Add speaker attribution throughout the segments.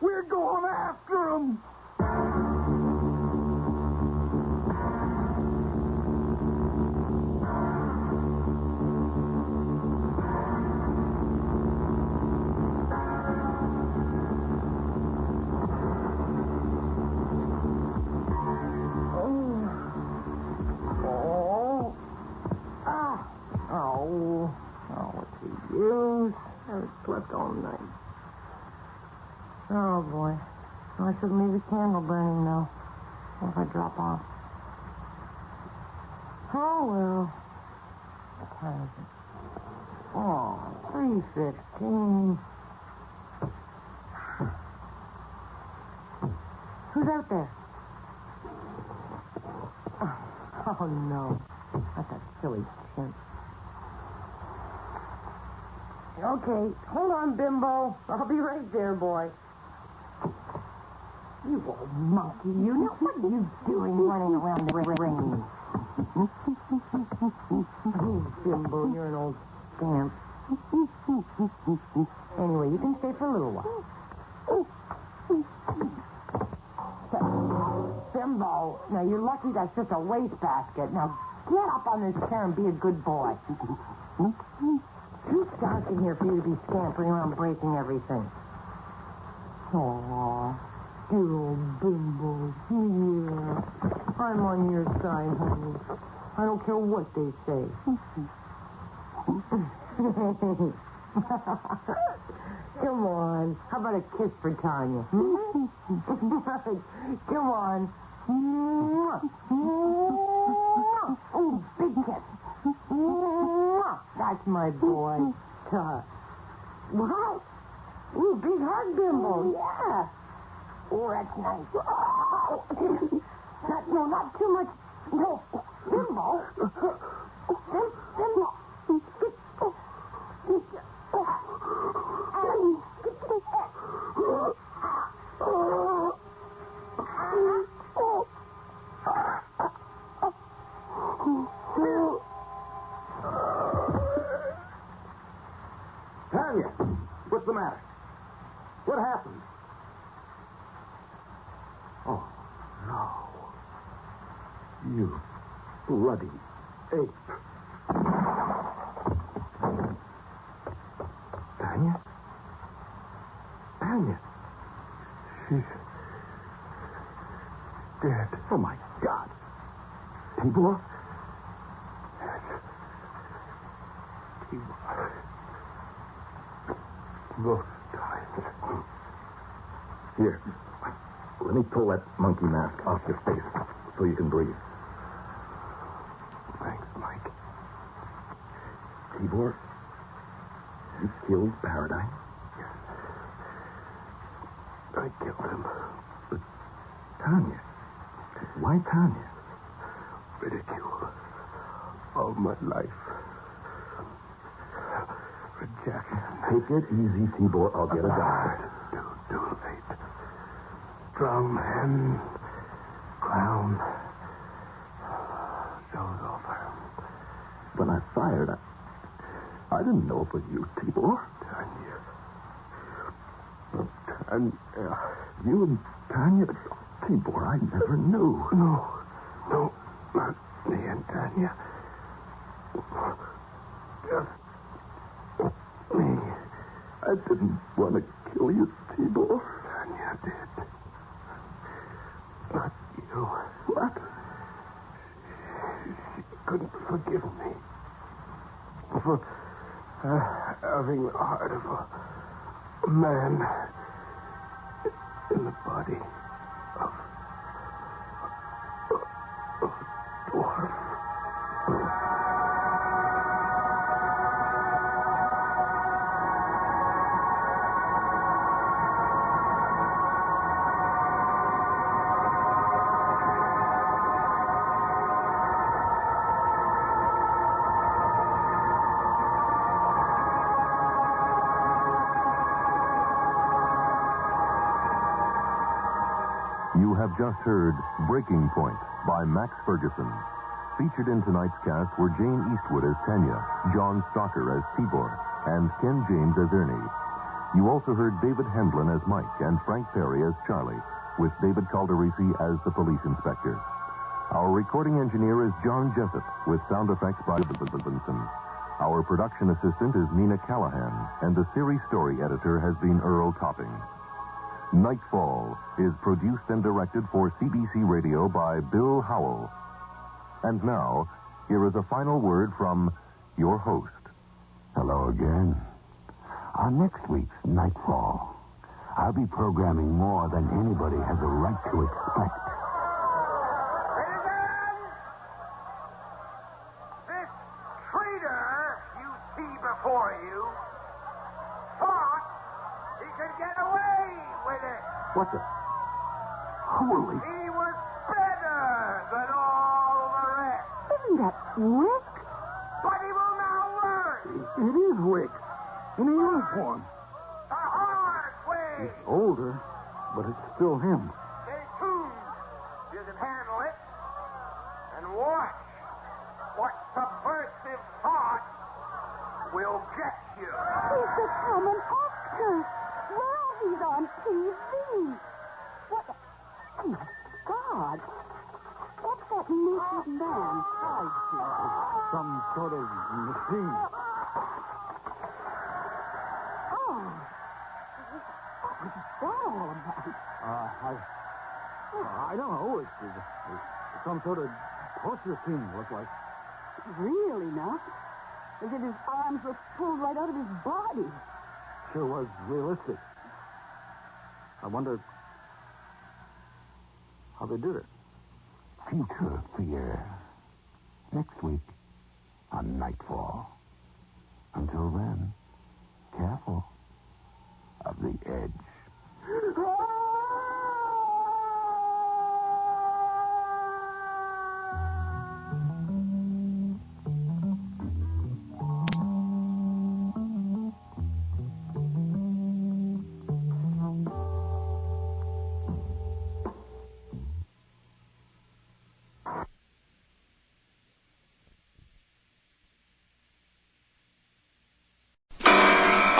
Speaker 1: We're going after him.
Speaker 2: What's the use? I haven't slept all night. Oh, boy. I shouldn't leave the candle burning now. What if I drop off? Oh, well. What time is it? Oh, 3:15. Who's out there? Oh, no. Not that silly chimp. Okay, hold on, Bimbo. I'll be right there, boy. You old monkey, you. Now, what are you doing running around the ring? Oh, Bimbo, you're an old scamp. Anyway, you can stay for a little while. Bimbo, now you're lucky that's just a wastebasket. Now, get up on this chair and be a good boy. Too dark in here for you to be scampering around breaking everything. Aww. Dear old Bimbo. Yeah. I'm on your side, honey. I don't care what they say. Come on. How about a kiss for Tanya? Come on. Oh, big kiss. That's my boy. Wow. Ooh, big hug, Bimbo. Yeah. Oh, that's nice. Oh. Not too much. No. Bimbo. Bimbo.
Speaker 1: Tanya, what's the matter? What happened? Oh, no. You bloody ape. Tanya? Tanya? She's dead. Oh, my God. Tibor? Yes. Tibor. Both times. Here. Let me pull that monkey mask off your face so you can breathe. Thanks, Mike. Tibor, you killed Paradise? Yes. I killed him. But Tanya? Why Tanya? Ridicule. All my life. Rejection. Take it easy, Tibor. I'll get a doctor. Too late. Strong man. Clown. Show's over. When I fired, I didn't know it was you, Tibor. Tanya. You and Tanya? Tibor, I never knew. No, not me and Tanya. Just me. I didn't want to kill you, Tibor. Tanya did. Not you. What? She couldn't forgive me for having the heart of a man in the body of a dwarf.
Speaker 3: You have just heard Breaking Point by Max Ferguson. Featured in tonight's cast were Jane Eastwood as Tanya, John Stalker as Tibor, and Ken James as Ernie. You also heard David Hendlin as Mike and Frank Perry as Charlie, with David Calderisi as the police inspector. Our recording engineer is John Jessup, with sound effects by Benson. Our production assistant is Nina Callahan, and the series story editor has been Earl Topping. Nightfall is produced and directed for CBC Radio by Bill Howell. And now, here is a final word from your host.
Speaker 1: Hello again. On next week's Nightfall, I'll be programming more than anybody has a right to expect.
Speaker 4: Citizens! This traitor you see before you thought he could get away with it.
Speaker 1: What the? Holy...
Speaker 4: He was better than all the rest.
Speaker 2: Isn't that Rick?
Speaker 4: But he will now learn
Speaker 1: It is Rick. In a uniform.
Speaker 4: the hard way.
Speaker 1: He's older, but it's still him.
Speaker 4: Stay tuned. You can handle it. And watch what subversive thought will get you.
Speaker 2: He's become an actor. Well, he's on TV. What the... Oh, my God. What's that naked man tied to?
Speaker 1: Some sort of machine.
Speaker 2: Oh. What's that all about?
Speaker 1: I don't know. It's some sort of torture scene, looks like.
Speaker 2: Really, now? As if his arms were pulled right out of his body.
Speaker 1: Sure was realistic. I wonder how they did it. Future fear. Next week on Nightfall. Until then, careful of the edge.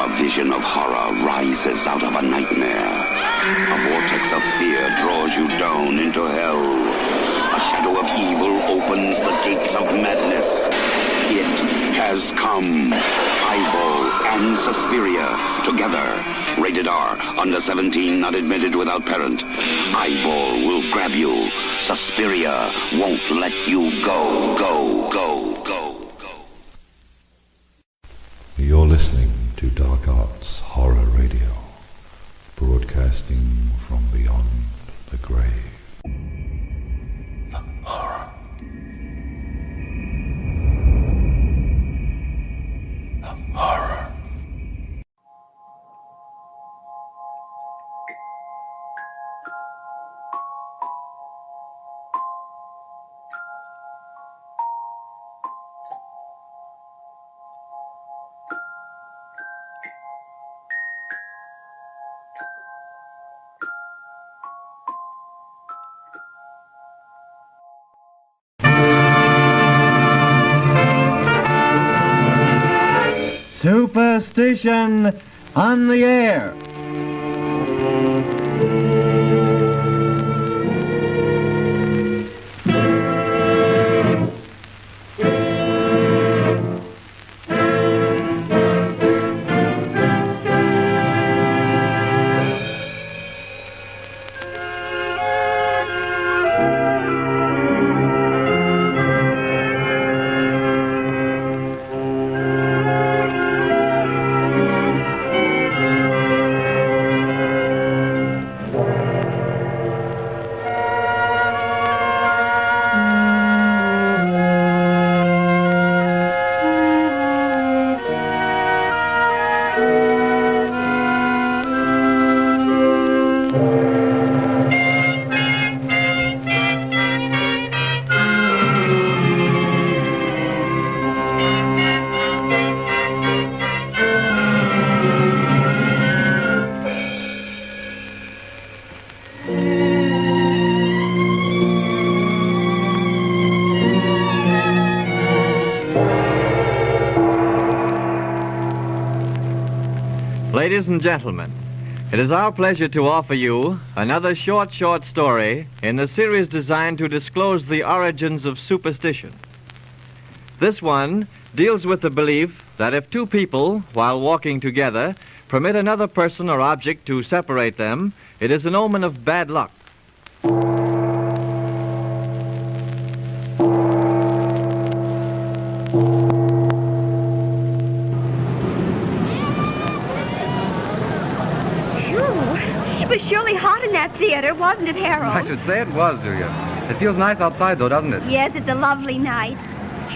Speaker 5: A vision of horror rises out of a nightmare. A vortex of fear draws you down into hell. A shadow of evil opens the gates of madness. It has come. Eyeball and Suspiria together. Rated R. Under 17, not admitted without parent. Eyeball will grab you. Suspiria won't let you go.
Speaker 6: You're listening to Dark Arts Horror Radio, broadcasting from beyond the grave. The horror. The horror.
Speaker 7: Superstition on the air.
Speaker 8: Ladies and gentlemen, it is our pleasure to offer you another short story in the series designed to disclose the origins of superstition. This one deals with the belief that if two people, while walking together, permit another person or object to separate them, it is an omen of bad luck.
Speaker 2: It was surely hot in that theater, wasn't it, Harold?
Speaker 9: I should say it was, Julia. It feels nice outside, though, doesn't it?
Speaker 2: Yes, it's a lovely night.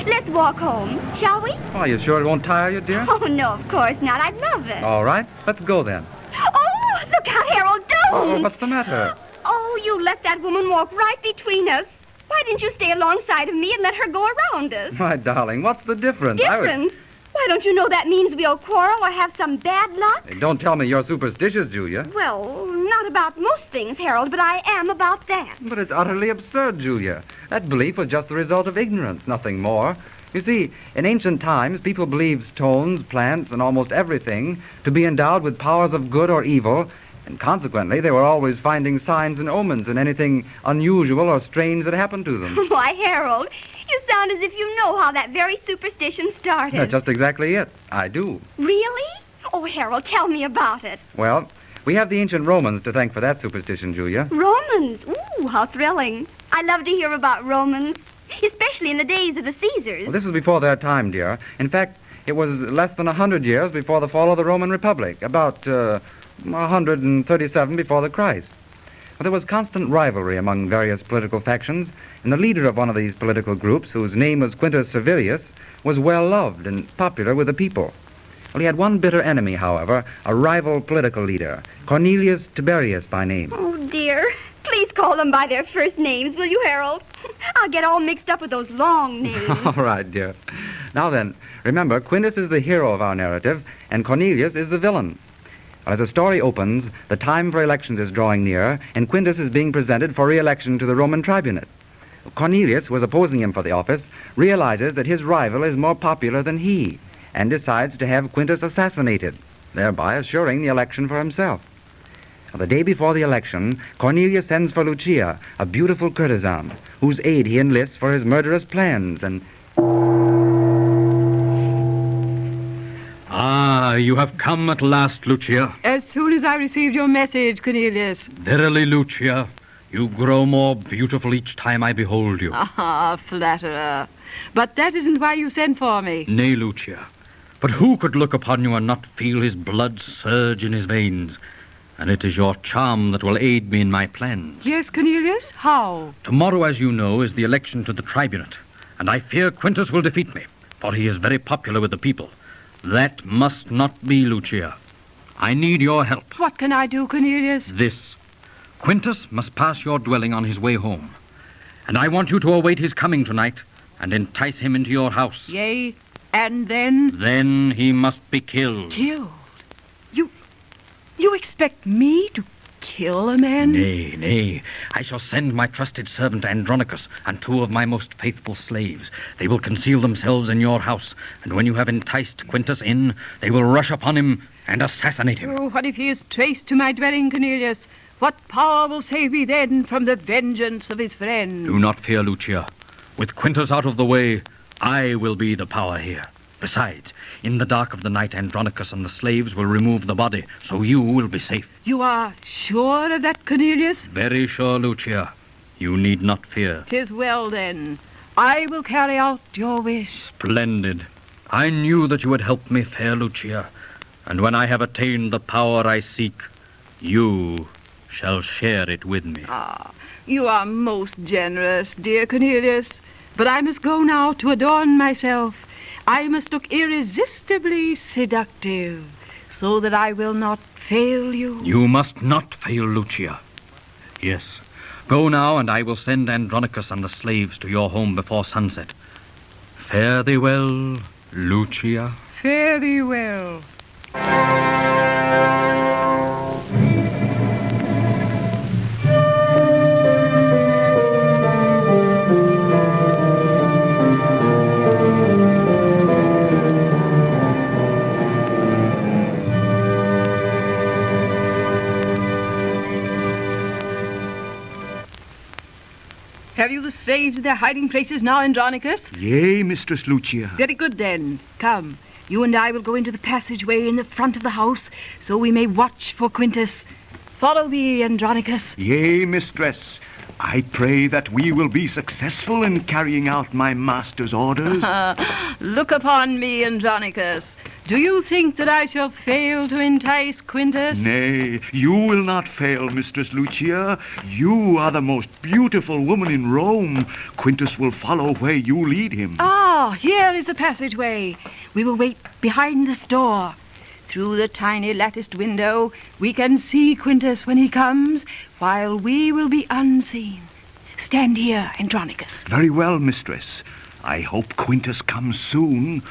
Speaker 2: Let's walk home, shall we?
Speaker 9: Oh, are you sure it won't tire you, dear?
Speaker 2: Oh, no, of course not. I'd love it.
Speaker 9: All right, let's go then.
Speaker 2: Oh, look out, Harold, don't!
Speaker 9: Oh, what's the matter?
Speaker 2: Oh, you let that woman walk right between us. Why didn't you stay alongside of me and let her go around us?
Speaker 9: My darling, what's the difference?
Speaker 2: Difference? Why, don't you know that means we'll quarrel or have some bad luck?
Speaker 9: Hey, don't tell me you're superstitious, Julia.
Speaker 2: Well, not about most things, Harold, but I am about that.
Speaker 9: But it's utterly absurd, Julia. That belief was just the result of ignorance, nothing more. You see, in ancient times, people believed stones, plants, and almost everything to be endowed with powers of good or evil, and consequently, they were always finding signs and omens in anything unusual or strange that happened to them.
Speaker 2: Why, Harold, you sound as if you know how that very superstition started.
Speaker 9: That's just exactly it. I do.
Speaker 2: Really? Oh, Harold, tell me about it.
Speaker 9: Well, we have the ancient Romans to thank for that superstition, Julia.
Speaker 2: Romans? Ooh, how thrilling. I love to hear about Romans, especially in the days of the Caesars.
Speaker 9: Well, this was before their time, dear. In fact, it was less than 100 years before the fall of the Roman Republic, about 137 before the Christ. Well, there was constant rivalry among various political factions, and the leader of one of these political groups, whose name was Quintus Servilius, was well loved and popular with the people. Well, he had one bitter enemy, however, a rival political leader, Cornelius Tiberius by name.
Speaker 2: Oh, dear. Please call them by their first names, will you, Harold? I'll get all mixed up with those long names.
Speaker 9: All right, dear. Now then, remember, Quintus is the hero of our narrative, and Cornelius is the villain. As the story opens, the time for elections is drawing near, and Quintus is being presented for re-election to the Roman tribunate. Cornelius, who was opposing him for the office, realizes that his rival is more popular than he, and decides to have Quintus assassinated, thereby assuring the election for himself. Now, the day before the election, Cornelius sends for Lucia, a beautiful courtesan, whose aid he enlists for his murderous plans, and...
Speaker 10: Ah, you have come at last, Lucia.
Speaker 11: As soon as I received your message, Cornelius.
Speaker 10: Verily, Lucia, you grow more beautiful each time I behold you.
Speaker 11: Ah, flatterer. But that isn't why you sent for me.
Speaker 10: Nay, Lucia, but who could look upon you and not feel his blood surge in his veins? And it is your charm that will aid me in my plans.
Speaker 11: Yes, Cornelius? How?
Speaker 10: Tomorrow, as you know, is the election to the tribunate, and I fear Quintus will defeat me, for he is very popular with the people. That must not be, Lucia. I need your help.
Speaker 11: What can I do, Cornelius?
Speaker 10: This. Quintus must pass your dwelling on his way home. And I want you to await his coming tonight and entice him into your house.
Speaker 11: Yea, and then?
Speaker 10: Then he must be killed.
Speaker 11: Killed? You expect me to kill a man?
Speaker 10: Nay, nay. I shall send my trusted servant Andronicus and 2 of my most faithful slaves. They will conceal themselves in your house, and when you have enticed Quintus in, they will rush upon him and assassinate him.
Speaker 11: Oh, what if he is traced to my dwelling, Cornelius? What power will save me then from the vengeance of his friends?
Speaker 10: Do not fear, Lucia. With Quintus out of the way, I will be the power here. Besides, in the dark of the night, Andronicus and the slaves will remove the body, so you will be safe.
Speaker 11: You are sure of that, Cornelius?
Speaker 10: Very sure, Lucia. You need not fear.
Speaker 11: 'Tis well, then. I will carry out your wish.
Speaker 10: Splendid. I knew that you would help me, fair Lucia. And when I have attained the power I seek, you shall share it with me.
Speaker 11: Ah, you are most generous, dear Cornelius. But I must go now to adorn myself. I must look irresistibly seductive, so that I will not fail you.
Speaker 10: You must not fail, Lucia. Yes. Go now, and I will send Andronicus and the slaves to your home before sunset. Fare thee well, Lucia.
Speaker 11: Fare thee well. Have you the slaves in their hiding places now, Andronicus?
Speaker 1: Yea, Mistress Lucia.
Speaker 11: Very good, then. Come. You and I will go into the passageway in the front of the house so we may watch for Quintus. Follow me, Andronicus.
Speaker 1: Yea, mistress. I pray that we will be successful in carrying out my master's orders.
Speaker 11: Look upon me, Andronicus. Do you think that I shall fail to entice Quintus?
Speaker 1: Nay, you will not fail, Mistress Lucia. You are the most beautiful woman in Rome. Quintus will follow where you lead him.
Speaker 11: Ah, here is the passageway. We will wait behind this door. Through the tiny latticed window, we can see Quintus when he comes, while we will be unseen. Stand here, Andronicus.
Speaker 1: Very well, mistress. I hope Quintus comes soon.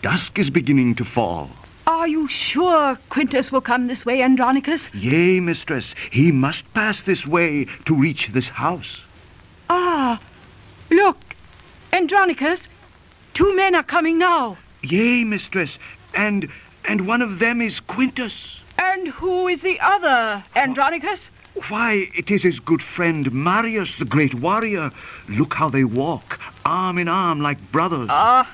Speaker 1: Dusk is beginning to fall.
Speaker 11: Are you sure Quintus will come this way, Andronicus?
Speaker 1: Yea, mistress. He must pass this way to reach this house.
Speaker 11: Ah, look, Andronicus. 2 men are coming now.
Speaker 1: Yea, mistress. And one of them is Quintus.
Speaker 11: And who is the other, Andronicus?
Speaker 1: Why, it is his good friend Marius, the great warrior. Look how they walk, arm in arm like brothers.
Speaker 11: Ah,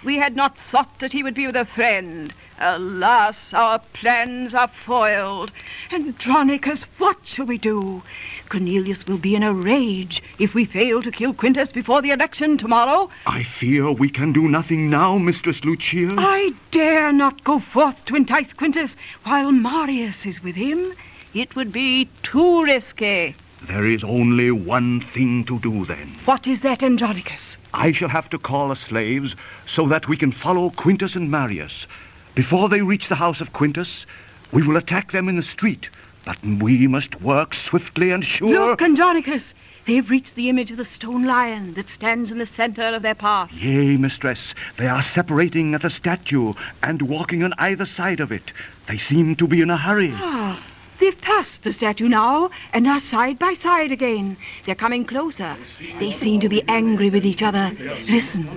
Speaker 11: we had not thought that he would be with a friend. Alas, our plans are foiled. Andronicus, what shall we do? Cornelius will be in a rage if we fail to kill Quintus before the election tomorrow.
Speaker 1: I fear we can do nothing now, Mistress Lucia.
Speaker 11: I dare not go forth to entice Quintus while Marius is with him. It would be too risky.
Speaker 1: There is only one thing to do, then.
Speaker 11: What is that, Andronicus?
Speaker 1: I shall have to call the slaves so that we can follow Quintus and Marius. Before they reach the house of Quintus, we will attack them in the street. But we must work swiftly and sure.
Speaker 11: Look, Andronicus. They have reached the image of the stone lion that stands in the center of their path.
Speaker 1: Yea, mistress. They are separating at the statue and walking on either side of it. They seem to be in a hurry.
Speaker 11: Ah, they've passed the statue now and are side by side again. They're coming closer. They seem to be angry with each other. Listen.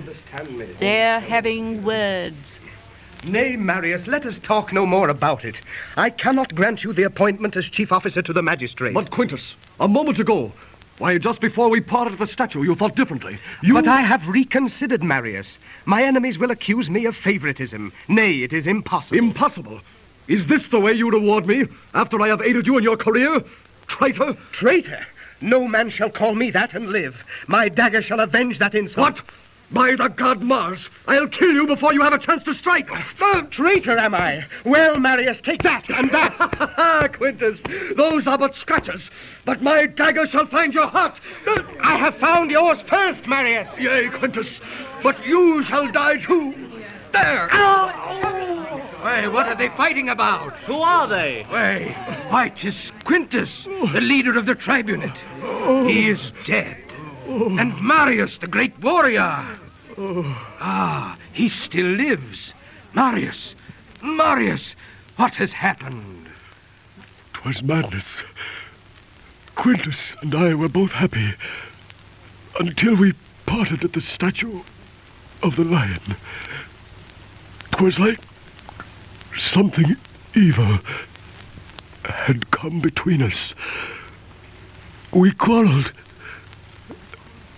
Speaker 11: They're having words.
Speaker 12: Nay, Marius, let us talk no more about it. I cannot grant you the appointment as chief officer to the magistrate.
Speaker 13: But, Quintus, a moment ago, why, just before we parted at the statue, you thought differently.
Speaker 12: But I have reconsidered, Marius. My enemies will accuse me of favoritism. Nay, it is impossible.
Speaker 13: Impossible? Is this the way you reward me, after I have aided you in your career? Traitor?
Speaker 12: Traitor? No man shall call me that and live. My dagger shall avenge that insult.
Speaker 13: What? By the god Mars, I'll kill you before you have a chance to strike.
Speaker 12: Traitor am I? Well, Marius, take that and that.
Speaker 13: Quintus, those are but scratches, but my dagger shall find your heart.
Speaker 12: I have found yours first, Marius.
Speaker 13: Yea, Quintus, but you shall die too. There!
Speaker 12: Why, what are they fighting about?
Speaker 8: Who are they?
Speaker 12: Why, 'tis Quintus, the leader of the tribunate. He is dead. And Marius, the great warrior. Ah, he still lives. Marius, what has happened?
Speaker 13: 'Twas madness. Quintus and I were both happy until we parted at the statue of the lion. 'Twas like something evil had come between us. We quarreled.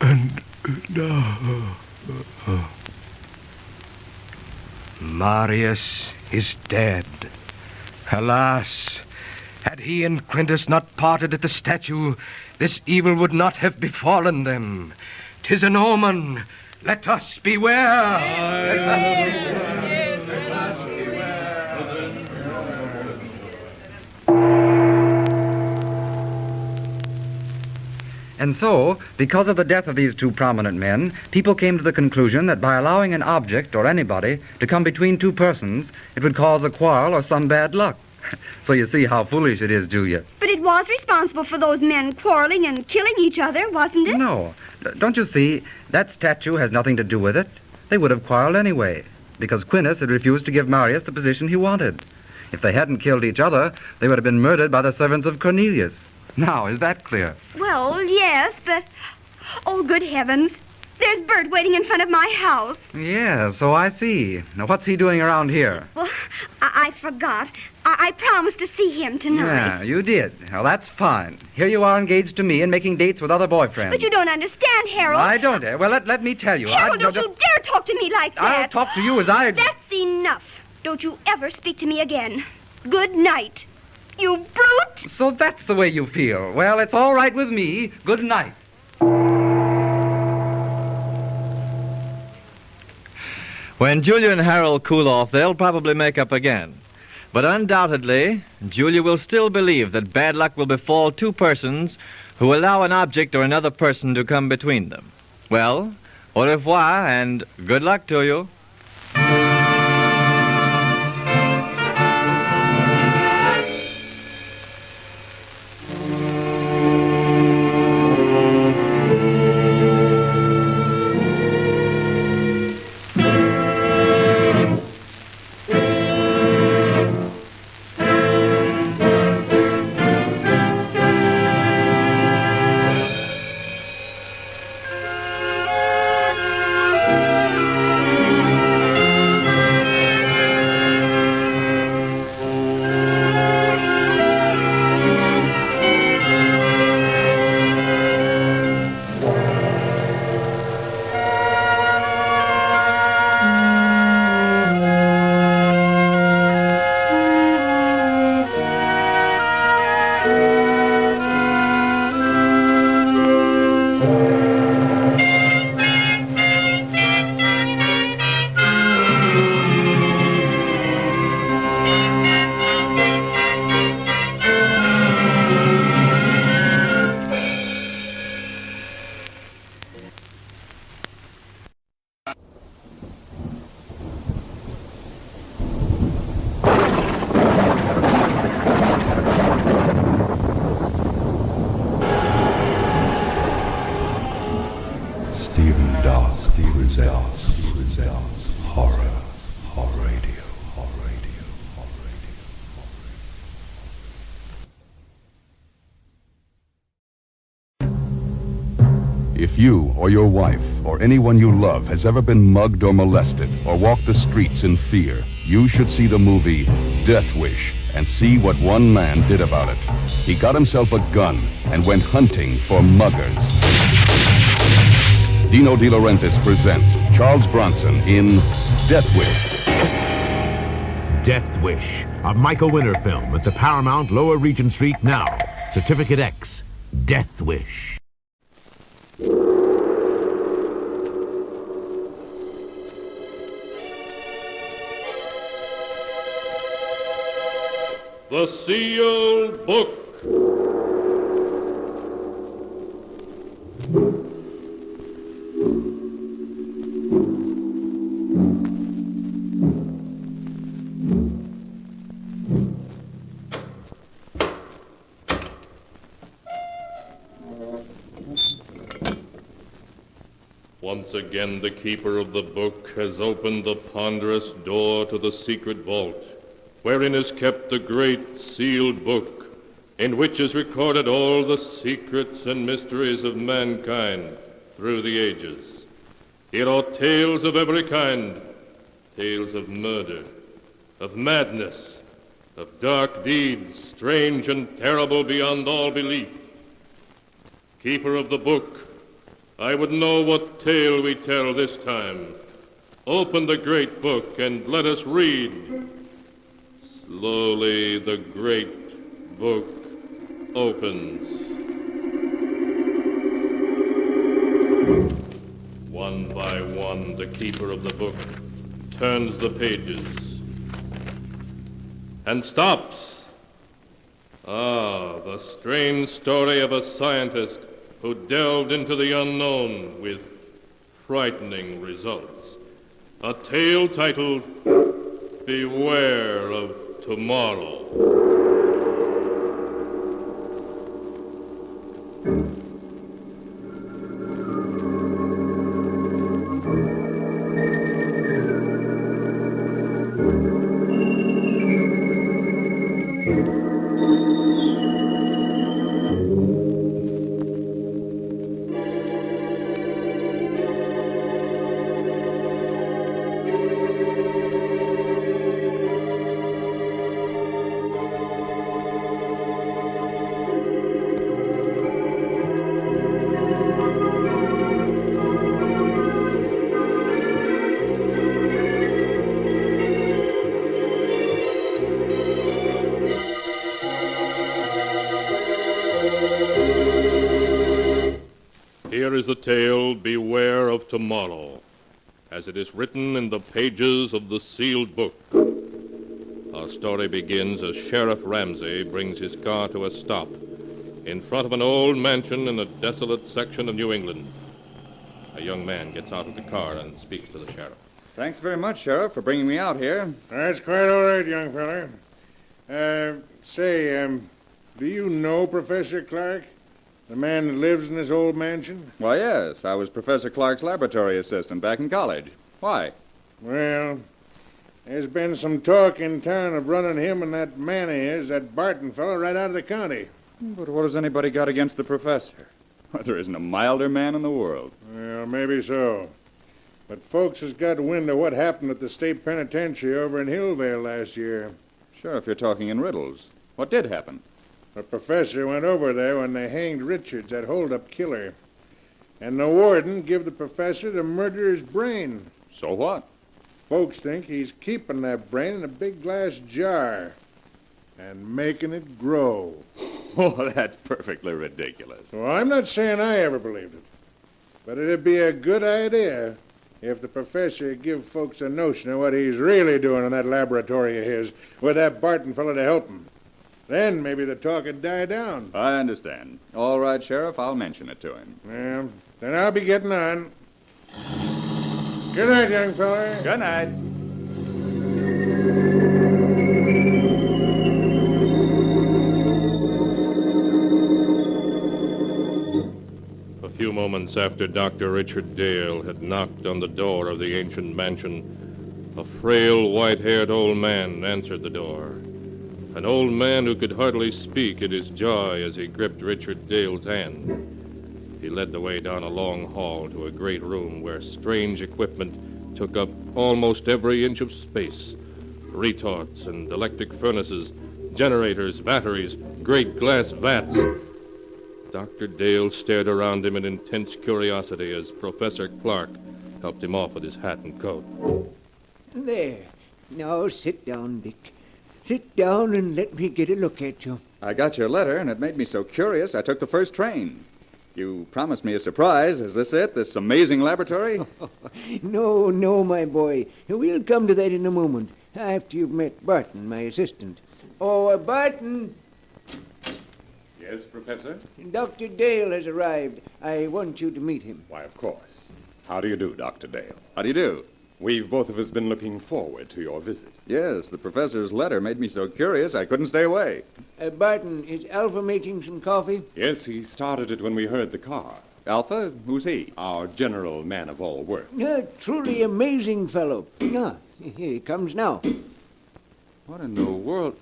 Speaker 13: And now...
Speaker 12: Marius is dead. Alas, had he and Quintus not parted at the statue, this evil would not have befallen them. 'Tis an omen. Let us beware.
Speaker 9: And so, because of the death of these two prominent men, people came to the conclusion that by allowing an object or anybody to come between two persons, it would cause a quarrel or some bad luck. So you see how foolish it is, Julia.
Speaker 2: But it was responsible for those men quarreling and killing each other, wasn't it?
Speaker 9: No. Don't you see, that statue has nothing to do with it. They would have quarreled anyway, because Quintus had refused to give Marius the position he wanted. If they hadn't killed each other, they would have been murdered by the servants of Cornelius. Now, is that clear?
Speaker 2: Well, yes, but... Oh, good heavens. There's Bert waiting in front of my house.
Speaker 9: Yeah, so I see. Now, what's he doing around here?
Speaker 2: Well, I forgot.
Speaker 14: I promised to see him tonight.
Speaker 9: Yeah, you did. Well, that's fine. Here you are engaged to me and making dates with other boyfriends.
Speaker 14: But you don't understand, Harold.
Speaker 9: I don't. Well, let me tell you.
Speaker 14: Harold, don't you dare talk to me like that.
Speaker 9: I'll talk to you as I...
Speaker 14: That's enough. Don't you ever speak to me again. Good night. You brute!
Speaker 9: So that's the way you feel. Well, it's all right with me. Good night.
Speaker 8: When Julia and Harold cool off, they'll probably make up again. But undoubtedly, Julia will still believe that bad luck will befall two persons who allow an object or another person to come between them. Well, au revoir and good luck to you.
Speaker 15: If you or your wife or anyone you love has ever been mugged or molested or walked the streets in fear, you should see the movie Death Wish and see what one man did about it. He got himself a gun and went hunting for muggers. Dino De Laurentiis presents Charles Bronson in Death Wish.
Speaker 16: Death Wish, a Michael Winner film at the Paramount Lower Regent Street now. Certificate X, Death Wish.
Speaker 17: The Sealed Book. Once again, the keeper of the book has opened the ponderous door to the secret vault, wherein is kept the great sealed book, in which is recorded all the secrets and mysteries of mankind through the ages. Here are tales of every kind, tales of murder, of madness, of dark deeds, strange and terrible beyond all belief. Keeper of the book, I would know what tale we tell this time. Open the great book and let us read. Slowly the great book opens. One by one, the keeper of the book turns the pages and stops. Ah, the strange story of a scientist who delved into the unknown with frightening results. A tale titled Beware of Tomorrow. here is the tale, Beware of Tomorrow, as it is written in the pages of the sealed book. Our story begins as Sheriff Ramsey brings his car to a stop in front of an old mansion in a desolate section of New England. A young man gets out of the car and speaks to the sheriff.
Speaker 18: Thanks very much, Sheriff, for bringing me out here.
Speaker 19: That's quite all right, young feller. Do you know Professor Clark? The man that lives in this old mansion?
Speaker 18: Why, yes. I was Professor Clark's laboratory assistant back in college. Why?
Speaker 19: Well, there's been some talk in town of running him and that man of his, that Barton fellow, right out of the county.
Speaker 18: But what has anybody got against the professor? Well, there isn't a milder man in the world.
Speaker 19: Well, maybe so. But folks has got wind of what happened at the state penitentiary over in Hillvale last year.
Speaker 18: Sure, if you're talking in riddles. What did happen?
Speaker 19: The professor went over there when they hanged Richards, that hold-up killer. And the warden give the professor the murderer's brain.
Speaker 18: So what?
Speaker 19: Folks think he's keeping that brain in a big glass jar and making it grow.
Speaker 18: Oh, that's perfectly ridiculous.
Speaker 19: Well, I'm not saying I ever believed it. But it'd be a good idea if the professor would give folks a notion of what he's really doing in that laboratory of his with that Barton fellow to help him. Then maybe the talk would die down.
Speaker 18: I understand. All right, Sheriff, I'll mention it to him.
Speaker 19: Well, then I'll be getting on. Good night, young fella.
Speaker 18: Good night.
Speaker 17: A few moments after Dr. Richard Dale had knocked on the door of the ancient mansion, a frail, white-haired old man answered the door. An old man who could hardly speak in his joy as he gripped Richard Dale's hand. He led the way down a long hall to a great room where strange equipment took up almost every inch of space. Retorts and electric furnaces, generators, batteries, great glass vats. Dr. Dale stared around him in intense curiosity as Professor Clark helped him off with his hat and coat.
Speaker 20: There. Now sit down, Dick. Sit down and let me get a look at you.
Speaker 18: I got your letter, and it made me so curious I took the first train. You promised me a surprise. Is this it, this amazing laboratory?
Speaker 20: No, my boy. We'll come to that in a moment, after you've met Barton, my assistant. Oh, Barton!
Speaker 21: Yes, Professor?
Speaker 20: Dr. Dale has arrived. I want you to meet him.
Speaker 21: Why, of course. How do you do, Dr. Dale?
Speaker 18: How do you do?
Speaker 21: We've both of us been looking forward to your visit.
Speaker 18: Yes, the professor's letter made me so curious I couldn't stay away.
Speaker 20: Barton, is Alpha making some coffee?
Speaker 21: Yes, he started it when we heard the car.
Speaker 18: Alpha? Who's he?
Speaker 21: Our general man of all work.
Speaker 20: Truly amazing fellow. Here he comes now.
Speaker 18: What in the world?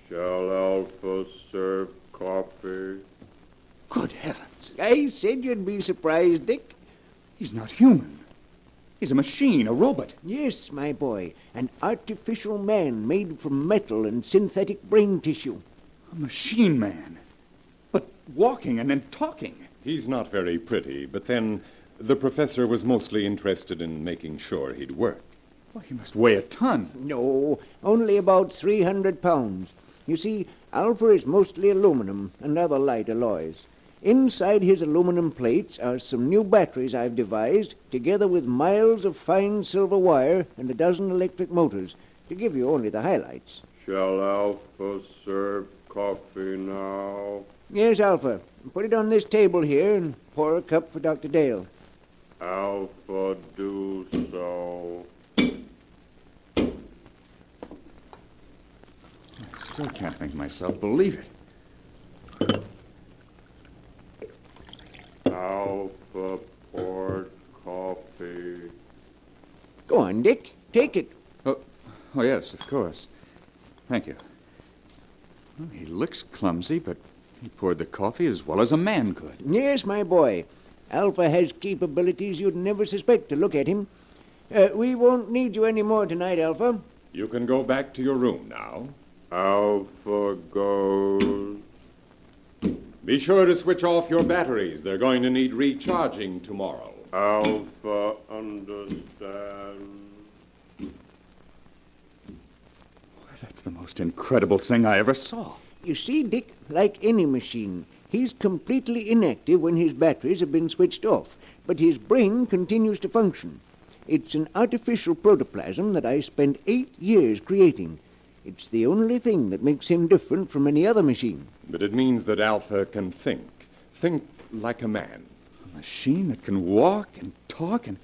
Speaker 22: Shall Alpha serve coffee?
Speaker 18: Good heavens.
Speaker 20: I said you'd be surprised, Dick.
Speaker 18: He's not human. He's a machine, a robot.
Speaker 20: Yes, my boy. An artificial man made from metal and synthetic brain tissue.
Speaker 18: A machine man. But walking and then talking.
Speaker 21: He's not very pretty, but then the professor was mostly interested in making sure he'd work.
Speaker 18: Well, he must weigh a ton.
Speaker 20: No, only about 300 pounds. You see, Alpha is mostly aluminum and other light alloys. Inside his aluminum plates are some new batteries I've devised, together with miles of fine silver wire and a dozen electric motors, to give you only the highlights.
Speaker 22: Shall Alpha serve coffee now?
Speaker 20: Yes, Alpha. Put it on this table here and pour a cup for Dr. Dale.
Speaker 22: Alpha, do so.
Speaker 18: I still can't make myself believe it.
Speaker 22: Alpha poured coffee.
Speaker 20: Go on, Dick. Take it.
Speaker 18: Oh, yes, of course. Thank you. Well, he looks clumsy, but he poured the coffee as well as a man could.
Speaker 20: Yes, my boy. Alpha has capabilities you'd never suspect to look at him. We won't need you any more tonight, Alpha.
Speaker 21: You can go back to your room now.
Speaker 22: Alpha goes.
Speaker 21: Be sure to switch off your batteries. They're going to need recharging tomorrow.
Speaker 22: Alpha understands.
Speaker 18: That's the most incredible thing I ever saw.
Speaker 20: You see, Dick, like any machine, he's completely inactive when his batteries have been switched off, but his brain continues to function. It's an artificial protoplasm that I spent 8 years creating. It's the only thing that makes him different from any other machine.
Speaker 21: But it means that Alpha can think like a man.
Speaker 18: A machine that can walk and talk and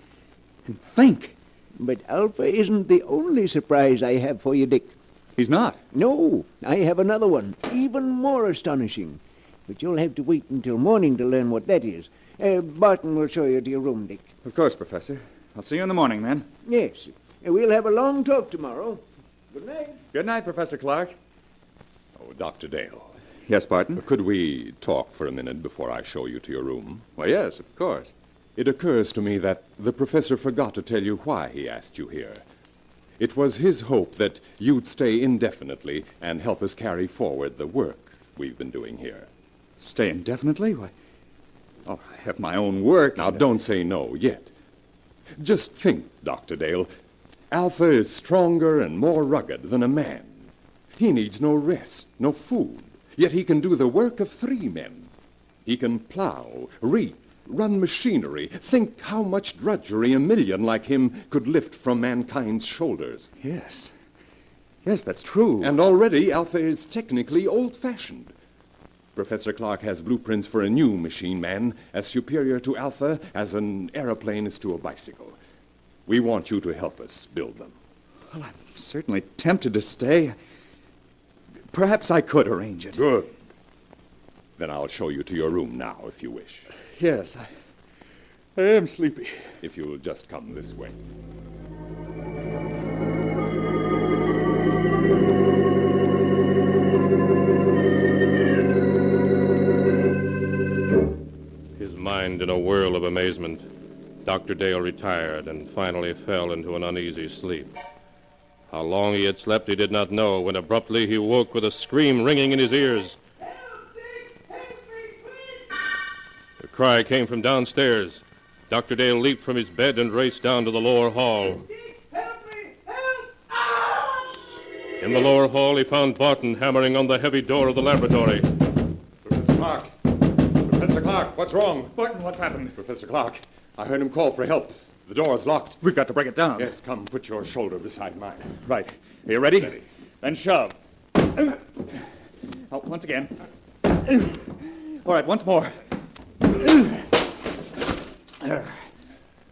Speaker 18: think.
Speaker 20: But Alpha isn't the only surprise I have for you, Dick.
Speaker 18: He's not?
Speaker 20: No, I have another one, even more astonishing. But you'll have to wait until morning to learn what that is. Barton will show you to your room, Dick.
Speaker 18: Of course, Professor. I'll see you in the morning, then.
Speaker 20: Yes. We'll have a long talk tomorrow. Good night.
Speaker 18: Good night, Professor Clark.
Speaker 21: Oh, Dr. Dale.
Speaker 18: Yes, Barton?
Speaker 21: Could we talk for a minute before I show you to your room?
Speaker 18: Why, yes, of course.
Speaker 21: It occurs to me that the professor forgot to tell you why he asked you here. It was his hope that you'd stay indefinitely and help us carry forward the work we've been doing here.
Speaker 18: Stay indefinitely? Why, I have my own work.
Speaker 21: Now, don't say no yet. Just think, Dr. Dale. Alpha is stronger and more rugged than a man. He needs no rest, no food, yet he can do the work of 3 men. He can plow, reap, run machinery. Think how much drudgery a million like him could lift from mankind's shoulders.
Speaker 18: Yes. Yes, that's true.
Speaker 21: And already Alpha is technically old-fashioned. Professor Clark has blueprints for a new machine man as superior to Alpha as an aeroplane is to a bicycle. We want you to help us build them.
Speaker 18: Well, I'm certainly tempted to stay. Perhaps I could arrange it.
Speaker 21: Good. Then I'll show you to your room now, if you wish.
Speaker 18: Yes, I am sleepy.
Speaker 21: If you'll just come this way.
Speaker 17: His mind in a whirl of amazement, Dr. Dale retired and finally fell into an uneasy sleep. How long he had slept he did not know when abruptly he woke with a scream ringing in his ears. The cry came from downstairs. Dr. Dale leaped from his bed and raced down to the lower hall. In the lower hall, he found Barton hammering on the heavy door of the laboratory.
Speaker 21: Professor Clark! Professor Clark, what's wrong?
Speaker 18: Barton, what's happened?
Speaker 21: Professor Clark, I heard him call for help. The door's locked.
Speaker 18: We've got to break it down.
Speaker 21: Yes, come, put your shoulder beside mine.
Speaker 18: Right. Are you ready?
Speaker 21: Ready.
Speaker 18: Then shove. Oh, once again. All right, once more.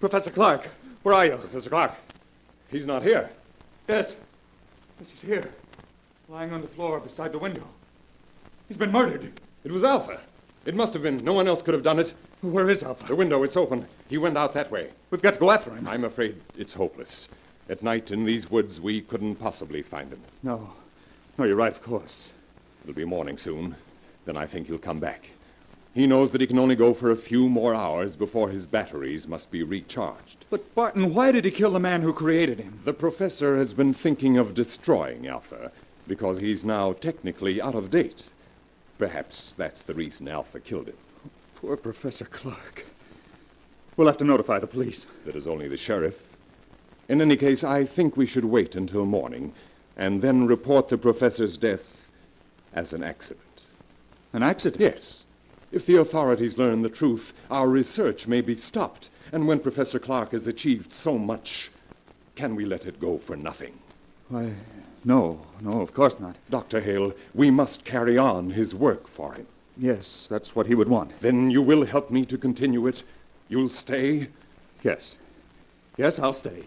Speaker 18: Professor Clark, where are you?
Speaker 21: Professor Clark, he's not here.
Speaker 18: Yes. Yes, he's here. Lying on the floor beside the window. He's been murdered.
Speaker 21: It was Alpha. It must have been. No one else could have done it.
Speaker 18: Where is Alpha?
Speaker 21: The window, it's open. He went out that way.
Speaker 18: We've got to go after him.
Speaker 21: I'm afraid it's hopeless. At night in these woods, we couldn't possibly find him.
Speaker 18: No. No, you're right, of course.
Speaker 21: It'll be morning soon. Then I think he'll come back. He knows that he can only go for a few more hours before his batteries must be recharged.
Speaker 18: But, Barton, why did he kill the man who created him?
Speaker 21: The professor has been thinking of destroying Alpha because he's now technically out of date. Perhaps that's the reason Alpha killed him.
Speaker 18: Poor Professor Clark. We'll have to notify the police.
Speaker 21: That is only the sheriff. In any case, I think we should wait until morning and then report the professor's death as an accident.
Speaker 18: An accident?
Speaker 21: Yes. If the authorities learn the truth, our research may be stopped. And when Professor Clark has achieved so much, can we let it go for nothing?
Speaker 18: Why, no, of course not.
Speaker 21: Dr. Hale, we must carry on his work for him.
Speaker 18: Yes, that's what he would want.
Speaker 21: Then you will help me to continue it? You'll stay?
Speaker 18: Yes. Yes, I'll stay.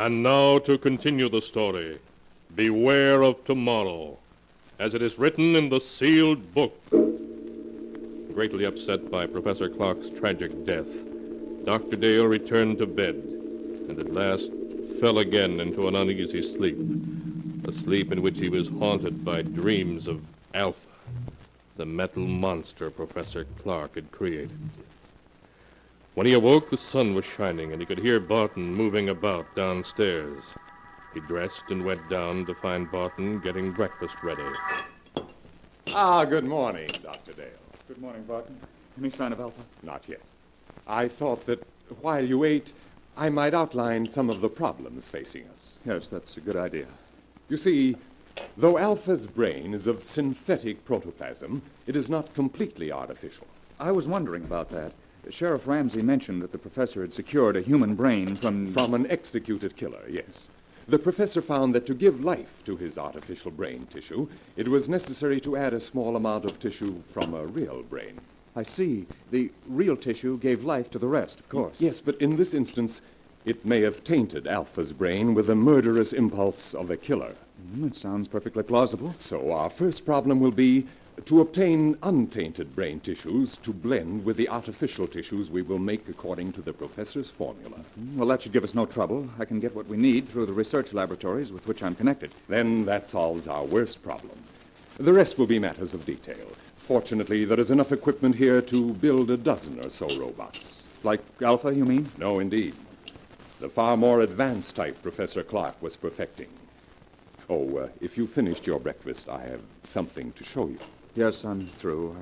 Speaker 17: And now to continue the story. Beware of tomorrow, as it is written in the sealed book. Greatly upset by Professor Clark's tragic death, Dr. Dale returned to bed, and at last fell again into an uneasy sleep, a sleep in which he was haunted by dreams of Alpha, the metal monster Professor Clark had created. When he awoke, the sun was shining, and he could hear Barton moving about downstairs. He dressed and went down to find Barton getting breakfast ready.
Speaker 21: Good morning, Dr. Dale.
Speaker 18: Good morning, Barton. Any sign of Alpha?
Speaker 21: Not yet. I thought that while you ate, I might outline some of the problems facing us.
Speaker 18: Yes, that's a good idea.
Speaker 21: You see, though Alpha's brain is of synthetic protoplasm, it is not completely artificial.
Speaker 18: I was wondering about that. Sheriff Ramsey mentioned that the professor had secured a human brain from
Speaker 21: an executed killer, yes. The professor found that to give life to his artificial brain tissue, it was necessary to add a small amount of tissue from a real brain.
Speaker 18: I see. The real tissue gave life to the rest, of course.
Speaker 21: Yes, but in this instance, it may have tainted Alpha's brain with the murderous impulse of a killer.
Speaker 18: It sounds perfectly plausible.
Speaker 21: So our first problem will be to obtain untainted brain tissues to blend with the artificial tissues we will make according to the professor's formula.
Speaker 18: Well, that should give us no trouble. I can get what we need through the research laboratories with which I'm connected.
Speaker 21: Then that solves our worst problem. The rest will be matters of detail. Fortunately, there is enough equipment here to build a dozen or so robots.
Speaker 18: Like Alpha, you mean?
Speaker 21: No, indeed. The far more advanced type Professor Clark was perfecting. If you finished your breakfast, I have something to show you.
Speaker 18: Yes, I'm through.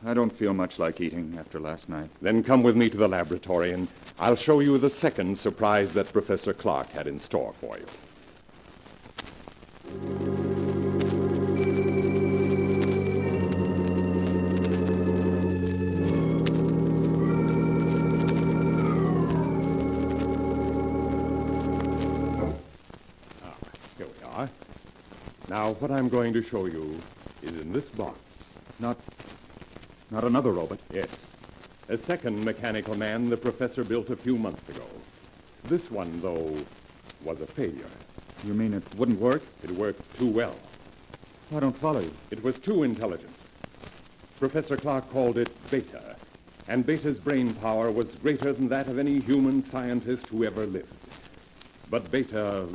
Speaker 18: I don't feel much like eating after last night.
Speaker 21: Then come with me to the laboratory, and I'll show you the second surprise that Professor Clark had in store for you. Here we are. Now, what I'm going to show you is in this box.
Speaker 18: Not another robot?
Speaker 21: Yes. A second mechanical man the professor built a few months ago. This one, though, was a failure.
Speaker 18: You mean it wouldn't work?
Speaker 21: It worked too well.
Speaker 18: I don't follow you.
Speaker 21: It was too intelligent. Professor Clark called it Beta, and Beta's brain power was greater than that of any human scientist who ever lived. But Beta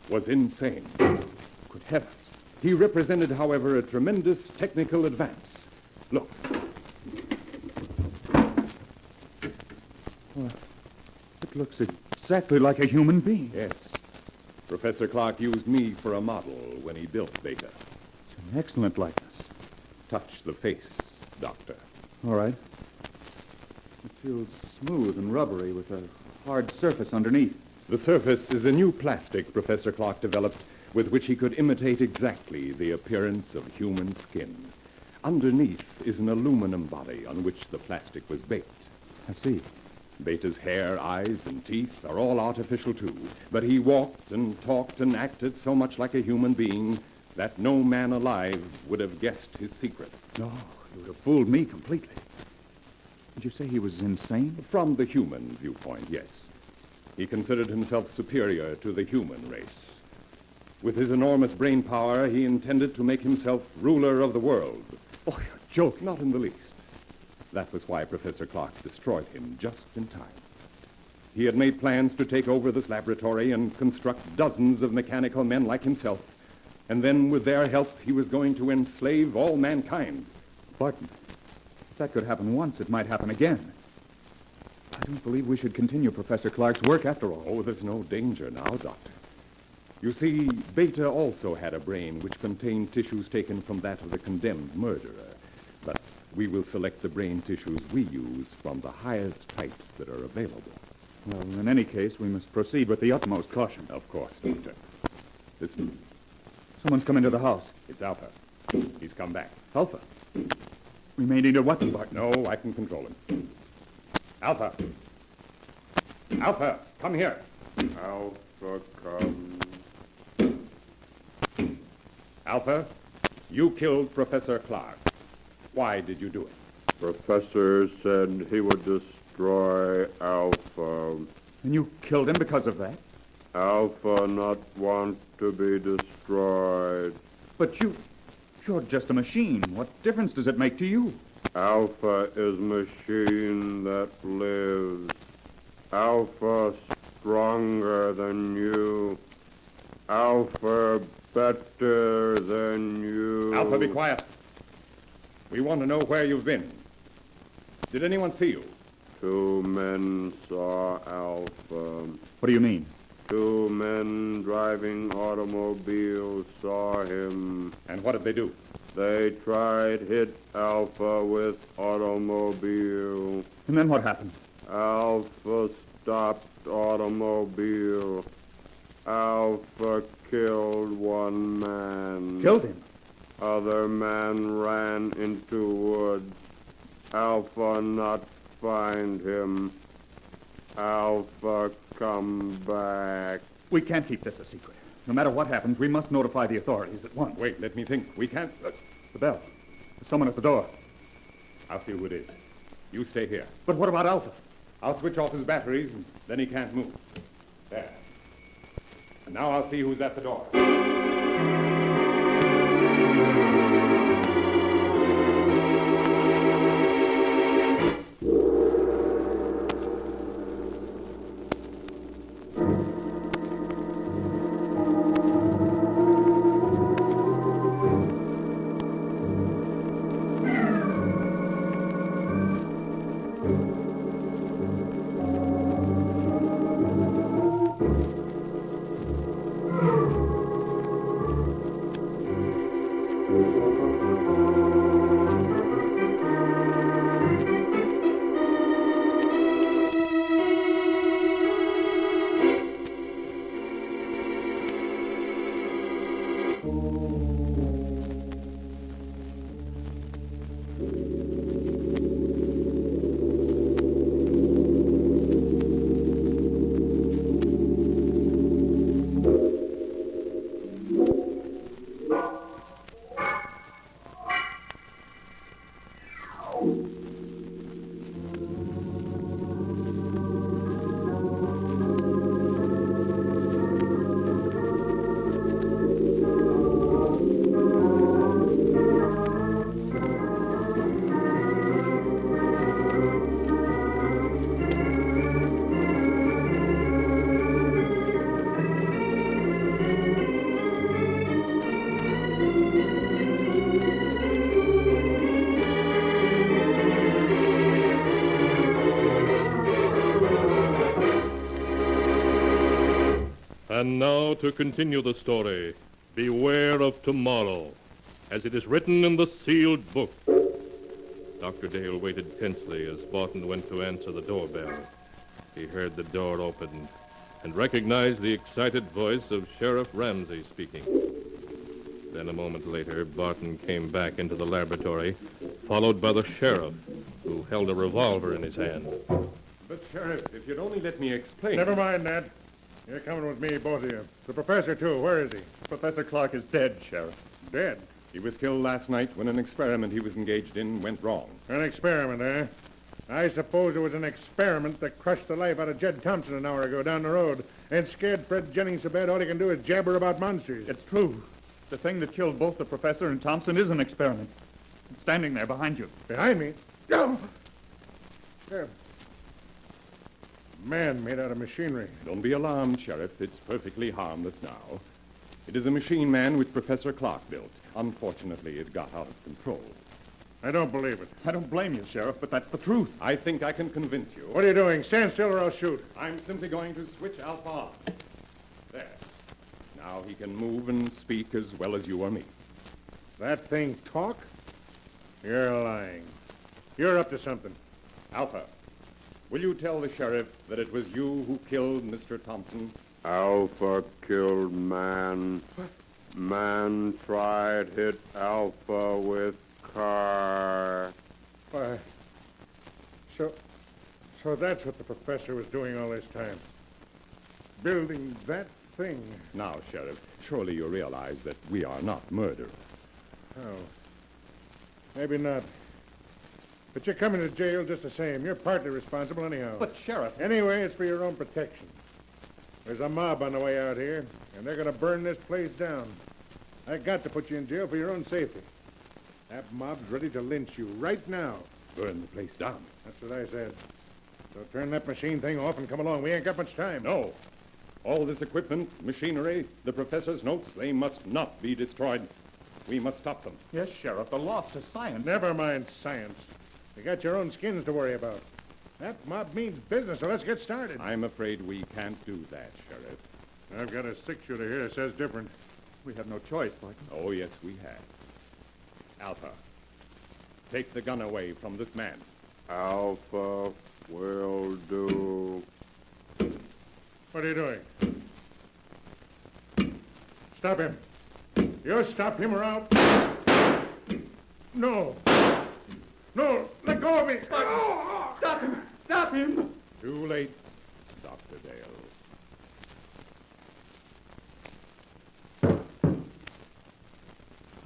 Speaker 21: was insane. Good heavens. He represented, however, a tremendous technical advance. Look.
Speaker 18: Well, it looks exactly like a human being.
Speaker 21: Yes. Professor Clark used me for a model when he built Beta.
Speaker 18: It's an excellent likeness.
Speaker 21: Touch the face, Doctor.
Speaker 18: All right. It feels smooth and rubbery with a hard surface underneath.
Speaker 21: The surface is a new plastic Professor Clark developed with which he could imitate exactly the appearance of human skin. Underneath is an aluminum body on which the plastic was baked.
Speaker 18: I see.
Speaker 21: Beta's hair, eyes, and teeth are all artificial, too. But he walked and talked and acted so much like a human being that no man alive would have guessed his secret.
Speaker 18: No, you would have fooled me completely. Did you say he was insane?
Speaker 21: From the human viewpoint, yes. He considered himself superior to the human race. With his enormous brain power, he intended to make himself ruler of the world.
Speaker 18: Oh, you're joking.
Speaker 21: Not in the least. That was why Professor Clark destroyed him just in time. He had made plans to take over this laboratory and construct dozens of mechanical men like himself. And then, with their help, he was going to enslave all mankind.
Speaker 18: Barton, if that could happen once, it might happen again. I don't believe we should continue Professor Clark's work after all.
Speaker 21: Oh, there's no danger now, Doctor. You see, Beta also had a brain which contained tissues taken from that of the condemned murderer. But we will select the brain tissues we use from the highest types that are available.
Speaker 18: Well, in any case, we must proceed with the utmost caution.
Speaker 21: Of course, Doctor. Listen.
Speaker 18: Someone's come into the house.
Speaker 21: It's Alpha. He's come back.
Speaker 18: Alpha? We may need a weapon, Barton.
Speaker 21: No, I can control him. Alpha! Alpha, come here.
Speaker 22: Alpha, come.
Speaker 21: Alpha, you killed Professor Clark. Why did you do it?
Speaker 22: Professor said he would destroy Alpha.
Speaker 18: And you killed him because of that?
Speaker 22: Alpha not want to be destroyed.
Speaker 18: But you're just a machine. What difference does it make to you?
Speaker 22: Alpha is machine that lives. Alpha stronger than you. Alpha better than you.
Speaker 18: Alpha, be quiet. We want to know where you've been. Did anyone see you?
Speaker 22: 2 men saw Alpha.
Speaker 18: What do you mean?
Speaker 22: 2 men driving automobiles saw him.
Speaker 18: And what did they do?
Speaker 22: They tried hit Alpha with automobile.
Speaker 18: And then what happened?
Speaker 22: Alpha stopped automobile. Alpha killed 1 man.
Speaker 18: Killed him?
Speaker 22: Other man ran into woods. Alpha not find him. Alpha come back.
Speaker 18: We can't keep this a secret. No matter what happens, we must notify the authorities at once. Wait, let me think. We can't... the bell. There's someone at the door. I'll see who it is. You stay here. But what about Alpha? I'll switch off his batteries, and then he can't move. There. And now I'll see who's at the door.
Speaker 17: And now to continue the story, beware of tomorrow, as it is written in the sealed book. Dr. Dale waited tensely as Barton went to answer the doorbell. He heard the door open and recognized the excited voice of Sheriff Ramsey speaking. Then a moment later, Barton came back into the laboratory, followed by the sheriff, who held a revolver in his hand.
Speaker 18: But, Sheriff, if you'd only let me explain...
Speaker 19: Never mind that. You're coming with me, both of you. The professor, too. Where is he?
Speaker 18: Professor Clark is dead, Sheriff.
Speaker 19: Dead?
Speaker 18: He was killed last night when an experiment he was engaged in went wrong.
Speaker 19: An experiment, eh? I suppose it was an experiment that crushed the life out of Jed Thompson an hour ago down the road and scared Fred Jennings so bad all he can do is jabber about monsters.
Speaker 18: It's true. The thing that killed both the professor and Thompson is an experiment. It's standing there behind you.
Speaker 19: Behind me? No! There. Man made out of machinery.
Speaker 18: Don't be alarmed, Sheriff. It's perfectly harmless now. It is a machine man which Professor Clark built. Unfortunately, it got out of control.
Speaker 19: I don't believe it.
Speaker 18: I don't blame you, Sheriff, but that's the truth. I think I can convince you.
Speaker 19: What are you doing? Stand still or I'll shoot.
Speaker 18: I'm simply going to switch Alpha on. There. Now he can move and speak as well as you or me.
Speaker 19: That thing talk? You're lying. You're up to something.
Speaker 18: Alpha, will you tell the sheriff that it was you who killed Mr. Thompson?
Speaker 22: Alpha killed man.
Speaker 19: What?
Speaker 22: Man tried hit Alpha with car.
Speaker 19: Why, so that's what the professor was doing all this time. Building that thing.
Speaker 18: Now, Sheriff, surely you realize that we are not murderers.
Speaker 19: Oh. Maybe not. But you're coming to jail just the same. You're partly responsible anyhow.
Speaker 18: But, Sheriff...
Speaker 19: Anyway, it's for your own protection. There's a mob on the way out here, and they're going to burn this place down. I got to put you in jail for your own safety. That mob's ready to lynch you right now.
Speaker 21: Burn the place down.
Speaker 19: That's what I said. So turn that machine thing off and come along. We ain't got much time.
Speaker 21: No. All this equipment, machinery, the professor's notes, they must not be destroyed. We must stop them.
Speaker 18: Yes, Sheriff, the loss to science.
Speaker 19: Never mind science. You got your own skins to worry about. That mob means business, so let's get started.
Speaker 21: I'm afraid we can't do that, Sheriff.
Speaker 19: I've got a six-shooter here that says different.
Speaker 18: We have no choice, Barton.
Speaker 21: Oh, yes, we have. Alpha, take the gun away from this man.
Speaker 22: Alpha will do.
Speaker 19: What are you doing? Stop him. You stop him or I'll... No. No, let go of me.
Speaker 18: Stop him! Stop him!
Speaker 21: Too late, Dr. Dale.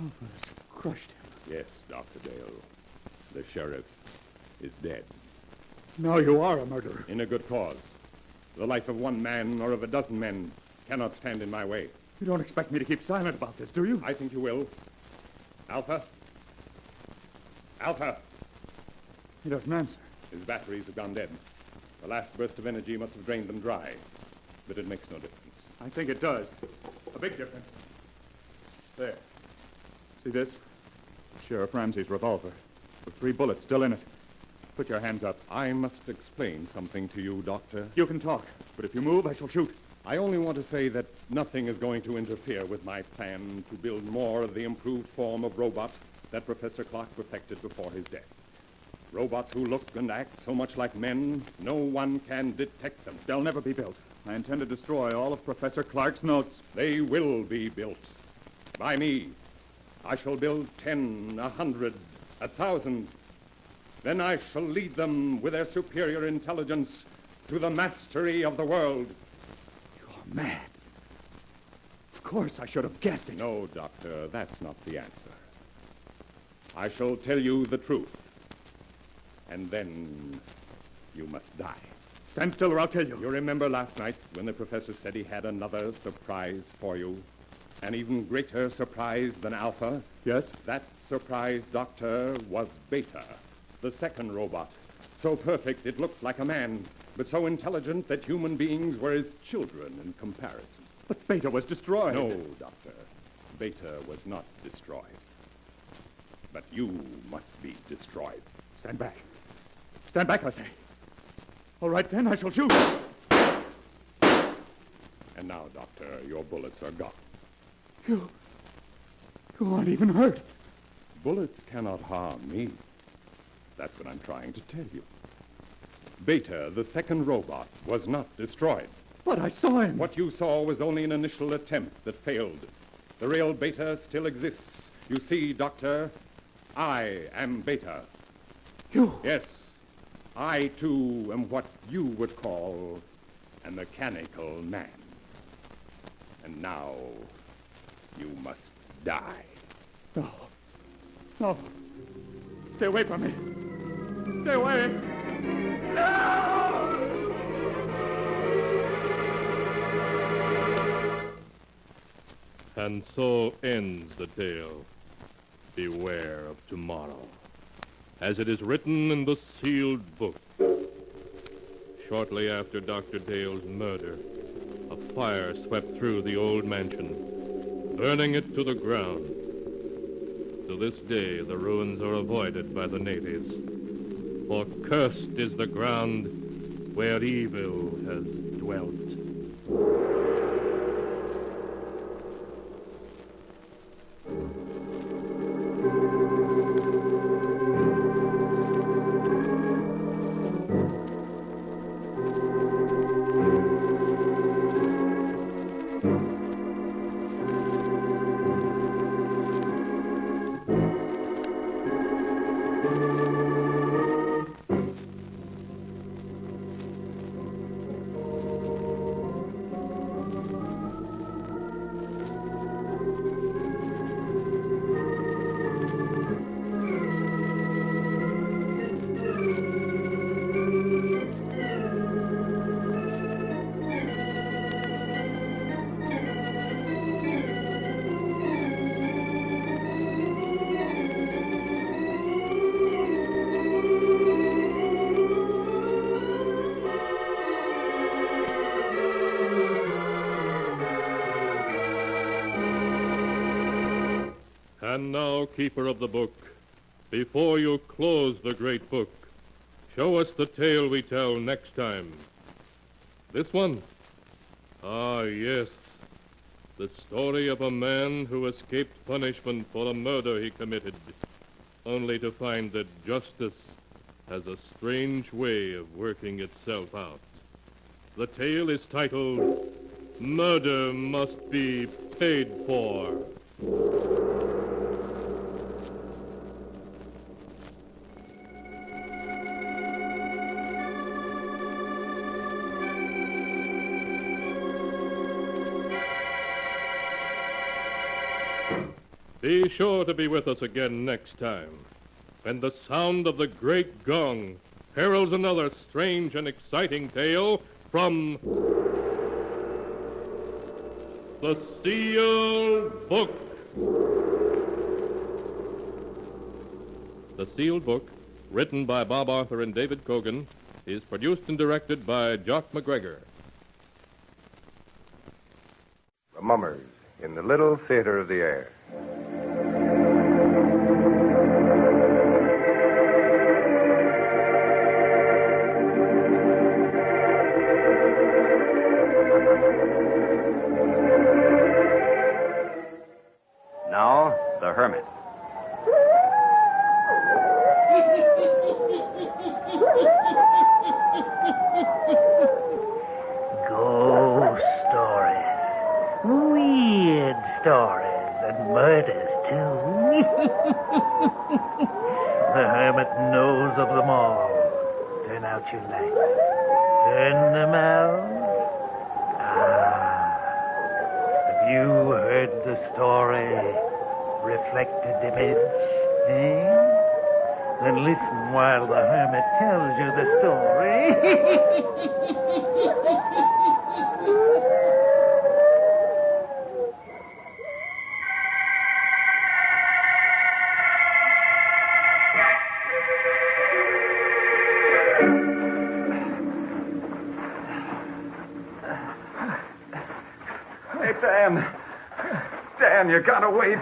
Speaker 18: Alpha's crushed him.
Speaker 21: Yes, Dr. Dale. The sheriff is dead.
Speaker 18: Now you are a murderer.
Speaker 21: In a good cause. The life of one man or of a dozen men cannot stand in my way.
Speaker 18: You don't expect me to keep silent about this, do you?
Speaker 21: I think you will. Alpha? Alpha!
Speaker 18: He doesn't answer.
Speaker 21: His batteries have gone dead. The last burst of energy must have drained them dry. But it makes no difference.
Speaker 18: I think it does. A big difference. There. See this? Sheriff Ramsey's revolver. With 3 bullets still in it. Put your hands up.
Speaker 21: I must explain something to you, Doctor.
Speaker 18: You can talk, but if you move, I shall shoot.
Speaker 21: I only want to say that nothing is going to interfere with my plan to build more of the improved form of robot that Professor Clark perfected before his death. Robots who look and act so much like men, no one can detect them.
Speaker 18: They'll never be built. I intend to destroy all of Professor Clark's notes.
Speaker 21: They will be built. By me. I shall build 10, 100, 1,000. Then I shall lead them with their superior intelligence to the mastery of the world.
Speaker 18: You're mad. Of course, I should have guessed it.
Speaker 21: No, Doctor, that's not the answer. I shall tell you the truth. And then you must die.
Speaker 18: Stand still or I'll kill you.
Speaker 21: You remember last night when the professor said he had another surprise for you? An even greater surprise than Alpha?
Speaker 18: Yes?
Speaker 21: That surprise, Doctor, was Beta, the second robot. So perfect it looked like a man, but so intelligent that human beings were his children in comparison.
Speaker 18: But Beta was destroyed.
Speaker 21: No, Doctor. Beta was not destroyed. But you must be destroyed.
Speaker 18: Stand back. Stand back, I say. All right, then, I shall shoot.
Speaker 21: And now, Doctor, your bullets are gone.
Speaker 18: You aren't even hurt.
Speaker 21: Bullets cannot harm me. That's what I'm trying to tell you. Beta, the second robot, was not destroyed.
Speaker 18: But I saw him.
Speaker 21: What you saw was only an initial attempt that failed. The real Beta still exists. You see, Doctor, I am Beta.
Speaker 18: You?
Speaker 21: Yes. I, too, am what you would call a mechanical man. And now, you must die.
Speaker 18: No. No. Stay away from me. Stay away. No!
Speaker 17: And so ends the tale. Beware of tomorrow, as it is written in the sealed book. Shortly after Dr. Dale's murder, a fire swept through the old mansion, burning it to the ground. To this day, the ruins are avoided by the natives, for cursed is the ground where evil has dwelt. Now, keeper of the book, before you close the great book, show us the tale we tell next time. This one? Ah, yes. The story of a man who escaped punishment for a murder he committed, only to find that justice has a strange way of working itself out. The tale is titled, Murder Must Be Paid For. Be sure to be with us again next time, when the sound of the great gong heralds another strange and exciting tale from the Sealed Book. The Sealed Book, written by Bob Arthur and David Cogan, is produced and directed by Jock McGregor.
Speaker 3: The Mummers in the Little Theater of the Air.
Speaker 4: Now, the Hermit.
Speaker 23: Ghost stories. Weird stories and murders, too. The Hermit knows of them all. Turn out your lights. Turn them out. Have you heard the story, Reflected Image? Eh? Then listen while the Hermit tells you the story.
Speaker 24: Hey, Dan. Dan, you gotta wait.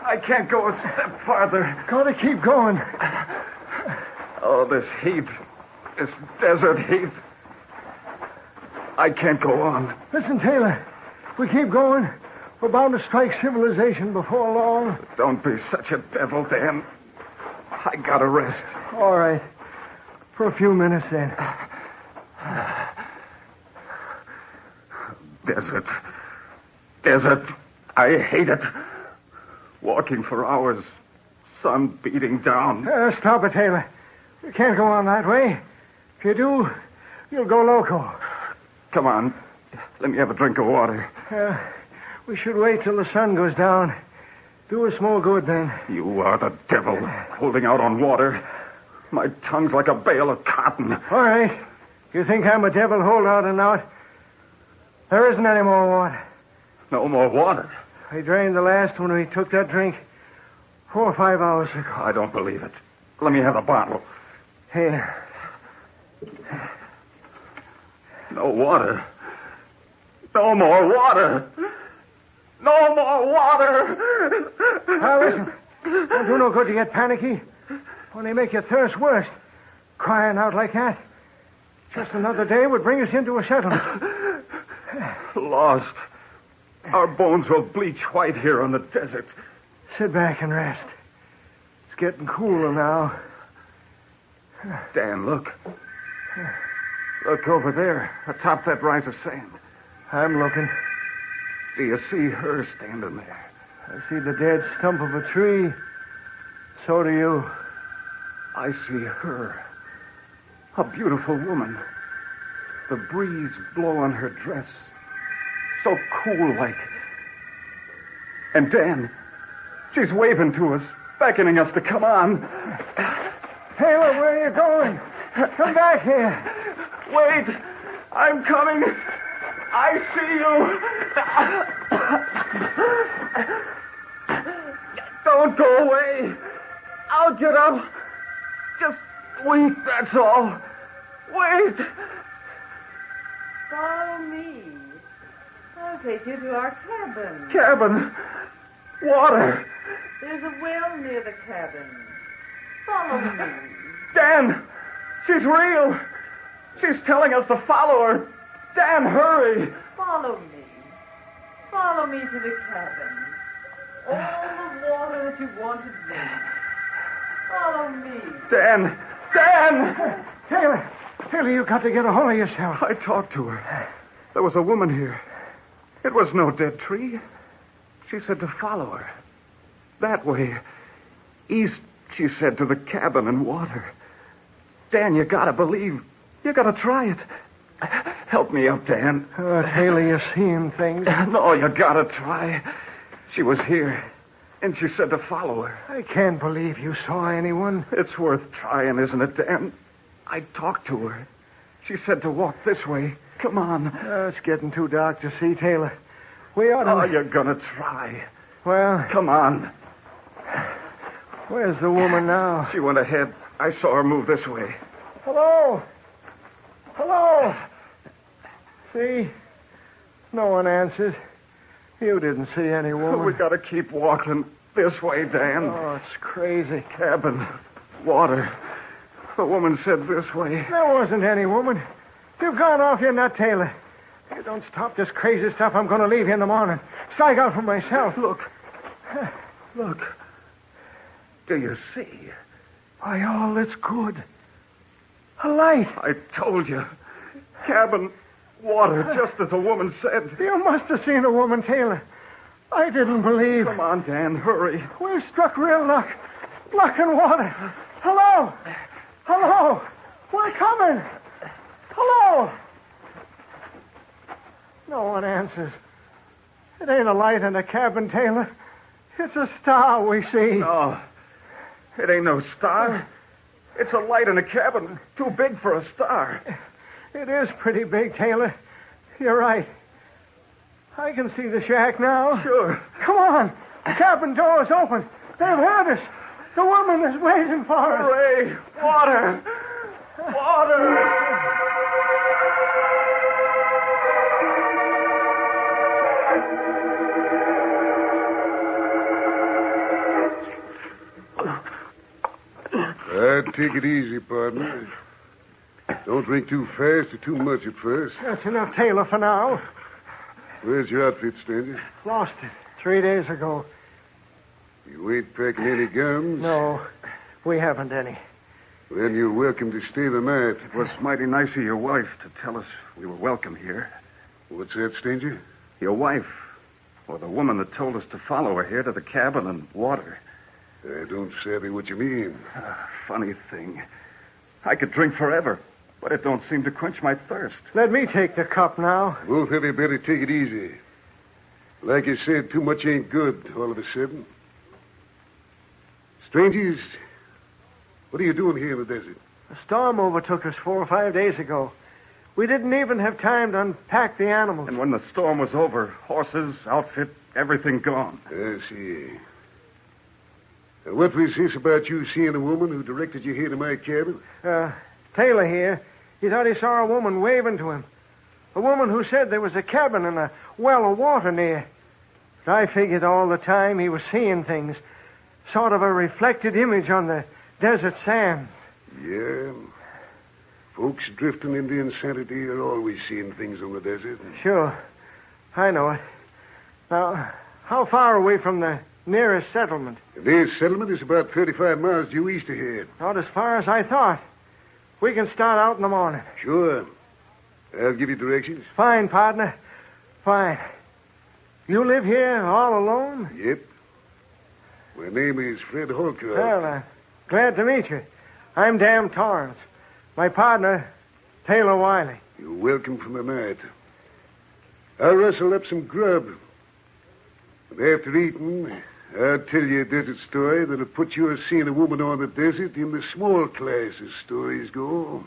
Speaker 24: I can't go a step farther.
Speaker 13: Gotta keep going.
Speaker 24: Oh, this heat. This desert heat. I can't go on.
Speaker 13: Listen, Taylor. If we keep going, we're bound to strike civilization before long.
Speaker 24: Don't be such a devil, Dan. I gotta rest.
Speaker 13: All right. For a few minutes, then.
Speaker 24: Desert. Desert. I hate it. Walking for hours. Sun beating down.
Speaker 13: Stop it, Taylor. You can't go on that way. If you do, you'll go loco.
Speaker 24: Come on. Let me have a drink of water.
Speaker 13: We should wait till the sun goes down. Do us more good then.
Speaker 24: You are the devil, holding out on water. My tongue's like a bale of cotton.
Speaker 13: All right. You think I'm a devil holdout or not? There isn't any more water.
Speaker 24: No more water?
Speaker 13: We drained the last when we took that drink 4 or 5 hours ago.
Speaker 24: I don't believe it. Let me have a bottle.
Speaker 13: Here.
Speaker 24: No water. No more water. No more water.
Speaker 13: Now, listen. Don't do no good to get panicky. Only make your thirst worse. Crying out like that. Just another day would bring us into a settlement.
Speaker 24: Lost. Our bones will bleach white here on the desert.
Speaker 13: Sit back and rest. It's getting cooler now.
Speaker 24: Dan, look. Look over there, atop that rise of sand.
Speaker 13: I'm looking.
Speaker 24: Do you see her standing there?
Speaker 13: I see the dead stump of a tree. So do you.
Speaker 24: I see her. A beautiful woman. The breeze blow on her dress. So cool-like. And Dan, she's waving to us, beckoning us to come on.
Speaker 13: Taylor, where are you going? Come back here.
Speaker 24: Wait. I'm coming. I see you. Don't go away. I'll get up. Just wait, that's all. Wait.
Speaker 25: Follow me. I'll take you to our cabin.
Speaker 24: Cabin. Water.
Speaker 5: There's a well near the cabin. Follow me.
Speaker 24: Dan! She's real! She's telling us to follow her! Dan, hurry!
Speaker 5: Follow me. Follow me to the cabin. All the water that you want to drink. Follow me.
Speaker 24: Dan! Dan!
Speaker 12: Taylor, you got to get a hold of yourself.
Speaker 24: I talked to her. There was a woman here. It was no dead tree. She said to follow her. That way. East, she said, to the cabin and water. Dan, you gotta believe. You gotta try it. Help me up, Dan.
Speaker 12: Oh, Taylor, you're seeing things.
Speaker 24: No, you gotta try. She was here, and she said to follow her.
Speaker 12: I can't believe you saw anyone.
Speaker 24: It's worth trying, isn't it, Dan? I talked to her. She said to walk this way. Come on.
Speaker 12: It's getting too dark to see, Taylor. We ought to...
Speaker 24: Oh, you're gonna try.
Speaker 12: Well...
Speaker 24: Come on.
Speaker 12: Where's the woman now?
Speaker 24: She went ahead. I saw her move this way.
Speaker 12: Hello? Hello? See? No one answers. You didn't see any woman.
Speaker 24: We gotta keep walking this way, Dan.
Speaker 12: Oh, it's crazy.
Speaker 24: Cabin. Water. The woman said this way.
Speaker 12: There wasn't any woman. You've gone off your nut, Taylor. If you don't stop this crazy stuff, I'm going to leave you in the morning. Strike out for myself.
Speaker 24: Look. Look. Do you see?
Speaker 12: Why, all that's good. A light.
Speaker 24: I told you. Cabin, water, just as the woman said.
Speaker 12: You must have seen a woman, Taylor. I didn't believe.
Speaker 24: Come on, Dan, hurry.
Speaker 12: We've struck real luck. Luck and water. Hello? Hello? We're coming. Hello? No one answers. It ain't a light in the cabin, Taylor. It's a star we see.
Speaker 24: No. It ain't no star. It's a light in a cabin too big for a star.
Speaker 12: It is pretty big, Taylor. You're right. I can see the shack now.
Speaker 24: Sure.
Speaker 12: Come on. The cabin door is open. They've heard us. The woman is waiting for us.
Speaker 24: Hooray! Water! Water!
Speaker 13: Take it easy, partner. Don't drink too fast or too much at first.
Speaker 12: That's enough, Taylor, for now.
Speaker 13: Where's your outfit, stranger?
Speaker 12: Lost it 3 days ago.
Speaker 13: You ain't packing any guns?
Speaker 12: No, we haven't any.
Speaker 13: Then you're welcome to stay the night.
Speaker 24: It was mighty nice of your wife to tell us we were welcome here.
Speaker 13: What's that, stranger?
Speaker 24: Your wife, or the woman that told us to follow her here to the cabin and water.
Speaker 13: I don't savvy what you mean.
Speaker 24: Funny thing. I could drink forever, but it don't seem to quench my thirst.
Speaker 12: Let me take the cup now.
Speaker 13: Both of you better take it easy. Like you said, too much ain't good all of a sudden. Strangers, what are you doing here in the desert?
Speaker 12: A storm overtook us 4 or 5 days ago. We didn't even have time to unpack the animals.
Speaker 24: And when the storm was over, horses, outfit, everything gone.
Speaker 13: I see. And what was this about you seeing a woman who directed you here to my cabin?
Speaker 12: Taylor here. He thought he saw a woman waving to him. A woman who said there was a cabin and a well of water near. But I figured all the time he was seeing things. Sort of a reflected image on the desert sand.
Speaker 13: Yeah. Folks drifting into insanity are always seeing things on the desert.
Speaker 12: Sure. I know it. Now, how far away from the nearest settlement?
Speaker 13: The nearest settlement is about 35 miles due east ahead.
Speaker 12: Not as far as I thought. We can start out in the morning.
Speaker 13: Sure. I'll give you directions.
Speaker 12: Fine, partner. Fine. You live here all alone?
Speaker 13: Yep. My name is Fred Holcroft.
Speaker 12: Well, glad to meet you. I'm Dan Torrance. My partner, Taylor Wiley.
Speaker 13: You're welcome for the night. I'll rustle up some grub. And after eating, I'll tell you a desert story that'll put your seeing a woman on the desert in the small class as stories go.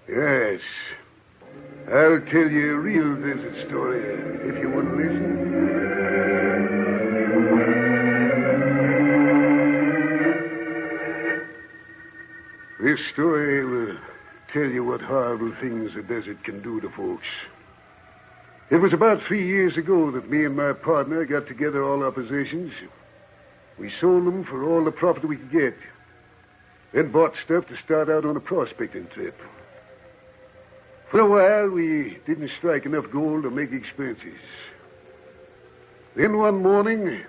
Speaker 13: Yes. I'll tell you a real desert story if you want to listen. This story will tell you what horrible things the desert can do to folks.
Speaker 1: It was about 3 years ago that me and my partner got together all our possessions. We sold them for all the profit we could get. Then bought stuff to start out on a prospecting trip. For a while, we didn't strike enough gold to make expenses. Then one morning,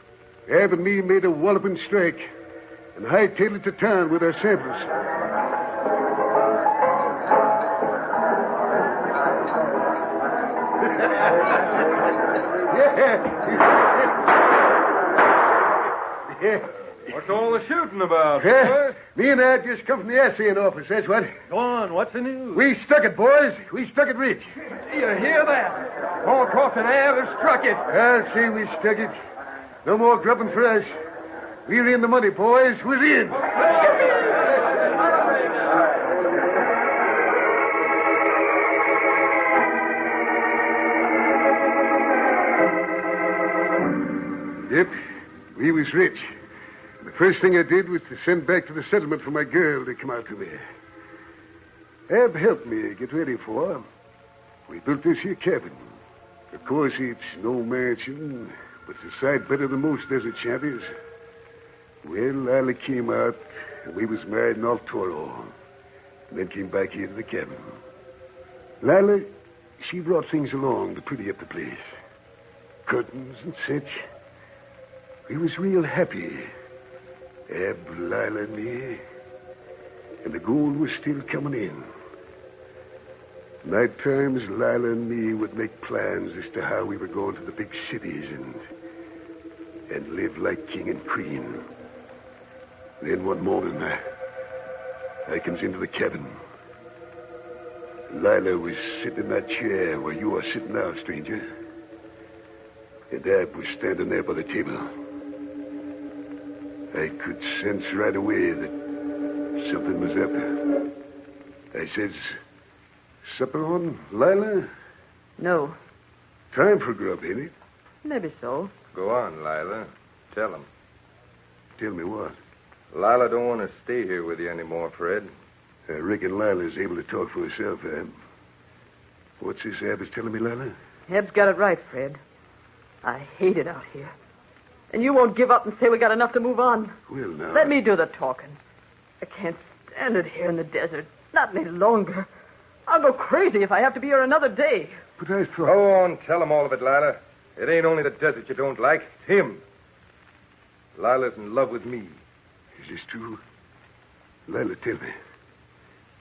Speaker 1: Ab and me made a walloping strike and hightailed it to town with our samples.
Speaker 3: What's all the shooting about,
Speaker 1: boys? Me and Ab just come from the assaying office, that's what.
Speaker 3: Go on, what's the news?
Speaker 1: We stuck it, boys. We stuck it rich.
Speaker 3: Do you hear that? Paul Croft and Ab have struck it.
Speaker 1: I'll say we stuck it. No more grubbing for us. We're in the money, boys. We're in. Yep, we was rich. The first thing I did was to send back to the settlement for my girl to come out to me. Ab helped me get ready for her. We built this here cabin. Of course, it's no mansion, but it's a sight better than most desert shanties. Well, Lila came out, and we was married in El Toro, and then came back here to the cabin. Lila, she brought things along to pretty up the place. Curtains and such. We was real happy. Ab, Lila, and me. And the gold was still coming in. Night times, Lila and me would make plans as to how we were going to the big cities and live like king and queen. Then one morning, I comes into the cabin. Lila was sitting in that chair where you are sitting now, stranger. And Ab was standing there by the table. I could sense right away that something was up. I says, supper on, Lila?
Speaker 5: No.
Speaker 1: Time for grub, ain't it?
Speaker 5: Maybe so.
Speaker 3: Go on, Lila. Tell him.
Speaker 1: Tell me what?
Speaker 3: Lila don't want to stay here with you anymore, Fred.
Speaker 1: I reckon Lila's able to talk for herself, Ab. What's this Ab is telling me, Lila?
Speaker 5: Eb's got it right, Fred. I hate it out here. And you won't give up and say we got enough to move on.
Speaker 1: Well, now...
Speaker 5: Let me do the talking. I can't stand it here in the desert. Not any longer. I'll go crazy if I have to be here another day.
Speaker 1: But I thought...
Speaker 3: Go on, tell him all of it, Lila. It ain't only the desert you don't like. It's him. Lila's in love with me.
Speaker 1: Is this true? Lila, tell me.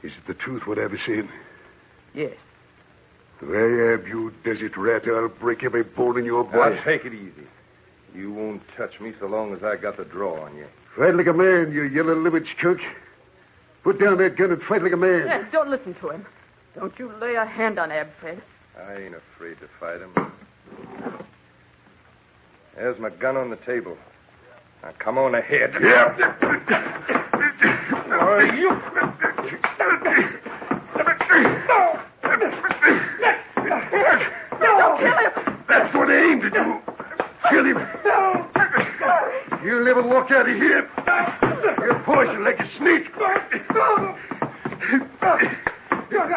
Speaker 1: Is it the truth what I was saying?
Speaker 5: Yes.
Speaker 1: Why, Ab, you desert rat, I'll break every bone in your body.
Speaker 3: Now, take it easy. You won't touch me so long as I got the draw on you.
Speaker 1: Fight like a man, you yellow-livered skunk. Put down that gun and fight like a man.
Speaker 5: Yeah, don't listen to him. Don't you lay a hand on Ab, Fred.
Speaker 3: I ain't afraid to fight him. There's my gun on the table. Now, come on ahead.
Speaker 1: Yeah.
Speaker 3: You...
Speaker 5: Don't kill him!
Speaker 1: That's what I aim to do. Kill him. You'll never walk out of here. You're poisoned like a snake.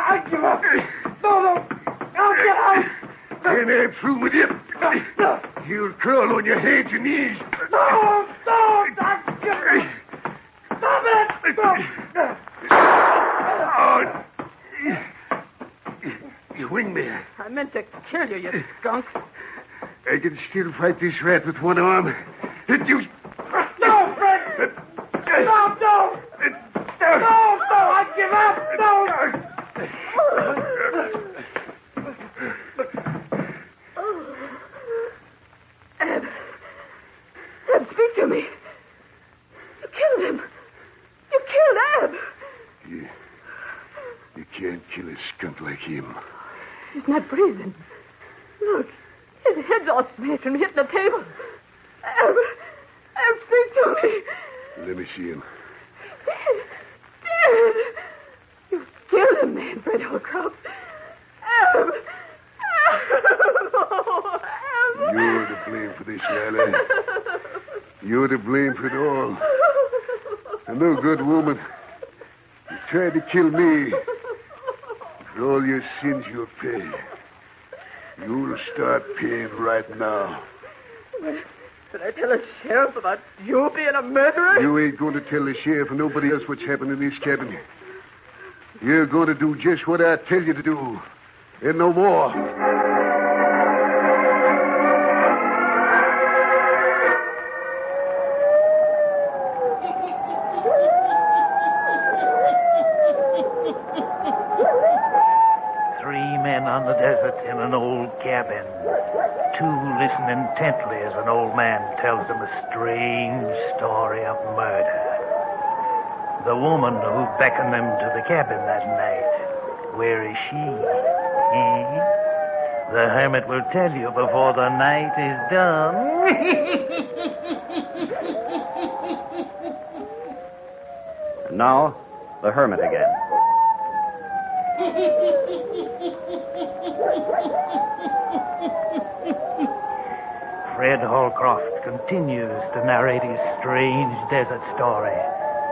Speaker 6: I give up. No. I'll get out.
Speaker 1: And I'm through with you. You'll crawl on your hands and knees.
Speaker 6: No. Stop it.
Speaker 1: Oh. You winged me.
Speaker 5: I meant to kill you, you skunk.
Speaker 1: I can still fight this rat with one arm. And you...
Speaker 6: No, Fred! No! I give up! No!
Speaker 5: Ab, speak to me. You killed him. You killed Ab.
Speaker 1: You can't kill a skunk like him.
Speaker 5: He's not breathing. Look, his head's all smashed from hitting the table. Ab, speak to me.
Speaker 1: Let me see him.
Speaker 5: Dead. You killed him, man, Fred Holcroft. Ab. Oh, Ab.
Speaker 1: You're to blame for this, Lila. You're to blame for it all. A no good woman. You tried to kill me. For all your sins, you'll pay. You'll start paying right now.
Speaker 5: Did I tell the sheriff about you being a murderer?
Speaker 1: You ain't going to tell the sheriff or nobody else what's happened in this cabin. You're going to do just what I tell you to do. And no more.
Speaker 23: 3 men on the desert in an old cabin. 2 listen intently as an old man tells them a strange story of murder. The woman who beckoned them to the cabin that night, where is she? The hermit will tell you before the night is done.
Speaker 4: And now, the hermit again.
Speaker 23: Fred Holcroft continues to narrate his strange desert story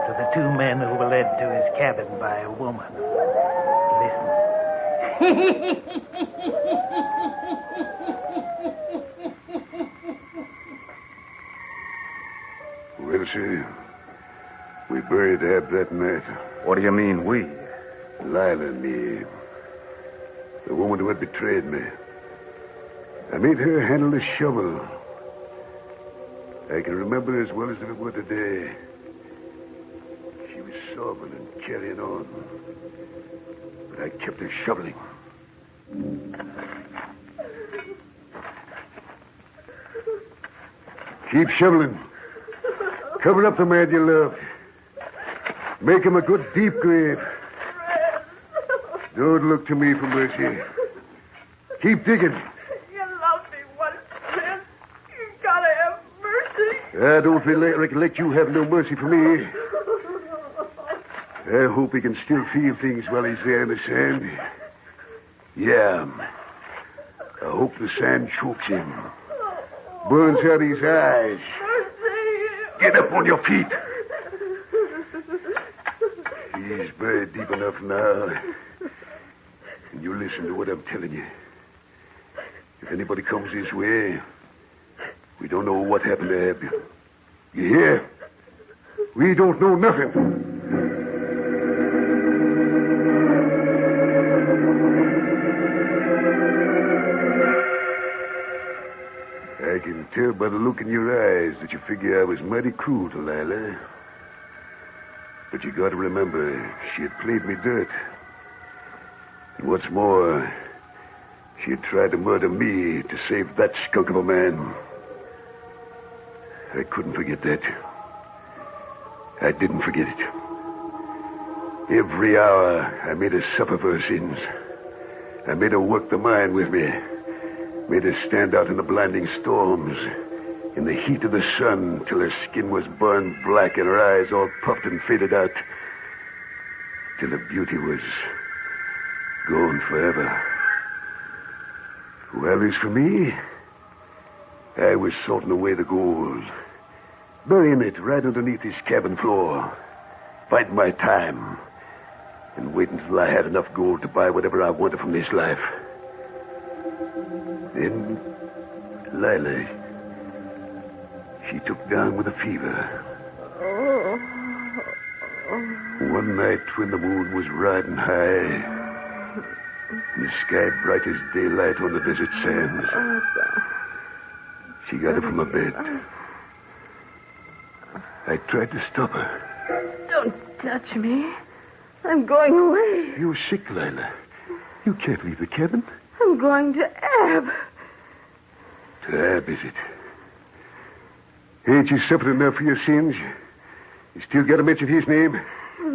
Speaker 23: to the 2 men who were led to his cabin by a woman.
Speaker 1: Well, sir, we buried Ab that night.
Speaker 4: What do you mean, we?
Speaker 1: Lila and me. The woman who had betrayed me. I made her handle the shovel. I can remember as well as if it were today. She was sobbing and carrying on. But I kept her shoveling. Keep shoveling. Cover up the man you love. Make him a good deep grave. Don't look to me for mercy. Keep digging.
Speaker 5: You loved me once, Fred. You gotta have mercy.
Speaker 1: I don't recollect you have no mercy for me. I hope he can still feel things while he's there in the sand. Yeah. I hope the sand chokes him. Burns out his eyes. Get up on your feet. He's buried deep enough now. And you listen to what I'm telling you. If anybody comes this way, we don't know what happened to Ab. You hear? We don't know nothing. I can tell by the look in your eyes that you figure I was mighty cruel to Lila. But you got to remember, she had played me dirt. And what's more, she had tried to murder me to save that skunk of a man. I couldn't forget that. I didn't forget it. Every hour, I made her suffer for her sins. I made her work the mine with me. Made her stand out in the blinding storms, in the heat of the sun, till her skin was burned black and her eyes all puffed and faded out, till her beauty was gone forever. Well, as for me, I was sorting away the gold, burying it right underneath his cabin floor, biding my time, and waiting till I had enough gold to buy whatever I wanted from this life. Then, Lila, she took down with a fever. One night when the moon was riding high, and the sky bright as daylight on the desert sands, she got up from her bed. I tried to stop her.
Speaker 5: Don't touch me. I'm going away.
Speaker 1: You're sick, Lila. You can't leave the cabin.
Speaker 5: I'm going to Ab.
Speaker 1: To Ab, is it? Ain't you suffered enough for your sins? You still got to mention his name?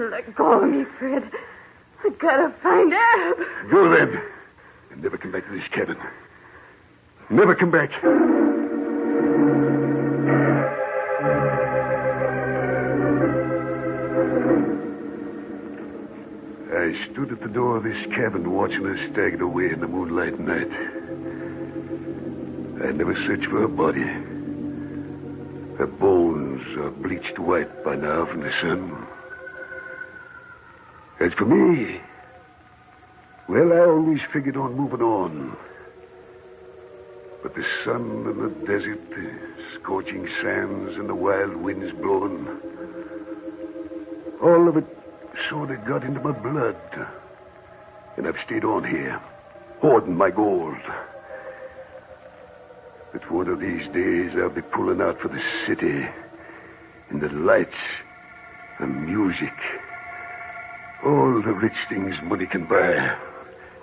Speaker 5: Let go of me, Fred. I gotta find Ab.
Speaker 1: Go then. And never come back to this cabin. Never come back. I stood at the door of this cabin watching her stagger away in the moonlight night. I never searched for her body. Her bones are bleached white by now from the sun. As for me, well, I always figured on moving on. But the sun and the desert, the scorching sands and the wild winds blowing, all of it sort of got into my blood. And I've stayed on here, hoarding my gold. But one of these days I'll be pulling out for the city, and the lights, the music, all the rich things money can buy.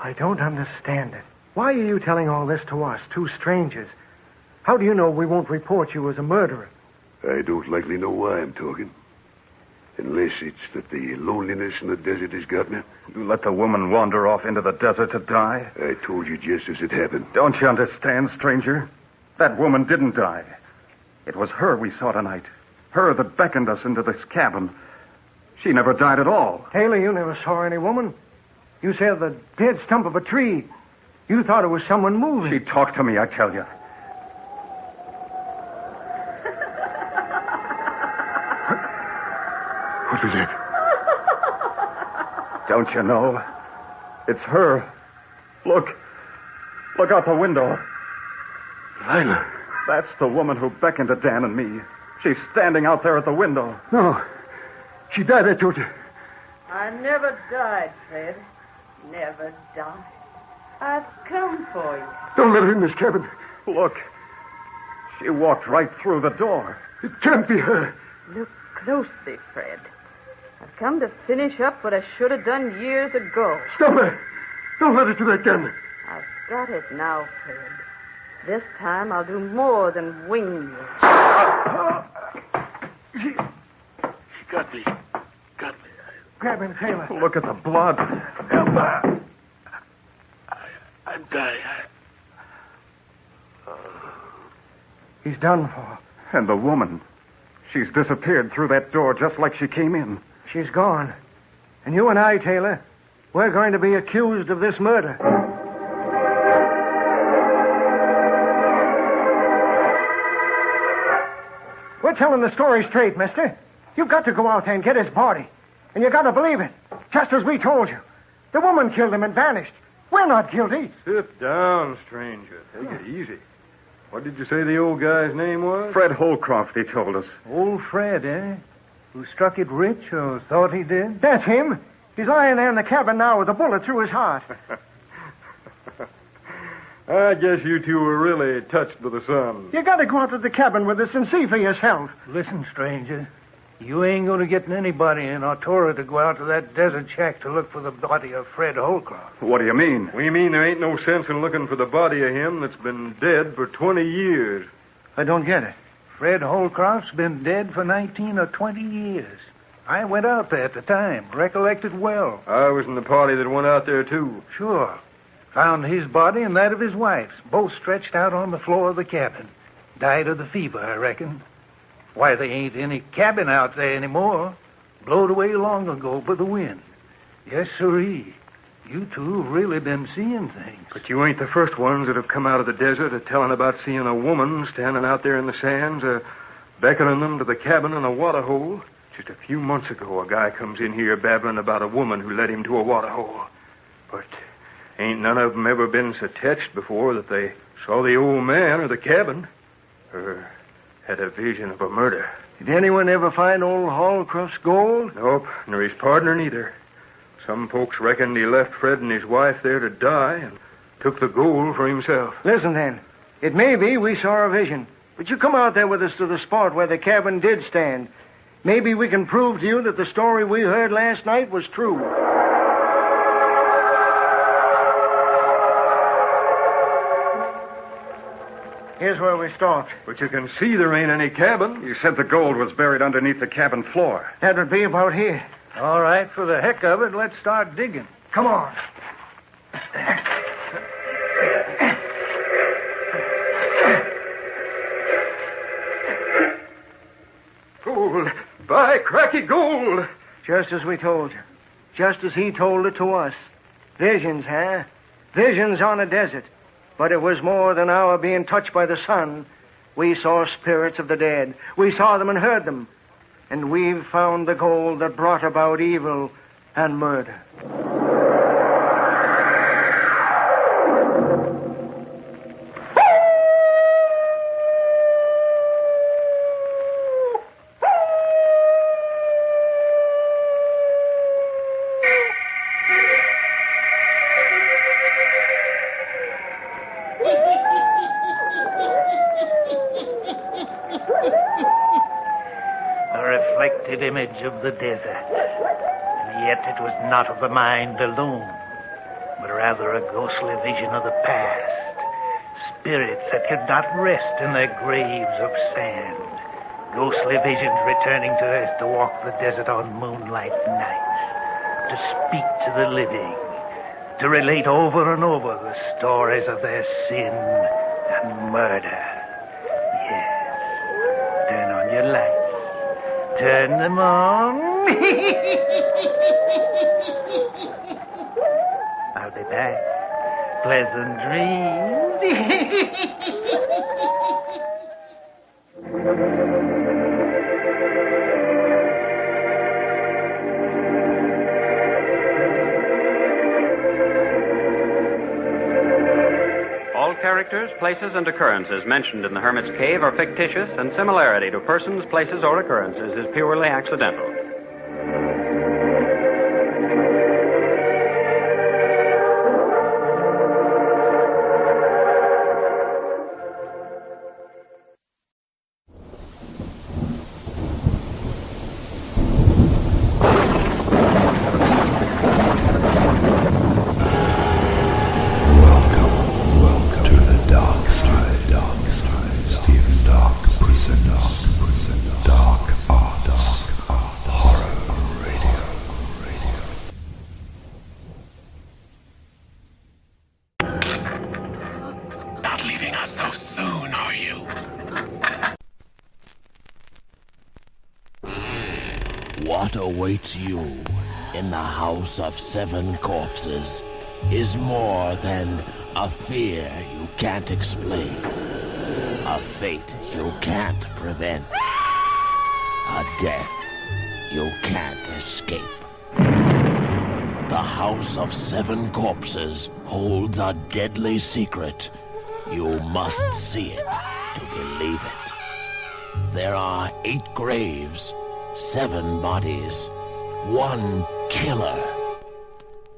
Speaker 6: I don't understand it. Why are you telling all this to us, two strangers? How do you know we won't report you as a murderer?
Speaker 1: I don't likely know why I'm talking. Unless it's that the loneliness in the desert has got me.
Speaker 24: You let the woman wander off into the desert to die?
Speaker 1: I told you just as it happened.
Speaker 24: Don't you understand, stranger? That woman didn't die. It was her we saw tonight. Her that beckoned us into this cabin. She never died at all.
Speaker 6: Taylor, you never saw any woman. You said the dead stump of a tree. You thought it was someone moving.
Speaker 24: She talked to me, I tell you.
Speaker 1: What was that?
Speaker 24: Don't you know? It's her. Look. Look out the window.
Speaker 1: Lila.
Speaker 24: That's the woman who beckoned to Dan and me. She's standing out there at the window.
Speaker 1: No. She died, I told you.
Speaker 5: I never died, Fred. Never died. I've come for you.
Speaker 1: Don't let her in this cabin.
Speaker 24: Look. She walked right through the door.
Speaker 1: It can't be her.
Speaker 5: Look closely, Fred. I've come to finish up what I should have done years ago.
Speaker 1: Stop her. Don't let her do that gun.
Speaker 5: I've got it now, Fred. This time I'll do more than wing you.
Speaker 1: She got me. Got me.
Speaker 6: Grab him, Taylor.
Speaker 24: Look at the blood.
Speaker 1: Help her. I'm dying.
Speaker 6: He's done for.
Speaker 24: And the woman. She's disappeared through that door just like she came in.
Speaker 6: She's gone. And you and I, Taylor, we're going to be accused of this murder. We're telling the story straight, mister. You've got to go out there and get his body. And you got to believe it, just as we told you. The woman killed him and vanished. We're not guilty.
Speaker 3: Sit down, stranger. Take it easy. What did you say the old guy's name was?
Speaker 24: Fred Holcroft, he told us.
Speaker 6: Old Fred, eh? Who struck it rich or thought he did? That's him. He's lying there in the cabin now with a bullet through his heart.
Speaker 3: I guess you two were really touched by the sun.
Speaker 6: You got to go out to the cabin with us and see for yourself.
Speaker 23: Listen, stranger. You ain't going to get anybody in Artura to go out to that desert shack to look for the body of Fred Holcroft.
Speaker 24: What do you mean?
Speaker 3: We mean there ain't no sense in looking for the body of him that's been dead for 20 years.
Speaker 6: I don't get it.
Speaker 23: Fred Holcroft's been dead for 19 or 20 years. I went out there at the time, recollect it well.
Speaker 3: I was in the party that went out there, too.
Speaker 23: Sure. Found his body and that of his wife's, both stretched out on the floor of the cabin. Died of the fever, I reckon. Why, there ain't any cabin out there anymore. Blowed away long ago by the wind. Yes, sirree. You two have really been seeing things.
Speaker 3: But you ain't the first ones that have come out of the desert telling about seeing a woman standing out there in the sands, beckoning them to the cabin in a water hole. Just a few months ago, a guy comes in here babbling about a woman who led him to a water hole. But ain't none of them ever been so touched before that they saw the old man or the cabin, or had a vision of a murder.
Speaker 6: Did anyone ever find old Holcroft's gold?
Speaker 3: Nope, nor his partner neither. Some folks reckoned he left Fred and his wife there to die and took the gold for himself.
Speaker 6: Listen, then. It may be we saw a vision, but you come out there with us to the spot where the cabin did stand. Maybe we can prove to you that the story we heard last night was true. Here's where we stopped.
Speaker 3: But you can see there ain't any cabin.
Speaker 24: You said the gold was buried underneath the cabin floor.
Speaker 6: That would be about here.
Speaker 23: All right, for the heck of it, let's start digging.
Speaker 6: Come on.
Speaker 3: Gold. By cracky gold.
Speaker 6: Just as we told you. Just as he told it to us. Visions, huh? Visions on a desert. But it was more than our being touched by the sun. We saw spirits of the dead. We saw them and heard them. And we've found the gold that brought about evil and murder.
Speaker 23: reflected image of the desert. And yet it was not of the mind alone, but rather a ghostly vision of the past. Spirits that could not rest in their graves of sand. Ghostly visions returning to Earth to walk the desert on moonlight nights. To speak to the living. To relate over and over the stories of their sin and murder. Yes. Turn on your lights. Turn them on. I'll be back. Pleasant dreams.
Speaker 2: All characters, places, and occurrences mentioned in the Hermit's Cave are fictitious, and similarity to persons, places, or occurrences is purely accidental.
Speaker 7: Not leaving us so soon, are you?
Speaker 10: What awaits you in the House of Seven Corpses is more than a fear you can't explain, a fate you can't prevent, a death you can't escape. The House of Seven Corpses holds a deadly secret. You must see it to believe it. There are 8 graves, 7 bodies, 1 killer,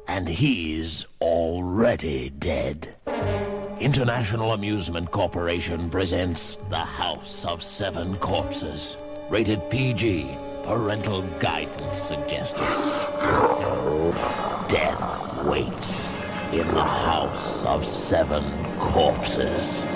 Speaker 10: and he's already dead. International Amusement Corporation presents The House of Seven Corpses. Rated PG. Parental guidance suggested. Death waits in the House of Seven Corpses.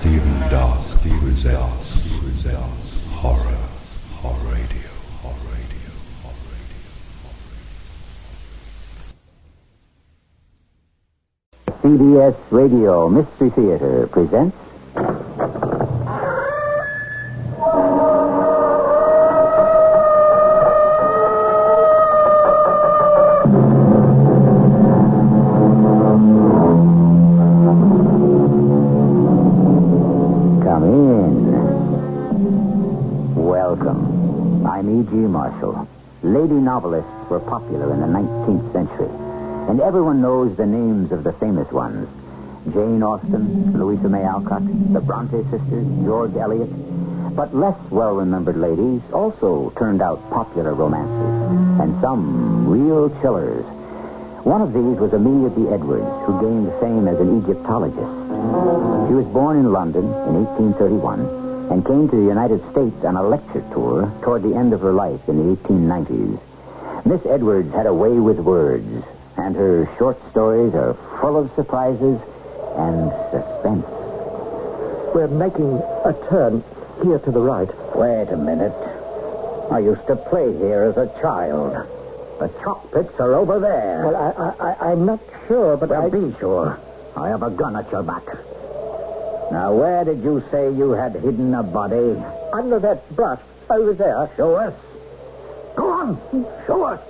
Speaker 13: Stephen Dark presents Horror Radio.
Speaker 8: CBS Radio Mystery Theater presents Come in. Welcome. I'm E.G. Marshall. Lady novelists were popular in the 19th century. And everyone knows the names of the famous ones. Jane Austen, Louisa May Alcott, the Bronte sisters, George Eliot. But less well-remembered ladies also turned out popular romances. And some real chillers. One of these was Amelia B. Edwards, who gained fame as an Egyptologist. She was born in London in 1831 and came to the United States on a lecture tour toward the end of her life in the 1890s. Miss Edwards had a way with words. And her short stories are full of surprises and suspense.
Speaker 9: We're making a turn here to the right.
Speaker 8: Wait a minute. I used to play here as a child. The chalk pits are over there.
Speaker 9: Well, I'm not sure, but
Speaker 8: Well, be sure. I have a gun at your back. Now, where did you say you had hidden a body?
Speaker 9: Under that brush over there.
Speaker 8: Show us. Go on. Show us.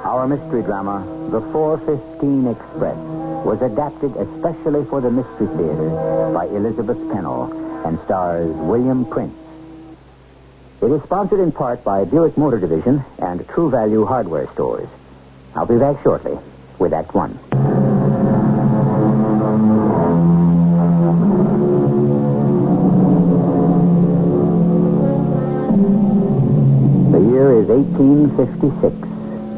Speaker 8: Our mystery drama, The 4:15 Express, was adapted especially for the Mystery Theater by Elizabeth Pennell and stars William Prince. It is sponsored in part by Buick Motor Division and True Value Hardware Stores. I'll be back shortly with Act One. The year is 1856,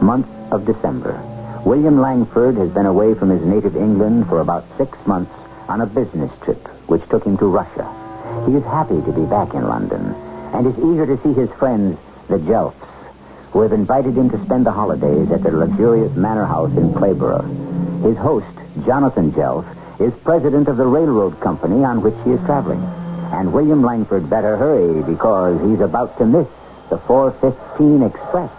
Speaker 8: month of December. William Langford has been away from his native England for about 6 months on a business trip, which took him to Russia. He is happy to be back in London and is eager to see his friends, the Jelfs, who have invited him to spend the holidays at their luxurious manor house in Clayborough. His host, Jonathan Jelf, is president of the railroad company on which he is traveling. And William Langford better hurry because he's about to miss the 4:15 Express.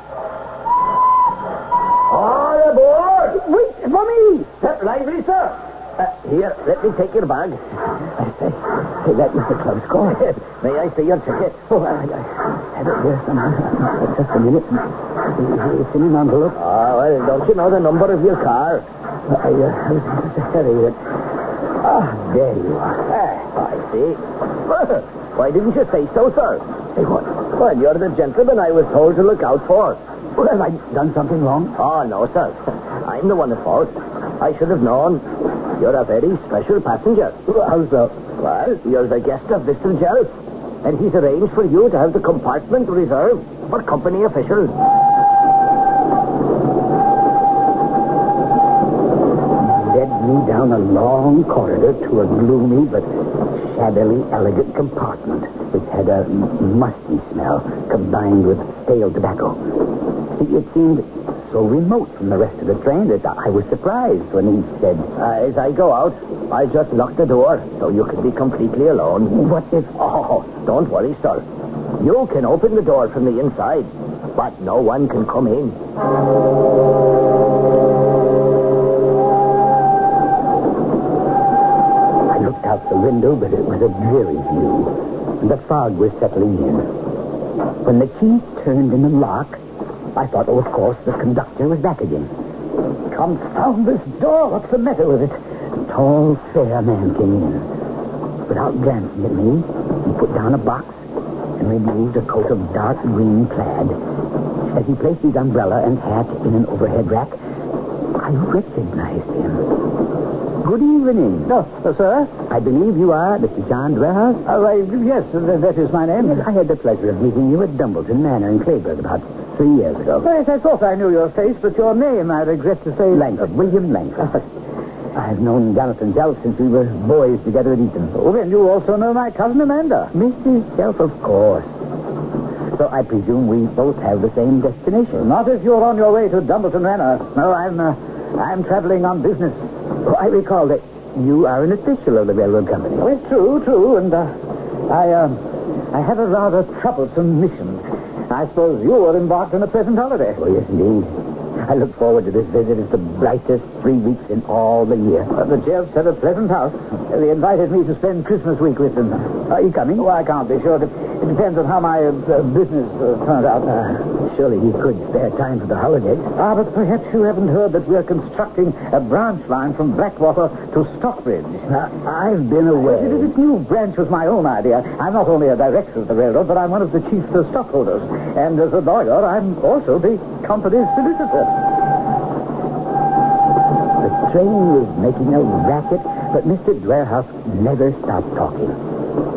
Speaker 9: All aboard! Wait for me! Step lively, sir. Here, let me take your bag. Say, that was a close call. May I see your ticket? Oh, I have it here somehow. Just a minute. It's in an envelope. Ah, well, don't you know the number of your car? I was in such a hurry that... there you are. I see. Why didn't you say so, sir? Say what? Well, you're the gentleman I was told to look out for. Well, have I done something wrong? Oh, no, sir. I'm the one at fault. I should have known. You're a very special passenger. How so? Well, you're the guest of Mr. Jelf, and he's arranged for you to have the compartment reserved for company officials. Led me down a long corridor to a gloomy but shabbily elegant compartment, which had a musty smell combined with stale tobacco. It seemed so remote from the rest of the train that I was surprised when he said, as I go out, I'll just lock the door so you can be completely alone. What if... Oh, don't worry, sir. You can open the door from the inside, but no one can come in. I looked out the window, but it was a dreary view, and the fog was settling in. When the key turned in the lock, I thought, of course, the conductor was back again. Confound this door! What's the matter with it? A tall, fair man came in. Without glancing at me, he put down a box and removed a coat of dark green plaid. As he placed his umbrella and hat in an overhead rack, I recognized him. Good evening. No, sir? I believe you are Mr. John Dwerhouse? Yes, that is my name. Yes, I had the pleasure of meeting you at Dumbleton Manor in Clayburgh about 3 years ago. Yes, I thought I knew your face, but your name, I regret to say... Langford, William Langford. I've known Jonathan Jelf since we were boys together at Eton. Oh, then you also know my cousin Amanda. Mrs. Jelf, of course.
Speaker 8: So I presume we both have the same destination.
Speaker 9: Not if you're on your way to Dumbleton Manor. No, I'm traveling on business.
Speaker 8: Oh, I recall that you are an official of the railroad company.
Speaker 9: Oh, it's true, and I have a rather troublesome mission. I suppose you are embarked on a pleasant holiday.
Speaker 8: Oh, yes, indeed. I look forward to this visit. It's the brightest 3 weeks in all the year.
Speaker 9: The Jelfs have a pleasant house. They invited me to spend Christmas week with them.
Speaker 8: Are you coming?
Speaker 9: Oh, I can't be sure. It depends on how my business turns out.
Speaker 8: Surely you could spare time for the holidays.
Speaker 9: But perhaps you haven't heard that we're constructing a branch line from Blackwater to Stockbridge.
Speaker 8: I've been away.
Speaker 9: This new branch was my own idea. I'm not only a director of the railroad, but I'm one of the chief stockholders. And as a lawyer, I'm also the company's solicitor.
Speaker 8: The train was making a racket, but Mr. Dwarehouse never stopped talking.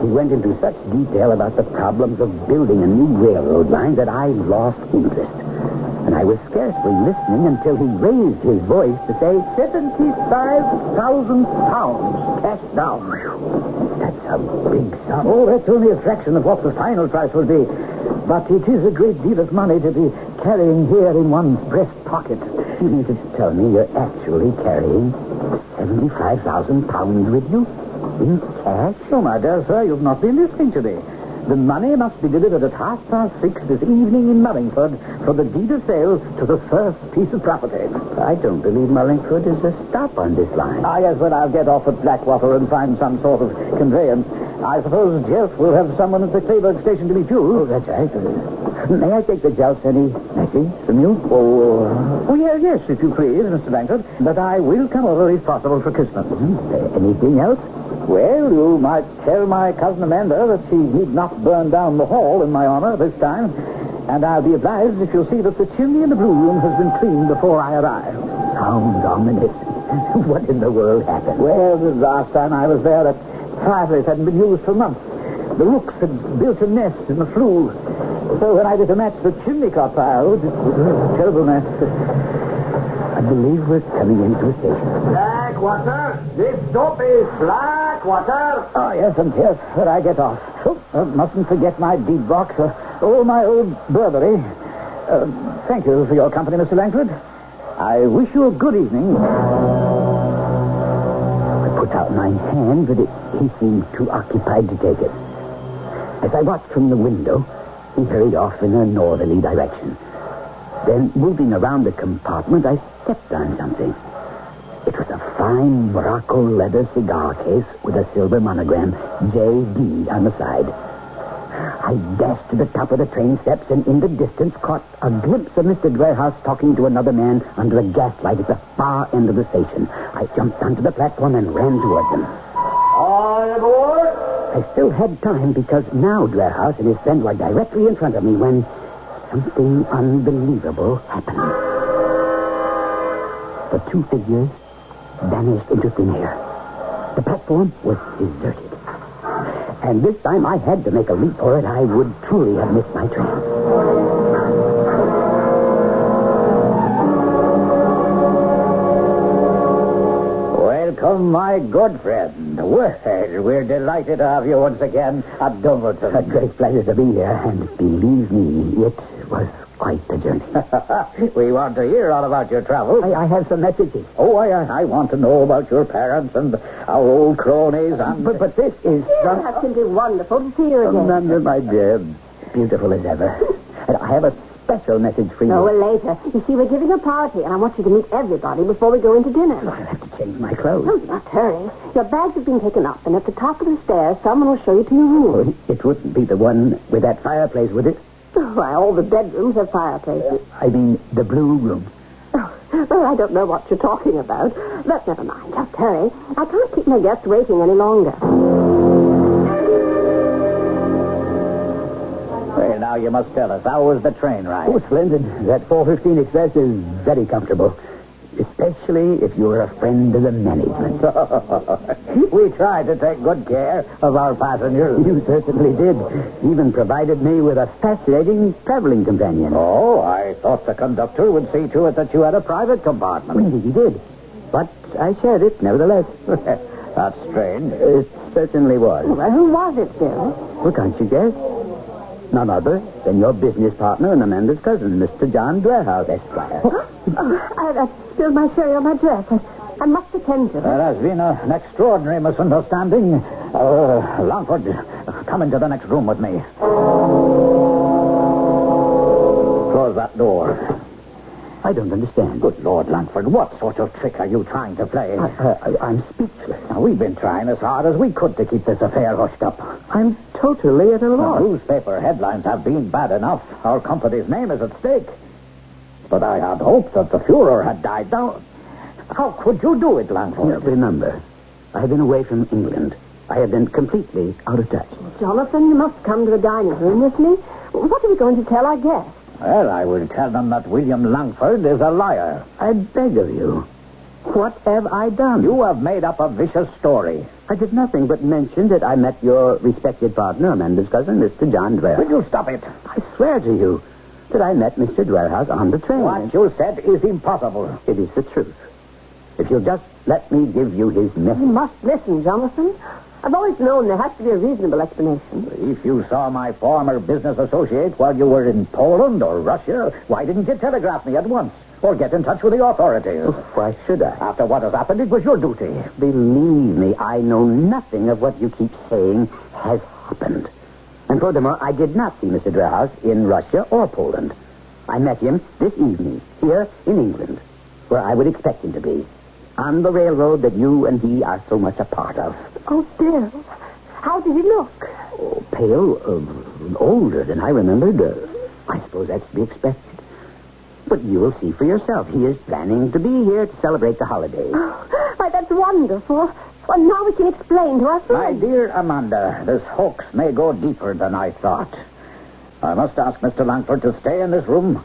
Speaker 8: He went into such detail about the problems of building a new railroad line that I lost interest. And I was scarcely listening until he raised his voice to say,
Speaker 9: £75,000 cash down.
Speaker 8: That's a big sum.
Speaker 9: Oh, that's only a fraction of what the final price will be. But it is a great deal of money to be carrying here in one's breast pocket.
Speaker 8: You mean to tell me you're actually carrying £75,000 with you? In cash?
Speaker 9: Oh, my dear sir, you've not been listening to me. The money must be delivered at 6:30 this evening in Mullingford for the deed of sale to the first piece of property.
Speaker 8: I don't believe Mullingford is a stop on this line.
Speaker 9: Yes, well, I'll get off at Blackwater and find some sort of conveyance. I suppose Jelf will have someone at the Clayburgh station to meet you.
Speaker 8: Oh, that's right. May I take the Jelfs any message from you?
Speaker 9: Oh, yes, if you please, Mr. Langford. But I will come over if possible for Christmas.
Speaker 8: Anything else?
Speaker 9: Well, you might tell my cousin Amanda that she need not burn down the hall in my honor this time. And I'll be obliged if you'll see that the chimney in the blue room has been cleaned before I arrive.
Speaker 8: Sounds ominous. What in the world happened?
Speaker 9: Well, the last time I was there, that fireplace hadn't been used for months. The rooks had built a nest in the flue. So when I lit a match, the chimney caught fire. It was a terrible mess.
Speaker 8: I believe we're coming into a station.
Speaker 9: Blackwater! This stop is Blackwater! Oh, yes, and here's where I get off. Mustn't forget my deed box. My old Burberry. Thank you for your company, Mr. Langford. I wish you a good evening.
Speaker 8: I put out my hand, but he seemed too occupied to take it. As I watched from the window, he hurried off in a northerly direction. Then, moving around the compartment, I stepped on something. It was a fine Morocco leather cigar case with a silver monogram, J.D. on the side. I dashed to the top of the train steps and in the distance caught a glimpse of Mr. Dwarehouse talking to another man under a gaslight at the far end of the station. I jumped onto the platform and ran toward them.
Speaker 9: All aboard!
Speaker 8: I still had time because now Dwarehouse and his friend were directly in front of me when something unbelievable happened. The two figures vanished into thin air. The platform was deserted. And this time I had to make a leap for it. I would truly have missed my train.
Speaker 9: Welcome, my good friend. Well, we're delighted to have you once again at Dumbleton.
Speaker 8: A great pleasure to be here, and believe me, it was quite the journey.
Speaker 9: We want to hear all about your travels.
Speaker 8: I have some messages.
Speaker 9: Oh, I want to know about your parents and our old cronies. And...
Speaker 8: But this is...
Speaker 11: It's simply wonderful to see you again.
Speaker 8: Amanda, my dear, beautiful as ever. And I have a special message for you.
Speaker 11: Oh, well, later. You see, we're giving a party, and I want you to meet everybody before we go into dinner.
Speaker 8: I'll have to change my clothes.
Speaker 11: No, not hurry. Your bags have been taken up, and at the top of the stairs, someone will show you to your room.
Speaker 8: Oh, it wouldn't be the one with that fireplace, would it?
Speaker 11: Why, all the bedrooms have fireplaces.
Speaker 8: I mean, the blue room.
Speaker 11: Oh, well, I don't know what you're talking about. But never mind. Just hurry. I can't keep my guests waiting any longer.
Speaker 9: Well, now you must tell us, how was the train ride?
Speaker 8: Oh, splendid. That 4:15 Express is very comfortable. Especially if you're a friend of the management.
Speaker 9: We tried to take good care of our passengers.
Speaker 8: You certainly did. Even provided me with a fascinating traveling companion.
Speaker 9: Oh, I thought the conductor would see to it that you had a private compartment.
Speaker 8: Really, he did. But I shared it, nevertheless.
Speaker 9: That's strange.
Speaker 8: It certainly was.
Speaker 11: Well, who was it, Bill?
Speaker 8: Well, can't you guess?
Speaker 9: None other than your business partner and Amanda's cousin, Mr. John Dwarehouse, Esquire.
Speaker 11: I spilled my sherry on my dress. I must attend to it.
Speaker 8: There has been an extraordinary misunderstanding. Langford, come into the next room with me. Close that door.
Speaker 9: I don't understand.
Speaker 8: Good Lord, Langford, what sort of trick are you trying to play?
Speaker 9: I'm speechless.
Speaker 8: Now, we've been trying as hard as we could to keep this affair hushed up.
Speaker 9: I'm totally at a loss.
Speaker 8: The newspaper headlines have been bad enough. Our company's name is at stake. But I had hoped that the Fuhrer had died down. How could you do it, Langford?
Speaker 9: Remember, I have been away from England. I have been completely out of touch.
Speaker 11: Jonathan, you must come to the dining room with me. What are we going to tell our guests?
Speaker 8: Well, I will tell them that William Langford is a liar.
Speaker 9: I beg of you. What have I done?
Speaker 8: You have made up a vicious story.
Speaker 9: I did nothing but mention that I met your respected partner, Amanda's cousin, Mr. John Dware.
Speaker 8: Will you stop it?
Speaker 9: I swear to you that I met Mr. Dwarehouse on the train.
Speaker 8: What you said is impossible.
Speaker 9: It is the truth. If you'll just let me give you his message.
Speaker 11: You must listen, Jonathan. I've always known there has to be a reasonable explanation.
Speaker 8: If you saw my former business associate while you were in Poland or Russia, why didn't you telegraph me at once? Or get in touch with the authorities?
Speaker 9: Why should I?
Speaker 8: After what has happened, it was your duty.
Speaker 9: Believe me, I know nothing of what you keep saying has happened. And furthermore, I did not see Mr. Dwarehouse in Russia or Poland. I met him this evening, here in England, where I would expect him to be. On the railroad that you and he are so much a part of.
Speaker 11: Oh, Bill, how did he look?
Speaker 9: Oh, pale, older than I remembered. I suppose that's to be expected. But you will see for yourself. He is planning to be here to celebrate the holiday.
Speaker 11: Oh, why, that's wonderful. Well, now we can explain to us.
Speaker 8: My dear Amanda, this hoax may go deeper than I thought. I must ask Mr. Langford to stay in this room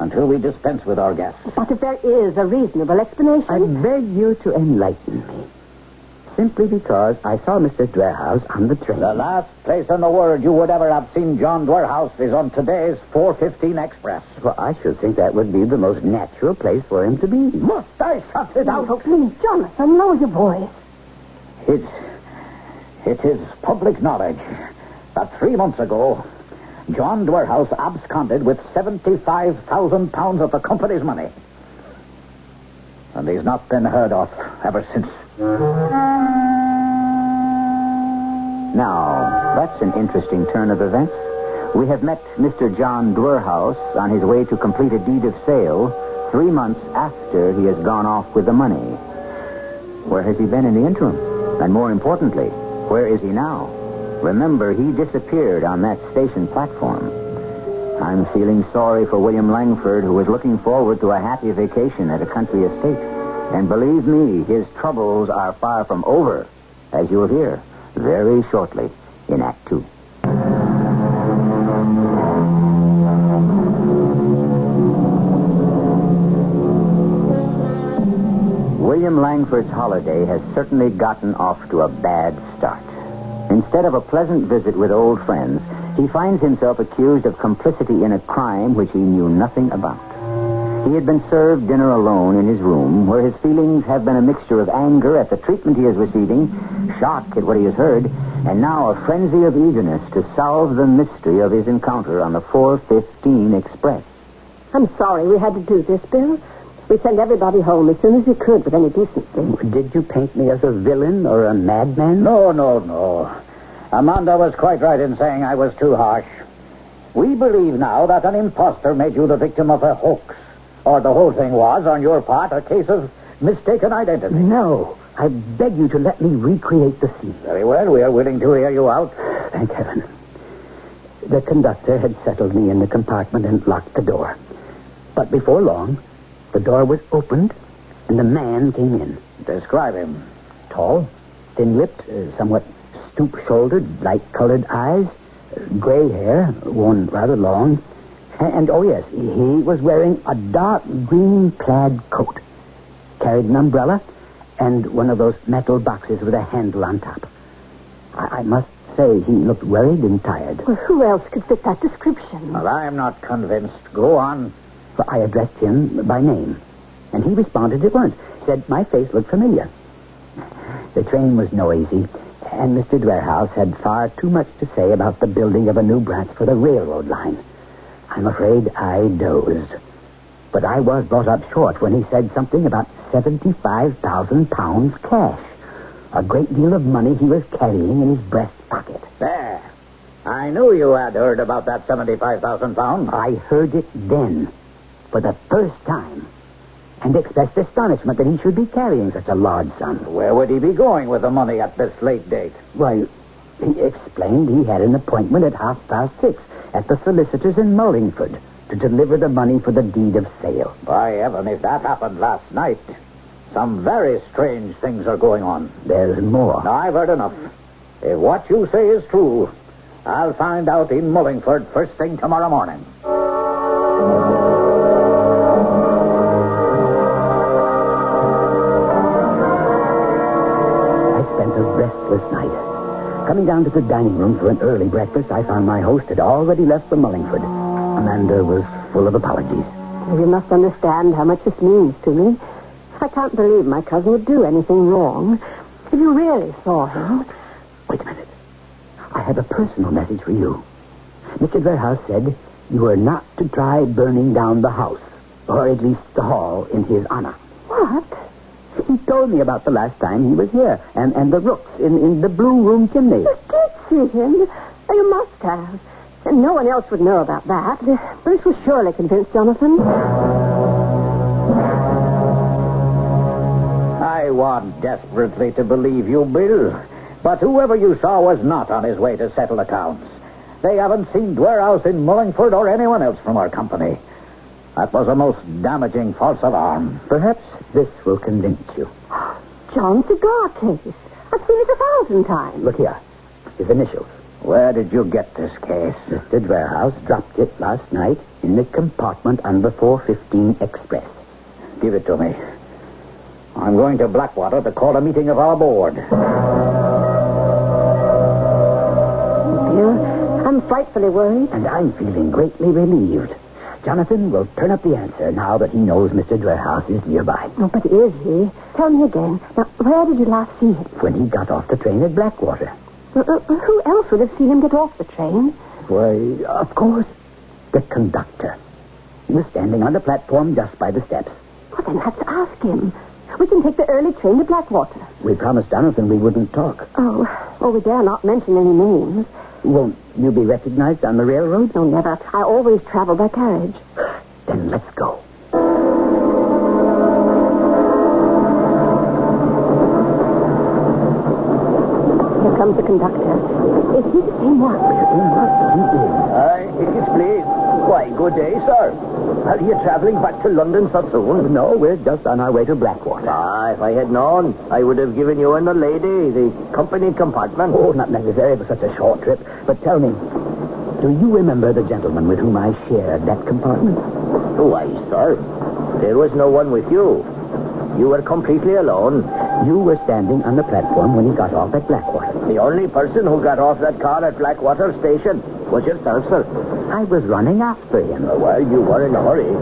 Speaker 8: until we dispense with our guests.
Speaker 11: But if there is a reasonable explanation...
Speaker 9: I beg you to enlighten me. Simply because I saw Mr. Dwarehouse on the train.
Speaker 8: The last place in the world you would ever have seen John Dwarehouse is on today's 4:15 Express.
Speaker 9: Well, I should think that would be the most natural place for him to be.
Speaker 8: Must I shut it out?
Speaker 11: Oh, please, Jonathan, lower your voice.
Speaker 8: It is public knowledge that 3 months ago, John Dwarehouse absconded with £75,000 of the company's money. And he's not been heard of ever since.
Speaker 9: Now, that's an interesting turn of events. We have met Mr. John Dwarehouse on his way to complete a deed of sale 3 months after he has gone off with the money. Where has he been in the interim? And more importantly, where is he now? Remember, he disappeared on that station platform. I'm feeling sorry for William Langford, who was looking forward to a happy vacation at a country estate. And believe me, his troubles are far from over, as you'll hear very shortly in Act 2. William Langford's holiday has certainly gotten off to a bad start. Instead of a pleasant visit with old friends, he finds himself accused of complicity in a crime which he knew nothing about. He had been served dinner alone in his room, where his feelings have been a mixture of anger at the treatment he is receiving, shock at what he has heard, and now a frenzy of eagerness to solve the mystery of his encounter on the 4:15 Express.
Speaker 11: I'm sorry we had to do this, Bill. We sent everybody home as soon as we could with any decency.
Speaker 9: Did you paint me as a villain or a madman?
Speaker 8: No. Amanda was quite right in saying I was too harsh. We believe now that an impostor made you the victim of a hoax. Or the whole thing was, on your part, a case of mistaken identity.
Speaker 9: No. I beg you to let me recreate the scene.
Speaker 8: Very well. We are willing to hear you out.
Speaker 9: Thank heaven. The conductor had settled me in the compartment and locked the door. But before long, the door was opened, and a man came in.
Speaker 8: Describe him.
Speaker 9: Tall, thin-lipped, somewhat stoop-shouldered, light-colored eyes, gray hair, worn rather long. And, oh yes, he was wearing a dark green plaid coat, carried an umbrella, and one of those metal boxes with a handle on top. I must say he looked worried and tired.
Speaker 11: Well, who else could fit that description?
Speaker 8: Well, I'm not convinced. Go on.
Speaker 9: Well, I addressed him by name, and he responded at once. Said my face looked familiar. The train was noisy, And Mr. Dwerhouse had far too much to say about the building of a new branch for the railroad line. I'm afraid I dozed. But I was brought up short when he said something about 75,000 pounds cash. A great deal of money he was carrying in his breast pocket.
Speaker 8: There. I knew you had heard about that 75,000 pounds.
Speaker 9: I heard it then, for the first time, and expressed astonishment that he should be carrying such a large sum.
Speaker 8: Where would he be going with the money at this late date?
Speaker 9: Why, he explained he had an appointment at 6:30 at the solicitor's in Mullingford to deliver the money for the deed of sale.
Speaker 8: By heaven, if that happened last night, some very strange things are going on.
Speaker 9: There's more.
Speaker 8: Now, I've heard enough. If what you say is true, I'll find out in Mullingford first thing tomorrow morning.
Speaker 9: I spent a restless night. Coming down to the dining room for an early breakfast, I found my host had already left for Mullingford. Amanda was full of apologies.
Speaker 11: You must understand how much this means to me. I can't believe my cousin would do anything wrong. If you really saw him...
Speaker 9: Wait a minute. I have a personal message for you. Mr. Dwerhouse said you were not to try burning down the house, or at least the hall, in his honor.
Speaker 11: What?
Speaker 9: He told me about the last time he was here, and the rooks in the blue room chimney.
Speaker 11: You did see him. You must have. And no one else would know about that. Bruce was surely convinced, Jonathan.
Speaker 8: I want desperately to believe you, Bill. But whoever you saw was not on his way to settle accounts. They haven't seen Dwerhouse in Mullingford or anyone else from our company. That was a most damaging false alarm.
Speaker 9: Perhaps this will convince you.
Speaker 11: John's cigar case. I've seen it 1,000 times.
Speaker 9: Look here. His initials.
Speaker 8: Where did you get this case?
Speaker 9: Mr. Dwerhouse dropped it last night in the compartment on the 4:15 express.
Speaker 8: Give it to me. I'm going to Blackwater to call a meeting of our board.
Speaker 11: Bill, I'm frightfully worried.
Speaker 9: And I'm feeling greatly relieved. Jonathan will turn up the answer now that he knows Mr. Dwerhouse is nearby.
Speaker 11: Oh, but is he? Tell me again. Now, where did you last see him?
Speaker 9: When he got off the train at Blackwater.
Speaker 11: Who else would have seen him get off the train?
Speaker 9: Why, of course, the conductor. He was standing on the platform just by the steps.
Speaker 11: Well, then let's ask him. We can take the early train to Blackwater.
Speaker 9: We promised Jonathan we wouldn't talk.
Speaker 11: Oh, we dare not mention any names.
Speaker 9: Won't you be recognized on the railroad?
Speaker 11: No, never. I always travel by carriage.
Speaker 9: Then let's go.
Speaker 11: Here comes the conductor. Is he the same one?
Speaker 9: Tickets, please. Why, good day, sir. Are you traveling back to London so soon? No, we're just on our way to Blackwater.
Speaker 14: If I had known, I would have given you and the lady the company compartment.
Speaker 9: Oh, not necessary for such a short trip. But tell me, do you remember the gentleman with whom I shared that compartment?
Speaker 14: Why, sir, there was no one with you. You were completely alone.
Speaker 9: You were standing on the platform when he got off at Blackwater.
Speaker 14: The only person who got off that car at Blackwater Station was yourself, sir.
Speaker 9: I was running after him.
Speaker 14: Well, you were in a hurry.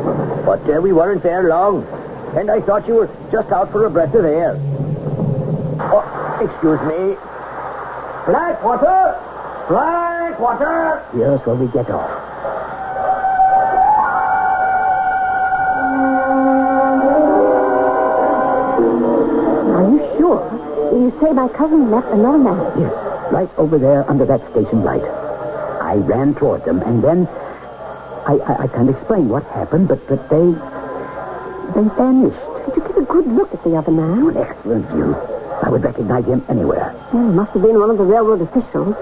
Speaker 14: But we weren't there long. And I thought you were just out for a breath of air. Oh, excuse me. Blackwater! Blackwater!
Speaker 9: Here's where we get off.
Speaker 11: Are you sure? You say my cousin left another man?
Speaker 9: Yes, right over there under that station light. I ran toward them, and then I can't explain what happened, but they vanished.
Speaker 11: Did you get a good look at the other man?
Speaker 9: An excellent view. I would recognize him anywhere.
Speaker 11: Well, he must have been one of the railroad officials.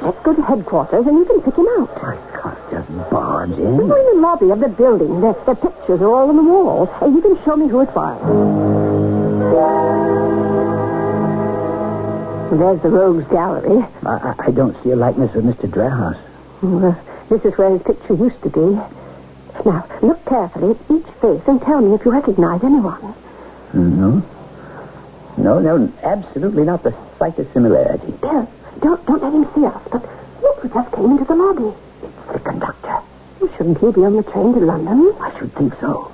Speaker 11: Let's go to headquarters, and you can pick him out.
Speaker 9: I can't just barge in.
Speaker 11: We're in the lobby of the building. Their pictures are all on the wall. And you can show me who it was. There's the rogues gallery.
Speaker 9: I don't see a likeness of Mr. Dwerhouse.
Speaker 11: Well, this is where his picture used to be. Now, look carefully at each face and tell me if you recognize anyone.
Speaker 9: No, absolutely not the slightest similarity.
Speaker 11: Bill, don't let him see us, but look who just came into the lobby.
Speaker 9: It's the conductor.
Speaker 11: Shouldn't he be on the train to London?
Speaker 9: I should think so.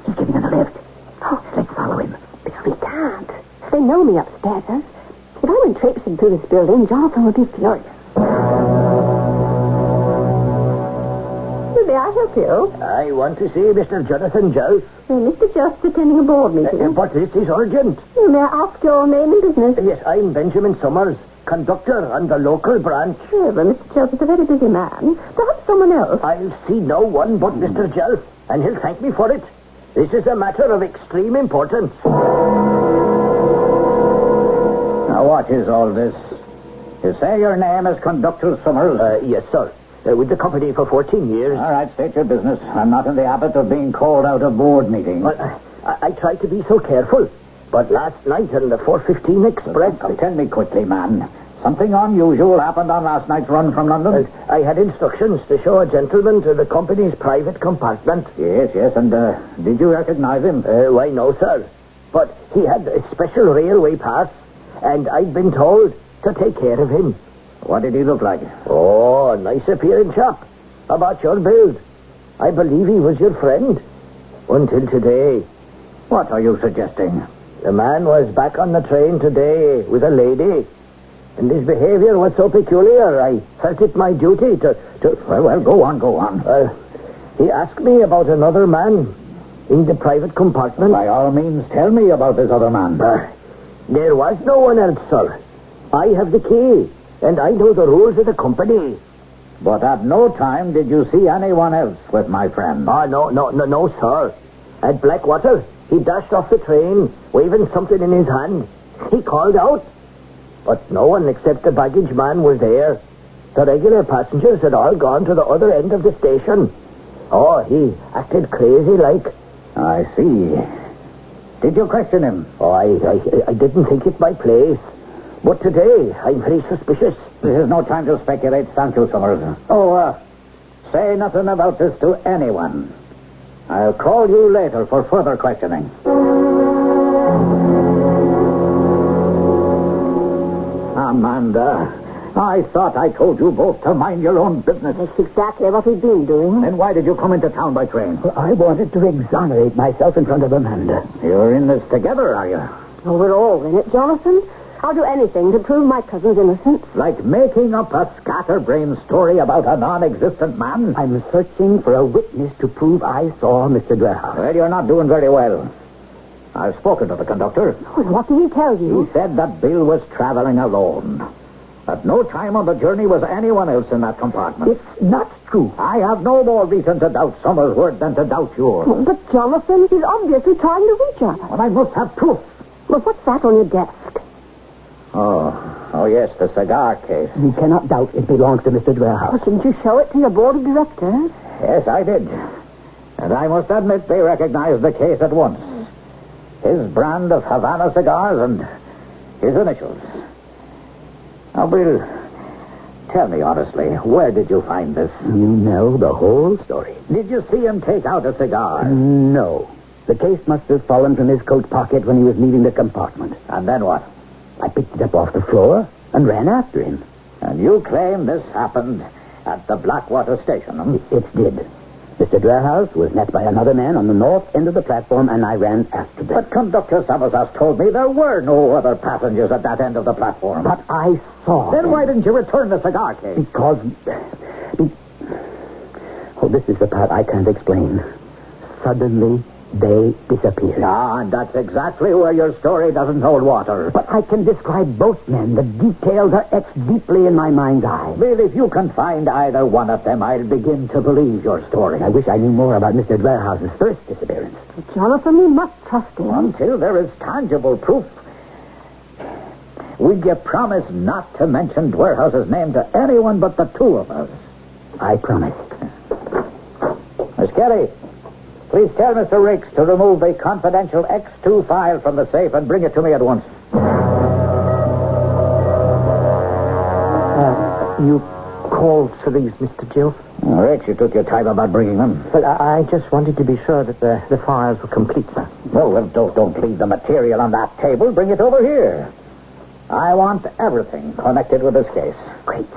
Speaker 9: He's getting on the left.
Speaker 11: Oh,
Speaker 9: let's follow him.
Speaker 11: But we can't. They know me upstairs. If I went traipsing through this building, Jonathan would be furious. May I help you?
Speaker 14: I want to see Mr. Jonathan Jelf.
Speaker 11: Mr. Jelf's attending a board meeting.
Speaker 14: But this is urgent.
Speaker 11: May I ask your name and business?
Speaker 14: Yes, I'm Benjamin Summers, conductor on the local branch.
Speaker 11: Sure, but Mr. Jelf is a very busy man. Perhaps someone else.
Speaker 14: I'll see no one but Mr. Jelf, and he'll thank me for it. This is a matter of extreme importance.
Speaker 9: Now, what is all this? You say your name is Conductor Summers?
Speaker 14: Yes, sir. With the company for 14 years.
Speaker 9: All right, state your business. I'm not in the habit of being called out of board meetings.
Speaker 14: Well, I try to be so careful. But last night on the 4:15 Express...
Speaker 9: Tell me quickly, man. Something unusual happened on last night's run from London?
Speaker 14: I had instructions to show a gentleman to the company's private compartment.
Speaker 9: Yes, and did you recognize him?
Speaker 14: Why, no, sir. But he had a special railway pass, and I'd been told to take care of him.
Speaker 9: What did he look like?
Speaker 14: Oh, a nice appearing chap. About your build. I believe he was your friend. Until today.
Speaker 9: What are you suggesting?
Speaker 14: The man was back on the train today with a lady. And his behavior was so peculiar, I felt it my duty to...
Speaker 9: Well, go on.
Speaker 14: He asked me about another man in the private compartment.
Speaker 9: By all means, tell me about this other man.
Speaker 14: There was no one else, sir. I have the key. And I know the rules of the company.
Speaker 9: But at no time did you see anyone else with my friend?
Speaker 14: No, sir. At Blackwater, he dashed off the train, waving something in his hand. He called out. But no one except the baggage man was there. The regular passengers had all gone to the other end of the station. Oh, he acted crazy like.
Speaker 9: I see. Did you question him?
Speaker 14: Oh, I didn't think it my place. But today, I'm very suspicious.
Speaker 9: This is no time to speculate, thank you, Summers. Say nothing about this to anyone. I'll call you later for further questioning. Amanda, I thought I told you both to mind your own business.
Speaker 11: That's exactly what we've been doing.
Speaker 9: Then why did you come into town by train?
Speaker 14: Well, I wanted to exonerate myself in front of Amanda.
Speaker 9: You're in this together, are you?
Speaker 11: Oh, we're all in it, Jonathan. I'll do anything to prove my cousin's innocence.
Speaker 9: Like making up a scatterbrain story about a non-existent man?
Speaker 14: I'm searching for a witness to prove I saw Mr. Dwerhouse.
Speaker 9: Well, you're not doing very well. I've spoken to the conductor.
Speaker 11: Well, what did he tell you?
Speaker 9: He said that Bill was traveling alone. At no time on the journey was anyone else in that compartment.
Speaker 14: It's not true.
Speaker 9: I have no more reason to doubt Summers' word than to doubt yours.
Speaker 11: Oh, but Jonathan, he's obviously trying to reach us.
Speaker 9: Well, I must have proof.
Speaker 11: Well, what's that on your desk?
Speaker 9: Oh, yes, the cigar case.
Speaker 14: We cannot doubt it belongs to Mr. Dwerhouse.
Speaker 11: Well, shouldn't you show it to your board of directors?
Speaker 9: Yes, I did. And I must admit they recognized the case at once. His brand of Havana cigars and his initials. Now, Bill, tell me honestly, where did you find this?
Speaker 14: You know the whole story.
Speaker 9: Did you see him take out a cigar?
Speaker 14: No. The case must have fallen from his coat pocket when he was leaving the compartment.
Speaker 9: And then what?
Speaker 14: I picked it up off the floor and ran after him.
Speaker 9: And you claim this happened at the Blackwater station,
Speaker 14: It did. Mr. Dwerhouse was met by another man on the north end of the platform, and I ran after them.
Speaker 9: But Conductor Summers has told me there were no other passengers at that end of the platform.
Speaker 14: But I saw
Speaker 9: Then
Speaker 14: them.
Speaker 9: why didn't you return the cigar case?
Speaker 14: Because... Oh, this is the part I can't explain. Suddenly, they disappeared.
Speaker 9: And that's exactly where your story doesn't hold water.
Speaker 14: But I can describe both men. The details are etched deeply in my mind's eye.
Speaker 9: Bill, if you can find either one of them, I'll begin to believe your story.
Speaker 14: I wish I knew more about Mr. Dwerhouse's first disappearance.
Speaker 11: But Jonathan, we must trust him.
Speaker 9: Until there is tangible proof. Will you promise not to mention Dwerhouse's name to anyone but the two of us?
Speaker 14: I promise.
Speaker 9: Miss Kelly, please tell Mr. Rakes to remove the confidential X2 file from the safe and bring it to me at once.
Speaker 14: You called for these, Mr. Jill?
Speaker 9: Rakes, you took your time about bringing them.
Speaker 14: But I just wanted to be sure that the files were complete, sir.
Speaker 9: Well, don't leave the material on that table. Bring it over here. I want everything connected with this case.
Speaker 14: Great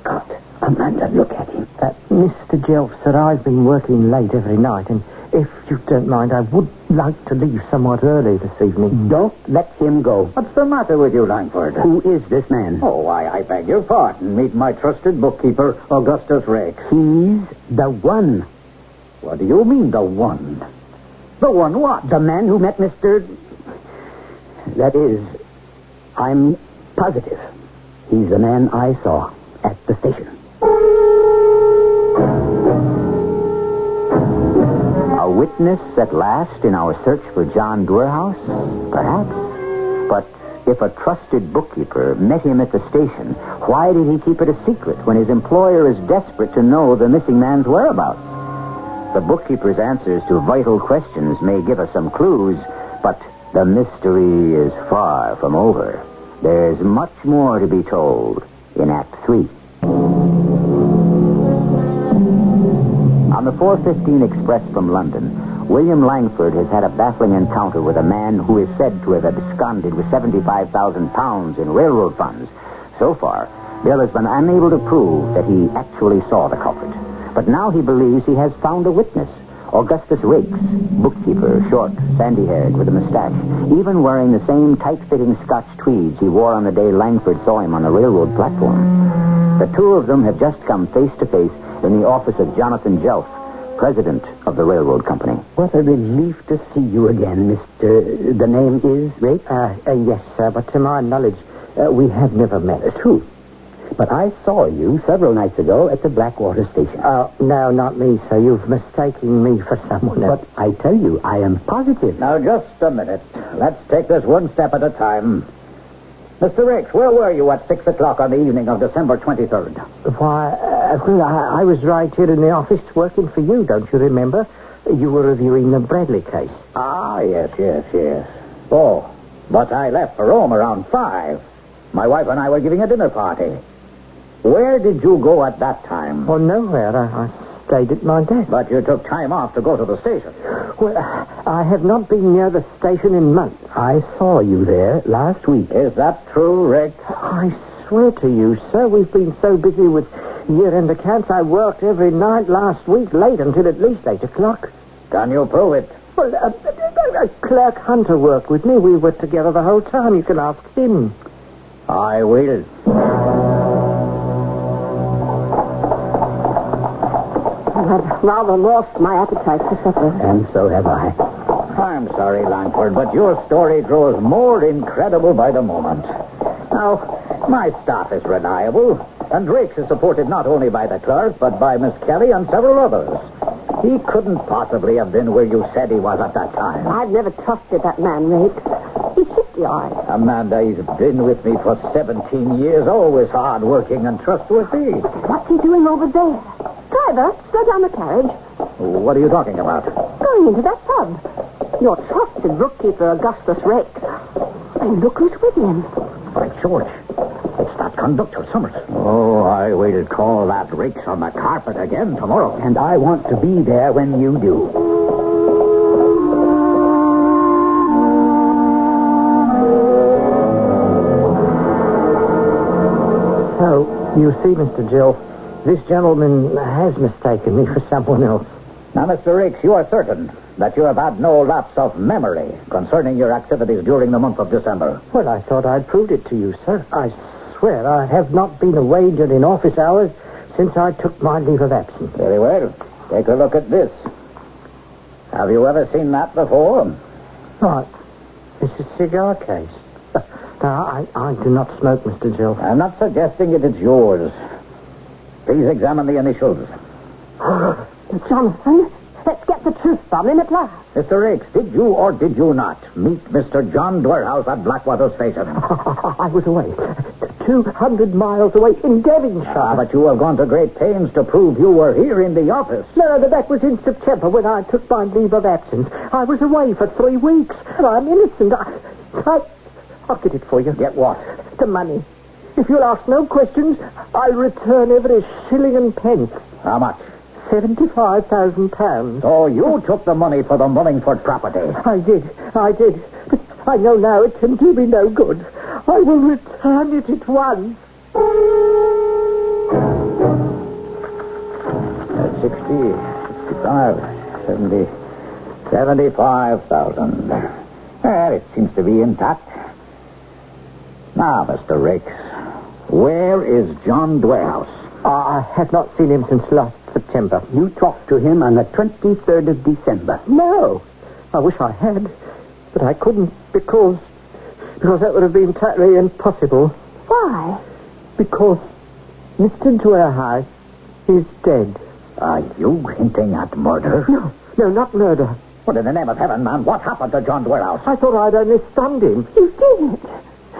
Speaker 14: Scott. Amanda, look at him. Mr. Jelf said I've been working late every night, and if you don't mind, I would
Speaker 9: like to leave somewhat early this evening. Don't let him go.
Speaker 14: What's the matter with you, Langford?
Speaker 9: Who is this man?
Speaker 14: Oh, I beg your pardon. Meet my trusted bookkeeper, Augustus Rex.
Speaker 9: He's the one.
Speaker 14: What do you mean, the one? The one what?
Speaker 9: The man who met Mr. That is, I'm positive. He's the man I saw at the station.
Speaker 8: A witness at last in our search for John Dwerhouse? Perhaps. But if a trusted bookkeeper met him at the station, why did he keep it a secret when his employer is desperate to know the missing man's whereabouts? The bookkeeper's answers to vital questions may give us some clues, but the mystery is far from over. There's much more to be told in Act 3. On the 4:15 express from London, William Langford has had a baffling encounter with a man who is said to have absconded with £75,000 in railroad funds. So far, Bill has been unable to prove that he actually saw the culprit. But now he believes he has found a witness. Augustus Riggs, bookkeeper, short, sandy-haired, with a mustache, even wearing the same tight-fitting Scotch tweeds he wore on the day Langford saw him on the railroad platform. The two of them have just come face to face in the office of Jonathan Jelf, president of the railroad company.
Speaker 9: What a relief to see you again, Mr. The name is Riggs? Yes, sir, but to my knowledge, we have never met. True. But I saw you several nights ago at the Blackwater station. No, not me, sir. You've mistaken me for someone else. But I tell you, I am positive.
Speaker 14: Now, just a minute. Let's take this one step at a time. Mr. Riggs, where were you at 6 o'clock on the evening of December 23rd?
Speaker 9: Why, I was right here in the office working for you, don't you remember? You were reviewing the Bradley case.
Speaker 14: Ah, yes. Oh, but I left for Rome around 5. My wife and I were giving a dinner party. Where did you go at that time?
Speaker 9: Oh, nowhere. I stayed at my desk.
Speaker 14: But you took time off to go to the station.
Speaker 9: Well, I have not been near the station in months. I saw you there last week.
Speaker 14: Is that true, Rick?
Speaker 9: I swear to you, sir, we've been so busy with year-end accounts, I worked every night last week late until at least 8 o'clock.
Speaker 14: Can you prove it?
Speaker 9: Well, Clerk Hunter worked with me. We were together the whole time. You can ask him.
Speaker 14: I will.
Speaker 11: I've rather lost my appetite for supper.
Speaker 9: And so have I.
Speaker 14: I'm sorry, Langford, but your story grows more incredible by the moment. Now, my staff is reliable, and Drake's is supported not only by the clerk, but by Miss Kelly and several others. He couldn't possibly have been where you said he was at that time.
Speaker 11: I've never trusted that man, Rake. He's shifty-eyed.
Speaker 14: Amanda, he's been with me for 17 years, always hard-working and trustworthy.
Speaker 11: What's he doing over there? Driver, slow down the carriage.
Speaker 14: What are you talking about?
Speaker 11: Going into that pub. Your trusted bookkeeper, Augustus Rex. And look who's with him.
Speaker 14: By George. It's that conductor, Summers. Oh, I will call that Rex on the carpet again tomorrow.
Speaker 9: And I want to be there when you do. So, you see, Mr. Jill, this gentleman has mistaken me for someone else.
Speaker 14: Now, Mr. Riggs, you are certain that you have had no lapse of memory concerning your activities during the month of December?
Speaker 9: Well, I thought I'd proved it to you, sir. I swear I have not been away during office hours since I took my leave of absence.
Speaker 14: Very well. Take a look at this. Have you ever seen that before?
Speaker 9: What? It's a cigar case. No, I do not smoke, Mr. Jill.
Speaker 14: I'm not suggesting it is yours. Please examine the initials.
Speaker 11: Jonathan, let's get the truth from him at last.
Speaker 14: Mr. Riggs, did you or did you not meet Mr. John Dwerhouse at Blackwater Station?
Speaker 9: I was away. 200 miles away in Devonshire.
Speaker 14: But you have gone to great pains to prove you were here in the office.
Speaker 9: No, that was in September when I took my leave of absence. I was away for 3 weeks. I'm innocent. I'll get it for you.
Speaker 14: Get what?
Speaker 9: The money. If you'll ask no questions, I'll return every shilling and pence.
Speaker 14: How much?
Speaker 9: £75,000.
Speaker 14: So you took the money for the Mullingford property?
Speaker 9: I did. But I know now it can do me no good. I will return it at once. 60, 65, 70,
Speaker 8: $75,000. Well, it seems to be intact. Now, Mr. Rakes, where is John Dwarehouse?
Speaker 9: I have not seen him since last September. You talked to him on the 23rd of December. No. I wish I had, but I couldn't because that would have been totally impossible.
Speaker 11: Why?
Speaker 9: Because Mr. Dwarehouse is dead.
Speaker 8: Are you hinting at murder?
Speaker 9: No, not murder.
Speaker 8: What in the name of heaven, man? What happened to John Dwarehouse?
Speaker 9: I thought I'd only stunned him.
Speaker 11: You didn't.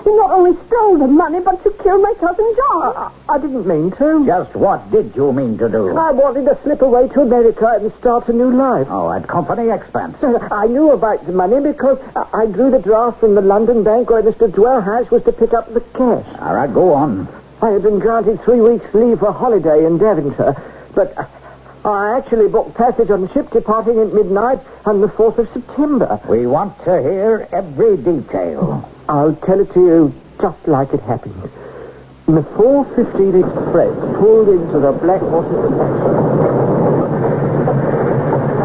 Speaker 11: You not only stole the money, but you killed my cousin John.
Speaker 9: I didn't mean to.
Speaker 8: Just what did you mean to do?
Speaker 9: I wanted to slip away to America and start a new life.
Speaker 8: Oh, at company expense.
Speaker 9: I knew about the money because I drew the draft from the London bank where Mr. Dwarehouse was to pick up the cash.
Speaker 8: All right, go on.
Speaker 9: I had been granted 3 weeks' leave for a holiday in Devonshire, but I actually booked passage on a ship departing at midnight on the 4th of September.
Speaker 8: We want to hear every detail.
Speaker 9: I'll tell it to you just like it happened. The 4:15 express pulled into the Blackwater station.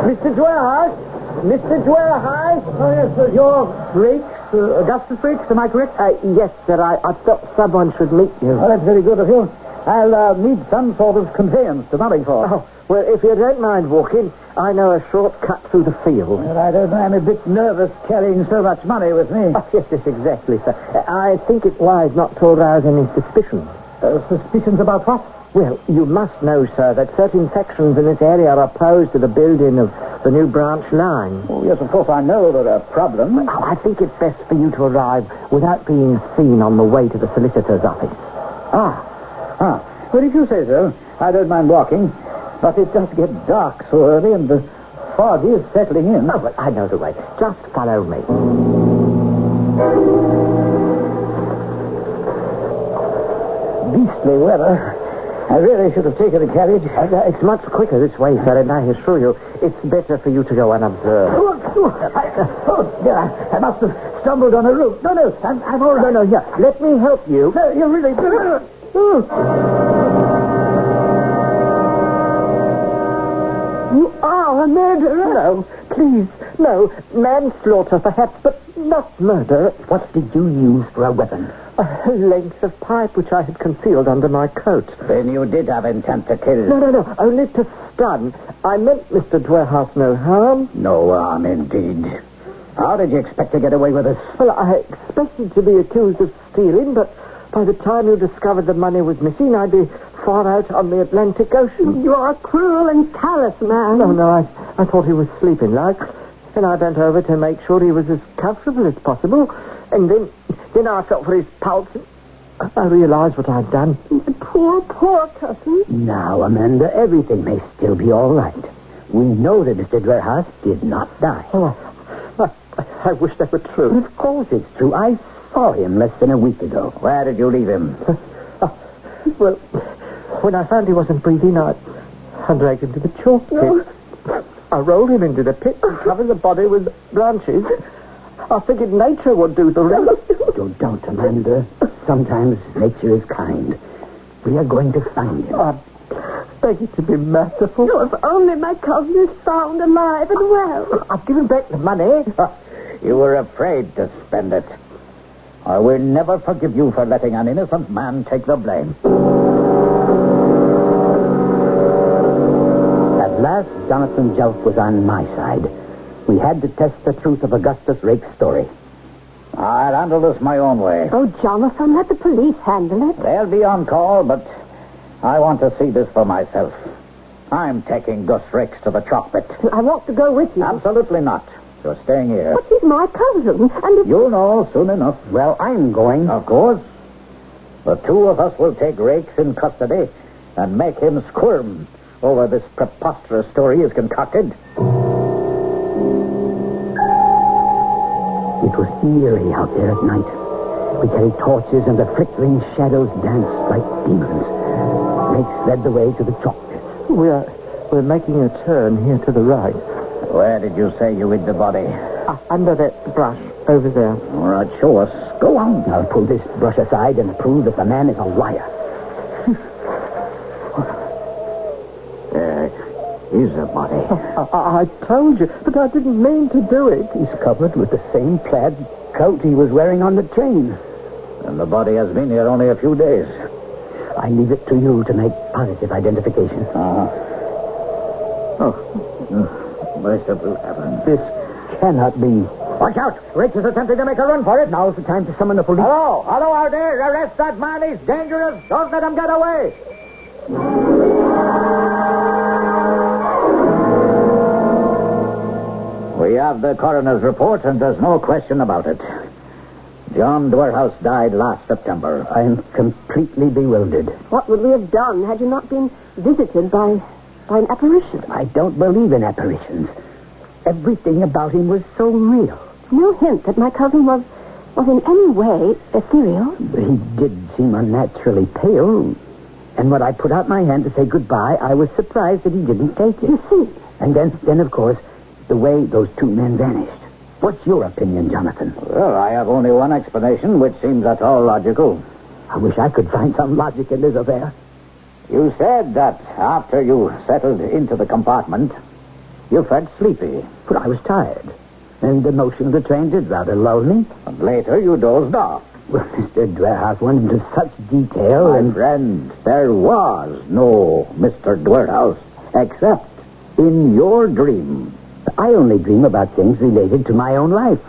Speaker 9: Mr. Dwarehouse! Mr. Dwarehouse!
Speaker 8: Oh, yes, sir. You're Rakes, Augustus Rakes, am I correct?
Speaker 9: Yes, sir. I thought someone should meet you.
Speaker 8: Oh, that's very good of you. I'll need some sort of conveyance to Norringford.
Speaker 9: Oh, well, if you don't mind walking, I know a shortcut through the field.
Speaker 8: Well, I don't know. I'm a bit nervous carrying so much money with me.
Speaker 9: Oh, yes, exactly, sir. I think it wise not to arouse any suspicions.
Speaker 8: Suspicions about what?
Speaker 9: Well, you must know, sir, that certain sections in this area are opposed to the building of the new branch line.
Speaker 8: Oh, yes, of course, I know there are problems.
Speaker 9: I think it's best for you to arrive without being seen on the way to the solicitor's office.
Speaker 8: Well, if you say so, I don't mind walking. But it does get dark so early, and the fog is settling in.
Speaker 9: Oh, but I know the way. Just follow me.
Speaker 8: Beastly weather. I really should have taken a carriage.
Speaker 9: It's much quicker this way, sir, and I assure you, it's better for you to go unobserved.
Speaker 8: I must have stumbled on a root. No, I'm all right.
Speaker 9: No, here, let me help you.
Speaker 8: No, you really...
Speaker 11: You are a murderer.
Speaker 9: No, please, no. Manslaughter, perhaps, but not murder.
Speaker 8: What did you use for a weapon?
Speaker 9: A length of pipe which I had concealed under my coat.
Speaker 8: Then you did have intent to kill.
Speaker 9: No, only to stun. I meant Mr. Dwarehouse no harm.
Speaker 8: No harm, indeed. How did you expect to get away with this?
Speaker 9: Well, I expected to be accused of stealing, but by the time you discovered the money was missing, I'd be far out on the Atlantic Ocean.
Speaker 11: You are a cruel and callous man.
Speaker 9: No, I thought he was sleeping, like, and I bent over to make sure he was as comfortable as possible, and then I felt for his pulse. I realized what I'd done.
Speaker 11: Poor cousin.
Speaker 9: Now, Amanda, everything may still be all right. We know that Mr. Dwarehouse did not die. Oh, I wish that were true. Of course it's true. I saw him less than a week ago.
Speaker 8: Where did you leave him?
Speaker 9: Well, when I found he wasn't breathing, I dragged him to the chalk pit. I rolled him into the pit and covered the body with branches. I figured nature would do the rest.
Speaker 8: Don't, Amanda. Sometimes nature is kind. We are going to find him.
Speaker 9: I beg you to be merciful.
Speaker 11: Oh, if only my cousin is found alive and well.
Speaker 9: I've given back the money.
Speaker 8: You were afraid to spend it. I will never forgive you for letting an innocent man take the blame.
Speaker 9: At last, Jonathan Jelf was on my side. We had to test the truth of Augustus Rake's story.
Speaker 8: I'll handle this my own way.
Speaker 11: Oh, Jonathan, let the police handle it.
Speaker 8: They'll be on call, but I want to see this for myself. I'm taking Gus Rakes to the chalk pit.
Speaker 11: I want to go with you.
Speaker 8: Absolutely not. You're staying here.
Speaker 11: But he's my cousin, and if...
Speaker 8: You'll know soon enough.
Speaker 9: Well, I'm going.
Speaker 8: Of course. The two of us will take Rakes in custody and make him squirm over this preposterous story he's concocted.
Speaker 9: It was eerie out there at night. We carried torches, and the flickering shadows danced like demons. Rakes led the way to the chalk pit. We're making a turn here to the right.
Speaker 8: Where did you say you hid the body?
Speaker 9: Under that brush over there.
Speaker 8: All right, show us. Go on.
Speaker 9: I'll pull this brush aside and prove that the man is a liar.
Speaker 8: is a body.
Speaker 9: I told you, but I didn't mean to do it. He's covered with the same plaid coat he was wearing on the train.
Speaker 8: And the body has been here only a few days.
Speaker 9: I leave it to you to make positive identification.
Speaker 8: Merciful heavens.
Speaker 9: This cannot be.
Speaker 14: Watch out! Rich is attempting to make a run for it.
Speaker 9: Now's the time to summon the police.
Speaker 14: Hello out there. Arrest that man. He's dangerous. Don't let him get away.
Speaker 8: We have the coroner's report, and there's no question about it. John Dwerhouse died last September.
Speaker 9: I am completely bewildered.
Speaker 11: What would we have done had you not been visited by an apparition?
Speaker 9: I don't believe in apparitions. Everything about him was so real.
Speaker 11: No hint that my cousin was in any way ethereal.
Speaker 9: He did seem unnaturally pale. And when I put out my hand to say goodbye, I was surprised that he didn't take it.
Speaker 11: You see?
Speaker 9: And then, of course, the way those two men vanished. What's your opinion, Jonathan?
Speaker 8: Well, I have only one explanation, which seems at all logical.
Speaker 9: I wish I could find some logic in this affair.
Speaker 8: You said that after you settled into the compartment, you felt sleepy.
Speaker 9: But I was tired. And the motion of the train did rather lull me.
Speaker 8: And later you dozed off.
Speaker 9: Well, Mr. Dwerhouse went into such detail.
Speaker 8: My friend, there was no Mr. Dwerhouse, except in your dream.
Speaker 9: I only dream about things related to my own life.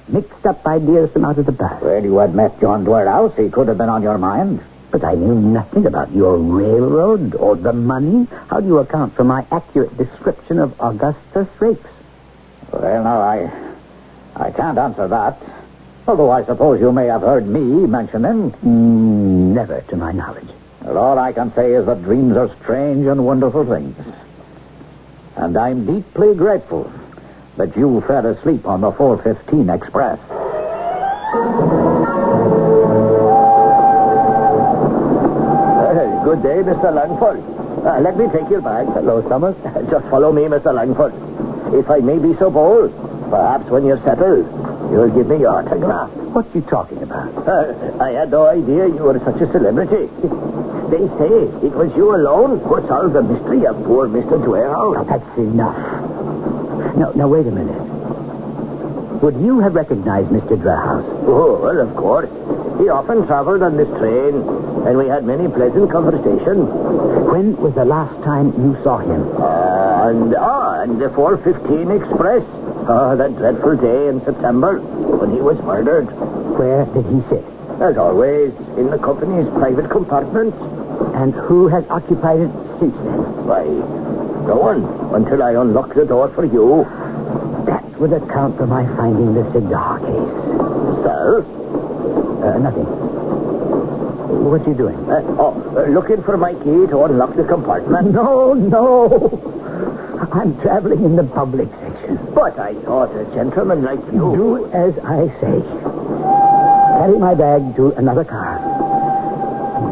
Speaker 9: Mixed up ideas from out of the past.
Speaker 8: Well, you had met John Dwerhouse. He could have been on your mind.
Speaker 9: But I knew nothing about your railroad or the money. How do you account for my accurate description of Augustus Rakes?
Speaker 8: Well, now, I can't answer that. Although I suppose you may have heard me mention him.
Speaker 9: Never, to my knowledge.
Speaker 8: Well, all I can say is that dreams are strange and wonderful things. And I'm deeply grateful that you fell asleep on the 4:15 express.
Speaker 14: Good day, Mr. Langford. Let me take your bag. Hello, Summers. Just follow me, Mr. Langford. If I may be so bold, perhaps when you're settled, you'll give me your autograph.
Speaker 9: What are you talking about?
Speaker 14: I had no idea you were such a celebrity. They say it was you alone who solved the mystery of poor Mr. Dwerhouse.
Speaker 9: Now, that's enough. Now, wait a minute. Would you have recognized Mr. Dwerhouse?
Speaker 14: Oh, well, of course. He often traveled on this train, and we had many pleasant conversations.
Speaker 9: When was the last time you saw him?
Speaker 14: On the 4:15 express. That dreadful day in September when he was murdered.
Speaker 9: Where did he sit?
Speaker 14: As always, in the company's private compartment.
Speaker 9: And who has occupied it since then?
Speaker 14: Why, no one, until I unlocked the door for you.
Speaker 9: That would account for my finding the cigar case.
Speaker 14: Sir?
Speaker 9: Nothing. What are you doing?
Speaker 14: Looking for my key to unlock the compartment.
Speaker 9: No. I'm traveling in the public section.
Speaker 14: But I thought a gentleman like you...
Speaker 9: Do as I say. Carry my bag to another car.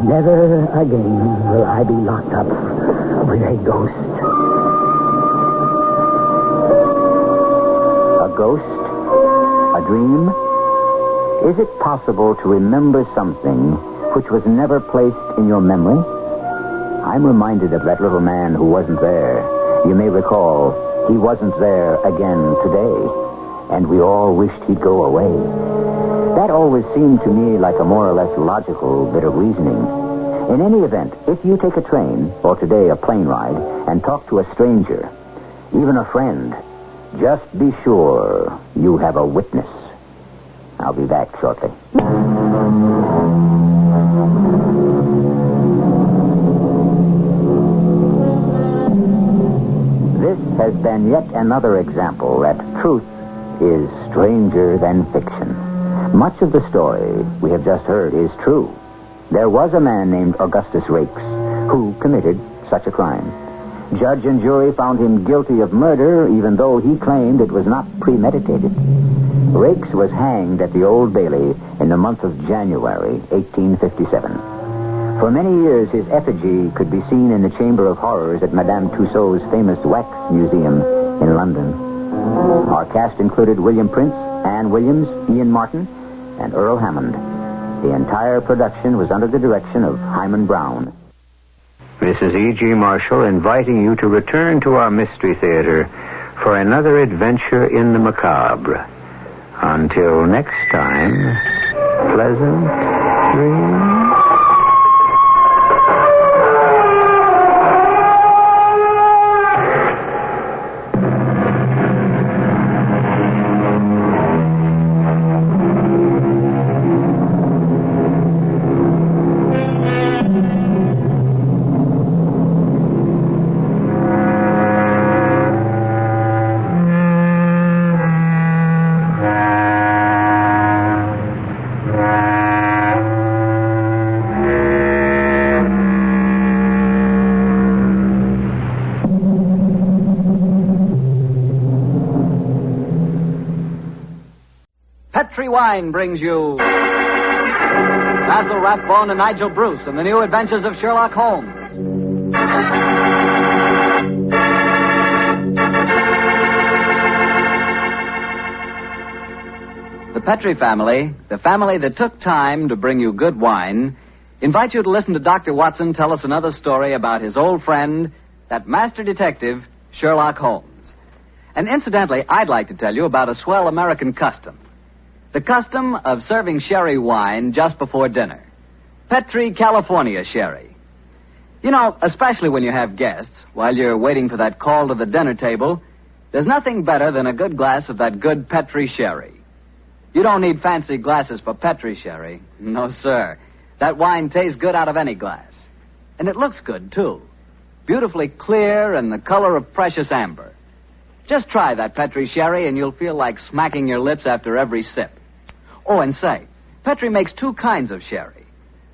Speaker 9: Never again will I be locked up with a ghost.
Speaker 8: A ghost? A dream? Is it possible to remember something which was never placed in your memory? I'm reminded of that little man who wasn't there. You may recall, he wasn't there again today, and we all wished he'd go away. That always seemed to me like a more or less logical bit of reasoning. In any event, if you take a train, or today a plane ride, and talk to a stranger, even a friend, just be sure you have a witness. I'll be back shortly. This has been yet another example that truth is stranger than fiction. Much of the story we have just heard is true. There was a man named Augustus Rakes who committed such a crime. Judge and jury found him guilty of murder, even though he claimed it was not premeditated. Rakes was hanged at the Old Bailey in the month of January, 1857. For many years, his effigy could be seen in the Chamber of Horrors at Madame Tussauds famous Wax Museum in London. Our cast included William Prince, Anne Williams, Ian Martin, and Earl Hammond. The entire production was under the direction of Hyman Brown.
Speaker 15: This is E.G. Marshall inviting you to return to our Mystery Theater for another adventure in the macabre. Until next time, pleasant dreams.
Speaker 16: Petri Wine brings you Basil Rathbone and Nigel Bruce in the new adventures of Sherlock Holmes. The Petri family, the family that took time to bring you good wine, invite you to listen to Dr. Watson tell us another story about his old friend, that master detective, Sherlock Holmes. And incidentally, I'd like to tell you about a swell American custom. The custom of serving sherry wine just before dinner. Petri California sherry. You know, especially when you have guests, while you're waiting for that call to the dinner table, there's nothing better than a good glass of that good Petri sherry. You don't need fancy glasses for Petri sherry. No, sir. That wine tastes good out of any glass. And it looks good, too. Beautifully clear and the color of precious amber. Just try that Petri sherry and you'll feel like smacking your lips after every sip. Oh, and say, Petri makes two kinds of sherry.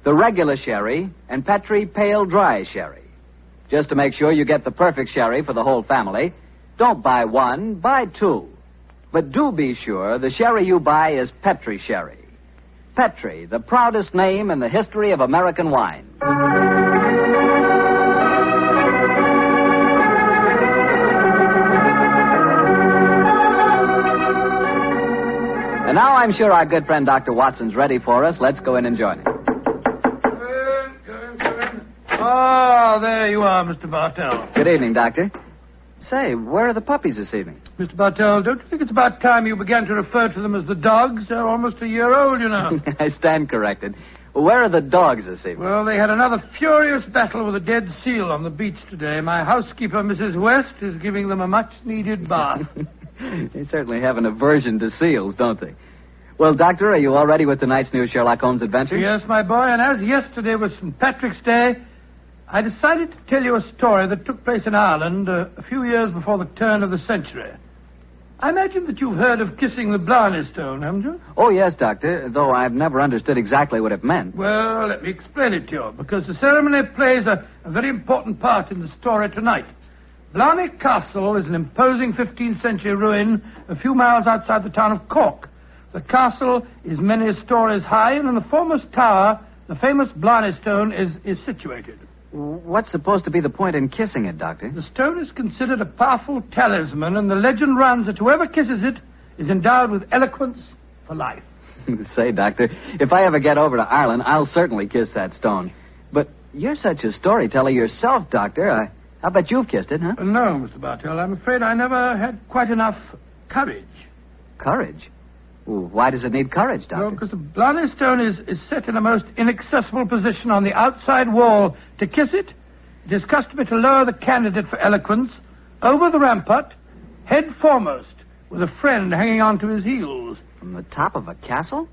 Speaker 16: The regular sherry and Petri pale dry sherry. Just to make sure you get the perfect sherry for the whole family, don't buy one, buy two. But do be sure the sherry you buy is Petri sherry. Petri, the proudest name in the history of American wines. And now I'm sure our good friend Dr. Watson's ready for us. Let's go in and join him.
Speaker 20: Ah, there you are, Mr. Bartell.
Speaker 16: Good evening, Doctor. Say, where are the puppies this evening?
Speaker 20: Mr. Bartell, don't you think it's about time you began to refer to them as the dogs? They're almost a year old, you know.
Speaker 16: I stand corrected. Where are the dogs this evening?
Speaker 20: Well, they had another furious battle with a dead seal on the beach today. My housekeeper, Mrs. West, is giving them a much-needed bath.
Speaker 16: They certainly have an aversion to seals, don't they? Well, Doctor, are you all ready with tonight's new Sherlock Holmes adventure?
Speaker 20: Yes, my boy, and as yesterday was St. Patrick's Day, I decided to tell you a story that took place in Ireland a few years before the turn of the century. I imagine that you've heard of kissing the Blarney Stone, haven't you?
Speaker 16: Oh, yes, Doctor, though I've never understood exactly what it meant.
Speaker 20: Well, let me explain it to you, because the ceremony plays a very important part in the story tonight. Blarney Castle is an imposing 15th century ruin a few miles outside the town of Cork. The castle is many stories high, and in the foremost tower, the famous Blarney Stone is situated.
Speaker 16: What's supposed to be the point in kissing it, Doctor?
Speaker 20: The stone is considered a powerful talisman, and the legend runs that whoever kisses it is endowed with eloquence for life.
Speaker 16: Say, Doctor, if I ever get over to Ireland, I'll certainly kiss that stone. But you're such a storyteller yourself, Doctor. I bet you've kissed it, huh?
Speaker 20: No, Mr. Bartell. I'm afraid I never had quite enough courage.
Speaker 16: Courage? Why does it need courage, Doctor?
Speaker 20: Well, because the Blarney Stone is set in a most inaccessible position on the outside wall. To kiss it, it is customary to lower the candidate for eloquence over the rampart, head foremost, with a friend hanging on to his heels.
Speaker 16: From the top of a castle?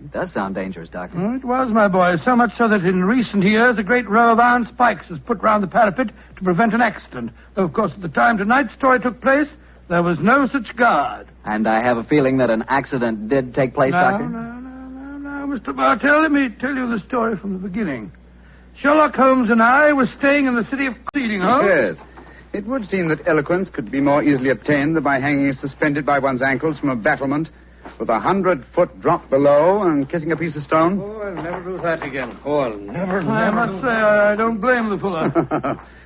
Speaker 16: It does sound dangerous, Doctor.
Speaker 20: It was, my boy, so much so that in recent years a great row of iron spikes was put round the parapet to prevent an accident. Though, of course, at the time tonight's story took place, there was no such guard.
Speaker 16: And I have a feeling that an accident did take place, Doctor?
Speaker 20: No, Mr. Bartell, let me tell you the story from the beginning. Sherlock Holmes and I were staying in the city of Cleading, Holmes.
Speaker 22: Yes. It would seem that eloquence could be more easily obtained than by hanging suspended by one's ankles from a battlement with 100-foot drop below and kissing a piece of stone.
Speaker 20: Oh, I'll never do that again. Oh, I'll never. I must say, I don't blame the fuller.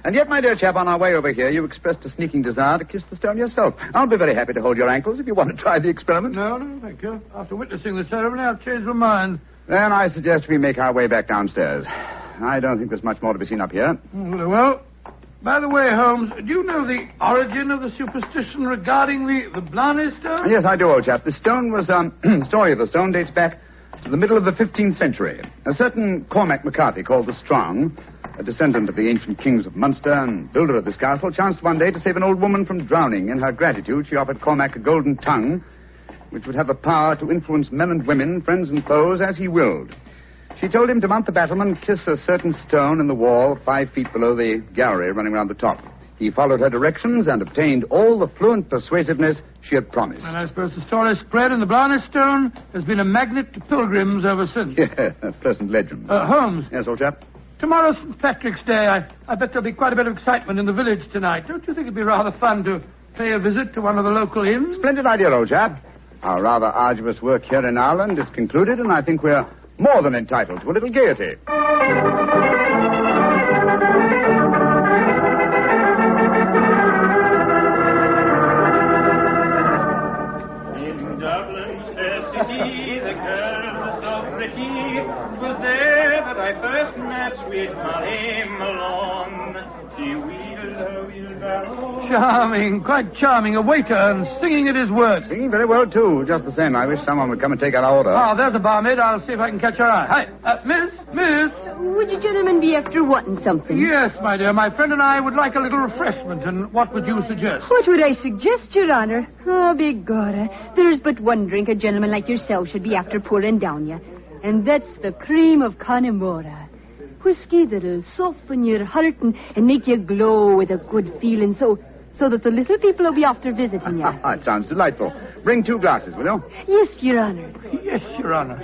Speaker 22: And yet, my dear chap, on our way over here, you expressed a sneaking desire to kiss the stone yourself. I'll be very happy to hold your ankles if you want to try the experiment.
Speaker 20: No, thank you. After witnessing the ceremony, I've changed my mind.
Speaker 22: Then I suggest we make our way back downstairs. I don't think there's much more to be seen up here.
Speaker 20: Well, by the way, Holmes, do you know the origin of the superstition regarding the Blarney Stone?
Speaker 22: Yes, I do, old chap. The stone was, story of the stone dates back to the middle of the 15th century. A certain Cormac McCarthy, called the Strong, a descendant of the ancient kings of Munster and builder of this castle, chanced one day to save an old woman from drowning. In her gratitude, she offered Cormac a golden tongue, which would have the power to influence men and women, friends and foes, as he willed. She told him to mount the battlement, kiss a certain stone in the wall 5 feet below the gallery running around the top. He followed her directions and obtained all the fluent persuasiveness she had promised.
Speaker 20: And I suppose the story spread, and the Blarney Stone has been a magnet to pilgrims ever since.
Speaker 22: Yeah, a pleasant legend.
Speaker 20: Holmes.
Speaker 22: Yes, old chap?
Speaker 20: Tomorrow's St. Patrick's Day. I bet there'll be quite a bit of excitement in the village tonight. Don't you think it'd be rather fun to pay a visit to one of the local inns?
Speaker 22: Splendid idea, old chap. Our rather arduous work here in Ireland is concluded, and I think we're more than entitled to a little gaiety.
Speaker 17: In Dublin's fair city, the girl so pretty, 'twas there that I first met sweet Molly Malone. She wheeled her wheelbarrow.
Speaker 20: Charming, quite charming. A waiter and singing at his work.
Speaker 22: Singing very well, too. Just the same. I wish someone would come and take our order.
Speaker 20: Oh, there's a barmaid. I'll see if I can catch her eye. Hi, Miss.
Speaker 18: Would you gentlemen be after wanting something?
Speaker 20: Yes, my dear. My friend and I would like a little refreshment, and what would you suggest?
Speaker 18: What would I suggest, Your Honor? Oh, begorra. There's but one drink a gentleman like yourself should be after pouring down you, and that's the cream of Connemara. Whiskey that'll soften your heart and make you glow with a good feeling, so that the little people will be after visiting you.
Speaker 22: It sounds delightful. Bring 2 glasses, will you?
Speaker 18: Yes, Your Honor.
Speaker 20: Yes, Your Honor.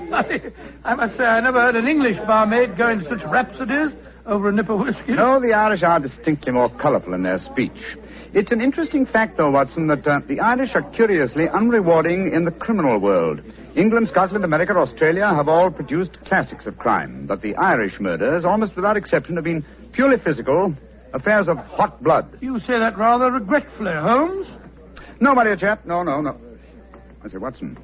Speaker 20: I must say I never heard an English barmaid go into such rhapsodies over a nip of whiskey.
Speaker 22: No, the Irish are distinctly more colourful in their speech. It's an interesting fact, though, Watson, that the Irish are curiously unrewarding in the criminal world. England, Scotland, America, Australia have all produced classics of crime, but the Irish murders, almost without exception, have been purely physical, affairs of hot blood.
Speaker 20: You say that rather regretfully, Holmes.
Speaker 22: No, my dear chap. No. I say, Watson,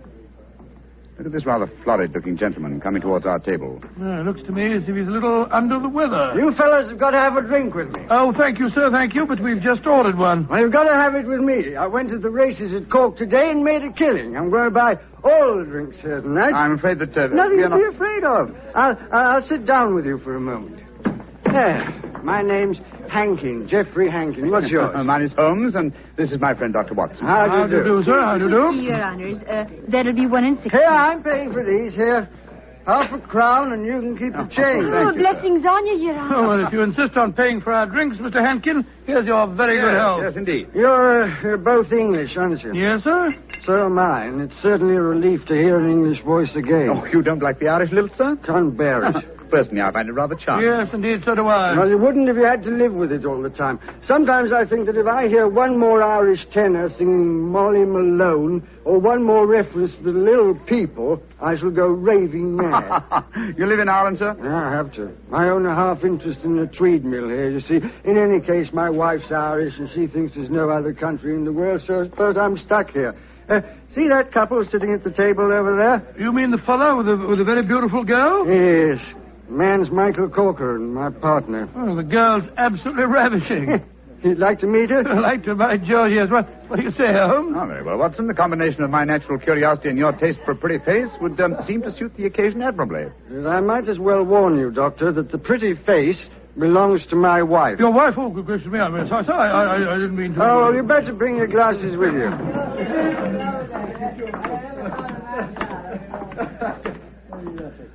Speaker 22: look at this rather florid-looking gentleman coming towards our table.
Speaker 20: It looks to me as if he's a little under the weather.
Speaker 6: You fellas have got to have a drink with me.
Speaker 20: Oh, thank you, sir, thank you, but we've just ordered one.
Speaker 6: Well, you've got to have it with me. I went to the races at Cork today and made a killing. I'm going to buy all the drinks here tonight.
Speaker 22: I'm afraid that...
Speaker 6: Nothing to be afraid of. I'll sit down with you for a moment. My name's Hankin, Geoffrey Hankin. What's yours?
Speaker 22: Mine is Holmes, and this is my friend, Dr. Watson.
Speaker 6: How do you do,
Speaker 20: sir? How do you do?
Speaker 18: Your Honors, that'll be 1 and 6.
Speaker 6: Here, I'm paying for these. Here, half a crown, and you can keep the change.
Speaker 18: Oh, blessings on you, Your Honor.
Speaker 20: Oh, well, if you insist on paying for our drinks, Mr. Hankin, here's your very good health.
Speaker 22: Yes, indeed.
Speaker 6: You're both English, aren't you?
Speaker 20: Yes, sir.
Speaker 6: So am I, and it's certainly a relief to hear an English voice again.
Speaker 22: Oh, you don't like the Irish lilt, sir?
Speaker 6: Can't bear it.
Speaker 22: Personally, I find it rather charming.
Speaker 20: Yes, indeed, so do I.
Speaker 6: Well, you wouldn't if you had to live with it all the time. Sometimes I think that if I hear one more Irish tenor singing Molly Malone, or one more reference to the little people, I shall go raving mad.
Speaker 22: You live in Ireland, sir?
Speaker 6: Yeah, I have to. I own a half interest in a tread mill here, you see. In any case, my wife's Irish, and she thinks there's no other country in the world, so I suppose I'm stuck here. See that couple sitting at the table over there?
Speaker 20: You mean the fellow with a very beautiful girl?
Speaker 6: Yes. The man's Michael Corcoran, my partner.
Speaker 20: Oh, the girl's absolutely ravishing.
Speaker 6: You'd like to meet her?
Speaker 20: I'd like to, by George, yes. What do you say, Holmes?
Speaker 22: Oh, very well, Watson. The combination of my natural curiosity and your taste for a pretty face would seem to suit the occasion admirably.
Speaker 6: I might as well warn you, Doctor, that the pretty face belongs to my wife.
Speaker 20: Your wife? Oh, good gracious me. I didn't mean to...
Speaker 6: Oh, well, you better bring your glasses with you.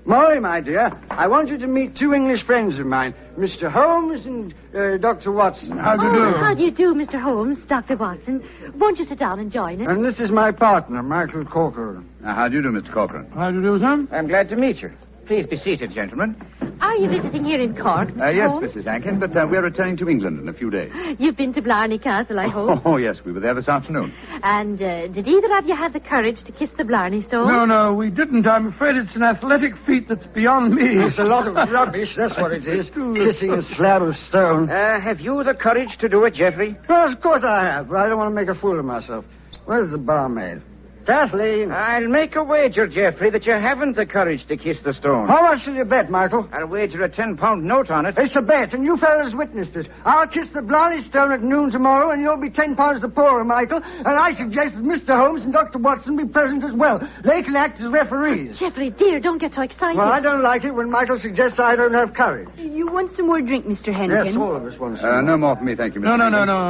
Speaker 6: Molly, my dear, I want you to meet 2 English friends of mine, Mr. Holmes and Dr. Watson.
Speaker 20: How do you do?
Speaker 18: How do you do, Mr. Holmes, Dr. Watson? Won't you sit down and join us?
Speaker 6: And this is my partner, Michael Corcoran.
Speaker 22: How do you do, Mr. Corcoran?
Speaker 20: How do you do, sir?
Speaker 14: I'm glad to meet you. Please be seated, gentlemen.
Speaker 18: Are you visiting here in Cork, Mr.
Speaker 22: Yes,
Speaker 18: Holmes?
Speaker 22: Mrs. Hankin, but we're returning to England in a few days.
Speaker 18: You've been to Blarney Castle, I hope.
Speaker 22: Oh, yes, we were there this afternoon.
Speaker 18: And did either of you have the courage to kiss the Blarney Stone?
Speaker 20: No, we didn't. I'm afraid it's an athletic feat that's beyond me.
Speaker 6: It's a lot of rubbish, that's what it is. Kissing a slab of stone.
Speaker 14: Have you the courage to do it, Geoffrey?
Speaker 6: Well, of course I have, but I don't want to make a fool of myself. Where's the barmaid? Kathleen.
Speaker 14: I'll make a wager, Geoffrey, that you haven't the courage to kiss the stone.
Speaker 6: How much will you bet, Michael?
Speaker 14: I'll wager a £10 note on it.
Speaker 6: It's a bet, and you fellas witnessed it. I'll kiss the Blarney Stone at noon tomorrow, and you'll be £10 the poorer, Michael. And I suggest that Mr. Holmes and Dr. Watson be present as well. They can act as referees.
Speaker 11: Geoffrey, dear, don't get so excited.
Speaker 6: Well, I don't like it when Michael suggests I don't have courage.
Speaker 18: You want some more drink, Mr. Hennigan?
Speaker 6: Yes, all of us want some.
Speaker 22: No more for me, thank you, Mr.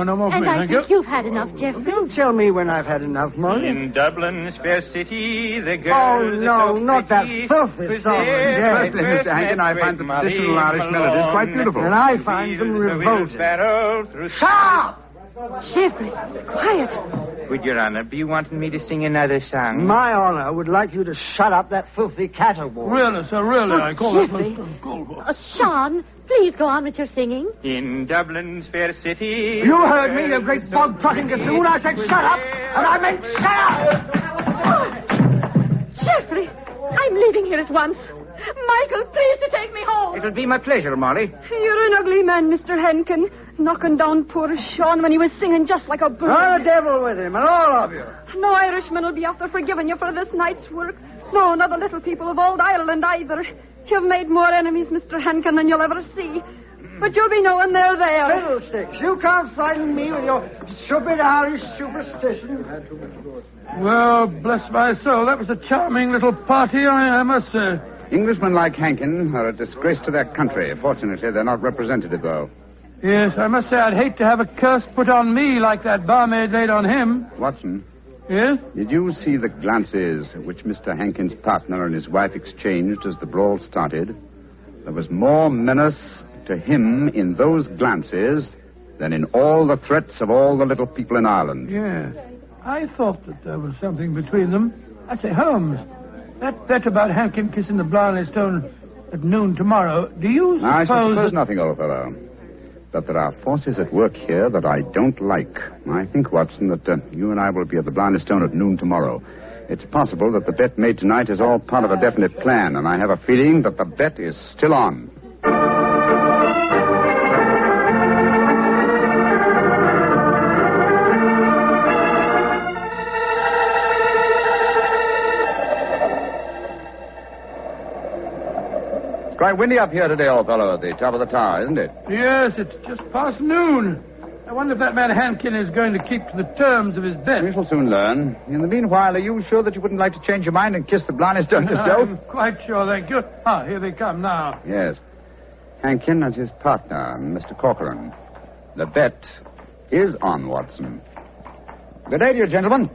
Speaker 20: No more for
Speaker 11: And
Speaker 20: me,
Speaker 11: I
Speaker 20: thank you.
Speaker 11: think you've had enough, Geoffrey.
Speaker 6: Don't tell me when I've had enough, Molly.
Speaker 17: In Dublin's fair city, the
Speaker 6: Oh,
Speaker 17: girls
Speaker 6: no,
Speaker 17: are so
Speaker 6: not that
Speaker 17: pretty.
Speaker 6: filthy
Speaker 17: Was
Speaker 6: song.
Speaker 17: there
Speaker 22: Firstly, Mr. Hankin, I find the traditional Irish melodies quite beautiful.
Speaker 6: And I find them revolting.
Speaker 17: Stop!
Speaker 11: Geoffrey, quiet.
Speaker 14: Would Your Honor be wanting me to sing another song?
Speaker 6: My honor would like you to shut up that filthy caterwaul.
Speaker 20: Really, sir, really, I call
Speaker 11: Geoffrey.
Speaker 20: that...
Speaker 11: Sean, please go on with your singing.
Speaker 17: In Dublin's fair city.
Speaker 6: You heard me, you great bog-trotting gazoo. I said shut up, and I meant shut up!
Speaker 11: Geoffrey, I'm leaving here at once. Michael, please to take me home.
Speaker 14: It'll be my pleasure, Molly.
Speaker 18: You're an ugly man, Mr. Henkin. Knocking down poor Sean when he was singing just like a bird.
Speaker 6: Oh, the devil with him, and all of you.
Speaker 18: No Irishman will be after forgiving you for this night's work. No, not the little people of old Ireland either. You've made more enemies, Mr. Henkin, than you'll ever see. But you'll be knowing they're there.
Speaker 6: Fiddlesticks, you can't frighten me with your stupid Irish superstition.
Speaker 20: Well, bless my soul, that was a charming little party, I must say.
Speaker 22: Englishmen like Hankin are a disgrace to their country. Fortunately, they're not representative, though.
Speaker 20: Yes, I must say I'd hate to have a curse put on me like that barmaid laid on him.
Speaker 22: Watson.
Speaker 20: Yes?
Speaker 22: Did you see the glances which Mr. Hankin's partner and his wife exchanged as the brawl started? There was more menace to him in those glances than in all the threats of all the little people in Ireland.
Speaker 20: Yes. I thought that there was something between them. I say, Holmes, that bet about Hankin kissing the Blarney Stone at noon tomorrow, do you suppose...
Speaker 22: I suppose nothing, old fellow. But there are forces at work here that I don't like. I think, Watson, that you and I will be at the Blarney Stone at noon tomorrow. It's possible that the bet made tonight is all part of a definite plan, and I have a feeling that the bet is still on. It's quite windy up here today, old fellow, at the top of the tower, isn't it?
Speaker 20: Yes, it's just past noon. I wonder if that man Hankin is going to keep to the terms of his bet.
Speaker 22: We shall soon learn. In the meanwhile, are you sure that you wouldn't like to change your mind and kiss the Blarney Stone yourself?
Speaker 20: I'm quite sure, thank you. Ah, here they come now.
Speaker 22: Yes. Hankin and his partner, Mr. Corcoran. The bet is on, Watson. Good day to you, gentlemen.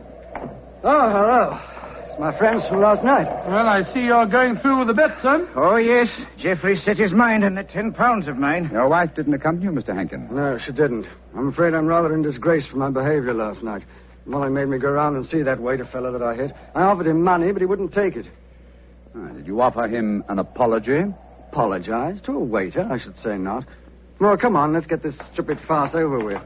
Speaker 6: Oh, hello. It's my friends from last night.
Speaker 20: Well, I see you're going through with the bet, son.
Speaker 14: Oh, yes. Geoffrey set his mind on the £10 of mine.
Speaker 22: Your wife didn't accompany you, Mr. Hankin?
Speaker 6: No, she didn't. I'm afraid I'm rather in disgrace for my behavior last night. Molly made me go round and see that waiter fellow that I hit. I offered him money, but he wouldn't take it.
Speaker 22: Did you offer him an apology?
Speaker 6: Apologize? To a waiter? I should say not. Well, come on, let's get this stupid farce over with.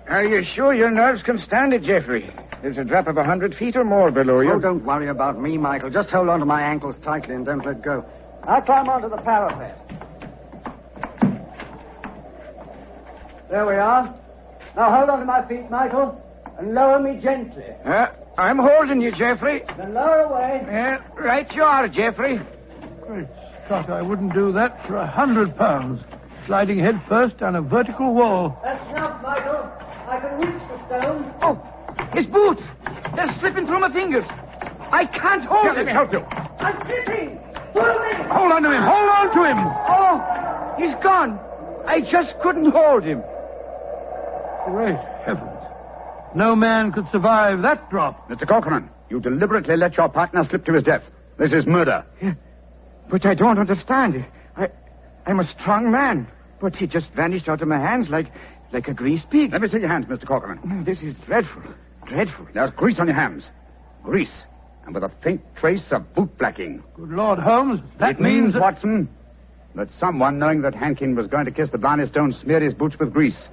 Speaker 14: Are you sure your nerves can stand it, Geoffrey? There's a drop of 100 feet or more below you.
Speaker 6: Oh, don't worry about me, Michael. Just hold on to my ankles tightly and don't let go. I'll climb onto the parapet. There we are. Now hold on to my feet, Michael, and lower me gently.
Speaker 14: I'm holding you, Geoffrey.
Speaker 6: Then lower away.
Speaker 14: Right you are, Geoffrey.
Speaker 20: Great Scott, I wouldn't do that for £100. Sliding head first down a vertical wall.
Speaker 6: That's enough, Michael. I can reach the stone.
Speaker 14: Oh, his boots. They're slipping through my fingers. I can't hold him.
Speaker 22: Let me help you.
Speaker 6: I'm slipping. Pull me.
Speaker 20: Hold on to him. Hold on to him.
Speaker 14: Oh, he's gone. I just couldn't hold him.
Speaker 20: Great heavens. No man could survive that drop.
Speaker 22: Mr. Corcoran, you deliberately let your partner slip to his death. This is murder.
Speaker 14: Yeah, but I don't understand. I'm a strong man, but he just vanished out of my hands like a greased pig.
Speaker 22: Let me see your hands, Mr. Corcoran.
Speaker 14: Oh, this is dreadful. Dreadful.
Speaker 22: There's grease on your hands. Grease. And with a faint trace of boot blacking.
Speaker 20: Good Lord, Holmes,
Speaker 22: It means, Watson, that someone, knowing that Hankin was going to kiss the Blarney Stone, smeared his boots with grease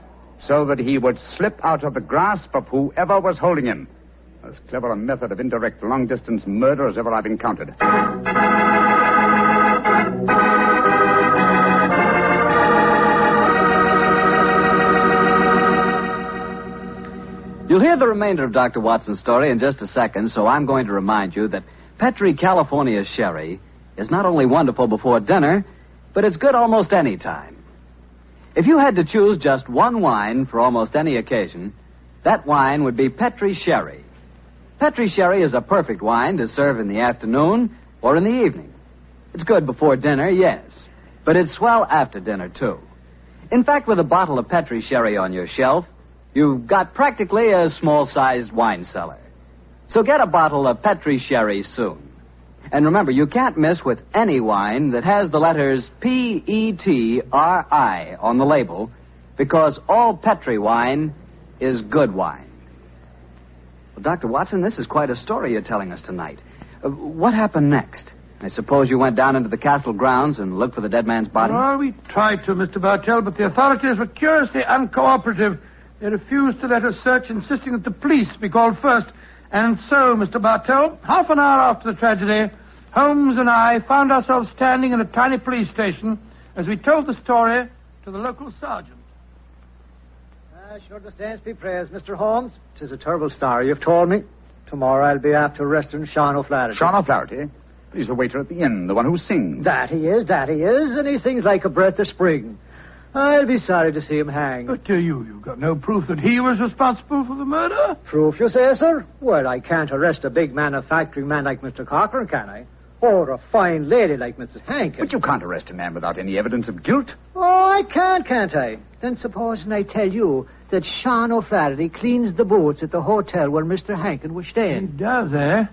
Speaker 22: so that he would slip out of the grasp of whoever was holding him. As clever a method of indirect long-distance murder as ever I've encountered.
Speaker 16: You'll hear the remainder of Dr. Watson's story in just a second, so I'm going to remind you that Petri California Sherry is not only wonderful before dinner, but it's good almost any time. If you had to choose just one wine for almost any occasion, that wine would be Petri Sherry. Petri Sherry is a perfect wine to serve in the afternoon or in the evening. It's good before dinner, yes, but it's swell after dinner, too. In fact, with a bottle of Petri Sherry on your shelf, you've got practically a small-sized wine cellar. So get a bottle of Petri Sherry soon. And remember, you can't miss with any wine that has the letters Petri on the label, because all Petri wine is good wine. Well, Dr. Watson, this is quite a story you're telling us tonight. What happened next? I suppose you went down into the castle grounds and looked for the dead man's body?
Speaker 20: Well, we tried to, Mr. Bartell, but the authorities were curiously uncooperative. They refused to let us search, insisting that the police be called first. And so, Mr. Bartell, half an hour after the tragedy, Holmes and I found ourselves standing in a tiny police station as we told the story to the local sergeant.
Speaker 4: Sure the saints be praised, Mr. Holmes. 'Tis a terrible story you've told me. Tomorrow I'll be after arresting Sean O'Flaherty.
Speaker 22: Sean O'Flaherty? He's the waiter at the inn, the one who sings.
Speaker 4: That he is, and he sings like a breath of spring. I'll be sorry to see him hang.
Speaker 20: But you've got no proof that he was responsible for the murder?
Speaker 4: Proof, you say, sir? Well, I can't arrest a big manufacturing man like Mr. Cochran, can I? Or a fine lady like Mrs. Hankin.
Speaker 22: But you can't arrest a man without any evidence of guilt.
Speaker 4: Oh, I can't I? Then supposing I tell you that Sean O'Flaherty cleans the boots at the hotel where Mr. Hankin was staying.
Speaker 20: He does, eh?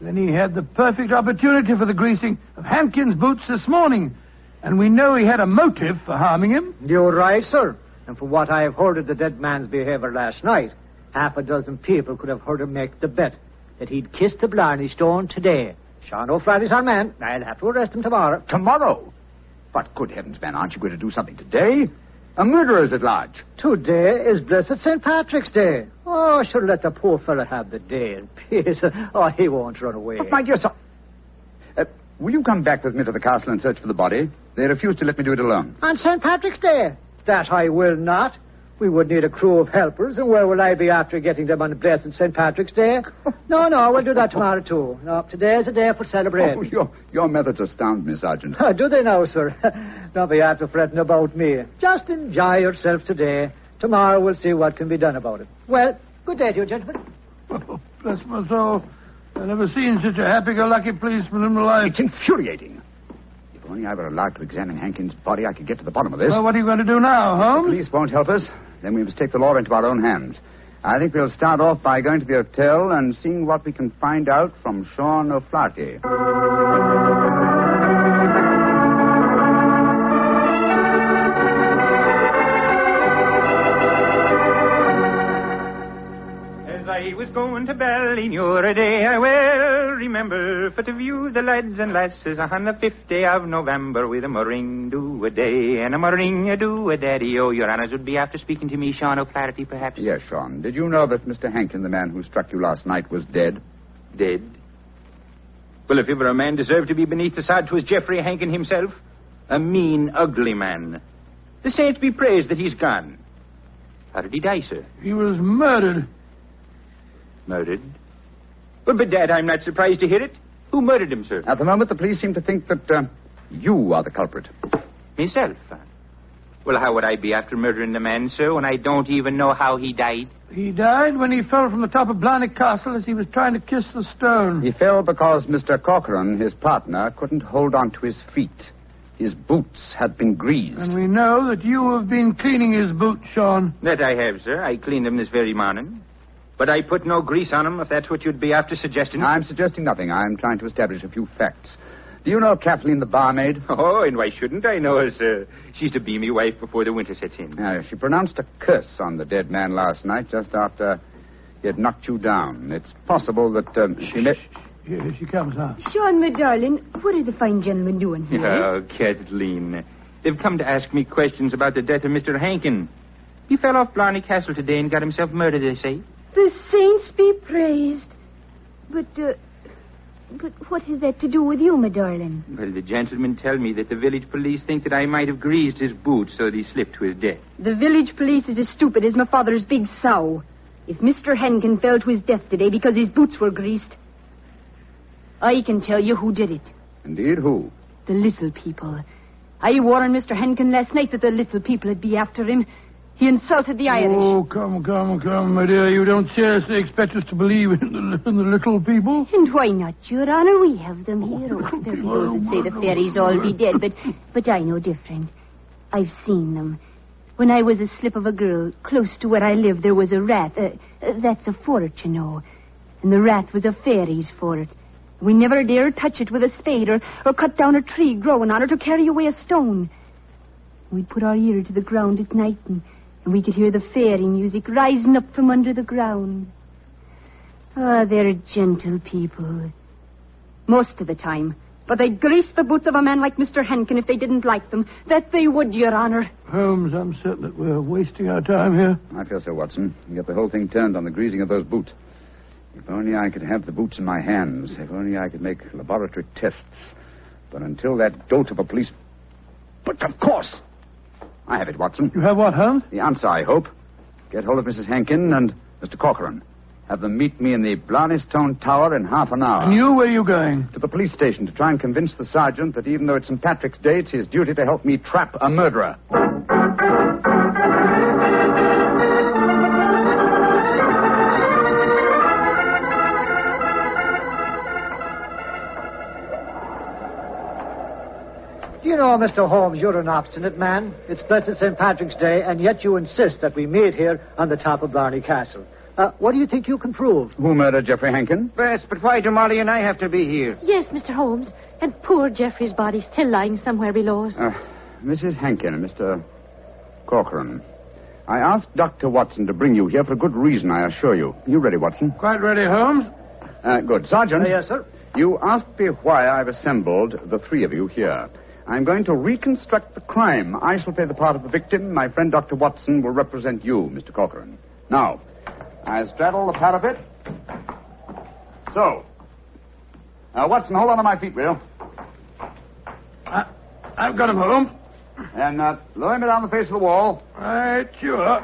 Speaker 20: Then he had the perfect opportunity for the greasing of Hankin's boots this morning. And we know he had a motive for harming him.
Speaker 4: You're right, sir. And from what I have heard of the dead man's behavior last night, half a dozen people could have heard him make the bet that he'd kiss the Blarney Stone today. Sean O'Flaherty's our man. I'll have to arrest him tomorrow.
Speaker 22: Tomorrow? But good heavens, man, aren't you going to do something today? A murderer's at large.
Speaker 4: Today is blessed St. Patrick's Day. Oh, sure, let the poor fellow have the day in peace. Oh, he won't run away.
Speaker 22: But my dear son... will you come back with me to the castle and search for the body? They refuse to let me do it alone.
Speaker 4: On St. Patrick's Day? That I will not. We would need a crew of helpers, and where will I be after getting them on blessed St. Patrick's Day? No, we'll do that tomorrow, too. No, today's a day for celebrating.
Speaker 22: Oh, your methods astound me, Sergeant.
Speaker 4: Do they now, sir? Don't be after fretting about me. Just enjoy yourself today. Tomorrow we'll see what can be done about it. Well, good day to you, gentlemen.
Speaker 20: Oh, bless my soul. I've never seen such a happy-go-lucky policeman in my life.
Speaker 22: It's infuriating. If only I were allowed to examine Hankin's body, I could get to the bottom of this.
Speaker 20: Well, what are you going to do now, Holmes?
Speaker 22: The police won't help us. Then we must take the law into our own hands. I think we'll start off by going to the hotel and seeing what we can find out from Sean O'Flaherty.
Speaker 17: I was going to Ballymuir a day, I well remember, for to view the lads and lasses on the 5th day of November with a murring do a day and a murring a do a daddy. Oh, your honors would be after speaking to me, Sean O'Flaherty, perhaps?
Speaker 22: Yes, Sean. Did you know that Mr. Hankin, the man who struck you last night, was dead?
Speaker 17: Dead? Well, if ever a man deserved to be beneath the sod, 'twas Geoffrey Hankin himself. A mean, ugly man. The saints be praised that he's gone. How did he die, sir?
Speaker 20: He was murdered.
Speaker 17: Murdered? Well, bedad, I'm not surprised to hear it. Who murdered him, sir?
Speaker 22: At the moment, the police seem to think that you are the culprit.
Speaker 17: Myself? Well, how would I be after murdering the man, sir, when I don't even know how he died?
Speaker 20: He died when he fell from the top of Blarney Castle as he was trying to kiss the stone.
Speaker 22: He fell because Mr. Corcoran, his partner, couldn't hold on to his feet. His boots had been greased.
Speaker 20: And we know that you have been cleaning his boots, Sean.
Speaker 17: That I have, sir. I cleaned them this very morning. But I put no grease on them, if that's what you'd be after suggesting.
Speaker 22: I'm suggesting nothing. I'm trying to establish a few facts. Do you know Kathleen, the barmaid?
Speaker 17: Oh, and why shouldn't I know her, sir? She's to be me wife before the winter sets in.
Speaker 22: She pronounced a curse on the dead man last night, just after he had knocked you down. It's possible that she met...
Speaker 20: Here she comes now.
Speaker 18: Sean, my darling, what are the fine gentlemen doing here?
Speaker 17: Oh, Kathleen. They've come to ask me questions about the death of Mr. Hankin. He fell off Blarney Castle today and got himself murdered, they say.
Speaker 18: The saints be praised. But what has that to do with you, my darling?
Speaker 17: Well, the gentlemen tell me that the village police think that I might have greased his boots so that he slipped to his death.
Speaker 18: The village police is as stupid as my father's big sow. If Mr. Henkin fell to his death today because his boots were greased, I can tell you who did it.
Speaker 22: Indeed, who?
Speaker 18: The little people. I warned Mr. Henkin last night that the little people would be after him. He insulted the Irish.
Speaker 20: Oh, come, my dear. You don't seriously expect us to believe in the little people?
Speaker 18: And why not, Your Honor? We have them here. Oh, there be those that say the fairies all be dead, but I know different. I've seen them. When I was a slip of a girl, close to where I lived, there was a rat. That's a fort, you know. And the rat was a fairy's fort. We never dared touch it with a spade or cut down a tree growing on it or carry away a stone. We'd put our ear to the ground at night and we could hear the fairy music rising up from under the ground. They're gentle people. Most of the time. But they'd grease the boots of a man like Mr. Henkin if they didn't like them. That they would, Your Honor.
Speaker 20: Holmes, I'm certain that we're wasting our time here.
Speaker 22: I feel so, Watson. You get the whole thing turned on the greasing of those boots. If only I could have the boots in my hands. If only I could make laboratory tests. But until that dolt of a police... But of course! I have it, Watson.
Speaker 20: You have what, Holmes?
Speaker 22: The answer, I hope. Get hold of Mrs. Henkin and Mr. Corcoran. Have them meet me in the Blarney Stone Tower in half an hour.
Speaker 20: And you, where are you going?
Speaker 22: To the police station to try and convince the sergeant that even though it's St. Patrick's Day, it's his duty to help me trap a murderer.
Speaker 4: Do you know, Mr. Holmes, you're an obstinate man. It's blessed St. Patrick's Day, and yet you insist that we meet here on the top of Blarney Castle. What do you think you can prove?
Speaker 22: Who murdered Geoffrey Henkin?
Speaker 6: Yes, but why do Molly and I have to be here?
Speaker 5: Yes, Mr. Holmes. And poor Geoffrey's body still lying somewhere below us.
Speaker 22: Mrs. Henkin and Mr. Corcoran, I asked Dr. Watson to bring you here for a good reason, I assure you. You ready, Watson?
Speaker 20: Quite ready, Holmes.
Speaker 22: Good. Sergeant.
Speaker 4: Yes, sir.
Speaker 22: You asked me why I've assembled the three of you here. I'm going to reconstruct the crime. I shall play the part of the victim. My friend Dr. Watson will represent you, Mr. Corcoran. Now, I straddle the parapet. So. Watson, hold on to my feet, will you?
Speaker 20: I've got him, Holmes.
Speaker 22: And lower me down the face of the wall.
Speaker 20: Right, sure.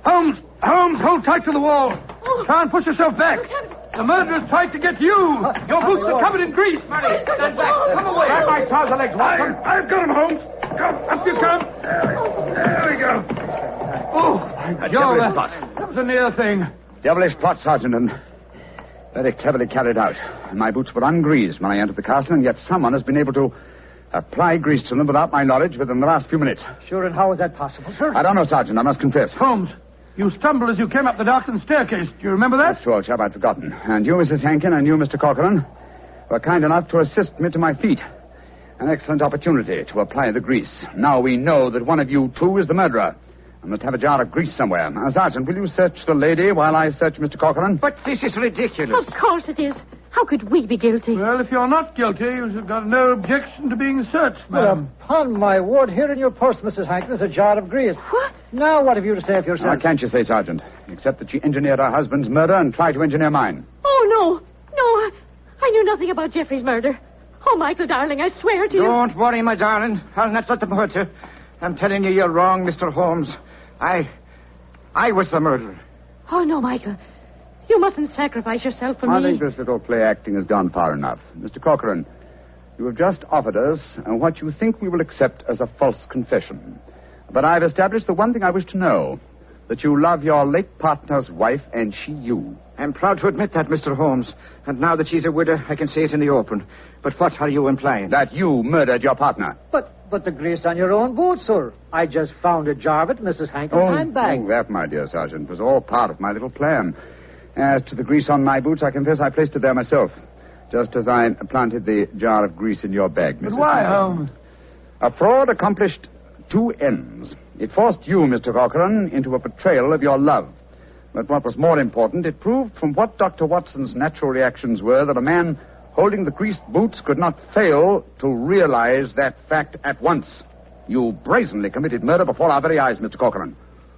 Speaker 20: Holmes, hold tight to the wall. Try and push yourself back. The murderer's tried to get you. Your boots are covered in grease.
Speaker 6: Marty, stand back. Come away.
Speaker 22: Grab my trouser legs, Watson.
Speaker 20: I've got him, Holmes. Come, up you come. There we go. Oh, Joe, that was a near thing.
Speaker 22: Devilish plot, Sergeant, and very cleverly carried out. My boots were ungreased when I entered the castle, and yet someone has been able to apply grease to them without my knowledge within the last few minutes.
Speaker 4: Sure, and how is that possible, sir?
Speaker 22: I don't know, Sergeant, I must confess.
Speaker 20: Holmes, you stumbled as you came up the darkened staircase. Do you remember that?
Speaker 22: That's true, old chap, I'd forgotten. And you, Mrs. Henkin, and you, Mr. Corcoran, were kind enough to assist me to my feet. An excellent opportunity to apply the grease. Now we know that one of you two is the murderer. I must have a jar of grease somewhere. Sergeant, will you search the lady while I search Mr. Corcoran?
Speaker 6: But this is ridiculous.
Speaker 5: Of course it is. How could we be guilty?
Speaker 20: Well, if you're not guilty, you've got no objection to being searched, madam.
Speaker 4: Well, upon my word, here in your purse, Mrs. Hankin, is a jar of grease.
Speaker 5: What?
Speaker 4: Now, what have you to say of yourself?
Speaker 22: What can't you say, Sergeant? Except that she engineered her husband's murder and tried to engineer mine.
Speaker 5: Oh, no, I knew nothing about Geoffrey's murder. Oh, Michael, darling, I swear to you.
Speaker 6: Don't worry, my darling. I'll not let them hurt you. I'm telling you, you're wrong, Mr. Holmes. I was the murderer.
Speaker 5: Oh, no, Michael. You mustn't sacrifice yourself for me.
Speaker 22: I think this little play acting has gone far enough. Mr. Corcoran, you have just offered us what you think we will accept as a false confession. But I've established the one thing I wish to know, that you love your late partner's wife and she you.
Speaker 6: I'm proud to admit that, Mr. Holmes. And now that she's a widow, I can say it in the open. But what are you implying?
Speaker 22: That you murdered your partner.
Speaker 4: But the grease on your own boots, sir. I just found a jar of it in Mrs. Hankin's handbag.
Speaker 22: Oh, that, my dear Sergeant, was all part of my little plan. As to the grease on my boots, I confess I placed it there myself. Just as I planted the jar of grease in your bag, Mrs.
Speaker 20: But why, Holmes?
Speaker 22: A fraud accomplished two ends. It forced you, Mr. Corcoran, into a betrayal of your love. But what was more important, it proved from what Dr. Watson's natural reactions were that a man holding the greased boots could not fail to realize that fact at once. You brazenly committed murder before our very eyes, Mr. Corcoran,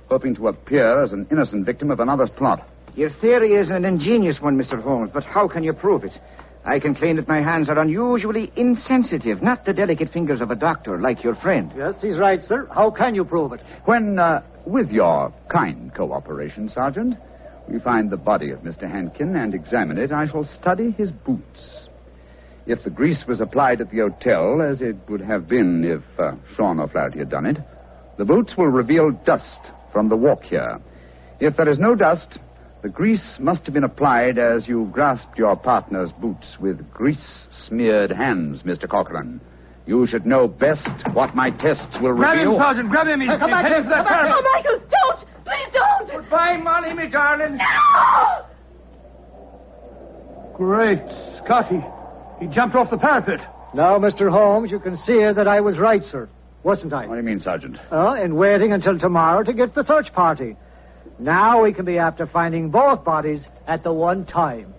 Speaker 22: hoping to appear as an innocent victim of another's plot.
Speaker 6: Your theory is an ingenious one, Mr. Holmes, but how can you prove it? I can claim that my hands are unusually insensitive, not the delicate fingers of a doctor like your friend.
Speaker 4: Yes, he's right, sir. How can you prove it?
Speaker 22: When, with your kind cooperation, Sergeant, we find the body of Mr. Hankin and examine it, I shall study his boots. If the grease was applied at the hotel, as it would have been if Sean O'Flaherty had done it, the boots will reveal dust from the walk here. If there is no dust, the grease must have been applied as you grasped your partner's boots with grease-smeared hands, Mr. Corcoran. You should know best what my tests will
Speaker 20: Grab
Speaker 22: reveal.
Speaker 20: him, Sergeant. Grab him. He's
Speaker 5: Come back.
Speaker 20: heading for that parapet.
Speaker 5: No, Michael, don't. Please don't.
Speaker 20: Goodbye, Molly, me darling.
Speaker 5: No!
Speaker 20: Great Scotty. He jumped off the parapet.
Speaker 4: Now, Mr. Holmes, you can see that I was right, sir. Wasn't I?
Speaker 22: What do you mean, Sergeant?
Speaker 4: In waiting until tomorrow to get the search party. Now we can be after finding both bodies at the one time.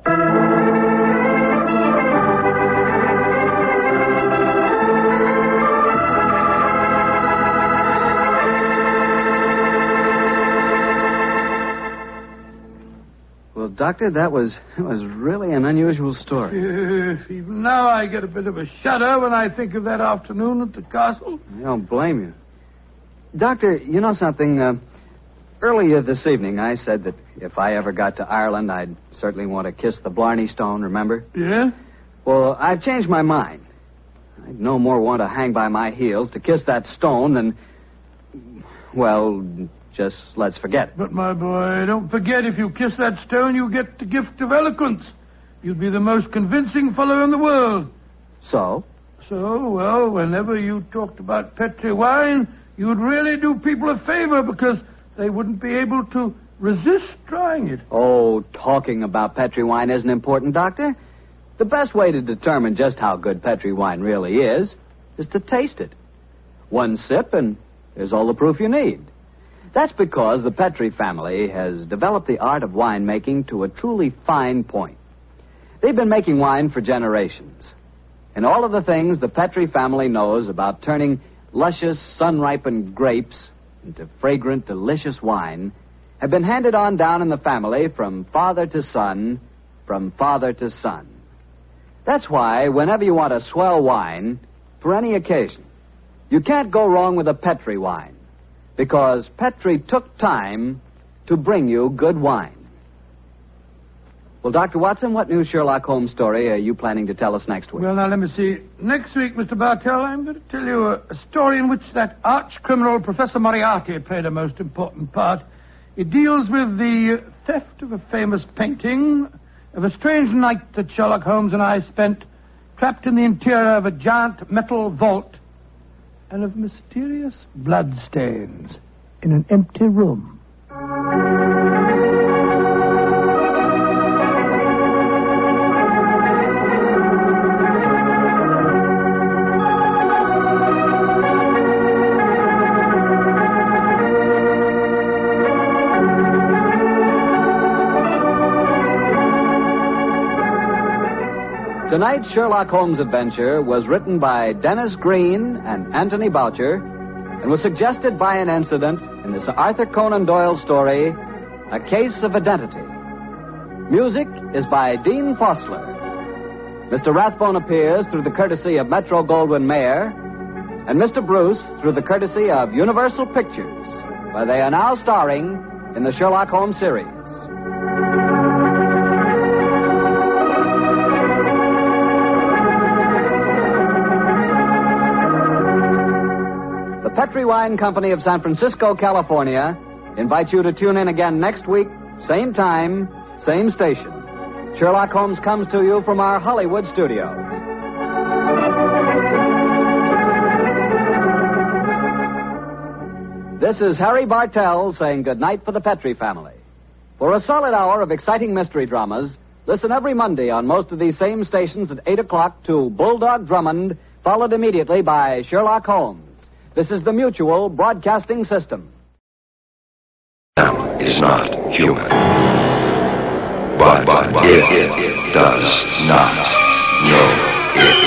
Speaker 16: Well, Doctor, that was really an unusual story.
Speaker 20: Yes, even now I get a bit of a shudder when I think of that afternoon at the castle.
Speaker 16: I don't blame you. Doctor, you know something? Earlier this evening, I said that if I ever got to Ireland, I'd certainly want to kiss the Blarney Stone, remember?
Speaker 20: Yeah?
Speaker 16: Well, I've changed my mind. I'd no more want to hang by my heels to kiss that stone than... Well, just let's forget it.
Speaker 20: But, my boy, don't forget, if you kiss that stone, you get the gift of eloquence. You'd be the most convincing fellow in the world.
Speaker 16: So?
Speaker 20: So, well, whenever you talked about Petri wine, you'd really do people a favor because they wouldn't be able to resist trying it.
Speaker 16: Oh, talking about Petri wine isn't important, Doctor. The best way to determine just how good Petri wine really is to taste it. One sip and there's all the proof you need. That's because the Petri family has developed the art of winemaking to a truly fine point. They've been making wine for generations. And all of the things the Petri family knows about turning luscious, sun-ripened grapes into fragrant, delicious wine have been handed on down in the family from father to son, from father to son. That's why whenever you want a swell wine, for any occasion, you can't go wrong with a Petri wine, because Petri took time to bring you good wine. Well, Dr. Watson, what new Sherlock Holmes story are you planning to tell us next week?
Speaker 20: Well, now, let me see. Next week, Mr. Bartell, I'm going to tell you a story in which that arch-criminal Professor Moriarty played a most important part. It deals with the theft of a famous painting, of a strange night that Sherlock Holmes and I spent trapped in the interior of a giant metal vault, and of mysterious bloodstains in an empty room.
Speaker 16: Tonight's Sherlock Holmes adventure was written by Dennis Green and Anthony Boucher and was suggested by an incident in this Arthur Conan Doyle story, A Case of Identity. Music is by Dean Fossler. Mr. Rathbone appears through the courtesy of Metro-Goldwyn-Mayer, and Mr. Bruce through the courtesy of Universal Pictures, where they are now starring in the Sherlock Holmes series. The Petri Wine Company of San Francisco, California, invites you to tune in again next week, same time, same station. Sherlock Holmes comes to you from our Hollywood studios. This is Harry Bartell saying goodnight for the Petri family. For a solid hour of exciting mystery dramas, listen every Monday on most of these same stations at 8 o'clock to Bulldog Drummond, followed immediately by Sherlock Holmes. This is the Mutual Broadcasting System.
Speaker 1: Is not human. But it does not know it.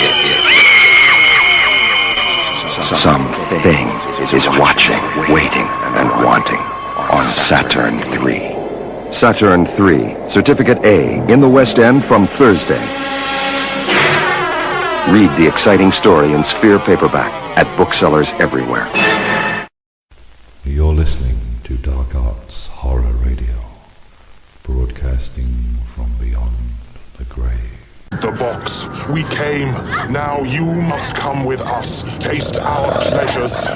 Speaker 1: Something is watching, waiting, and wanting on Saturn III.
Speaker 12: Saturn III, Certificate A, in the West End from Thursday. Read the exciting story in Sphere paperback at booksellers everywhere.
Speaker 19: You're listening to Dark Arts Horror Radio.
Speaker 3: the box. We came. Now you must come with us. Taste our pleasures.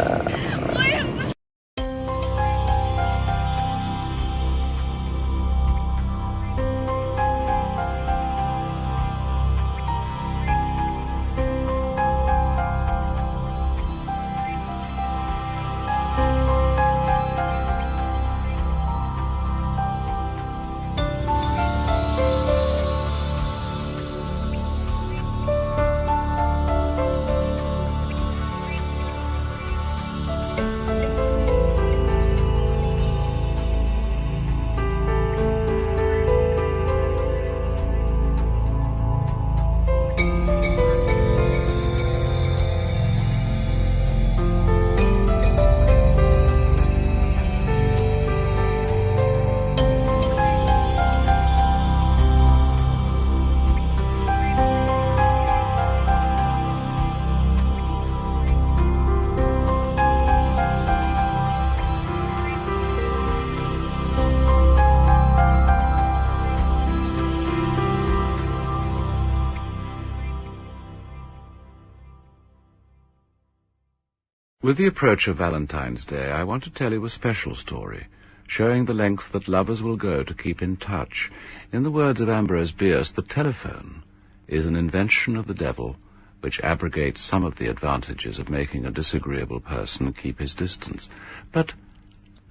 Speaker 19: With the approach of Valentine's Day, I want to tell you a special story, showing the lengths that lovers will go to keep in touch. In the words of Ambrose Bierce, the telephone is an invention of the devil which abrogates some of the advantages of making a disagreeable person keep his distance. But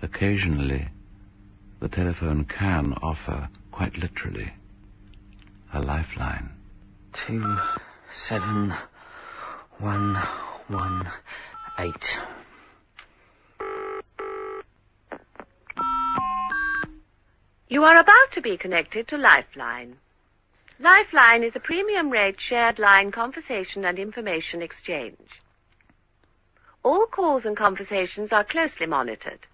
Speaker 19: occasionally, the telephone can offer, quite literally, a lifeline.
Speaker 21: 27118.
Speaker 24: You are about to be connected to Lifeline. Lifeline is a premium rate shared line conversation and information exchange. All calls and conversations are closely monitored.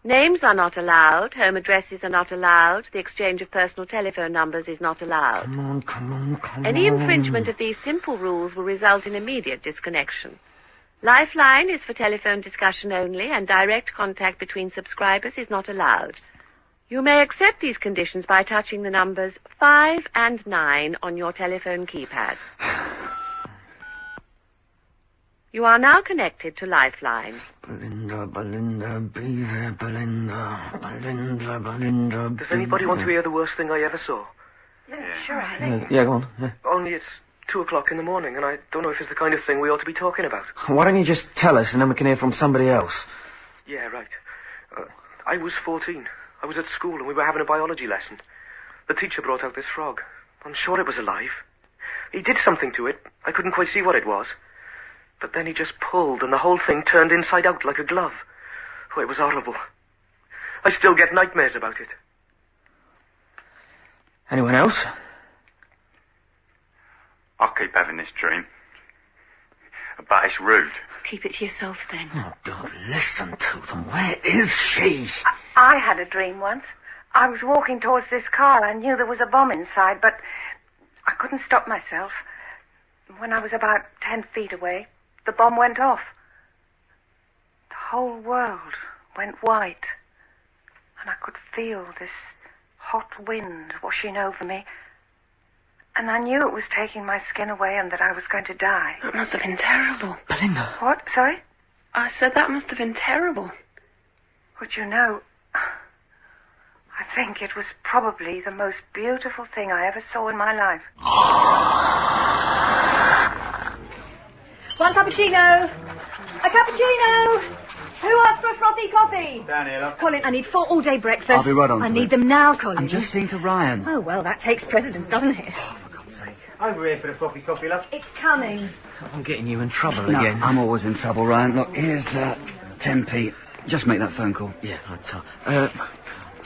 Speaker 24: Names are not allowed, home addresses are not allowed, the exchange of personal telephone numbers is not allowed.
Speaker 21: Come on.
Speaker 24: Any infringement of these simple rules will result in immediate disconnection. Lifeline is for telephone discussion only, and direct contact between subscribers is not allowed. You may accept these conditions by touching the numbers 5 and 9 on your telephone keypad. You are now connected to Lifeline.
Speaker 21: Belinda, be there, Belinda.
Speaker 25: Does anybody want to hear the worst thing I ever saw?
Speaker 24: Yeah, sure, I
Speaker 21: Yeah, go on. Yeah.
Speaker 25: Only it's 2 o'clock in the morning, and I don't know if it's the kind of thing we ought to be talking about.
Speaker 21: Why don't you just tell us, and then we can hear from somebody else?
Speaker 25: Yeah, right. I was 14. I was at school, and we were having a biology lesson. The teacher brought out this frog. I'm sure it was alive. He did something to it. I couldn't quite see what it was. But then he just pulled, and the whole thing turned inside out like a glove. Oh, it was horrible. I still get nightmares about it.
Speaker 21: Anyone else?
Speaker 26: I'll keep having this dream. But it's rude.
Speaker 24: Keep it to yourself, then.
Speaker 21: Oh, God, listen to them. Where is she?
Speaker 27: I had a dream once. I was walking towards this car. I knew there was a bomb inside, but I couldn't stop myself. When I was about 10 feet away, the bomb went off. The whole world went white, and I could feel this hot wind washing over me, and I knew it was taking my skin away and that I was going to die.
Speaker 24: That must have been terrible.
Speaker 21: Belinda.
Speaker 27: What? Sorry?
Speaker 24: I said that must have been terrible.
Speaker 27: Would you know, I think it was probably the most beautiful thing I ever saw in my life.
Speaker 18: One cappuccino. A cappuccino. Who asked for a frothy coffee?
Speaker 14: Down here, look.
Speaker 18: Colin, I need 4 all-day breakfasts.
Speaker 14: I'll be right on to
Speaker 18: I need
Speaker 14: it.
Speaker 18: them now, Colin.
Speaker 14: I'm just seeing to Ryan.
Speaker 18: Oh, well, that takes precedence, doesn't it?
Speaker 14: Over here for the frothy coffee, love.
Speaker 18: It's coming.
Speaker 14: I'm getting you in trouble again. I'm always in trouble, Ryan. Look, here's 10p. Just make that phone call.
Speaker 28: Yeah, right.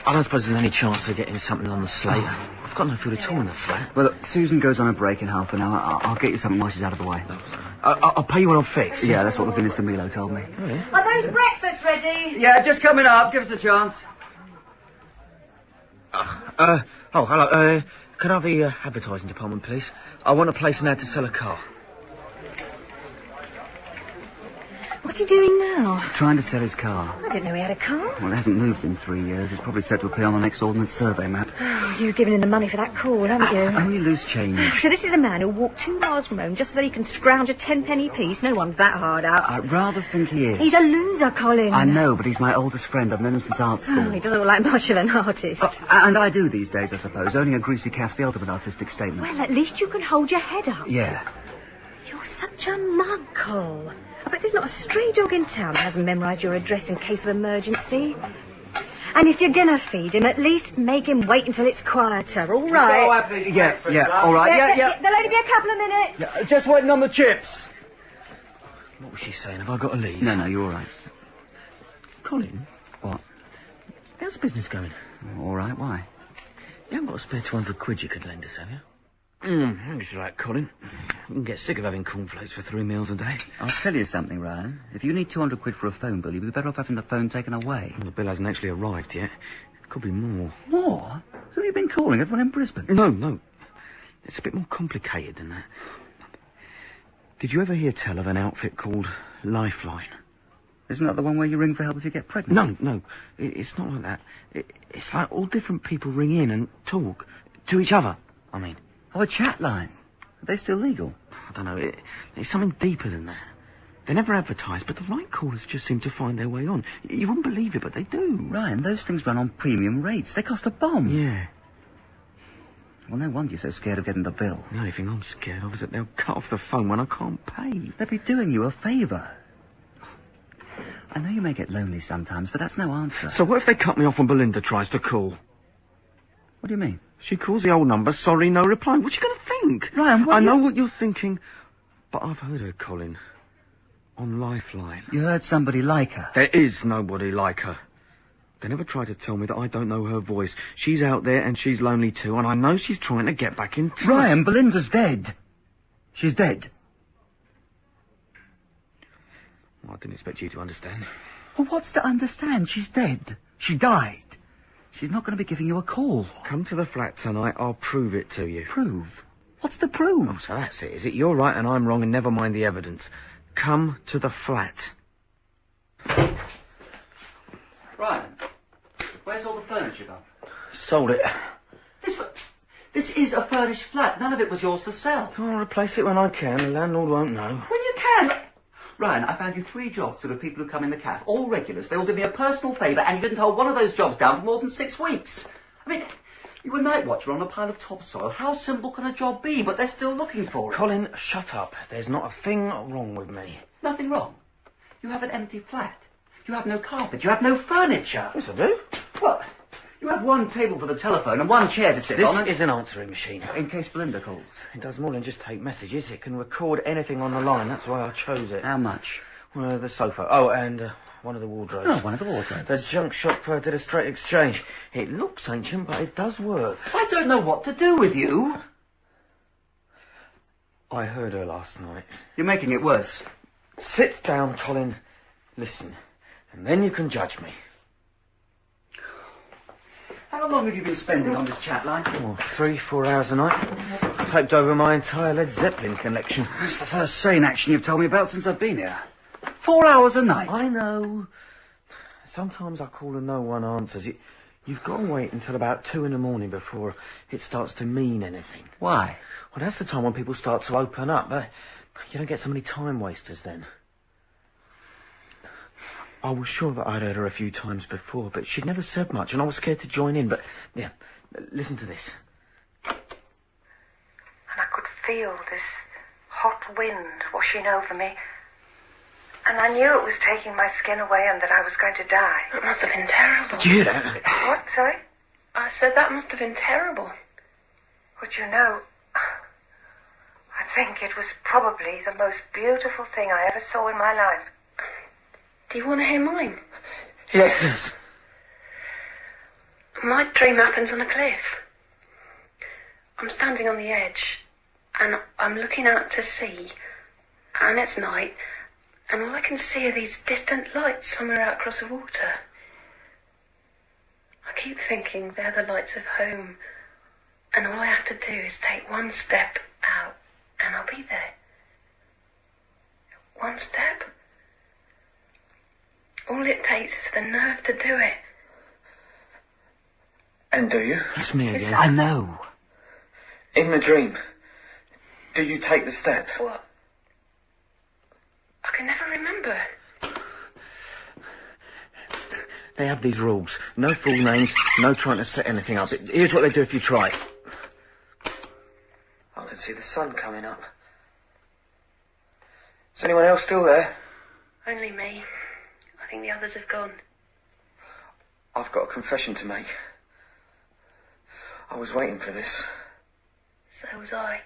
Speaker 28: I don't suppose there's any chance of getting something on the slate. I've got no food at all in the flat.
Speaker 14: Well, look, Susan goes on a break in half an hour. I'll get you something while she's out of the way.
Speaker 28: I'll pay you when I'm fixed.
Speaker 14: Yeah, that's what the Minister Milo told me.
Speaker 18: Are those breakfasts ready?
Speaker 14: Yeah, just coming up. Give us a chance.
Speaker 28: Hello. Can I have the advertising department, please? I want to place an ad to sell a car.
Speaker 2: What's he doing now?
Speaker 7: Trying to sell his car.
Speaker 2: I didn't know he had a car.
Speaker 7: Well, it hasn't moved in 3 years. It's probably set to appear on the next Ordnance Survey map.
Speaker 2: Oh, you've given him the money for that call, haven't you?
Speaker 7: Only loose change.
Speaker 2: So this is a man who walked 2 miles from home just so that he can scrounge a 10-penny piece. No one's that hard out.
Speaker 7: I'd rather think he is.
Speaker 2: He's a loser, Colin.
Speaker 7: I know, but he's my oldest friend. I've known him since art school.
Speaker 2: Oh, he doesn't look like much of an artist.
Speaker 7: And I do these days, I suppose. Only a greasy calf's the ultimate artistic statement.
Speaker 2: Well, at least you can hold your head up.
Speaker 7: Yeah.
Speaker 2: You're such a mug, Cole. I bet there's not a stray dog in town that hasn't memorised your address in case of emergency. And if you're going to feed him, at least make him wait until it's quieter, all right?
Speaker 7: Yeah, all right. Yeah.
Speaker 2: There'll only be a couple of minutes.
Speaker 28: Yeah, just waiting on the chips. What was she saying? Have I got to leave?
Speaker 7: No, you're all right.
Speaker 28: Colin?
Speaker 7: What?
Speaker 28: How's business going?
Speaker 7: All right, why?
Speaker 28: You haven't got a spare 200 quid you could lend us, have you? That's right, Colin. We can get sick of having cornflakes for 3 meals a day.
Speaker 7: I'll tell you something, Ryan. If you need 200 quid for a phone bill, you'd be better off having the phone taken away.
Speaker 28: Well, the bill hasn't actually arrived yet. It could be more.
Speaker 7: More? Who have you been calling? Everyone in Brisbane?
Speaker 28: No. It's a bit more complicated than that. Did you ever hear tell of an outfit called Lifeline?
Speaker 7: Isn't that the one where you ring for help if you get pregnant?
Speaker 28: No. It's not like that. It's like all different people ring in and talk. To each other, I mean.
Speaker 7: Oh, a chat line. Are they still legal?
Speaker 28: I don't know. It's something deeper than that. They never advertise, but the right callers just seem to find their way on. You wouldn't believe it, but they do.
Speaker 7: Ryan, those things run on premium rates. They cost a bomb.
Speaker 28: Yeah.
Speaker 7: Well, no wonder you're so scared of getting the bill.
Speaker 28: The only thing I'm scared of is that they'll cut off the phone when I can't pay.
Speaker 7: They'll be doing you a favour. I know you may get lonely sometimes, but that's no answer.
Speaker 28: So what if they cut me off when Belinda tries to call?
Speaker 7: What do you mean?
Speaker 28: She calls the old number, sorry, no reply. What's she going to think?
Speaker 7: Ryan,
Speaker 28: I know what you're thinking, but I've heard her, Colin. On Lifeline.
Speaker 7: You heard somebody like her?
Speaker 28: There is nobody like her. They never try to tell me that I don't know her voice. She's out there and she's lonely too, and I know she's trying to get back in touch.
Speaker 7: Ryan, Belinda's dead. She's dead.
Speaker 28: Well, I didn't expect you to understand.
Speaker 7: Well, what's to understand? She's dead. She died. She's not going to be giving you a call.
Speaker 28: Come to the flat tonight, I'll prove it to you.
Speaker 7: Prove? What's to prove?
Speaker 28: Oh, so that's it, is it? You're right and I'm wrong, and never mind the evidence. Come to the flat.
Speaker 7: Ryan, where's all the furniture gone?
Speaker 28: Sold it.
Speaker 7: This is a furnished flat. None of it was yours to sell.
Speaker 28: I'll replace it when I can. The landlord won't know.
Speaker 7: When you can. Ryan, I found you 3 jobs through the people who come in the cafe, all regulars. They all did me a personal favour, and you didn't hold one of those jobs down for more than 6 weeks. I mean, you were night watcher on a pile of topsoil. How simple can a job be? But they're still looking for it.
Speaker 28: Colin, shut up. There's not a thing wrong with me.
Speaker 7: Nothing wrong. You have an empty flat. You have no carpet. You have no furniture.
Speaker 28: Yes, I do.
Speaker 7: Well, you have 1 table for the telephone and 1 chair to sit on.
Speaker 28: This is an answering machine.
Speaker 7: In case Belinda calls.
Speaker 28: It does more than just take messages. It can record anything on the line. That's why I chose it.
Speaker 7: How much?
Speaker 28: Well, the sofa. Oh, and one of the wardrobes.
Speaker 7: Oh, one of the wardrobes.
Speaker 28: The junk shop did a straight exchange. It looks ancient, but it does work.
Speaker 7: I don't know what to do with you.
Speaker 28: I heard her last night.
Speaker 7: You're making it worse.
Speaker 28: Sit down, Colin. Listen, and then you can judge me.
Speaker 7: How long have you been spending on this chat line?
Speaker 28: Oh, 3-4 hours a night. Taped over my entire Led Zeppelin collection.
Speaker 7: That's the first sane action you've told me about since I've been here. 4 hours a night.
Speaker 28: I know. Sometimes I call and no one answers. You've got to wait until about 2 in the morning before it starts to mean anything.
Speaker 7: Why?
Speaker 28: Well, that's the time when people start to open up. But you don't get so many time wasters then. I was sure that I'd heard her a few times before, but she'd never said much, and I was scared to join in. But, yeah, listen to this.
Speaker 27: And I could feel this hot wind washing over me. And I knew it was taking my skin away and that I was going to die.
Speaker 8: It must have been terrible.
Speaker 28: Do you hear that?
Speaker 27: What? Sorry?
Speaker 8: I said that must have been terrible.
Speaker 27: But you know, I think it was probably the most beautiful thing I ever saw in my life.
Speaker 8: Do you want to hear mine?
Speaker 28: Yes.
Speaker 8: My dream happens on a cliff. I'm standing on the edge, and I'm looking out to sea, and it's night, and all I can see are these distant lights somewhere out across the water. I keep thinking they're the lights of home, and all I have to do is take 1 step out, and I'll be there. 1 step, All it takes is the nerve to do it.
Speaker 28: And do you? That's me again.
Speaker 21: I know.
Speaker 28: In the dream, do you take the step?
Speaker 8: What? I can never remember.
Speaker 28: They have these rules. No full names, no trying to set anything up. Here's what they do if you try. I can see the sun coming up. Is anyone else still there?
Speaker 8: Only me. I think the others have gone.
Speaker 28: I've got a confession to make. I was waiting for this.
Speaker 8: So was I.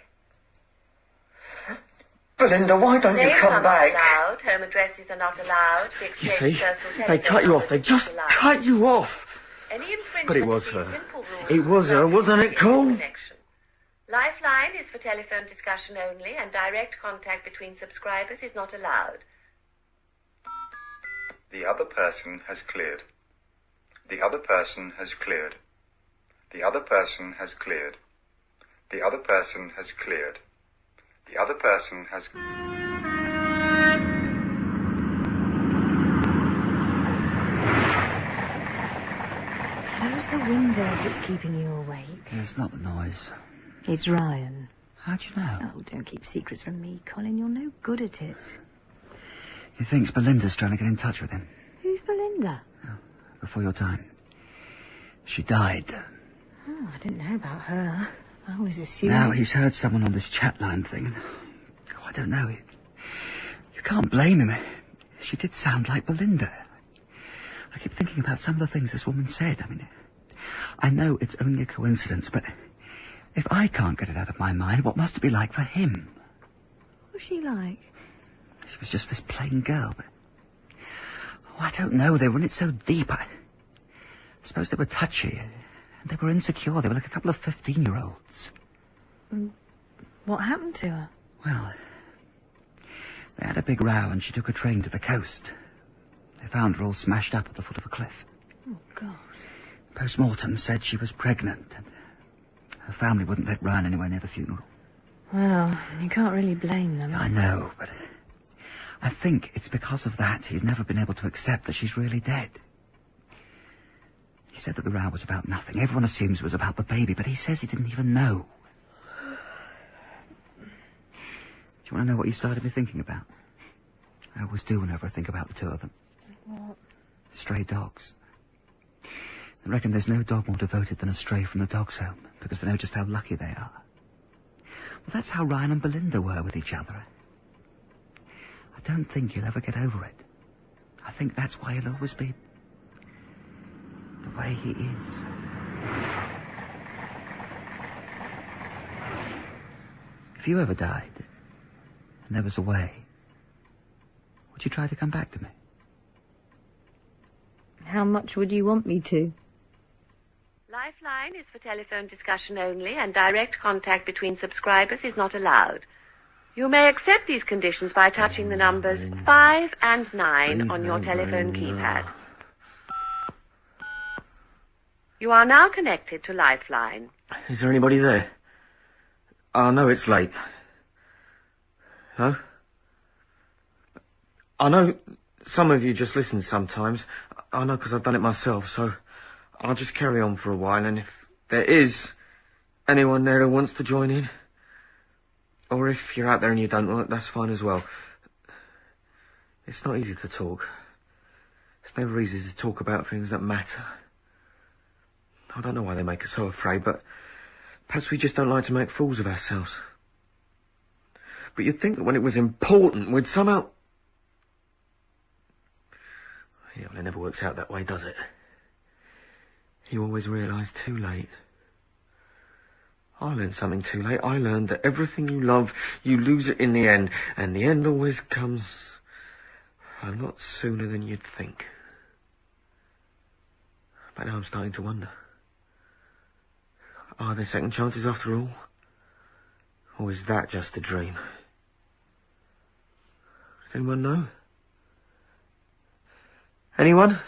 Speaker 28: Belinda, why don't you
Speaker 24: Names
Speaker 28: come
Speaker 24: are
Speaker 28: back?
Speaker 24: not allowed. Home addresses are not allowed. The
Speaker 28: You
Speaker 24: exchange
Speaker 28: see,
Speaker 24: of personal
Speaker 28: they
Speaker 24: telephone
Speaker 28: cut you off.
Speaker 24: numbers
Speaker 28: They
Speaker 24: is
Speaker 28: just
Speaker 24: not allowed.
Speaker 28: cut you off.
Speaker 24: Any infringement
Speaker 28: But it was
Speaker 24: of these
Speaker 28: her.
Speaker 24: simple rules
Speaker 28: It was her,
Speaker 24: results
Speaker 28: wasn't
Speaker 24: in
Speaker 28: it, Cole?
Speaker 24: connection. Lifeline is for telephone discussion only, and direct contact between subscribers is not allowed.
Speaker 6: The other person has cleared. The other person has cleared. The other person has cleared. The other person has cleared. The other person has...
Speaker 2: Close the window if it's keeping you awake.
Speaker 21: It's not the noise.
Speaker 2: It's Ryan.
Speaker 21: How'd you know?
Speaker 2: Oh, don't keep secrets from me, Colin. You're no good at it.
Speaker 21: He thinks Belinda's trying to get in touch with him.
Speaker 2: Who's Belinda?
Speaker 21: Before your time. She died.
Speaker 2: Oh, I didn't know about her. I always assumed...
Speaker 21: Now he's heard someone on this chat line thing. Oh, I don't know. You can't blame him. She did sound like Belinda. I keep thinking about some of the things this woman said. I mean, I know it's only a coincidence, but if I can't get it out of my mind, what must it be like for him?
Speaker 2: What was she like?
Speaker 21: She was just this plain girl, but... Oh, I don't know. They were in it so deep. I suppose they were touchy. And they were insecure. They were like a couple of 15-year-olds.
Speaker 2: What happened to her?
Speaker 21: Well, they had a big row and she took a train to the coast. They found her all smashed up at the foot of a cliff.
Speaker 2: Oh, God.
Speaker 21: Post-mortem said she was pregnant. And her family wouldn't let Ryan anywhere near the funeral.
Speaker 2: Well, you can't really blame them.
Speaker 21: I know, but I think it's because of that he's never been able to accept that she's really dead. He said that the row was about nothing. Everyone assumes it was about the baby, but he says he didn't even know. Do you want to know what you started me thinking about? I always do whenever I think about the two of them.
Speaker 2: What?
Speaker 21: Stray dogs. I reckon there's no dog more devoted than a stray from the dog's home, because they know just how lucky they are. Well, that's how Ryan and Belinda were with each other. I don't think he'll ever get over it. I think that's why he'll always be the way he is. If you ever died, and there was a way, would you try to come back to me?
Speaker 2: How much would you want me to?
Speaker 24: Lifeline is for telephone discussion only, and direct contact between subscribers is not allowed. You may accept these conditions by touching the numbers 5 and 9 on your telephone keypad. You are now connected to Lifeline.
Speaker 28: Is there anybody there? I know it's late. No? I know some of you just listen sometimes. I know because I've done it myself, so I'll just carry on for a while, and if there is anyone there who wants to join in, or if you're out there and you don't, well, that's fine as well. It's not easy to talk. It's never easy to talk about things that matter. I don't know why they make us so afraid, but perhaps we just don't like to make fools of ourselves. But you'd think that when it was important, we'd somehow... Yeah, well, it never works out that way, does it? You always realise too late. I learned something too late. I learned that everything you love, you lose it in the end. And the end always comes a lot sooner than you'd think. But now I'm starting to wonder. Are there second chances after all? Or is that just a dream? Does anyone know? Anyone?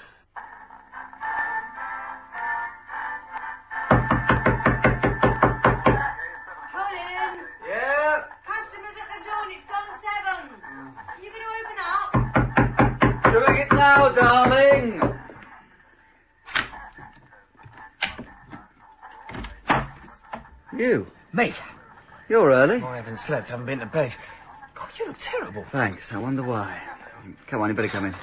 Speaker 2: Colin!
Speaker 28: Yeah?
Speaker 2: Customers at the door and it's gone 7. Are you going to open up?
Speaker 28: Doing it now!
Speaker 7: now, darling. You?
Speaker 28: Me?
Speaker 7: You're early.
Speaker 28: I haven't slept, haven't been to bed. God, you look terrible.
Speaker 7: Thanks. I wonder why. Come on, you better come in.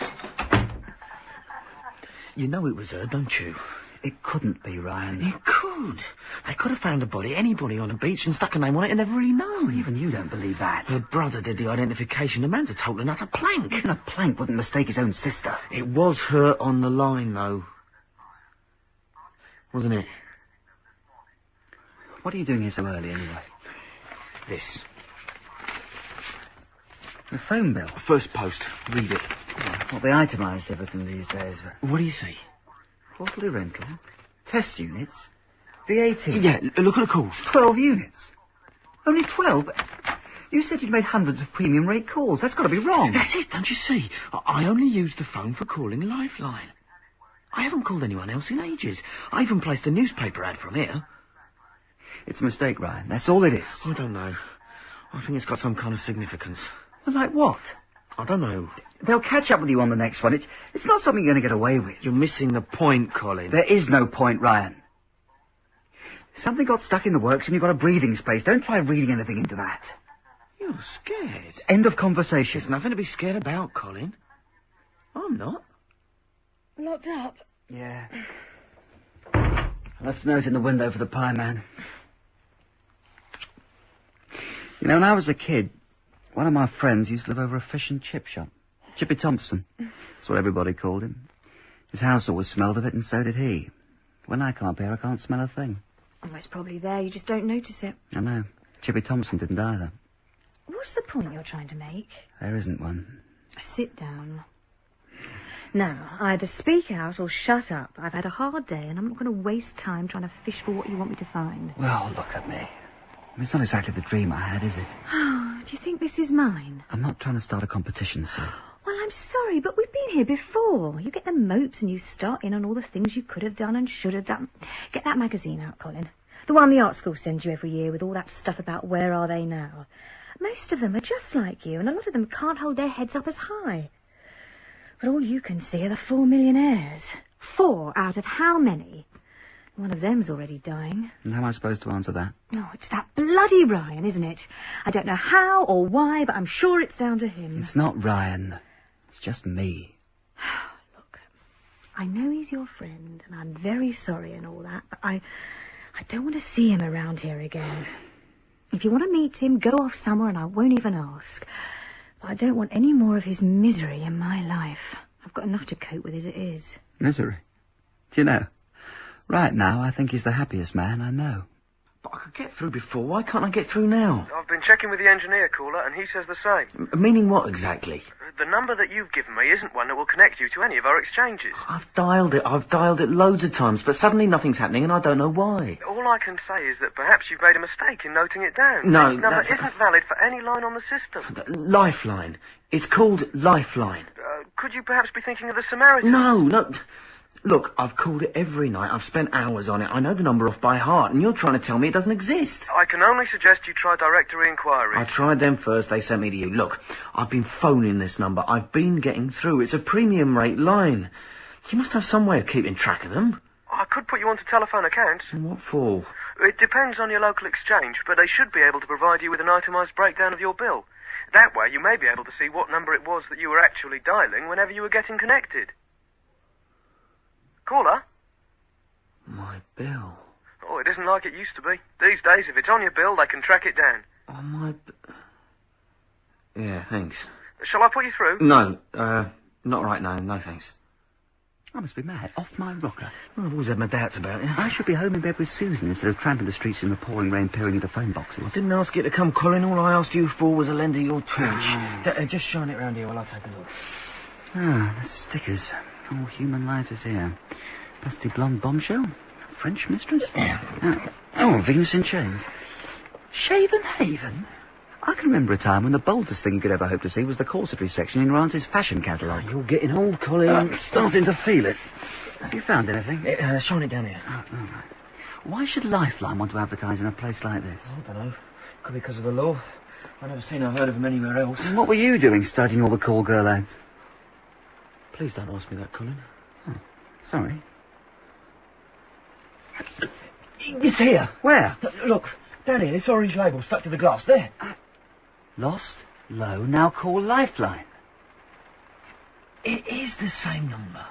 Speaker 28: You know it was her, don't you?
Speaker 7: It couldn't be, Ryan.
Speaker 28: It could. They could have found a body, anybody on the beach, and stuck a name on it and never really known.
Speaker 7: Well, even you don't believe that.
Speaker 28: Her brother did the identification. The man's a total and utter plank.
Speaker 7: Even a plank wouldn't mistake his own sister.
Speaker 28: It was her on the line, though. Wasn't it?
Speaker 7: What are you doing here so early, anyway?
Speaker 28: This.
Speaker 7: The phone bill?
Speaker 28: First post. Read it.
Speaker 7: Well, they itemise everything these days.
Speaker 28: What do you see?
Speaker 7: Quarterly rental, test units, VAT.
Speaker 28: Yeah, look at the calls.
Speaker 7: 12 units. Only 12? You said you'd made hundreds of premium rate calls. That's got to be wrong.
Speaker 28: That's it, don't you see? I only used the phone for calling Lifeline. I haven't called anyone else in ages. I even placed a newspaper ad from here.
Speaker 7: It's a mistake, Ryan. That's all it is.
Speaker 28: I don't know. I think it's got some kind of significance.
Speaker 7: Well, like what?
Speaker 28: I don't know.
Speaker 7: They'll catch up with you on the next one. It's not something you're going to get away with.
Speaker 28: You're missing the point, Colin.
Speaker 7: There is no point, Ryan. Something got stuck in the works and you've got a breathing space. Don't try reading anything into that.
Speaker 28: You're scared.
Speaker 7: End of conversation.
Speaker 28: There's nothing to be scared about, Colin. I'm not.
Speaker 2: Locked up?
Speaker 7: Yeah. I left a note in the window for the pie man. You know, when I was a kid, one of my friends used to live over a fish and chip shop. Chippy Thompson. That's what everybody called him. His house always smelled of it, and so did he. When I come up here, I can't smell a thing.
Speaker 2: Oh, it's probably there. You just don't notice it.
Speaker 7: I know. Chippy Thompson didn't either.
Speaker 2: What's the point you're trying to make?
Speaker 7: There isn't one.
Speaker 2: Sit down. Now, either speak out or shut up. I've had a hard day, and I'm not going to waste time trying to fish for what you want me to find.
Speaker 7: Well, look at me. It's not exactly the dream I had, is it?
Speaker 2: Oh, do you think this is mine?
Speaker 7: I'm not trying to start a competition, sir.
Speaker 2: Well, I'm sorry, but we've been here before. You get the mopes and you start in on all the things you could have done and should have done. Get that magazine out, Colin. The one the art school sends you every year with all that stuff about where are they now. Most of them are just like you, and a lot of them can't hold their heads up as high. But all you can see are the 4 millionaires. 4 out of how many? One of them's already dying.
Speaker 7: And how am I supposed to answer that?
Speaker 2: Oh, it's that bloody Ryan, isn't it? I don't know how or why, but I'm sure it's down to him.
Speaker 7: It's not Ryan. It's just me.
Speaker 2: Look, I know he's your friend, and I'm very sorry and all that, but I don't want to see him around here again. If you want to meet him, go off somewhere and I won't even ask. But I don't want any more of his misery in my life. I've got enough to cope with as it is.
Speaker 7: Misery? Do you know? Right now, I think he's the happiest man I know.
Speaker 28: But I could get through before. Why can't I get through now?
Speaker 25: I've been checking with the engineer, caller, and he says the same.
Speaker 28: Meaning what exactly?
Speaker 25: The number that you've given me isn't one that will connect you to any of our exchanges.
Speaker 28: I've dialed it loads of times, but suddenly nothing's happening and I don't know why.
Speaker 25: All I can say is that perhaps you've made a mistake in noting it down.
Speaker 28: No,
Speaker 25: this number isn't valid for any line on the system.
Speaker 28: Lifeline. It's called Lifeline.
Speaker 25: Could you perhaps be thinking of the Samaritan?
Speaker 28: No. Look, I've called it every night. I've spent hours on it. I know the number off by heart, and you're trying to tell me it doesn't exist.
Speaker 25: I can only suggest you try directory inquiry.
Speaker 28: I tried them first. They sent me to you. Look, I've been phoning this number. I've been getting through. It's a premium rate line. You must have some way of keeping track of them.
Speaker 25: I could put you onto telephone accounts.
Speaker 28: And what for?
Speaker 25: It depends on your local exchange, but they should be able to provide you with an itemised breakdown of your bill. That way you may be able to see what number it was that you were actually dialing whenever you were getting connected. Caller?
Speaker 28: My bill.
Speaker 25: Oh, it isn't like it used to be. These days, if it's on your bill, they can track it down.
Speaker 28: On my... Yeah, thanks.
Speaker 25: Shall I put you through?
Speaker 28: No, not right now. No, thanks.
Speaker 7: I must be mad. Off my rocker.
Speaker 28: Well, I've always had my doubts about it.
Speaker 7: I should be home in bed with Susan instead of tramping the streets in the pouring rain, peering into phone boxes.
Speaker 28: I didn't ask you to come, Colin. All I asked you for was a lend of your torch. Just shine it round here while I take a look.
Speaker 7: Ah, the stickers. All human life is here. Dusty blonde bombshell. French mistress. Oh, Venus in chains. Shaven Haven? I can remember a time when the boldest thing you could ever hope to see was the corsetry section in Rance's fashion catalogue.
Speaker 28: You're getting old, Colin.
Speaker 7: I'm starting to feel it. Have you found anything?
Speaker 28: Shine it down here.
Speaker 7: Oh, right. Why should Lifeline want to advertise in a place like this?
Speaker 28: I don't know. Could be because of the law. I've never seen or heard of them anywhere else.
Speaker 7: And what were you doing studying all the call girl ads?
Speaker 28: Please don't ask me that, Colin.
Speaker 21: Oh, sorry.
Speaker 14: It's here.
Speaker 21: Where?
Speaker 14: Look, down here, this orange label stuck to the glass. There.
Speaker 21: Lost, low, now call Lifeline.
Speaker 14: It is the same number.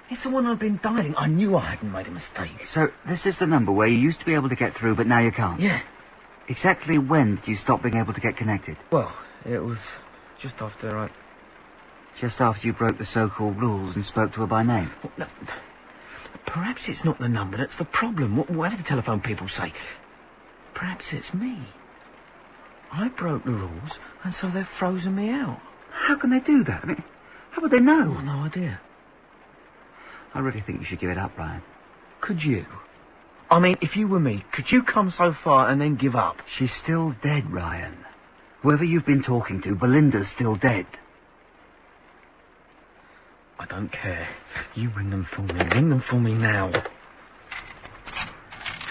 Speaker 14: It's the one I've been dialing. I knew I hadn't made a mistake.
Speaker 21: So this is the number where you used to be able to get through, but now you can't?
Speaker 14: Yeah.
Speaker 21: Exactly when did you stop being able to get connected?
Speaker 28: Well, it was just after
Speaker 21: Just after you broke the so-called rules and spoke to her by name?
Speaker 14: Well, no, perhaps it's not the number that's the problem. Whatever the telephone people say. Perhaps it's me. I broke the rules, and so they've frozen me out.
Speaker 21: How can they do that? I mean, how would they know?
Speaker 14: Well, no idea.
Speaker 21: I really think you should give it up, Ryan.
Speaker 14: Could you? I mean, if you were me, could you come so far and then give up?
Speaker 21: She's still dead, Ryan. Whoever you've been talking to, Belinda's still dead.
Speaker 14: I don't care. You ring them for me. Ring them for me now.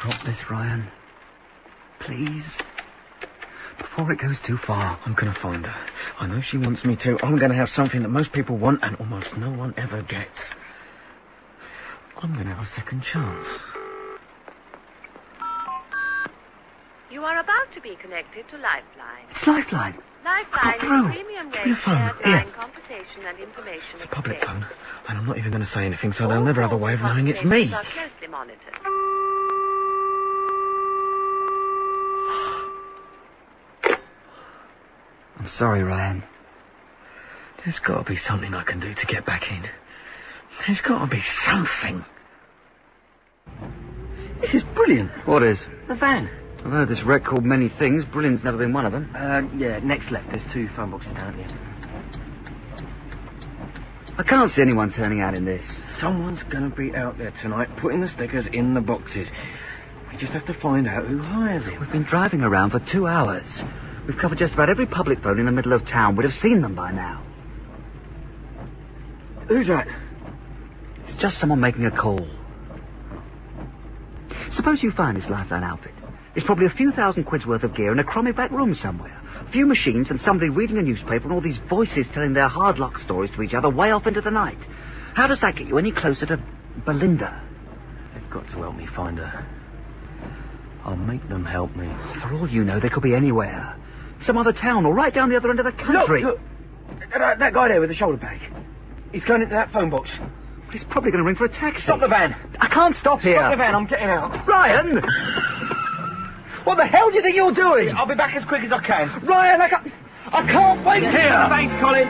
Speaker 21: Drop this, Ryan. Please. Before it goes too far.
Speaker 14: I'm going to find her. I know she wants me to. I'm going to have something that most people want and almost no one ever gets. I'm going to have a second chance.
Speaker 24: You are about to be connected to Lifeline.
Speaker 21: It's Lifeline.
Speaker 24: Lifeline is
Speaker 21: through.
Speaker 24: a premium
Speaker 14: Give me
Speaker 24: rate
Speaker 14: a phone.
Speaker 24: shared
Speaker 14: Here.
Speaker 24: line conversation and information
Speaker 14: It's a public
Speaker 24: exchange.
Speaker 14: phone, and I'm not even going to say anything, so they'll
Speaker 24: All
Speaker 14: never have a
Speaker 24: calls
Speaker 14: way of
Speaker 24: and
Speaker 14: knowing it's me.
Speaker 24: conversations are closely monitored.
Speaker 21: I'm sorry, Ryan.
Speaker 14: There's got to be something I can do to get back in. There's got to be something. This is brilliant.
Speaker 21: What is?
Speaker 14: The van.
Speaker 21: I've heard this wreck called many things. Brilliant's never been one of them.
Speaker 14: Yeah, next left. There's 2 phone boxes down here.
Speaker 21: I can't see anyone turning out in this.
Speaker 14: Someone's going to be out there tonight putting the stickers in the boxes. We just have to find out who hires him.
Speaker 21: We've been driving around for 2 hours. We've covered just about every public phone in the middle of town. We'd have seen them by now.
Speaker 14: Who's that?
Speaker 21: It's just someone making a call. Suppose you find this Lifeline outfit. It's probably a few £1,000 worth of gear in a crummy back room somewhere. A few machines and somebody reading a newspaper and all these voices telling their hard luck stories to each other way off into the night. How does that get you any closer to Belinda?
Speaker 14: They've got to help me find her. I'll make them help me.
Speaker 21: For all you know, they could be anywhere. Some other town or right down the other end of the country.
Speaker 14: Look! That guy there with the shoulder bag. He's going into that phone box.
Speaker 21: Well, he's probably going to ring for a taxi.
Speaker 14: Stop the van.
Speaker 21: I can't stop here.
Speaker 14: Stop the van. I'm getting out.
Speaker 21: Ryan! What the hell do you think you're doing?
Speaker 14: I'll be back as quick as I can.
Speaker 21: Ryan, I can't wait here.
Speaker 14: Thanks, Colin.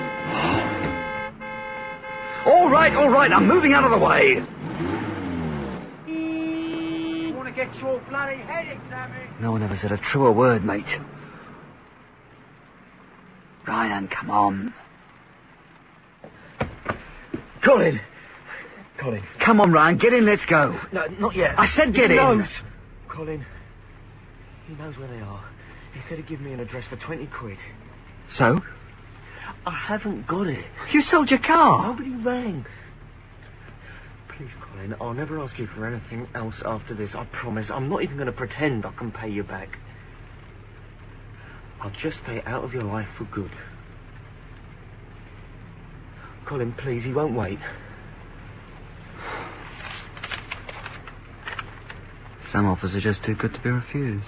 Speaker 21: All right. I'm moving out of the way.
Speaker 14: You want to get your bloody head examined?
Speaker 21: No one ever said a truer word, mate. Ryan, come on.
Speaker 14: Colin.
Speaker 21: Come on, Ryan, get in, let's go.
Speaker 14: No, not yet.
Speaker 21: I said get in.
Speaker 14: Knows. Colin. He knows where they are. He said he'd give me an address for 20 quid.
Speaker 21: So?
Speaker 14: I haven't got it.
Speaker 21: You sold your car.
Speaker 14: Nobody rang. Please, Colin, I'll never ask you for anything else after this, I promise. I'm not even going to pretend I can pay you back. I'll just stay out of your life for good. Colin, please, he won't wait.
Speaker 21: Some offers are just too good to be refused.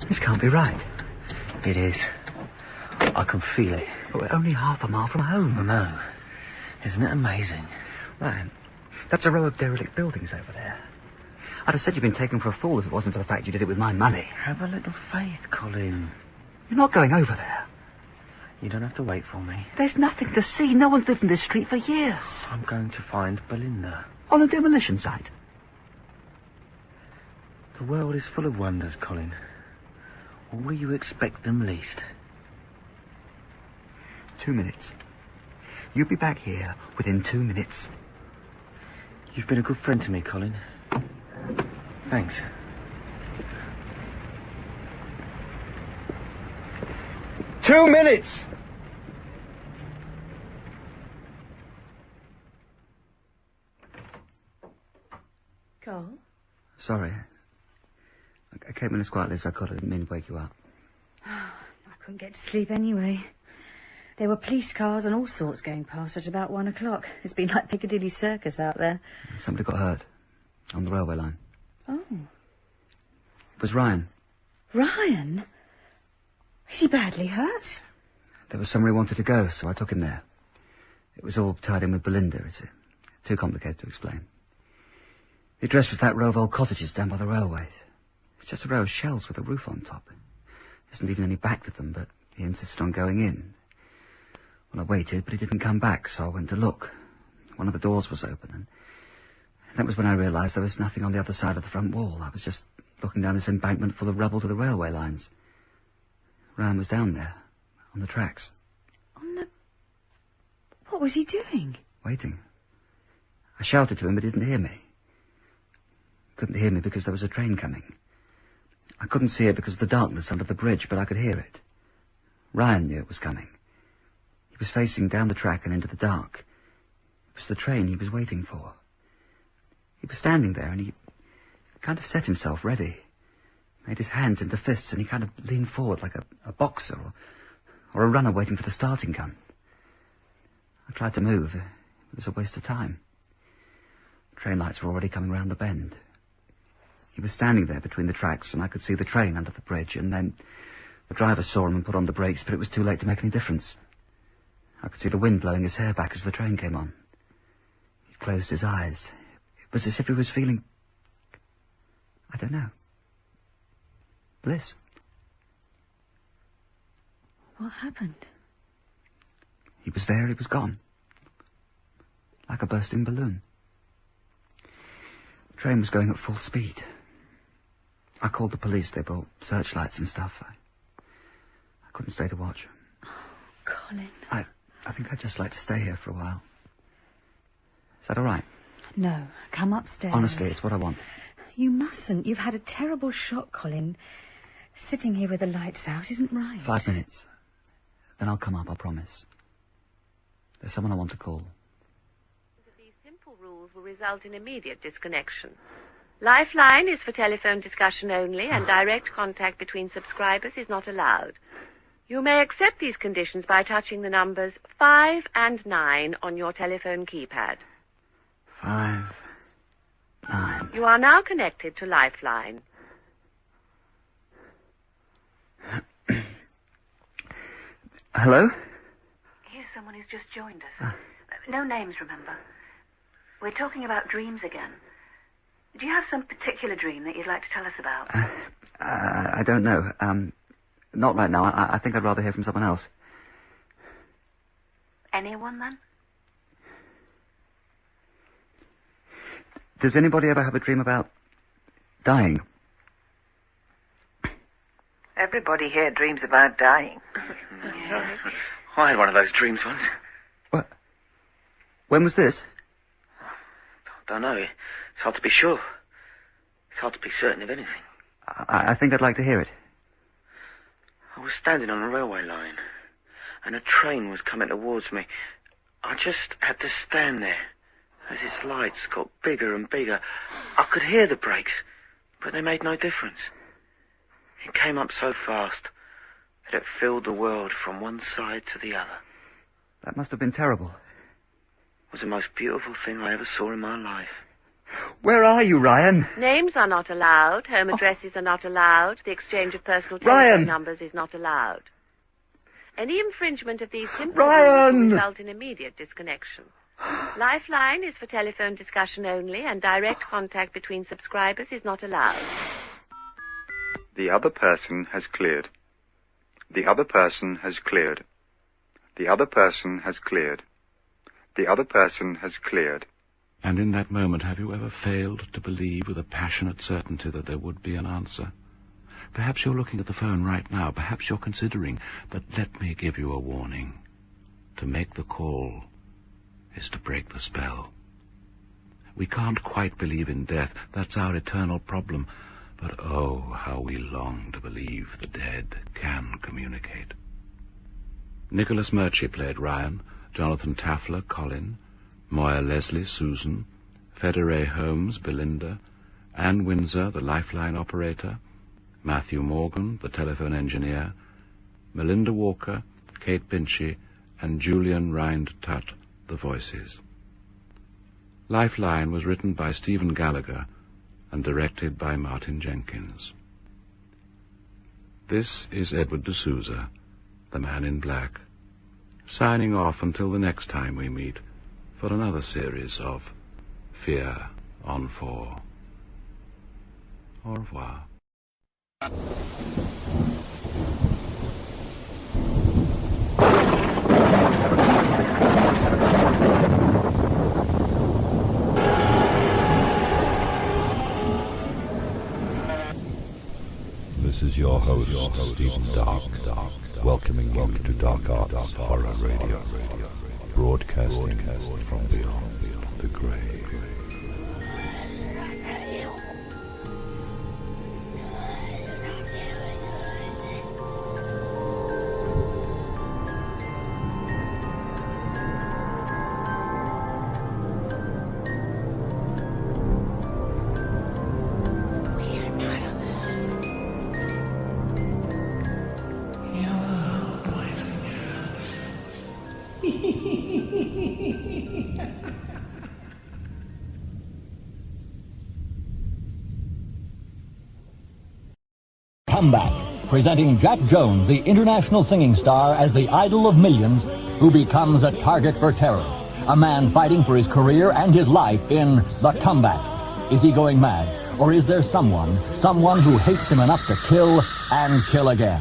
Speaker 21: This can't be right.
Speaker 14: It is. I can feel it.
Speaker 21: But we're only half a mile from home.
Speaker 14: I know. Isn't it amazing?
Speaker 21: Ryan, that's a row of derelict buildings over there. I'd have said you'd been taken for a fool if it wasn't for the fact you did it with my money.
Speaker 14: Have a little faith, Colin.
Speaker 21: You're not going over there.
Speaker 14: You don't have to wait for me.
Speaker 21: There's nothing to see. No one's lived in this street for years.
Speaker 14: I'm going to find Belinda.
Speaker 21: On a demolition site.
Speaker 14: The world is full of wonders, Colin. Or will you expect them least?
Speaker 21: 2 minutes. You'll be back here within 2 minutes.
Speaker 14: You've been a good friend to me, Colin. Thanks.
Speaker 21: Two minutes!
Speaker 2: Cole?
Speaker 21: Sorry. I came in as quietly as I could. I didn't mean to wake you up.
Speaker 2: I Couldn't get to sleep anyway. There were police cars and all sorts going past at about 1 o'clock. It's been like Piccadilly Circus out there.
Speaker 21: Somebody got hurt on the railway line.
Speaker 2: Oh.
Speaker 21: It was Ryan.
Speaker 2: Ryan? Is he badly hurt?
Speaker 21: There was somewhere he wanted to go, so I took him there. It was all tied in with Belinda. It's too complicated to explain. The address was that row of old cottages down by the railway. It's just a row of shells with a roof on top. There isn't even any back to them, but he insisted on going in. Well, I waited, but he didn't come back, so I went to look. One of the doors was open, and that was when I realised there was nothing on the other side of the front wall. I was just looking down this embankment full of rubble to the railway lines. Ryan was down there, on the tracks.
Speaker 2: On the... What was he doing?
Speaker 21: Waiting. I shouted to him, but he didn't hear me. He couldn't hear me because there was a train coming. I couldn't see it because of the darkness under the bridge, but I could hear it. Ryan knew it was coming. He was facing down the track and into the dark. It was the train he was waiting for. He was standing there and he kind of set himself ready. Made his hands into fists and he kind of leaned forward like a boxer or a runner waiting for the starting gun. I tried to move. It was a waste of time. Train lights were already coming round the bend. He was standing there between the tracks and I could see the train under the bridge, and then the driver saw him and put on the brakes, but it was too late to make any difference. I could see the wind blowing his hair back as the train came on. He closed his eyes. It was as if he was feeling... I don't know. Bliss.
Speaker 2: What happened?
Speaker 21: He was there, he was gone. Like a bursting balloon. The train was going at full speed. I called the police. They brought searchlights and stuff. I couldn't stay to watch.
Speaker 2: Oh, Colin.
Speaker 21: I think I'd just like to stay here for a while. Is that all right?
Speaker 2: No, come upstairs.
Speaker 21: Honestly, it's what I want.
Speaker 2: You mustn't. You've had a terrible shock, Colin. Sitting here with the lights out isn't right.
Speaker 21: 5 minutes. Then I'll come up, I promise. There's someone I want to call.
Speaker 24: These simple rules will result in immediate disconnection. Lifeline is for telephone discussion only, and direct contact between subscribers is not allowed. You may accept these conditions by touching the numbers 5 and 9 on your telephone keypad.
Speaker 21: 5, 9.
Speaker 24: You are now connected to Lifeline.
Speaker 21: Hello?
Speaker 27: Here's someone who's just joined us. No names, remember. We're talking about dreams again. Do you have some particular dream that you'd like to tell us about?
Speaker 21: I don't know. Not right now. I think I'd rather hear from someone else.
Speaker 27: Anyone, then?
Speaker 21: Does anybody ever have a dream about dying?
Speaker 27: Everybody here dreams about dying.
Speaker 25: That's right. I had one of those dreams once.
Speaker 21: What? When was this?
Speaker 25: Don't know. It's hard to be sure. It's hard to be certain of anything.
Speaker 21: I think I'd like to hear it.
Speaker 25: I was standing on a railway line, and a train was coming towards me. I just had to stand there. As its lights got bigger and bigger, I could hear the brakes, but they made no difference. It came up so fast that it filled the world from one side to the other.
Speaker 21: That must have been terrible.
Speaker 25: It was the most beautiful thing I ever saw in my life.
Speaker 21: Where are you, Ryan?
Speaker 24: Names are not allowed. Home addresses are not allowed. The exchange of personal telephone numbers is not allowed. Any infringement of these simple rules will result in immediate disconnection. Lifeline is for telephone discussion only, and direct contact between subscribers is not allowed.
Speaker 6: The other person has cleared. The other person has cleared. The other person has cleared. The other person has cleared.
Speaker 19: And in that moment, have you ever failed to believe with a passionate certainty that there would be an answer? Perhaps you're looking at the phone right now. Perhaps you're considering, but let me give you a warning. To make the call is to break the spell. We can't quite believe in death. That's our eternal problem. But oh, how we long to believe the dead can communicate. Nicholas Murchie played Ryan, Jonathan Taffler, Colin, Moya Leslie, Susan, Federae Holmes, Belinda, Anne Windsor, the lifeline operator, Matthew Morgan, the telephone engineer, Melinda Walker, Kate Binchy, and Julian Rind-Tutt, the voices. Lifeline was written by Stephen Gallagher and directed by Martin Jenkins. This is Edward D'Souza, the Man in Black, signing off until the next time we meet for another series of Fear on 4. Au revoir.
Speaker 5: This is your host, Stephen Dark, welcoming you to Dark Arts Horror Radio, broadcasting from beyond the grave.
Speaker 9: Comeback, presenting Jack Jones, the international singing star, as the idol of millions who becomes a target for terror. A man fighting for his career and his life in The Comeback. Is he going mad? Or is there someone who hates him enough to kill and kill again?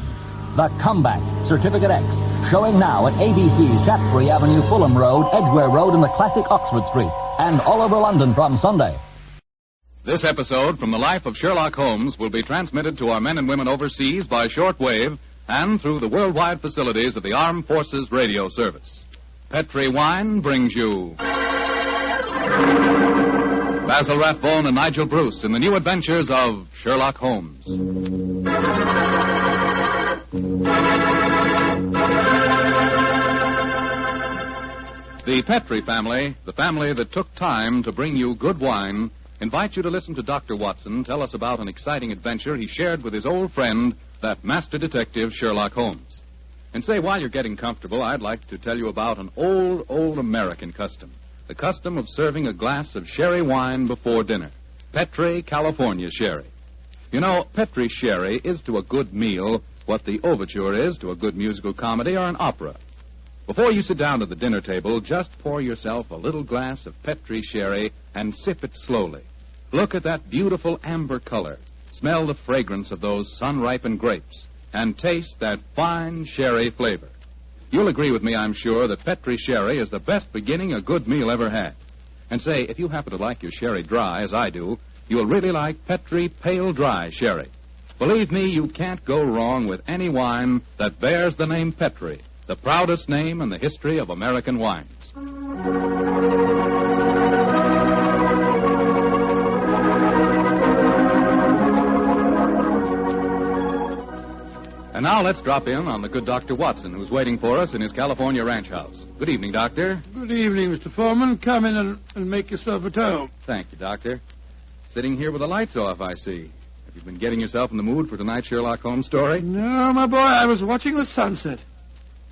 Speaker 9: The Comeback, Certificate X, showing now at ABC's Shaftesbury Avenue, Fulham Road, Edgware Road, and the classic Oxford Street, and all over London from Sunday.
Speaker 10: This episode from the life of Sherlock Holmes will be transmitted to our men and women overseas by shortwave and through the worldwide facilities of the Armed Forces Radio Service. Petri Wine brings you Basil Rathbone and Nigel Bruce in the new adventures of Sherlock Holmes. The Petri family, the family that took time to bring you good wine, invite you to listen to Dr. Watson tell us about an exciting adventure he shared with his old friend, that master detective Sherlock Holmes. And say, while you're getting comfortable, I'd like to tell you about an old American custom. The custom of serving a glass of sherry wine before dinner. Petri, California sherry. You know, Petri sherry is to a good meal what the overture is to a good musical comedy or an opera. Before you sit down to the dinner table, just pour yourself a little glass of Petri sherry and sip it slowly. Look at that beautiful amber color. Smell the fragrance of those sun-ripened grapes. And taste that fine sherry flavor. You'll agree with me, I'm sure, that Petri sherry is the best beginning a good meal ever had. And say, if you happen to like your sherry dry, as I do, you'll really like Petri Pale Dry Sherry. Believe me, you can't go wrong with any wine that bears the name Petri, the proudest name in the history of American wines. And now let's drop in on the good Dr. Watson, who's waiting for us in his California ranch house. Good evening, Doctor.
Speaker 20: Good evening, Mr. Foreman. Come in and make yourself at home.
Speaker 10: Thank you, Doctor. Sitting here with the lights off, I see. Have you been getting yourself in the mood for tonight's Sherlock Holmes story?
Speaker 20: No, my boy, I was watching the sunset.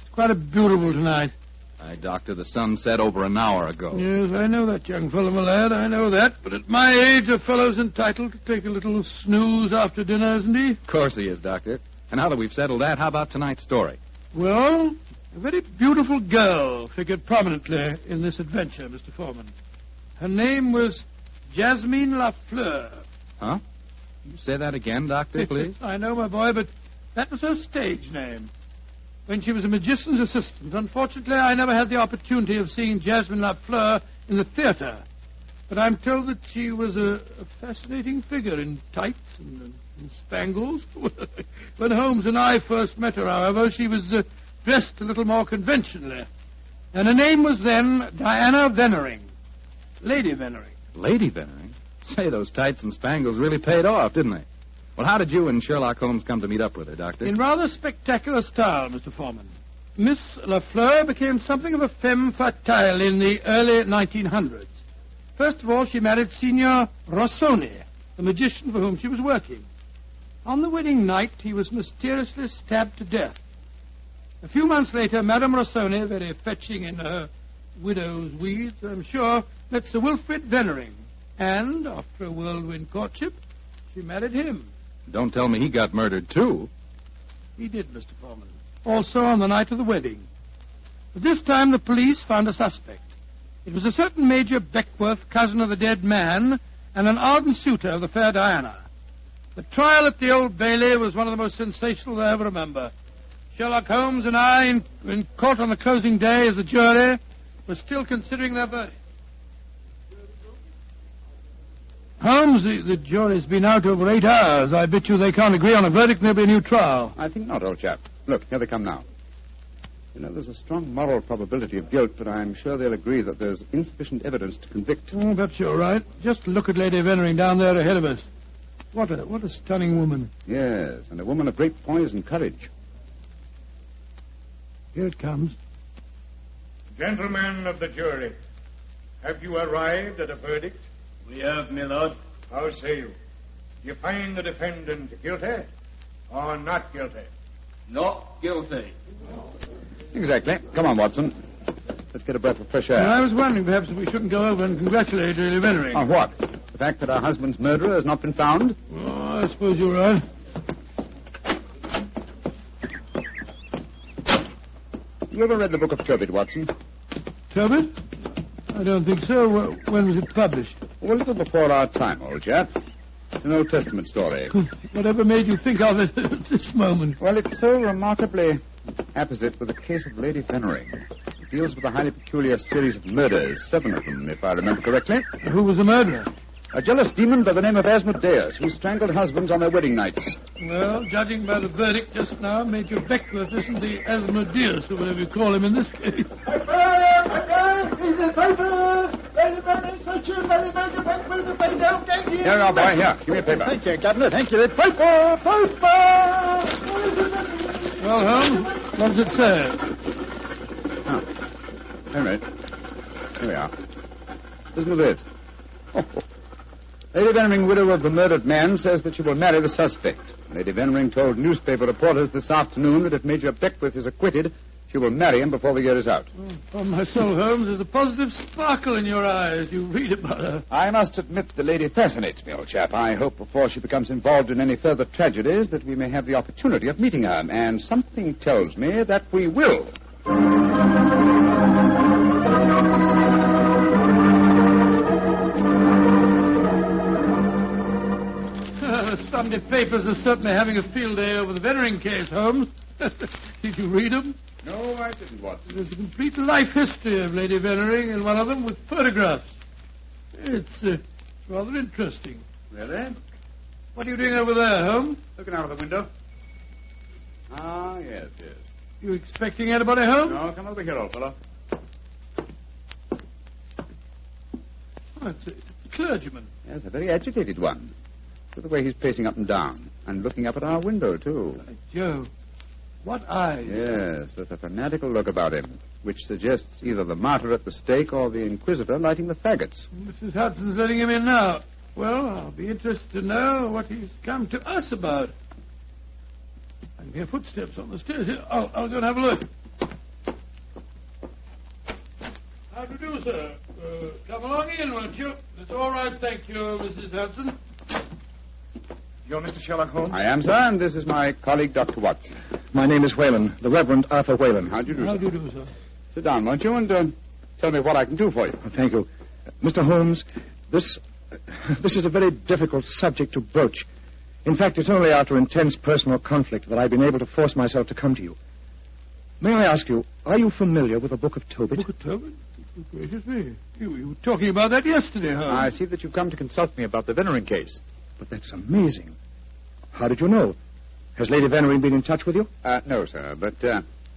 Speaker 20: It's quite beautiful tonight.
Speaker 10: Aye, Doctor, the sun set over an hour ago.
Speaker 20: Yes, I know that, young fellow, my lad, I know that. But at my age, a fellow's entitled to take a little snooze after dinner, isn't he?
Speaker 10: Of course he is, Doctor. And now that we've settled that, how about tonight's story?
Speaker 20: Well, a very beautiful girl figured prominently in this adventure, Mr. Foreman. Her name was Jasmine Lafleur.
Speaker 10: Huh? You say that again, Doctor, please?
Speaker 20: I know, my boy, but that was her stage name. When she was a magician's assistant, unfortunately, I never had the opportunity of seeing Jasmine Lafleur in the theater. But I'm told that she was a fascinating figure in tights and spangles. When Holmes and I first met her, however, she was dressed a little more conventionally. And her name was then Diana Vennering. Lady Vennering.
Speaker 10: Lady Vennering? Say, those tights and spangles really paid off, didn't they? Well, how did you and Sherlock Holmes come to meet up with her, Doctor?
Speaker 20: In rather spectacular style, Mr. Foreman. Miss Lafleur became something of a femme fatale in the early 1900s. First of all, she married Signor Rossoni, the magician for whom she was working. On the wedding night, he was mysteriously stabbed to death. A few months later, Madame Rossoni, very fetching in her widow's weeds, I'm sure, met Sir Wilfrid Vennering. And, after a whirlwind courtship, she married him.
Speaker 10: Don't tell me he got murdered, too.
Speaker 20: He did, Mr. Foreman. Also on the night of the wedding. But this time the police found a suspect. It was a certain Major Beckworth, cousin of the dead man, and an ardent suitor of the fair Diana. The trial at the Old Bailey was one of the most sensational I ever remember. Sherlock Holmes and I, in court on the closing day as a jury, were still considering their verdict. Holmes, the jury's been out over 8 hours. I bet you they can't agree on a verdict and there'll be a new trial.
Speaker 4: I think not, old chap. Look, here they come now. You know, there's a strong moral probability of guilt, but I'm sure they'll agree that there's insufficient evidence to convict.
Speaker 20: Oh, perhaps you're right. Just look at Lady Vennering down there ahead of us. What a stunning woman.
Speaker 4: Yes, and a woman of great poise and courage.
Speaker 20: Here it comes.
Speaker 11: Gentlemen of the jury, have you arrived at a verdict?
Speaker 13: We have, my lord.
Speaker 11: How say you? Do you find the defendant guilty or not guilty?
Speaker 13: Not guilty.
Speaker 4: Exactly. Come on, Watson. Let's get a breath of fresh air.
Speaker 20: Well, I was wondering perhaps if we shouldn't go over and congratulate Lady Vennering.
Speaker 4: On what? The fact that our husband's murderer has not been found?
Speaker 20: Oh, I suppose you're right.
Speaker 4: You ever read the Book of Tobit, Watson?
Speaker 20: Tobit? I don't think so. When was it published?
Speaker 4: Oh, a little before our time, old chap. It's an Old Testament story.
Speaker 20: Whatever made you think of it at this moment?
Speaker 4: Well, it's so remarkably apposite with the case of Lady Vennering. It deals with a highly peculiar series of murders, 7 of them, if I remember correctly.
Speaker 20: Who was the murderer?
Speaker 4: A jealous demon by the name of Asmodeus, who strangled husbands on their wedding nights.
Speaker 20: Well, judging by the verdict just now, Major Beckworth isn't the Asmodeus, or whatever you call him in this case.
Speaker 4: Here you are, boy. Here, give me a paper.
Speaker 13: Thank you, Governor. Thank you. Paper!
Speaker 20: Well, Holmes, what does it say?
Speaker 4: Oh. All right. Here we are. Listen to this. Lady Vennering, widow of the murdered man, says that she will marry the suspect. Lady Vennering told newspaper reporters this afternoon that if Major Beckworth is acquitted, she will marry him before the year is out.
Speaker 20: Oh, on my soul, Holmes, there's a positive sparkle in your eyes. You read about her.
Speaker 4: I must admit the lady fascinates me, old chap. I hope before she becomes involved in any further tragedies that we may have the opportunity of meeting her. And something tells me that we will.
Speaker 20: The Sunday papers are certainly having a field day over the Vennering case, Holmes. Did you read them?
Speaker 4: No, I didn't, Watson.
Speaker 20: There's a complete life history of Lady Vennering, and one of them with photographs. It's rather interesting.
Speaker 4: Really?
Speaker 20: What are you doing over there, Holmes?
Speaker 4: Looking out of the window. Ah, yes.
Speaker 20: You expecting anybody home?
Speaker 4: No, come over here, old fellow.
Speaker 20: Oh, it's a clergyman.
Speaker 4: Yes, a very agitated one. Look at the way he's pacing up and down, and looking up at our window, too.
Speaker 20: By Jove. What eyes.
Speaker 4: Yes, there's a fanatical look about him, which suggests either the martyr at the stake or the Inquisitor lighting the faggots.
Speaker 20: Mrs. Hudson's letting him in now. Well, I'll be interested to know what he's come to us about. I can hear footsteps on the stairs. I'll go and have a look. How do you do, sir? Come along in, won't you? It's all right, thank you, Mrs. Hudson.
Speaker 11: You're Mr. Sherlock Holmes?
Speaker 4: I am, sir, and this is my colleague, Dr. Watson.
Speaker 13: My name is Whalen, the Reverend Arthur Whalen.
Speaker 4: How do you do,
Speaker 20: How
Speaker 4: sir?
Speaker 20: do you do, sir?
Speaker 4: Sit down, won't you, and tell me what I can do for you.
Speaker 13: Thank you. Mr. Holmes, this is a very difficult subject to broach. In fact, it's only after intense personal conflict that I've been able to force myself to come to you. May I ask you, are you familiar with the Book of Tobit?
Speaker 20: Book of Tobit? Oh, gracious me. You were talking about that yesterday, huh?
Speaker 4: I see that you've come to consult me about the Vennering case.
Speaker 13: But that's amazing. How did you know? Has Lady Vennering been in touch with you?
Speaker 4: No, sir, but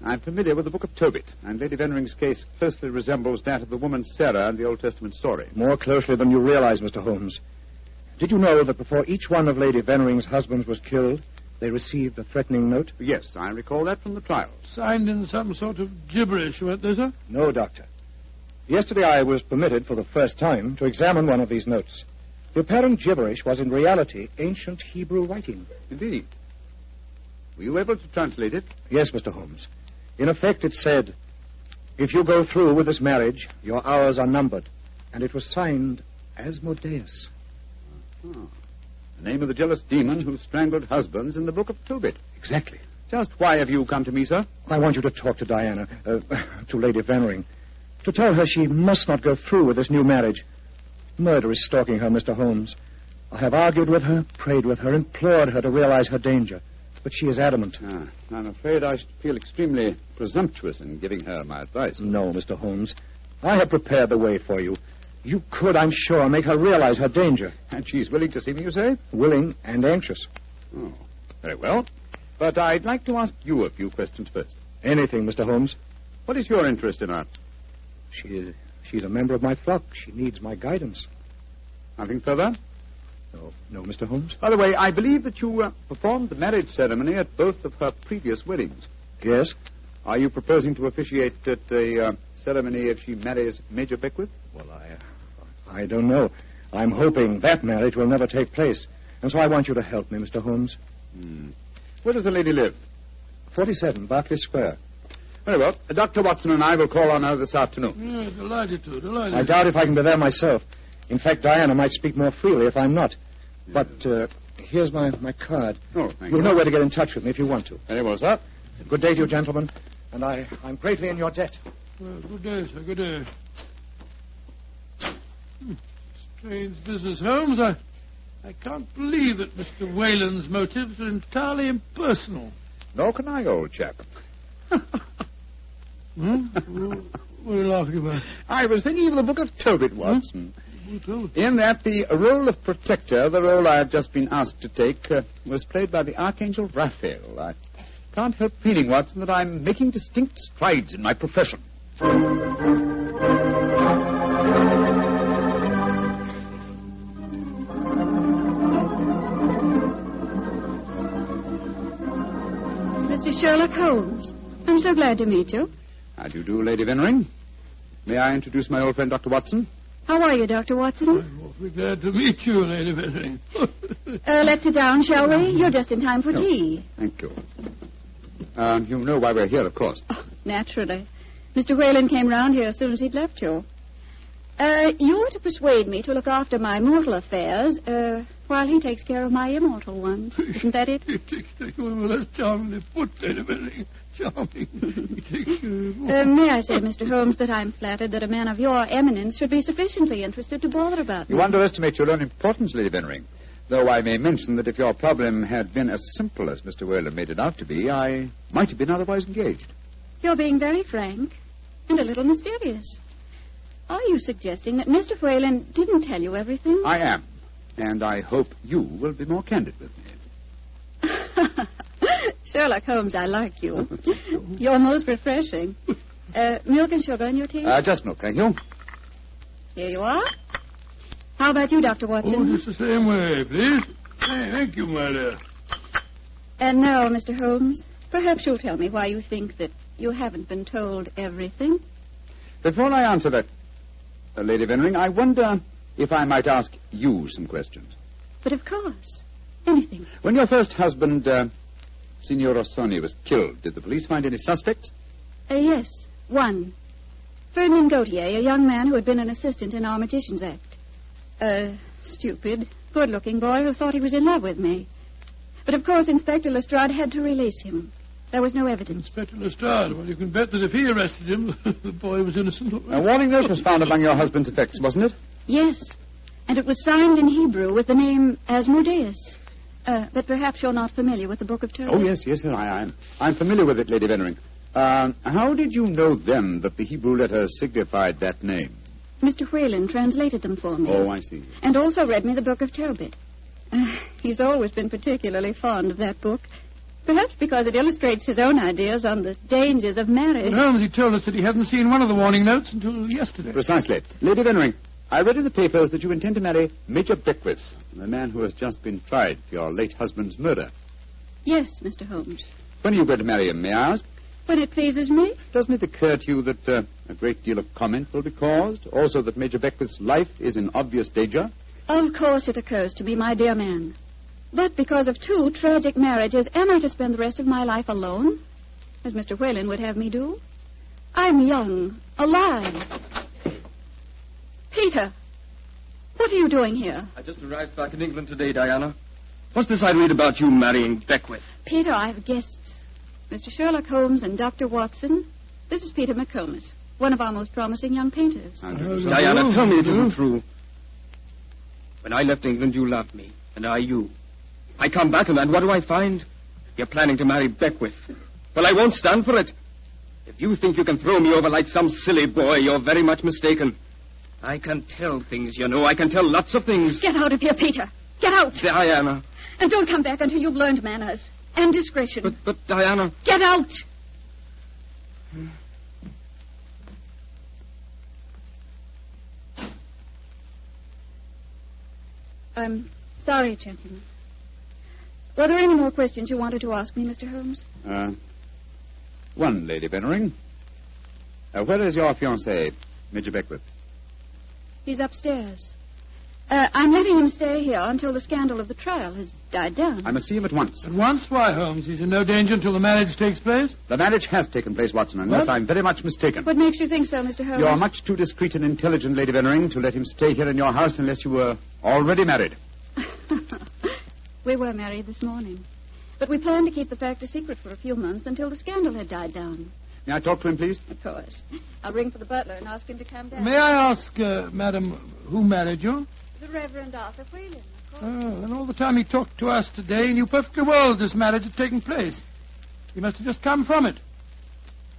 Speaker 4: I'm familiar with the Book of Tobit, and Lady Vennering's case closely resembles that of the woman Sarah in the Old Testament story.
Speaker 13: More closely than you realize, Mr. Holmes. Did you know that before each one of Lady Vennering's husbands was killed, they received a threatening note?
Speaker 4: Yes, I recall that from the trial.
Speaker 20: Signed in some sort of gibberish, weren't they, sir?
Speaker 13: No, Doctor. Yesterday I was permitted for the first time to examine one of these notes. The apparent gibberish was in reality ancient Hebrew writing.
Speaker 4: Indeed. Were you able to translate it?
Speaker 13: Yes, Mr. Holmes. In effect, it said, if you go through with this marriage, your hours are numbered. And it was signed Asmodeus.
Speaker 4: Oh. The name of the jealous demon who strangled husbands in the Book of Tobit.
Speaker 13: Exactly.
Speaker 4: Just why have you come to me, sir?
Speaker 13: I want you to talk to Diana, to Lady Vennering, to tell her she must not go through with this new marriage. Murder is stalking her, Mr. Holmes. I have argued with her, prayed with her, implored her to realize her danger. But she is adamant.
Speaker 4: I'm afraid I should feel extremely presumptuous in giving her my advice.
Speaker 13: No, Mr. Holmes. I have prepared the way for you. You could, I'm sure, make her realize her danger.
Speaker 4: And she's willing to see me, you say?
Speaker 13: Willing and anxious.
Speaker 4: Oh, very well. But I'd like to ask you a few questions first.
Speaker 13: Anything, Mr. Holmes.
Speaker 4: What is your interest in her?
Speaker 13: She's a member of my flock. She needs my guidance.
Speaker 4: Nothing further?
Speaker 13: No, Mr. Holmes.
Speaker 4: By the way, I believe that you performed the marriage ceremony at both of her previous weddings.
Speaker 13: Yes.
Speaker 4: Are you proposing to officiate at the ceremony if she marries Major Beckwith?
Speaker 13: Well, I don't know. I'm hoping that marriage will never take place. And so I want you to help me, Mr. Holmes.
Speaker 4: Where does the lady live?
Speaker 13: 47, Berkeley Square.
Speaker 4: Very well. Dr. Watson and I will call on her this afternoon.
Speaker 20: Delighted to.
Speaker 13: I doubt if I can be there myself. In fact, Diana might speak more freely if I'm not. But here's my card.
Speaker 4: Oh, thank you.
Speaker 13: You'll know where to get in touch with me if you want to.
Speaker 4: Very well, sir.
Speaker 13: Good day to you, gentlemen. And I'm greatly in your debt.
Speaker 20: Well, good day, sir. Good day. Strange business, Holmes. I can't believe that Mr. Whalen's motives are entirely impersonal.
Speaker 4: Nor can I, old chap.
Speaker 20: What are you laughing about?
Speaker 4: I was thinking of the Book of Tobit, Watson. In that the role of protector, the role I have just been asked to take, was played by the Archangel Raphael. I can't help feeling, Watson, that I'm making distinct strides in my profession.
Speaker 18: Mr. Sherlock Holmes, I'm so glad to meet you.
Speaker 4: How do you do, Lady Vennering? May I introduce my old friend, Dr. Watson?
Speaker 18: How are you, Dr. Watson?
Speaker 20: I'm awfully glad to meet you, Lady Vennering.
Speaker 18: Let's sit down, shall we? You're just in time for tea.
Speaker 4: Thank you. You know why we're here, of course.
Speaker 18: Oh, naturally. Mr. Whalen came round here as soon as he'd left you. You were to persuade me to look after my mortal affairs, while he takes care of my immortal ones. Isn't that it?
Speaker 20: Well, that's charmingly put, Lady Vennering. Charming.
Speaker 18: May I say, Mr. Holmes, that I'm flattered that a man of your eminence should be sufficiently interested to bother about me.
Speaker 4: You underestimate your own importance, Lady Vennering. Though I may mention that if your problem had been as simple as Mr. Whalen made it out to be, I might have been otherwise engaged.
Speaker 18: You're being very frank and a little mysterious. Are you suggesting that Mr. Whalen didn't tell you everything?
Speaker 4: I am. And I hope you will be more candid with me.
Speaker 18: Sherlock Holmes, I like you. You're most refreshing. Milk and sugar in your tea?
Speaker 4: Just milk, thank you.
Speaker 18: Here you are. How about you, Dr. Watson?
Speaker 20: Oh, just the same way, please. Thank you, my dear.
Speaker 18: And now, Mr. Holmes, perhaps you'll tell me why you think that you haven't been told everything.
Speaker 4: Before I answer that, Lady Vennering, I wonder if I might ask you some questions.
Speaker 18: But of course. Anything.
Speaker 4: When your first husband, Signor Rossoni, was killed, did the police find any suspects?
Speaker 18: Yes, one. Ferdinand Gautier, a young man who had been an assistant in our Magician's Act. A stupid, good-looking boy who thought he was in love with me. But of course Inspector Lestrade had to release him. There was no evidence.
Speaker 20: Inspector Lestrade? Well, you can bet that if he arrested him, the boy was innocent.
Speaker 4: A warning note was found among your husband's effects, wasn't it?
Speaker 18: Yes, and it was signed in Hebrew with the name Asmodeus. But perhaps you're not familiar with the Book of Tobit.
Speaker 4: Oh, yes, sir, I am. I'm familiar with it, Lady Vennering. How did you know then that the Hebrew letters signified that name?
Speaker 18: Mr. Whalen translated them for me.
Speaker 4: Oh, I see.
Speaker 18: And also read me the Book of Tobit. He's always been particularly fond of that book. Perhaps because it illustrates his own ideas on the dangers of marriage.
Speaker 20: But Holmes, he told us that he hadn't seen one of the warning notes until yesterday.
Speaker 4: Precisely. Lady Vennering, I read in the papers that you intend to marry Major Beckwith, the man who has just been tried for your late husband's murder.
Speaker 18: Yes, Mr. Holmes.
Speaker 4: When are you going to marry him, may I ask?
Speaker 18: When it pleases me.
Speaker 4: Doesn't it occur to you that a great deal of comment will be caused? Also that Major Beckwith's life is in obvious danger?
Speaker 18: Of course it occurs to me, my dear man. But because of two tragic marriages, am I to spend the rest of my life alone?
Speaker 1: as Mr. Whalen would have me do. I'm young, alive. Peter, what are you doing here?
Speaker 3: I just arrived back in England today, Diana. What's this I read about you marrying Beckwith?
Speaker 1: Peter, I have guests. Mr. Sherlock Holmes and Dr. Watson. This is Peter McComas, one of our most promising young painters.
Speaker 3: Diana, tell me it isn't true. When I left England, you loved me, and I you. I come back, and what do I find? You're planning to marry Beckwith. Well, I won't stand for it. If you think you can throw me over like some silly boy, you're very much mistaken. I can tell things, you know. I can tell lots of things.
Speaker 1: Get out of here, Peter. Get out.
Speaker 3: Diana.
Speaker 1: And don't come back until you've learned manners and discretion.
Speaker 3: But Diana...
Speaker 1: Get out. I'm sorry, gentlemen. Were there any more questions you wanted to ask me, Mr. Holmes?
Speaker 4: One, Lady Bennering. Where is your fiancé, Major Beckwith?
Speaker 1: He's upstairs. I'm letting him stay here until the scandal of the trial has died down.
Speaker 4: I must see him at once.
Speaker 20: At once? Why, Holmes? He's in no danger until the marriage takes place?
Speaker 4: The marriage has taken place, Watson, unless I'm very much mistaken.
Speaker 1: What makes you think so, Mr. Holmes?
Speaker 4: You are much too discreet and intelligent, Lady Bennering, to let him stay here in your house unless you were already married.
Speaker 1: We were married this morning. But we planned to keep the fact a secret for a few months until the scandal had died down.
Speaker 4: May I talk to him, please?
Speaker 1: Of course. I'll ring for the butler and ask him to come down.
Speaker 20: May I ask, madam, who married you?
Speaker 1: The Reverend Arthur Whalen, of course.
Speaker 20: Oh, and all the time he talked to us today, he knew perfectly well that this marriage had taken place. He must have just come from it.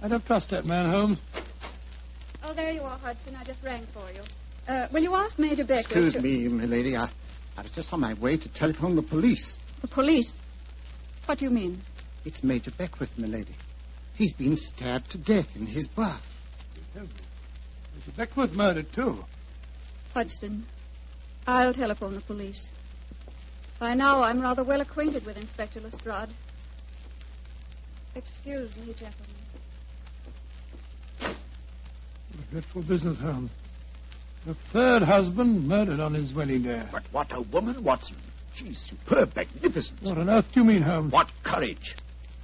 Speaker 20: I don't trust that man, Holmes.
Speaker 1: Oh, there you are, Hudson. I just rang for you. Will you ask Major Beckwith?
Speaker 12: Excuse me, milady. I was just on my way to telephone the police.
Speaker 1: The police? What do you mean?
Speaker 12: It's Major Beckwith, milady. He's been stabbed to death in his bath.
Speaker 20: Mr. Beckwith murdered, too.
Speaker 1: Hudson, I'll telephone the police. By now, I'm rather well acquainted with Inspector Lestrade. Excuse me, gentlemen.
Speaker 20: What a dreadful business, Holmes. The third husband murdered on his wedding day.
Speaker 12: But what a woman, Watson. She's superb, magnificent.
Speaker 20: What on earth do you mean, Holmes?
Speaker 12: What courage.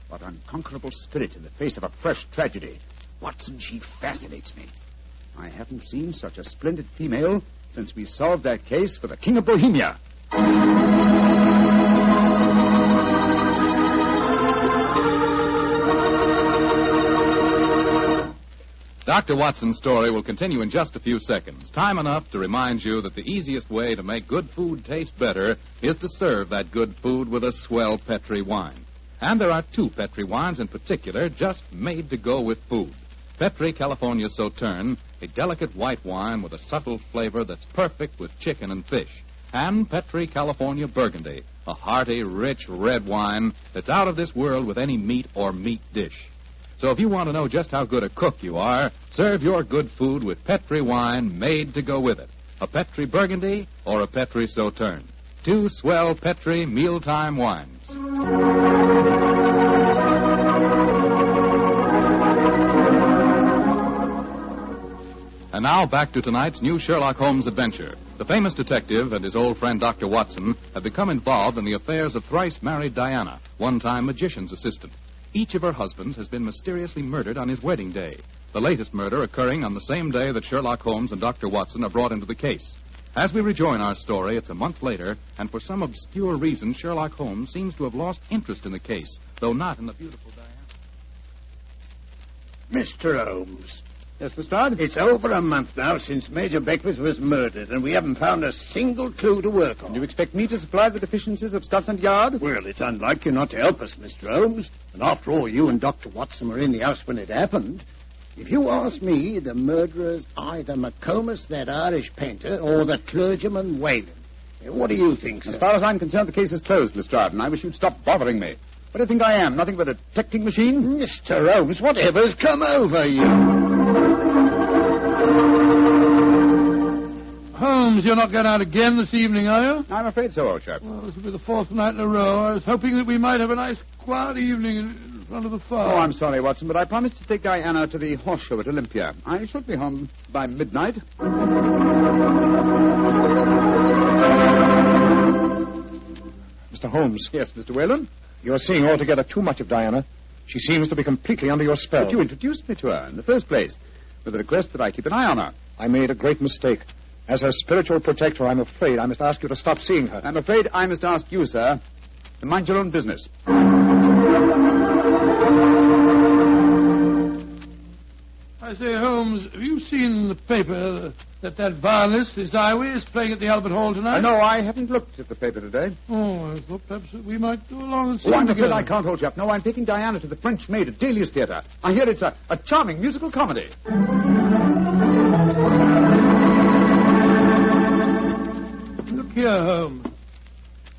Speaker 12: What unconquerable spirit in the face of a fresh tragedy. Watson, she fascinates me.
Speaker 4: I haven't seen such a splendid female since we solved that case for the King of Bohemia.
Speaker 10: Dr. Watson's story will continue in just a few seconds. Time enough to remind you that the easiest way to make good food taste better is to serve that good food with a swell Petri wine. And there are two Petri wines in particular just made to go with food. Petri California Sauterne, a delicate white wine with a subtle flavor that's perfect with chicken and fish. And Petri California Burgundy, a hearty, rich red wine that's out of this world with any meat or meat dish. So if you want to know just how good a cook you are, serve your good food with Petri wine made to go with it. A Petri Burgundy or a Petri Sauterne. Two swell Petri mealtime wines. And now back to tonight's new Sherlock Holmes adventure. The famous detective and his old friend Dr. Watson have become involved in the affairs of thrice-married Diana, one-time magician's assistant. Each of her husbands has been mysteriously murdered on his wedding day, the latest murder occurring on the same day that Sherlock Holmes and Dr. Watson are brought into the case. As we rejoin our story, it's a month later, and for some obscure reason, Sherlock Holmes seems to have lost interest in the case, though not in the beautiful Diana.
Speaker 12: Mr. Holmes.
Speaker 4: Yes, Lestrade?
Speaker 12: It's over a month now since Major Beckwith was murdered, and we haven't found a single clue to work on.
Speaker 4: Do you expect me to supply the deficiencies of Scotland Yard?
Speaker 12: Well, it's unlike you not to help us, Mr. Holmes. And after all, you and Dr. Watson were in the house when it happened. If you ask me, the murderer's either McComas, that Irish painter, or the clergyman Whalen. What do you think, sir?
Speaker 4: As far as I'm concerned, the case is closed, Lestrade, and I wish you'd stop bothering me. What do you think I am? Nothing but a detecting machine?
Speaker 12: Mr. Holmes, whatever's come over you?
Speaker 20: Holmes, you're not going out again this evening, are you?
Speaker 4: I'm afraid so, old chap.
Speaker 20: Well, this will be the fourth night in a row. I was hoping that we might have a nice, quiet evening in front of the fire.
Speaker 4: Oh, I'm sorry, Watson, but I promised to take Diana to the horse show at Olympia. I should be home by midnight.
Speaker 13: Mr. Holmes.
Speaker 4: Yes, Mr. Whalen?
Speaker 13: You're seeing altogether too much of Diana. She seems to be completely under your spell.
Speaker 4: But you introduced me to her in the first place, with the request that I keep an eye on her.
Speaker 13: I made a great mistake. As her spiritual protector, I'm afraid I must ask you to stop seeing her.
Speaker 4: I'm afraid I must ask you, sir, to mind your own business.
Speaker 20: I say, Holmes, have you seen in the paper that violinist, Isaiah, is playing at the Albert Hall tonight?
Speaker 4: No, I haven't looked at the paper today.
Speaker 20: Oh, I thought perhaps that we might go along and see
Speaker 4: I'm
Speaker 20: him
Speaker 4: afraid
Speaker 20: together.
Speaker 4: I can't hold you up. No, I'm taking Diana to the French Maid at Dahlia's Theatre. I hear it's a charming musical comedy.
Speaker 20: Look here, Holmes.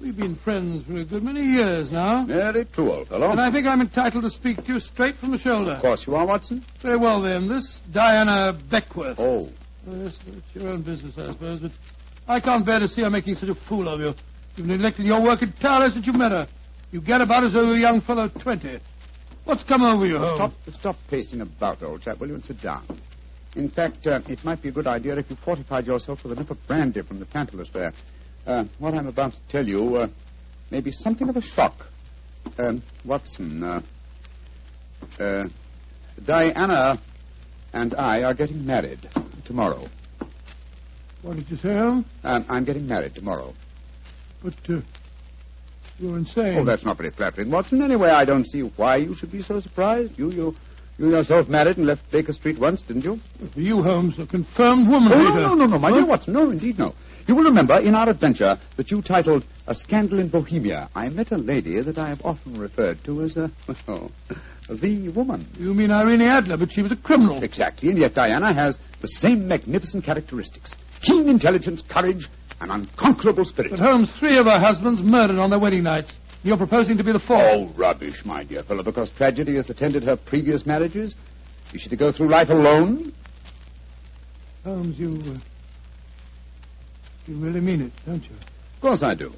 Speaker 20: We've been friends for a good many years now.
Speaker 4: Very true, old fellow.
Speaker 20: And I think I'm entitled to speak to you straight from the shoulder.
Speaker 4: Of course you are, Watson.
Speaker 20: Very well, then. This Diana Beckworth.
Speaker 4: Oh.
Speaker 20: Yes, it's your own business, I suppose, but I can't bear to see her making such a fool of you. You've neglected your work entirely since you met her. You get about as though you're a young fellow of 20. What's come over you, Holmes?
Speaker 4: Stop pacing about, old chap, will you, and sit down. In fact, it might be a good idea if you fortified yourself with a nip of brandy from the Tantalus there. What I'm about to tell you may be something of a shock. Watson, Diana and I are getting married tomorrow.
Speaker 20: What did you say, Holmes?
Speaker 4: I'm getting married tomorrow.
Speaker 20: But you're insane.
Speaker 4: Oh, that's not very flattering, Watson. Anyway, I don't see why you should be so surprised. You yourself married and left Baker Street once, didn't you?
Speaker 20: For you, Holmes, a confirmed woman hater.
Speaker 4: No, my dear Watson. No, indeed, no. You will remember in our adventure that you titled A Scandal in Bohemia, I met a lady that I have often referred to as the woman.
Speaker 20: You mean Irene Adler, but she was a criminal.
Speaker 4: Exactly, and yet Diana has the same magnificent characteristics. Keen intelligence, courage, and unconquerable spirit.
Speaker 20: But Holmes, 3 of her husbands murdered on their wedding nights. You're proposing to be the 4th.
Speaker 4: Oh, rubbish, my dear fellow, because tragedy has attended her previous marriages. Is she to go through life alone?
Speaker 20: Holmes, you really mean it, don't you?
Speaker 4: Of course I do.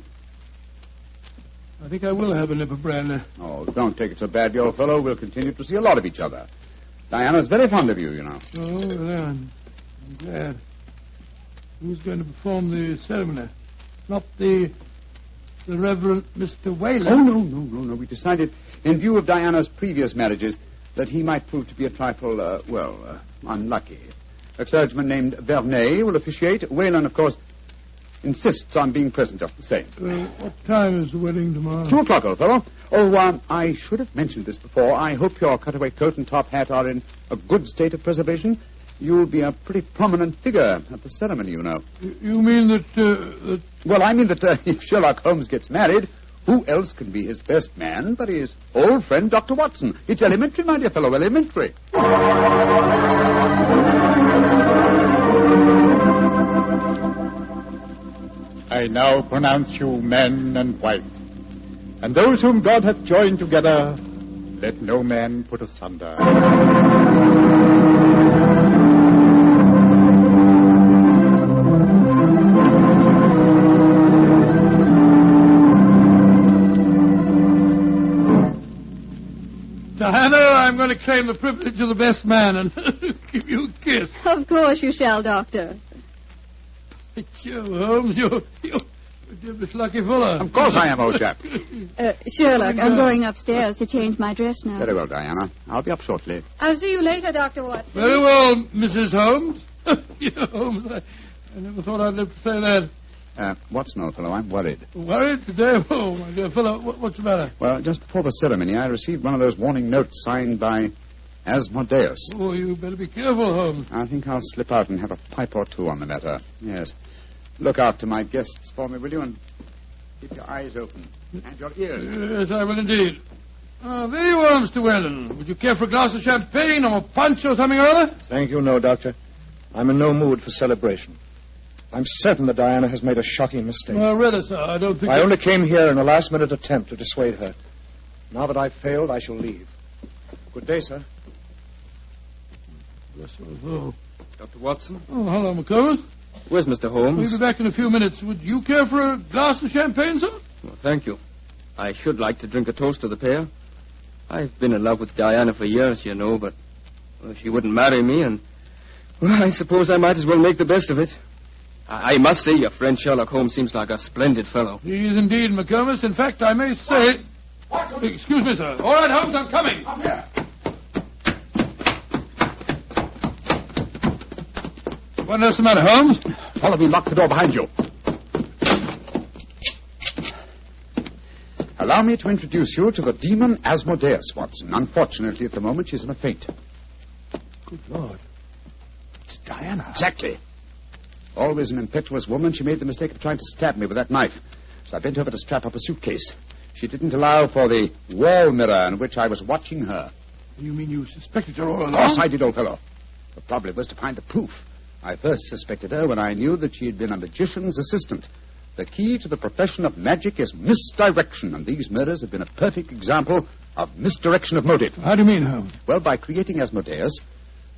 Speaker 20: I think I will have a nip of brandy.
Speaker 4: Oh, don't take it so badly, old fellow. We'll continue to see a lot of each other. Diana's very fond of you, you know.
Speaker 20: Oh, well, I'm glad. Who's going to perform the ceremony? Not the Reverend Mr. Whalen?
Speaker 4: Oh, no. We decided, in view of Diana's previous marriages, that he might prove to be a trifle, unlucky. A clergyman named Vernet will officiate. Whalen, of course, insists on being present just the same.
Speaker 20: What time is the wedding tomorrow?
Speaker 4: 2 o'clock, old fellow. Oh, I should have mentioned this before. I hope your cutaway coat and top hat are in a good state of preservation. You'll be a pretty prominent figure at the ceremony, you know.
Speaker 20: You mean that...
Speaker 4: Well, I mean that if Sherlock Holmes gets married, who else can be his best man but his old friend, Dr. Watson? It's elementary, my dear fellow, elementary.
Speaker 7: I now pronounce you man and wife. And those whom God hath joined together, let no man put asunder.
Speaker 20: Diana, I'm going to claim the privilege of the best man and give you a kiss.
Speaker 1: Of course you shall, Doctor.
Speaker 20: You, Holmes, you're Miss Lucky Fuller.
Speaker 4: Of course I am, old chap.
Speaker 1: Sherlock, I'm going upstairs to change my dress now.
Speaker 4: Very well, Diana. I'll be up shortly.
Speaker 1: I'll see you later, Dr. Watson.
Speaker 20: Very well, Mrs. Holmes. Holmes, I never thought I'd live to say that.
Speaker 4: Watson, old fellow, I'm worried.
Speaker 20: Worried today? Oh, my dear fellow, what's the matter?
Speaker 4: Well, just before the ceremony, I received one of those warning notes signed by Asmodeus.
Speaker 20: Oh, you better be careful, Holmes.
Speaker 4: I think I'll slip out and have a pipe or 2 on the matter. Yes. Look after my guests for me, will you? And keep your eyes open. And your ears.
Speaker 20: Yes, I will indeed. There you are, Mr. Whalen. Would you care for a glass of champagne or a punch or something or other?
Speaker 13: Thank you, no, Doctor. I'm in no mood for celebration. I'm certain that Diana has made a shocking mistake.
Speaker 20: Well, rather, sir. I don't think...
Speaker 13: I only came here in a last-minute attempt to dissuade her. Now that I've failed, I shall leave. Good day, sir.
Speaker 20: Yes, well,
Speaker 3: Dr. Watson?
Speaker 20: Oh, hello, McComas.
Speaker 3: Where's Mr. Holmes?
Speaker 20: We'll be back in a few minutes. Would you care for a glass of champagne, sir?
Speaker 3: Well, thank you. I should like to drink a toast to the pair. I've been in love with Diana for years, you know, but she wouldn't marry me, and well, I suppose I might as well make the best of it. I must say your friend Sherlock Holmes seems like a splendid fellow.
Speaker 20: He is indeed, McComas. In fact, I may say... Excuse me, sir. All right, Holmes, I'm coming.
Speaker 4: Up here.
Speaker 20: What else the matter, Holmes?
Speaker 4: Follow me. Lock the door behind you. Allow me to introduce you to the demon Asmodeus, Watson. Unfortunately, at the moment, she's in a faint.
Speaker 20: Good Lord. It's Diana.
Speaker 4: Exactly. Always an impetuous woman, she made the mistake of trying to stab me with that knife. So I bent over to strap up a suitcase. She didn't allow for the wall mirror in which I was watching her.
Speaker 20: You mean you suspected her all along?
Speaker 4: Of course I did, old fellow. The problem was to find the proof. I first suspected her when I knew that she had been a magician's assistant. The key to the profession of magic is misdirection, and these murders have been a perfect example of misdirection of motive.
Speaker 20: How do you mean, Holmes?
Speaker 4: Well, by creating Asmodeus,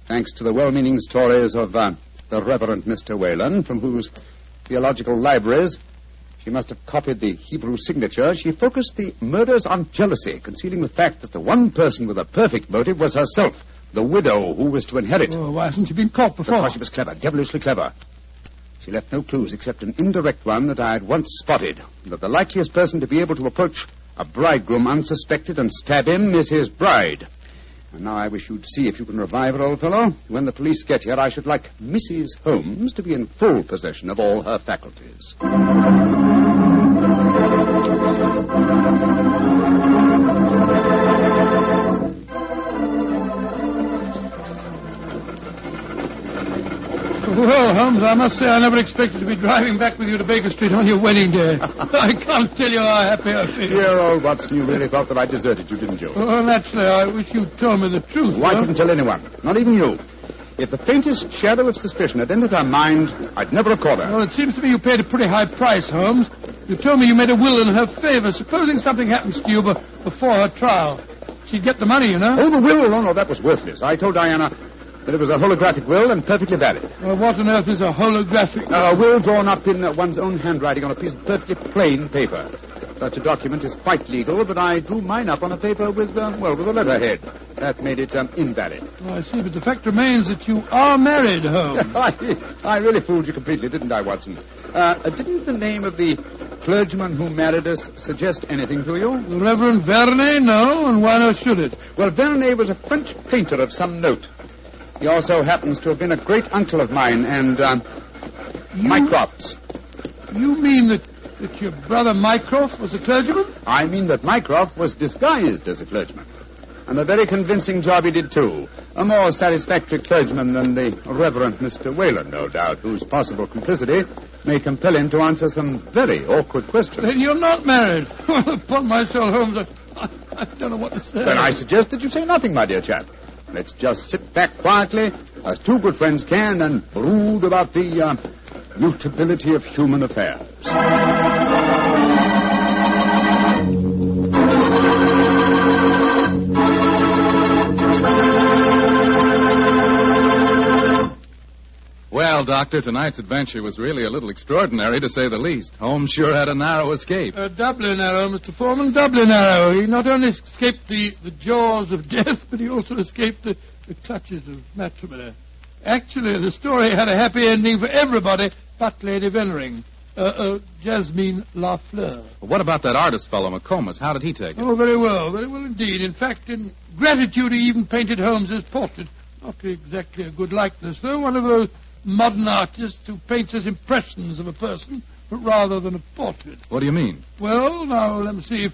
Speaker 4: thanks to the well-meaning stories of the Reverend Mr. Whalen, from whose theological libraries she must have copied the Hebrew signature, she focused the murders on jealousy, concealing the fact that the one person with a perfect motive was herself, the widow who was to inherit.
Speaker 20: Oh, why hasn't she been caught before?
Speaker 4: Because she was clever, devilishly clever. She left no clues except an indirect one that I had once spotted, that the likeliest person to be able to approach a bridegroom unsuspected and stab him is his bride. And now I wish you'd see if you can revive her, old fellow. When the police get here, I should like Mrs. Holmes to be in full possession of all her faculties.
Speaker 20: Well, Holmes, I must say I never expected to be driving back with you to Baker Street on your wedding day. I can't tell you how happy I feel.
Speaker 4: Dear old Watson, you really thought that I deserted you, didn't you?
Speaker 20: Well, naturally, I wish you'd told me the truth.
Speaker 4: Oh, I couldn't tell anyone, not even you. If the faintest shadow of suspicion had entered her mind, I'd never have caught her.
Speaker 20: Well, it seems to me you paid a pretty high price, Holmes. You told me you made a will in her favor. Supposing something happens to you before her trial, she'd get the money, you know.
Speaker 4: Oh, the will? Oh, no, that was worthless. I told Diana that it was a holographic will and perfectly valid.
Speaker 20: Well, what on earth is a holographic will?
Speaker 4: A will drawn up in one's own handwriting on a piece of perfectly plain paper. Such a document is quite legal, but I drew mine up on a paper with a letterhead. That made it invalid.
Speaker 20: Oh, I see, but the fact remains that you are married, Holmes.
Speaker 4: I really fooled you completely, didn't I, Watson? Didn't the name of the clergyman who married us suggest anything to you?
Speaker 20: The Reverend Vernet? No, and why not should it?
Speaker 4: Well, Vernet was a French painter of some note. He also happens to have been a great uncle of mine, and Mycroft's.
Speaker 20: You mean that your brother Mycroft was a clergyman?
Speaker 4: I mean that Mycroft was disguised as a clergyman. And a very convincing job he did, too. A more satisfactory clergyman than the Reverend Mr. Whalen, no doubt, whose possible complicity may compel him to answer some very awkward questions.
Speaker 20: Then you're not married. Upon my soul, Holmes, I don't know what to say.
Speaker 4: Then I suggest that you say nothing, my dear chap. Let's just sit back quietly, as two good friends can, and brood about the mutability of human affairs.
Speaker 10: Well, Doctor, tonight's adventure was really a little extraordinary, to say the least. Holmes sure had a narrow escape.
Speaker 20: Doubly narrow, Mr. Foreman, doubly narrow. He not only escaped the jaws of death, but he also escaped the clutches of matrimony. Actually, the story had a happy ending for everybody but Lady Veneering. Jasmine Lafleur.
Speaker 10: Well, what about that artist fellow, McComas? How did he take it?
Speaker 20: Oh, very well indeed. In fact, in gratitude, he even painted Holmes's portrait. Not exactly a good likeness, though. One of those modern artists who paints as impressions of a person, but rather than a portrait.
Speaker 10: What do you mean?
Speaker 20: Well, now, let me see. If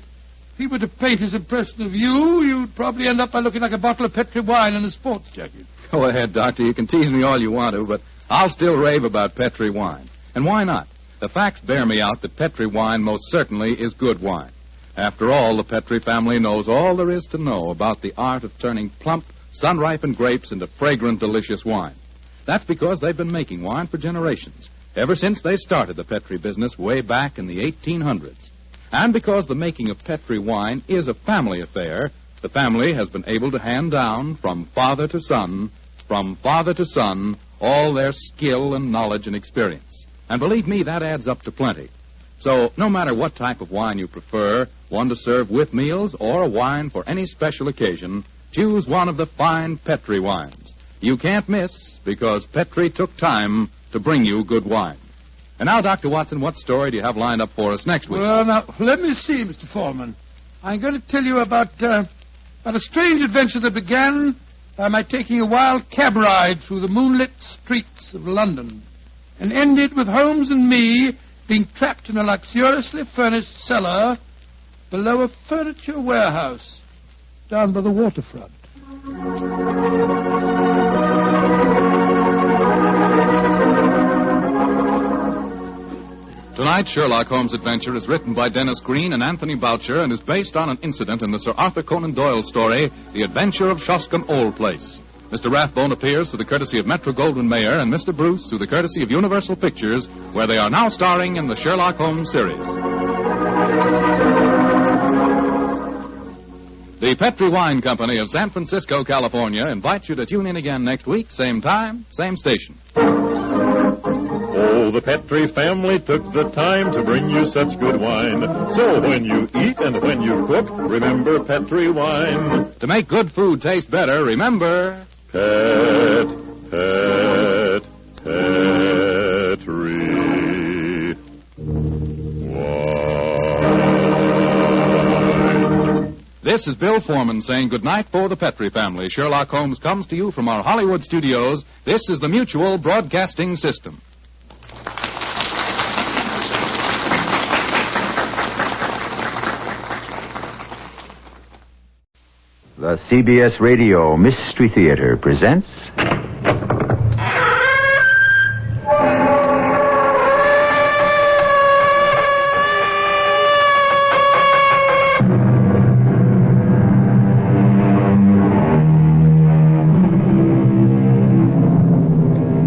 Speaker 20: he were to paint his impression of you, you'd probably end up by looking like a bottle of Petri wine in a sports jacket.
Speaker 10: Go ahead, Doctor. You can tease me all you want to, but I'll still rave about Petri wine. And why not? The facts bear me out that Petri wine most certainly is good wine. After all, the Petri family knows all there is to know about the art of turning plump, sun-ripened grapes into fragrant, delicious wine. That's because they've been making wine for generations, ever since they started the Petri business way back in the 1800s. And because the making of Petri wine is a family affair, the family has been able to hand down from father to son, all their skill and knowledge and experience. And believe me, that adds up to plenty. So no matter what type of wine you prefer, one to serve with meals or a wine for any special occasion, choose one of the fine Petri wines. You can't miss, because Petri took time to bring you good wine. And now, Dr. Watson, what story do you have lined up for us next week?
Speaker 20: Well, now, let me see, Mr. Foreman. I'm going to tell you about a strange adventure that began by my taking a wild cab ride through the moonlit streets of London and ended with Holmes and me being trapped in a luxuriously furnished cellar below a furniture warehouse down by the waterfront.
Speaker 10: Tonight's Sherlock Holmes adventure is written by Dennis Green and Anthony Boucher and is based on an incident in the Sir Arthur Conan Doyle story, The Adventure of Shoscombe Old Place. Mr. Rathbone appears through the courtesy of Metro-Goldwyn-Mayer and Mr. Bruce through the courtesy of Universal Pictures, where they are now starring in the Sherlock Holmes series. The Petri Wine Company of San Francisco, California, invites you to tune in again next week, same time, same station.
Speaker 8: Oh, the Petri family took the time to bring you such good wine. So when you eat and when you cook, remember Petri wine.
Speaker 10: To make good food taste better, remember...
Speaker 8: Petri wine.
Speaker 10: This is Bill Foreman saying goodnight for the Petri family. Sherlock Holmes comes to you from our Hollywood studios. This is the Mutual Broadcasting System.
Speaker 15: The CBS Radio Mystery Theater presents...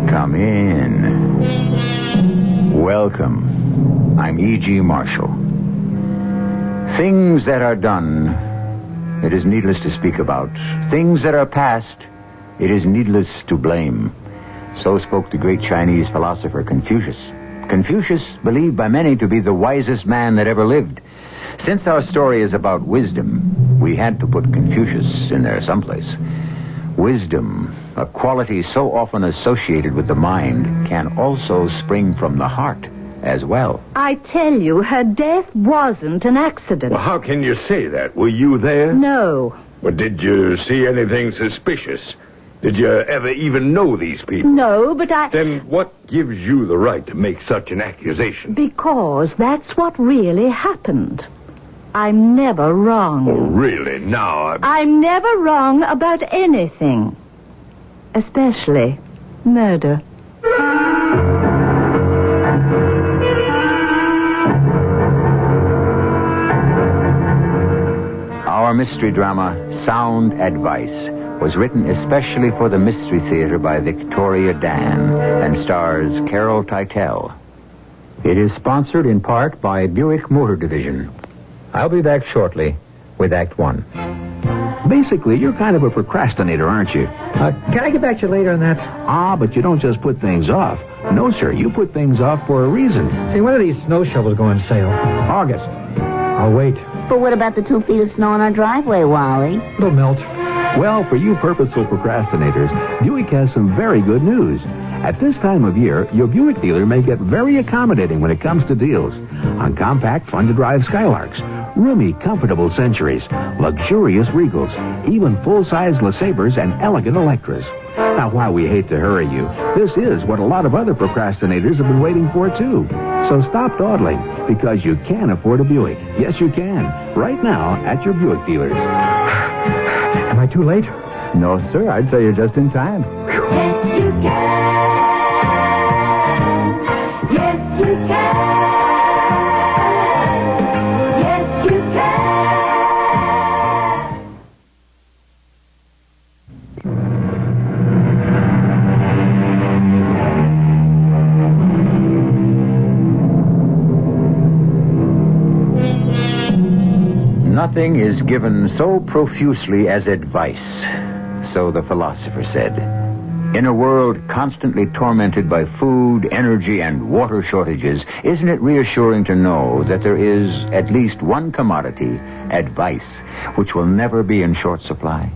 Speaker 15: Come in. Welcome. I'm E.G. Marshall. Things that are done... it is needless to speak about. Things that are past, it is needless to blame. So spoke the great Chinese philosopher Confucius. Confucius believed by many to be the wisest man that ever lived. Since our story is about wisdom, we had to put Confucius in there someplace. Wisdom, a quality so often associated with the mind, can also spring from the heart as well.
Speaker 16: I tell you, her death wasn't an accident.
Speaker 17: Well, how can you say that? Were you there?
Speaker 16: No.
Speaker 17: But did you see anything suspicious? Did you ever even know these people?
Speaker 16: No, but I...
Speaker 17: Then what gives you the right to make such an accusation?
Speaker 16: Because that's what really happened. I'm never wrong.
Speaker 17: Oh, really? Now,
Speaker 16: I'm never wrong about anything. Especially murder.
Speaker 15: Our mystery drama, Sound Advice, was written especially for the Mystery Theater by Victoria Dan and stars Carol Teitel. It is sponsored in part by Buick Motor Division. I'll be back shortly with Act One.
Speaker 22: Basically, you're kind of a procrastinator, aren't you?
Speaker 23: Can I get back to you later on that?
Speaker 22: But you don't just put things off. No, sir, you put things off for a reason.
Speaker 23: Say, when are these snow shovels going on sale? August. I'll wait.
Speaker 26: But what about the 2 feet of snow in our driveway, Wally?
Speaker 23: It'll melt.
Speaker 22: Well, for you purposeful procrastinators, Buick has some very good news. At this time of year, your Buick dealer may get very accommodating when it comes to deals on compact, fun-to-drive Skylarks, roomy, comfortable Centuries, luxurious Regals, even full-size LeSabres and elegant Electras. Now, while we hate to hurry you, this is what a lot of other procrastinators have been waiting for, too. So stop dawdling, because you can afford a Buick. Yes, you can. Right now at your Buick dealers.
Speaker 23: Am I too late?
Speaker 15: No, sir. I'd say you're just in time.
Speaker 26: Yes, you can. Yes, you can. Yes, you can.
Speaker 15: Nothing is given so profusely as advice, so the philosopher said. In a world constantly tormented by food, energy, and water shortages, isn't it reassuring to know that there is at least one commodity, advice, which will never be in short supply?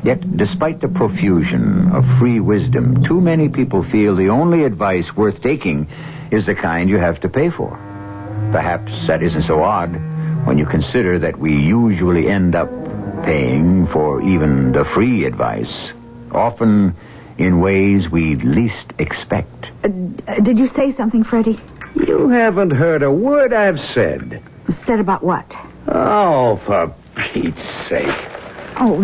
Speaker 15: Yet, despite the profusion of free wisdom, too many people feel the only advice worth taking is the kind you have to pay for. Perhaps that isn't so odd. when you consider that we usually end up paying for even the free advice, often in ways we least expect.
Speaker 2: Did you say something, Freddie?
Speaker 23: You haven't heard a word I've said.
Speaker 2: Said about what?
Speaker 23: Oh, for Pete's sake.
Speaker 2: Oh,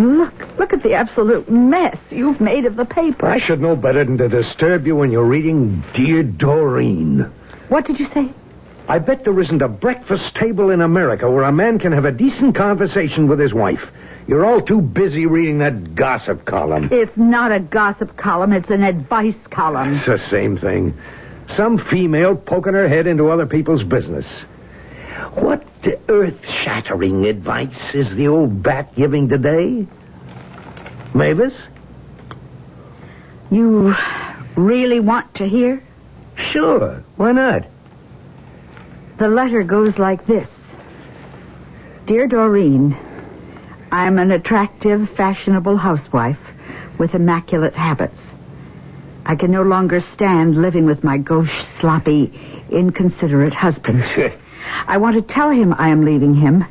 Speaker 2: look at the absolute mess you've made of the paper.
Speaker 23: I should know better than to disturb you when you're reading Dear Doreen.
Speaker 2: What did you say?
Speaker 23: I bet there isn't a breakfast table in America where a man can have a decent conversation with his wife. You're all too busy reading that gossip column.
Speaker 2: It's not a gossip column. It's an advice column.
Speaker 23: It's the same thing. Some female poking her head into other people's business. What earth-shattering advice is the old bat giving today? Mavis?
Speaker 2: You really want to hear?
Speaker 23: Sure. Why not?
Speaker 2: The letter goes like this. Dear Doreen, I'm an attractive, fashionable housewife with immaculate habits. I can no longer stand living with my gauche, sloppy, inconsiderate husband. I want to tell him I am leaving him,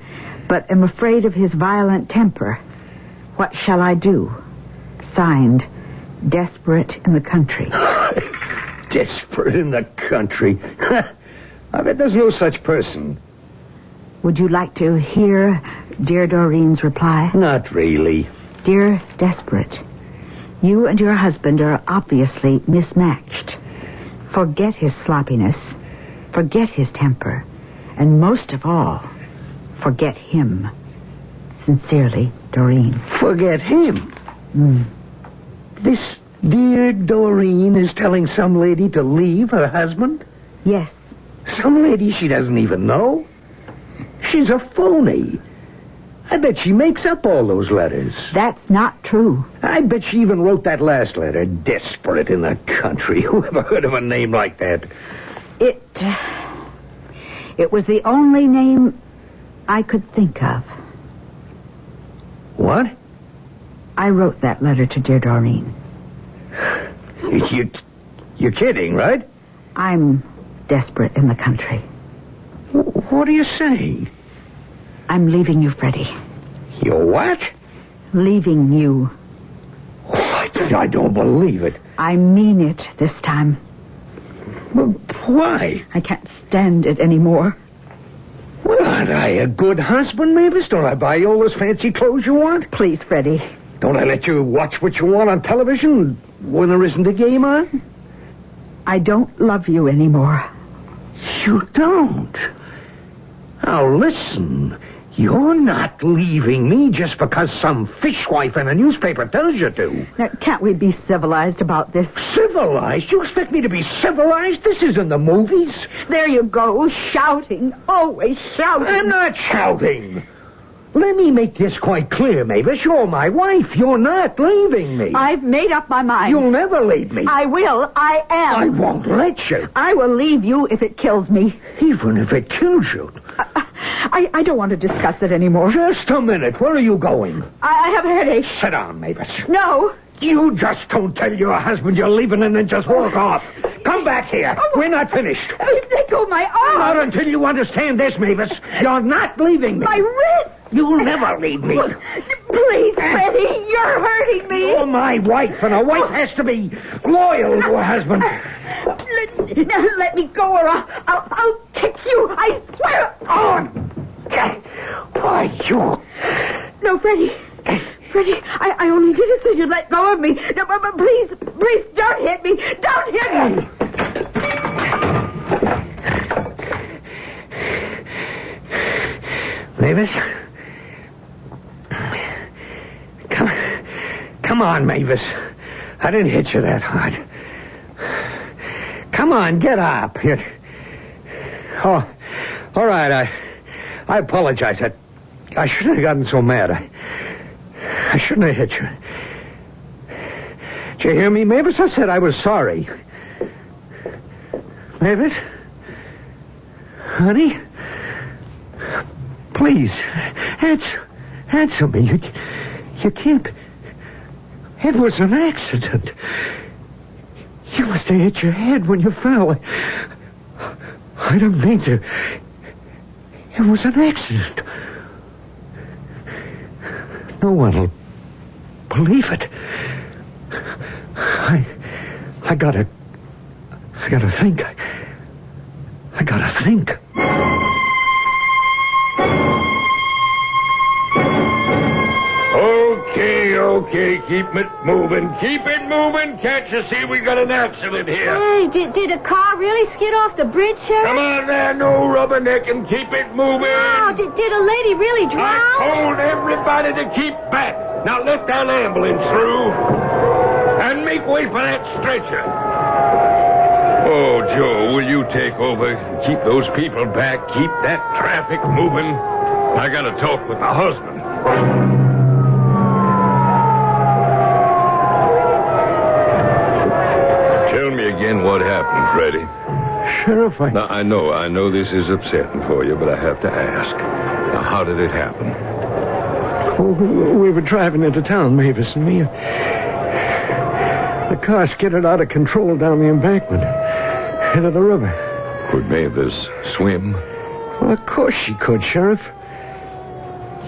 Speaker 2: but am afraid of his violent temper. What shall I do? Signed, Desperate in the Country.
Speaker 23: Desperate in the Country? I bet there's no such person.
Speaker 2: Would you like to hear Dear Doreen's reply?
Speaker 23: Not really.
Speaker 2: Dear Desperate, you and your husband are obviously mismatched. Forget his sloppiness. Forget his temper. And most of all, forget him. Sincerely, Doreen.
Speaker 23: Forget him? This Dear Doreen is telling some lady to leave her husband?
Speaker 2: Yes.
Speaker 23: Some lady she doesn't even know? She's a phony. I bet she makes up all those letters.
Speaker 2: That's not true.
Speaker 23: I bet she even wrote that last letter, Desperate in the Country. Who ever heard of a name like that?
Speaker 2: It was the only name I could think of.
Speaker 23: What?
Speaker 2: I wrote that letter to Dear Doreen.
Speaker 23: You're kidding, right?
Speaker 2: I'm desperate in the country.
Speaker 23: What are you saying?
Speaker 2: I'm leaving you, Freddie.
Speaker 23: You're what?
Speaker 2: Leaving you.
Speaker 23: I don't believe it.
Speaker 2: I mean it this time.
Speaker 23: Why?
Speaker 2: I can't stand it anymore.
Speaker 23: Well, aren't I a good husband, Mavis? Don't I buy you all those fancy clothes you want?
Speaker 2: Please, Freddie.
Speaker 23: Don't I let you watch what you want on television when there isn't a game on?
Speaker 2: I don't love you anymore.
Speaker 23: You don't? Now, listen. You're not leaving me just because some fishwife in a newspaper tells you to.
Speaker 2: Now, can't we be civilized about this?
Speaker 23: Civilized? You expect me to be civilized? This isn't the movies.
Speaker 2: There you go, shouting. Always shouting.
Speaker 23: I'm not shouting. Let me make this quite clear, Mavis. You're my wife. You're not leaving me.
Speaker 2: I've made up my mind.
Speaker 23: You'll never leave me.
Speaker 2: I will. I am.
Speaker 23: I won't let you.
Speaker 2: I will leave you if it kills me.
Speaker 23: Even if it kills you?
Speaker 2: I don't want to discuss it anymore.
Speaker 23: Just a minute. Where are you going?
Speaker 2: I have a headache.
Speaker 23: Sit down, Mavis.
Speaker 2: No.
Speaker 23: You just don't tell your husband you're leaving and then just walk off. Come back here. We're not finished.
Speaker 2: Let go of my arm.
Speaker 23: Not until you understand this, Mavis. You're not leaving me.
Speaker 2: My wrist.
Speaker 23: You'll never leave me.
Speaker 2: Please, Freddie, you're hurting me.
Speaker 23: You're my wife, and a wife has to be loyal to her husband.
Speaker 2: Let me go or I'll kick you. I swear.
Speaker 23: Oh, why, you...
Speaker 2: No, Freddie. Freddie, I only did it so you'd let go of me. No, but please, don't hit me. Don't hit me.
Speaker 23: Mavis? Come on, Mavis. I didn't hit you that hard. Come on, get up. Oh, all right. I apologize. I shouldn't have gotten so mad. I shouldn't have hit you. Did you hear me, Mavis? I said I was sorry. Mavis? Honey? Please, answer me. You can't... It was an accident. You must have hit your head when you fell. I don't mean to... It was an accident. No one will believe it. I gotta think. I gotta think.
Speaker 17: Okay, keep it moving. Keep it moving. Can't you see we got an accident here?
Speaker 18: Hey, did a car really skid off the bridge, Sheriff?
Speaker 17: Come on there, no rubbernecking. Keep it moving.
Speaker 18: No, did a lady really drown?
Speaker 17: I told everybody to keep back. Now let that ambulance through. And make way for that stretcher. Oh, Joe, will you take over? Keep those people back. Keep that traffic moving. I got to talk with my husband. Tell me again what happened, Freddie.
Speaker 23: Sheriff,
Speaker 17: Now, I know this is upsetting for you, but I have to ask. Now, how did it happen?
Speaker 23: We were driving into town, Mavis and me. The car skidded out of control down the embankment into the river.
Speaker 17: Could Mavis swim?
Speaker 23: Well, of course she could, Sheriff.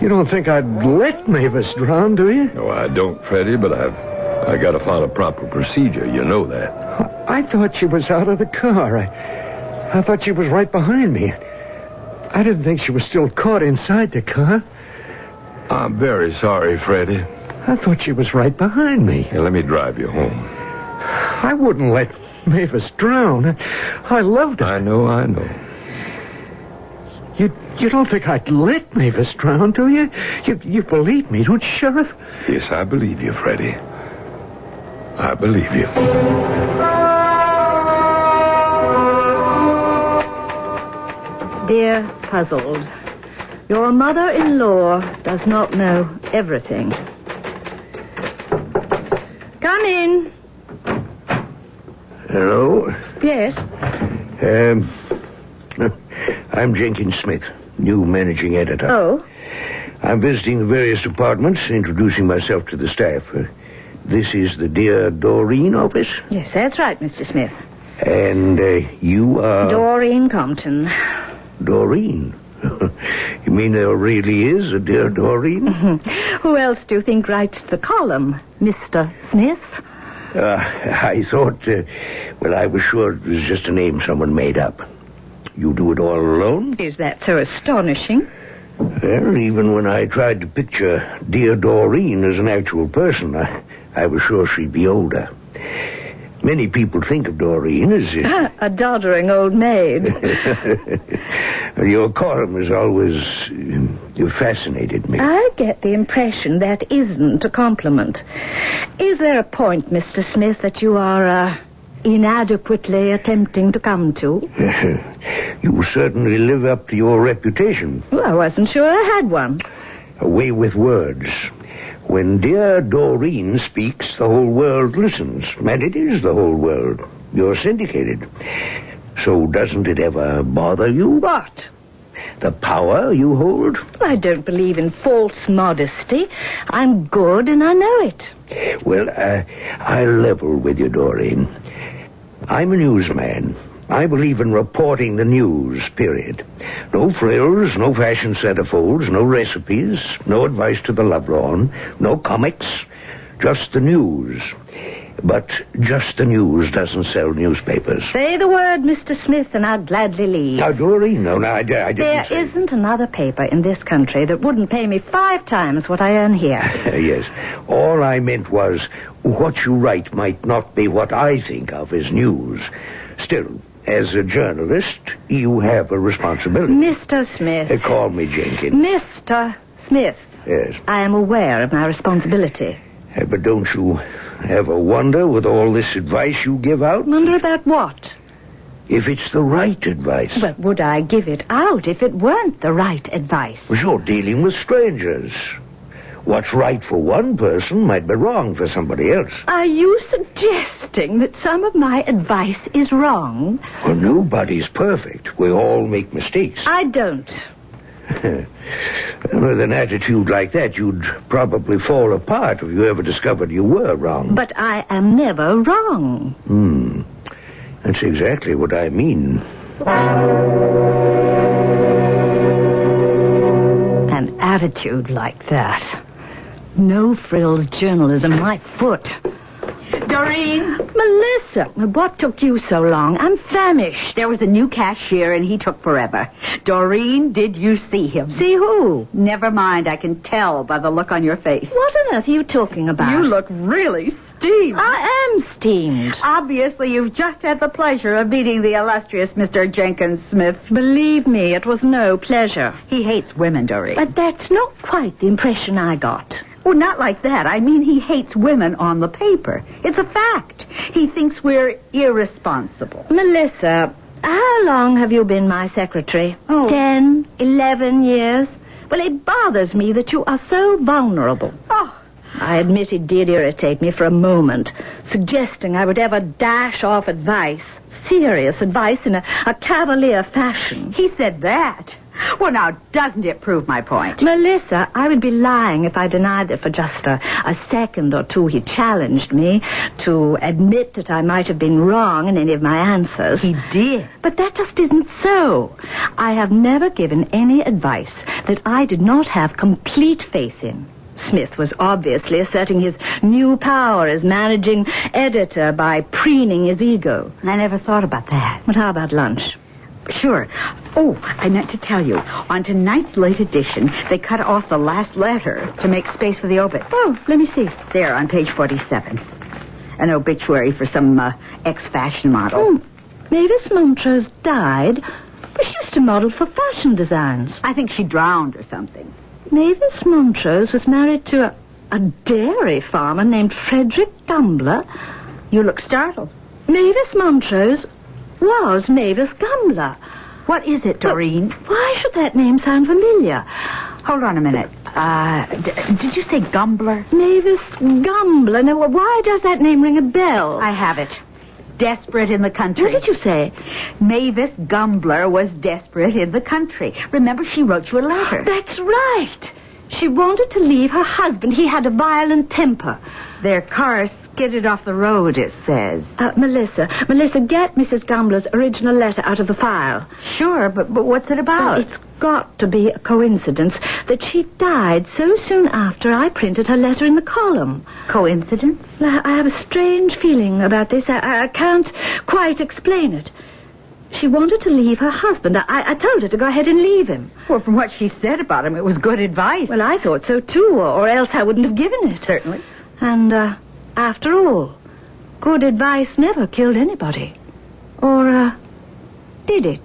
Speaker 23: You don't think I'd let Mavis drown, do you?
Speaker 17: No, I don't, Freddie, but I got to follow proper procedure. You know that.
Speaker 23: I thought she was out of the car. I thought she was right behind me. I didn't think she was still caught inside the car.
Speaker 17: I'm very sorry, Freddie.
Speaker 23: I thought she was right behind me.
Speaker 17: Here, let me drive you home.
Speaker 23: I wouldn't let Mavis drown. I loved her.
Speaker 17: I know.
Speaker 23: You don't think I'd let Mavis drown, do you? You believe me, don't you, Sheriff?
Speaker 17: Yes, I believe you, Freddie. I believe you.
Speaker 16: Dear Puzzled, your mother-in-law does not know everything. Come in.
Speaker 23: Hello?
Speaker 16: Yes?
Speaker 23: I'm Jenkins Smith, new managing editor.
Speaker 16: Oh?
Speaker 23: I'm visiting the various departments, introducing myself to the staff. This is the Dear Doreen office?
Speaker 16: Yes, that's right, Mr. Smith.
Speaker 23: And you are...
Speaker 16: Doreen Compton.
Speaker 23: Doreen? You mean there really is a Dear Doreen?
Speaker 16: Who else do you think writes the column, Mr. Smith?
Speaker 23: I thought... I was sure it was just a name someone made up. You do it all alone?
Speaker 16: Is that so astonishing?
Speaker 23: Well, even when I tried to picture Dear Doreen as an actual person, I was sure she'd be older. Many people think of Doreen as...
Speaker 16: a doddering old maid.
Speaker 23: Your column has always fascinated me.
Speaker 16: I get the impression that isn't a compliment. Is there a point, Mr. Smith, that you are inadequately attempting to come to?
Speaker 23: You certainly live up to your reputation.
Speaker 16: Well, I wasn't sure I had one.
Speaker 23: A way with words. When Dear Doreen speaks, the whole world listens. And it is the whole world. You're syndicated. So doesn't it ever bother you?
Speaker 16: What?
Speaker 23: The power you hold?
Speaker 16: I don't believe in false modesty. I'm good and I know it.
Speaker 23: Well, I'll level with you, Doreen. I'm a newsman. I believe in reporting the news, period. No frills, no fashion centerfolds, no recipes, no advice to the lovelorn, no comics, just the news. But just the news doesn't sell newspapers.
Speaker 16: Say the word, Mr. Smith, and I'll gladly leave.
Speaker 23: Now, Doreen, no, I didn't
Speaker 16: There
Speaker 23: say...
Speaker 16: isn't another paper in this country that wouldn't pay me 5 times what I earn here.
Speaker 23: Yes. All I meant was what you write might not be what I think of as news. Still, as a journalist, you have a responsibility.
Speaker 16: Mr. Smith.
Speaker 23: Call me Jenkins.
Speaker 16: Mr. Smith.
Speaker 23: Yes.
Speaker 16: I am aware of my responsibility.
Speaker 23: But don't you ever wonder, with all this advice you give out?
Speaker 16: Wonder about what?
Speaker 23: If it's the right advice.
Speaker 16: But would I give it out if it weren't the right advice?
Speaker 23: Well, you're dealing with strangers. What's right for one person might be wrong for somebody else.
Speaker 16: Are you suggesting that some of my advice is wrong?
Speaker 23: Well, nobody's perfect. We all make mistakes.
Speaker 16: I don't.
Speaker 23: With an attitude like that, you'd probably fall apart if you ever discovered you were wrong.
Speaker 16: But I am never wrong.
Speaker 23: That's exactly what I mean.
Speaker 16: attitude like that. No frills journalism, my foot.
Speaker 2: Doreen?
Speaker 16: Melissa, what took you so long? I'm famished.
Speaker 2: There was a new cashier, and he took forever. Doreen, did you see him?
Speaker 16: See who?
Speaker 2: Never mind. I can tell by the look on your face.
Speaker 16: What on earth are you talking about?
Speaker 2: You look really steamed.
Speaker 16: I am steamed.
Speaker 2: Obviously, you've just had the pleasure of meeting the illustrious Mr. Jenkins Smith.
Speaker 16: Believe me, it was no pleasure.
Speaker 2: He hates women, Doreen.
Speaker 16: But that's not quite the impression I got.
Speaker 2: Well, not like that. I mean, he hates women on the paper. It's a fact. He thinks we're irresponsible.
Speaker 16: Melissa, how long have you been my secretary? 10, 11 years? Well, it bothers me that you are so vulnerable.
Speaker 2: Oh.
Speaker 16: I admit it did irritate me for a moment, suggesting I would ever dash off advice, serious advice, in a cavalier fashion.
Speaker 2: He said that. Well, now, doesn't it prove my point?
Speaker 16: Melissa, I would be lying if I denied that for just a second or two he challenged me to admit that I might have been wrong in any of my answers.
Speaker 2: He did.
Speaker 16: But that just isn't so. I have never given any advice that I did not have complete faith in. Smith was obviously asserting his new power as managing editor by preening his ego.
Speaker 2: I never thought about that.
Speaker 16: But how about lunch?
Speaker 2: Sure. Oh, I meant to tell you. On tonight's late edition, they cut off the last letter to make space for the obit.
Speaker 16: Oh, let me see.
Speaker 2: There, on page 47. An obituary for some ex-fashion model.
Speaker 16: Oh, Mavis Montrose died, but she used to model for fashion designs.
Speaker 2: I think she drowned or something.
Speaker 16: Mavis Montrose was married to a dairy farmer named Frederick Gumbler.
Speaker 2: You look startled.
Speaker 16: Mavis Montrose was Mavis Gumbler.
Speaker 2: What is it, Doreen?
Speaker 16: But why should that name sound familiar?
Speaker 2: Hold on a minute. Did you say Gumbler?
Speaker 16: Mavis Gumbler. Now, why does that name ring a bell?
Speaker 2: I have it. Desperate in the country.
Speaker 16: What did you say?
Speaker 2: Mavis Gumbler was desperate in the country. Remember, she wrote you a letter.
Speaker 16: That's right. She wanted to leave her husband. He had a violent temper.
Speaker 2: Their car skidded off the road, it says.
Speaker 16: Melissa, get Mrs. Gumbler's original letter out of the file.
Speaker 2: Sure, but what's it about?
Speaker 16: It's got to be a coincidence that she died so soon after I printed her letter in the column.
Speaker 2: Coincidence?
Speaker 16: I have a strange feeling about this. I can't quite explain it. She wanted to leave her husband. I told her to go ahead and leave him.
Speaker 2: Well, from what she said about him, it was good advice.
Speaker 16: Well, I thought so, too, or else I wouldn't have given it.
Speaker 2: Certainly.
Speaker 16: And, after all, good advice never killed anybody. Or, did it?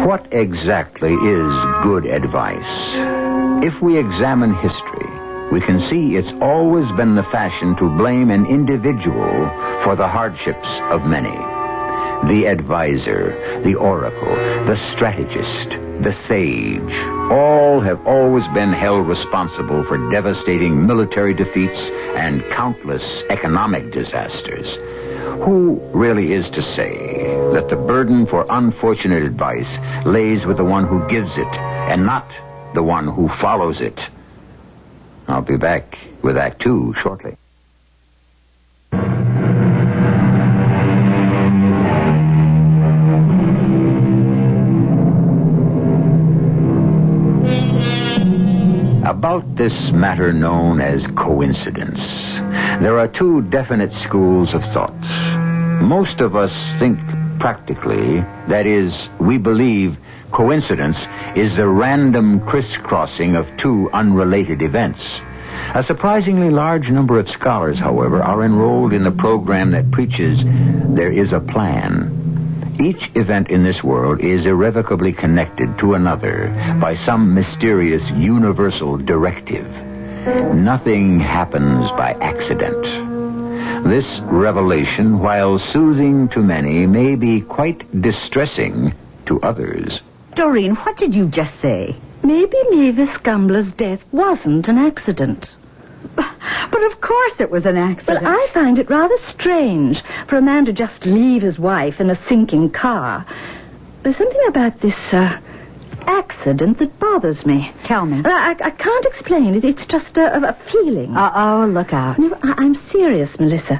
Speaker 15: What exactly is good advice? If we examine history, we can see it's always been the fashion to blame an individual for the hardships of many. The advisor, the oracle, the strategist, the sage, all have always been held responsible for devastating military defeats and countless economic disasters. Who really is to say that the burden for unfortunate advice lays with the one who gives it and not the one who follows it? I'll be back with Act 2 shortly. About this matter known as coincidence, there are two definite schools of thought. Most of us think practically, that is, we believe coincidence is the random crisscrossing of two unrelated events. A surprisingly large number of scholars, however, are enrolled in the program that preaches there is a plan. Each event in this world is irrevocably connected to another by some mysterious universal directive. Nothing happens by accident. This revelation, while soothing to many, may be quite distressing to others.
Speaker 2: Doreen, what did you just say?
Speaker 16: Maybe Mavis Gumbler's death wasn't an accident.
Speaker 2: But of course it was an accident.
Speaker 16: But I find it rather strange for a man to just leave his wife in a sinking car. There's something about this accident that bothers me.
Speaker 2: Tell me.
Speaker 16: I can't explain it. It's just a feeling.
Speaker 2: Uh-oh, look out.
Speaker 16: No, I'm serious, Melissa.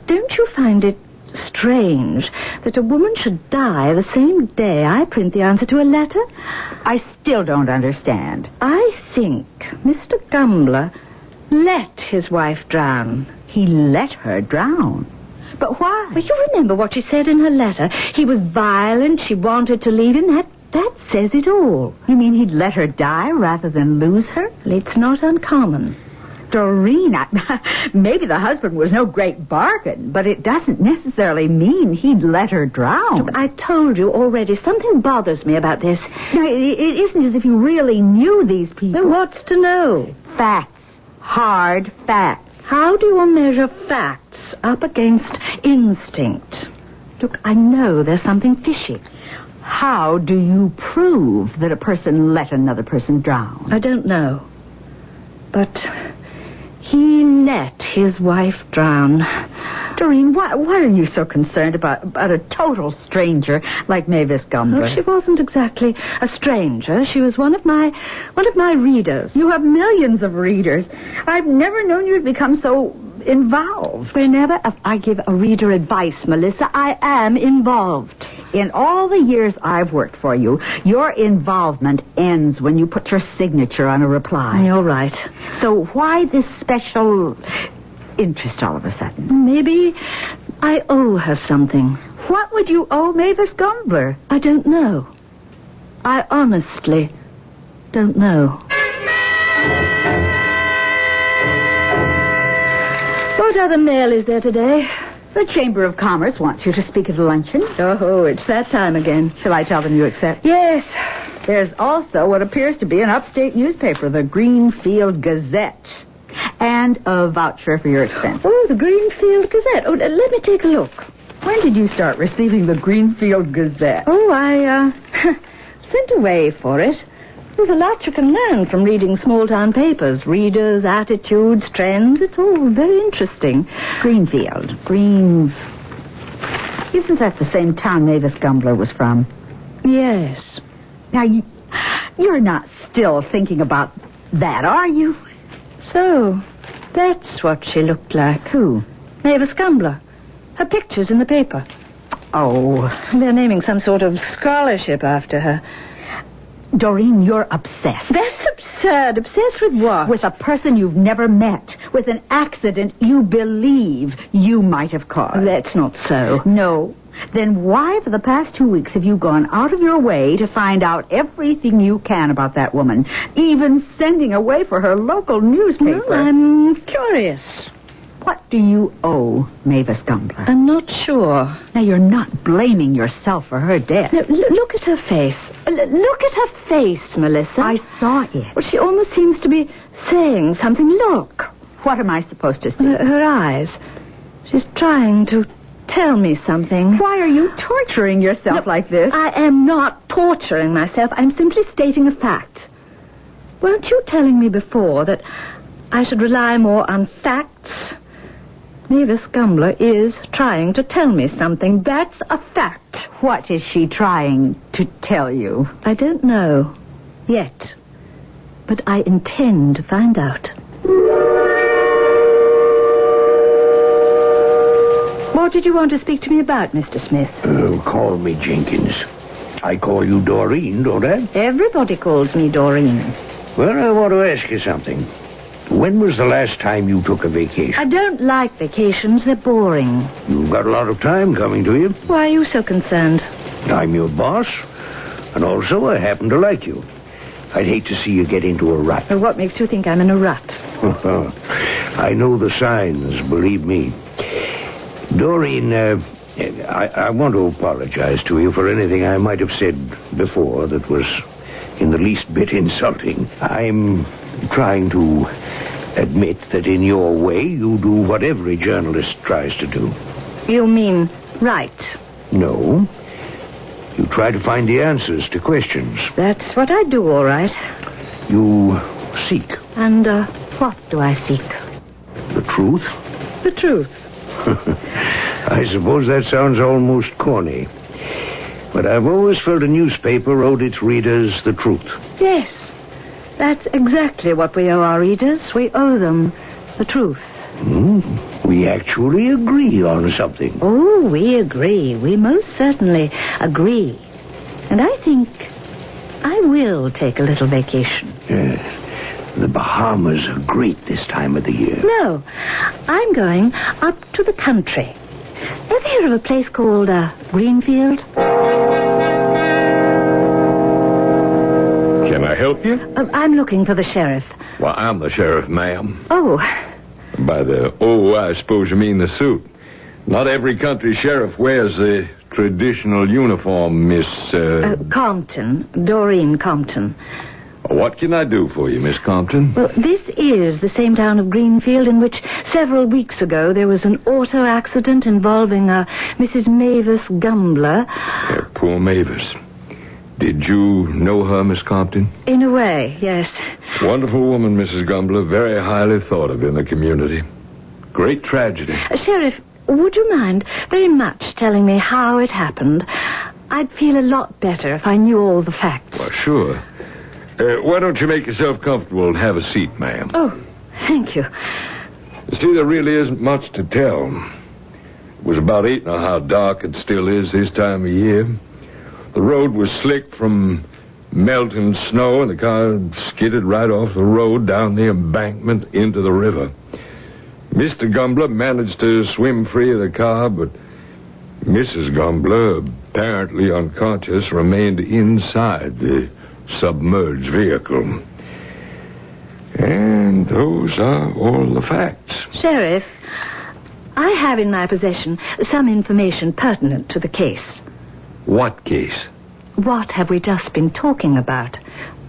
Speaker 16: Don't you find it strange that a woman should die the same day I print the answer to a letter.
Speaker 2: I still don't understand.
Speaker 16: I think Mr. Gumbler let his wife drown.
Speaker 2: He let her drown? But why?
Speaker 16: Well, you remember what she said in her letter. He was violent. She wanted to leave him. That says it all.
Speaker 2: You mean he'd let her die rather than lose her?
Speaker 16: Well, it's not uncommon.
Speaker 2: Doreen, maybe the husband was no great bargain, but it doesn't necessarily mean he'd let her drown.
Speaker 16: Look, I told you already, something bothers me about this.
Speaker 2: Now, it isn't as if you really knew these people.
Speaker 16: Then what's to know?
Speaker 2: Facts. Hard facts.
Speaker 16: How do you measure facts up against instinct? Look, I know there's something fishy.
Speaker 2: How do you prove that a person let another person drown?
Speaker 16: I don't know. But he let his wife drown.
Speaker 2: Doreen, why are you so concerned about a total stranger like Mavis Gumbler?
Speaker 16: Well, she wasn't exactly a stranger. She was one of my readers.
Speaker 2: You have millions of readers. I've never known you to become so involved.
Speaker 16: Whenever I give a reader advice, Melissa, I am involved.
Speaker 2: In all the years I've worked for you, your involvement ends when you put your signature on a reply.
Speaker 16: You're right.
Speaker 2: So why this special interest all of a sudden?
Speaker 16: Maybe I owe her something.
Speaker 2: What would you owe Mavis Gumbler?
Speaker 16: I don't know. I honestly don't know. What other mail is there today?
Speaker 2: The Chamber of Commerce wants you to speak at a luncheon.
Speaker 16: Oh, it's that time again.
Speaker 2: Shall I tell them you accept?
Speaker 16: Yes.
Speaker 2: There's also what appears to be an upstate newspaper, the Greenfield Gazette, and a voucher for your expenses.
Speaker 16: Oh, the Greenfield Gazette. Oh, let me take a look.
Speaker 2: When did you start receiving the Greenfield Gazette?
Speaker 16: Oh, I sent away for it. There's a lot you can learn from reading small-town papers. Readers, attitudes, trends. It's all very interesting.
Speaker 2: Greenfield. Isn't that the same town Mavis Gumbler was from?
Speaker 16: Yes.
Speaker 2: Now, you're not still thinking about that, are you?
Speaker 16: So, that's what she looked like.
Speaker 2: Who?
Speaker 16: Mavis Gumbler. Her picture's in the paper.
Speaker 2: Oh.
Speaker 16: They're naming some sort of scholarship after her.
Speaker 2: Doreen, you're obsessed.
Speaker 16: That's absurd. Obsessed with what?
Speaker 2: With a person you've never met. With an accident you believe you might have caused.
Speaker 16: That's not so.
Speaker 2: No. Then why for the past 2 weeks have you gone out of your way to find out everything you can about that woman? Even sending away for her local newspaper.
Speaker 16: Well, I'm curious.
Speaker 2: What do you owe Mavis Gumbler?
Speaker 16: I'm not sure.
Speaker 2: Now, you're not blaming yourself for her death.
Speaker 16: No, look at her face. Look at her face, Melissa.
Speaker 2: I saw it.
Speaker 16: Well, she almost seems to be saying something. Look.
Speaker 2: What am I supposed to see?
Speaker 16: Her eyes. She's trying to tell me something.
Speaker 2: Why are you torturing yourself like this?
Speaker 16: I am not torturing myself. I'm simply stating a fact. Weren't you telling me before that I should rely more on facts? Mavis Gumbler is trying to tell me something. That's a fact.
Speaker 2: What is she trying to tell you?
Speaker 16: I don't know yet, but I intend to find out. What did you want to speak to me about, Mr. Smith?
Speaker 23: Call me Jenkins. I call you Doreen, don't I?
Speaker 16: Everybody calls me Doreen.
Speaker 23: Well, I want to ask you something. When was the last time you took a vacation?
Speaker 16: I don't like vacations. They're boring.
Speaker 23: You've got a lot of time coming to you.
Speaker 16: Why are you so concerned?
Speaker 23: I'm your boss, and also I happen to like you. I'd hate to see you get into a rut.
Speaker 16: Well, what makes you think I'm in a rut?
Speaker 23: I know the signs, believe me. Doreen, I want to apologize to you for anything I might have said before that was in the least bit insulting. I'm trying to admit that in your way you do what every journalist tries to do.
Speaker 16: You mean write?
Speaker 23: No. You try to find the answers to questions.
Speaker 16: That's what I do, all right.
Speaker 23: You seek.
Speaker 16: And what do I seek?
Speaker 23: The truth?
Speaker 16: The truth.
Speaker 23: I suppose that sounds almost corny. But I've always felt a newspaper owed its readers the truth.
Speaker 16: Yes. That's exactly what we owe our readers. We owe them the truth.
Speaker 23: We actually agree on something.
Speaker 16: Oh, we agree. We most certainly agree. And I think I will take a little vacation.
Speaker 23: The Bahamas are great this time of the year.
Speaker 16: No, I'm going up to the country. Ever hear of a place called Greenfield?
Speaker 8: Can I help you?
Speaker 16: I'm looking for the sheriff.
Speaker 8: Well, I'm the sheriff, ma'am.
Speaker 16: Oh.
Speaker 8: By the I suppose you mean the suit. Not every country sheriff wears the traditional uniform, Miss...
Speaker 16: Compton. Doreen Compton.
Speaker 8: What can I do for you, Miss Compton?
Speaker 16: Well, this is the same town of Greenfield in which several weeks ago there was an auto accident involving Mrs. Mavis Gumbler.
Speaker 8: Poor Mavis. Did you know her, Miss Compton?
Speaker 16: In a way, yes.
Speaker 8: Wonderful woman, Mrs. Gumbler. Very highly thought of in the community. Great tragedy.
Speaker 16: Sheriff, would you mind very much telling me how it happened? I'd feel a lot better if I knew all the facts.
Speaker 8: Well, sure. Why don't you make yourself comfortable and have a seat, ma'am?
Speaker 16: Oh, thank you.
Speaker 8: You see, there really isn't much to tell. It was about 8, now how dark it still is this time of year. The road was slick from melting snow, and the car skidded right off the road down the embankment into the river. Mr. Gumbler managed to swim free of the car, but Mrs. Gumbler, apparently unconscious, remained inside the submerged vehicle. And those are all the facts.
Speaker 16: Sheriff, I have in my possession some information pertinent to the case.
Speaker 8: What case?
Speaker 16: What have we just been talking about?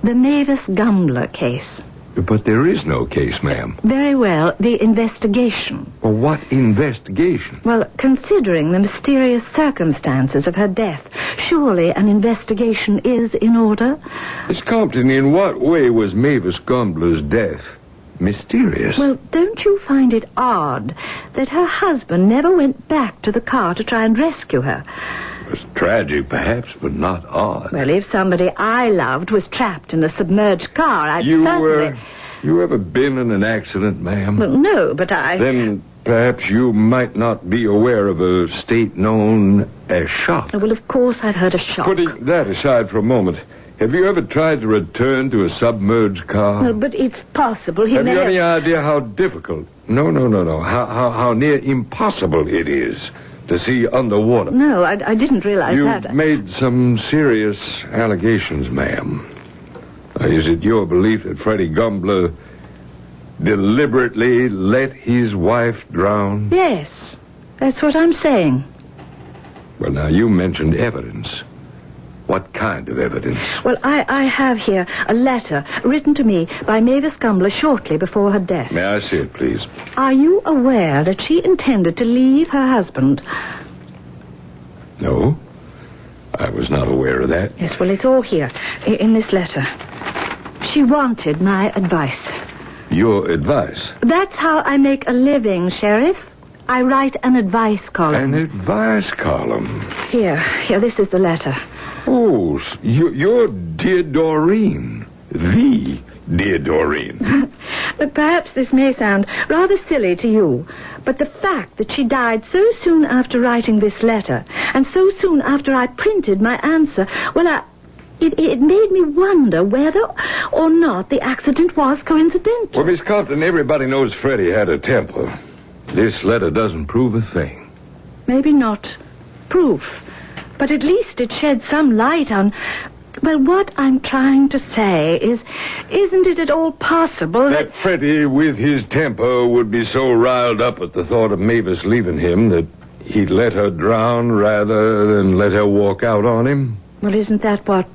Speaker 16: The Mavis Gumbler case.
Speaker 8: But there is no case, ma'am.
Speaker 16: Very well, the investigation.
Speaker 8: Well, what investigation?
Speaker 16: Well, considering the mysterious circumstances of her death, surely an investigation is in order?
Speaker 8: Miss Compton, in what way was Mavis Gumbler's death mysterious?
Speaker 16: Well, don't you find it odd that her husband never went back to the car to try and rescue her?
Speaker 8: It was tragic, perhaps, but not odd.
Speaker 16: Well, if somebody I loved was trapped in a submerged car, I'd certainly...
Speaker 8: You ever been in an accident, ma'am?
Speaker 16: Well, no, but I...
Speaker 8: Then perhaps you might not be aware of a state known as shock.
Speaker 16: Well, of course I've heard of shock.
Speaker 8: Putting that aside for a moment, have you ever tried to return to a submerged car?
Speaker 16: Well, but it's possible he
Speaker 8: Have
Speaker 16: may
Speaker 8: you any idea how difficult? No. How near impossible it is to see underwater.
Speaker 16: No, I didn't realize that.
Speaker 8: You've made some serious allegations, ma'am. Is it your belief that Freddie Gumbler deliberately let his wife drown?
Speaker 16: Yes, that's what I'm saying.
Speaker 8: Well, now, you mentioned evidence. What kind of evidence?
Speaker 16: Well, I have here a letter written to me by Mavis Gumbler shortly before her death.
Speaker 8: May I see it, please?
Speaker 16: Are you aware that she intended to leave her husband?
Speaker 8: No, I was not aware of that.
Speaker 16: Yes, well, it's all here in this letter. She wanted my advice.
Speaker 8: Your advice?
Speaker 16: That's how I make a living, Sheriff. I write an advice column.
Speaker 8: An advice column?
Speaker 16: Here, this is the letter.
Speaker 8: Oh, you're dear Doreen. The dear Doreen.
Speaker 16: Perhaps this may sound rather silly to you, but the fact that she died so soon after writing this letter, and so soon after I printed my answer, well, it made me wonder whether or not the accident was coincidental.
Speaker 8: Well, Miss Compton, everybody knows Freddie had a temper. This letter doesn't prove a thing.
Speaker 16: Maybe not proof, but at least it sheds some light on... Well, what I'm trying to say is, isn't it at all possible
Speaker 8: that Freddie, with his temper, would be so riled up at the thought of Mavis leaving him that he'd let her drown rather than let her walk out on him?
Speaker 16: Well, isn't that what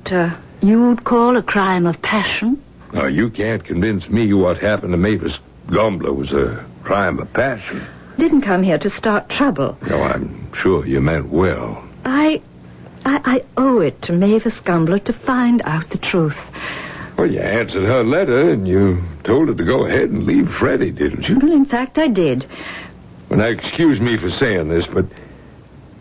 Speaker 16: you'd call a crime of passion?
Speaker 8: No, you can't convince me what happened to Mavis Gumbler was a crime of passion.
Speaker 16: Didn't come here to start trouble.
Speaker 8: No, I'm sure you meant well.
Speaker 16: I owe it to Mavis Gumbler to find out the truth.
Speaker 8: Well, you answered her letter, and you told her to go ahead and leave Freddie, didn't you?
Speaker 16: Well, in fact, I did.
Speaker 8: Well, now, excuse me for saying this, but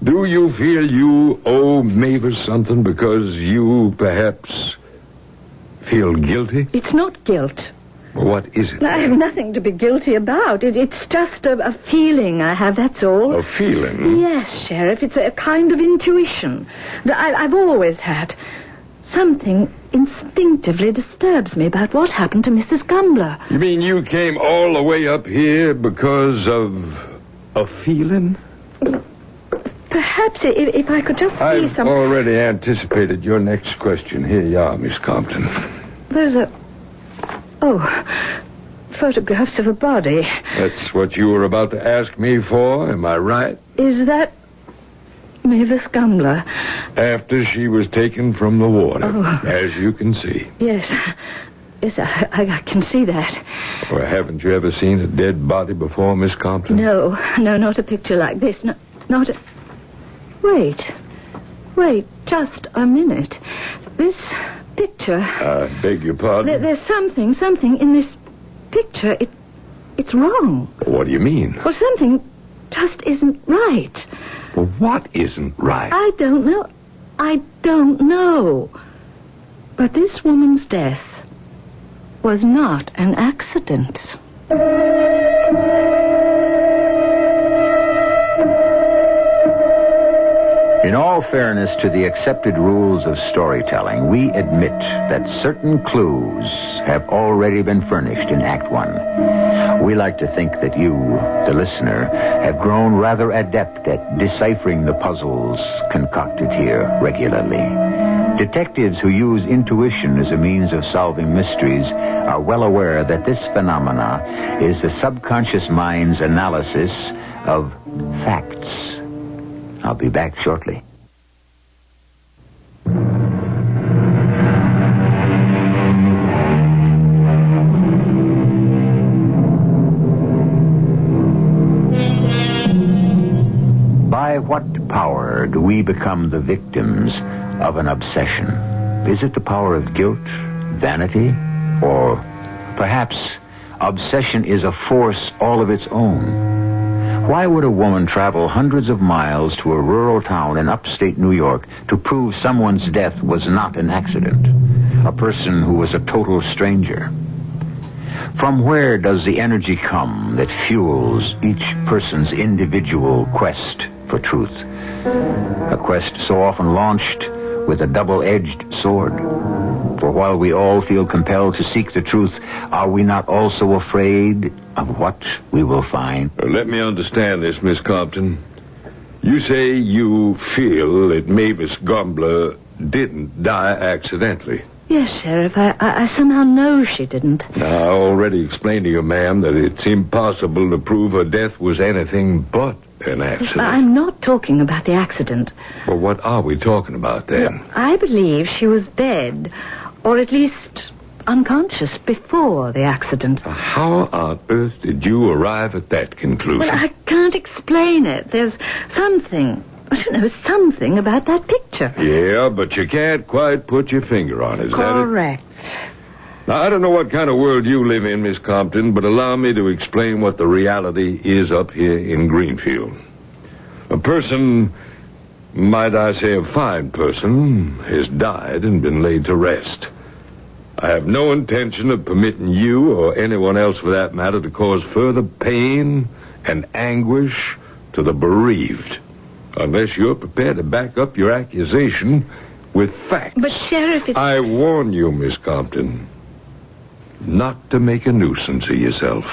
Speaker 8: do you feel you owe Mavis something because you, perhaps, feel guilty?
Speaker 16: It's not guilt.
Speaker 8: What is it?
Speaker 16: I have nothing to be guilty about. It's just a feeling I have, that's all.
Speaker 8: A feeling?
Speaker 16: Yes, Sheriff. It's a kind of intuition that I've always had. Something instinctively disturbs me about what happened to Mrs. Gumbler.
Speaker 8: You mean you came all the way up here because of a feeling?
Speaker 16: Perhaps if I could just see
Speaker 8: I've already anticipated your next question. Here you are, Miss Compton.
Speaker 16: There's photographs of a body.
Speaker 8: That's what you were about to ask me for, am I right?
Speaker 16: Is that Mavis Gumbler?
Speaker 8: After she was taken from the water, as you can see.
Speaker 16: Yes. Yes, I can see that.
Speaker 8: Well, haven't you ever seen a dead body before, Miss Compton?
Speaker 16: No, not a picture like this. No, not a... Wait, just a minute. This picture...
Speaker 8: I beg your pardon?
Speaker 16: There's something in this picture. It's wrong.
Speaker 8: What do you mean?
Speaker 16: Well, something just isn't right.
Speaker 8: Well, what isn't right?
Speaker 16: I don't know. But this woman's death was not an accident.
Speaker 15: In all fairness to the accepted rules of storytelling, we admit that certain clues have already been furnished in Act One. We like to think that you, the listener, have grown rather adept at deciphering the puzzles concocted here regularly. Detectives who use intuition as a means of solving mysteries are well aware that this phenomena is the subconscious mind's analysis of facts. I'll be back shortly. By what power do we become the victims of an obsession? Is it the power of guilt, vanity, or perhaps obsession is a force all of its own? Why would a woman travel hundreds of miles to a rural town in upstate New York to prove someone's death was not an accident? A person who was a total stranger? From where does the energy come that fuels each person's individual quest for truth? A quest so often launched with a double-edged sword. For while we all feel compelled to seek the truth, are we not also afraid of what we will find?
Speaker 8: Let me understand this, Miss Compton. You say you feel that Mavis Gumbler didn't die accidentally.
Speaker 16: Yes, Sheriff. I somehow know she didn't.
Speaker 8: Now, I already explained to you, ma'am, that it's impossible to prove her death was anything but an accident.
Speaker 16: I'm not talking about the accident.
Speaker 8: Well, what are we talking about then?
Speaker 16: I believe she was dead, or at least unconscious before the accident.
Speaker 8: How on earth did you arrive at that conclusion?
Speaker 16: Well, I can't explain it. There's something about that picture.
Speaker 8: Yeah, but you can't quite put your finger on it, is
Speaker 16: Correct.
Speaker 8: that it? Now, I don't know what kind of world you live in, Miss Compton, but allow me to explain what the reality is up here in Greenfield. A person, might I say a fine person, has died and been laid to rest. I have no intention of permitting you, or anyone else for that matter, to cause further pain and anguish to the bereaved, unless you're prepared to back up your accusation with facts.
Speaker 16: But, Sheriff,
Speaker 8: I warn you, Miss Compton, not to make a nuisance of yourself.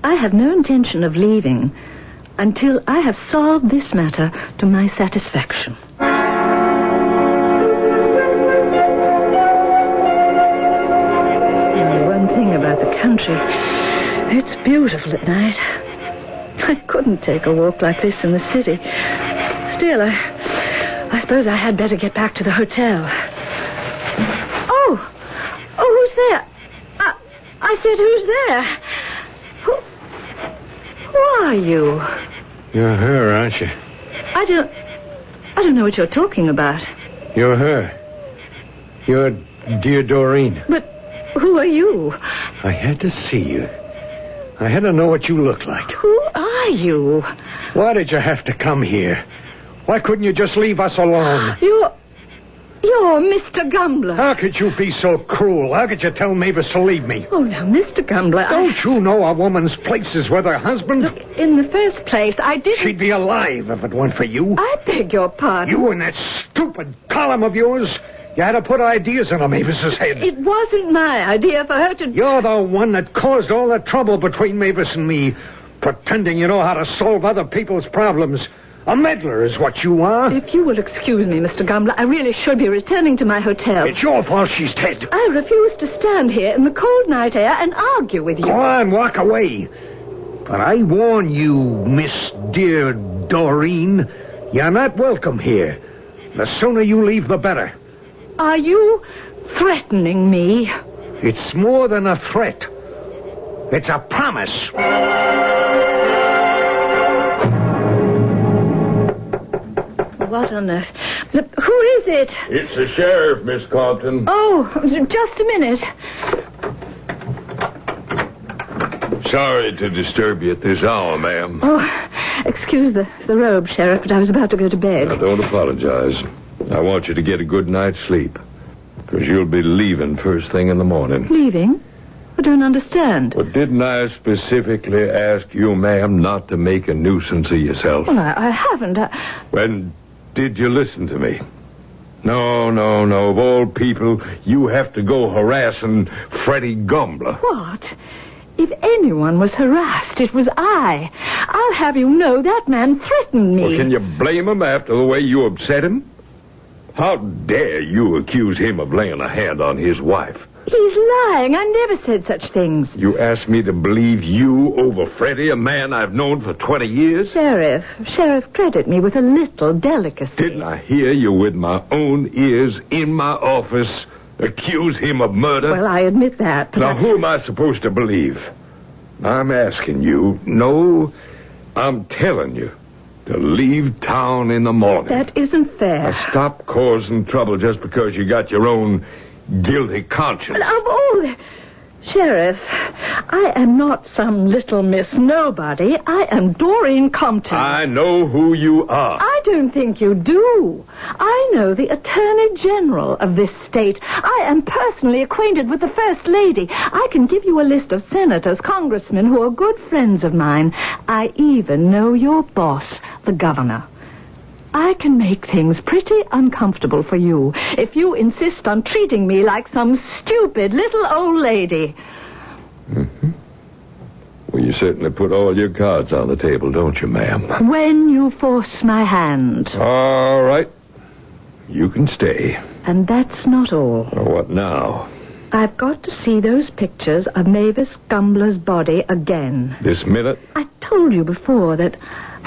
Speaker 16: I have no intention of leaving until I have solved this matter to my satisfaction. One thing about the country, it's beautiful at night. I couldn't take a walk like this in the city. Still, I suppose I had better get back to the hotel. Oh, who's there? I said, who's there? Who are you?
Speaker 23: You're her, aren't you?
Speaker 16: I don't know what you're talking about.
Speaker 23: You're her. You're dear Doreen.
Speaker 16: But who are you?
Speaker 23: I had to see you. I had to know what you look like.
Speaker 16: Who are you?
Speaker 23: Why did you have to come here? Why couldn't you just leave us alone?
Speaker 16: You're Mr. Gumbler.
Speaker 23: How could you be so cruel? How could you tell Mavis to leave me?
Speaker 16: Oh, now, Mr. Gumbler,
Speaker 23: Don't you know a woman's place is with her husband?
Speaker 16: Look, in the first place, I didn't...
Speaker 23: She'd be alive if it weren't for you.
Speaker 16: I beg your pardon.
Speaker 23: You and that stupid column of yours, you had to put ideas into Mavis's head.
Speaker 16: It wasn't my idea for her to...
Speaker 23: You're the one that caused all the trouble between Mavis and me, pretending you know how to solve other people's problems. A meddler is what you are.
Speaker 16: If you will excuse me, Mr. Gumbler, I really should be returning to my hotel.
Speaker 23: It's your fault she's dead.
Speaker 16: I refuse to stand here in the cold night air and argue with you.
Speaker 23: Go on, walk away. But I warn you, Miss Dear Doreen, you're not welcome here. The sooner you leave, the better.
Speaker 16: Are you threatening me?
Speaker 23: It's more than a threat. It's a promise.
Speaker 16: What on earth? Who is it?
Speaker 8: It's the sheriff, Miss Compton.
Speaker 16: Oh, just a minute.
Speaker 8: Sorry to disturb you at this hour, ma'am.
Speaker 16: Oh, excuse the robe, Sheriff, but I was about to go to bed.
Speaker 8: Now, don't apologize. I want you to get a good night's sleep, because you'll be leaving first thing in the morning.
Speaker 16: Leaving? I don't understand.
Speaker 8: But didn't I specifically ask you, ma'am, not to make a nuisance of yourself?
Speaker 16: Well, I haven't.
Speaker 8: When did you listen to me? No. Of all people, you have to go harassing Freddie Gumbler.
Speaker 16: What? If anyone was harassed, it was I. I'll have you know that man threatened me.
Speaker 8: Well, can you blame him after the way you upset him? How dare you accuse him of laying a hand on his wife?
Speaker 16: He's lying. I never said such things.
Speaker 8: You asked me to believe you over Freddie, a man I've known for 20 years?
Speaker 16: Sheriff, credit me with a little delicacy.
Speaker 8: Didn't I hear you with my own ears in my office accuse him of murder?
Speaker 16: Well, I admit that.
Speaker 8: Now, who am I supposed to believe? I'm asking you. No, I'm telling you to leave town in the morning.
Speaker 16: That isn't fair.
Speaker 8: Now, stop causing trouble just because you got your own guilty conscience.
Speaker 16: Of all... Sheriff, I am not some little Miss Nobody. I am Doreen Compton.
Speaker 8: I know who you are.
Speaker 16: I don't think you do. I know the Attorney General of this state. I am personally acquainted with the First Lady. I can give you a list of senators, congressmen who are good friends of mine. I even know your boss, the governor. I can make things pretty uncomfortable for you if you insist on treating me like some stupid little old lady.
Speaker 8: Mm-hmm. Well, you certainly put all your cards on the table, don't you, ma'am?
Speaker 16: When you force my hand.
Speaker 8: All right. You can stay.
Speaker 16: And that's not all.
Speaker 8: Well, what now?
Speaker 16: I've got to see those pictures of Mavis Gumbler's body again.
Speaker 8: This minute?
Speaker 16: I told you before that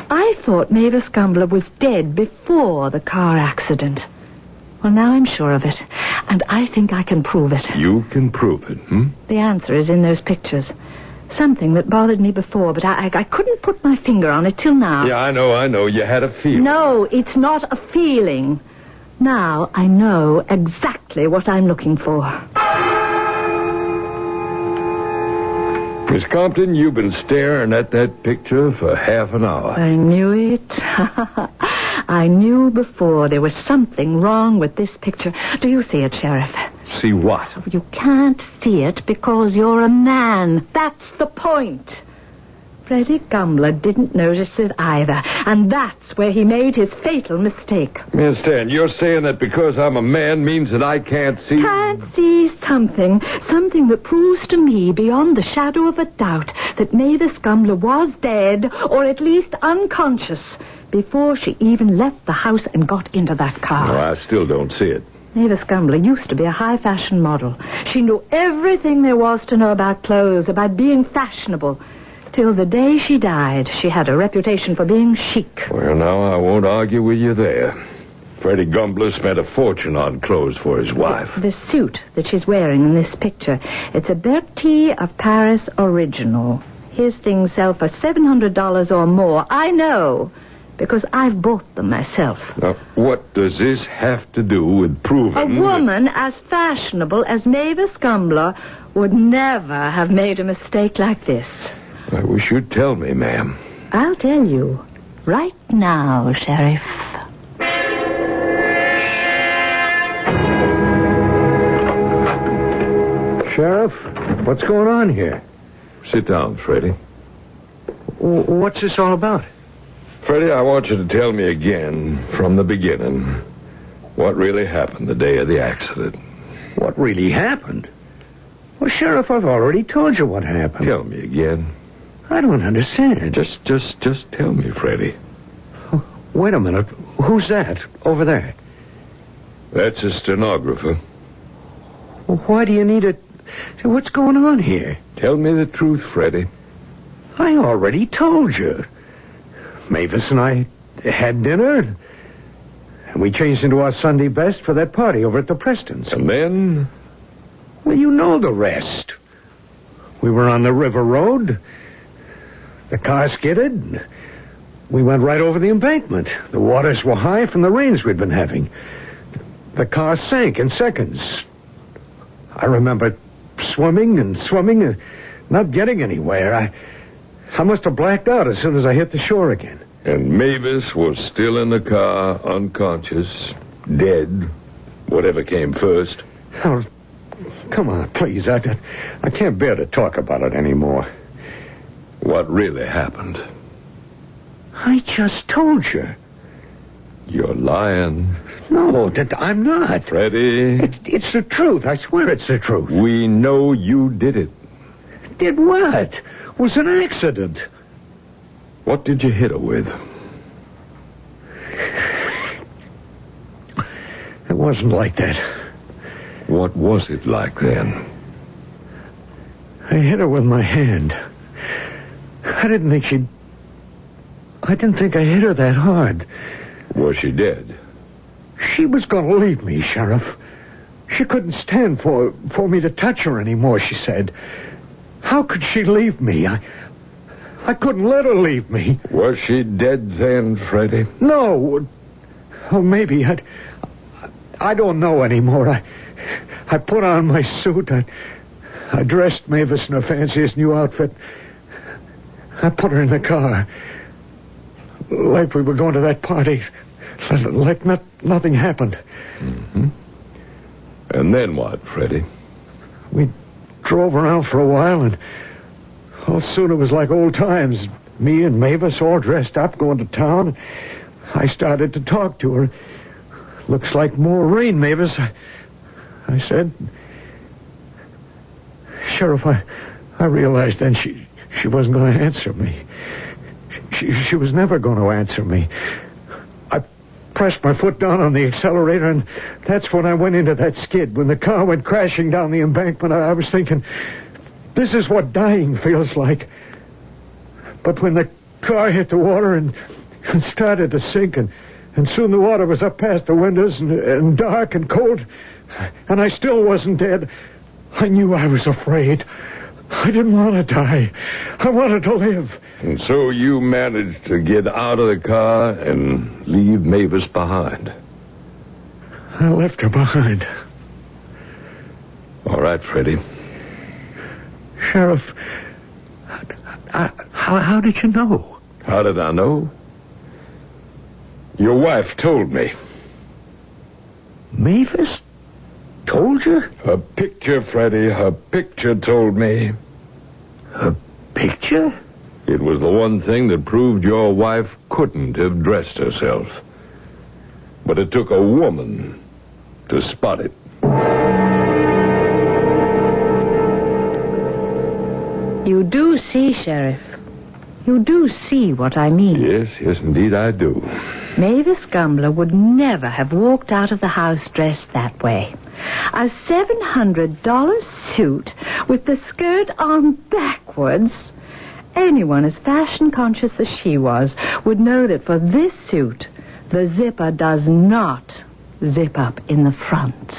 Speaker 16: I thought Mavis Gumbler was dead before the car accident. Well, now I'm sure of it, and I think I can prove it.
Speaker 8: You can prove it,
Speaker 16: The answer is in those pictures. Something that bothered me before, but I couldn't put my finger on it till now.
Speaker 8: Yeah, I know. You had a feeling.
Speaker 16: No, it's not a feeling. Now I know exactly what I'm looking for.
Speaker 8: Miss Compton, you've been staring at that picture for half an hour.
Speaker 16: I knew it. I knew before there was something wrong with this picture. Do you see it, Sheriff?
Speaker 8: See what?
Speaker 16: You can't see it because you're a man. That's the point. Freddie Gumbler didn't notice it either, and that's where he made his fatal mistake.
Speaker 8: Miss Stan, you're saying that because I'm a man means that I can't see...
Speaker 16: Can't see something that proves to me beyond the shadow of a doubt that Mavis Gumbler was dead, or at least unconscious, before she even left the house and got into that car.
Speaker 8: No, I still don't see it.
Speaker 16: Mavis Gumbler used to be a high-fashion model. She knew everything there was to know about clothes, about being fashionable. Till the day she died, she had a reputation for being chic.
Speaker 8: Well, now, I won't argue with you there. Freddie Gumbler spent a fortune on clothes for his wife.
Speaker 16: The suit that she's wearing in this picture, it's a Bertie of Paris original. His things sell for $700 or more. I know, because I've bought them myself.
Speaker 8: Now, what does this have to do with proving...
Speaker 16: A woman as fashionable as Mavis Gumbler would never have made a mistake like this.
Speaker 8: I wish you'd tell me, ma'am.
Speaker 16: I'll tell you. Right now, Sheriff.
Speaker 23: Sheriff, what's going on here?
Speaker 8: Sit down, Freddie.
Speaker 23: What's this all about?
Speaker 8: Freddie, I want you to tell me again, from the beginning, what really happened the day of the accident.
Speaker 23: What really happened? Well, Sheriff, I've already told you what happened.
Speaker 8: Tell me again.
Speaker 23: I don't understand.
Speaker 8: Just tell me, Freddie.
Speaker 23: Oh, wait a minute. Who's that over there?
Speaker 8: That's a stenographer.
Speaker 23: Well, why do you need it? What's going on here?
Speaker 8: Tell me the truth, Freddie.
Speaker 23: I already told you. Mavis and I had dinner, and we changed into our Sunday best for that party over at the Prestons.
Speaker 8: And then?
Speaker 23: Well, you know the rest. We were on the river road. The car skidded. We went right over the embankment. The waters were high from the rains we'd been having. The car sank in seconds. I remember swimming and not getting anywhere. I must have blacked out as soon as I hit the shore again.
Speaker 8: And Mavis was still in the car, unconscious, dead, whatever came first.
Speaker 23: Oh, come on, please. I can't bear to talk about it anymore.
Speaker 8: What really happened?
Speaker 23: I just told you.
Speaker 8: You're lying.
Speaker 23: No, I'm not.
Speaker 8: Freddie.
Speaker 23: It's the truth. I swear it's the truth.
Speaker 8: We know you did it.
Speaker 23: Did what? It was an accident.
Speaker 8: What did you hit her with?
Speaker 23: It wasn't like that.
Speaker 8: What was it like then?
Speaker 23: I hit her with my hand. I didn't think I hit her that hard.
Speaker 8: Was she dead?
Speaker 23: She was going to leave me, Sheriff. She couldn't stand for me to touch her anymore, she said. How could she leave me? I couldn't let her leave me.
Speaker 8: Was she dead then, Freddie?
Speaker 23: No. Oh, maybe. I don't know anymore. I put on my suit. I dressed Mavis in her fanciest new outfit. I put her in the car. Like we were going to that party. Like nothing happened.
Speaker 8: Mm-hmm. And then what, Freddie?
Speaker 23: We drove around for a while, and soon it was like old times. Me and Mavis all dressed up, going to town. I started to talk to her. Looks like more rain, Mavis. I said. Sheriff, I realized then she wasn't going to answer me. She was never going to answer me. I pressed my foot down on the accelerator, and that's when I went into that skid. When the car went crashing down the embankment, I was thinking, this is what dying feels like. But when the car hit the water and started to sink, and soon the water was up past the windows and dark and cold, and I still wasn't dead, I knew I was afraid. I didn't want to die. I wanted to live.
Speaker 8: And so you managed to get out of the car and leave Mavis behind.
Speaker 23: I left her behind.
Speaker 8: All right, Freddie.
Speaker 23: Sheriff, how did you know?
Speaker 8: How did I know? Your wife told me.
Speaker 23: Mavis told you?
Speaker 8: Her picture, Freddie. Her picture told me.
Speaker 23: Her picture?
Speaker 8: It was the one thing that proved your wife couldn't have dressed herself. But it took a woman to spot it.
Speaker 16: You do see, Sheriff. You do see what I mean.
Speaker 8: Yes, indeed I do.
Speaker 16: Mavis Gumbler would never have walked out of the house dressed that way. A $700 suit with the skirt on backwards. Anyone as fashion-conscious as she was would know that for this suit, the zipper does not zip up in the front.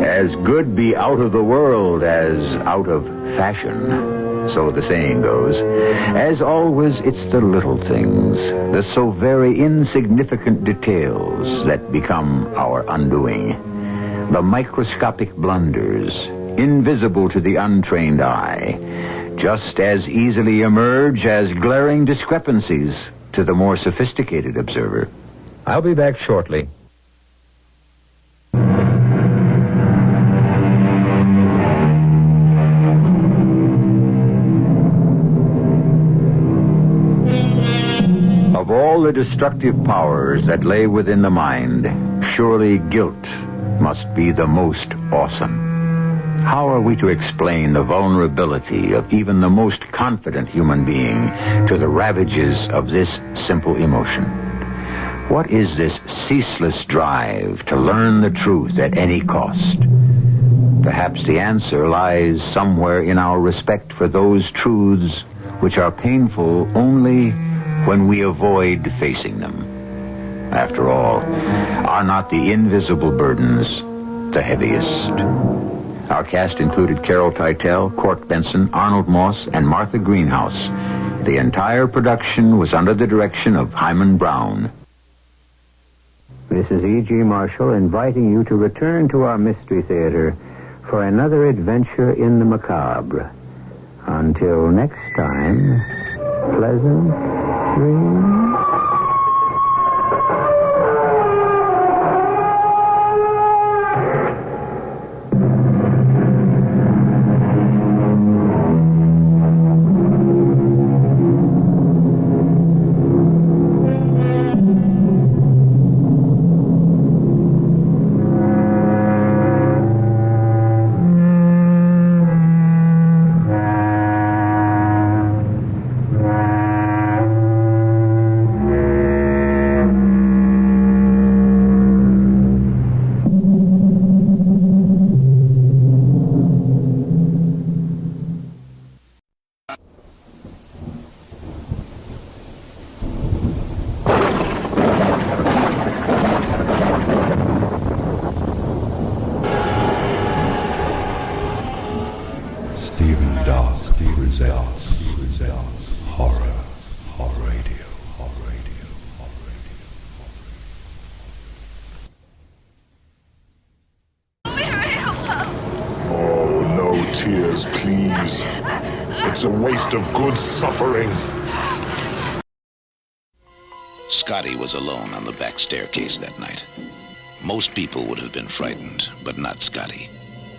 Speaker 15: As good be out of the world as out of fashion, so the saying goes. As always, it's the little things, the so very insignificant details that become our undoing. The microscopic blunders, invisible to the untrained eye, just as easily emerge as glaring discrepancies to the more sophisticated observer.
Speaker 22: I'll be back shortly.
Speaker 15: the destructive powers that lay within the mind, surely guilt must be the most awesome. How are we to explain the vulnerability of even the most confident human being to the ravages of this simple emotion? What is this ceaseless drive to learn the truth at any cost? Perhaps the answer lies somewhere in our respect for those truths which are painful only when we avoid facing them. After all, are not the invisible burdens the heaviest? Our cast included Carol Teitel, Cork Benson, Arnold Moss, and Martha Greenhouse. The entire production was under the direction of Hyman Brown.
Speaker 6: This is E.G. Marshall inviting you to return to our Mystery Theater for another adventure in the macabre. Until next time, pleasant dreams.
Speaker 14: Tears, please. It's a waste of good suffering.
Speaker 19: Scotty was alone on the back staircase that night. Most people would have been frightened, but not Scotty.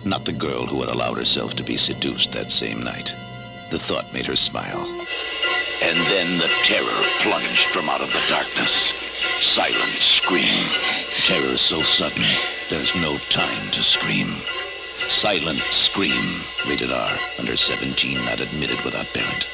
Speaker 19: Not the girl who had allowed herself to be seduced that same night. The thought made her smile. And then the terror plunged from out of the darkness. Silent scream. Terror so sudden, there's no time to scream. Silent Scream, rated R, under 17, not admitted without parent.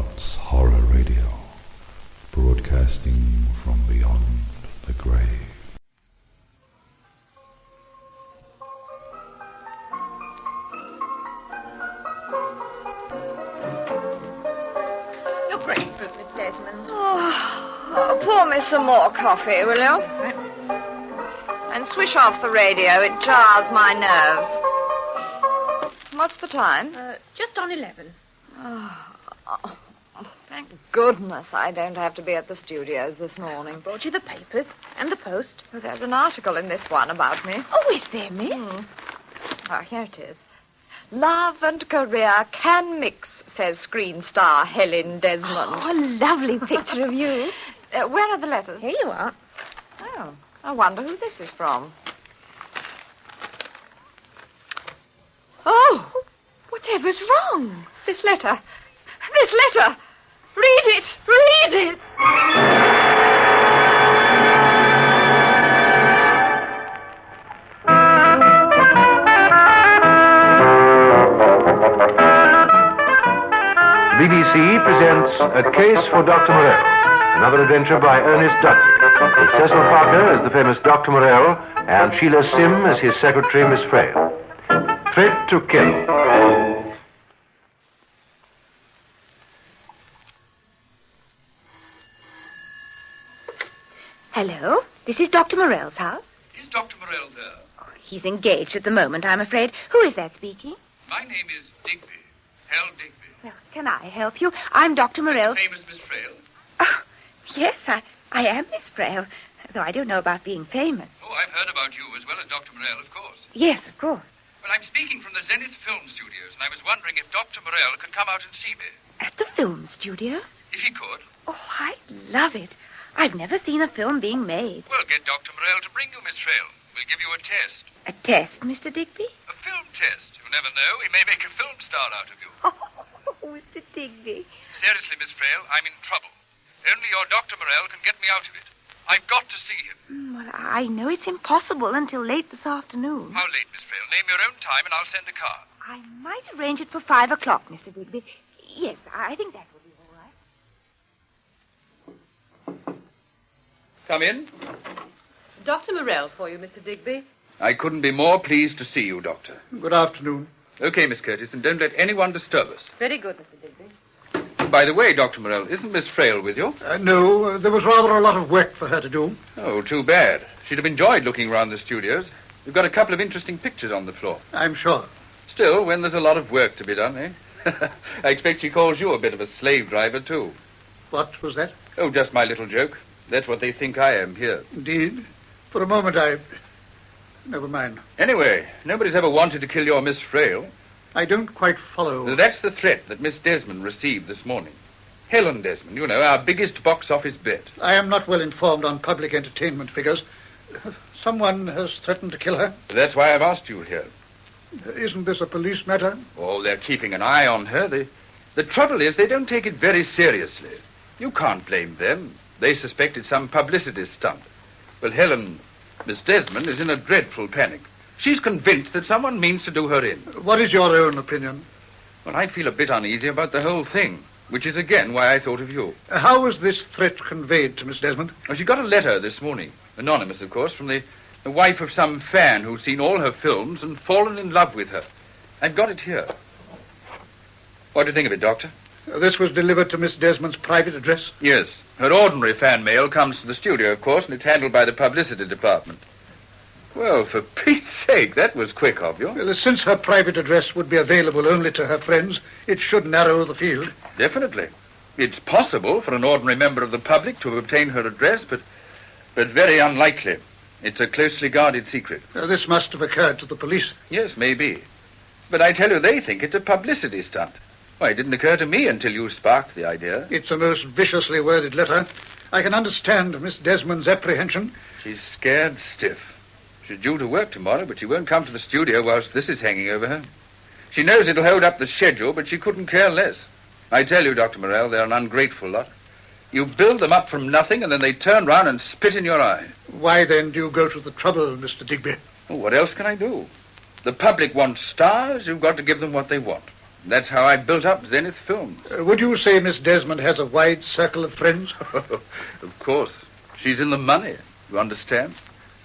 Speaker 5: Arts Horror Radio, broadcasting from beyond the grave.
Speaker 9: Your grapefruit, Miss Desmond. Oh, pour me some more coffee, will you? And swish off the radio. It jars my nerves. What's the time?
Speaker 18: Just on 11.
Speaker 9: Oh, thank goodness I don't have to be at the studios this morning.
Speaker 18: Brought you the papers and the post.
Speaker 9: Well, there's an article in this one about me.
Speaker 18: Oh, is there, miss?
Speaker 9: Oh, here it is. Love and career can mix, says screen star Helen Desmond.
Speaker 18: Oh, a lovely picture of you.
Speaker 9: Where are the letters?
Speaker 18: Here you are.
Speaker 9: Oh, I wonder who this is from. Oh, whatever's wrong? This letter. This letter. Read it. Read it.
Speaker 11: BBC presents A Case for Dr. Morell, another adventure by Ernest Dudley, with Cecil Parker as the famous Dr. Morell and Sheila Sim as his secretary, Miss Frail. Threat to Kill.
Speaker 16: Hello, this is Dr. Morell's house.
Speaker 21: Is Dr. Morell there?
Speaker 16: He's engaged at the moment, I'm afraid. Who is that speaking?
Speaker 21: My name is Digby. Hal Digby.
Speaker 16: Well, can I help you? I'm Dr. Morell.
Speaker 21: Famous Miss Frail.
Speaker 16: Oh, yes, I am Miss Frail, though I don't know about being famous.
Speaker 21: Oh, I've heard about you as well as Dr. Morell, of course.
Speaker 16: Yes, of course.
Speaker 21: Well, I'm speaking from the Zenith Film Studios, and I was wondering if Dr. Morell could come out and see me.
Speaker 16: At the film studios?
Speaker 21: If he could.
Speaker 16: Oh, I'd love it. I've never seen a film being made.
Speaker 21: Well, get Dr. Morell to bring you, Miss Frail. We'll give you a test.
Speaker 16: A test, Mr. Digby?
Speaker 21: A film test. You never know. He may make a film star out of you.
Speaker 16: Oh, Mr. Digby.
Speaker 21: Seriously, Miss Frail, I'm in trouble. Only your Dr. Morell can get me out of it. I've got to see him.
Speaker 16: Well, I know it's impossible until late this afternoon.
Speaker 21: How late, Miss Frail? Name your own time and I'll send a car.
Speaker 16: I might arrange it for 5 o'clock, Mr. Digby. Yes, I think that will be all right.
Speaker 21: Come in.
Speaker 24: Dr. Morell for you, Mr. Digby.
Speaker 21: I couldn't be more pleased to see you, Doctor.
Speaker 24: Good afternoon.
Speaker 21: Okay, Miss Curtis, and don't let anyone disturb us.
Speaker 24: Very good, Mr. Digby.
Speaker 21: By the way, Dr. Morell, isn't Miss Frail with you?
Speaker 20: No, there was rather a lot of work for her to do.
Speaker 21: Oh, too bad. She'd have enjoyed looking around the studios. We've got a couple of interesting pictures on the floor.
Speaker 20: I'm sure.
Speaker 21: Still, when there's a lot of work to be done, eh? I expect she calls you a bit of a slave driver, too.
Speaker 20: What was that?
Speaker 21: Oh, just my little joke. That's what they think I am here.
Speaker 20: Indeed. For a moment, Never mind.
Speaker 21: Anyway, nobody's ever wanted to kill your Miss Frail.
Speaker 20: I don't quite follow.
Speaker 21: That's the threat that Miss Desmond received this morning. Helen Desmond, you know, our biggest box office bet.
Speaker 20: I am not well informed on public entertainment figures. Someone has threatened to kill her.
Speaker 21: That's why I've asked you here.
Speaker 20: Isn't this a police matter?
Speaker 21: Oh, they're keeping an eye on her. The trouble is they don't take it very seriously. You can't blame them. They suspect it's some publicity stunt. Well, Helen, Miss Desmond, is in a dreadful panic. She's convinced that someone means to do her in.
Speaker 20: What is your own opinion?
Speaker 21: Well, I feel a bit uneasy about the whole thing, which is again why I thought of you.
Speaker 20: How was this threat conveyed to Miss Desmond?
Speaker 21: Well, she got a letter this morning, anonymous, of course, from the wife of some fan who's seen all her films and fallen in love with her. I've got it here. What do you think of it, Doctor?
Speaker 20: This was delivered to Miss Desmond's private address?
Speaker 21: Yes. Her ordinary fan mail comes to the studio, of course, and it's handled by the publicity department. Well, for Pete's sake, that was quick of you.
Speaker 20: Well, since her private address would be available only to her friends, it should narrow the field.
Speaker 21: Definitely. It's possible for an ordinary member of the public to obtain her address, but very unlikely. It's a closely guarded secret.
Speaker 20: This must have occurred to the police.
Speaker 21: Yes, maybe. But I tell you, they think it's a publicity stunt. Why, it didn't occur to me until you sparked the idea.
Speaker 20: It's a most viciously worded letter. I can understand Miss Desmond's apprehension.
Speaker 21: She's scared stiff. She's due to work tomorrow, but she won't come to the studio whilst this is hanging over her. She knows it'll hold up the schedule, but she couldn't care less. I tell you, Dr. Morell, they're an ungrateful lot. You build them up from nothing, and then they turn round and spit in your eye.
Speaker 20: Why, then, do you go to the trouble, Mr. Digby?
Speaker 21: Well, what else can I do? The public wants stars. You've got to give them what they want. That's how I built up Zenith Films.
Speaker 24: Would you say Miss Desmond has a wide circle of friends?
Speaker 21: Of course. She's in the money. You understand?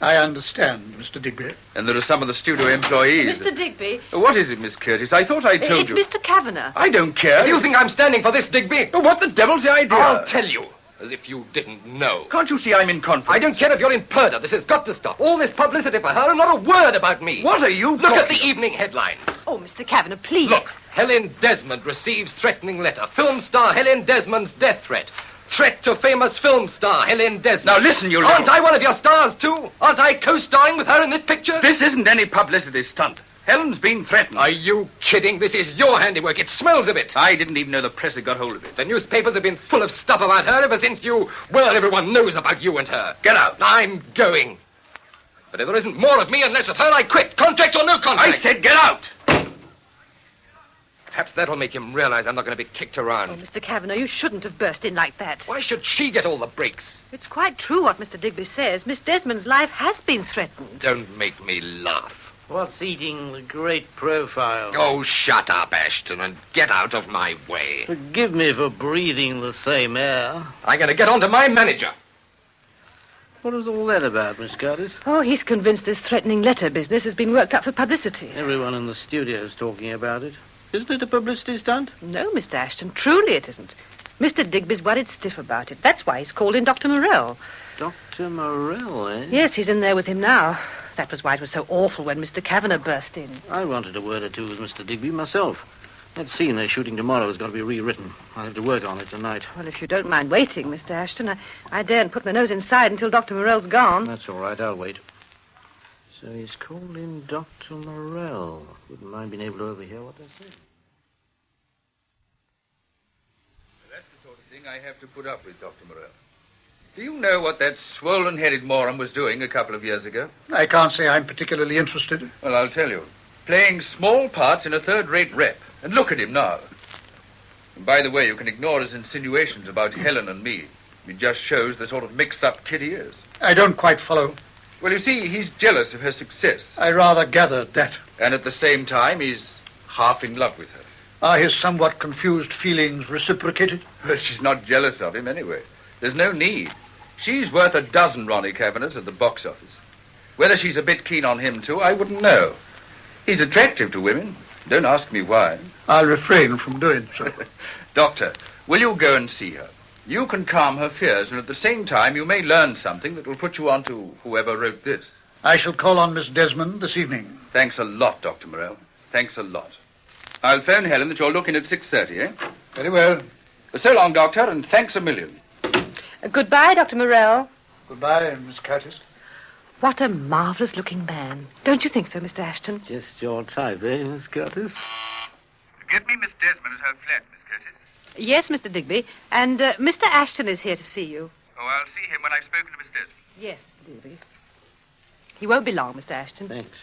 Speaker 24: I understand, Mr. Digby.
Speaker 21: And there are some of the studio employees.
Speaker 1: Mr. Digby.
Speaker 21: What is it, Miss Curtis? I thought I told you.
Speaker 1: It's Mr. Kavanagh.
Speaker 21: I don't care.
Speaker 17: You think I'm standing for this, Digby?
Speaker 21: Oh, what the devil's the idea?
Speaker 17: I'll tell you. As if you didn't know.
Speaker 21: Can't you see I'm in conflict?
Speaker 17: I don't care if you're in purdah. This has got to stop. All this publicity for her and not a word about me.
Speaker 21: What are you
Speaker 17: Look at
Speaker 21: talking
Speaker 17: the evening headlines.
Speaker 1: Oh, Mr. Kavanagh, please.
Speaker 17: Look, Helen Desmond receives threatening letter. Film star Helen Desmond's death threat. Threat to famous film star Helen Desmond.
Speaker 21: Now listen, you
Speaker 17: Aren't I one of your stars, too? Aren't I co-starring with her in this picture?
Speaker 21: This isn't any publicity stunt. Helen's been threatened.
Speaker 17: Are you kidding? This is your handiwork. It smells of it.
Speaker 21: I didn't even know the press had got hold of it.
Speaker 17: The newspapers have been full of stuff about her ever since you... Well, everyone knows about you and her.
Speaker 21: Get out.
Speaker 17: I'm going. But if there isn't more of me and less of her, I quit. Contract or no contract.
Speaker 21: I said get out.
Speaker 17: Perhaps that'll make him realize I'm not going to be kicked around.
Speaker 1: Oh, Mr. Kavanagh, you shouldn't have burst in like that.
Speaker 17: Why should she get all the breaks?
Speaker 1: It's quite true what Mr. Digby says. Miss Desmond's life has been threatened.
Speaker 17: Don't make me laugh.
Speaker 3: What's eating the great profile?
Speaker 17: Oh, shut up, Ashton, and get out of my way.
Speaker 3: Forgive me for breathing the same air.
Speaker 17: I'm going to get on to my manager.
Speaker 3: What is all that about, Miss Curtis?
Speaker 1: Oh, he's convinced this threatening letter business has been worked up for publicity.
Speaker 3: Everyone in the studio's talking about it. Isn't it a publicity stunt?
Speaker 1: No, Mr. Ashton, truly it isn't. Mr. Digby's worried stiff about it. That's why he's called in Dr. Morell.
Speaker 3: Dr. Morell, eh?
Speaker 1: Yes, he's in there with him now. That was why it was so awful when Mr. Kavanagh burst in.
Speaker 3: I wanted a word or two with Mr. Digby myself. That scene they're shooting tomorrow has got to be rewritten. I'll have to work on it tonight.
Speaker 1: Well, if you don't mind waiting, Mr. Ashton, I daren't put my nose inside until Dr. Morell's gone.
Speaker 3: That's all right, I'll wait. So he's called in Dr. Morell. Wouldn't mind being able to overhear what they say.
Speaker 21: That's the sort of thing I have to put up with, Dr. Morell. Do you know what that swollen-headed moron was doing a couple of years ago?
Speaker 24: I can't say I'm particularly interested.
Speaker 21: Well, I'll tell you. Playing small parts in a third-rate rep. And look at him now. And by the way, you can ignore his insinuations about Helen and me. It just shows the sort of mixed-up kid he is.
Speaker 24: I don't quite follow.
Speaker 21: Well, you see, he's jealous of her success.
Speaker 24: I rather gathered that.
Speaker 21: And at the same time, he's half in love with her.
Speaker 24: Are his somewhat confused feelings reciprocated?
Speaker 21: Well, she's not jealous of him anyway. There's no need. She's worth a dozen Ronnie Kavanaghs at the box office. Whether she's a bit keen on him, too, I wouldn't know. He's attractive to women. Don't ask me why.
Speaker 24: I'll refrain from doing so.
Speaker 21: Doctor, will you go and see her? You can calm her fears, and at the same time, you may learn something that will put you on to whoever wrote this.
Speaker 24: I shall call on Miss Desmond this evening.
Speaker 21: Thanks a lot, Dr. Morell. Thanks a lot. I'll phone Helen that you're looking at 6:30, eh?
Speaker 24: Very well.
Speaker 21: So long, Doctor, and thanks a million.
Speaker 1: Goodbye, Dr. Morell.
Speaker 24: Goodbye, Miss Curtis.
Speaker 1: What a marvellous-looking man. Don't you think so, Mr. Ashton?
Speaker 3: Just your type, eh, Miss Curtis?
Speaker 21: Get me Miss Desmond at her flat, Miss Curtis.
Speaker 1: Yes, Mr. Digby. And Mr. Ashton is here to see you.
Speaker 21: Oh, I'll see him when I've spoken to Miss Desmond.
Speaker 1: Yes, Mr. Digby. He won't be long, Mr. Ashton.
Speaker 3: Thanks.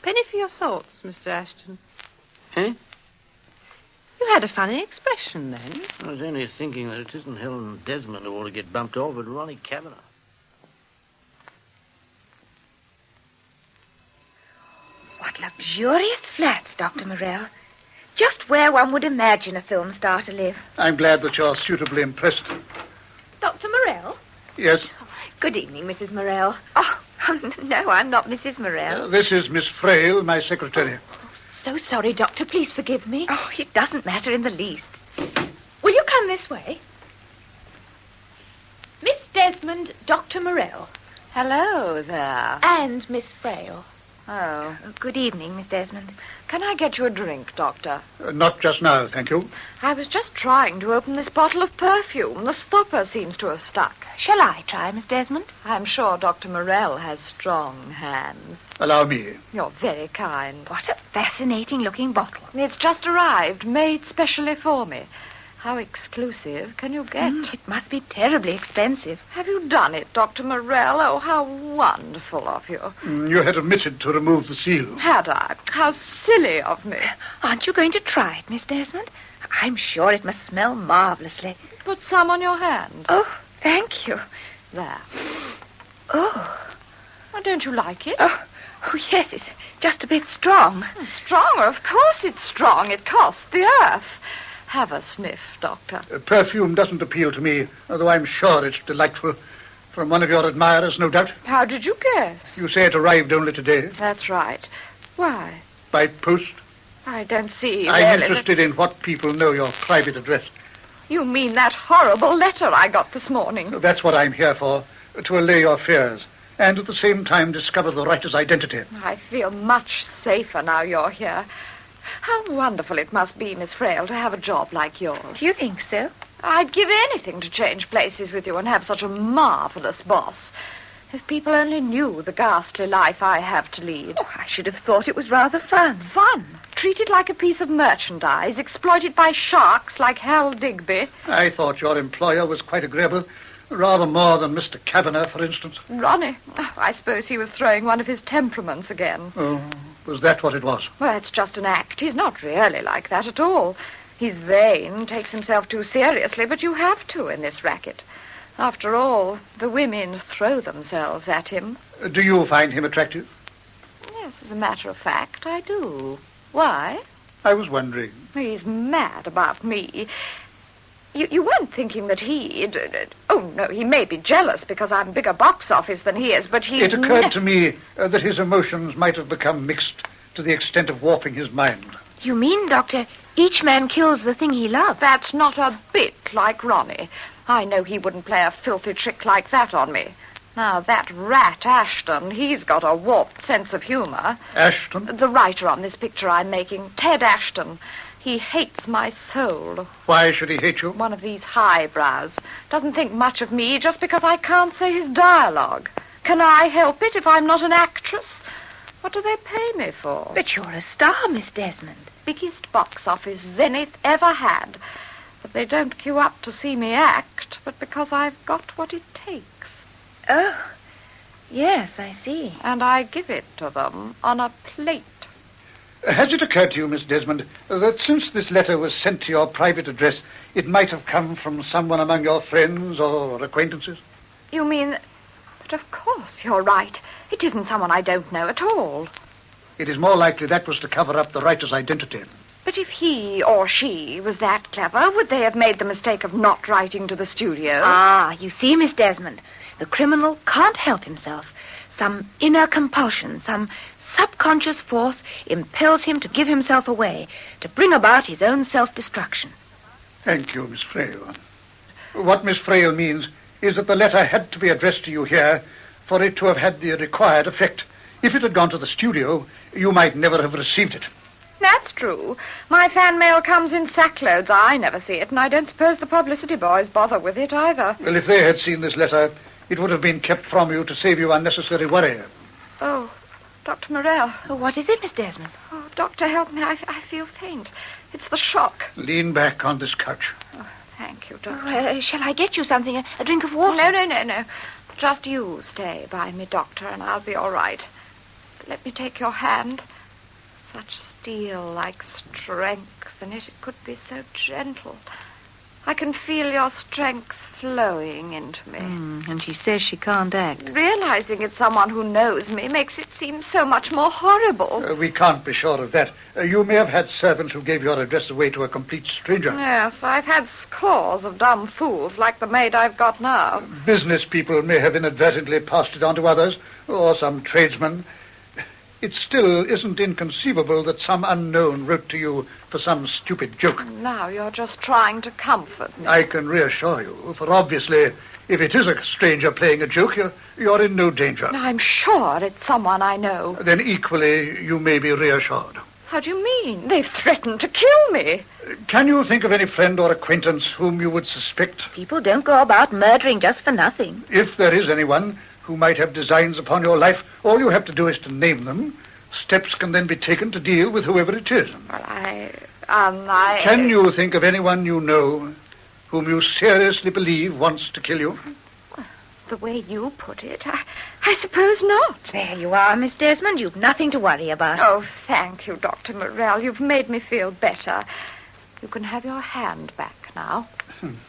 Speaker 1: Penny for your thoughts, Mr. Ashton.
Speaker 3: Eh?
Speaker 1: You had a funny expression then.
Speaker 3: I was only thinking that it isn't Helen Desmond who ought to get bumped off, but Ronnie Kavanagh.
Speaker 7: What luxurious flats, Dr. Morell. Just where one would imagine a film star to live.
Speaker 24: I'm glad that you're suitably impressed.
Speaker 7: Dr. Morell?
Speaker 24: Yes?
Speaker 7: Good evening, Mrs. Morell. Oh, no, I'm not Mrs. Morell.
Speaker 24: This is Miss Frail, my secretary.
Speaker 7: So sorry, Doctor. Please forgive me. Oh, it doesn't matter in the least. Will you come this way? Miss Desmond, Dr. Morell.
Speaker 9: Hello there.
Speaker 7: And Miss Frail.
Speaker 9: Oh.
Speaker 7: Good evening, Miss Desmond.
Speaker 9: Can I get you a drink, Doctor?
Speaker 24: Not just now, thank you.
Speaker 9: I was just trying to open this bottle of perfume. The stopper seems to have stuck.
Speaker 7: Shall I try, Miss Desmond?
Speaker 9: I'm sure Dr. Morell has strong hands.
Speaker 24: Allow me.
Speaker 9: You're very kind.
Speaker 7: What a fascinating-looking bottle.
Speaker 9: It's just arrived, made specially for me. How exclusive can you get?
Speaker 7: It must be terribly expensive.
Speaker 9: Have you done it, Dr. Morell? Oh, how wonderful of you.
Speaker 24: You had omitted to remove the seal.
Speaker 9: Had I? How silly of me.
Speaker 7: Aren't you going to try it, Miss Desmond? I'm sure it must smell marvelously.
Speaker 9: Put some on your hand.
Speaker 7: Oh, thank you.
Speaker 9: There.
Speaker 7: Oh.
Speaker 9: Oh, don't you like it?
Speaker 7: Oh, yes, just a bit strong.
Speaker 9: Stronger? Of course it's strong. It costs the earth. Have a sniff, Doctor.
Speaker 24: Perfume doesn't appeal to me, although I'm sure it's delightful. From one of your admirers, no doubt.
Speaker 9: How did you guess?
Speaker 24: You say it arrived only today.
Speaker 9: That's right. Why?
Speaker 24: By post.
Speaker 9: I don't see.
Speaker 24: I'm
Speaker 9: really
Speaker 24: interested in what people know your private address.
Speaker 9: You mean that horrible letter I got this morning?
Speaker 24: That's what I'm here for, to allay your fears, and at the same time discover the writer's identity.
Speaker 9: I feel much safer now you're here. How wonderful it must be, Miss Frail, to have a job like yours.
Speaker 7: Do you think so?
Speaker 9: I'd give anything to change places with you and have such a marvelous boss. If people only knew the ghastly life I have to lead.
Speaker 7: Oh, I should have thought it was rather fun.
Speaker 9: Fun? Treated like a piece of merchandise, exploited by sharks like Hal Digby.
Speaker 24: I thought your employer was quite agreeable, rather more than Mr. Kavanagh, for instance.
Speaker 9: Ronnie? Oh, I suppose he was throwing one of his temperaments again.
Speaker 24: Oh, was that what it was?
Speaker 9: Well, it's just an act. He's not really like that at all. He's vain, takes himself too seriously, but you have to in this racket. After all, the women throw themselves at him.
Speaker 24: Do you find him attractive?
Speaker 9: Yes, as a matter of fact, I do. Why?
Speaker 24: I was wondering.
Speaker 9: He's mad about me. You weren't thinking that he'd... Oh, no, he may be jealous because I'm bigger box office than he is, but he...
Speaker 24: It occurred to me that his emotions might have become mixed to the extent of warping his mind.
Speaker 7: You mean, Doctor, each man kills the thing he loves?
Speaker 9: That's not a bit like Ronnie. I know he wouldn't play a filthy trick like that on me. Now, that rat Ashton, he's got a warped sense of humor.
Speaker 24: Ashton?
Speaker 9: The writer on this picture I'm making, Ted Ashton. He hates my soul.
Speaker 24: Why should he hate you?
Speaker 9: One of these highbrows. Doesn't think much of me just because I can't say his dialogue. Can I help it if I'm not an actress? What do they pay me for?
Speaker 7: But you're a star, Miss Desmond.
Speaker 9: Biggest box office Zenith ever had. But they don't queue up to see me act, but because I've got what it takes.
Speaker 7: Oh, yes, I see.
Speaker 9: And I give it to them on a plate.
Speaker 24: Has it occurred to you, Miss Desmond, that since this letter was sent to your private address, it might have come from someone among your friends or acquaintances?
Speaker 9: You mean... But of course you're right. It isn't someone I don't know at all.
Speaker 24: It is more likely that was to cover up the writer's identity.
Speaker 9: But if he or she was that clever, would they have made the mistake of not writing to the studio?
Speaker 7: Ah, you see, Miss Desmond, the criminal can't help himself. Some inner compulsion, some subconscious force impels him to give himself away, to bring about his own self-destruction.
Speaker 24: Thank you, Miss Frail. What Miss Frail means is that the letter had to be addressed to you here for it to have had the required effect. If it had gone to the studio, you might never have received it.
Speaker 9: That's true. My fan mail comes in sackloads. I never see it, and I don't suppose the publicity boys bother with it either.
Speaker 24: Well, if they had seen this letter, it would have been kept from you to save you unnecessary worry.
Speaker 9: Oh, Dr. Morell.
Speaker 7: Oh, what is it, Miss Desmond?
Speaker 9: Oh, Doctor, help me. I feel faint. It's the shock.
Speaker 24: Lean back on this couch.
Speaker 9: Oh, thank you, Doctor.
Speaker 7: Oh, shall I get you something? A drink of water?
Speaker 9: No. Just you stay by me, Doctor, and I'll be all right. But let me take your hand. Such steel-like strength in it. It could be so gentle. I can feel your strength flowing into me.
Speaker 1: And she says she can't act.
Speaker 9: Realizing it's someone who knows me makes it seem so much more horrible.
Speaker 24: We can't be sure of that. You may have had servants who gave your address away to a complete stranger.
Speaker 9: Yes, I've had scores of dumb fools like the maid I've got now.
Speaker 24: Business people may have inadvertently passed it on to others, or some tradesman. It still isn't inconceivable that some unknown wrote to you for some stupid joke.
Speaker 9: Now you're just trying to comfort me.
Speaker 24: I can reassure you, for obviously, if it is a stranger playing a joke, you're in no danger.
Speaker 9: I'm sure it's someone I know.
Speaker 24: Then equally, you may be reassured.
Speaker 9: How do you mean? They've threatened to kill me.
Speaker 24: Can you think of any friend or acquaintance whom you would suspect?
Speaker 7: People don't go about murdering just for nothing.
Speaker 24: If there is anyone who might have designs upon your life, all you have to do is to name them. Steps can then be taken to deal with whoever it is.
Speaker 9: Well,
Speaker 24: Can you think of anyone you know whom you seriously believe wants to kill you?
Speaker 9: The way you put it, I suppose not.
Speaker 7: There you are, Miss Desmond. You've nothing to worry about.
Speaker 9: Oh, thank you, Dr. Morell. You've made me feel better. You can have your hand back now.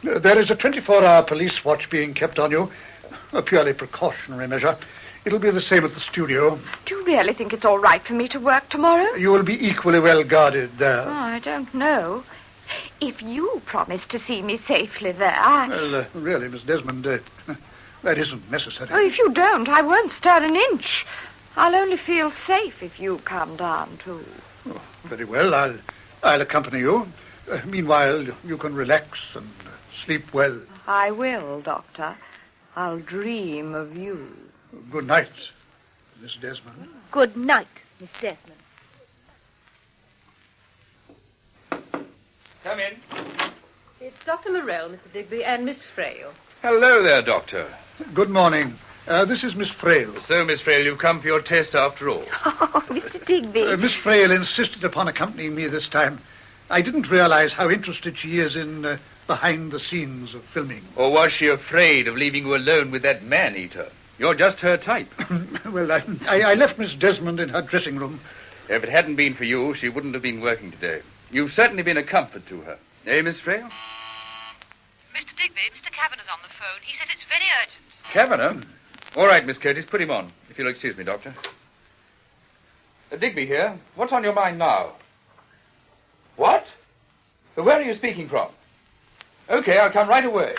Speaker 24: There is a 24-hour police watch being kept on you, a purely precautionary measure. It'll be the same at the studio.
Speaker 9: Do you really think it's all right for me to work tomorrow?
Speaker 24: You will be equally well guarded there.
Speaker 9: Oh, I don't know. If you promise to see me safely there, I...
Speaker 24: Well, really, Miss Desmond, that isn't necessary.
Speaker 9: Oh, if you don't, I won't stir an inch. I'll only feel safe if you come down, too.
Speaker 24: Oh, very well, I'll accompany you. Meanwhile, you can relax and sleep well.
Speaker 9: I will, Doctor. I'll dream of you.
Speaker 24: Good night, Miss Desmond.
Speaker 7: Good night, Miss Desmond.
Speaker 21: Come in.
Speaker 1: It's Dr. Morell, Mr. Digby, and Miss Frail.
Speaker 21: Hello there, Doctor.
Speaker 24: Good morning. This is Miss Frail.
Speaker 21: So, Miss Frail, you've come for your test after all.
Speaker 7: Oh, Mr. Digby.
Speaker 24: Miss Frail insisted upon accompanying me this time. I didn't realize how interested she is in behind the scenes of filming.
Speaker 21: Or was she afraid of leaving you alone with that man-eater? You're just her type.
Speaker 24: Well, I left Miss Desmond in her dressing room.
Speaker 21: If it hadn't been for you, she wouldn't have been working today. You've certainly been a comfort to her. Eh, Miss Frail?
Speaker 1: Mr. Digby, Mr. Kavanagh's on the phone. He says it's very urgent.
Speaker 21: Kavanagh? All right, Miss Curtis, put him on, if you'll excuse me, Doctor. Digby here. What's on your mind now? What? Where are you speaking from? Okay, I'll come right away.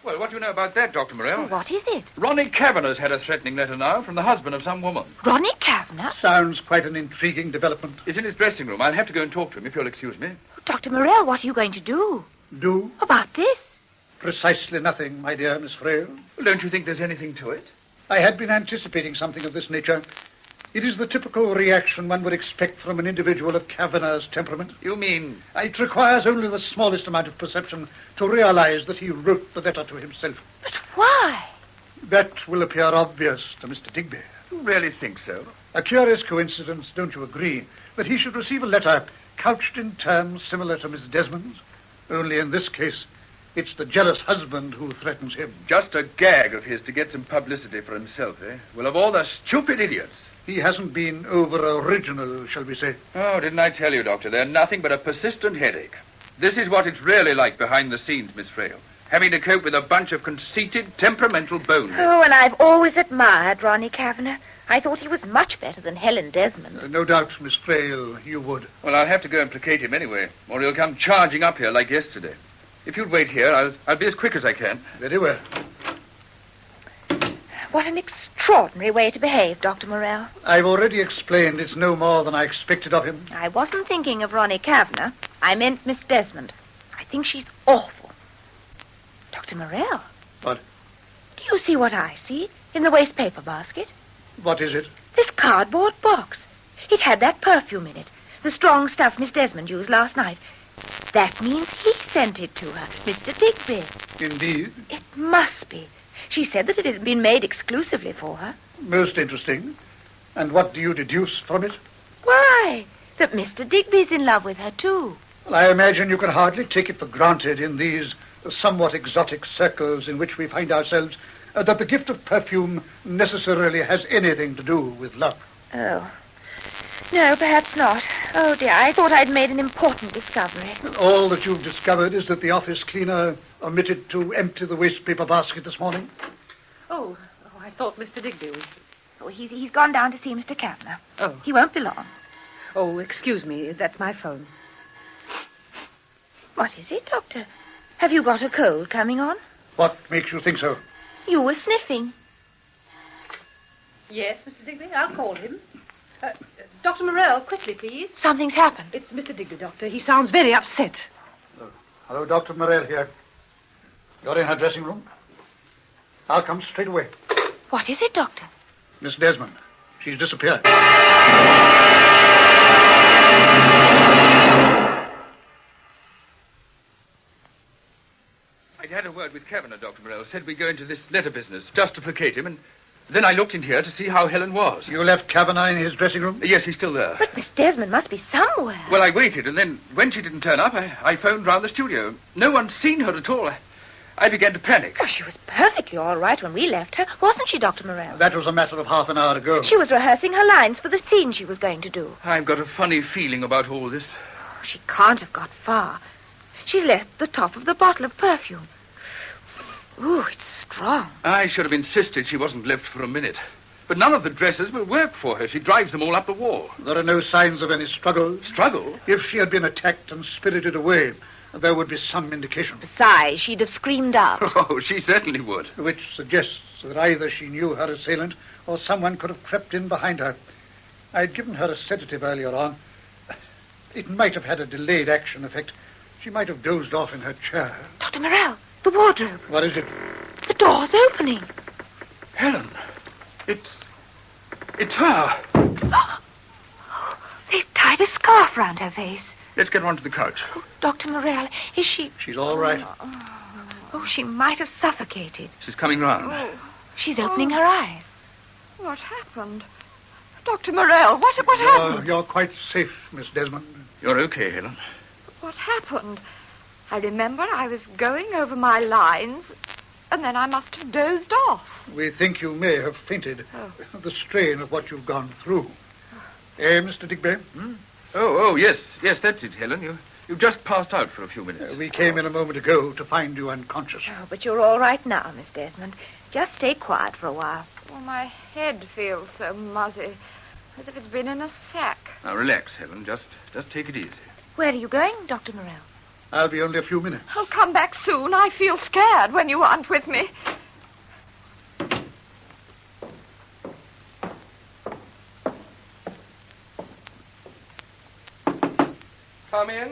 Speaker 21: Well, what do you know about that, Dr. Morell?
Speaker 7: What is it?
Speaker 21: Ronnie Kavanagh's had a threatening letter now from the husband of some woman.
Speaker 7: Ronnie Kavanagh?
Speaker 24: Sounds quite an intriguing development.
Speaker 21: It's in his dressing room. I'll have to go and talk to him, if you'll excuse me.
Speaker 7: Dr. Morell, what are you going to do?
Speaker 24: Do?
Speaker 7: About this?
Speaker 24: Precisely nothing, my dear Miss Frail.
Speaker 21: Well, don't you think there's anything to it?
Speaker 24: I had been anticipating something of this nature. It is the typical reaction one would expect from an individual of Kavanagh's temperament.
Speaker 21: You mean?
Speaker 24: It requires only the smallest amount of perception to realize that he wrote the letter to himself.
Speaker 7: But why?
Speaker 24: That will appear obvious to Mr. Digby.
Speaker 21: You really think so?
Speaker 24: A curious coincidence, don't you agree, that he should receive a letter couched in terms similar to Miss Desmond's? Only in this case, it's the jealous husband who threatens him.
Speaker 21: Just a gag of his to get some publicity for himself, eh? Well, of all the stupid idiots.
Speaker 24: He hasn't been over-original, shall we say.
Speaker 21: Oh, didn't I tell you, Doctor? They're nothing but a persistent headache. This is what it's really like behind the scenes, Miss Frail. Having to cope with a bunch of conceited, temperamental boneheads.
Speaker 7: Oh, and I've always admired Ronnie Kavanagh. I thought he was much better than Helen Desmond.
Speaker 24: No doubt, Miss Frail, you would.
Speaker 21: Well, I'll have to go and placate him anyway, or he'll come charging up here like yesterday. If you'd wait here, I'll be as quick as I can.
Speaker 24: Very well.
Speaker 7: What an extraordinary way to behave, Dr. Morell.
Speaker 24: I've already explained it's no more than I expected of him.
Speaker 7: I wasn't thinking of Ronnie Kavanagh. I meant Miss Desmond. I think she's awful. Dr. Morell.
Speaker 24: What?
Speaker 7: Do you see what I see in the waste paper basket?
Speaker 24: What is it?
Speaker 7: This cardboard box. It had that perfume in it. The strong stuff Miss Desmond used last night. That means he sent it to her, Mr. Digby.
Speaker 24: Indeed.
Speaker 7: It must be. She said that it had been made exclusively for her.
Speaker 24: Most interesting. And what do you deduce from it?
Speaker 7: Why, that Mr. Digby's in love with her, too.
Speaker 24: Well, I imagine you can hardly take it for granted in these somewhat exotic circles in which we find ourselves that the gift of perfume necessarily has anything to do with love.
Speaker 7: Oh. No, perhaps not. Oh, dear, I thought I'd made an important discovery.
Speaker 24: All that you've discovered is that the office cleaner omitted to empty the waste paper basket this morning?
Speaker 1: Oh, I thought Mr. Digby was...
Speaker 7: Oh, he's gone down to see Mr. Kavanagh.
Speaker 1: Oh.
Speaker 7: He won't be long.
Speaker 1: Oh, excuse me, that's my phone.
Speaker 7: What is it, Doctor? Have you got a cold coming on?
Speaker 24: What makes you think so?
Speaker 7: You were sniffing.
Speaker 1: Yes, Mr. Digby, I'll call him. Dr. Morell, quickly, please.
Speaker 7: Something's happened.
Speaker 1: It's Mr. Digby, Doctor. He sounds very upset.
Speaker 24: Hello, Dr. Morell here. You're in her dressing room? I'll come straight away.
Speaker 7: What is it, Doctor?
Speaker 24: Miss Desmond. She's disappeared.
Speaker 21: I'd had a word with Kavanagh, Dr. Morell. Said we'd go into this letter business just to placate him, and then I looked in here to see how Helen was.
Speaker 24: You left Kavanagh in his dressing room?
Speaker 21: Yes, he's still there.
Speaker 7: But Miss Desmond must be somewhere.
Speaker 21: Well, I waited, and then when she didn't turn up, I phoned round the studio. No one's seen her at all. I began to panic.
Speaker 7: Oh, she was perfectly all right when we left her, wasn't she, Dr. Morell?
Speaker 24: That was a matter of half an hour ago.
Speaker 7: She was rehearsing her lines for the scene she was going to do.
Speaker 21: I've got a funny feeling about all this.
Speaker 7: Oh, she can't have got far. She's left the top of the bottle of perfume. Ooh, it's strong.
Speaker 21: I should have insisted she wasn't left for a minute. But none of the dresses will work for her. She drives them all up the wall.
Speaker 24: There are no signs of any struggle.
Speaker 21: Struggle?
Speaker 24: If she had been attacked and spirited away, there would be some indication.
Speaker 7: Besides, she'd have screamed out.
Speaker 21: Oh, she certainly would.
Speaker 24: Which suggests that either she knew her assailant or someone could have crept in behind her. I'd given her a sedative earlier on. It might have had a delayed action effect. She might have dozed off in her chair.
Speaker 7: Dr. Morell, the wardrobe.
Speaker 24: What is it?
Speaker 7: The door's opening.
Speaker 21: Helen, it's her.
Speaker 7: They've tied a scarf round her face.
Speaker 21: Let's get her onto the couch.
Speaker 7: Dr. Morell, is she...
Speaker 24: She's all right.
Speaker 7: Oh, she might have suffocated.
Speaker 21: She's coming round.
Speaker 7: She's opening her eyes.
Speaker 9: What happened? Dr. Morell, what happened?
Speaker 24: You're quite safe, Miss Desmond.
Speaker 21: You're okay, Helen.
Speaker 9: What happened? I remember I was going over my lines, and then I must have dozed off.
Speaker 24: We think you may have fainted. The strain of what you've gone through. Mr. Digby?
Speaker 21: Oh, yes, that's it, Helen. You just passed out for a few minutes.
Speaker 24: We came in a moment ago to find you unconscious.
Speaker 7: Oh, but you're all right now, Miss Desmond. Just stay quiet for a while.
Speaker 9: Oh, my head feels so muzzy, as if it's been in a sack.
Speaker 21: Now, relax, Helen. Just take it easy.
Speaker 7: Where are you going, Dr. Morell?
Speaker 24: I'll be only a few minutes.
Speaker 9: I'll come back soon. I feel scared when you aren't with me.
Speaker 4: Come in.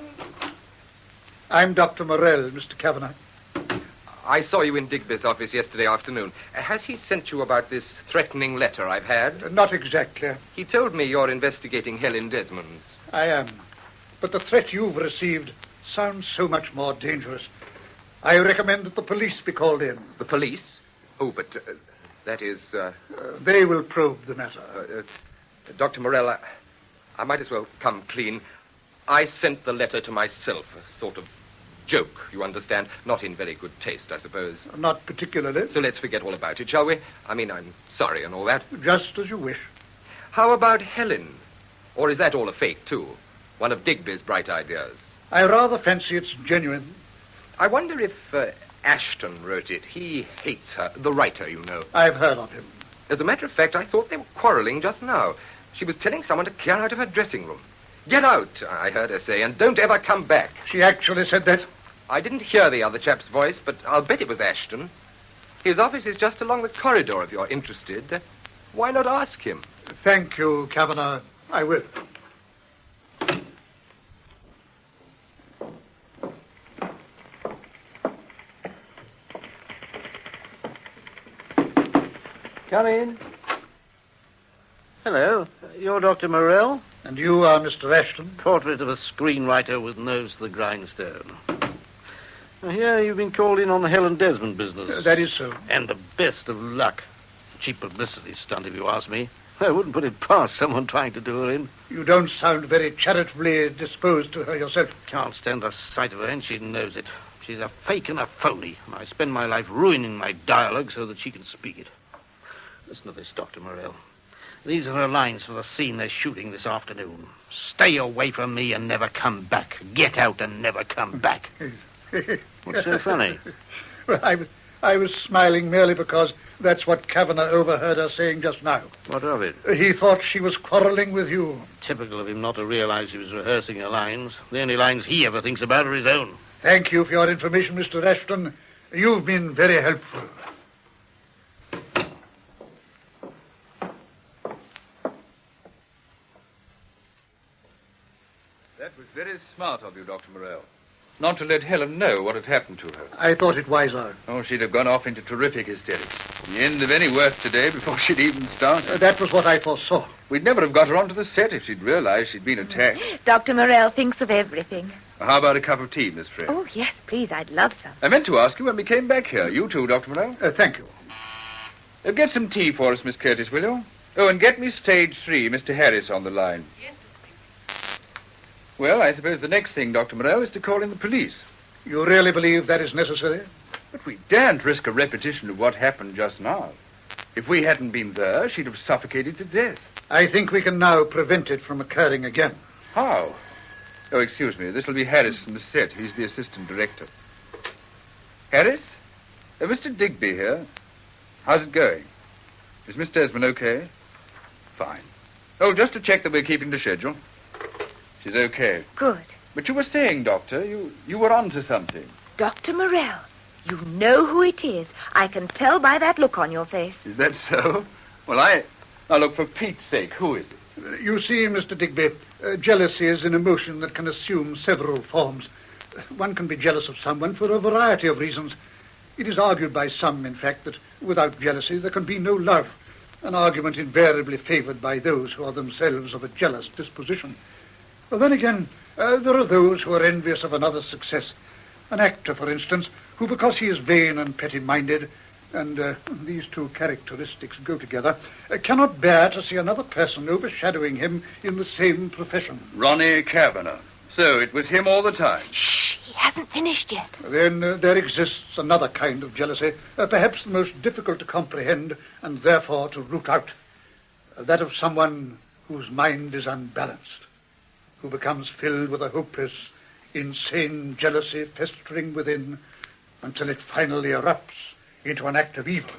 Speaker 24: I'm Dr. Morell, Mr. Kavanagh.
Speaker 4: I saw you in Digby's office yesterday afternoon. Has he sent you about this threatening letter I've had?
Speaker 24: Not exactly.
Speaker 4: He told me you're investigating Helen Desmond's.
Speaker 24: I am. But the threat you've received sounds so much more dangerous. I recommend that the police be called in.
Speaker 4: The police? Oh, but that is...
Speaker 24: They will probe the matter.
Speaker 4: Dr. Morell, I might as well come clean. I sent the letter to myself, a sort of joke, you understand? Not in very good taste, I suppose.
Speaker 24: Not particularly.
Speaker 4: So let's forget all about it, shall we? I mean, I'm sorry and all that.
Speaker 24: Just as you wish.
Speaker 4: How about Helen? Or is that all a fake, too? One of Digby's bright ideas.
Speaker 24: I rather fancy it's genuine.
Speaker 4: I wonder if Ashton wrote it. He hates her. The writer, you know.
Speaker 24: I've heard of him.
Speaker 4: As a matter of fact, I thought they were quarreling just now. She was telling someone to clear out of her dressing room. Get out, I heard her say, and don't ever come back.
Speaker 24: She actually said that?
Speaker 4: I didn't hear the other chap's voice, but I'll bet it was Ashton. His office is just along the corridor, if you're interested. Why not ask him?
Speaker 24: Thank you, Kavanagh. I will.
Speaker 3: Come in. Hello. You're Dr. Morell?
Speaker 24: And you are Mr. Ashton?
Speaker 3: Portrait of a screenwriter with nose to the grindstone. I hear you've been called in on the Helen Desmond business.
Speaker 24: That is so.
Speaker 3: And the best of luck. Cheap publicity stunt, if you ask me. I wouldn't put it past someone trying to do her in.
Speaker 24: You don't sound very charitably disposed to her yourself.
Speaker 3: Can't stand the sight of her, and she knows it. She's a fake and a phony, and I spend my life ruining my dialogue so that she can speak it. Listen to this, Dr. Morell. These are her lines for the scene they're shooting this afternoon. Stay away from me and never come back. Get out and never come back. What's so funny?
Speaker 24: Well, I was smiling merely because that's what Kavanagh overheard her saying just now.
Speaker 3: What of it?
Speaker 24: He thought she was quarreling with you.
Speaker 3: Typical of him not to realize he was rehearsing her lines. The only lines he ever thinks about are his own.
Speaker 24: Thank you for your information, Mr. Ashton. You've been very helpful.
Speaker 21: That was very smart of you, Dr. Morell. Not to let Helen know what had happened to her.
Speaker 24: I thought it wiser.
Speaker 21: Oh, she'd have gone off into terrific hysterics. The end of any work today before she'd even started.
Speaker 24: That was what I foresaw.
Speaker 21: We'd never have got her onto the set if she'd realized she'd been attacked.
Speaker 7: Dr. Morell thinks of everything.
Speaker 21: How about a cup of tea, Miss Frey?
Speaker 7: Oh, yes, please. I'd love some.
Speaker 21: I meant to ask you when we came back here. You too, Dr. Morell.
Speaker 24: Thank you.
Speaker 21: Get some tea for us, Miss Curtis, will you? Oh, and get me stage 3, Mr. Harris, on the line.
Speaker 1: Yes,
Speaker 21: Well, I suppose the next thing, Dr. Morell, is to call in the police.
Speaker 24: You really believe that is necessary?
Speaker 21: But we daren't risk a repetition of what happened just now. If we hadn't been there, she'd have suffocated to death.
Speaker 24: I think we can now prevent it from occurring again.
Speaker 21: How? Oh, excuse me. This will be Harris from the set. He's the assistant director. Harris? Mr. Digby here. How's it going? Is Miss Desmond okay? Fine. Oh, just to check that we're keeping to schedule. She's okay.
Speaker 7: Good.
Speaker 21: But you were saying, Doctor, you were on to something.
Speaker 7: Dr. Morell, you know who it is. I can tell by that look on your face.
Speaker 21: Is that so? Well, now look, for Pete's sake, who is it?
Speaker 24: You see, Mr. Digby, jealousy is an emotion that can assume several forms. One can be jealous of someone for a variety of reasons. It is argued by some, in fact, that without jealousy there can be no love, an argument invariably favored by those who are themselves of a jealous disposition. But then again, there are those who are envious of another's success. An actor, for instance, who, because he is vain and petty-minded, and these two characteristics go together, cannot bear to see another person overshadowing him in the same profession.
Speaker 21: Ronnie Kavanagh. So it was him all the time.
Speaker 7: Shh, he hasn't finished yet.
Speaker 24: Then there exists another kind of jealousy, perhaps the most difficult to comprehend and therefore to root out. That of someone whose mind is unbalanced, who becomes filled with a hopeless, insane jealousy festering within until it finally erupts into an act of evil,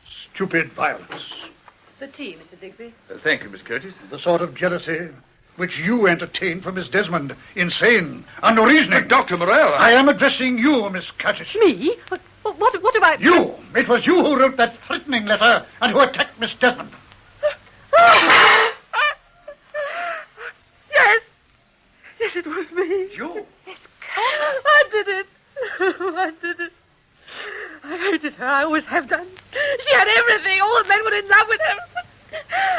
Speaker 24: stupid violence.
Speaker 1: The tea, Mr. Digby.
Speaker 21: Thank you, Miss Curtis.
Speaker 24: The sort of jealousy which you entertain for Miss Desmond. Insane, unreasoning.
Speaker 21: But Dr. Morell,
Speaker 24: I am addressing you, Miss Curtis.
Speaker 1: Me? What have I...
Speaker 24: You! It was you who wrote that threatening letter and who attacked Miss Desmond.
Speaker 1: Yes. Yes, it was me.
Speaker 24: You?
Speaker 1: I did it. I did it. I hated her. I always have done. She had everything. All the men were in love with her.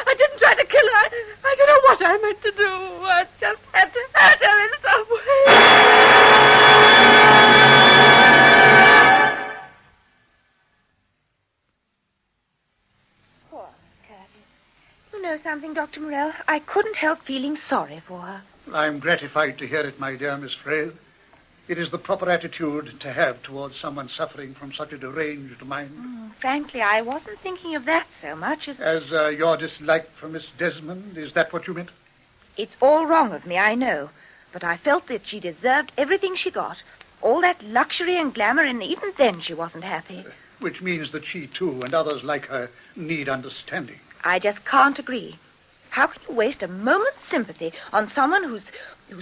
Speaker 1: I didn't try to kill her. I don't know what I meant to do. I just had to hurt her in some way.
Speaker 7: Poor Curtis. You know something, Dr. Morell? I couldn't help feeling sorry for her.
Speaker 24: I'm gratified to hear it, my dear Miss Frail. It is the proper attitude to have towards someone suffering from such a deranged mind.
Speaker 7: Frankly, I wasn't thinking of that so much as...
Speaker 24: As your dislike for Miss Desmond, is that what you meant?
Speaker 7: It's all wrong of me, I know. But I felt that she deserved everything she got. All that luxury and glamour, and even then she wasn't happy.
Speaker 24: Which means that she, too, and others like her, need understanding.
Speaker 7: I just can't agree. How can you waste a moment's sympathy on someone who's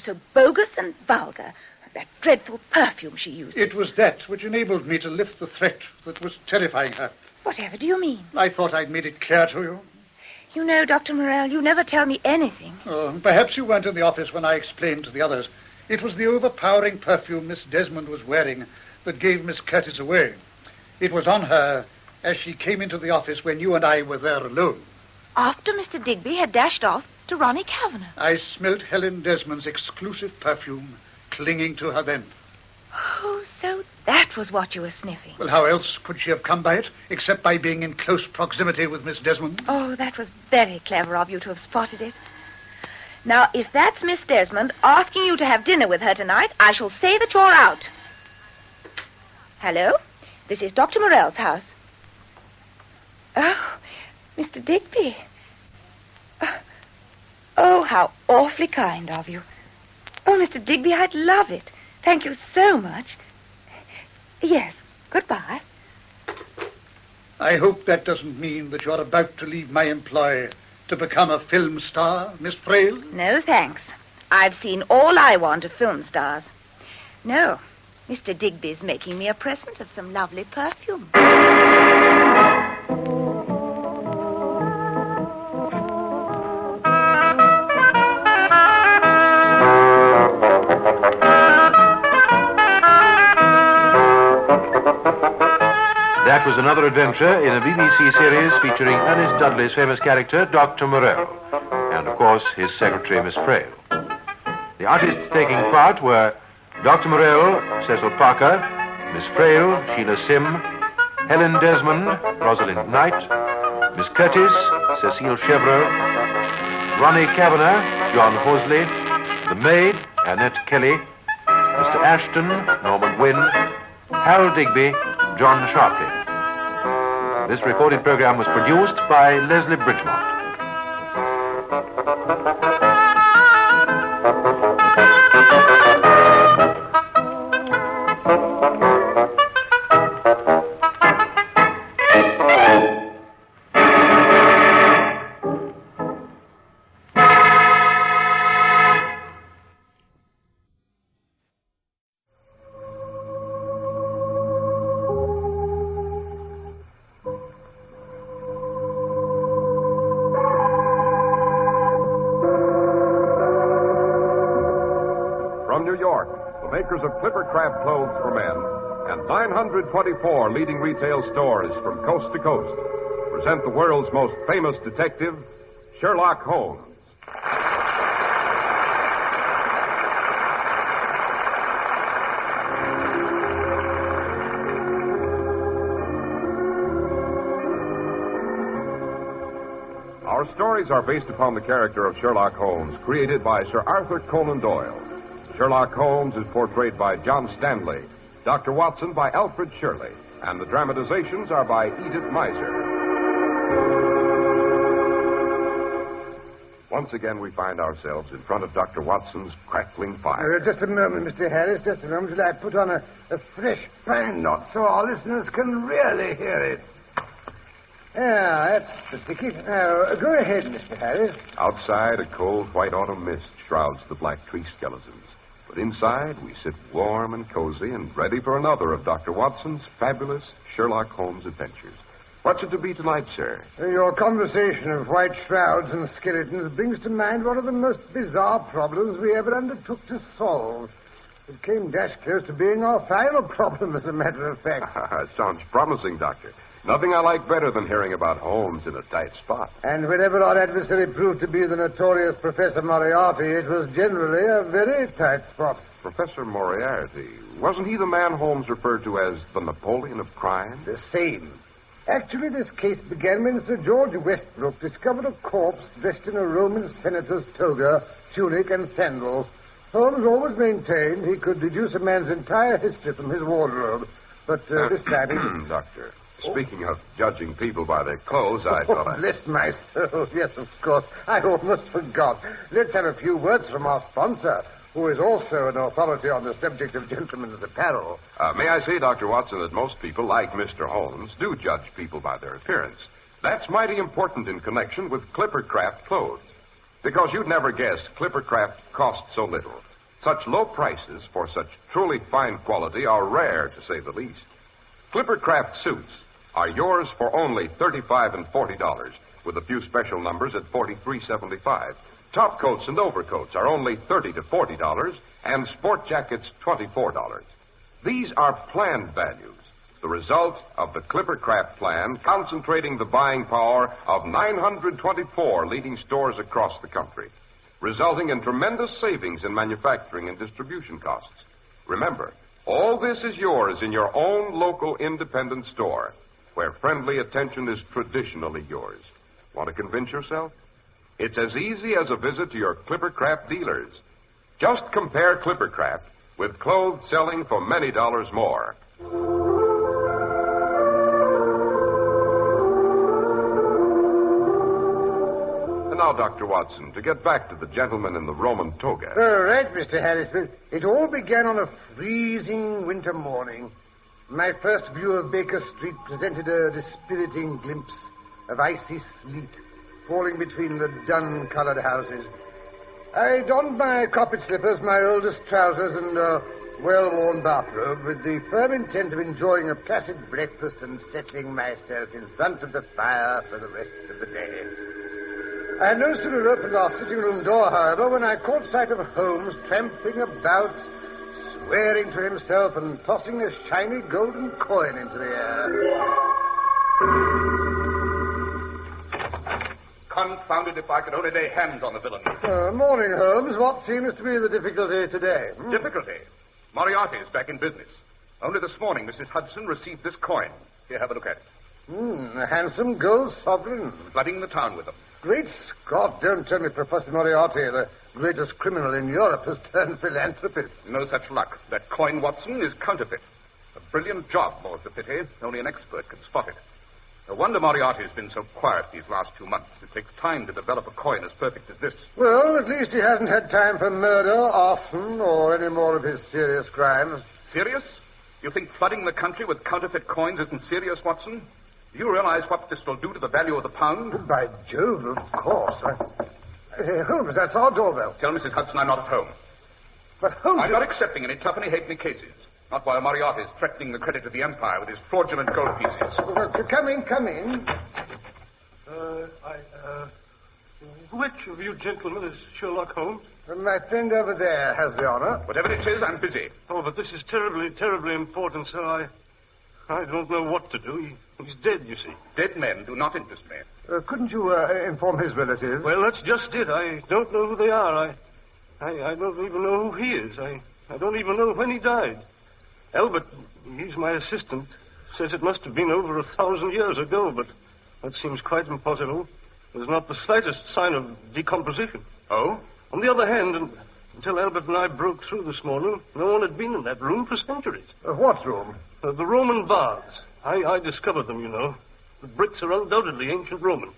Speaker 7: so bogus and vulgar? That dreadful perfume she uses.
Speaker 24: It was that which enabled me to lift the threat that was terrifying her.
Speaker 7: Whatever do you mean?
Speaker 24: I thought I'd made it clear to you.
Speaker 7: You know, Dr. Morell, you never tell me anything.
Speaker 24: Oh, perhaps you weren't in the office when I explained to the others. It was the overpowering perfume Miss Desmond was wearing that gave Miss Curtis away. It was on her as she came into the office when you and I were there alone.
Speaker 7: After Mr. Digby had dashed off to Ronnie Kavanagh.
Speaker 24: I smelt Helen Desmond's exclusive perfume clinging to her then.
Speaker 7: Oh, so that was what you were sniffing.
Speaker 24: Well, how else could she have come by it, except by being in close proximity with Miss Desmond?
Speaker 7: Oh, that was very clever of you to have spotted it. Now, if that's Miss Desmond asking you to have dinner with her tonight, I shall say that you're out. Hello? This is Dr. Morell's house. Oh, Mr. Digby. Oh, how awfully kind of you. Oh, Mr. Digby, I'd love it. Thank you so much. Yes, goodbye.
Speaker 24: I hope that doesn't mean that you're about to leave my employ to become a film star, Miss Frail.
Speaker 7: No, thanks. I've seen all I want of film stars. No, Mr. Digby's making me a present of some lovely perfume.
Speaker 11: That was another adventure in a BBC series featuring Ernest Dudley's famous character, Dr. Morell, and, of course, his secretary, Miss Frail. The artists taking part were Dr. Morell, Cecil Parker, Miss Frail, Sheila Sim, Helen Desmond, Rosalind Knight, Miss Curtis, Cecile Chevreau, Ronnie Kavanagh, John Horsley, the maid, Annette Kelly, Mr. Ashton, Norman Wynne, Harold Digby, John Sharpley. This recorded program was produced by Leslie Bridgemont.
Speaker 2: makers of Clippercraft clothes for men, and 924 leading retail stores from coast to coast present the world's most famous detective, Sherlock Holmes. Our stories are based upon the character of Sherlock Holmes, created by Sir Arthur Conan Doyle. Sherlock Holmes is portrayed by John Stanley, Dr. Watson by Alfred Shirley, and the dramatizations are by Edith Meiser. Once again, we find ourselves in front of Dr. Watson's crackling fire.
Speaker 23: Just a moment, Mr. Harris, just a moment till I put on a fresh pine knot so our listeners can really hear it. Yeah, that's the sticky. Now, go ahead, Mr. Harris.
Speaker 2: Outside, a cold white autumn mist shrouds the black tree skeletons. But inside, we sit warm and cozy and ready for another of Dr. Watson's fabulous Sherlock Holmes adventures. What's it to be tonight, sir?
Speaker 23: Your conversation of white shrouds and skeletons brings to mind one of the most bizarre problems we ever undertook to solve. It came dash close to being our final problem, as a matter of fact.
Speaker 2: Sounds promising, Doctor. Nothing I like better than hearing about Holmes in a tight spot.
Speaker 23: And whenever our adversary proved to be the notorious Professor Moriarty, it was generally a very tight spot.
Speaker 2: Professor Moriarty, wasn't he the man Holmes referred to as the Napoleon of crime?
Speaker 23: The same. Actually, this case began when Sir George Westbrook discovered a corpse dressed in a Roman senator's toga, tunic, and sandals. Holmes always maintained he could deduce a man's entire history from his wardrobe. But this time he didn't.
Speaker 2: Doctor, speaking of judging people by their clothes, I thought
Speaker 23: Bless my soul. Yes, of course. I almost forgot. Let's have a few words from our sponsor, who is also an authority on the subject of gentlemen's apparel.
Speaker 2: May I say, Dr. Watson, that most people, like Mr. Holmes, do judge people by their appearance. That's mighty important in connection with Clippercraft clothes. Because you'd never guess Clippercraft costs so little. Such low prices for such truly fine quality are rare, to say the least. Clippercraft suits are yours for only $35 and $40, with a few special numbers at $43.75. Top coats and overcoats are only $30 to $40, and sport jackets $24. These are planned values, the result of the Clippercraft plan, concentrating the buying power of 924 leading stores across the country, resulting in tremendous savings in manufacturing and distribution costs. Remember, all this is yours in your own local independent store, where friendly attention is traditionally yours. Want to convince yourself? It's as easy as a visit to your Clippercraft dealers. Just compare Clippercraft with clothes selling for many dollars more. And now, Dr. Watson, to get back to the gentleman in the Roman toga.
Speaker 23: All right, Mr. Harrisman. It all began on a freezing winter morning. My first view of Baker Street presented a dispiriting glimpse of icy sleet falling between the dun-colored houses. I donned my carpet slippers, my oldest trousers, and a well-worn bathrobe with the firm intent of enjoying a placid breakfast and settling myself in front of the fire for the rest of the day. I had no sooner opened our sitting-room door, however, when I caught sight of Holmes tramping about, swearing to himself and tossing a shiny golden coin into the air.
Speaker 10: Confounded if I could only lay hands on the villain.
Speaker 23: Morning, Holmes. What seems to be the difficulty today?
Speaker 10: Difficulty? Moriarty is back in business. Only this morning, Mrs. Hudson received this coin. Here, have a look at it.
Speaker 23: A handsome gold sovereign.
Speaker 10: Flooding the town with them.
Speaker 23: Great Scott, don't tell me Professor Moriarty, the greatest criminal in Europe, has turned philanthropist.
Speaker 10: No such luck. That coin, Watson, is counterfeit. A brilliant job, more's the pity. Only an expert can spot it. No wonder Moriarty's been so quiet these last 2 months. It takes time to develop a coin as perfect as this.
Speaker 23: Well, at least he hasn't had time for murder, arson, or any more of his serious crimes.
Speaker 10: Serious? You think flooding the country with counterfeit coins isn't serious, Watson? Do you realize what this will do to the value of the pound?
Speaker 23: By Jove, of course. Holmes, that's our doorbell.
Speaker 10: Tell Mrs. Hudson I'm not at home.
Speaker 23: But Holmes...
Speaker 10: I'm not accepting any twopenny halfpenny cases. Not while Moriarty is threatening the credit of the Empire with his fraudulent gold pieces.
Speaker 23: Come in.
Speaker 8: Which of you gentlemen is Sherlock Holmes?
Speaker 12: My friend over there has the honor.
Speaker 10: Whatever it is, I'm busy.
Speaker 8: Oh, but this is terribly, terribly important, sir. I don't know what to do. He's dead, you see.
Speaker 10: Dead men do not interest me.
Speaker 12: Couldn't you inform his relatives?
Speaker 8: Well, that's just it. I don't know who they are. I don't even know who he is. I don't even know when he died. Albert, he's my assistant, says it must have been over 1,000 years ago, but that seems quite impossible. There's not the slightest sign of decomposition.
Speaker 10: Oh?
Speaker 8: On the other hand, until Albert and I broke through this morning, no one had been in that room for centuries.
Speaker 12: What room?
Speaker 8: The Roman baths. I discovered them, you know. The bricks are undoubtedly ancient Roman.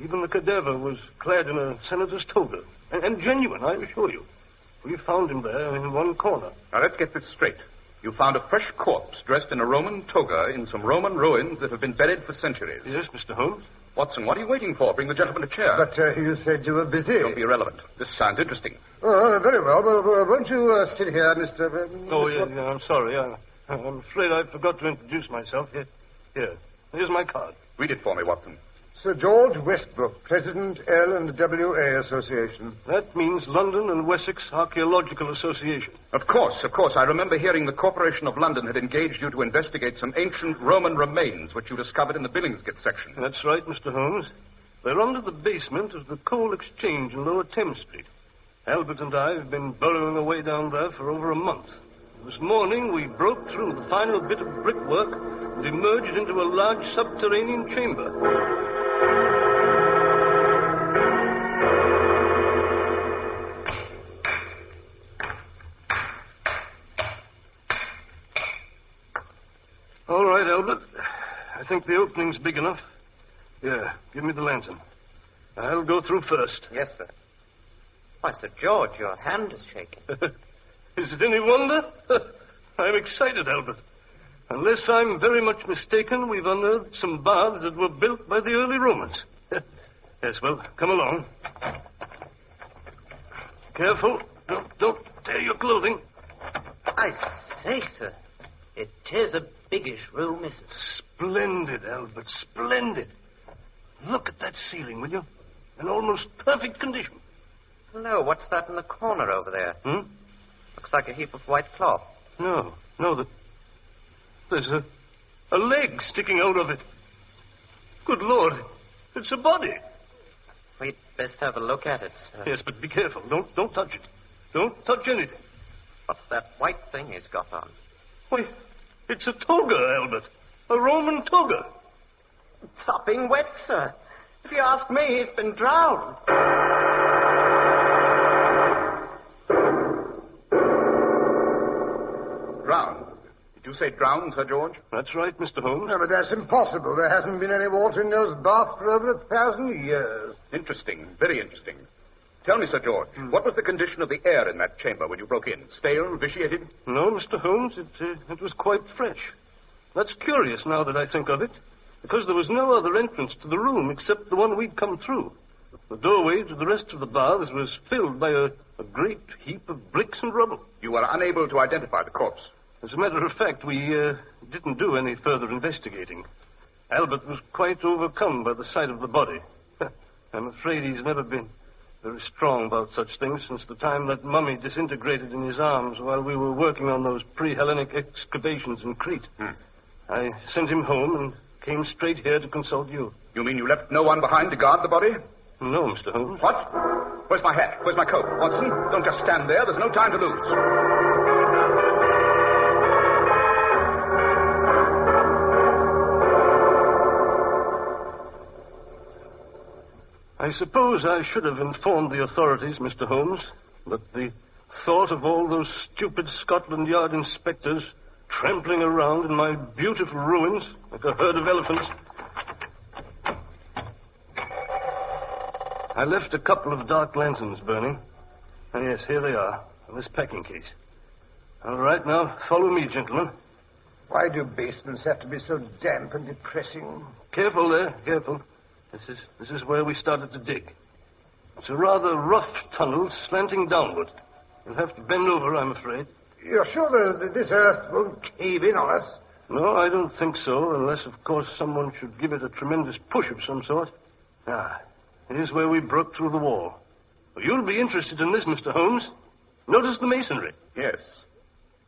Speaker 8: Even the cadaver was clad in a senator's toga. And genuine, I assure you. We found him there in one corner.
Speaker 10: Now, let's get this straight. You found a fresh corpse dressed in a Roman toga in some Roman ruins that have been buried for centuries.
Speaker 8: Yes, Mr. Holmes.
Speaker 10: Watson, what are you waiting for? Bring the gentleman a chair.
Speaker 12: But you said you were busy.
Speaker 10: Don't be irrelevant. This sounds interesting.
Speaker 12: Oh, very well. Well, won't you sit here, Mr.
Speaker 8: Oh, yeah, I'm sorry. I'm afraid I forgot to introduce myself. Here's my card.
Speaker 10: Read it for me, Watson.
Speaker 12: Sir George Westbrook, President L&WA Association.
Speaker 8: That means London and Wessex Archaeological Association.
Speaker 10: Of course. I remember hearing the Corporation of London had engaged you to investigate some ancient Roman remains which you discovered in the Billingsgate section.
Speaker 8: That's right, Mr. Holmes. They're under the basement of the Coal Exchange in Lower Thames Street. Albert and I have been burrowing away down there for over a month. This morning, we broke through the final bit of brickwork and emerged into a large subterranean chamber. All right, Albert. I think the opening's big enough. Yeah, give me the lantern. I'll go through first.
Speaker 13: Yes, sir. Why, Sir George, your hand is shaking.
Speaker 8: Is it any wonder? I'm excited, Albert. Unless I'm very much mistaken, we've unearthed some baths that were built by the early Romans. Yes, well, come along. Careful. Don't tear your clothing.
Speaker 13: I say, sir, it is a biggish room, isn't it?
Speaker 8: Splendid, Albert, splendid. Look at that ceiling, will you? In almost perfect condition.
Speaker 13: Hello, what's that in the corner over there? Looks like a heap of white cloth.
Speaker 8: No, there's a leg sticking out of it. Good Lord, it's a body.
Speaker 13: We'd best have a look at it, sir.
Speaker 8: Yes, but be careful. Don't touch it. Don't touch anything.
Speaker 13: What's that white thing he's got on?
Speaker 8: Why, it's a toga, Albert. A Roman toga.
Speaker 13: Sopping wet, sir. If you ask me, he's been drowned.
Speaker 10: Drowned? Did you say drowned, Sir George?
Speaker 8: That's right, Mr. Holmes.
Speaker 12: No, but that's impossible. There hasn't been any water in those baths for over 1,000 years.
Speaker 10: Interesting. Very interesting. Tell me, Sir George, what was the condition of the air in that chamber when you broke in? Stale, vitiated?
Speaker 8: No, Mr. Holmes, it was quite fresh. That's curious now that I think of it, because there was no other entrance to the room except the one we'd come through. The doorway to the rest of the baths was filled by a great heap of bricks and rubble.
Speaker 10: You were unable to identify the corpse?
Speaker 8: As a matter of fact, we didn't do any further investigating. Albert was quite overcome by the sight of the body. I'm afraid he's never been very strong about such things since the time that mummy disintegrated in his arms while we were working on those pre-Hellenic excavations in Crete. I sent him home and came straight here to consult you.
Speaker 10: You mean you left no one behind to guard the body?
Speaker 8: No, Mr. Holmes.
Speaker 10: What? Where's my hat? Where's my coat? Watson, don't just stand there. There's no time to lose.
Speaker 8: I suppose I should have informed the authorities, Mr. Holmes, but the thought of all those stupid Scotland Yard inspectors trampling around in my beautiful ruins like a herd of elephants. I left a couple of dark lanterns burning. Oh, yes, here they are, in this packing case. All right, now, follow me, gentlemen.
Speaker 12: Why do basements have to be so damp and depressing?
Speaker 8: Careful there, careful. This is where we started to dig. It's a rather rough tunnel slanting downward. You'll have to bend over, I'm afraid.
Speaker 12: You're sure that this earth won't cave in on us?
Speaker 8: No, I don't think so, unless, of course, someone should give it a tremendous push of some sort. Here's where we broke through the wall. You'll be interested in this, Mr. Holmes. Notice the masonry.
Speaker 10: Yes.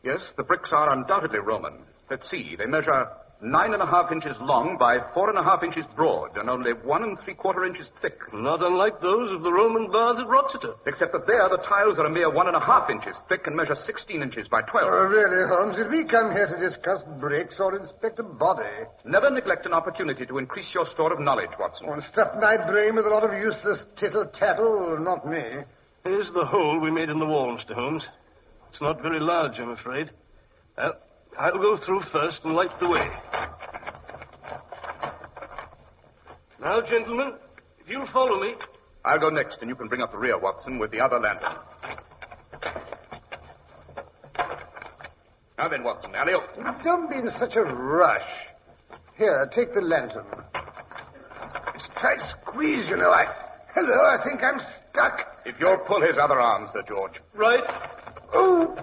Speaker 10: Yes, the bricks are undoubtedly Roman. Let's see. They measure 9.5 inches long by 4.5 inches broad and only 1 3/4 inches thick.
Speaker 8: Not unlike those of the Roman baths at Rochester.
Speaker 10: Except that there the tiles are a mere 1.5 inches thick and measure 16 inches by 12.
Speaker 12: Oh, really, Holmes? Did we come here to discuss bricks or inspect a body?
Speaker 10: Never neglect an opportunity to increase your store of knowledge, Watson.
Speaker 12: And stuff my brain with a lot of useless tittle-tattle, not me.
Speaker 8: Here's the hole we made in the wall, Mr. Holmes. It's not very large, I'm afraid. I'll go through first and light the way. Now, gentlemen, if you'll follow me.
Speaker 10: I'll go next, and you can bring up the rear, Watson, with the other lantern. Now then, Watson, alley up.
Speaker 12: Don't be in such a rush. Here, take the lantern. It's a tight squeeze, you know. Hello, I think I'm stuck.
Speaker 10: If you'll pull his other arm, Sir George.
Speaker 8: Right.
Speaker 12: Oh,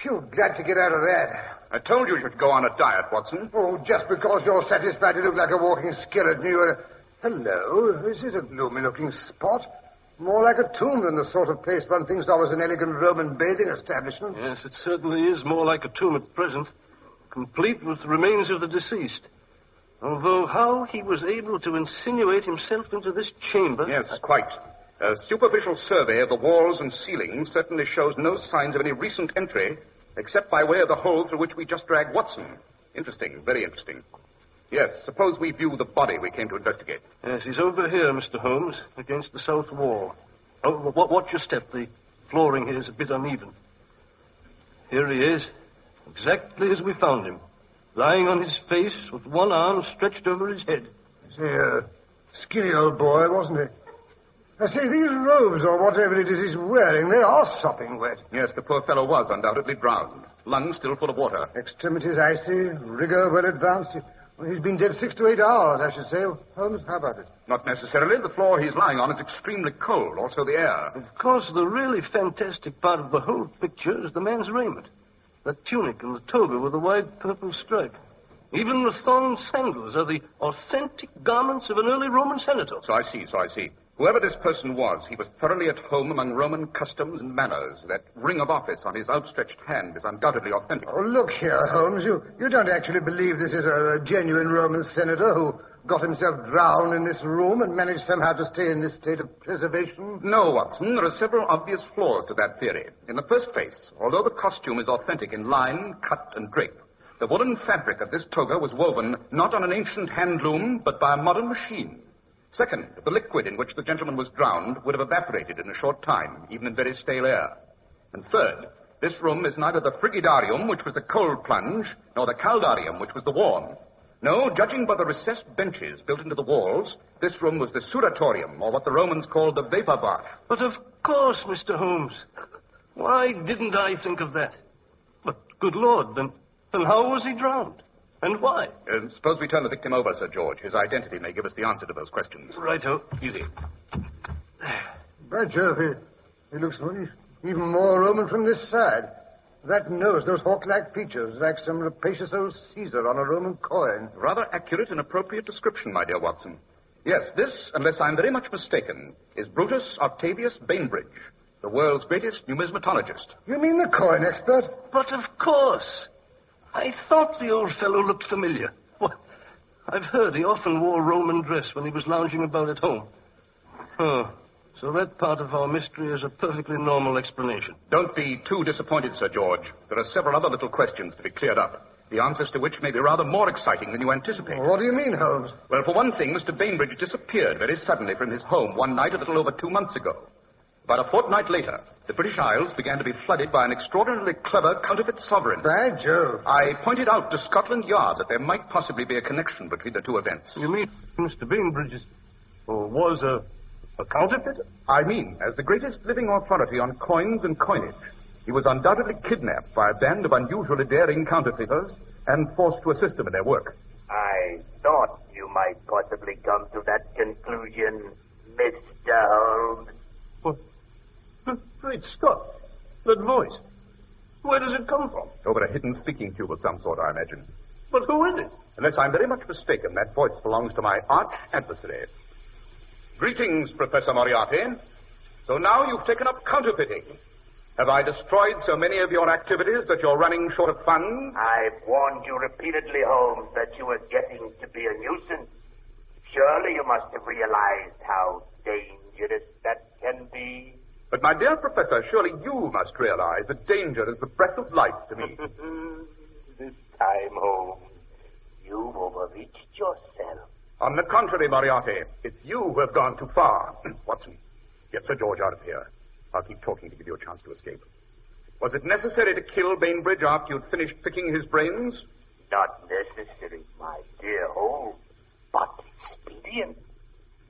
Speaker 12: phew, glad to get out of that.
Speaker 10: I told you should go on a diet, Watson.
Speaker 12: Oh, just because you're satisfied to look like a walking skeleton, Hello, this is a gloomy-looking spot. More like a tomb than the sort of place one thinks of as an elegant Roman bathing establishment.
Speaker 8: Yes, it certainly is more like a tomb at present, complete with the remains of the deceased. Although how he was able to insinuate himself into this chamber...
Speaker 10: Yes, quite. A superficial survey of the walls and ceiling certainly shows no signs of any recent entry, except by way of the hole through which we just dragged Watson. Interesting, very interesting. Yes, suppose we view the body we came to investigate.
Speaker 8: Yes, he's over here, Mr. Holmes, against the south wall. Oh, watch your step. The flooring here is a bit uneven. Here he is, exactly as we found him, lying on his face with one arm stretched over his head.
Speaker 12: Say, skinny old boy, wasn't he? I say, these robes or whatever it is he's wearing, they are sopping wet.
Speaker 10: Yes, the poor fellow was undoubtedly drowned. Lungs still full of water.
Speaker 12: Extremities icy, rigor well advanced. Well, he's been dead 6 to 8 hours, I should say. Holmes, how about it?
Speaker 10: Not necessarily. The floor he's lying on is extremely cold. Also the air.
Speaker 8: Of course, the really fantastic part of the whole picture is the man's raiment. The tunic and the toga with a wide purple stripe. Even the thong sandals are the authentic garments of an early Roman senator.
Speaker 10: So I see. Whoever this person was, he was thoroughly at home among Roman customs and manners. That ring of office on his outstretched hand is undoubtedly authentic.
Speaker 12: Oh, look here, Holmes. You don't actually believe this is a genuine Roman senator who got himself drowned in this room and managed somehow to stay in this state of preservation?
Speaker 10: No, Watson. There are several obvious flaws to that theory. In the first place, although the costume is authentic in line, cut, and drape, the woolen fabric of this toga was woven not on an ancient hand loom, but by a modern machine. Second, the liquid in which the gentleman was drowned would have evaporated in a short time, even in very stale air. And third, this room is neither the frigidarium, which was the cold plunge, nor the caldarium, which was the warm. No, judging by the recessed benches built into the walls, this room was the suratorium, or what the Romans called the vapor bath.
Speaker 8: But of course, Mr. Holmes. Why didn't I think of that? But, good Lord, then how was he drowned? And why?
Speaker 10: Suppose we turn the victim over, Sir George. His identity may give us the answer to those questions.
Speaker 8: Righto.
Speaker 10: Easy.
Speaker 12: By Jove, he looks even more Roman from this side. That nose, those hawk-like features, like some rapacious old Caesar on a Roman coin.
Speaker 10: Rather accurate and appropriate description, my dear Watson. Yes, this, unless I'm very much mistaken, is Brutus Octavius Bainbridge, the world's greatest numismatologist.
Speaker 12: You mean the coin expert?
Speaker 8: But of course. I thought the old fellow looked familiar. Well, I've heard he often wore Roman dress when he was lounging about at home. Oh, so that part of our mystery is a perfectly normal explanation.
Speaker 10: Don't be too disappointed, Sir George. There are several other little questions to be cleared up, the answers to which may be rather more exciting than you anticipate.
Speaker 12: What do you mean, Holmes?
Speaker 10: Well, for one thing, Mr. Bainbridge disappeared very suddenly from his home one night a little over 2 months ago. About a fortnight later, the British Isles began to be flooded by an extraordinarily clever counterfeit sovereign.
Speaker 12: By Jove.
Speaker 10: I pointed out to Scotland Yard that there might possibly be a connection between the two events.
Speaker 8: You mean Mr. Bainbridge was a counterfeiter?
Speaker 10: I mean, as the greatest living authority on coins and coinage, he was undoubtedly kidnapped by a band of unusually daring counterfeiters and forced to assist them in their work.
Speaker 6: I thought you might possibly come to that conclusion, Mr. Holmes.
Speaker 8: What? Great Scott. That voice. Where does it come from?
Speaker 10: Over a hidden speaking tube of some sort, I imagine.
Speaker 8: But who is it?
Speaker 10: Unless I'm very much mistaken, that voice belongs to my arch adversary. Greetings, Professor Moriarty. So now you've taken up counterfeiting. Have I destroyed so many of your activities that you're running short of funds?
Speaker 6: I've warned you repeatedly, Holmes, that you are getting to be a nuisance. Surely you must have realized how dangerous that can be.
Speaker 10: But, my dear Professor, surely you must realize that danger is the breath of life to me.
Speaker 6: This time, Holmes, you've overreached yourself.
Speaker 10: On the contrary, Moriarty, it's you who have gone too far. Watson, get Sir George out of here. I'll keep talking to give you a chance to escape. Was it necessary to kill Bainbridge after you'd finished picking his brains?
Speaker 6: Not necessary, my dear Holmes, but expedient.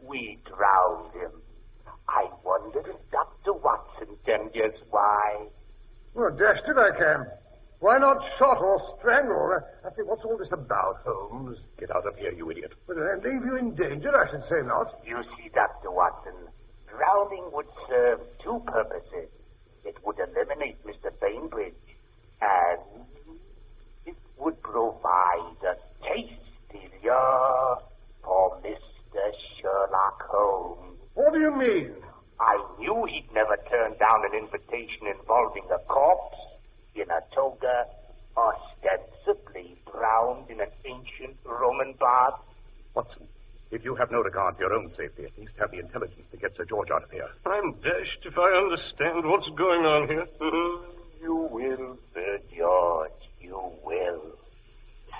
Speaker 6: We drowned him. I wonder if Dr. Watson can guess why.
Speaker 12: Well, dashed if I can. Why not shot or strangled? I say, what's all this about, Holmes?
Speaker 10: Get out of here, you idiot.
Speaker 12: But I leave you in danger, I should say not.
Speaker 6: You see, Dr. Watson, drowning would serve two purposes. It would eliminate Mr. Bainbridge, and it would provide a tasty lure for Mr. Sherlock Holmes.
Speaker 12: What do you mean?
Speaker 6: I knew he'd never turn down an invitation involving a corpse in a toga, ostensibly drowned in an ancient Roman bath.
Speaker 10: Watson, if you have no regard for your own safety, at least have the intelligence to get Sir George out of here.
Speaker 8: I'm dashed if I understand what's going on here.
Speaker 6: You will, Sir George, you will.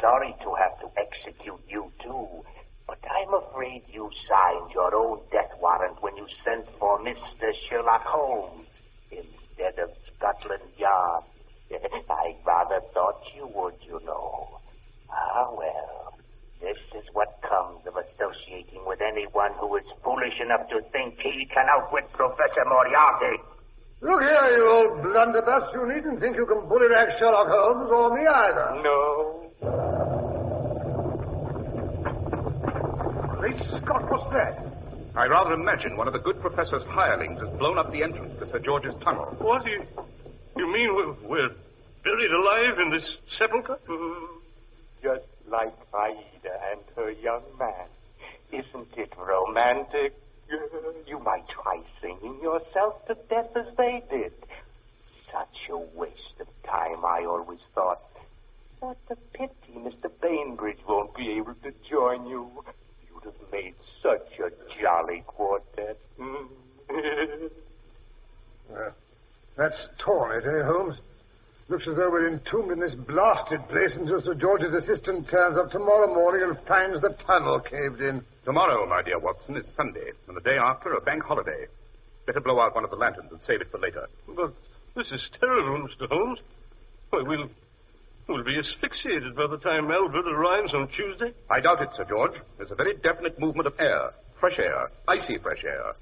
Speaker 6: Sorry to have to execute you, too, but I'm afraid you signed your own death warrant when you sent for Mr. Sherlock Holmes instead of Scotland Yard. I rather thought you would, you know. Ah, well, this is what comes of associating with anyone who is foolish enough to think he can outwit Professor Moriarty.
Speaker 12: Look here, you old blunderbuss. You needn't think you can bullyrag Sherlock Holmes or me either.
Speaker 6: No.
Speaker 12: Great Scott, what's that?
Speaker 10: I rather imagine one of the good professor's hirelings has blown up the entrance to Sir George's tunnel.
Speaker 8: What? You mean we're buried alive in this sepulchre?
Speaker 6: Just like Aida and her young man. Isn't it romantic? You might try singing yourself to death as they did. Such a waste of time, I always thought. What a pity Mr. Bainbridge won't be able to join you. You'd have made such a jolly quartet.
Speaker 12: That's torn it, eh, Holmes? Looks as though we're entombed in this blasted place until Sir George's assistant turns up tomorrow morning and finds the tunnel caved in.
Speaker 10: Tomorrow, my dear Watson, is Sunday, and the day after a bank holiday. Better blow out one of the lanterns and save it for later.
Speaker 8: But this is terrible, Mr. Holmes. Why, we'll be asphyxiated by the time Albert arrives on Tuesday.
Speaker 10: I doubt it, Sir George. There's a very definite movement of air. Fresh air. Icy fresh air.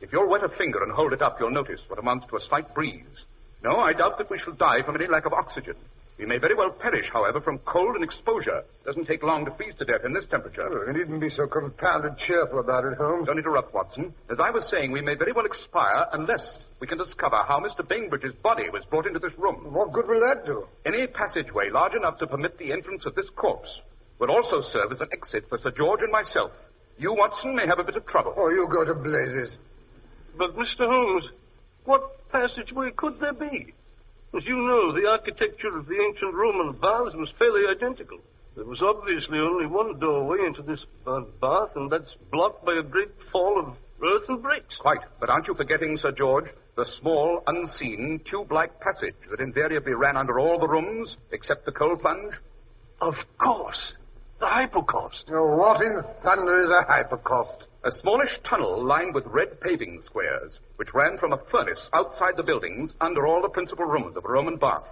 Speaker 10: If you'll wet a finger and hold it up, you'll notice what amounts to a slight breeze. No, I doubt that we shall die from any lack of oxygen. We may very well perish, however, from cold and exposure. It doesn't take long to freeze to death in this temperature.
Speaker 12: Oh, you needn't be so confounded cheerful about it, Holmes.
Speaker 10: Don't interrupt, Watson. As I was saying, we may very well expire unless we can discover how Mr. Bainbridge's body was brought into this room.
Speaker 12: What good will that do?
Speaker 10: Any passageway large enough to permit the entrance of this corpse will also serve as an exit for Sir George and myself. You, Watson, may have a bit of trouble.
Speaker 12: Oh, you go to blazes.
Speaker 8: But, Mr. Holmes, what passageway could there be? As you know, the architecture of the ancient Roman baths was fairly identical. There was obviously only one doorway into this bath, and that's blocked by a great fall of earth and bricks.
Speaker 10: Quite. But aren't you forgetting, Sir George, the small, unseen, tube-like passage that invariably ran under all the rooms except the coal plunge?
Speaker 8: Of course. The hypocaust.
Speaker 12: Oh, what in thunder is a hypocaust?
Speaker 10: A smallish tunnel lined with red paving squares, which ran from a furnace outside the buildings under all the principal rooms of a Roman bath.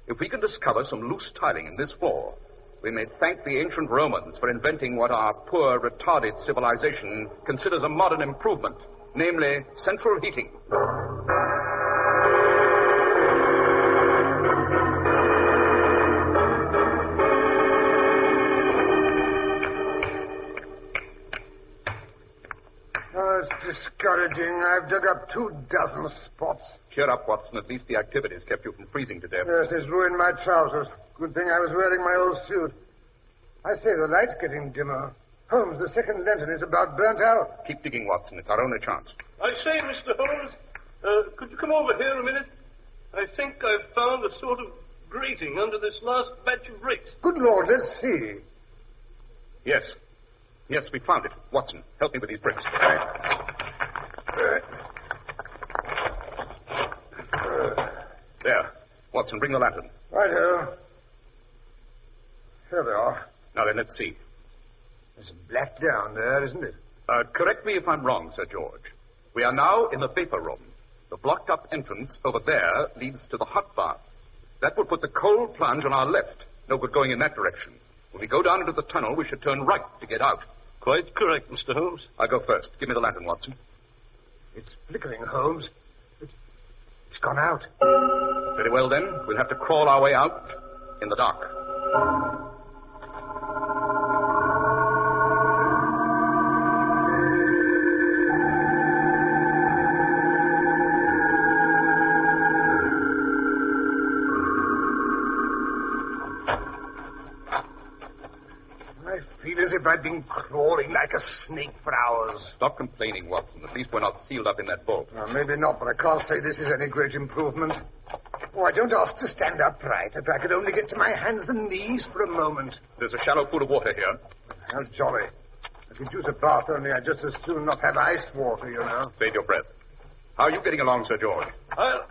Speaker 10: If we can discover some loose tiling in this floor, we may thank the ancient Romans for inventing what our poor, retarded civilization considers a modern improvement, namely central heating.
Speaker 12: Discouraging. I've dug up 24 spots.
Speaker 10: Cheer up, Watson. At least the activities kept you from freezing to death.
Speaker 12: Yes, it's ruined my trousers. Good thing I was wearing my old suit. I say, the light's getting dimmer. Holmes, the second lantern is about burnt out.
Speaker 10: Keep digging, Watson. It's our only chance.
Speaker 8: I say, Mr. Holmes, could you come over here a minute? I think I've found a sort of grating under this last batch of bricks.
Speaker 12: Good Lord, let's see.
Speaker 10: Yes. Yes, we found it. Watson, help me with these bricks. There. Watson, bring the lantern.
Speaker 12: Right-o. Here they are.
Speaker 10: Now then, let's see.
Speaker 12: There's black down there, isn't it?
Speaker 10: Correct me if I'm wrong, Sir George. We are now in the vapor room. The blocked-up entrance over there leads to the hot bath. That would put the cold plunge on our left. No good going in that direction. When we go down into the tunnel, we should turn right to get out.
Speaker 8: Quite correct, Mr. Holmes.
Speaker 10: I'll go first. Give me the lantern, Watson.
Speaker 12: It's flickering, Holmes. It's gone out.
Speaker 10: Very well, then. We'll have to crawl our way out in the dark.
Speaker 12: As if I'd been crawling like a snake for hours.
Speaker 10: Stop complaining, Watson. At least we're not sealed up in that vault.
Speaker 12: Well, maybe not, but I can't say this is any great improvement. Oh, I don't ask to stand upright. If I could only get to my hands and knees for a moment.
Speaker 10: There's a shallow pool of water here.
Speaker 12: How jolly. I could use a bath, only I'd just as soon not have ice water, you know.
Speaker 10: Save your breath. How are you getting along, Sir George?
Speaker 8: I'll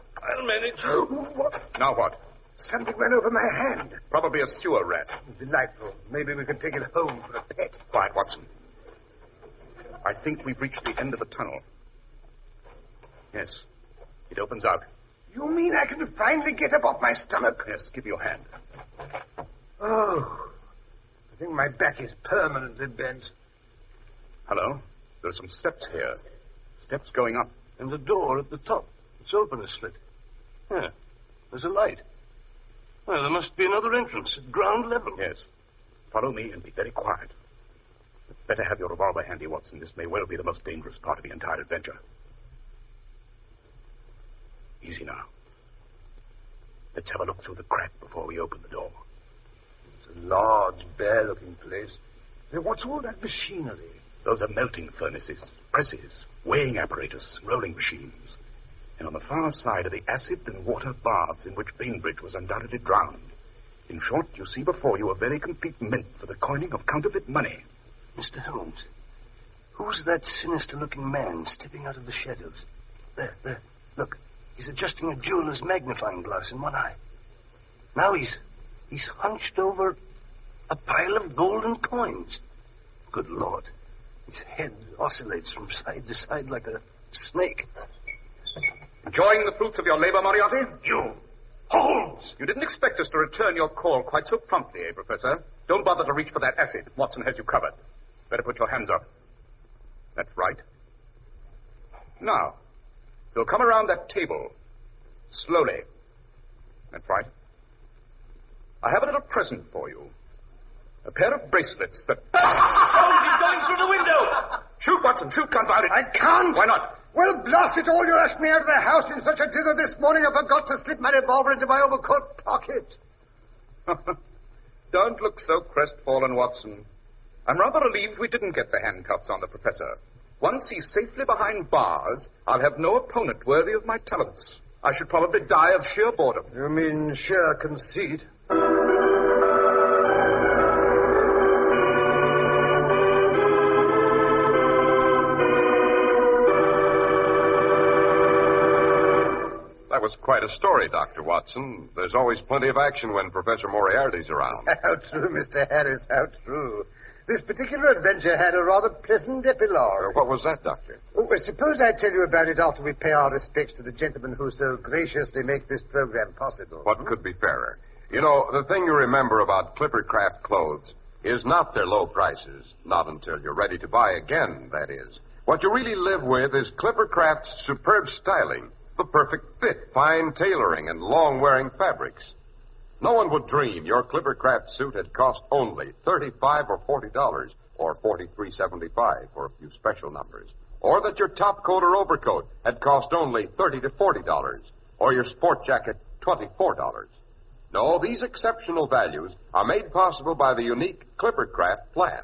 Speaker 8: manage.
Speaker 12: What?
Speaker 10: Now what?
Speaker 12: Something ran over my hand.
Speaker 10: Probably a sewer rat.
Speaker 12: Delightful. Maybe we could take it home for a pet.
Speaker 10: Quiet, Watson. I think we've reached the end of the tunnel. Yes. It opens out.
Speaker 12: You mean I can finally get up off my stomach?
Speaker 10: Yes, give me your hand.
Speaker 12: Oh. I think my back is permanently bent.
Speaker 10: Hello? There are some steps here. Steps going up.
Speaker 8: And the door at the top. It's open a slit. Yeah. There's a light. Well, there must be another entrance at ground level.
Speaker 10: Yes. Follow me and be very quiet. Better have your revolver handy, Watson. This may well be the most dangerous part of the entire adventure. Easy now. Let's have a look through the crack before we open the door.
Speaker 12: It's a large, bare-looking place. Now, what's all that machinery?
Speaker 10: Those are melting furnaces, presses, weighing apparatus, rolling machines. And on the far side are the acid and water baths in which Bainbridge was undoubtedly drowned. In short, you see before you a very complete mint for the coining of counterfeit money.
Speaker 8: Mr. Holmes, who's that sinister-looking man stepping out of the shadows? There. Look, he's adjusting a jeweler's magnifying glass in one eye. Now he's hunched over a pile of golden coins. Good Lord. His head oscillates from side to side like a snake.
Speaker 10: Enjoying the fruits of your labor, Moriarty?
Speaker 8: You! Holmes!
Speaker 10: You didn't expect us to return your call quite so promptly, eh, Professor? Don't bother to reach for that acid. Watson has you covered. Better put your hands up. That's right. Now, you'll come around that table. Slowly. That's right. I have a little present for you. A pair of bracelets that...
Speaker 8: Holmes, he's going through the window!
Speaker 10: Shoot, Watson, shoot, confound it.
Speaker 12: I can't.
Speaker 10: Why not?
Speaker 12: Well, blast it all, you asked me out of the house in such a dither this morning I forgot to slip my revolver into my overcoat pocket.
Speaker 10: Don't look so crestfallen, Watson. I'm rather relieved we didn't get the handcuffs on the professor. Once he's safely behind bars, I'll have no opponent worthy of my talents. I should probably die of sheer boredom.
Speaker 12: You mean sheer conceit?
Speaker 2: That was quite a story, Dr. Watson. There's always plenty of action when Professor Moriarty's around.
Speaker 12: How true, Mr. Harris, how true. This particular adventure had a rather pleasant epilogue.
Speaker 2: What was that, Doctor?
Speaker 12: Oh, well, suppose I tell you about it after we pay our respects to the gentlemen who so graciously make this program possible.
Speaker 2: What could be fairer? You know, the thing you remember about Clippercraft clothes is not their low prices. Not until you're ready to buy again, that is. What you really live with is Clippercraft's superb styling, the perfect fit, fine tailoring, and long-wearing fabrics. No one would dream your Clippercraft suit had cost only $35 or $40, or $43.75 for a few special numbers, or that your top coat or overcoat had cost only $30 to $40, or your sport jacket $24. No, these exceptional values are made possible by the unique Clippercraft plan.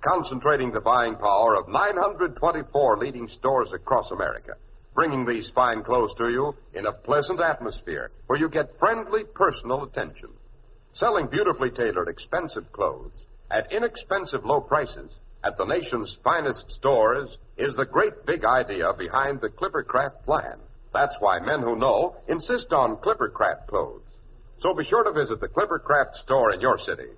Speaker 2: concentrating the buying power of 924 leading stores across America, bringing these fine clothes to you in a pleasant atmosphere where you get friendly personal attention. Selling beautifully tailored, expensive clothes at inexpensive low prices at the nation's finest stores is the great big idea behind the Clippercraft plan. That's why men who know insist on Clippercraft clothes. So be sure to visit the Clippercraft store in your city.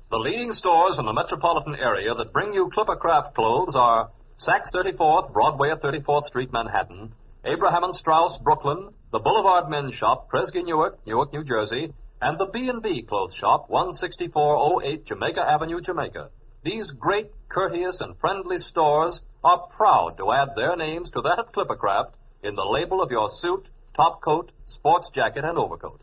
Speaker 14: The leading stores in the metropolitan area that bring you Clippercraft clothes are Saks 34th, Broadway at 34th Street, Manhattan, Abraham and Straus, Brooklyn, the Boulevard Men's Shop, Kresge, Newark, New Jersey, and the B&B Clothes Shop, 16408 Jamaica Avenue, Jamaica. These great, courteous, and friendly stores are proud to add their names to that of Clippercraft in the label of your suit, top coat, sports jacket, and overcoat.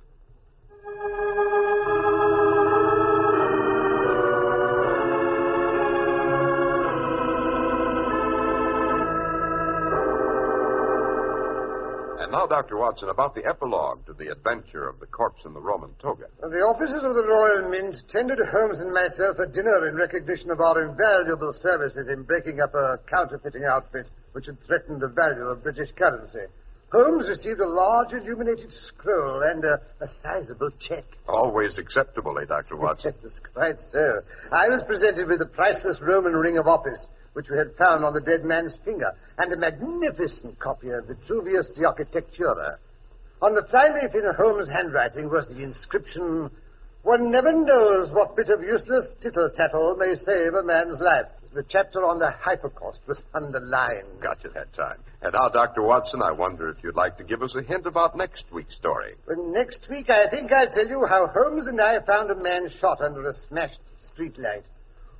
Speaker 2: And now, Dr. Watson, about the epilogue to the adventure of the corpse in the Roman toga.
Speaker 12: The officers of the Royal Mint tendered Holmes and myself a dinner in recognition of our invaluable services in breaking up a counterfeiting outfit which had threatened the value of British currency. Holmes received a large illuminated scroll and a sizable check.
Speaker 2: Always acceptable, eh, Dr. Watson?
Speaker 12: Yes, quite so. I was presented with a priceless Roman ring of office, which we had found on the dead man's finger, and a magnificent copy of Vitruvius de Architectura. On the flyleaf in Holmes' handwriting was the inscription, "One never knows what bit of useless tittle-tattle may save a man's life." The chapter on the hypocaust was underlined.
Speaker 2: Gotcha that time. And now, Dr. Watson, I wonder if you'd like to give us a hint about next week's story.
Speaker 12: Well, next week, I think I'll tell you how Holmes and I found a man shot under a smashed streetlight.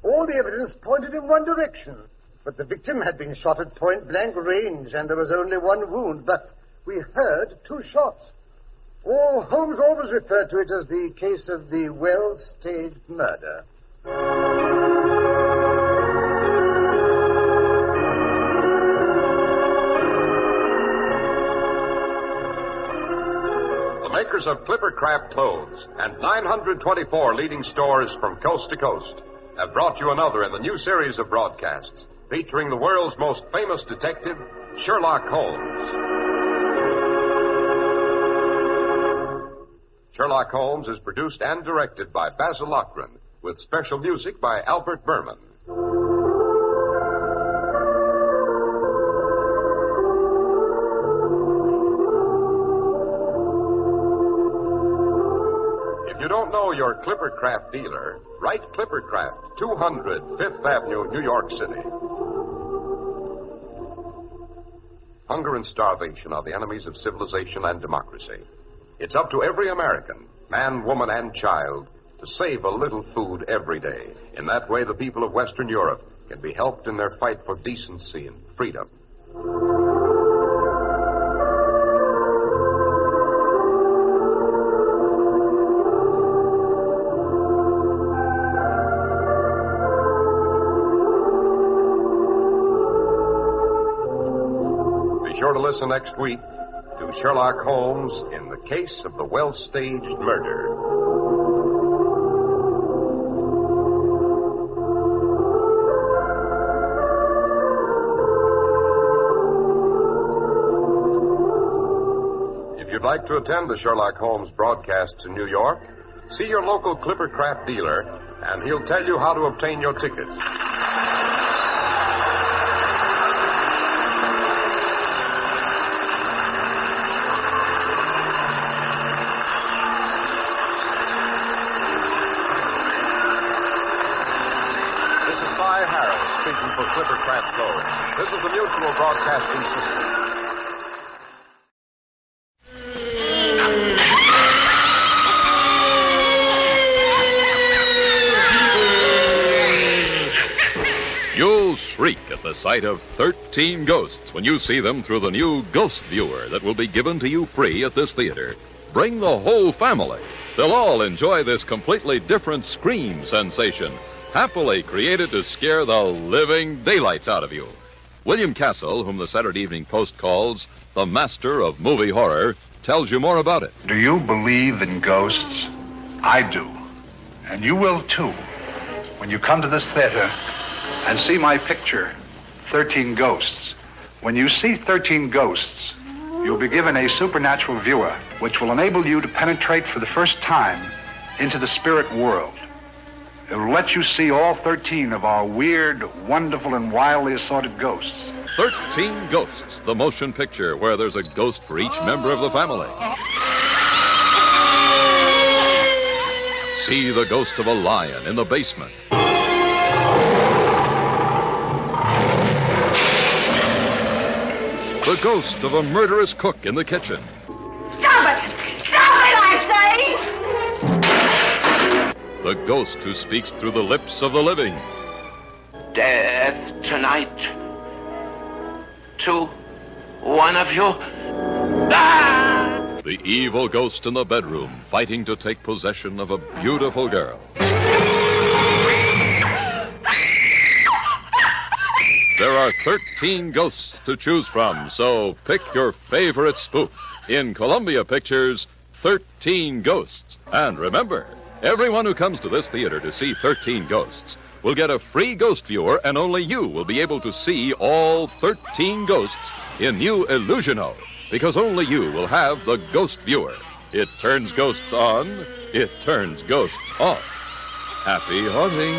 Speaker 12: All the evidence pointed in one direction, but the victim had been shot at point-blank range, and there was only one wound, but we heard two shots. Holmes always referred to it as the case of the well-staged murder.
Speaker 2: The makers of Clippercraft clothes and 924 leading stores from coast to coast have brought you another in the new series of broadcasts featuring the world's most famous detective, Sherlock Holmes. Sherlock Holmes is produced and directed by Basil Lochran, with special music by Albert Berman. If you don't know your Clippercraft dealer, write Clippercraft, 200 Fifth Avenue, New York City. Hunger and starvation are the enemies of civilization and democracy. It's up to every American, man, woman, and child, to save a little food every day. In that way, the people of Western Europe can be helped in their fight for decency and freedom. Be sure to listen next week to Sherlock Holmes in the case of the well-staged murder. If you'd like to attend the Sherlock Holmes broadcasts in New York, see your local Clippercraft dealer, and he'll tell you how to obtain your tickets. Speaking for Clippercraft clothes. This is the Mutual Broadcasting System.
Speaker 15: You'll shriek at the sight of 13 ghosts when you see them through the new Ghost Viewer that will be given to you free at this theater. Bring the whole family. They'll all enjoy this completely different scream sensation, happily created to scare the living daylights out of you. William Castle, whom the Saturday Evening Post calls the master of movie horror, tells you more about it.
Speaker 19: Do you believe in ghosts? I do. And you will too. When you come to this theater, and see my picture, 13 Ghosts. When you see 13 ghosts, you'll be given a supernatural viewer, which will enable you to penetrate for the first time into the spirit world. It will let you see all 13 of our weird, wonderful, and wildly assorted ghosts.
Speaker 15: 13 Ghosts, the motion picture where there's a ghost for each member of the family. See the ghost of a lion in the basement. The ghost of a murderous cook in the kitchen.
Speaker 9: Stop it! Stop it, I say!
Speaker 15: The ghost who speaks through the lips of the living.
Speaker 5: Death tonight. To one of you. Ah!
Speaker 15: The evil ghost in the bedroom fighting to take possession of a beautiful girl. There are 13 ghosts to choose from, so pick your favorite spook. In Columbia Pictures, 13 Ghosts. And remember, everyone who comes to this theater to see 13 Ghosts will get a free ghost viewer, and only you will be able to see all 13 ghosts in new Illusiono, because only you will have the ghost viewer. It turns ghosts on, it turns ghosts off. Happy haunting.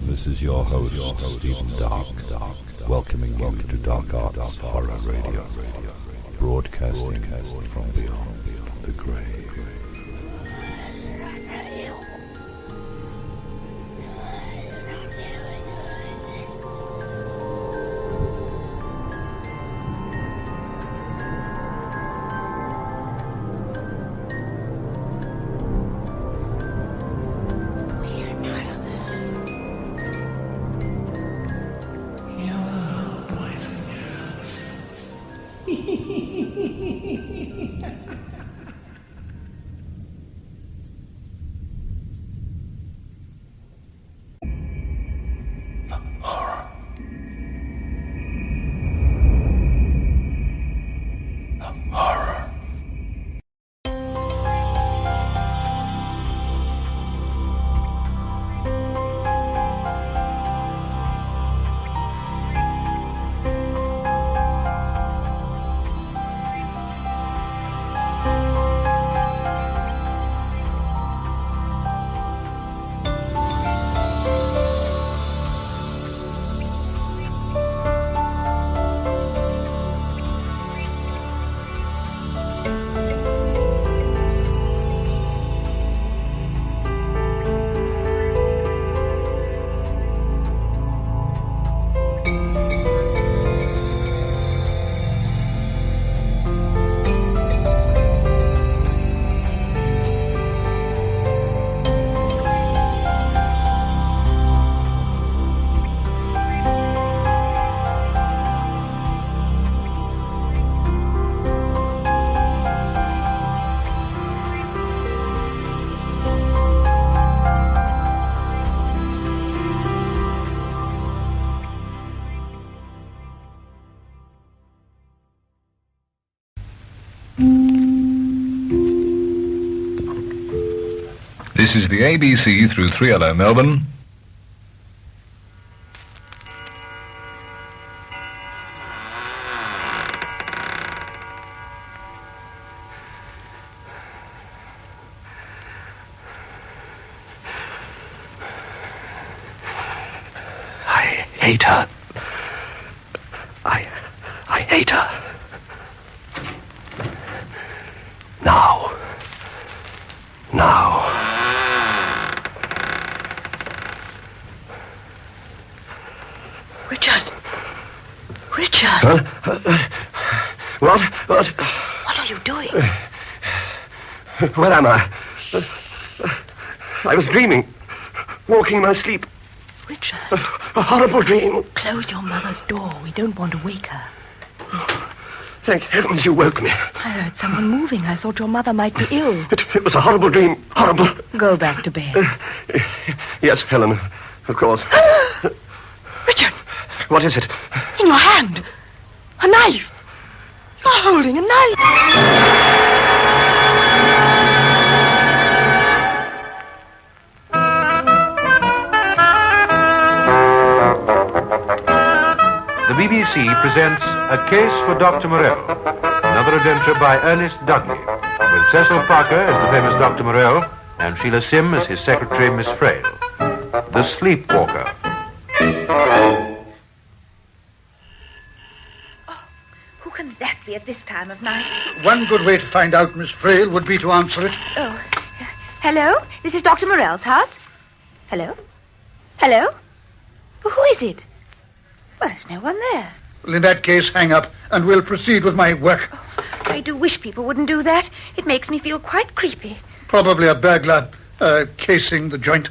Speaker 11: This is your host, Stephen Dark, welcoming you to Dark Arts Horror Radio, broadcasting from beyond the grave.
Speaker 16: This is the ABC through 3LO Melbourne.
Speaker 5: I hate her. I hate her. Now.
Speaker 7: Richard.
Speaker 5: What?
Speaker 7: What are you doing?
Speaker 5: Where am I? I was dreaming. walking in my sleep.
Speaker 7: Richard.
Speaker 5: A horrible dream.
Speaker 7: Close your mother's door. We don't want to wake her.
Speaker 5: Thank heavens you woke me.
Speaker 7: I heard someone moving. I thought your mother might be ill.
Speaker 5: It was a horrible dream. Horrible.
Speaker 7: Go back to bed.
Speaker 5: Yes, Helen, of course.
Speaker 7: Richard!
Speaker 5: What is it?
Speaker 7: In your hand. A knife. You're holding a knife.
Speaker 11: The BBC presents A Case for Dr. Moreau, another adventure by Ernest Dudley, with Cecil Parker as the famous Dr. Moreau and Sheila Sim as his secretary, Miss Frail. The Sleepwalker.
Speaker 7: Who can that be at this time of night?
Speaker 24: One good way to find out, Miss Frail, would be to answer it.
Speaker 7: Oh. Hello? This is Dr. Morell's house? Hello? Hello? Who is it? Well, there's no one there.
Speaker 24: Well, in that case, hang up, and we'll proceed with my work.
Speaker 7: Oh, I do wish people wouldn't do that. It makes me feel quite creepy.
Speaker 24: Probably a burglar casing the joint.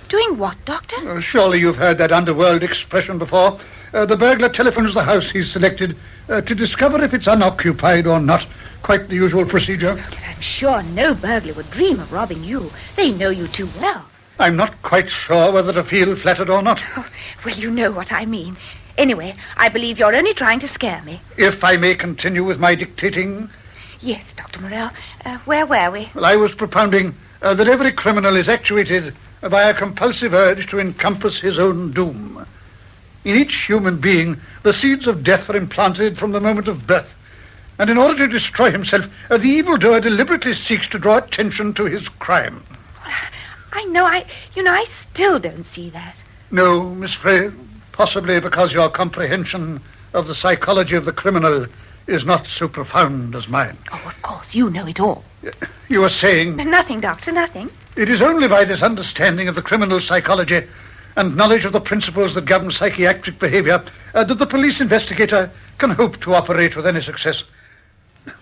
Speaker 7: Doing what, Doctor?
Speaker 24: Surely you've heard that underworld expression before. The burglar telephones the house he's selected to discover if it's unoccupied or not. Quite the usual procedure.
Speaker 7: But I'm sure no burglar would dream of robbing you. They know you too well.
Speaker 24: I'm not quite sure whether to feel flattered or not.
Speaker 7: Oh, well, you know what I mean. Anyway, I believe you're only trying to scare me.
Speaker 24: If I may continue with my dictating.
Speaker 7: Yes, Dr. Morell. Where were we?
Speaker 24: Well, I was propounding that every criminal is actuated by a compulsive urge to encompass his own doom. In each human being, the seeds of death are implanted from the moment of birth. And in order to destroy himself, the evildoer deliberately seeks to draw attention to his crime.
Speaker 7: I know, I still don't see that.
Speaker 24: No, Miss Frey, possibly because your comprehension of the psychology of the criminal is not so profound as mine.
Speaker 7: Oh, of course, you know it all.
Speaker 24: You were saying...
Speaker 7: Nothing, Doctor, nothing.
Speaker 24: It is only by this understanding of the criminal psychology and knowledge of the principles that govern psychiatric behavior that the police investigator can hope to operate with any success.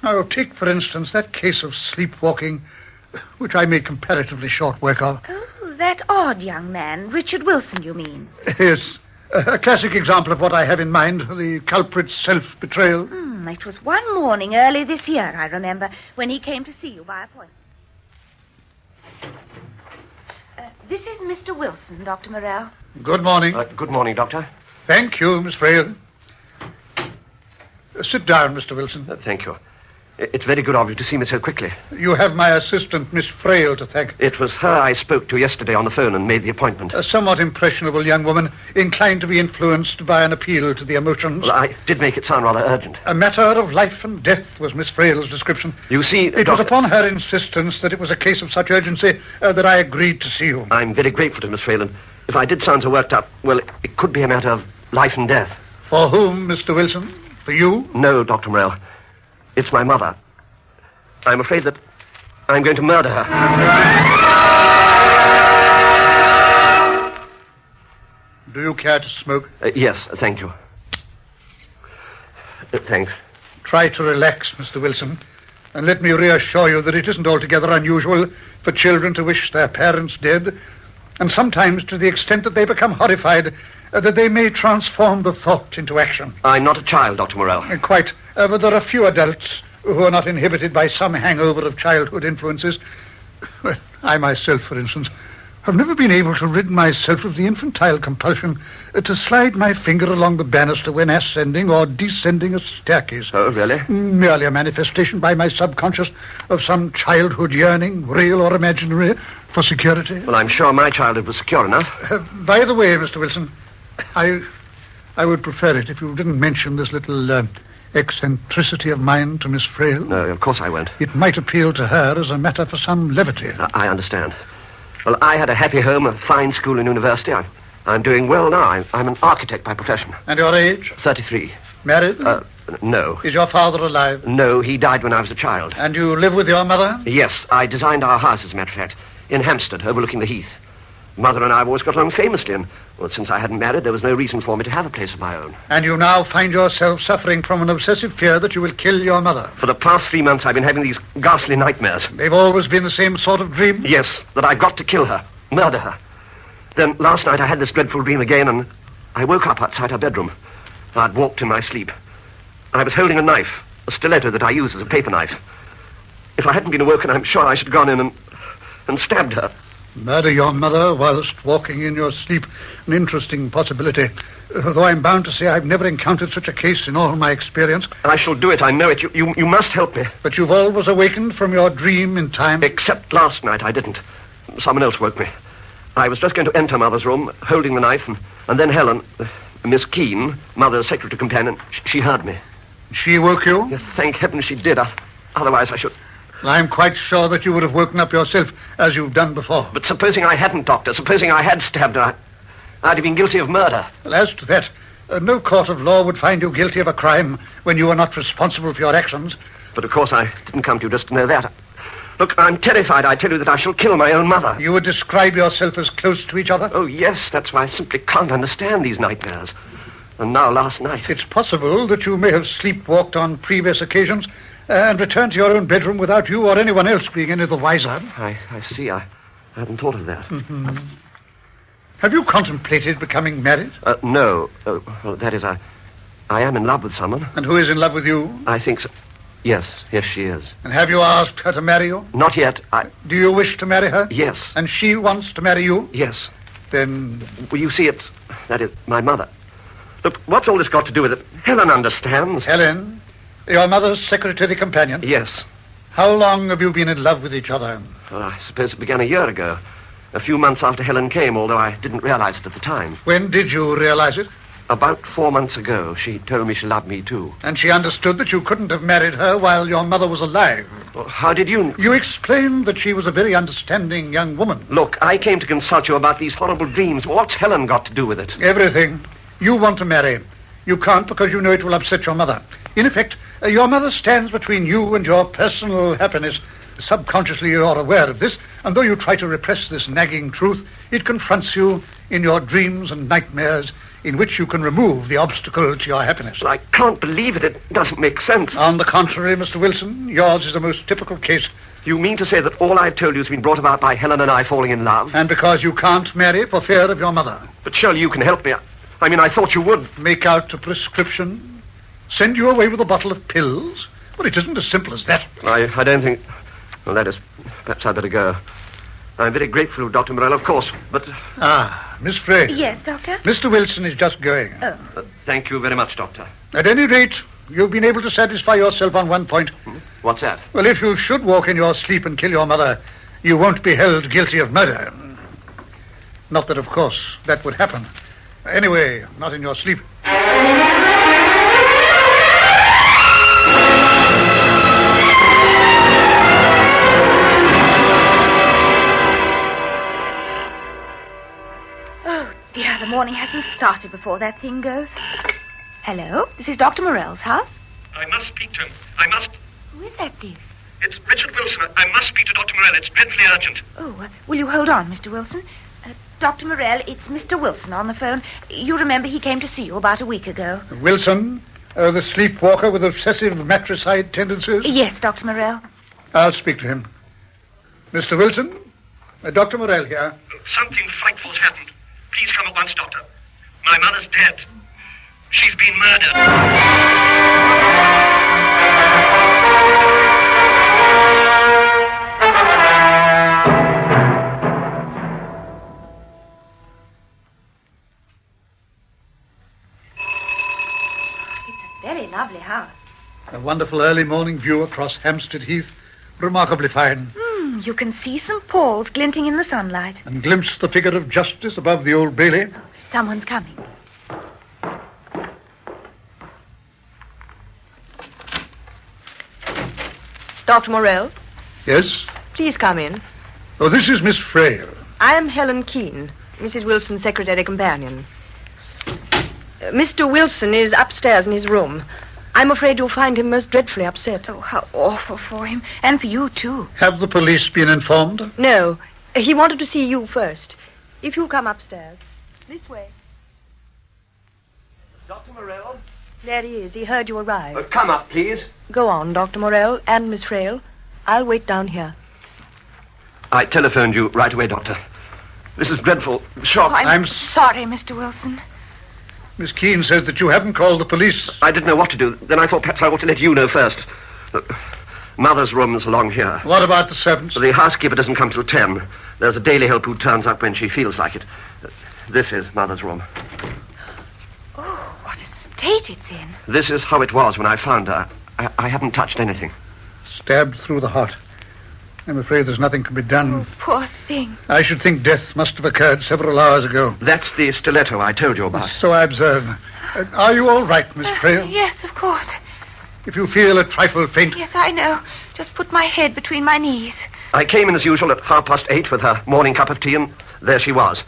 Speaker 24: Now, take, for instance, that case of sleepwalking, which I made comparatively short work of.
Speaker 7: Oh, that odd young man, Richard Wilson, you mean?
Speaker 24: Yes, a classic example of what I have in mind, the culprit's self-betrayal.
Speaker 7: It was one morning early this year, I remember, when he came to see you by appointment. This is Mr. Wilson, Dr. Morell.
Speaker 24: Good morning.
Speaker 5: Good morning, Doctor.
Speaker 24: Thank you, Miss Frail. Sit down, Mr. Wilson.
Speaker 5: Thank you. It's very good of you to see me so quickly.
Speaker 24: You have my assistant, Miss Frail, to thank.
Speaker 5: It was her I spoke to yesterday on the phone and made the appointment.
Speaker 24: A somewhat impressionable young woman, inclined to be influenced by an appeal to the emotions.
Speaker 5: Well, I did make it sound rather urgent.
Speaker 24: A matter of life and death was Miss Frail's description.
Speaker 5: You see,
Speaker 24: It was upon her insistence that it was a case of such urgency that I agreed to see you.
Speaker 5: I'm very grateful to Miss Frail, and if I did sound so worked up, well, it could be a matter of life and death.
Speaker 24: For whom, Mr. Wilson? For you?
Speaker 5: No, Dr. Morell. It's my mother. I'm afraid that I'm going to murder her.
Speaker 24: Do you care to smoke?
Speaker 5: Yes, thank you. Thanks.
Speaker 24: Try to relax, Mr. Wilson, and let me reassure you that it isn't altogether unusual for children to wish their parents dead, and sometimes to the extent that they become horrified that they may transform the thought into action.
Speaker 5: I'm not a child, Dr. Morell.
Speaker 24: Quite, but there are few adults who are not inhibited by some hangover of childhood influences. Well, I myself, for instance, have never been able to rid myself of the infantile compulsion to slide my finger along the banister when ascending or descending a staircase.
Speaker 5: Oh, really?
Speaker 24: Merely a manifestation by my subconscious of some childhood yearning, real or imaginary, for security.
Speaker 5: Well, I'm sure my childhood was secure enough.
Speaker 24: By the way, Mr. Wilson, I would prefer it if you didn't mention this little eccentricity of mine to Miss Frail.
Speaker 5: No, of course I won't.
Speaker 24: It might appeal to her as a matter for some levity.
Speaker 5: I understand. Well, I had a happy home, a fine school and university. I'm doing well now. I'm an architect by profession.
Speaker 24: And your age?
Speaker 5: 33.
Speaker 24: Married?
Speaker 5: No.
Speaker 24: Is your father alive?
Speaker 5: No, he died when I was a child.
Speaker 24: And you live with your mother?
Speaker 5: Yes, I designed our house, as a matter of fact, in Hampstead, overlooking the heath. Mother and I have always got along famously, and, well, since I hadn't married, there was no reason for me to have a place of my own.
Speaker 24: And you now find yourself suffering from an obsessive fear that you will kill your mother?
Speaker 5: For the past 3 months, I've been having these ghastly nightmares.
Speaker 24: They've always been the same sort of dream?
Speaker 5: Yes, that I've got to kill her, murder her. Then last night I had this dreadful dream again, and I woke up outside her bedroom. I'd walked in my sleep. I was holding a knife, a stiletto that I use as a paper knife. If I hadn't been awoken, I'm sure I should have gone in and stabbed her.
Speaker 24: Murder your mother whilst walking in your sleep. An interesting possibility. Though I'm bound to say I've never encountered such a case in all my experience.
Speaker 5: I shall do it, I know it. You must help me.
Speaker 24: But you've always awakened from your dream in time?
Speaker 5: Except last night I didn't. Someone else woke me. I was just going to enter Mother's room, holding the knife, and then Helen, Miss Keene, Mother's secretary companion, she heard me.
Speaker 24: She woke you?
Speaker 5: Yes, thank heaven she did. Otherwise I should...
Speaker 24: I'm quite sure that you would have woken up yourself, as you've done before.
Speaker 5: But supposing I hadn't, Doctor, supposing I had stabbed her, I'd have been guilty of murder.
Speaker 24: Well, as to that, no court of law would find you guilty of a crime when you were not responsible for your actions.
Speaker 5: But of course I didn't come to you just to know that. Look, I'm terrified. I tell you that I shall kill my own mother.
Speaker 24: You would describe yourself as close to each other?
Speaker 5: Oh, yes, that's why I simply can't understand these nightmares. And now last night...
Speaker 24: It's possible that you may have sleepwalked on previous occasions and returned to your own bedroom without you or anyone else being any the wiser.
Speaker 5: I see. I hadn't thought of that.
Speaker 24: Mm-hmm. Have you contemplated becoming married?
Speaker 5: No. Well, that is, I am in love with someone.
Speaker 24: And who is in love with you?
Speaker 5: I think so. Yes, she is.
Speaker 24: And have you asked her to marry you?
Speaker 5: Not yet.
Speaker 24: Do you wish to marry her?
Speaker 5: Yes.
Speaker 24: And she wants to marry you?
Speaker 5: Yes.
Speaker 24: Then...
Speaker 5: Well, you see, that is my mother. Look, what's all this got to do with it? Helen understands.
Speaker 24: Helen? Your mother's secretary companion?
Speaker 5: Yes.
Speaker 24: How long have you been in love with each other?
Speaker 5: Well, I suppose it began a year ago. A few months after Helen came, although I didn't realize it at the time.
Speaker 24: When did you realize it?
Speaker 5: About 4 months ago. She told me she loved me, too.
Speaker 24: And she understood that you couldn't have married her while your mother was alive.
Speaker 5: Well, how did you...
Speaker 24: You explained that she was a very understanding young woman.
Speaker 5: Look, I came to consult you about these horrible dreams. What's Helen got to do with it?
Speaker 24: Everything. You want to marry. You can't because you know it will upset your mother. In effect, your mother stands between you and your personal happiness. Subconsciously you're aware of this, and though you try to repress this nagging truth, it confronts you in your dreams and nightmares in which you can remove the obstacle to your happiness.
Speaker 5: Well, I can't believe it. It doesn't make sense.
Speaker 24: On the contrary, Mr. Wilson, yours is the most typical case.
Speaker 5: You mean to say that all I've told you has been brought about by Helen and I falling in love?
Speaker 24: And because you can't marry for fear of your mother.
Speaker 5: But surely you can help me. I mean, I thought you would.
Speaker 24: Make out a prescription? Send you away with a bottle of pills? Well, it isn't as simple as that.
Speaker 5: I don't think... Well, that is... Perhaps I'd better go. I'm very grateful, Dr. Morell, of course, but...
Speaker 24: Miss Frey.
Speaker 7: Yes, Doctor?
Speaker 24: Mr. Wilson is just going.
Speaker 7: Oh.
Speaker 5: Thank you very much, Doctor.
Speaker 24: At any rate, you've been able to satisfy yourself on one point.
Speaker 5: What's that?
Speaker 24: Well, if you should walk in your sleep and kill your mother, you won't be held guilty of murder. Not that, of course, that would happen. Anyway, not in your sleep.
Speaker 7: Dear, the morning hasn't started before that thing goes. Hello? This is Dr. Morell's house?
Speaker 17: I must speak to him. I must...
Speaker 7: Who is that, please?
Speaker 17: It's Richard Wilson. I must speak to Dr. Morell. It's dreadfully urgent.
Speaker 7: Oh, will you hold on, Mr. Wilson? Dr. Morell, it's Mr. Wilson on the phone. You remember he came to see you about a week ago.
Speaker 24: Wilson? The sleepwalker with obsessive matricide tendencies?
Speaker 7: Yes, Dr. Morell.
Speaker 24: I'll speak to him. Mr. Wilson? Dr. Morell here.
Speaker 17: Something frightful's happened. Please come at once, Doctor. My mother's dead. She's been murdered.
Speaker 7: Very lovely house.
Speaker 24: A wonderful early morning view across Hampstead Heath. Remarkably fine.
Speaker 7: You can see St. Paul's glinting in the sunlight.
Speaker 24: And glimpse the figure of Justice above the Old Bailey.
Speaker 7: Someone's coming.
Speaker 18: Dr. Morell?
Speaker 24: Yes?
Speaker 18: Please come in.
Speaker 24: Oh, this is Miss Frey.
Speaker 18: I am Helen Keene, Mrs. Wilson's secretary companion. Mr. Wilson is upstairs in his room. I'm afraid you'll find him most dreadfully upset.
Speaker 7: Oh, how awful for him. And for you, too.
Speaker 24: Have the police been informed?
Speaker 18: No. He wanted to see you first. If you'll come upstairs. This way.
Speaker 5: Dr. Morell?
Speaker 18: There he is. He heard you arrive.
Speaker 5: Come up, please.
Speaker 18: Go on, Dr. Morell and Miss Frail. I'll wait down here.
Speaker 5: I telephoned you right away, Doctor. This is dreadful. Shock.
Speaker 7: Oh, I'm sorry, Mr. Wilson.
Speaker 24: Miss Keene says that you haven't called the police.
Speaker 5: I didn't know what to do. Then I thought perhaps I ought to let you know first. Mother's room's along here.
Speaker 24: What about the servants?
Speaker 5: The housekeeper doesn't come till 10. There's a daily help who turns up when she feels like it. This is Mother's room.
Speaker 7: Oh, what a state it's in.
Speaker 5: This is how it was when I found her. I haven't touched anything.
Speaker 24: Stabbed through the heart. I'm afraid there's nothing can be done.
Speaker 7: Oh, poor thing.
Speaker 24: I should think death must have occurred several hours ago.
Speaker 5: That's the stiletto I told you about.
Speaker 24: So I observe. Are you all right, Miss Frail?
Speaker 7: Yes, of course.
Speaker 24: If you feel a trifle faint...
Speaker 7: Yes, I know. Just put my head between my knees.
Speaker 5: I came in as usual at 8:30 with her morning cup of tea, and there she was.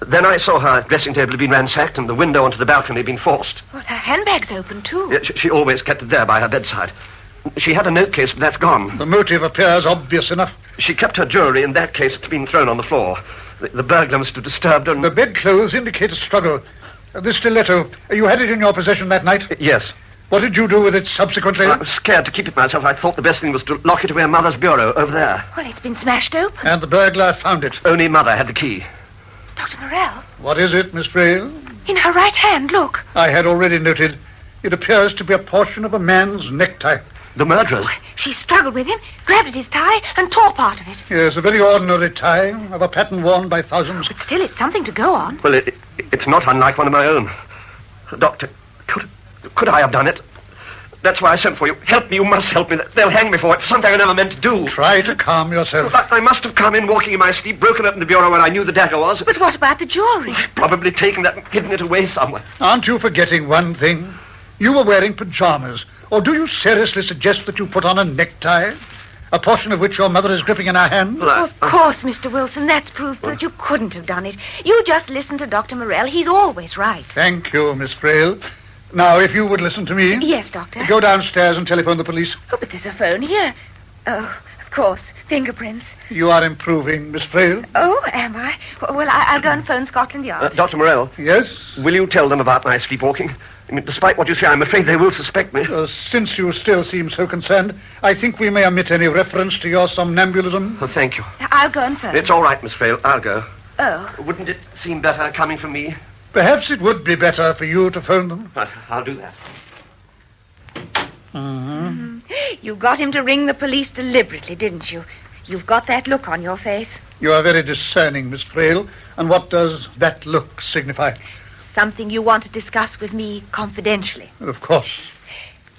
Speaker 5: Then I saw her dressing table had been ransacked and the window onto the balcony had been forced.
Speaker 7: Well, her handbag's open, too.
Speaker 5: Yeah, she always kept it there by her bedside. She had a note case, but that's gone.
Speaker 24: The motive appears obvious enough.
Speaker 5: She kept her jewelry in that case. It's been thrown on the floor. The burglar must have disturbed her.
Speaker 24: The bedclothes indicate a struggle. This stiletto, you had it in your possession that night?
Speaker 5: Yes.
Speaker 24: What did you do with it subsequently?
Speaker 5: I was scared to keep it myself. I thought the best thing was to lock it away in Mother's bureau over there.
Speaker 7: Well, it's been smashed open.
Speaker 24: And the burglar found it?
Speaker 5: Only Mother had the key.
Speaker 7: Dr. Morell?
Speaker 24: What is it, Miss Frail?
Speaker 7: In her right hand, look.
Speaker 24: I had already noted. It appears to be a portion of a man's necktie.
Speaker 5: The murderer's?
Speaker 7: Oh, she struggled with him, grabbed at his tie, and tore part of it.
Speaker 24: Yes, a very ordinary tie, of a pattern worn by thousands.
Speaker 7: But still, it's something to go on.
Speaker 5: Well, it's not unlike one of my own. Doctor, could I have done it? That's why I sent for you. Help me, you must help me. They'll hang me for it. Something I never meant to do.
Speaker 24: Try to calm yourself.
Speaker 5: I must have come in walking in my sleep, broken open the bureau where I knew the dagger was.
Speaker 7: But what about the jewelry?
Speaker 5: Probably taken that and hidden it away somewhere.
Speaker 24: Aren't you forgetting one thing? You were wearing pajamas. Or do you seriously suggest that you put on a necktie? A portion of which your mother is gripping in her hand?
Speaker 7: Well, of course, Mr. Wilson. That's proof that you couldn't have done it. You just listen to Dr. Morell. He's always right.
Speaker 24: Thank you, Miss Frail. Now, if you would listen to me...
Speaker 7: Yes, Doctor.
Speaker 24: Go downstairs and telephone the police.
Speaker 7: Oh, but there's a phone here. Oh, of course. Fingerprints.
Speaker 24: You are improving, Miss Frail.
Speaker 7: Oh, am I? Well, I'll go and phone Scotland Yard.
Speaker 5: Dr. Morell.
Speaker 24: Yes?
Speaker 5: Will you tell them about my sleepwalking? I mean, despite what you say, I'm afraid they will suspect me.
Speaker 24: Since you still seem so concerned, I think we may omit any reference to your somnambulism.
Speaker 5: Oh, thank you.
Speaker 7: I'll go and phone.
Speaker 5: It's all right, Miss Frail. I'll go.
Speaker 7: Oh.
Speaker 5: Wouldn't it seem better coming from me?
Speaker 24: Perhaps it would be better for you to phone them.
Speaker 5: I'll do that.
Speaker 24: Mm-hmm.
Speaker 7: You got him to ring the police deliberately, didn't you? You've got that look on your face.
Speaker 24: You are very discerning, Miss Frail. And what does that look signify?
Speaker 7: Something you want to discuss with me confidentially.
Speaker 24: Of course.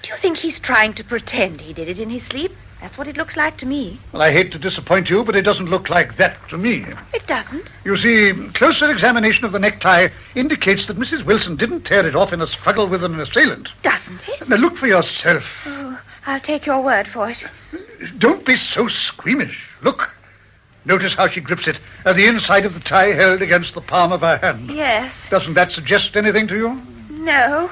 Speaker 7: Do you think he's trying to pretend he did it in his sleep? That's what it looks like to me.
Speaker 24: Well, I hate to disappoint you, but it doesn't look like that to me.
Speaker 7: It doesn't?
Speaker 24: You see, closer examination of the necktie indicates that Mrs. Wilson didn't tear it off in a struggle with an assailant.
Speaker 7: Doesn't it?
Speaker 24: Now, look for yourself.
Speaker 7: Oh, I'll take your word for it.
Speaker 24: Don't be so squeamish. Look. Notice how she grips it. The inside of the tie held against the palm of her hand.
Speaker 7: Yes.
Speaker 24: Doesn't that suggest anything to you?
Speaker 7: No.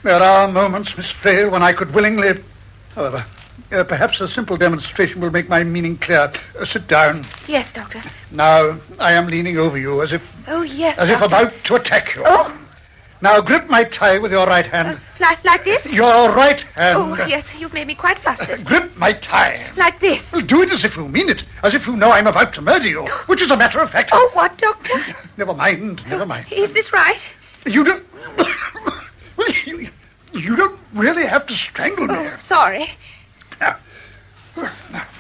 Speaker 24: There are moments, Miss Frail, when I could willingly... However, perhaps a simple demonstration will make my meaning clear. Sit down.
Speaker 7: Yes, Doctor.
Speaker 24: Now, I am leaning over you as if...
Speaker 7: Oh, yes,
Speaker 24: As
Speaker 7: Doctor.
Speaker 24: if about to attack you.
Speaker 7: Oh!
Speaker 24: Now, grip my tie with your right hand.
Speaker 7: Like this?
Speaker 24: Your right hand.
Speaker 7: Oh, yes, you've made me quite flustered.
Speaker 24: Grip my tie.
Speaker 7: Like this?
Speaker 24: Well, do it as if you mean it. As if you know I'm about to murder you. Which is a matter of fact.
Speaker 7: Oh, what, Doctor?
Speaker 24: Never mind, never mind.
Speaker 7: Is this right?
Speaker 24: You don't... Well, you don't really have to strangle me.
Speaker 7: Oh, sorry.
Speaker 24: Now,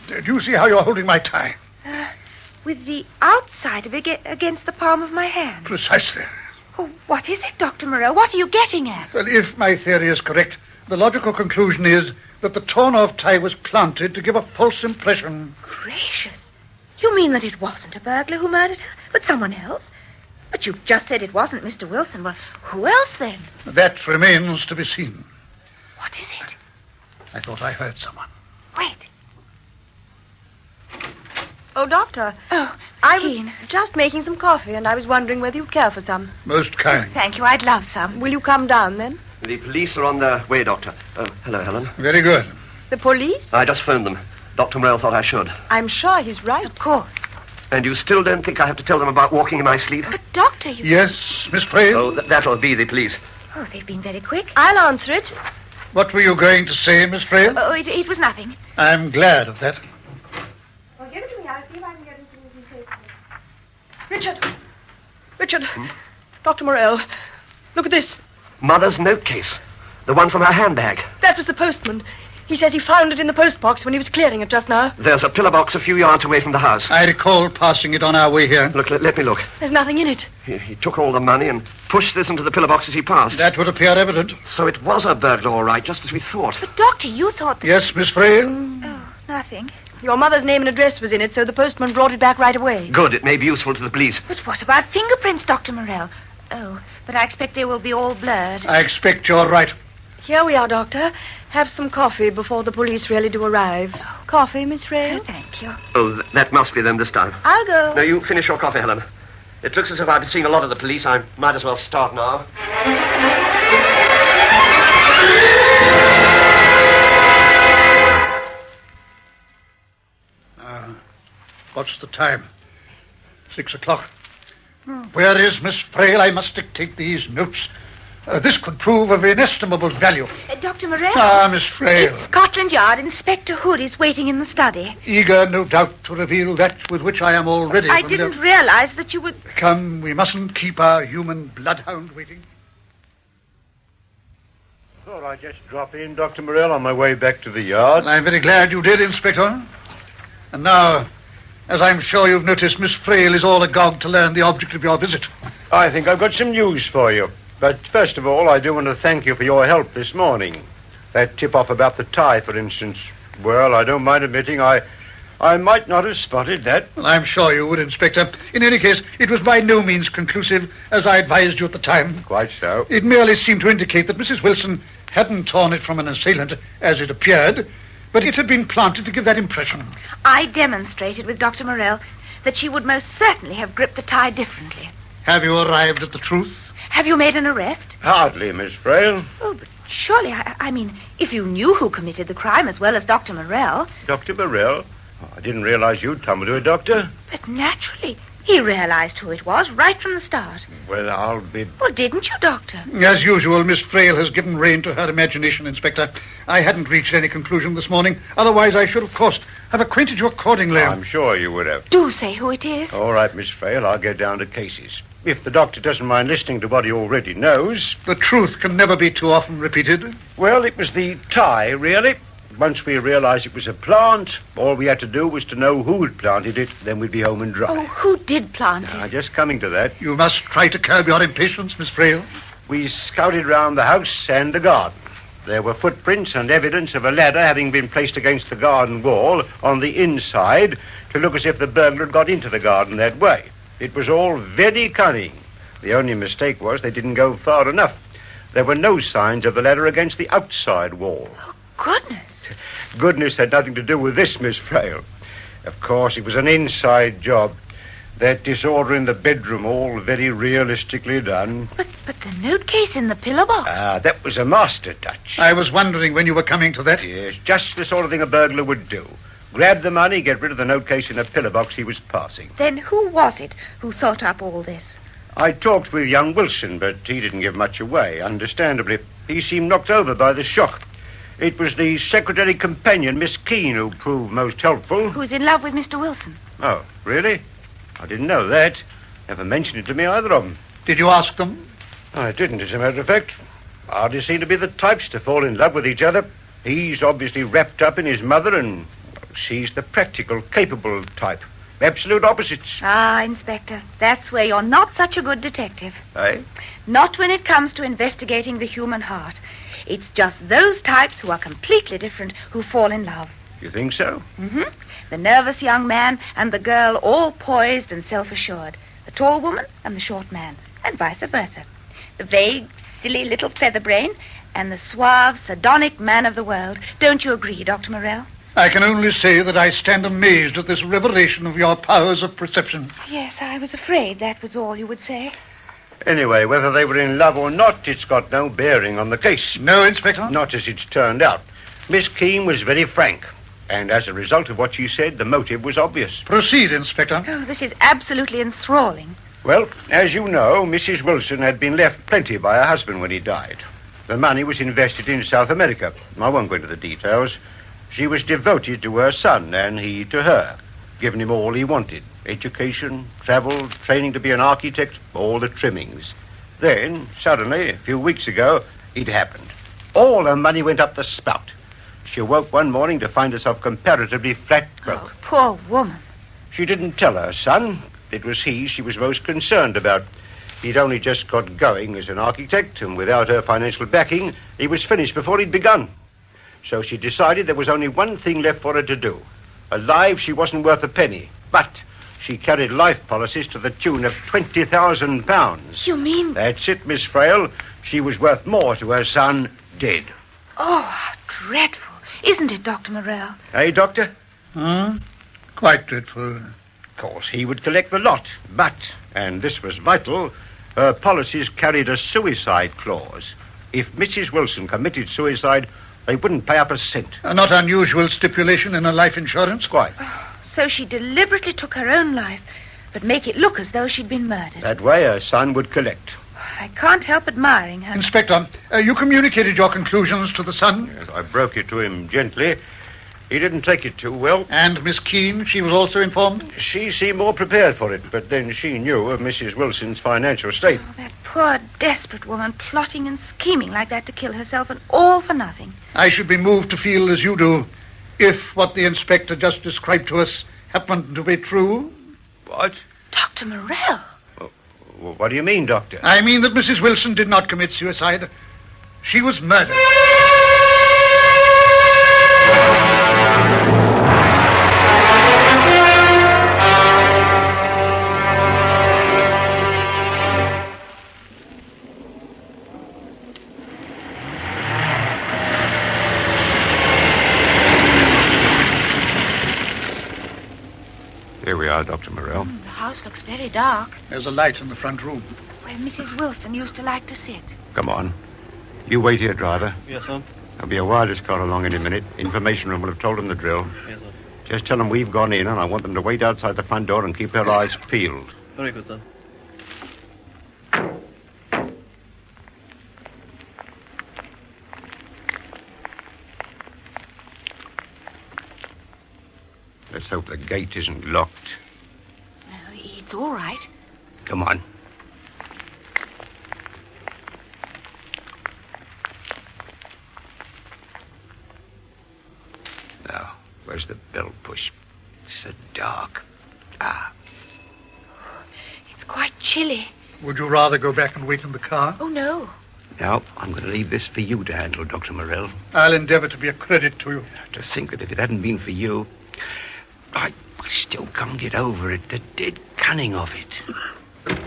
Speaker 24: do you see how you're holding my tie?
Speaker 7: With the outside of it against the palm of my hand.
Speaker 24: Precisely.
Speaker 7: Oh, what is it, Dr. Morell? What are you getting at?
Speaker 24: Well, if my theory is correct, the logical conclusion is that the torn-off tie was planted to give a false impression.
Speaker 7: Gracious. You mean that it wasn't a burglar who murdered her, but someone else? But you've just said it wasn't Mr. Wilson. Well, who else then?
Speaker 24: That remains to be seen.
Speaker 7: What is it?
Speaker 24: I thought I heard someone.
Speaker 7: Wait.
Speaker 18: Oh, Doctor.
Speaker 7: Oh,
Speaker 18: I was just making some coffee, and I was wondering whether you'd care for some.
Speaker 24: Most kind.
Speaker 7: Thank you. I'd love some.
Speaker 18: Will you come down, then?
Speaker 5: The police are on their way, Doctor. Oh, hello, Helen.
Speaker 24: Very good.
Speaker 18: The police?
Speaker 5: I just phoned them. Dr. Morell thought I should.
Speaker 18: I'm sure he's right.
Speaker 7: Of course.
Speaker 5: And you still don't think I have to tell them about walking in my sleep?
Speaker 7: But, Doctor, you...
Speaker 24: Yes, Miss Frail?
Speaker 5: Oh, that'll be the police.
Speaker 7: Oh, they've been very quick.
Speaker 18: I'll answer it.
Speaker 24: What were you going to say, Miss Frail?
Speaker 7: Oh, it was nothing.
Speaker 24: I'm glad of that.
Speaker 18: Well, give it to me. I'll see if I can get into this paper. Richard. Dr. Morell, look at this.
Speaker 5: Mother's note case. The one from her handbag.
Speaker 18: That was the postman. He says he found it in the post box when he was clearing it just now.
Speaker 5: There's a pillar box a few yards away from the house.
Speaker 24: I recall passing it on our way here.
Speaker 5: Look, let me look.
Speaker 18: There's nothing in it.
Speaker 5: He took all the money and pushed this into the pillar box as he passed.
Speaker 24: That would appear evident.
Speaker 5: So it was a burglar, all right, just as we thought.
Speaker 7: But, Doctor, you thought that...
Speaker 24: Yes, Miss Frail?
Speaker 7: Oh, nothing.
Speaker 18: Your mother's name and address was in it, so the postman brought it back right away.
Speaker 5: Good. It may be useful to the police.
Speaker 7: But what about fingerprints, Dr. Morell? Oh, but I expect they will be all blurred.
Speaker 24: I expect you're right.
Speaker 18: Here we are, Doctor. Have some coffee before the police really do arrive. Coffee, Miss Frail?
Speaker 7: Oh, thank you.
Speaker 5: Oh, that must be them this time.
Speaker 18: I'll go.
Speaker 5: No, you finish your coffee, Helen. It looks as if I've been seeing a lot of the police. I might as well start now.
Speaker 24: What's the time? 6 o'clock. Where is Miss Frail? I must dictate these notes. This could prove of inestimable value.
Speaker 7: Dr. Morell?
Speaker 24: Ah, Miss Frail.
Speaker 7: Scotland Yard. Inspector Hood is waiting in the study.
Speaker 24: Eager, no doubt, to reveal that with which I am already
Speaker 7: I
Speaker 24: familiar.
Speaker 7: didn't realize that you would...
Speaker 24: Come, we mustn't keep our human bloodhound waiting.
Speaker 3: Thought I'd just drop in, Dr. Morell, on my way back to the yard.
Speaker 24: I'm very glad you did, Inspector. And now, as I'm sure you've noticed, Miss Frail is all agog to learn the object of your visit.
Speaker 3: I think I've got some news for you. But first of all, I do want to thank you for your help this morning. That tip-off about the tie, for instance. Well, I don't mind admitting I might not have spotted that.
Speaker 24: Well, I'm sure you would, Inspector. In any case, it was by no means conclusive, as I advised you at the time.
Speaker 3: Quite so.
Speaker 24: It merely seemed to indicate that Mrs. Wilson hadn't torn it from an assailant, as it appeared, but it had been planted to give that impression.
Speaker 7: I demonstrated with Dr. Morell that she would most certainly have gripped the tie differently.
Speaker 24: Have you arrived at the truth?
Speaker 7: Have you made an arrest?
Speaker 3: Hardly, Miss Frail.
Speaker 7: Oh, but surely, I mean, if you knew who committed the crime as well as Dr. Morell...
Speaker 3: Dr. Morell? Oh, I didn't realize you'd tumble to a doctor.
Speaker 7: But naturally, he realized who it was right from the start.
Speaker 3: Well, I'll be...
Speaker 7: Well, didn't you, Doctor?
Speaker 24: As usual, Miss Frail has given rein to her imagination, Inspector. I hadn't reached any conclusion this morning. Otherwise, I should, of course, have acquainted you accordingly.
Speaker 3: I'm sure you would have.
Speaker 7: Do say who it is.
Speaker 3: All right, Miss Frail, I'll get down to cases. If the doctor doesn't mind listening to what he already knows.
Speaker 24: The truth can never be too often repeated.
Speaker 3: Well, it was the tie, really. Once we realized it was a plant, all we had to do was to know who had planted it, then we'd be home and dry.
Speaker 7: Oh, who did plant it?
Speaker 3: Just coming to that.
Speaker 24: You must try to curb your impatience, Miss Frail.
Speaker 3: We scouted round the house and the garden. There were footprints and evidence of a ladder having been placed against the garden wall on the inside to look as if the burglar had got into the garden that way. It was all very cunning. The only mistake was they didn't go far enough. There were no signs of the ladder against the outside wall.
Speaker 7: Oh, goodness.
Speaker 3: Goodness had nothing to do with this, Miss Frail. Of course, it was an inside job. That disorder in the bedroom, all very realistically done.
Speaker 7: But the note case in the pillar box.
Speaker 3: That was a master touch.
Speaker 24: I was wondering when you were coming to that.
Speaker 3: Yes, just the sort of thing a burglar would do. Grab the money, get rid of the note case in a pillar box he was passing.
Speaker 7: Then who was it who thought up all this?
Speaker 3: I talked with young Wilson, but he didn't give much away, understandably. He seemed knocked over by the shock. It was the secretary companion, Miss Keene, who proved most helpful.
Speaker 7: Who's in love with Mr. Wilson.
Speaker 3: Oh, really? I didn't know that. Never mentioned it to me, either of them.
Speaker 24: Did you ask them?
Speaker 3: I didn't, as a matter of fact. Hardly seem to be the types to fall in love with each other. He's obviously wrapped up in his mother, and she's the practical, capable type. Absolute opposites.
Speaker 7: Ah, Inspector, that's where you're not such a good detective.
Speaker 3: Eh?
Speaker 7: Not when it comes to investigating the human heart. It's just those types who are completely different who fall in love.
Speaker 3: You think so?
Speaker 7: Mm-hmm. The nervous young man and the girl, all poised and self-assured. The tall woman and the short man, and vice versa. The vague, silly little featherbrain and the suave, sardonic man of the world. Don't you agree, Dr. Morell?
Speaker 24: I can only say that I stand amazed at this revelation of your powers of perception.
Speaker 7: Yes, I was afraid that was all you would say.
Speaker 3: Anyway, whether they were in love or not, it's got no bearing on the case.
Speaker 24: No, Inspector?
Speaker 3: Not as it's turned out. Miss Keene was very frank. And as a result of what she said, the motive was obvious.
Speaker 24: Proceed, Inspector.
Speaker 7: Oh, this is absolutely enthralling.
Speaker 3: Well, as you know, Mrs. Wilson had been left plenty by her husband when he died. The money was invested in South America. I won't go into the details. She was devoted to her son, and he to her, giving him all he wanted. Education, travel, training to be an architect, all the trimmings. Then, suddenly, a few weeks ago, it happened. All her money went up the spout. She awoke one morning to find herself comparatively flat broke.
Speaker 7: Oh, poor woman.
Speaker 3: She didn't tell her son. It was he she was most concerned about. He'd only just got going as an architect, and without her financial backing, he was finished before he'd begun. So she decided there was only one thing left for her to do. Alive, she wasn't worth a penny, but she carried life policies to the tune of £20,000.
Speaker 7: You mean...
Speaker 3: That's it, Miss Frail. She was worth more to her son, dead.
Speaker 7: Oh, how dreadful. Isn't it, Dr. Morell?
Speaker 3: Hey, Doctor?
Speaker 24: Quite dreadful.
Speaker 3: Of course, he would collect the lot, but, and this was vital, her policies carried a suicide clause. If Mrs. Wilson committed suicide, they wouldn't pay up a cent.
Speaker 24: A not unusual stipulation in a life insurance?
Speaker 3: Quite.
Speaker 7: So she deliberately took her own life, but make it look as though she'd been murdered.
Speaker 3: That way her son would collect.
Speaker 7: I can't help admiring her.
Speaker 24: Inspector, you communicated your conclusions to the son?
Speaker 3: Yes, I broke it to him gently. He didn't take it too well.
Speaker 24: And Miss Keene, she was also informed?
Speaker 3: She seemed more prepared for it, but then she knew of Mrs. Wilson's financial state.
Speaker 7: Oh, that poor, desperate woman plotting and scheming like that to kill herself, and all for nothing.
Speaker 24: I should be moved to feel as you do if what the inspector just described to us happened to be true.
Speaker 3: What?
Speaker 7: Dr. Morell.
Speaker 3: What do you mean, Doctor?
Speaker 24: I mean that Mrs. Wilson did not commit suicide. She was murdered.
Speaker 3: Here we are, Dr. Morell.
Speaker 7: The house looks very dark.
Speaker 24: There's a light in the front room.
Speaker 7: Where Mrs. Wilson used to like to sit.
Speaker 3: Come on. You wait here, driver.
Speaker 8: Yes, sir.
Speaker 3: There'll be a wireless car along any minute. Information room will have told them the drill.
Speaker 8: Yes, sir.
Speaker 3: Just tell them we've gone in, and I want them to wait outside the front door and keep their eyes peeled.
Speaker 8: Very good, sir.
Speaker 3: Let's hope the gate isn't locked.
Speaker 7: No, it's all right.
Speaker 3: Come on. Now, where's the bell push? It's so dark.
Speaker 7: It's quite chilly.
Speaker 24: Would you rather go back and wait in the car?
Speaker 7: Oh, no.
Speaker 3: Now, I'm going to leave this for you to handle, Dr. Morell.
Speaker 24: I'll endeavor to be a credit to you.
Speaker 3: To think that if it hadn't been for you, I still can't get over it, the dead cunning of it.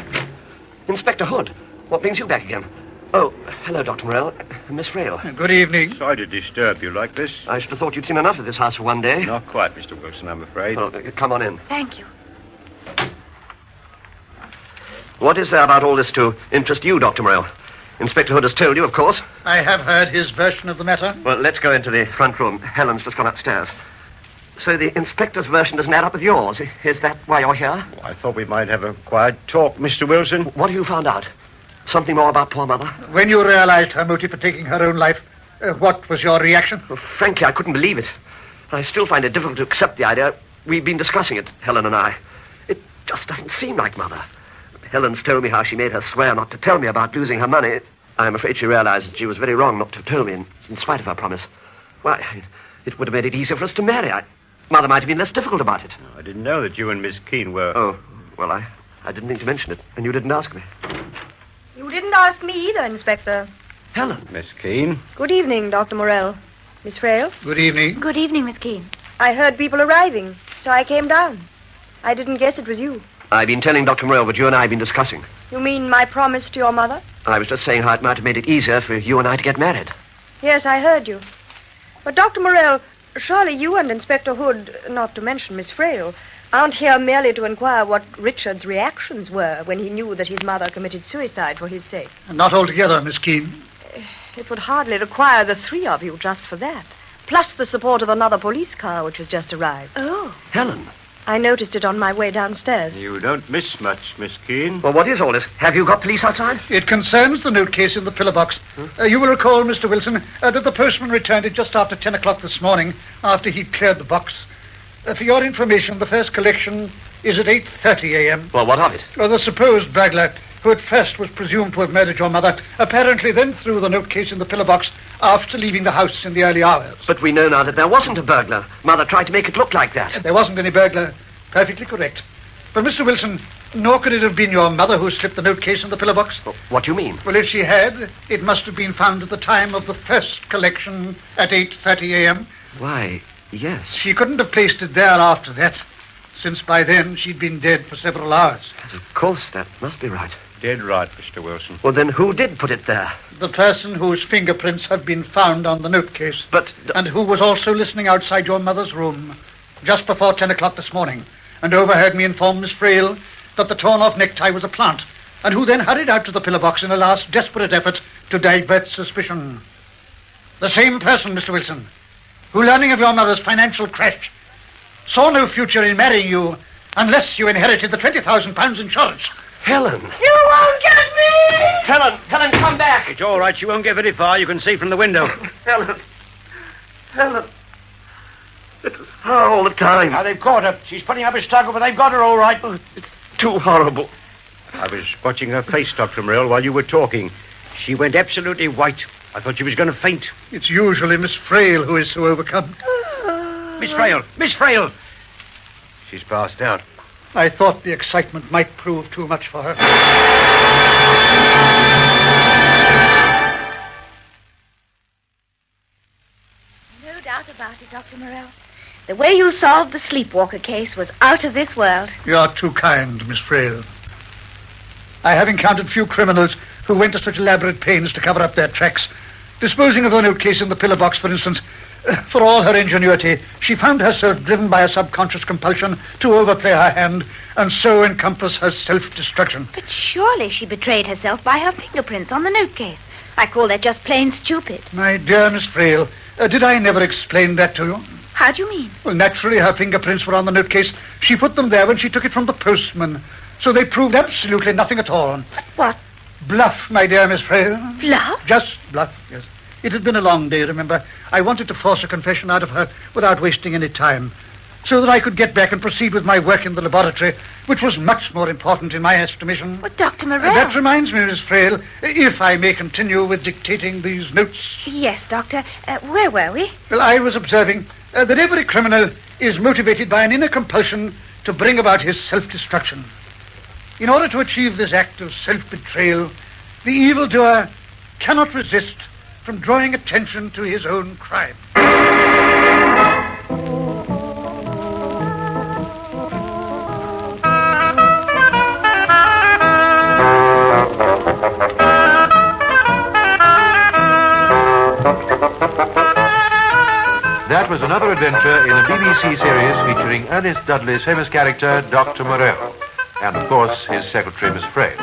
Speaker 5: Inspector Hood, what brings you back again? Oh, hello, Dr. Morell. Miss Frail.
Speaker 24: Good evening.
Speaker 3: Sorry to disturb you like this.
Speaker 5: I should have thought you'd seen enough of this house for one day.
Speaker 3: Not quite, Mr. Wilson, I'm afraid.
Speaker 5: Well, come on in.
Speaker 7: Thank you.
Speaker 5: What is there about all this to interest you, Dr. Morell? Inspector Hood has told you, of course.
Speaker 24: I have heard his version of the matter.
Speaker 5: Well, let's go into the front room. Helen's just gone upstairs. So the inspector's version doesn't add up with yours. Is that why you're here?
Speaker 3: I thought we might have a quiet talk, Mr. Wilson.
Speaker 5: What have you found out? Something more about poor Mother?
Speaker 24: When you realized her motive for taking her own life, what was your reaction?
Speaker 5: Well, frankly, I couldn't believe it. I still find it difficult to accept the idea. We've been discussing it, Helen and I. It just doesn't seem like Mother. Helen's told me how she made her swear not to tell me about losing her money. I'm afraid she realized that she was very wrong not to have told me, in spite of her promise. Why, it would have made it easier for us to marry. Mother might have been less difficult about it.
Speaker 3: I didn't know that you and Miss Keene were...
Speaker 5: Oh, well, I didn't think to mention it, and you didn't ask me.
Speaker 18: You didn't ask me either, Inspector.
Speaker 5: Helen.
Speaker 3: Miss Keene.
Speaker 18: Good evening, Dr. Morell. Miss Frail.
Speaker 24: Good evening.
Speaker 7: Good evening, Miss Keene.
Speaker 18: I heard people arriving, so I came down. I didn't guess it was you.
Speaker 5: I've been telling Dr. Morell what you and I have been discussing.
Speaker 18: You mean my promise to your mother?
Speaker 5: I was just saying how it might have made it easier for you and I to get married.
Speaker 18: Yes, I heard you. But, Dr. Morell, surely you and Inspector Hood, not to mention Miss Frail, aren't here merely to inquire what Richard's reactions were when he knew that his mother committed suicide for his sake.
Speaker 24: Not altogether, Miss Keene.
Speaker 18: It would hardly require the three of you just for that, plus the support of another police car which has just arrived.
Speaker 7: Oh.
Speaker 5: Helen.
Speaker 18: I noticed it on my way downstairs.
Speaker 3: You don't miss much, Miss Keene.
Speaker 5: Well, what is all this? Have you got police outside?
Speaker 24: It concerns the note case in the pillar box. You will recall, Mr. Wilson, that the postman returned it just after 10 o'clock this morning, after he'd cleared the box. For your information, the first collection is at 8:30 a.m.
Speaker 5: Well, what of it?
Speaker 24: Well, the supposed burglar, who at first was presumed to have murdered your mother, apparently then threw the note case in the pillar box after leaving the house in the early hours.
Speaker 5: But we know now that there wasn't a burglar. Mother tried to make it look like that.
Speaker 24: There wasn't any burglar. Perfectly correct. But, Mr. Wilson, nor could it have been your mother who slipped the note case in the pillar box.
Speaker 5: What do you mean?
Speaker 24: Well, if she had, it must have been found at the time of the first collection at 8:30 a.m.
Speaker 5: Why, yes.
Speaker 24: She couldn't have placed it there after that, since by then she'd been dead for several hours.
Speaker 5: Of course, that must be right.
Speaker 3: Dead right, Mr. Wilson.
Speaker 5: Well, then who did put it there?
Speaker 24: The person whose fingerprints have been found on the note case.
Speaker 5: But...
Speaker 24: And who was also listening outside your mother's room just before 10 o'clock this morning, and overheard me inform Miss Frail that the torn-off necktie was a plant, and who then hurried out to the pillar box in a last desperate effort to divert suspicion. The same person, Mr. Wilson, who, learning of your mother's financial crash, saw no future in marrying you unless you inherited the £20,000 insurance.
Speaker 5: Helen!
Speaker 9: You won't get me!
Speaker 5: Helen, come back!
Speaker 3: It's all right. She won't get very far. You can see from the window.
Speaker 5: Helen! It was her all the time.
Speaker 3: Now, they've caught her. She's putting up a struggle, but they've got her all right.
Speaker 5: It's too horrible.
Speaker 3: I was watching her face, Dr. Morell, while you were talking. She went absolutely white. I thought she was going to faint.
Speaker 24: It's usually Miss Frail who is so overcome.
Speaker 3: Miss Frail! Miss Frail! She's passed out.
Speaker 24: I thought the excitement might prove too much for her.
Speaker 7: No doubt about it, Dr. Morell. The way you solved the sleepwalker case was out of this world.
Speaker 24: You're too kind, Miss Frail. I have encountered few criminals who went to such elaborate pains to cover up their tracks. Disposing of the note case in the pillar box, for instance, for all her ingenuity, she found herself driven by a subconscious compulsion to overplay her hand and so encompass her self-destruction.
Speaker 7: But surely she betrayed herself by her fingerprints on the note case. I call that just plain stupid.
Speaker 24: My dear Miss Frail, did I never explain that to you?
Speaker 7: How do you mean?
Speaker 24: Well, naturally, her fingerprints were on the note case. She put them there when she took it from the postman. So they proved absolutely nothing at all.
Speaker 7: What?
Speaker 24: Bluff, my dear Miss Frail.
Speaker 7: Bluff?
Speaker 24: Just bluff, yes. It had been a long day, remember. I wanted to force a confession out of her without wasting any time, so that I could get back and proceed with my work in the laboratory, which was much more important in my estimation.
Speaker 7: But Dr. Morell...
Speaker 24: That reminds me, Miss Frail, if I may continue with dictating these notes.
Speaker 7: Yes, Doctor. Where were we?
Speaker 24: Well, I was observing that every criminal is motivated by an inner compulsion to bring about his self-destruction. In order to achieve this act of self-betrayal, the evildoer cannot resist from drawing attention to his own crime.
Speaker 11: That was another adventure in a BBC series featuring Ernest Dudley's famous character, Dr. Morell, and, of course, his secretary, Miss Frail.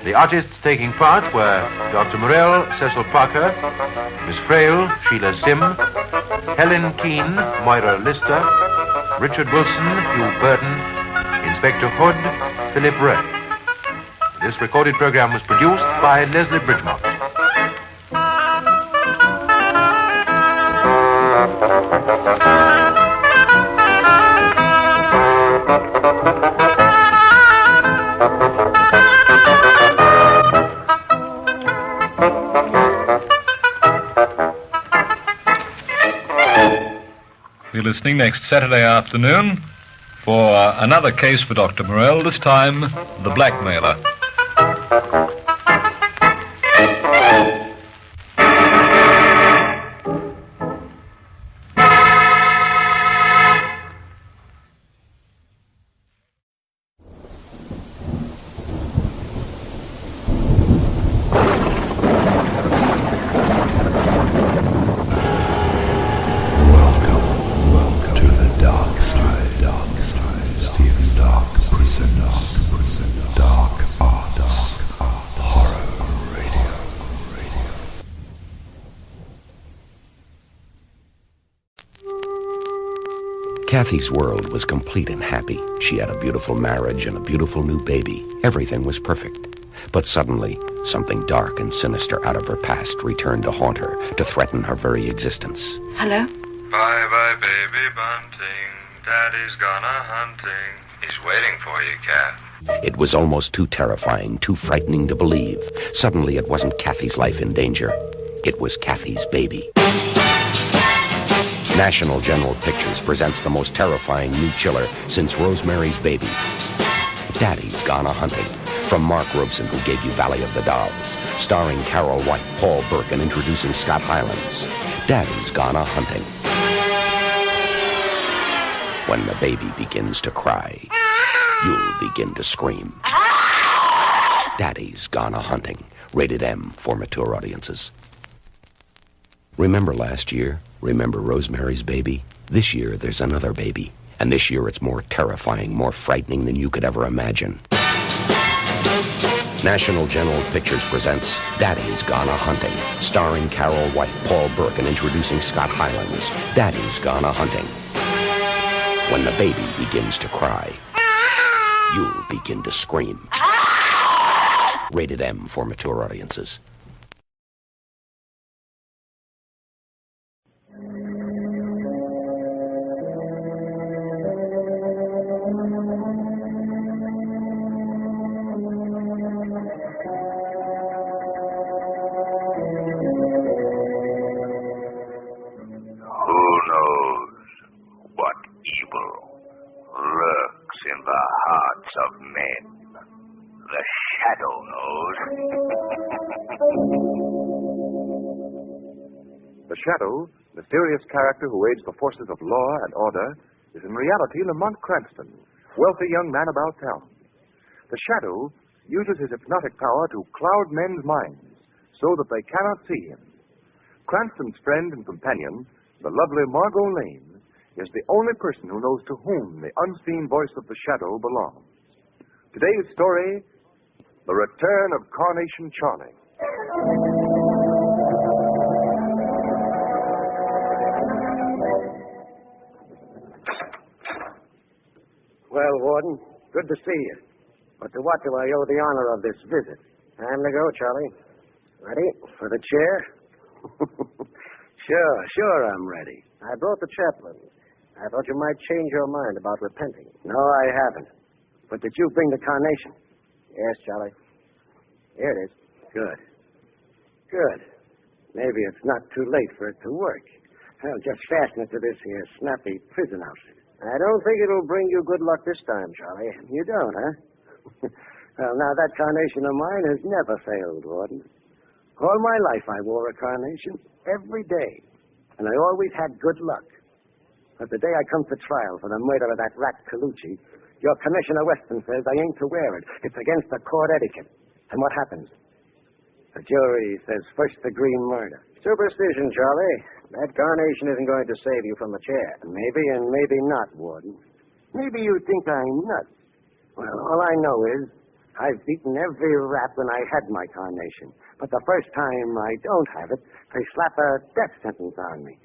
Speaker 11: The artists taking part were Dr. Morell, Cecil Parker, Miss Frail, Sheila Sim, Helen Keane, Moira Lister, Richard Wilson, Hugh Burton, Inspector Hood, Philip Ray. This recorded program was produced by Leslie Bridgemont.
Speaker 16: You're listening next Saturday afternoon for another case for Dr. Morell, this time the blackmailer.
Speaker 4: Kathy's world was complete and happy. She had a beautiful marriage and a beautiful new baby. Everything was perfect. But suddenly, something dark and sinister out of her past returned to haunt her, to threaten her very existence.
Speaker 7: Hello?
Speaker 20: Bye-bye, baby bunting.
Speaker 1: Daddy's gone a-hunting. He's waiting for you, Kath.
Speaker 4: It was almost too terrifying, too frightening to believe. Suddenly, it wasn't Kathy's life in danger. It was Kathy's baby. National General Pictures presents the most terrifying new chiller since Rosemary's Baby. Daddy's Gone A-Hunting. From Mark Robeson, who gave you Valley of the Dolls. Starring Carol White, Paul Burke, and introducing Scott Hylands. Daddy's Gone A-Hunting. When the baby begins to cry, you'll begin to scream. Daddy's Gone A-Hunting. Rated M for mature audiences. Remember last year? Remember Rosemary's Baby? This year, there's another baby. And this year, it's more terrifying, more frightening than you could ever imagine. National General Pictures presents Daddy's Gone A-Hunting. Starring Carol White, Paul Burke, and introducing Scott Hylands. Daddy's Gone A-Hunting. When the baby begins to cry, you'll begin to scream. Rated M for mature audiences.
Speaker 11: The Shadow, mysterious character who aids the forces of law and order, is in reality Lamont Cranston, wealthy young man about town. The Shadow uses his hypnotic power to cloud men's minds so that they cannot see him. Cranston's friend and companion, the lovely Margot Lane, is the only person who knows to whom the unseen voice of the Shadow belongs. Today's story, The Return of Carnation Charlie.
Speaker 20: Well, Warden, good to see you. But to what do I owe the honor of this visit? Time to go, Charlie. Ready for the chair? Sure, I'm ready. I brought the chaplain. I thought you might change your mind about repenting. No, I haven't. But did you bring the carnation? Yes, Charlie. Here it is. Good. Maybe it's not too late for it to work. I'll just fasten it to this here snappy prison outfit. I don't think it'll bring you good luck this time, Charlie. You don't, huh? Well, now, that carnation of mine has never failed, Warden. All my life I wore a carnation every day, and I always had good luck. But the day I come to trial for the murder of that rat Colucci, your Commissioner Weston says I ain't to wear it. It's against the court etiquette. And what happens? The jury says first-degree murder. Superstition, Charlie. That carnation isn't going to save you from the chair. Maybe and maybe not, Warden. Maybe you think I'm nuts. Well, all I know is I've beaten every rap when I had my carnation. But the first time I don't have it, they slap a death sentence on me.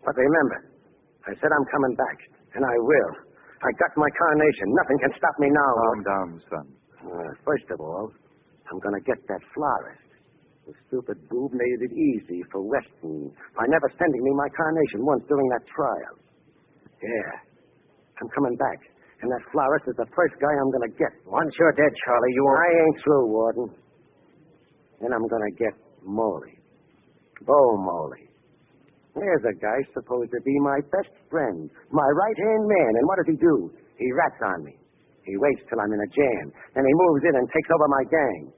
Speaker 20: But remember, I said I'm coming back, and I will. I got my carnation. Nothing can stop me now.
Speaker 11: Calm down, son.
Speaker 20: First of all, I'm going to get that florist. The stupid boob made it easy for Weston by never sending me my carnation once during that trial. Yeah, I'm coming back. And that florist is the first guy I'm going to get. Once you're dead, Charlie, you won't... I ain't through, Warden. Then I'm going to get Moley. Bo Moley. There's a guy supposed to be my best friend, my right-hand man. And what does he do? He rats on me. He waits till I'm in a jam. Then he moves in and takes over my gang.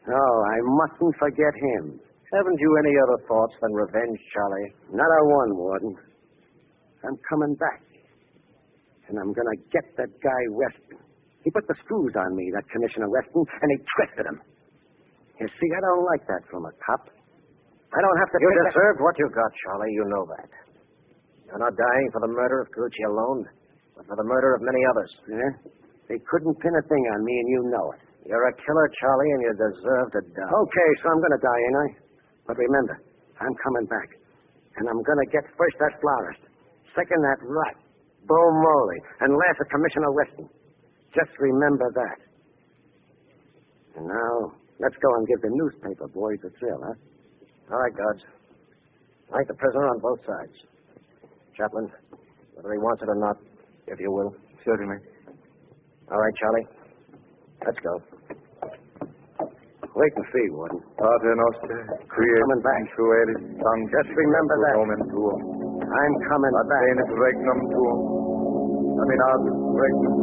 Speaker 20: No, I mustn't forget him. Haven't you any other thoughts than revenge, Charlie? Not a one, Warden. I'm coming back. And I'm going to get that guy Weston. He put the screws on me, that Commissioner Weston, and he twisted them. You see, I don't like that from a cop. I don't have to... You deserved what you got, Charlie. You know that. You're not dying for the murder of Colucci alone, but for the murder of many others. Yeah? They couldn't pin a thing on me, and you know it. You're a killer, Charlie, and you deserve to die. Okay, so I'm going to die, ain't I? But remember, I'm coming back. And I'm going to get first that florist, second that rat, Bo Moley, and last the Commissioner Weston. Just remember that. And now, let's go and give the newspaper boys a thrill, huh? All right, guards. Like the prisoner on both sides. Chaplain, whether he wants it or not, if you will.
Speaker 13: Certainly.
Speaker 20: All right, Charlie. Let's go. Wait and see, Warden.
Speaker 13: Pater noster, qui
Speaker 20: Coming back.
Speaker 13: sanctuaris
Speaker 20: Just remember that.
Speaker 13: nomen tuum.
Speaker 20: I'm coming back.
Speaker 13: Venit regnum tuum. Dominatus regnum.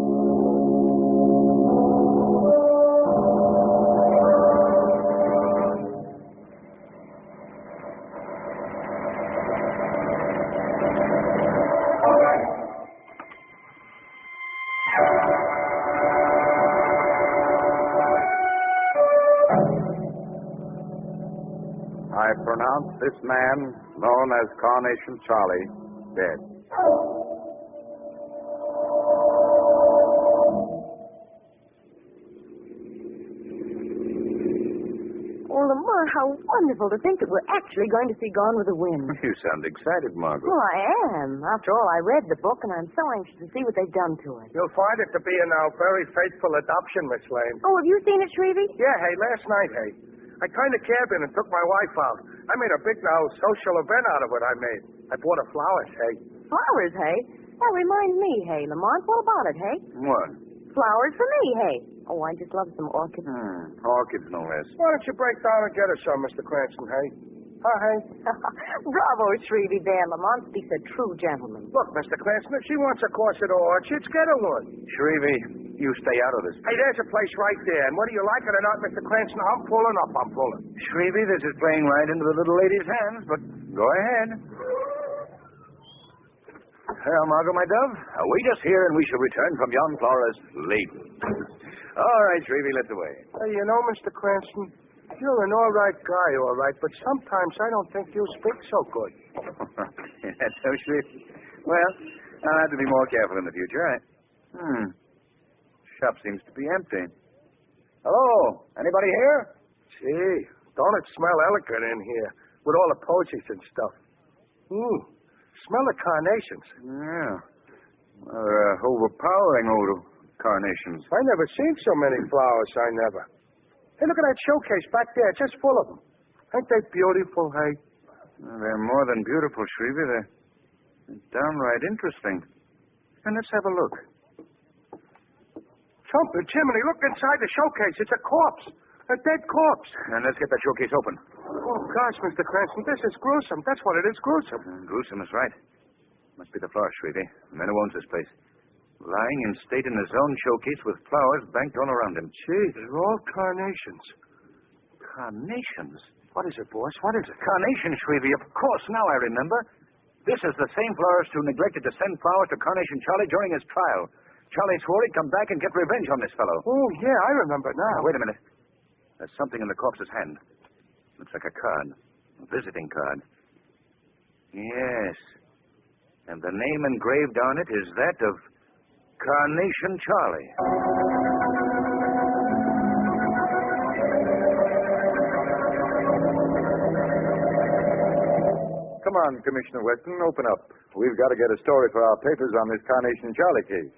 Speaker 13: I pronounce this man, known as Carnation Charlie, dead.
Speaker 21: Oh, Lamont, how wonderful to think that we're actually going to see Gone with the Wind.
Speaker 13: You sound excited, Margot.
Speaker 21: Well, I am. After all, I read the book, and I'm so anxious to see what they've done to it.
Speaker 12: You'll find it to be a now very faithful adoption, Miss Lane.
Speaker 21: Oh, have you seen it, Shrevey?
Speaker 12: Yeah, hey, last night, hey. I turned the cab in and took my wife out. I made a big now social event out of what I made. I bought her flowers, hey.
Speaker 21: Flowers, hey? That reminds me, hey, Lamont. What about it, hey?
Speaker 13: What?
Speaker 21: Flowers for me, hey. Oh, I just love some orchids.
Speaker 13: Orchids, no less.
Speaker 12: Why don't you break down and get her some, Mr. Cranston, hey? Huh, hey?
Speaker 21: Bravo, Shrevey Bear. Lamont speaks a true gentleman.
Speaker 12: Look, Mr. Cranston, if she wants a course at orchids, get her one.
Speaker 13: Shrevey, you stay out of this.
Speaker 12: Hey, there's a place right there, and whether you like it or not, Mr. Cranston, I'm pulling up. I'm pulling.
Speaker 13: Shrevey, this is playing right into the little lady's hands, but go ahead. Well, Margot, my dove, await us here, and we shall return from yon florist laden. All right, Shrevey, let the way.
Speaker 12: Hey, you know, Mr. Cranston, you're an all right guy, all right, but sometimes I don't think you speak so good.
Speaker 13: That's so sweet. Well, I'll have to be more careful in the future. Shop seems to be empty. Hello? Anybody here?
Speaker 12: Gee, don't it smell elegant in here with all the posies and stuff? Smell the carnations.
Speaker 13: Yeah. Overpowering odor of carnations.
Speaker 12: I never seen so many flowers, I never. Hey, look at that showcase back there, just full of them. Ain't they beautiful, hey?
Speaker 13: Well, they're more than beautiful, Shrevey. They're downright interesting. And let's have a look.
Speaker 12: Trumpet, Jiminy, look inside the showcase. It's a corpse. A dead corpse.
Speaker 13: And let's get that showcase open.
Speaker 12: Oh, gosh, Mr. Cranston, this is gruesome. That's what it is, gruesome.
Speaker 13: Gruesome is right. Must be the flower, Shrevey. The man who owns this place. Lying in state in his own showcase with flowers banked all around him.
Speaker 12: Gee, they're all carnations.
Speaker 13: Carnations?
Speaker 12: What is it, boss? What is it?
Speaker 13: Carnation, Shrevey. Of course, now I remember. This is the same florist who neglected to send flowers to Carnation Charlie during his trial. Charlie swore he'd come back and get revenge on this fellow.
Speaker 12: Oh, yeah, I remember now.
Speaker 13: Wait a minute. There's something in the corpse's hand. Looks like a card. A visiting card. Yes. And the name engraved on it is that of Carnation Charlie.
Speaker 22: Come on, Commissioner Weston, open up. We've got to get a story for our papers on this Carnation Charlie case.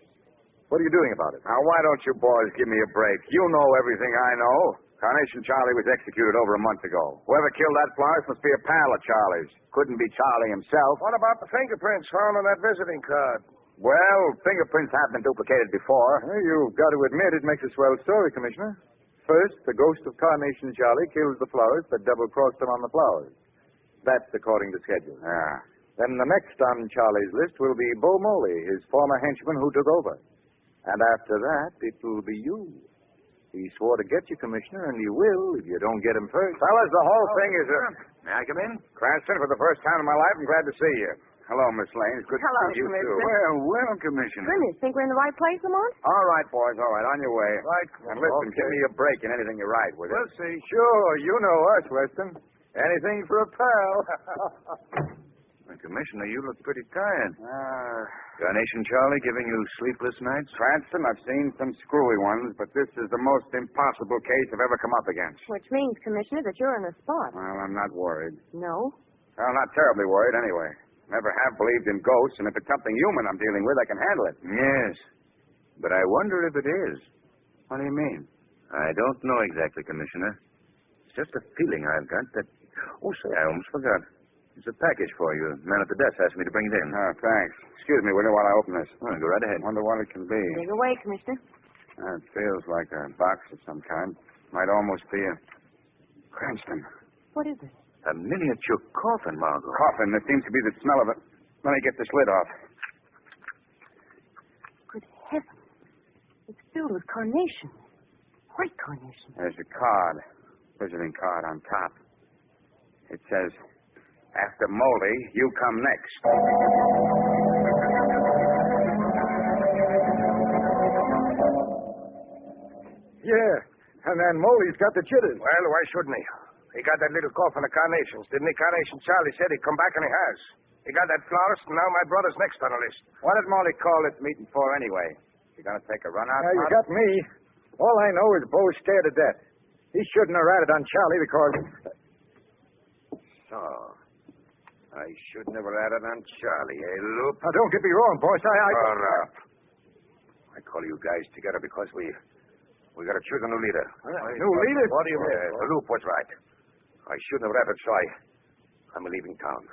Speaker 22: What are you doing about it?
Speaker 13: Now, why don't you boys give me a break? You know everything I know. Carnation Charlie was executed over a month ago. Whoever killed that florist must be a pal of Charlie's. Couldn't be Charlie himself.
Speaker 12: What about the fingerprints found on that visiting card?
Speaker 13: Well, fingerprints have been duplicated before.
Speaker 22: Well, you've got to admit it makes a swell story, Commissioner. First, the ghost of Carnation Charlie kills the florist that double-crossed him on the flowers. That's according to schedule. Then the next on Charlie's list will be Bo Moley, his former henchman who took over. And after that, it will be you. He swore to get you, Commissioner, and he will if you don't get him first.
Speaker 13: Fellas, the whole thing is a... May I come in? Cranston, for the first time in my life, I'm glad to see you. Hello, Miss Lane. It's good
Speaker 21: Hello,
Speaker 13: to see you,
Speaker 21: Commissioner.
Speaker 13: too. Well, Commissioner.
Speaker 21: Goodness, think we're in the right place, Lamont?
Speaker 13: All right, boys, all right. On your way.
Speaker 12: Right.
Speaker 13: And listen, give me a break in anything you write, will you?
Speaker 12: We'll see.
Speaker 22: Sure, you know us, Weston. Anything for a pal.
Speaker 13: Commissioner, you look pretty tired. Carnation Charlie giving you sleepless nights? Cranston, I've seen some screwy ones, but this is the most impossible case I've ever come up against.
Speaker 21: Which means, Commissioner, that you're in a spot.
Speaker 13: Well, I'm not worried.
Speaker 21: No?
Speaker 13: Well, not terribly worried, anyway. Never have believed in ghosts, and if it's something human I'm dealing with, I can handle it. Yes. But I wonder if it is. What do you mean? I don't know exactly, Commissioner. It's just a feeling I've got that... Oh, say, I almost forgot. It's a package for you. The man at the desk asked me to bring it in.
Speaker 22: Oh, thanks. Excuse me, will you, while I open this?
Speaker 13: Oh, go right ahead.
Speaker 22: Wonder what it can be.
Speaker 21: Dig away, Commissioner.
Speaker 22: It feels like a box of some kind. Might almost be a Cranston.
Speaker 21: What is it?
Speaker 13: A miniature coffin, Margot.
Speaker 22: Coffin. There seems to be the smell of it. Let me get this lid off.
Speaker 21: Good heavens. It's filled with carnations. White carnations.
Speaker 22: There's a card. Visiting card on top. It says, after Moley, you come next.
Speaker 6: Yeah, and then Moley's got the jitters. Well, why shouldn't he? He got that little coffin of carnations, didn't he? Carnation Charlie said he'd come back, and he has. He got that florist, and now my brother's next on the list.
Speaker 22: What did Moley call this meeting for anyway? You gonna take a run out?
Speaker 6: You got me. All I know is Bo's scared to death. He shouldn't have ratted on Charlie because...
Speaker 22: So, I shouldn't have ratted on Charlie, eh, Loop?
Speaker 6: Now, don't get me wrong, boss.
Speaker 22: Shut up. I call you guys together because we got to choose a new leader.
Speaker 6: New leader? What do you mean?
Speaker 22: Loop was right. I shouldn't have ratted, so I'm leaving town.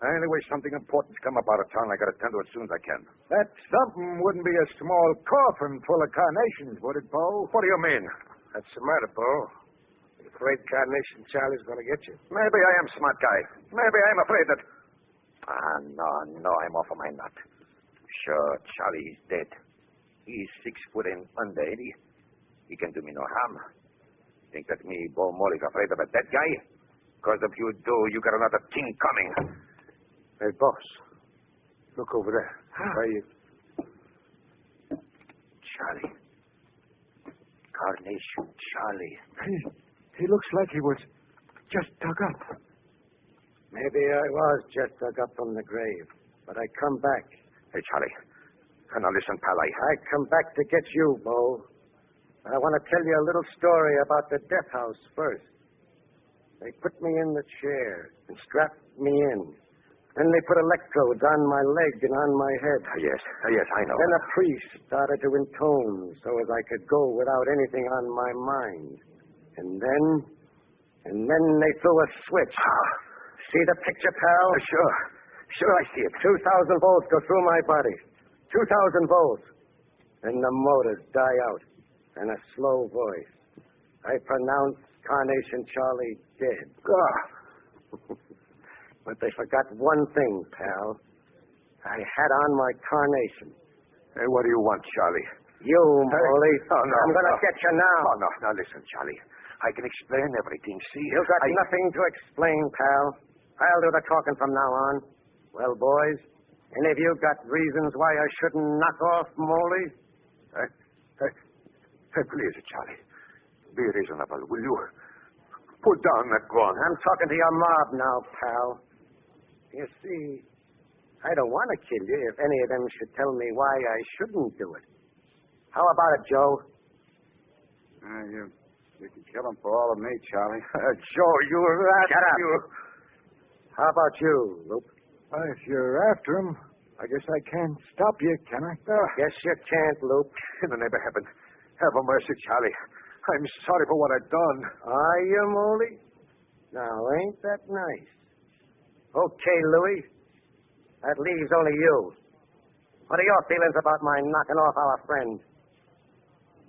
Speaker 22: Anyway, something important's come up out of town. I got to tend to it as soon as I can.
Speaker 6: That something wouldn't be a small coffin full of carnations, would it, Bo?
Speaker 22: What do you mean?
Speaker 6: That's the matter, Bo. You afraid Carnation Charlie's going to get you?
Speaker 22: Maybe I am smart guy. Maybe I'm afraid that... No, I'm off of my nut. Sure, Charlie's dead. He's 6 foot and under, ain't he? He can do me no harm. Think that me, Bo Molly's afraid of a dead guy? Because if you do, you got another thing coming.
Speaker 6: Hey, boss. Look over there. Where you...
Speaker 22: Charlie. Carnation Charlie.
Speaker 6: He looks like he was just dug up.
Speaker 20: Maybe I was just dug up from the grave, but I come back.
Speaker 22: Hey, Charlie. Now listen, pal,
Speaker 20: I come back to get you, Bo. I want to tell you a little story about the death house first. They put me in the chair and strapped me in. Then they put electrodes on my leg and on my head.
Speaker 22: Yes, I know.
Speaker 20: Then a priest started to intone so as I could go without anything on my mind. And then they threw a switch. See the picture, pal?
Speaker 22: Sure, I see it.
Speaker 20: 2,000 volts go through my body. 2,000 volts. Then the motors die out. And a slow voice. I pronounce Carnation Charlie dead. But they forgot one thing, pal. I had on my carnation.
Speaker 22: Hey, what do you want, Charlie?
Speaker 20: You, Molly.
Speaker 22: Oh, no.
Speaker 20: I'm going to get you now.
Speaker 22: Oh, no. Now, listen, Charlie. I can explain everything. See?
Speaker 20: You got nothing to explain, pal. I'll do the talking from now on. Well, boys, any of you got reasons why I shouldn't knock off Molly?
Speaker 22: Hey, please, Charlie. Be reasonable, will you? Put down that gun.
Speaker 20: I'm talking to your mob now, pal. You see, I don't want to kill you if any of them should tell me why I shouldn't do it. How about it, Joe?
Speaker 22: You can kill him for all of me, Charlie.
Speaker 20: Joe, you rat. Shut up. How about you, Loop?
Speaker 6: If you're after him, I guess I can't stop you, can I?
Speaker 20: Yes, you can't, Loop.
Speaker 22: In the name of heaven, have a mercy, Charlie. I'm sorry for what I've done.
Speaker 20: Are you, Molly? Now, ain't that nice? Okay, Louie. That leaves only you. What are your feelings about my knocking off our friend?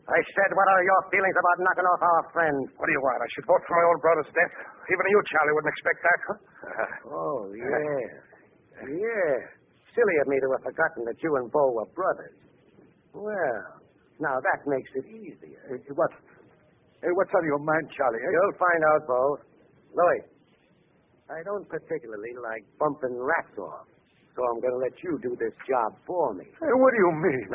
Speaker 20: I said, what are your feelings about knocking off our friend?
Speaker 6: What do you want? I should vote for my own brother's death? Even you, Charlie, wouldn't expect that, huh?
Speaker 20: Oh, yeah. Yeah. Silly of me to have forgotten that you and Bo were brothers. Well, now that makes it easier.
Speaker 22: What's on your mind, Charlie?
Speaker 20: You'll find out, Bo. Louis, I don't particularly like bumping rats off, so I'm going to let you do this job for me.
Speaker 6: Hey, what do you mean?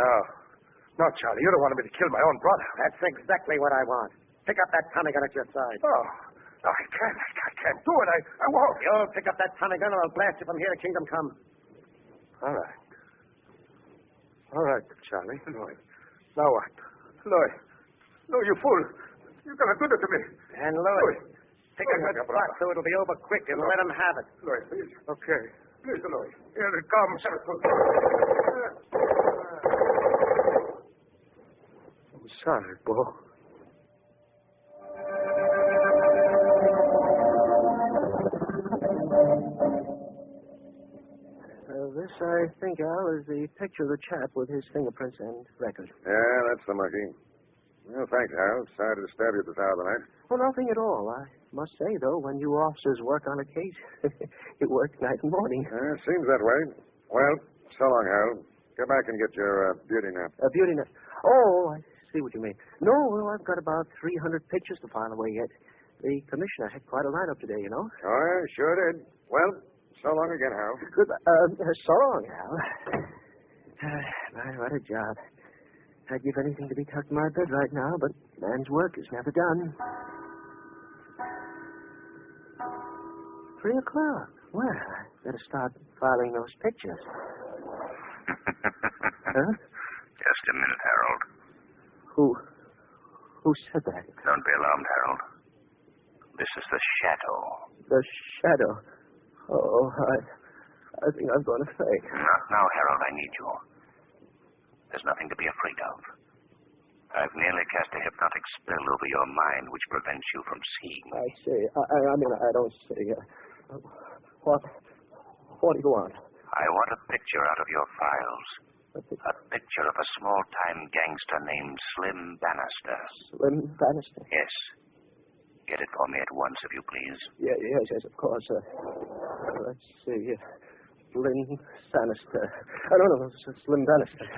Speaker 6: No, Charlie, you don't want me to kill my own brother.
Speaker 20: That's exactly what I want. Pick up that Tommy gun at your side.
Speaker 6: Oh, no, I can't do it. I won't.
Speaker 20: You'll pick up that Tommy gun or I'll blast you from here to Kingdom Come.
Speaker 6: All right, Charlie. Louis. Now what? Louis, you fool. You're going to do that to me.
Speaker 20: And Louis, pick a good spot so it'll be over quick and let him have it.
Speaker 6: Louis, please. Okay. Please, Louis. Here it comes. I'm sorry, Bo.
Speaker 20: I think, Al, is the picture of the chap with his fingerprints and record.
Speaker 6: Yeah, that's the monkey. Well, thanks, Harold. Sorry to disturb you at this hour of the night.
Speaker 20: Well, nothing at all. I must say, though, when you officers work on a case, you work night and morning.
Speaker 6: Seems that way. Well, so long, Harold. Go back and get your beauty nap.
Speaker 20: Beauty nap. Oh, I see what you mean. No, well, I've got about 300 pictures to file away yet. The commissioner had quite a lineup today, you know.
Speaker 6: Oh, yeah, sure did. Well, so long again, Harold.
Speaker 20: Goodbye. So long, Al. My, what a job. I'd give anything to be tucked in my bed right now, but man's work is never done. 3 o'clock. Well, I better start filing those pictures. Huh?
Speaker 13: Just a minute, Harold.
Speaker 20: Who said that?
Speaker 13: Don't be alarmed, Harold. This is the shadow.
Speaker 20: The shadow. Oh, I think I'm going to faint.
Speaker 13: Not now, Harold. I need you. There's nothing to be afraid of. I've nearly cast a hypnotic spell over your mind which prevents you from seeing.
Speaker 20: I see. I mean, I don't see. What do you want?
Speaker 13: I want a picture out of your files. A picture of a small-time gangster named Slim Bannister.
Speaker 20: Slim Bannister?
Speaker 13: Yes. Get it for me at once, if you please.
Speaker 20: Yes, of course. Let's see. Slim Bannister. No, Slim Bannister.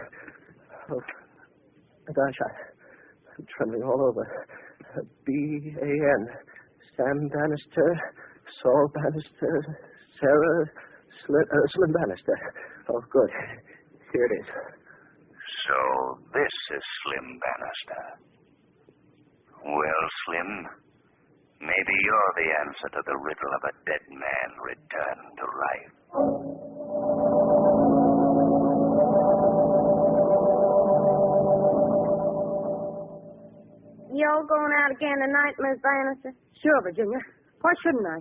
Speaker 20: Oh, gosh, I'm trembling all over. B-A-N. Sam Bannister, Saul Bannister, Sarah, Slim Bannister. Oh, good. Here it is.
Speaker 13: So this is Slim Bannister. Well, Slim, maybe you're the answer to the riddle of a dead man returned to life.
Speaker 21: You all going out again tonight, Miss Bannister?
Speaker 18: Sure, Virginia. Why shouldn't I?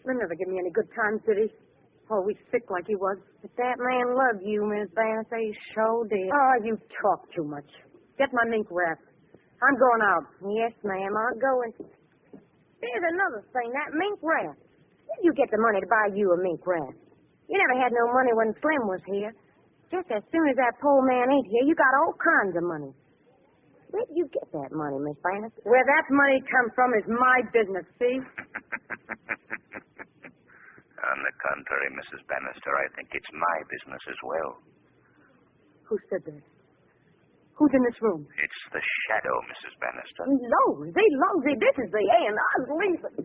Speaker 18: Slim never give me any good times, did he? Always sick like he was.
Speaker 21: But that man loved you, Miss Bannister. He sure did.
Speaker 18: Oh, you talk too much. Get my mink wrap. I'm going out.
Speaker 21: Yes, ma'am, I'll go and... There's another thing, that mink wrap. Where'd you get the money to buy you a mink wrap? You never had no money when Slim was here. Just as soon as that poor man ain't here, you got all kinds of money. Where'd you get that money, Miss Bannister?
Speaker 18: Where that money comes from is my business, see?
Speaker 13: On the contrary, Mrs. Bannister, I think it's my business as well.
Speaker 18: Who said that? Who's in this room?
Speaker 13: It's the shadow, Mrs. Bannister.
Speaker 21: Lousy, this is the end. I was leaving.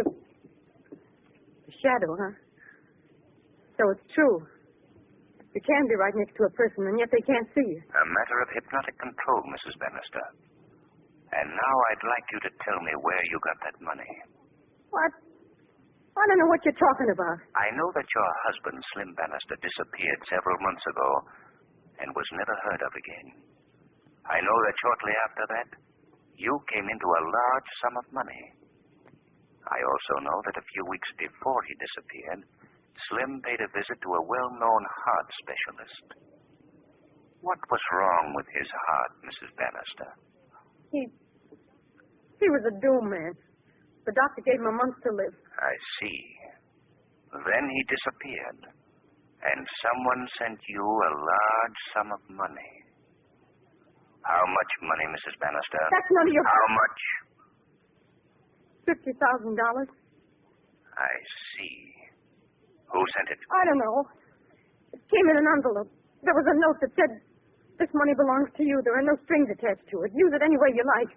Speaker 18: The shadow, huh? So it's true. You can be right next to a person, and yet they can't see you.
Speaker 13: A matter of hypnotic control, Mrs. Bannister. And now I'd like you to tell me where you got that money.
Speaker 18: What? I don't know what you're talking about.
Speaker 13: I know that your husband, Slim Bannister, disappeared several months ago and was never heard of again. I know that shortly after that, you came into a large sum of money. I also know that a few weeks before he disappeared, Slim paid a visit to a well-known heart specialist. What was wrong with his heart, Mrs. Bannister?
Speaker 18: He was a doom man. The doctor gave him a month to live.
Speaker 13: I see. Then he disappeared, and someone sent you a large sum of money. How much money, Mrs. Bannister?
Speaker 18: That's none of your...
Speaker 13: How much?
Speaker 18: $50,000.
Speaker 13: I see. Who sent it?
Speaker 18: I don't know. It came in an envelope. There was a note that said, "This money belongs to you. There are no strings attached to it. Use it any way you like."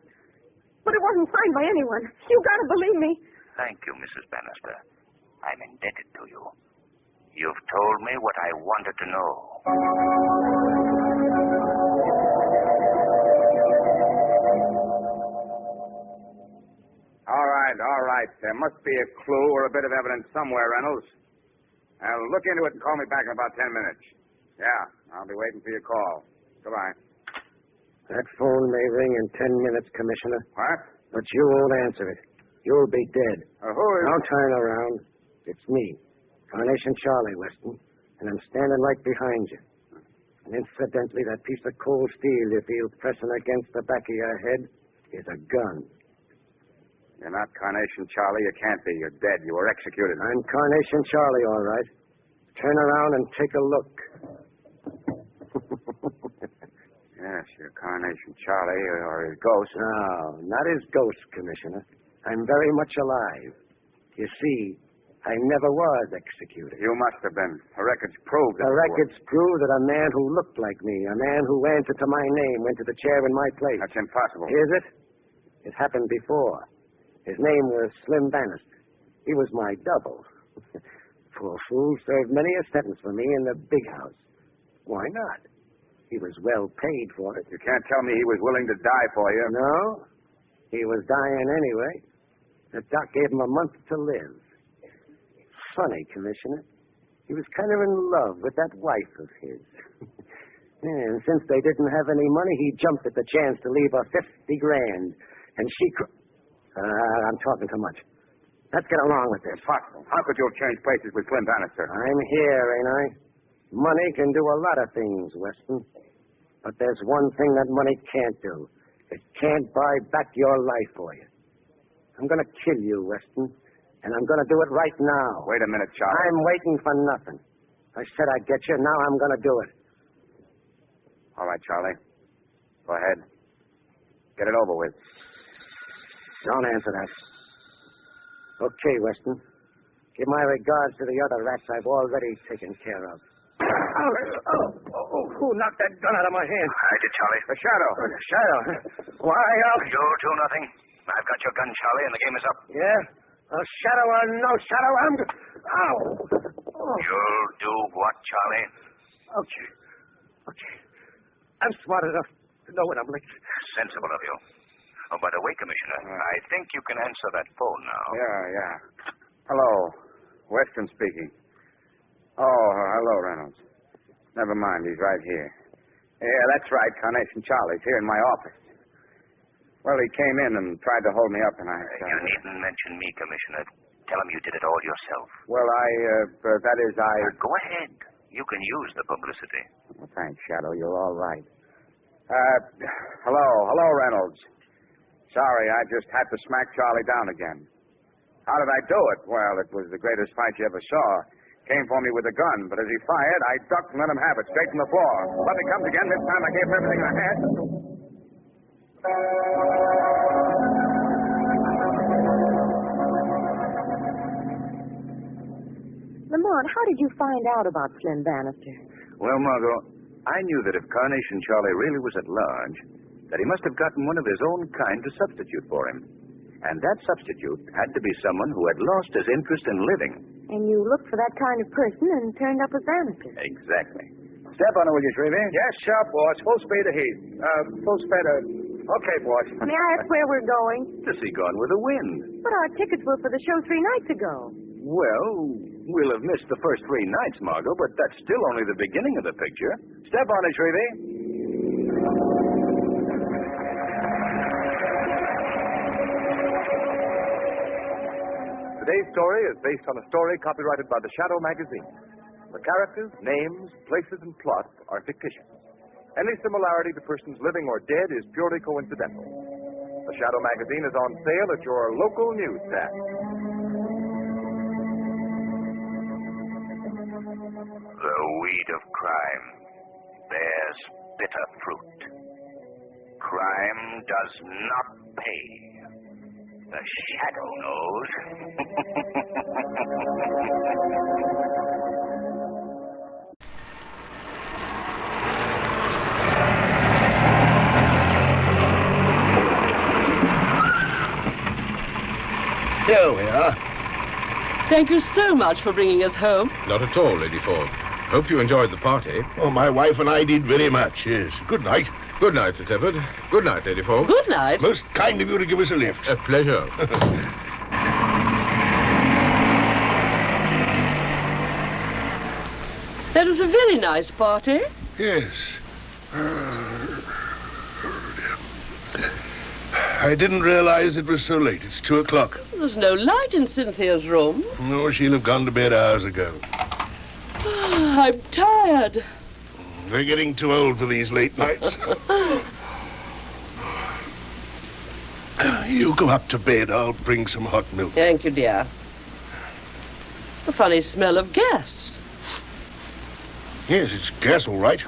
Speaker 18: But it wasn't signed by anyone. You gotta believe me.
Speaker 13: Thank you, Mrs. Bannister. I'm indebted to you. You've told me what I wanted to know.
Speaker 6: All right. There must be a clue or a bit of evidence somewhere, Reynolds. Now, look into it and call me back in about 10 minutes. Yeah, I'll be waiting for your call. Goodbye.
Speaker 20: That phone may ring in 10 minutes, Commissioner.
Speaker 6: What?
Speaker 20: But you won't answer it. You'll be dead.
Speaker 6: Who is...
Speaker 20: Don't turn around. It's me, Carnation Charlie, Weston, and I'm standing right behind you. And incidentally, that piece of cold steel you feel pressing against the back of your head is a gun.
Speaker 6: You're not Carnation Charlie. You can't be. You're dead. You were executed.
Speaker 20: I'm Carnation Charlie, all right. Turn around and take a look.
Speaker 13: Yes, your Carnation Charlie or his ghost.
Speaker 20: No, not his ghost, Commissioner. I'm very much alive. You see, I never was executed.
Speaker 13: You must have been. The records prove that.
Speaker 20: The records prove that a man who looked like me, a man who answered to my name, went to the chair in my place.
Speaker 13: That's impossible.
Speaker 20: Is it? It happened before. His name was Slim Bannister. He was my double. Poor fool served many a sentence for me in the big house. Why not? He was well paid for it.
Speaker 13: You can't tell me he was willing to die for you.
Speaker 20: No. He was dying anyway. The doc gave him a month to live. Funny, Commissioner. He was kind of in love with that wife of his. And since they didn't have any money, he jumped at the chance to leave her $50,000. And she... I'm talking too much. Let's get along with this.
Speaker 13: Possible. How could you have changed places with Slim Bannister?
Speaker 20: I'm here, ain't I? Money can do a lot of things, Weston. But there's one thing that money can't do. It can't buy back your life for you. I'm going to kill you, Weston. And I'm going to do it right now.
Speaker 13: Wait a minute, Charlie.
Speaker 20: I'm waiting for nothing. I said I'd get you. Now I'm going to do it.
Speaker 13: All right, Charlie. Go ahead. Get it over with.
Speaker 20: Don't answer that. Okay, Weston. Give my regards to the other rats I've already taken care of. Who knocked that gun out of my hand?
Speaker 13: I did, Charlie.
Speaker 20: The Shadow. The Shadow? Why,
Speaker 13: You do nothing. I've got your gun, Charlie, and the game is up.
Speaker 20: Yeah? A shadow or no shadow, I'm... Ow! Oh.
Speaker 13: You'll do what, Charlie?
Speaker 20: Okay. I'm smart enough to know when I'm licked.
Speaker 13: Sensible of you. Oh, by the way, Commissioner, I think you can answer that phone now.
Speaker 22: Yeah. Hello. Weston speaking. Oh, hello, Reynolds. Never mind, he's right here. Yeah, that's right, Carnation Charlie's here in my office. Well, he came in and tried to hold me up, and I...
Speaker 13: You needn't mention me, Commissioner. Tell him you did it all yourself.
Speaker 22: Well, that is, I...
Speaker 13: Go ahead. You can use the publicity.
Speaker 22: Well, thanks, Shadow. You're all right. Hello, Reynolds. Sorry, I just had to smack Charlie down again. How did I do it? Well, it was the greatest fight you ever saw. Came for me with a gun, but as he fired, I ducked and let him have it straight from the floor. But he comes again. This time I gave him everything I had.
Speaker 21: Lamont, how did you find out about Slim Bannister?
Speaker 13: Well, Margot, I knew that if Carnation Charlie really was at large, that he must have gotten one of his own kind to substitute for him. And that substitute had to be someone who had lost his interest in living.
Speaker 21: And you looked for that kind of person and turned up with Bannister.
Speaker 13: Exactly.
Speaker 22: Step on it, will you, Shrevey?
Speaker 6: Yes, sir, boss. Full speed ahead. Full speed ahead. Okay, boss.
Speaker 21: May I ask where we're going?
Speaker 13: To see Gone with the Wind.
Speaker 21: But our tickets were for the show 3 nights ago.
Speaker 13: Well, we'll have missed the first 3 nights, Margot, but that's still only the beginning of the picture. Step on it, Shrevey.
Speaker 22: Today's story is based on a story copyrighted by the Shadow magazine. The characters, names, places, and plot are fictitious. Any similarity to persons living or dead is purely coincidental. The Shadow magazine is on sale at your local newsstand.
Speaker 13: The weed of crime bears bitter fruit. Crime does not pay. The Shadow knows.
Speaker 2: Here we are.
Speaker 10: Thank you so much for bringing us home.
Speaker 11: Not at all, Lady Ford. Hope you enjoyed the party.
Speaker 2: Oh, my wife and I did very much, yes. Good night.
Speaker 11: Good night, Sir Clifford. Good night, Lady Ford.
Speaker 10: Good night.
Speaker 2: Most kind of you to give us a lift.
Speaker 11: A pleasure.
Speaker 10: That was a very nice party.
Speaker 2: Yes. I didn't realize it was so late. It's 2 o'clock.
Speaker 10: There's no light in Cynthia's room.
Speaker 2: No, she'll have gone to bed hours ago.
Speaker 10: I'm tired.
Speaker 2: We're getting too old for these late nights. You go up to bed. I'll bring some hot milk.
Speaker 10: Thank you, dear. A funny smell of gas.
Speaker 2: Yes, it's gas, all right.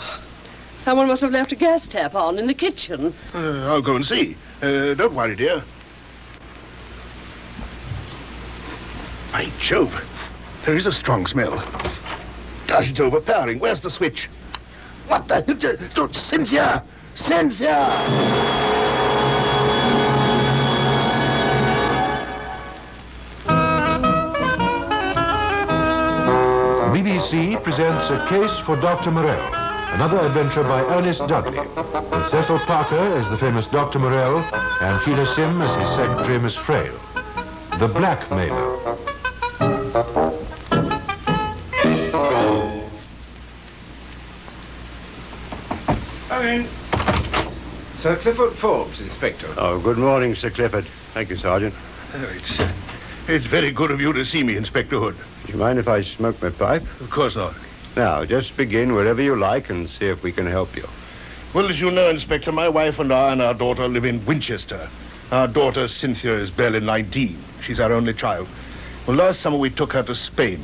Speaker 10: Someone must have left a gas tap on in the kitchen.
Speaker 2: I'll go and see. Don't worry, dear. By Jove, there is a strong smell. Gosh, it's overpowering. Where's the switch? What the... Cynthia! Cynthia!
Speaker 11: BBC presents A Case for Dr. Morell, another adventure by Ernest Dudley, with Cecil Parker as the famous Dr. Morell and Sheila Sim as his secretary, Miss Frail. The Blackmailer.
Speaker 3: Come in.
Speaker 14: Sir Clifford Forbes, Inspector.
Speaker 3: Oh, good morning, Sir Clifford. Thank you, Sergeant.
Speaker 2: It's very good of you to see me, Inspector Hood.
Speaker 3: Do you mind if I smoke my pipe?
Speaker 2: Of course not.
Speaker 3: Now, just begin wherever you like and see if we can help you.
Speaker 2: Well, as you know, Inspector, my wife and I and our daughter live in Winchester. Our daughter, Cynthia, is barely 19. She's our only child. Well, last summer we took her to Spain.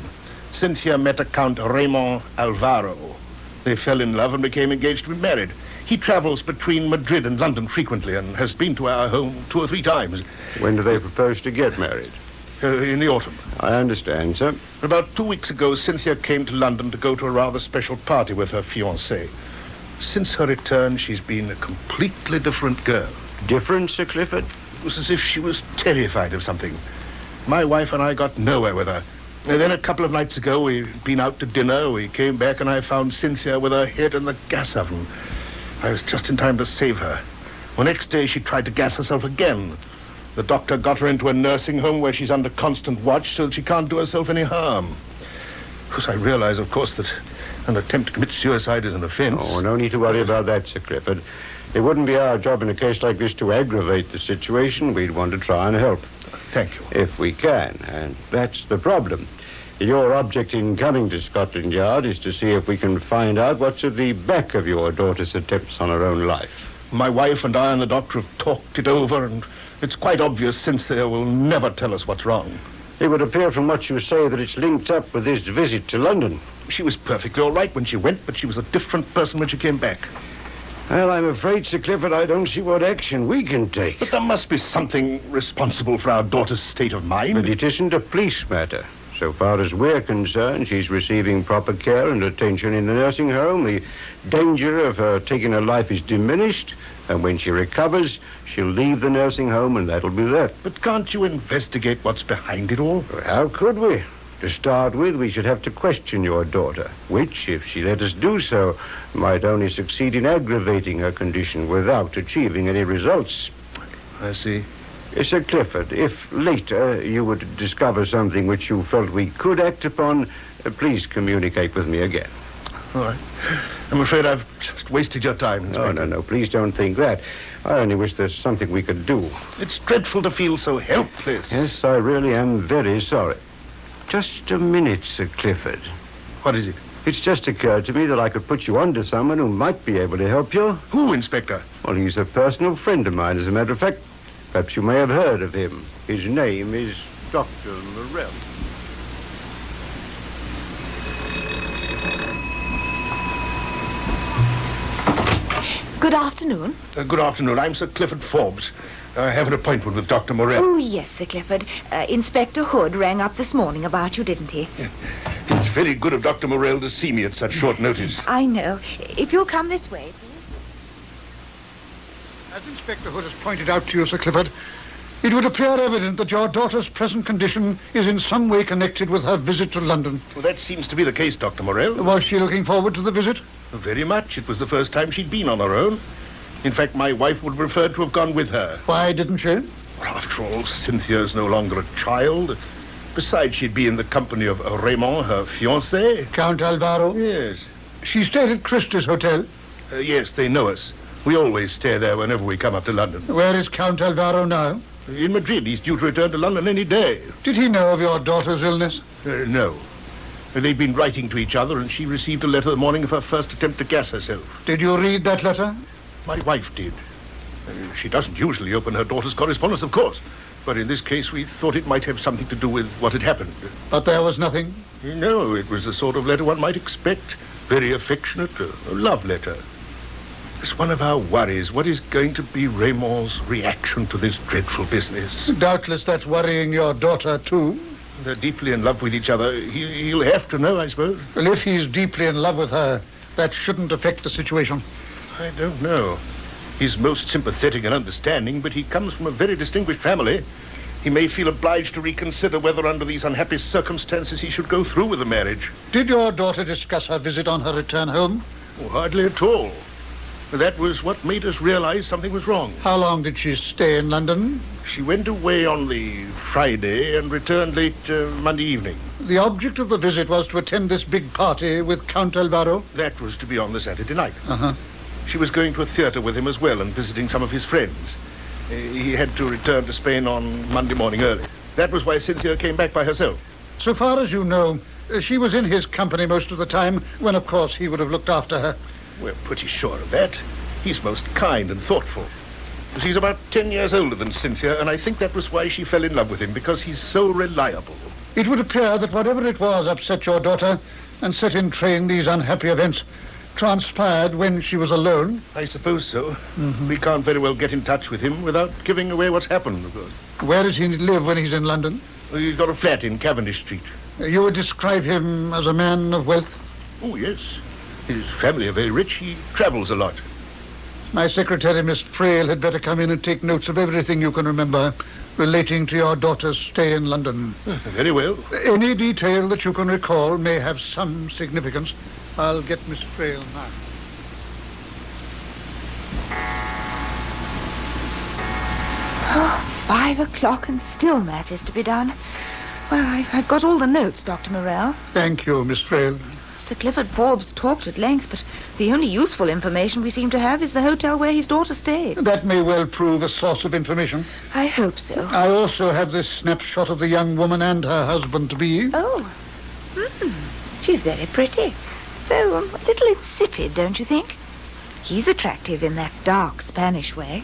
Speaker 2: Cynthia met a Count Raymond Alvaro. They fell in love and became engaged to be married. He travels between Madrid and London frequently and has been to our home 2 or 3 times.
Speaker 3: When do they propose to get married?
Speaker 2: In the autumn.
Speaker 3: I understand, sir.
Speaker 2: About 2 weeks ago, Cynthia came to London to go to a rather special party with her fiancé. Since her return, she's been a completely different girl.
Speaker 3: Different, Sir Clifford?
Speaker 2: It was as if she was terrified of something. My wife and I got nowhere with her. And then a couple of nights ago, we'd been out to dinner. We came back and I found Cynthia with her head in the gas oven. I was just in time to save her. The next day, she tried to gas herself again. The doctor got her into a nursing home where she's under constant watch so that she can't do herself any harm. Of course, I realize, of course, that an attempt to commit suicide is an offense.
Speaker 3: Oh, no need to worry about that, Sir Clifford. It wouldn't be our job in a case like this to aggravate the situation. We'd want to try and help.
Speaker 2: Thank you.
Speaker 3: If we can, and that's the problem. Your object in coming to Scotland Yard is to see if we can find out what's at the back of your daughter's attempts on her own life.
Speaker 2: My wife and I and the doctor have talked it over, and it's quite obvious Cynthia will never tell us what's wrong.
Speaker 3: It would appear from what you say that it's linked up with this visit to London.
Speaker 2: She was perfectly all right when she went, but she was a different person when she came back.
Speaker 3: Well, I'm afraid, Sir Clifford, I don't see what action we can take.
Speaker 2: But there must be something responsible for our daughter's state of mind.
Speaker 3: But it isn't a police matter. So far as we're concerned, she's receiving proper care and attention in the nursing home. The danger of her taking her life is diminished, and when she recovers, she'll leave the nursing home, and that'll be that.
Speaker 2: But can't you investigate what's behind it all?
Speaker 3: How could we? To start with, we should have to question your daughter, which, if she let us do so, might only succeed in aggravating her condition without achieving any results.
Speaker 2: I see.
Speaker 3: Sir Clifford, if later you were to discover something which you felt we could act upon, please communicate with me again.
Speaker 2: All right. I'm afraid I've just wasted your time, Inspector.
Speaker 3: No, please don't think that. I only wish there's something we could do.
Speaker 2: It's dreadful to feel so helpless.
Speaker 3: Yes, I really am very sorry. Just a minute, Sir Clifford.
Speaker 2: What is it?
Speaker 3: It's just occurred to me that I could put you on to someone who might be able to help you.
Speaker 2: Who, Inspector?
Speaker 3: Well, he's a personal friend of mine, as a matter of fact. Perhaps you may have heard of him. His name is Dr. Morell.
Speaker 7: Good afternoon.
Speaker 2: Good afternoon. I'm Sir Clifford Forbes. I have an appointment with Dr. Morell.
Speaker 7: Oh, yes, Sir Clifford. Inspector Hood rang up this morning about you, didn't he?
Speaker 2: It's very good of Dr. Morell to see me at such short notice.
Speaker 7: I know. If you'll come this way, please.
Speaker 24: As Inspector Hood has pointed out to you, Sir Clifford, it would appear evident that your daughter's present condition is in some way connected with her visit to London.
Speaker 2: Well, that seems to be the case, Dr. Morell.
Speaker 24: Was she looking forward to the visit?
Speaker 2: Very much. It was the first time she'd been on her own. In fact, my wife would prefer to have gone with her.
Speaker 24: Why didn't she?
Speaker 2: Well, after all, Cynthia's no longer a child. Besides, she'd be in the company of Raymond, her fiancé.
Speaker 24: Count Alvaro?
Speaker 2: Yes.
Speaker 24: She stayed at Christie's Hotel?
Speaker 2: Yes, they know us. We always stay there whenever we come up to London.
Speaker 24: Where is Count Alvaro now?
Speaker 2: In Madrid. He's due to return to London any day.
Speaker 24: Did he know of your daughter's illness?
Speaker 2: No. They've been writing to each other, and she received a letter the morning of her first attempt to gas herself.
Speaker 24: Did you read that letter?
Speaker 2: My wife did. She doesn't usually open her daughter's correspondence, of course. But in this case, we thought it might have something to do with what had happened.
Speaker 24: But there was nothing?
Speaker 2: No, it was the sort of letter one might expect very affectionate, a love letter. It's one of our worries. What is going to be Raymond's reaction to this dreadful business?
Speaker 24: Doubtless that's worrying your daughter, too.
Speaker 2: They're deeply in love with each other. He'll have to know, I suppose.
Speaker 24: Well, if he's deeply in love with her, that shouldn't affect the situation.
Speaker 2: I don't know. He's most sympathetic and understanding, but he comes from a very distinguished family. He may feel obliged to reconsider whether under these unhappy circumstances he should go through with the marriage.
Speaker 24: Did your daughter discuss her visit on her return home?
Speaker 2: Oh, hardly at all. That was what made us realize something was wrong.
Speaker 24: How long did she stay in London?
Speaker 2: She went away on the Friday and returned late Monday evening.
Speaker 24: The object of the visit was to attend this big party with Count Alvaro?
Speaker 2: That was to be on the Saturday night.
Speaker 24: Uh-huh.
Speaker 2: She was going to a theater with him as well and visiting some of his friends. He had to return to Spain on Monday morning early. That was why Cynthia came back by herself.
Speaker 24: So far as you know, she was in his company most of the time, when, of course, he would have looked after her.
Speaker 2: We're pretty sure of that. He's most kind and thoughtful. She's about 10 years older than Cynthia, and I think that was why she fell in love with him, because he's so reliable.
Speaker 24: It would appear that whatever it was upset your daughter and set in train these unhappy events transpired when she was alone.
Speaker 2: I suppose so. Mm-hmm. We can't very well get in touch with him without giving away what's happened, of course.
Speaker 24: Where does he live when he's in London?
Speaker 2: Well, he's got a flat in Cavendish Street.
Speaker 24: You would describe him as a man of wealth?
Speaker 2: Oh, yes. His family are very rich. He travels a lot.
Speaker 24: My secretary, Miss Frail, had better come in and take notes of everything you can remember relating to your daughter's stay in London.
Speaker 2: Very well.
Speaker 24: Any detail that you can recall may have some significance. I'll get Miss Frail now.
Speaker 7: Oh, 5 o'clock and still matters to be done. Well, I've got all the notes, Dr. Morell.
Speaker 24: Thank you, Miss Frail.
Speaker 7: Sir Clifford Forbes talked at length, but the only useful information we seem to have is the hotel where his daughter stayed.
Speaker 24: That may well prove a source of information.
Speaker 7: I hope so.
Speaker 24: I also have this snapshot of the young woman and her husband-to-be.
Speaker 7: Oh. She's very pretty. Though a little insipid, don't you think? He's attractive in that dark Spanish way.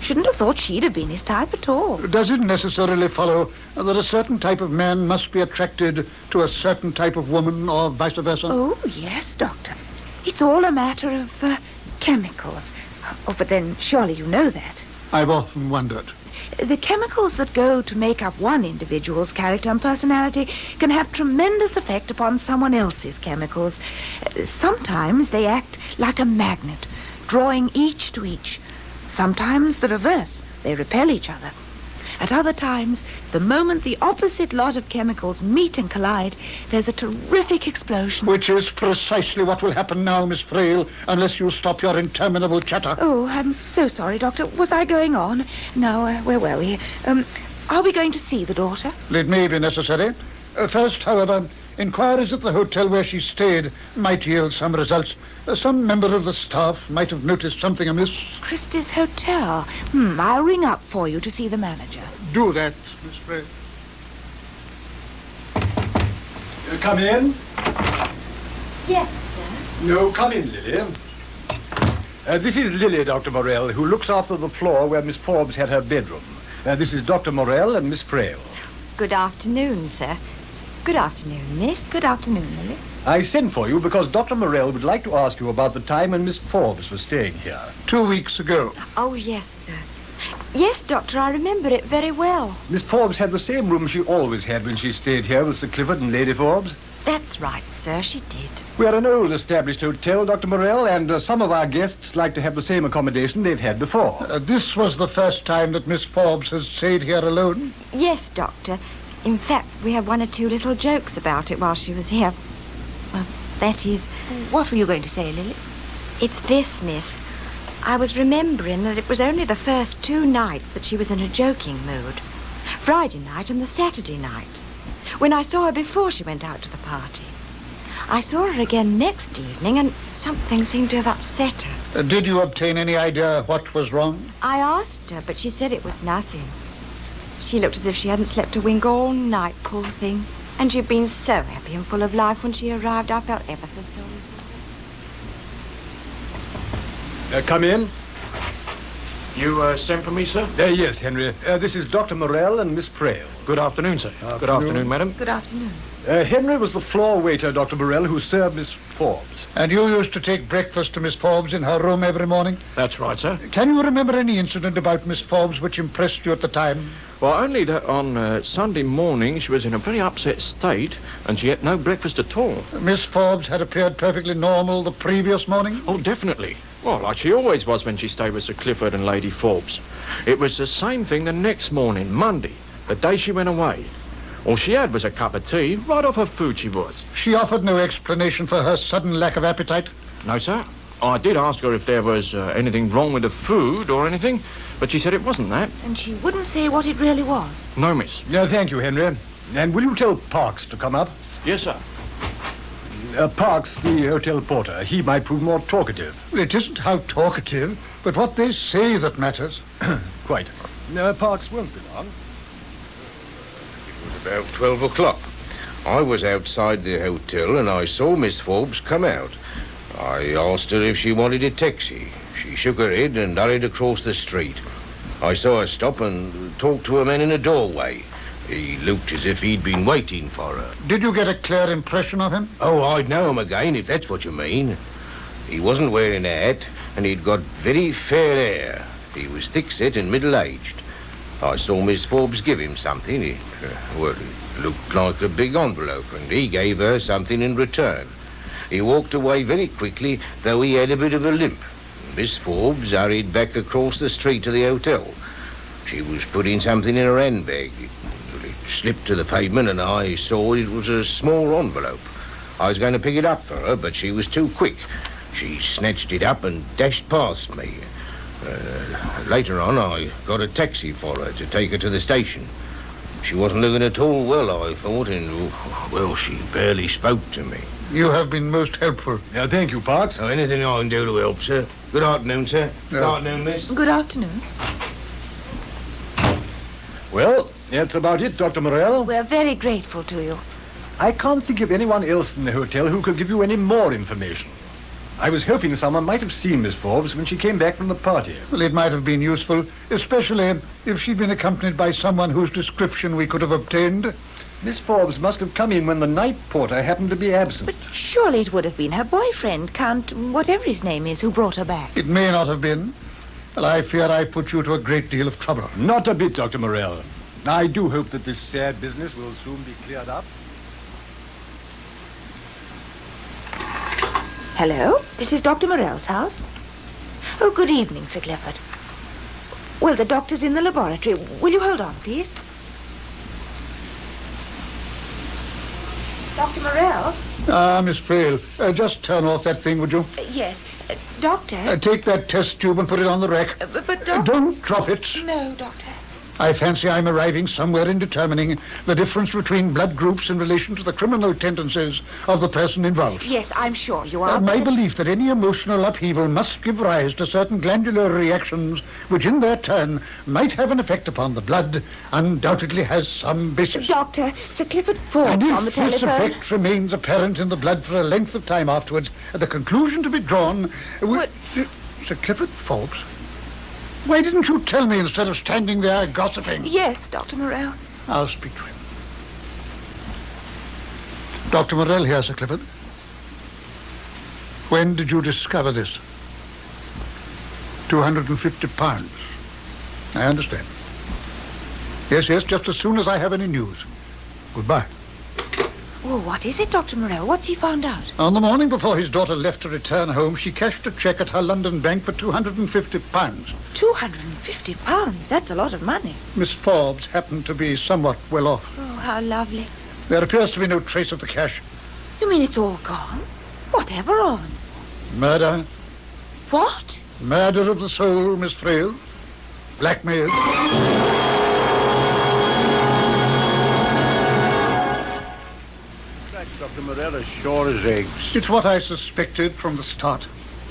Speaker 7: Shouldn't have thought she'd have been his type at all.
Speaker 24: Does it necessarily follow that a certain type of man must be attracted to a certain type of woman, or vice versa?
Speaker 7: Oh, yes, Doctor. It's all a matter of chemicals. Oh, but then surely you know that.
Speaker 24: I've often wondered.
Speaker 7: The chemicals that go to make up one individual's character and personality can have tremendous effect upon someone else's chemicals. Sometimes they act like a magnet, drawing each to each. Sometimes the reverse. They repel each other. At other times, the moment the opposite lot of chemicals meet and collide, there's a terrific explosion.
Speaker 24: Which is precisely what will happen now, Miss Frail, unless you stop your interminable chatter.
Speaker 7: Oh, I'm so sorry, Doctor. Was I going on? No, where were we? Are we going to see the daughter?
Speaker 24: It may be necessary. First, however, inquiries at the hotel where she stayed might yield some results. Some member of the staff might have noticed something amiss.
Speaker 7: Christie's Hotel. I'll ring up for you to see the manager.
Speaker 24: Do that, Miss Frail.
Speaker 15: Come in.
Speaker 7: Yes, sir.
Speaker 15: No, come in, Lily. This is Lily, Dr. Morell, who looks after the floor where Miss Forbes had her bedroom. This is Dr. Morell and Miss Frail.
Speaker 17: Good afternoon, sir. Good afternoon, miss.
Speaker 7: Good afternoon, Lily.
Speaker 15: I sent for you because Dr. Morell would like to ask you about the time when Miss Forbes was staying here.
Speaker 24: 2 weeks ago.
Speaker 17: Oh, yes, sir. Yes, Doctor, I remember it very well.
Speaker 15: Miss Forbes had the same room she always had when she stayed here with Sir Clifford and Lady Forbes.
Speaker 17: That's right, sir, she did.
Speaker 15: We are an old established hotel, Dr. Morell, and some of our guests like to have the same accommodation they've had before.
Speaker 24: This was the first time that Miss Forbes has stayed here alone?
Speaker 17: Yes, Doctor. In fact, we had 1 or 2 little jokes about it while she was here. Well, that is...
Speaker 7: What were you going to say, Lily?
Speaker 17: It's this, miss. I was remembering that it was only the first 2 nights that she was in a joking mood. Friday night and the Saturday night, when I saw her before she went out to the party. I saw her again next evening, and something seemed to have upset her.
Speaker 24: Did you obtain any idea what was wrong?
Speaker 17: I asked her, but she said it was nothing. She looked as if she hadn't slept a wink all night, poor thing. And she'd been so happy and full of life when she arrived. I felt ever so sorry.
Speaker 15: Come in.
Speaker 19: You sent for me, sir?
Speaker 15: Yes, Henry. This is Dr. Morell and Miss Frail.
Speaker 19: Good afternoon, sir. Good afternoon, madam.
Speaker 7: Good afternoon.
Speaker 15: Henry was the floor waiter, Dr. Morell, who served Miss Forbes.
Speaker 24: And you used to take breakfast to Miss Forbes in her room every morning?
Speaker 19: That's right, sir.
Speaker 24: Can you remember any incident about Miss Forbes which impressed you at the time?
Speaker 19: Well, only that on Sunday morning she was in a very upset state and she ate no breakfast at all.
Speaker 24: Miss Forbes had appeared perfectly normal the previous morning?
Speaker 19: Oh, definitely. Well, like she always was when she stayed with Sir Clifford and Lady Forbes. It was the same thing the next morning, Monday, the day she went away. All she had was a cup of tea, right off her food she was.
Speaker 24: She offered no explanation for her sudden lack of appetite?
Speaker 19: No, sir. I did ask her if there was anything wrong with the food or anything, but she said it wasn't that.
Speaker 7: And she wouldn't say what it really was.
Speaker 19: No, miss.
Speaker 15: No, thank you, Henry. And will you tell Parks to come up?
Speaker 19: Yes, sir.
Speaker 15: Parks, the hotel porter. He might prove more talkative.
Speaker 24: Well, it isn't how talkative, but what they say that matters.
Speaker 15: Quite. Parks won't be long.
Speaker 5: It was about 12 o'clock. I was outside the hotel and I saw Miss Forbes come out. I asked her if she wanted a taxi. She shook her head and hurried across the street. I saw her stop and talk to a man in a doorway. He looked as if he'd been waiting for her.
Speaker 24: Did you get a clear impression of him?
Speaker 5: Oh, I'd know him again, if that's what you mean. He wasn't wearing a hat, and he'd got very fair hair. He was thick-set and middle-aged. I saw Miss Forbes give him something. It looked like a big envelope, and he gave her something in return. He walked away very quickly, though he had a bit of a limp. Miss Forbes hurried back across the street to the hotel. She was putting something in her handbag. It slipped to the pavement, and I saw it was a small envelope. I was going to pick it up for her, but she was too quick. She snatched it up and dashed past me. Later on, I got a taxi for her to take her to the station. She wasn't looking at all well, I thought, and, well, she barely spoke to me.
Speaker 24: You have been most helpful.
Speaker 15: Yeah, thank you, Parks.
Speaker 5: Oh, anything I can do to help, sir. Good afternoon, sir. Good afternoon, miss.
Speaker 7: Good afternoon.
Speaker 15: Well, that's about it, Dr. Morell.
Speaker 7: We're very grateful to you.
Speaker 15: I can't think of anyone else in the hotel who could give you any more information. I was hoping someone might have seen Miss Forbes when she came back from the party.
Speaker 24: Well, it might have been useful, especially if she'd been accompanied by someone whose description we could have obtained.
Speaker 15: Miss Forbes must have come in when the night porter happened to be absent.
Speaker 7: But surely it would have been her boyfriend, Count whatever his name is, who brought her back.
Speaker 24: It may not have been. Well, I fear I put you to a great deal of trouble.
Speaker 15: Not a bit, Dr. Morell. I do hope that this sad business will soon be cleared up.
Speaker 7: Hello, this is Dr. Morell's house. Oh, good evening, Sir Clifford. Well, the doctor's in the laboratory. Will you hold on, please? Dr. Morell?
Speaker 24: Ah, Miss Frail, just turn off that thing, would you?
Speaker 7: Yes. Doctor?
Speaker 24: Take that test tube and put it on the rack.
Speaker 7: But Doctor...
Speaker 24: Don't drop it.
Speaker 7: No, Doctor.
Speaker 24: I fancy I'm arriving somewhere in determining the difference between blood groups in relation to the criminal tendencies of the person involved.
Speaker 7: Yes, I'm sure you are.
Speaker 24: My belief that any emotional upheaval must give rise to certain glandular reactions which in their turn might have an effect upon the blood undoubtedly has some basis.
Speaker 7: Doctor, Sir Clifford Forbes on the telephone.
Speaker 24: And if this effect remains apparent in the blood for a length of time afterwards, the conclusion to be drawn... Sir Clifford Forbes? Why didn't you tell me instead of standing there gossiping?
Speaker 7: Yes, Dr. Morell.
Speaker 24: I'll speak to him. Dr. Morell here, Sir Clifford. When did you discover this? 250 pounds. I understand. Yes, just as soon as I have any news. Goodbye.
Speaker 7: Oh, what is it, Dr. Morell? What's he found out?
Speaker 24: On the morning before his daughter left to return home, she cashed a cheque at her London bank for 250 pounds.
Speaker 7: 250 pounds? That's a lot of money.
Speaker 24: Miss Forbes happened to be somewhat well off.
Speaker 7: Oh, how lovely.
Speaker 24: There appears to be no trace of the cash.
Speaker 7: You mean it's all gone? Whatever on?
Speaker 24: Murder.
Speaker 7: What?
Speaker 24: Murder of the soul, Miss Frail. Blackmail.
Speaker 3: Dr. Morell, as sure as eggs.
Speaker 24: It's what I suspected from the start.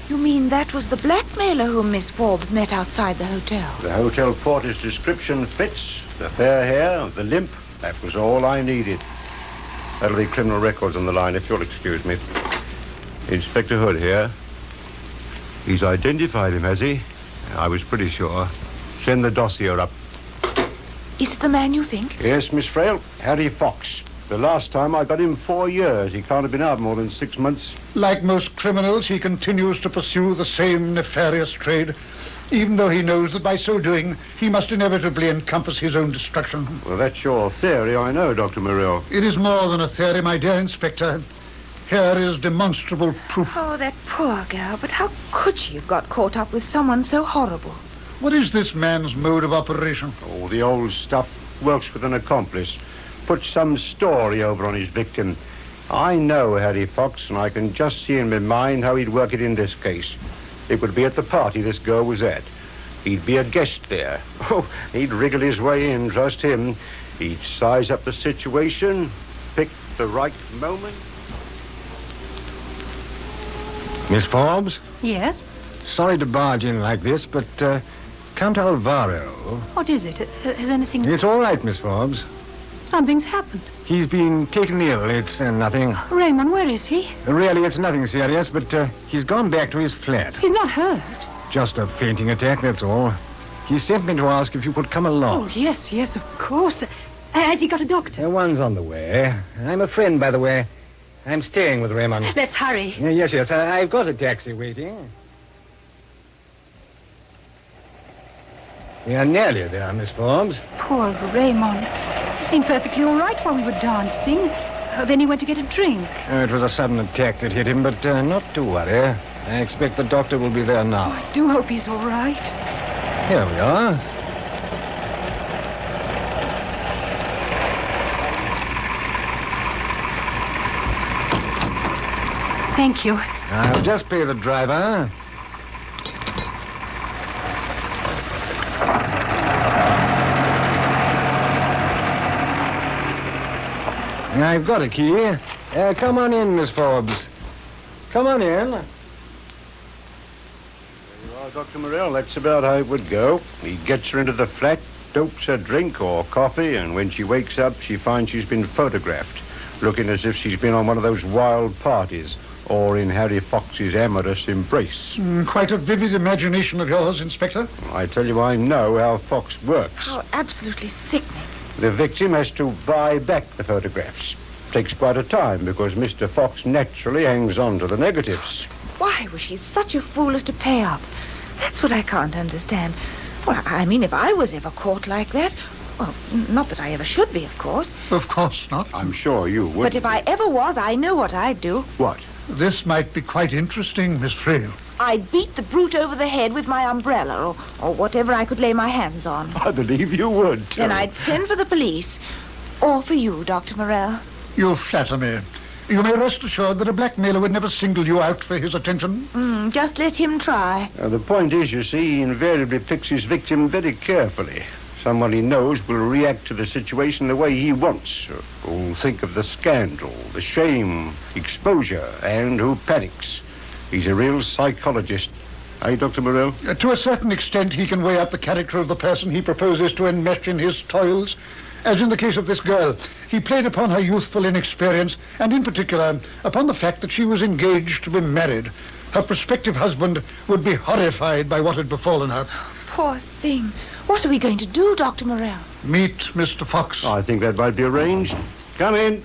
Speaker 7: You mean that was the blackmailer whom Miss Forbes met outside the hotel?
Speaker 3: The hotel porter's description fits. The fair hair, the limp, that was all I needed. That'll be criminal records on the line, if you'll excuse me. Inspector Hood here. He's identified him, has he? I was pretty sure. Send the dossier up.
Speaker 7: Is it the man you think?
Speaker 3: Yes, Miss Frail. Harry Fox.
Speaker 8: The last time I got him 4 years. He can't have been out more than 6 months.
Speaker 24: Like most criminals, he continues to pursue the same nefarious trade, even though he knows that by so doing, he must inevitably encompass his own destruction.
Speaker 8: Well, that's your theory, I know, Dr. Morell.
Speaker 24: It is more than a theory, my dear Inspector. Here is demonstrable proof.
Speaker 7: Oh, that poor girl. But how could she have got caught up with someone so horrible?
Speaker 24: What is this man's mode of operation?
Speaker 8: Oh, the old stuff. Works with an accomplice. Puts some story over on his victim. I know Harry Fox, and I can just see in my mind how he'd work it in this case. It would be at the party this girl was at. He'd be a guest there. Oh, he'd wriggle his way in, trust him. He'd size up the situation, pick the right moment.
Speaker 15: Miss Forbes?
Speaker 10: Yes?
Speaker 15: Sorry to barge in like this, but Count Alvaro...
Speaker 10: What is it? Has anything...
Speaker 15: It's all right, Miss Forbes.
Speaker 10: Something's happened.
Speaker 15: He's been taken ill. It's nothing.
Speaker 10: Raymond, where is he?
Speaker 15: Really, it's nothing serious, but he's gone back to his flat.
Speaker 10: He's not hurt.
Speaker 15: Just a fainting attack, that's all. He sent me to ask if you could come along.
Speaker 10: Oh, yes, of course. Has he got a doctor?
Speaker 15: One's on the way. I'm a friend, by the way. I'm staying with Raymond.
Speaker 10: Let's hurry.
Speaker 15: Yes. I've got a taxi waiting. We are nearly there, Miss Forbes.
Speaker 10: Poor Raymond. He seemed perfectly all right while we were dancing. Then he went to get a drink.
Speaker 15: It was a sudden attack that hit him, but not to worry. I expect the doctor will be there now.
Speaker 10: I do hope he's all right.
Speaker 15: Here we are.
Speaker 10: Thank you.
Speaker 15: I'll just pay the driver. I've got a key. Come on in, Miss Forbes. Come on in.
Speaker 8: There you are, Dr. Morell. That's about how it would go. He gets her into the flat, dopes her drink or coffee, and when she wakes up, she finds she's been photographed, looking as if she's been on one of those wild parties, or in Harry Fox's amorous embrace.
Speaker 24: Quite a vivid imagination of yours, Inspector.
Speaker 8: I tell you, I know how Fox works.
Speaker 7: How absolutely sickening.
Speaker 8: The victim has to buy back the photographs. Takes quite a time because Mr. Fox naturally hangs on to the negatives.
Speaker 7: Why was she such a fool as to pay up? That's what I can't understand. Well, I mean, if I was ever caught like that... Well, not that I ever should be, of course.
Speaker 24: Of course not.
Speaker 8: I'm sure you would.
Speaker 7: But if I ever was, I know what I'd do.
Speaker 8: What?
Speaker 24: This might be quite interesting, Miss Frail.
Speaker 7: I'd beat the brute over the head with my umbrella or whatever I could lay my hands on.
Speaker 8: I believe you would, too.
Speaker 7: Then I'd send for the police. Or for you, Dr. Morell.
Speaker 24: You flatter me. You may rest assured that a blackmailer would never single you out for his attention.
Speaker 7: Just let him try.
Speaker 8: The point is, you see, he invariably picks his victim very carefully. Someone he knows will react to the situation the way he wants. Who'll think of the scandal, the shame, exposure, and who panics. He's a real psychologist. Eh, Dr. Morell?
Speaker 24: To a certain extent, he can weigh up the character of the person he proposes to enmesh in his toils. As in the case of this girl, he played upon her youthful inexperience, and in particular, upon the fact that she was engaged to be married. Her prospective husband would be horrified by what had befallen her.
Speaker 7: Poor thing. What are we going to do, Dr. Morell?
Speaker 24: Meet Mr. Fox.
Speaker 8: I think that might be arranged. Come in.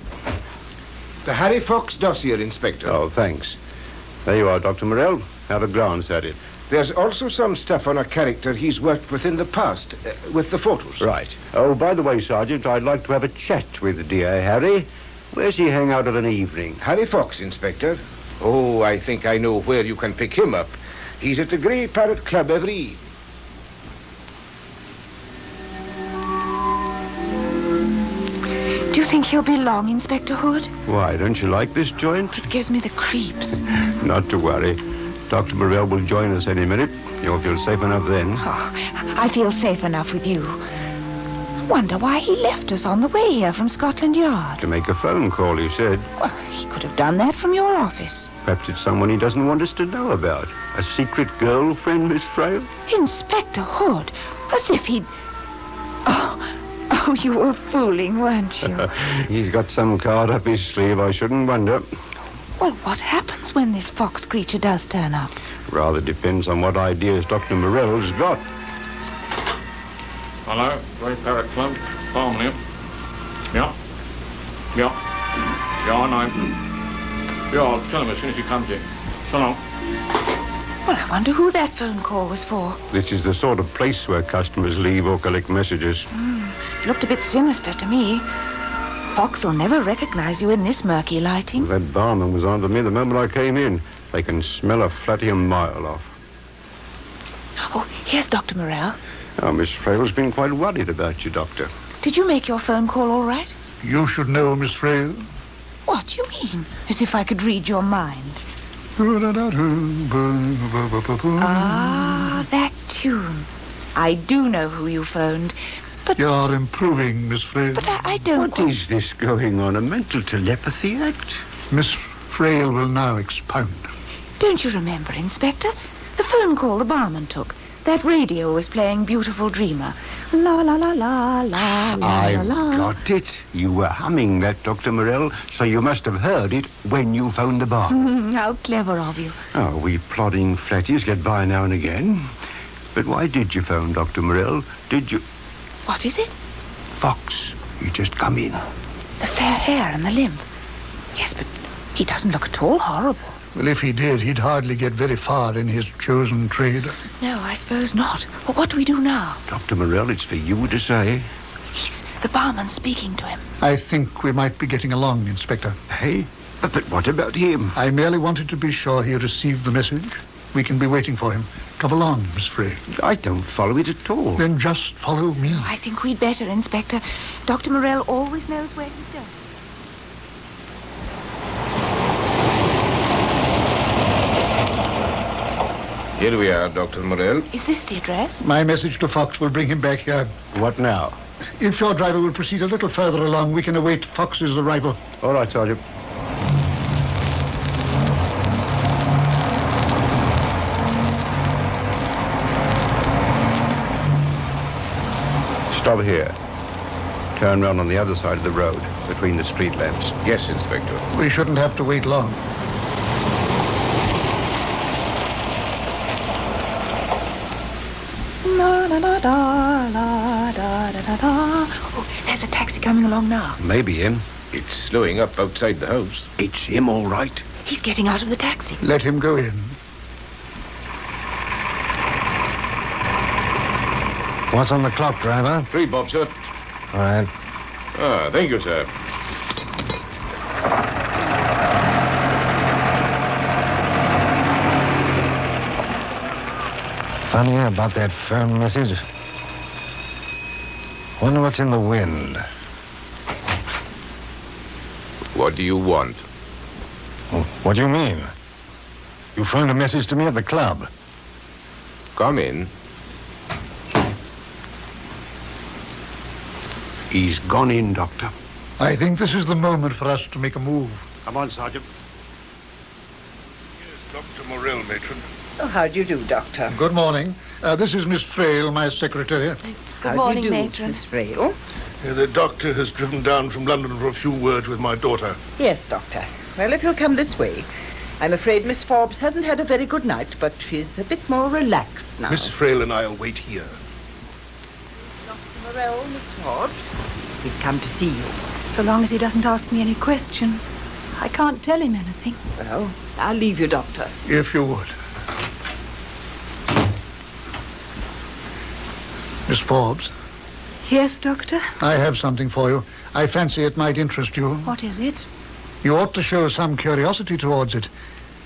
Speaker 14: The Harry Fox dossier, Inspector.
Speaker 8: Oh, thanks. There you are, Dr. Morell. Have a glance at it.
Speaker 14: There's also some stuff on a character he's worked with in the past, with the photos.
Speaker 8: Right. Oh, by the way, Sergeant, I'd like to have a chat with dear Harry. Where's he hang out of an evening?
Speaker 14: Harry Fox, Inspector. Oh, I think I know where you can pick him up. He's at the Grey Parrot Club every evening.
Speaker 7: Do you think he'll be long, Inspector Hood?
Speaker 8: Why, don't you like this joint?
Speaker 7: It gives me the creeps.
Speaker 8: Not to worry. Dr. Morell will join us any minute. You'll feel safe enough then.
Speaker 7: Oh, I feel safe enough with you. Wonder why he left us on the way here from Scotland Yard.
Speaker 8: To make a phone call, he said.
Speaker 7: Well, he could have done that from your office.
Speaker 8: Perhaps it's someone he doesn't want us to know about. A secret girlfriend, Miss Frail?
Speaker 7: Inspector Hood, as if he'd... Oh, you were fooling, weren't you?
Speaker 8: He's got some card up his sleeve, I shouldn't wonder.
Speaker 7: Well, what happens when this fox creature does turn up?
Speaker 8: Rather depends on what ideas Dr. Morell's got.
Speaker 19: Hello, Grey Parrot Club. Farm here. Yeah. Yeah. Yeah, I know. Yeah, I'll tell him as soon as he comes in. So long.
Speaker 7: Well, I wonder who that phone call was for.
Speaker 8: This is the sort of place where customers leave or collect messages.
Speaker 7: Looked a bit sinister to me. Fox will never recognize you in this murky lighting.
Speaker 8: That barman was on to me the moment I came in. They can smell a flatty a mile off.
Speaker 7: Oh, here's Dr. Morell.
Speaker 8: Oh, Miss Frail's been quite worried about you, Doctor.
Speaker 7: Did you make your phone call all right?
Speaker 24: You should know, Miss Frail.
Speaker 7: What do you mean? As if I could read your mind. Ah, that tune. I do know who you phoned, but...
Speaker 24: You're improving, Miss Frail.
Speaker 7: But I don't...
Speaker 8: What is this going on? A mental telepathy act?
Speaker 24: Miss Frail will now expound.
Speaker 7: Don't you remember, Inspector? The phone call the barman took. That radio was playing Beautiful Dreamer. La la la la la la
Speaker 8: I've
Speaker 7: la.
Speaker 8: got it. You were humming that, Dr. Morell, so you must have heard it when you phoned the bar.
Speaker 7: How clever of you.
Speaker 8: Oh, we plodding flatties get by now and again. But why did you phone, Dr. Morell? Did you...
Speaker 7: What is it?
Speaker 8: Fox. He just come in.
Speaker 7: The fair hair and the limp. Yes, but he doesn't look at all horrible.
Speaker 24: Well, if he did, he'd hardly get very far in his chosen trade.
Speaker 7: No, I suppose not. Well, what do we do now?
Speaker 8: Dr. Morell, it's for you to say.
Speaker 7: He's the barman speaking to him.
Speaker 24: I think we might be getting along, Inspector.
Speaker 8: Hey? But what about him?
Speaker 24: I merely wanted to be sure he received the message. We can be waiting for him. Come along, Miss Frey.
Speaker 8: I don't follow it at all.
Speaker 24: Then just follow me.
Speaker 7: I think we'd better, Inspector. Dr. Morell always knows where he's going.
Speaker 5: Here we are, Dr. Morell.
Speaker 7: Is this the address?
Speaker 24: My message to Fox will bring him back here.
Speaker 8: What now?
Speaker 24: If your driver will proceed a little further along, we can await Fox's arrival.
Speaker 8: All right, Sergeant. Stop here. Turn round on the other side of the road, between the street lamps.
Speaker 5: Yes, Inspector.
Speaker 24: We shouldn't have to wait long.
Speaker 7: La da da da la da da da da. Oh, there's a taxi coming along now.
Speaker 8: Maybe him.
Speaker 5: It's slowing up outside the house.
Speaker 8: It's him, all right.
Speaker 7: He's getting out of the taxi.
Speaker 24: Let him go in.
Speaker 1: What's on the clock, driver?
Speaker 5: 3 bob, sir.
Speaker 1: All right.
Speaker 5: Ah, thank you, sir.
Speaker 1: Funny about that phone message. Wonder what's in the wind.
Speaker 5: What do you want?
Speaker 1: Well, what do you mean? You phoned a message to me at the club.
Speaker 5: Come in.
Speaker 8: He's gone in, Doctor.
Speaker 24: I think this is the moment for us to make a move.
Speaker 8: Come on, Sergeant.
Speaker 22: Yes, Dr. Morell, matron.
Speaker 9: Oh, how do you do, Doctor?
Speaker 24: Good morning. This is Miss Frail, my secretary.
Speaker 9: Good
Speaker 7: morning,
Speaker 9: do,
Speaker 7: matron.
Speaker 9: Miss Frail.
Speaker 2: The doctor has driven down from London for a few words with my daughter.
Speaker 9: Yes, Doctor. Well, if you'll come this way. I'm afraid Miss Forbes hasn't had a very good night, but she's a bit more relaxed now.
Speaker 2: Miss Frail and I'll wait here.
Speaker 9: Dr. Morell, Miss Forbes. He's come to see you.
Speaker 10: So long as he doesn't ask me any questions. I can't tell him anything.
Speaker 9: Well, I'll leave you, Doctor.
Speaker 24: If you would. Miss Forbes,
Speaker 10: Yes, Doctor?
Speaker 24: I have something for you. I fancy it might interest you.
Speaker 10: What is it?
Speaker 24: You ought to show some curiosity towards it.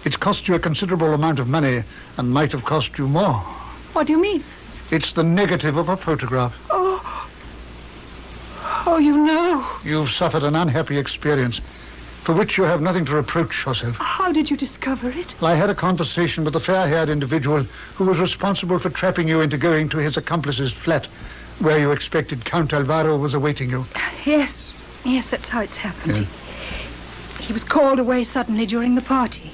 Speaker 24: It's cost you a considerable amount of money and might have cost you more.
Speaker 10: What do you mean?
Speaker 24: It's the negative of a photograph.
Speaker 10: Oh, you know.
Speaker 24: You've suffered an unhappy experience for which you have nothing to reproach yourself.
Speaker 10: How did you discover it?
Speaker 24: I had a conversation with a fair-haired individual who was responsible for trapping you into going to his accomplice's flat, where you expected Count Alvaro was awaiting you.
Speaker 10: Yes, that's how it's happened.
Speaker 24: Yeah.
Speaker 10: He was called away suddenly during the party.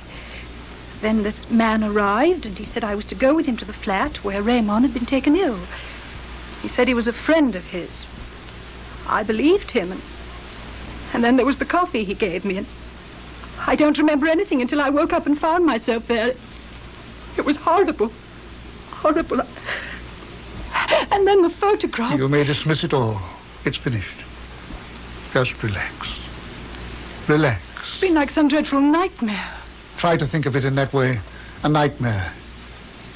Speaker 10: Then this man arrived, and he said I was to go with him to the flat where Raymond had been taken ill. He said he was a friend of his. I believed him, and then there was the coffee he gave me, and I don't remember anything until I woke up and found myself there. It was horrible. Horrible. And then the photograph.
Speaker 24: You may dismiss it all. It's finished. Just relax. Relax.
Speaker 10: It's been like some dreadful nightmare.
Speaker 24: Try to think of it in that way. A nightmare.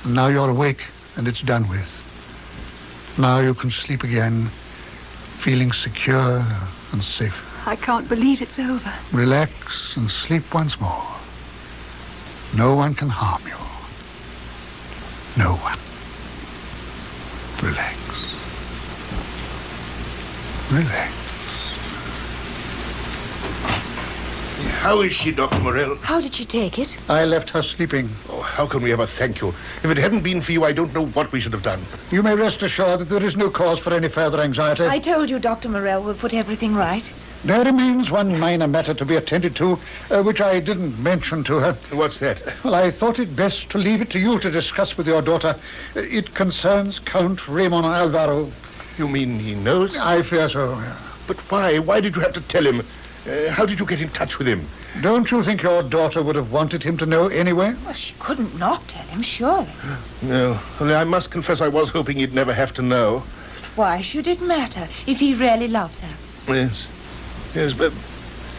Speaker 24: And now you're awake and it's done with. Now you can sleep again, feeling secure and safe.
Speaker 10: I can't believe it's over.
Speaker 24: Relax and sleep once more. No one can harm you. No one. Relax. Relax.
Speaker 2: How is she, Dr. Morell?
Speaker 7: How did she take it?
Speaker 24: I left her sleeping.
Speaker 2: Oh, how can we ever thank you? If it hadn't been for you, I don't know what we should have done.
Speaker 24: You may rest assured that there is no cause for any further anxiety.
Speaker 7: I told you Dr. Morell will put everything right.
Speaker 24: There remains one minor matter to be attended to, which I didn't mention to her.
Speaker 2: What's that?
Speaker 24: Well, I thought it best to leave it to you to discuss with your daughter. It concerns Count Ramon Alvaro.
Speaker 2: You mean he knows?
Speaker 24: I fear so, yeah.
Speaker 2: But why? Why did you have to tell him? How did you get in touch with him?
Speaker 24: Don't you think your daughter would have wanted him to know anyway?
Speaker 7: Well, she couldn't not tell him, surely.
Speaker 2: No. Only I must confess I was hoping he'd never have to know.
Speaker 7: Why should it matter if he really loved her?
Speaker 2: Yes. Yes,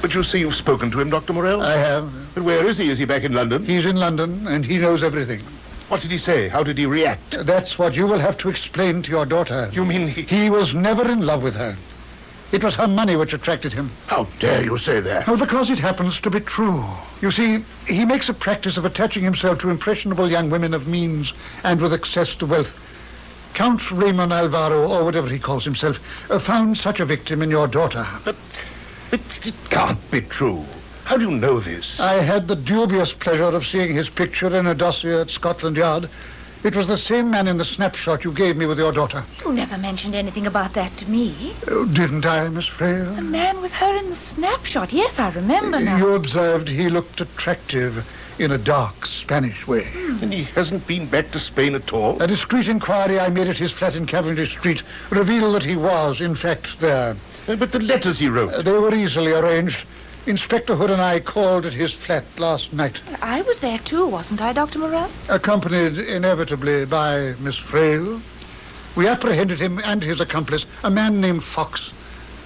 Speaker 2: but you say you've spoken to him, Dr. Morell?
Speaker 24: I have.
Speaker 2: But where is he? Is he back in London?
Speaker 24: He's in London, and he knows everything.
Speaker 2: What did he say? How did he react?
Speaker 24: That's what you will have to explain to your daughter.
Speaker 2: You mean
Speaker 24: He was never in love with her. It was her money which attracted him.
Speaker 2: How dare you say that?
Speaker 24: Well, because it happens to be true. You see, he makes a practice of attaching himself to impressionable young women of means and with access to wealth. Count Ramon Alvaro, or whatever he calls himself, found such a victim in your daughter.
Speaker 2: But it can't be true. How do you know this?
Speaker 24: I had the dubious pleasure of seeing his picture in a dossier at Scotland Yard. It was the same man in the snapshot you gave me with your daughter.
Speaker 7: You never mentioned anything about that to me.
Speaker 24: Oh, didn't I, Miss Frail?
Speaker 7: The man with her in the snapshot. Yes, I remember now.
Speaker 24: You observed he looked attractive in a dark Spanish way.
Speaker 2: And he hasn't been back to Spain at all?
Speaker 24: A discreet inquiry I made at his flat in Cavendish Street revealed that he was, in fact, there.
Speaker 2: But the letters he wrote?
Speaker 24: They were easily arranged. Inspector Hood and I called at his flat last night.
Speaker 7: I was there too, wasn't I, Dr. Morell?
Speaker 24: Accompanied inevitably by Miss Frail. We apprehended him and his accomplice, a man named Fox.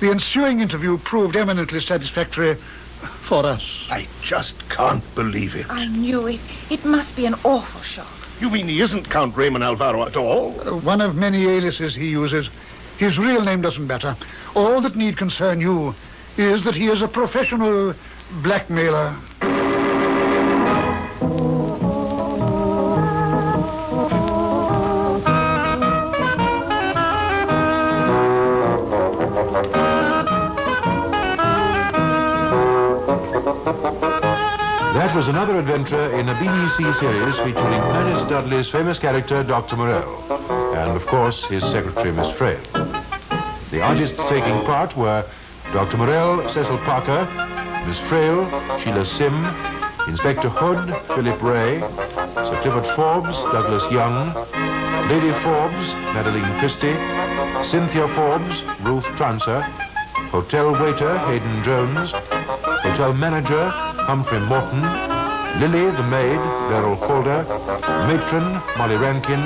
Speaker 24: The ensuing interview proved eminently satisfactory for us.
Speaker 2: I just can't believe it.
Speaker 7: I knew it. It must be an awful shock.
Speaker 2: You mean he isn't Count Ramon Alvaro at all?
Speaker 24: One of many aliases he uses. His real name doesn't matter. All that need concern you is that he is a professional blackmailer.
Speaker 11: That was another adventure in a BBC series featuring Ernest Dudley's famous character, Dr. Morell, and, of course, his secretary, Miss Frail. The artists taking part were Dr. Morell, Cecil Parker, Miss Frail, Sheila Sim, Inspector Hood, Philip Ray, Sir Clifford Forbes, Douglas Young, Lady Forbes, Madeline Christie, Cynthia Forbes, Ruth Transer, Hotel Waiter, Hayden Jones, Hotel Manager, Humphrey Morton, Lily the Maid, Beryl Calder, Matron, Molly Rankin,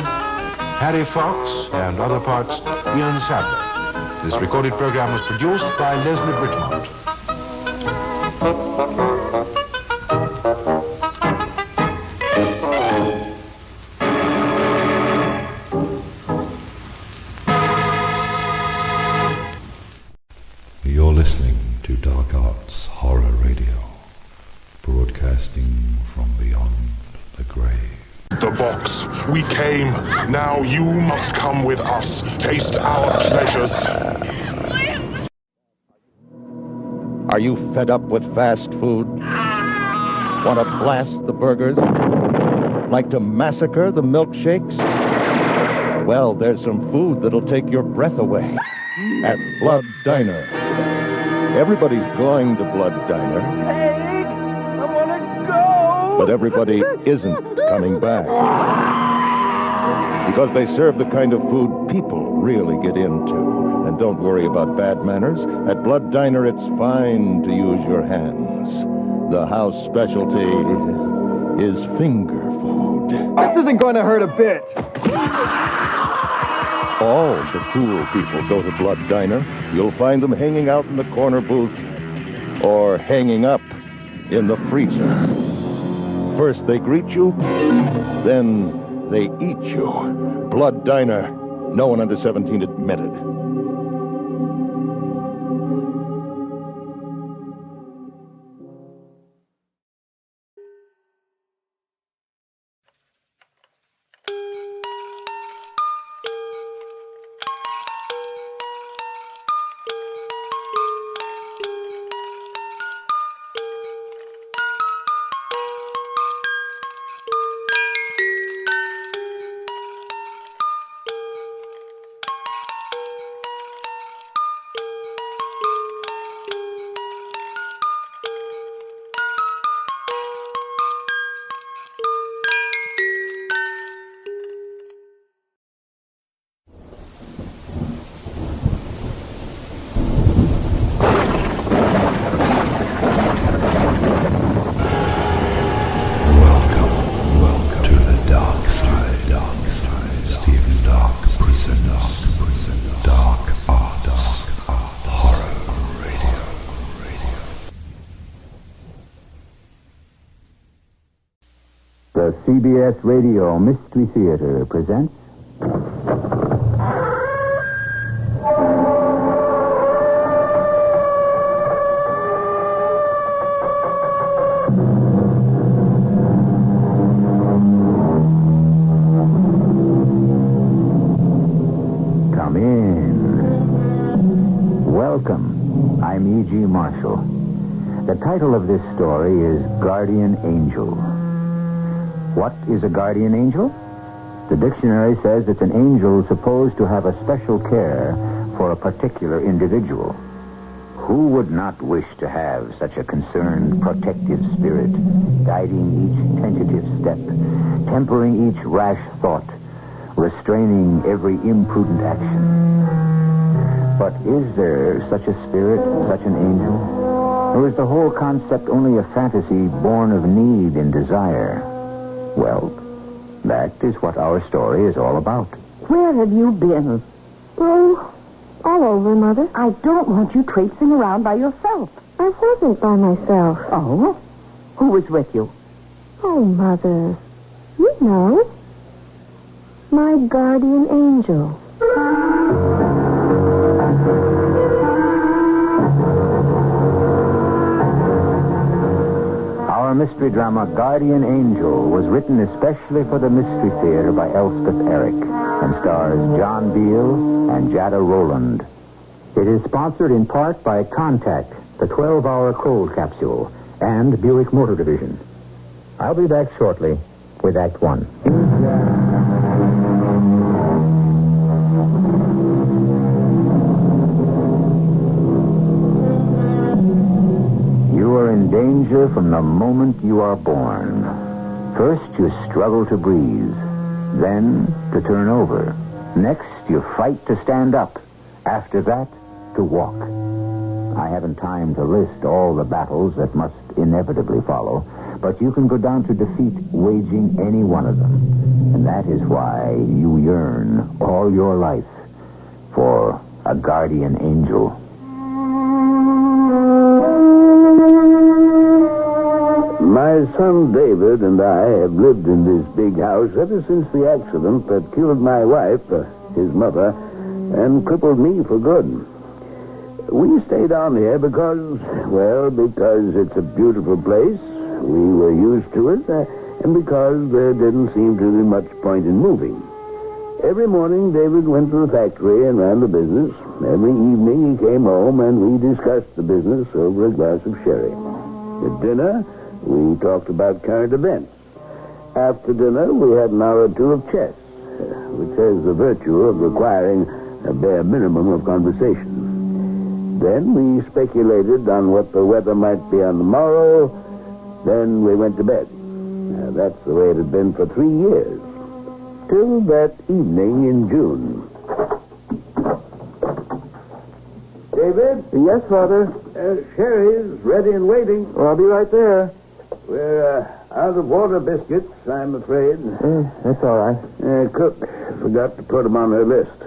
Speaker 11: Harry Fox, and other parts, Ian Sadler. This recorded program was produced by Leslie Bridgemont.
Speaker 4: You're listening to Dark Arts Horror Radio, broadcasting from beyond the grave.
Speaker 12: The box. We came. Now you must come with us. Taste our pleasures.
Speaker 16: Are you fed up with fast food? Want to blast the burgers? Like to massacre the milkshakes? Well, there's some food that'll take your breath away. At Blood Diner. Everybody's going to Blood Diner.
Speaker 6: Hey, I want to go.
Speaker 16: But everybody isn't coming back. Because they serve the kind of food people really get into. And don't worry about bad manners. At Blood Diner, it's fine to use your hands. The house specialty is finger food.
Speaker 6: This isn't going to hurt a bit.
Speaker 16: All the cool people go to Blood Diner. You'll find them hanging out in the corner booth, or hanging up in the freezer. First they greet you, then they eat you. Blood Diner. No one under 17 admitted.
Speaker 18: The CBS Radio Mystery Theater presents... Come in. Welcome. I'm E.G. Marshall. The title of this story is Guardian Angel. What is a guardian angel? The dictionary says it's an angel supposed to have a special care for a particular individual. Who would not wish to have such a concerned, protective spirit, guiding each tentative step, tempering each rash thought, restraining every imprudent action? But is there such a spirit, such an angel? Or is the whole concept only a fantasy born of need and desire? Well, that is what our story is all about.
Speaker 20: Where have you been?
Speaker 21: Oh, all over, Mother.
Speaker 20: I don't want you traipsing around by yourself.
Speaker 21: I wasn't by myself.
Speaker 20: Oh? Who was with you?
Speaker 21: Oh, Mother. You know. My guardian angel.
Speaker 18: Our mystery drama, Guardian Angel, was written especially for the Mystery Theater by Elspeth Eric and stars John Beale and Jada Rowland. It is sponsored in part by Contact, the 12-hour cold capsule, and Buick Motor Division. I'll be back shortly with Act One. You are in danger from the moment you are born. First, you struggle to breathe. Then, to turn over. Next, you fight to stand up. After that, to walk. I haven't time to list all the battles that must inevitably follow, but you can go down to defeat waging any one of them. And that is why you yearn all your life for a guardian angel.
Speaker 23: My son David and I have lived in this big house ever since the accident that killed my wife, his mother, and crippled me for good. We stayed on here because it's a beautiful place. We were used to it, and because there didn't seem to be much point in moving. Every morning, David went to the factory and ran the business. Every evening, he came home, and we discussed the business over a glass of sherry. At dinner, we talked about current events. After dinner, we had an hour or two of chess, which has the virtue of requiring a bare minimum of conversation. Then we speculated on what the weather might be on the morrow. Then we went to bed. That's the way it had been for 3 years. Till that evening in June. David?
Speaker 20: Yes, Father?
Speaker 23: Sherry's ready and waiting.
Speaker 20: Oh, I'll be right there.
Speaker 23: We're out of water biscuits, I'm afraid.
Speaker 20: That's all right.
Speaker 23: Cook forgot to put them on her list.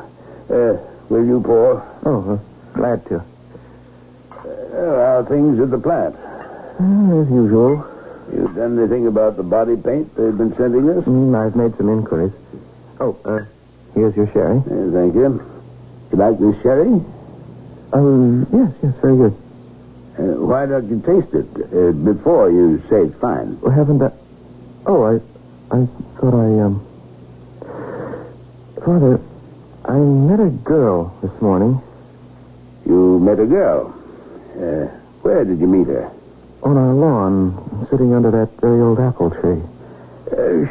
Speaker 23: Will you pour?
Speaker 20: Oh, glad to.
Speaker 23: Well, how are things at the plant?
Speaker 20: As usual.
Speaker 23: You done anything about the body paint they've been sending us?
Speaker 20: I've made some inquiries. Oh, here's your sherry.
Speaker 23: Thank you. You like this sherry?
Speaker 20: Yes, very good.
Speaker 23: Why don't you taste it before you say it's fine?
Speaker 20: Well, haven't I... Oh, I thought Father, I met a girl this morning.
Speaker 23: You met a girl? Where did you meet her?
Speaker 20: On our lawn, sitting under that very old apple tree.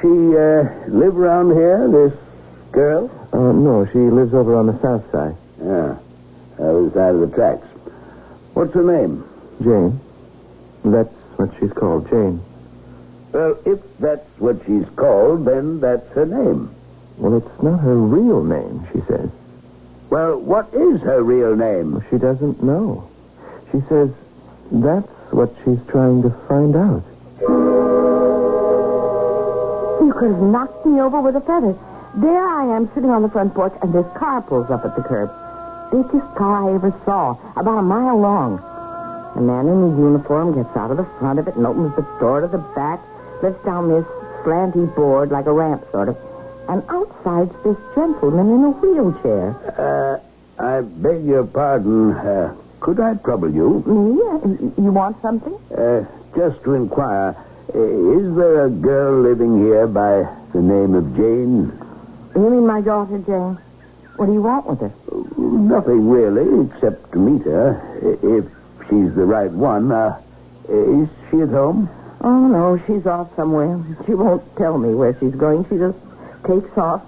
Speaker 23: She live around here, this girl?
Speaker 20: No, she lives over on the south side.
Speaker 23: Yeah, other side of the tracks. What's her name?
Speaker 20: Jane. That's what she's called, Jane.
Speaker 23: Well, if that's what she's called, then that's her name.
Speaker 20: Well, it's not her real name, she says.
Speaker 23: Well, what is her real name?
Speaker 20: Well, she doesn't know. She says that's what she's trying to find out.
Speaker 21: You could have knocked me over with a feather. There I am sitting on the front porch, and this car pulls up at the curb. Biggest car I ever saw, about a mile long. A man in a uniform gets out of the front of it and opens the door to the back, lifts down this slanty board like a ramp, sort of. And outside's this gentleman in a wheelchair.
Speaker 23: I beg your pardon. Could I trouble you?
Speaker 21: Me? You want something?
Speaker 23: Just to inquire, is there a girl living here by the name of Jane?
Speaker 21: You mean my daughter, Jane? What do you want with her?
Speaker 23: Nothing really, except to meet her. If she's the right one. Is she at home?
Speaker 21: Oh, no, she's off somewhere. She won't tell me where she's going. She just takes off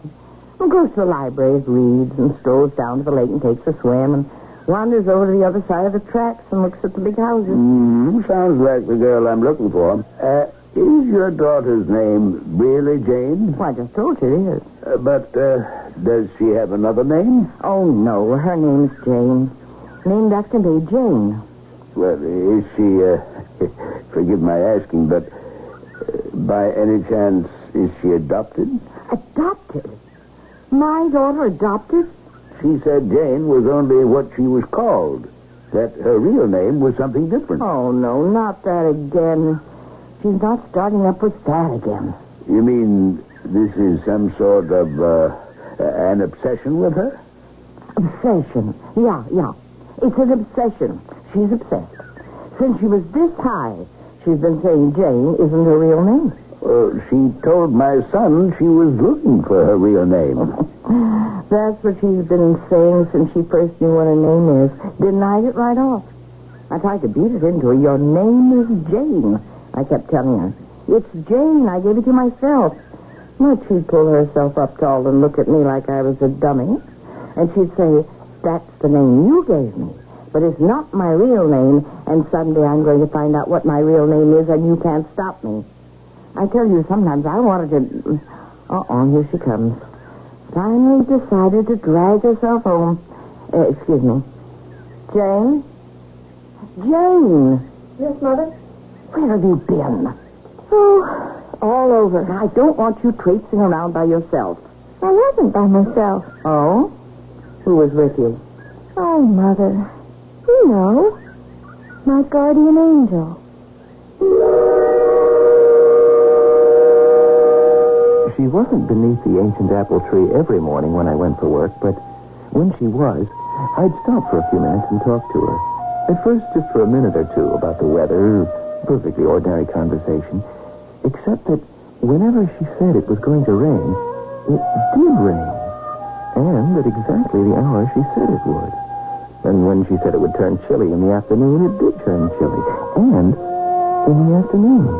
Speaker 21: and goes to the library, reads, and strolls down to the lake and takes a swim and wanders over to the other side of the tracks and looks at the big houses.
Speaker 23: Sounds like the girl I'm looking for. Is your daughter's name really Jane?
Speaker 21: Well, I just told you it is.
Speaker 23: But does she have another name?
Speaker 21: Oh, no, her name's Jane. Named after me, Jane.
Speaker 23: Well, is she, forgive my asking, but by any chance, is she adopted?
Speaker 21: Adopted? My daughter adopted?
Speaker 23: She said Jane was only what she was called. That her real name was something different.
Speaker 21: Oh, no, not that again. She's not starting up with that again.
Speaker 23: You mean this is some sort of, an obsession with her?
Speaker 21: Obsession? Yeah. It's an obsession. She's obsessed. Since she was this high, she's been saying Jane isn't her real name.
Speaker 23: She told my son she was looking for her real name.
Speaker 21: That's what she's been saying since she first knew what her name is. Denied it right off. I tried to beat it into her. Your name is Jane, I kept telling her. It's Jane. I gave it to myself. But she'd pull herself up tall and look at me like I was a dummy. And she'd say, that's the name you gave me. But it's not my real name, and someday I'm going to find out what my real name is, and you can't stop me. I tell you, sometimes I wanted to... here she comes. Finally decided to drag herself home. Excuse me. Jane? Jane! Yes, Mother? Where have you been? Oh, all over. I don't want you traipsing around by yourself. I wasn't by myself. Oh? Who was with you? Oh, Mother. You know, my guardian angel.
Speaker 20: She wasn't beneath the ancient apple tree every morning when I went for work, but when she was, I'd stop for a few minutes and talk to her. At first, just for a minute or two about the weather, perfectly ordinary conversation, except that whenever she said it was going to rain, it did rain, and at exactly the hour she said it would. And when she said it would turn chilly in the afternoon, it did turn chilly. And in the afternoon.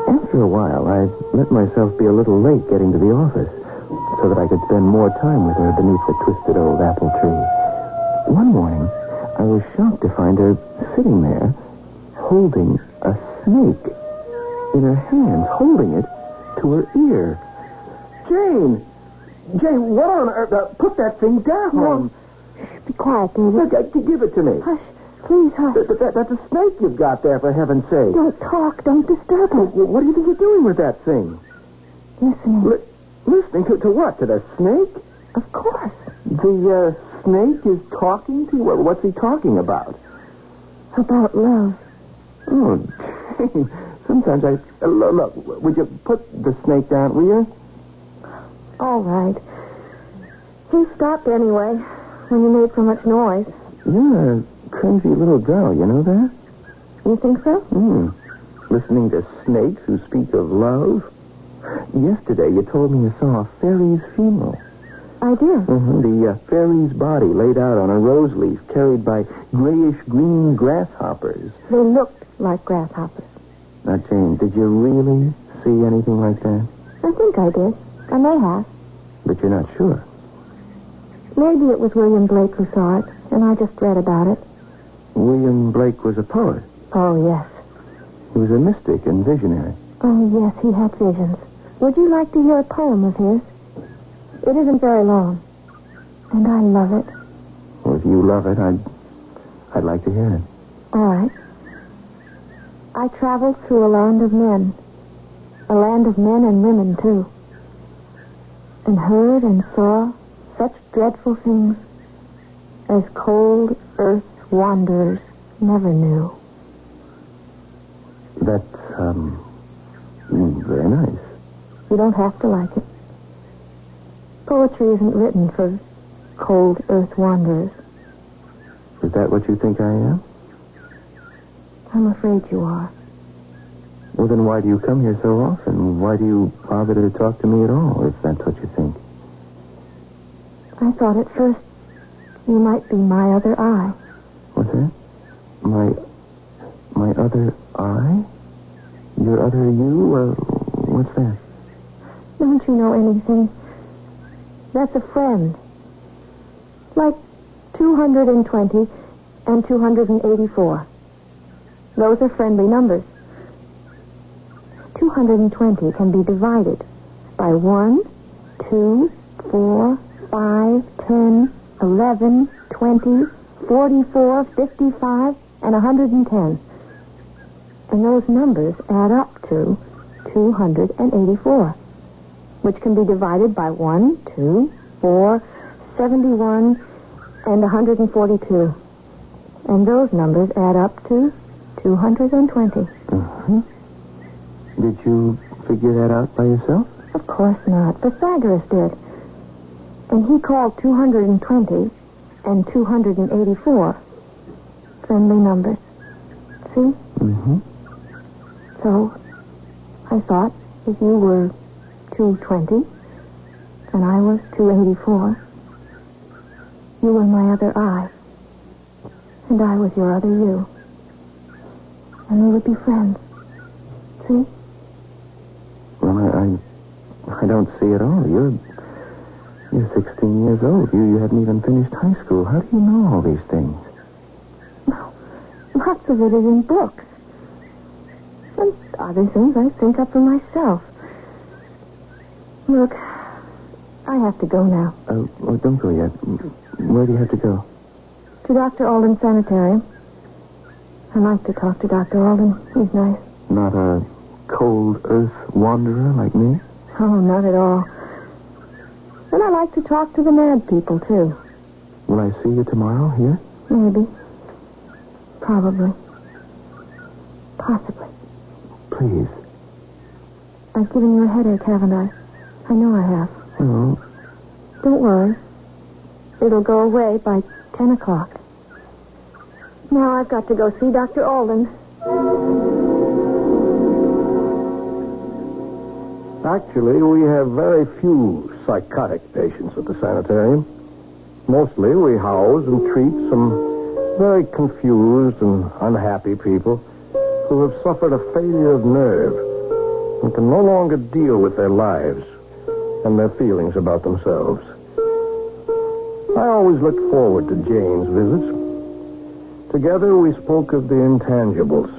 Speaker 20: After a while, I let myself be a little late getting to the office so that I could spend more time with her beneath the twisted old apple tree. One morning, I was shocked to find her sitting there holding a snake in her hands, holding it to her ear. Jane, what on earth? Put that thing down.
Speaker 21: No. Be quiet, David.
Speaker 20: Give it to me.
Speaker 21: Hush. Please, hush.
Speaker 20: That's a snake you've got there, for heaven's sake.
Speaker 21: Don't talk. Don't disturb us.
Speaker 20: What do you think you're doing with that thing?
Speaker 21: Listening.
Speaker 20: Listening to what? To the snake?
Speaker 21: Of course.
Speaker 20: The snake is talking to you? What's he talking about?
Speaker 21: About love.
Speaker 20: Oh, Jane, sometimes look, would you put the snake down, will you?
Speaker 21: All right. He stopped anyway when you made so much noise.
Speaker 20: You're a crazy little girl, you know that?
Speaker 21: You think so?
Speaker 20: Listening to snakes who speak of love. Yesterday, you told me you saw a fairy's funeral.
Speaker 21: I did.
Speaker 20: The fairy's body laid out on a rose leaf carried by grayish-green grasshoppers.
Speaker 21: They looked like grasshoppers.
Speaker 20: Now, Jane, did you really see anything like that?
Speaker 21: I think I did. I may have.
Speaker 20: But you're not sure.
Speaker 21: Maybe it was William Blake who saw it, and I just read about it.
Speaker 20: William Blake was a poet.
Speaker 21: Oh, yes.
Speaker 20: He was a mystic and visionary.
Speaker 21: Oh, yes, he had visions. Would you like to hear a poem of his? It isn't very long, and I love it.
Speaker 20: Well, if you love it, I'd like to hear it.
Speaker 21: All right. I traveled through a land of men and women, too, and heard and saw such dreadful things as cold earth's wanderers never knew.
Speaker 20: That's, very nice.
Speaker 21: You don't have to like it. Poetry isn't written for cold earth wanderers.
Speaker 20: Is that what you think I am?
Speaker 21: I'm afraid you are.
Speaker 20: Well, then why do you come here so often? Why do you bother to talk to me at all, if that's what you think?
Speaker 21: I thought at first you might be my other eye.
Speaker 20: What's that? My other eye? Your other you? What's that?
Speaker 21: Don't you know anything? That's a friend. Like 220 and 284. Those are friendly numbers. 220 can be divided by 1, 2, 4, 5, 10, 11, 20, 44, 55, and 110. And those numbers add up to 284, which can be divided by 1, 2, 4, 71, and 142. And those numbers add up to 220.
Speaker 20: Did you figure that out by yourself?
Speaker 21: Of course not. Pythagoras did. And he called 220 and 284 friendly numbers. See? So, I thought if you were 220 and I was 284, you were my other I, and I was your other you. And we would be friends. See?
Speaker 20: Well, I don't see it all. You're 16 years old. You hadn't even finished high school. How do you know all these things?
Speaker 21: Well, lots of it is in books. And other things I think up for myself. Look, I have to go now.
Speaker 20: Oh, don't go yet. Where do you have to go?
Speaker 21: To Dr. Alden's sanitarium. I like to talk to Dr. Alden. He's nice.
Speaker 20: Not a cold earth wanderer like me?
Speaker 21: Oh, not at all. And I like to talk to the mad people, too.
Speaker 20: Will I see you tomorrow here?
Speaker 21: Maybe. Probably. Possibly.
Speaker 20: Please.
Speaker 21: I've given you a headache, haven't I? I know I have.
Speaker 20: Oh.
Speaker 21: Don't worry. It'll go away by 10 o'clock. Now I've got to go see Dr. Alden.
Speaker 8: Actually, we have very few psychotic patients at the sanitarium. Mostly we house and treat some very confused and unhappy people who have suffered a failure of nerve and can no longer deal with their lives and their feelings about themselves. I always looked forward to Jane's visits. Together we spoke of the intangibles,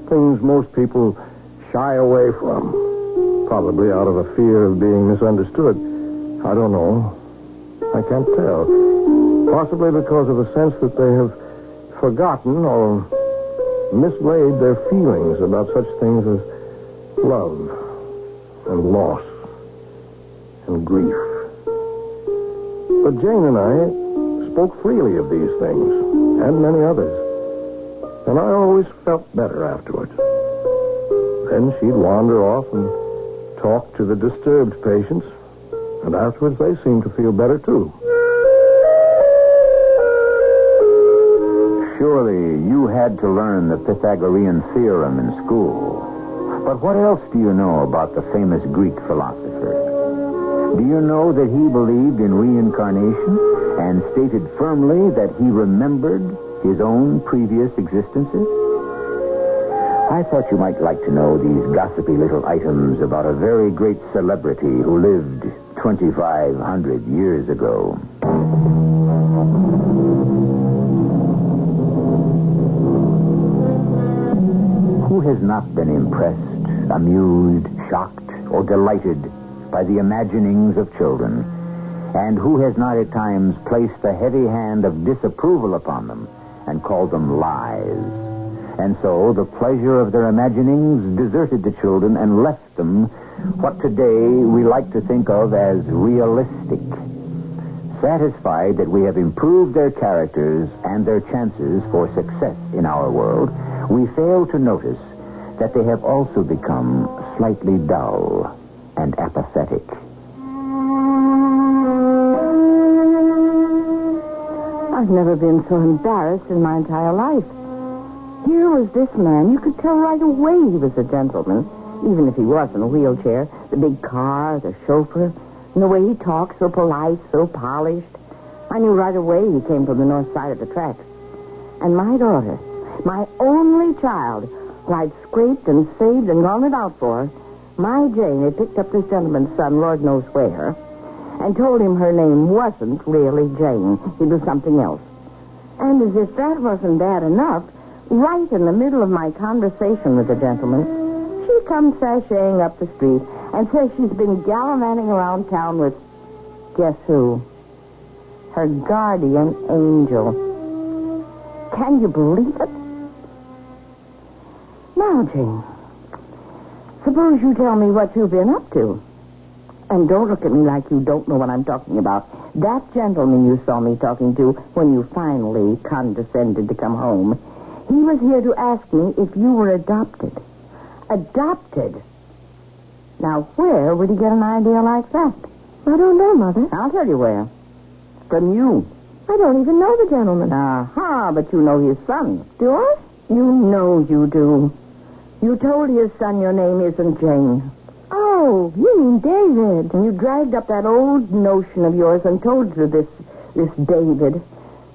Speaker 8: things most people shy away from. Probably out of a fear of being misunderstood. I don't know. I can't tell. Possibly because of a sense that they have forgotten or mislaid their feelings about such things as love and loss and grief. But Jane and I spoke freely of these things and many others.
Speaker 3: And I always felt better afterwards. Then she'd wander off and talk to the disturbed patients, and afterwards they seemed to feel better, too.
Speaker 18: Surely you had to learn the Pythagorean theorem in school. But what else do you know about the famous Greek philosopher? Do you know that he believed in reincarnation and stated firmly that he remembered his own previous existences? I thought you might like to know these gossipy little items about a very great celebrity who lived 2,500 years ago. Who has not been impressed, amused, shocked, or delighted by the imaginings of children? And who has not at times placed the heavy hand of disapproval upon them and called them lies? And so the pleasure of their imaginings deserted the children and left them what today we like to think of as realistic. Satisfied that we have improved their characters and their chances for success in our world, we fail to notice that they have also become slightly dull and apathetic.
Speaker 21: I've never been so embarrassed in my entire life. Here was this man. You could tell right away he was a gentleman, even if he was in a wheelchair. The big car, the chauffeur, and the way he talked, so polite, so polished. I knew right away he came from the north side of the tracks. And my daughter, my only child, who I'd scraped and saved and gone it out for, my Jane had picked up this gentleman's son, Lord knows where, and told him her name wasn't really Jane. It was something else. And as if that wasn't bad enough, right in the middle of my conversation with the gentleman, she comes sashaying up the street and says she's been gallivanting around town with, guess who? Her guardian angel. Can you believe it? Now, Jane, suppose you tell me what you've been up to. And don't look at me like you don't know what I'm talking about. That gentleman you saw me talking to when you finally condescended to come home, he was here to ask me if you were adopted. Adopted? Now, where would he get an idea like that?
Speaker 13: I don't know, Mother.
Speaker 21: I'll tell you where. From you.
Speaker 13: I don't even know the gentleman.
Speaker 21: Aha, but you know his son.
Speaker 13: Do I?
Speaker 21: You know you do. You told his son your name isn't Jane.
Speaker 13: Oh, you mean David.
Speaker 21: And you dragged up that old notion of yours and told to this David.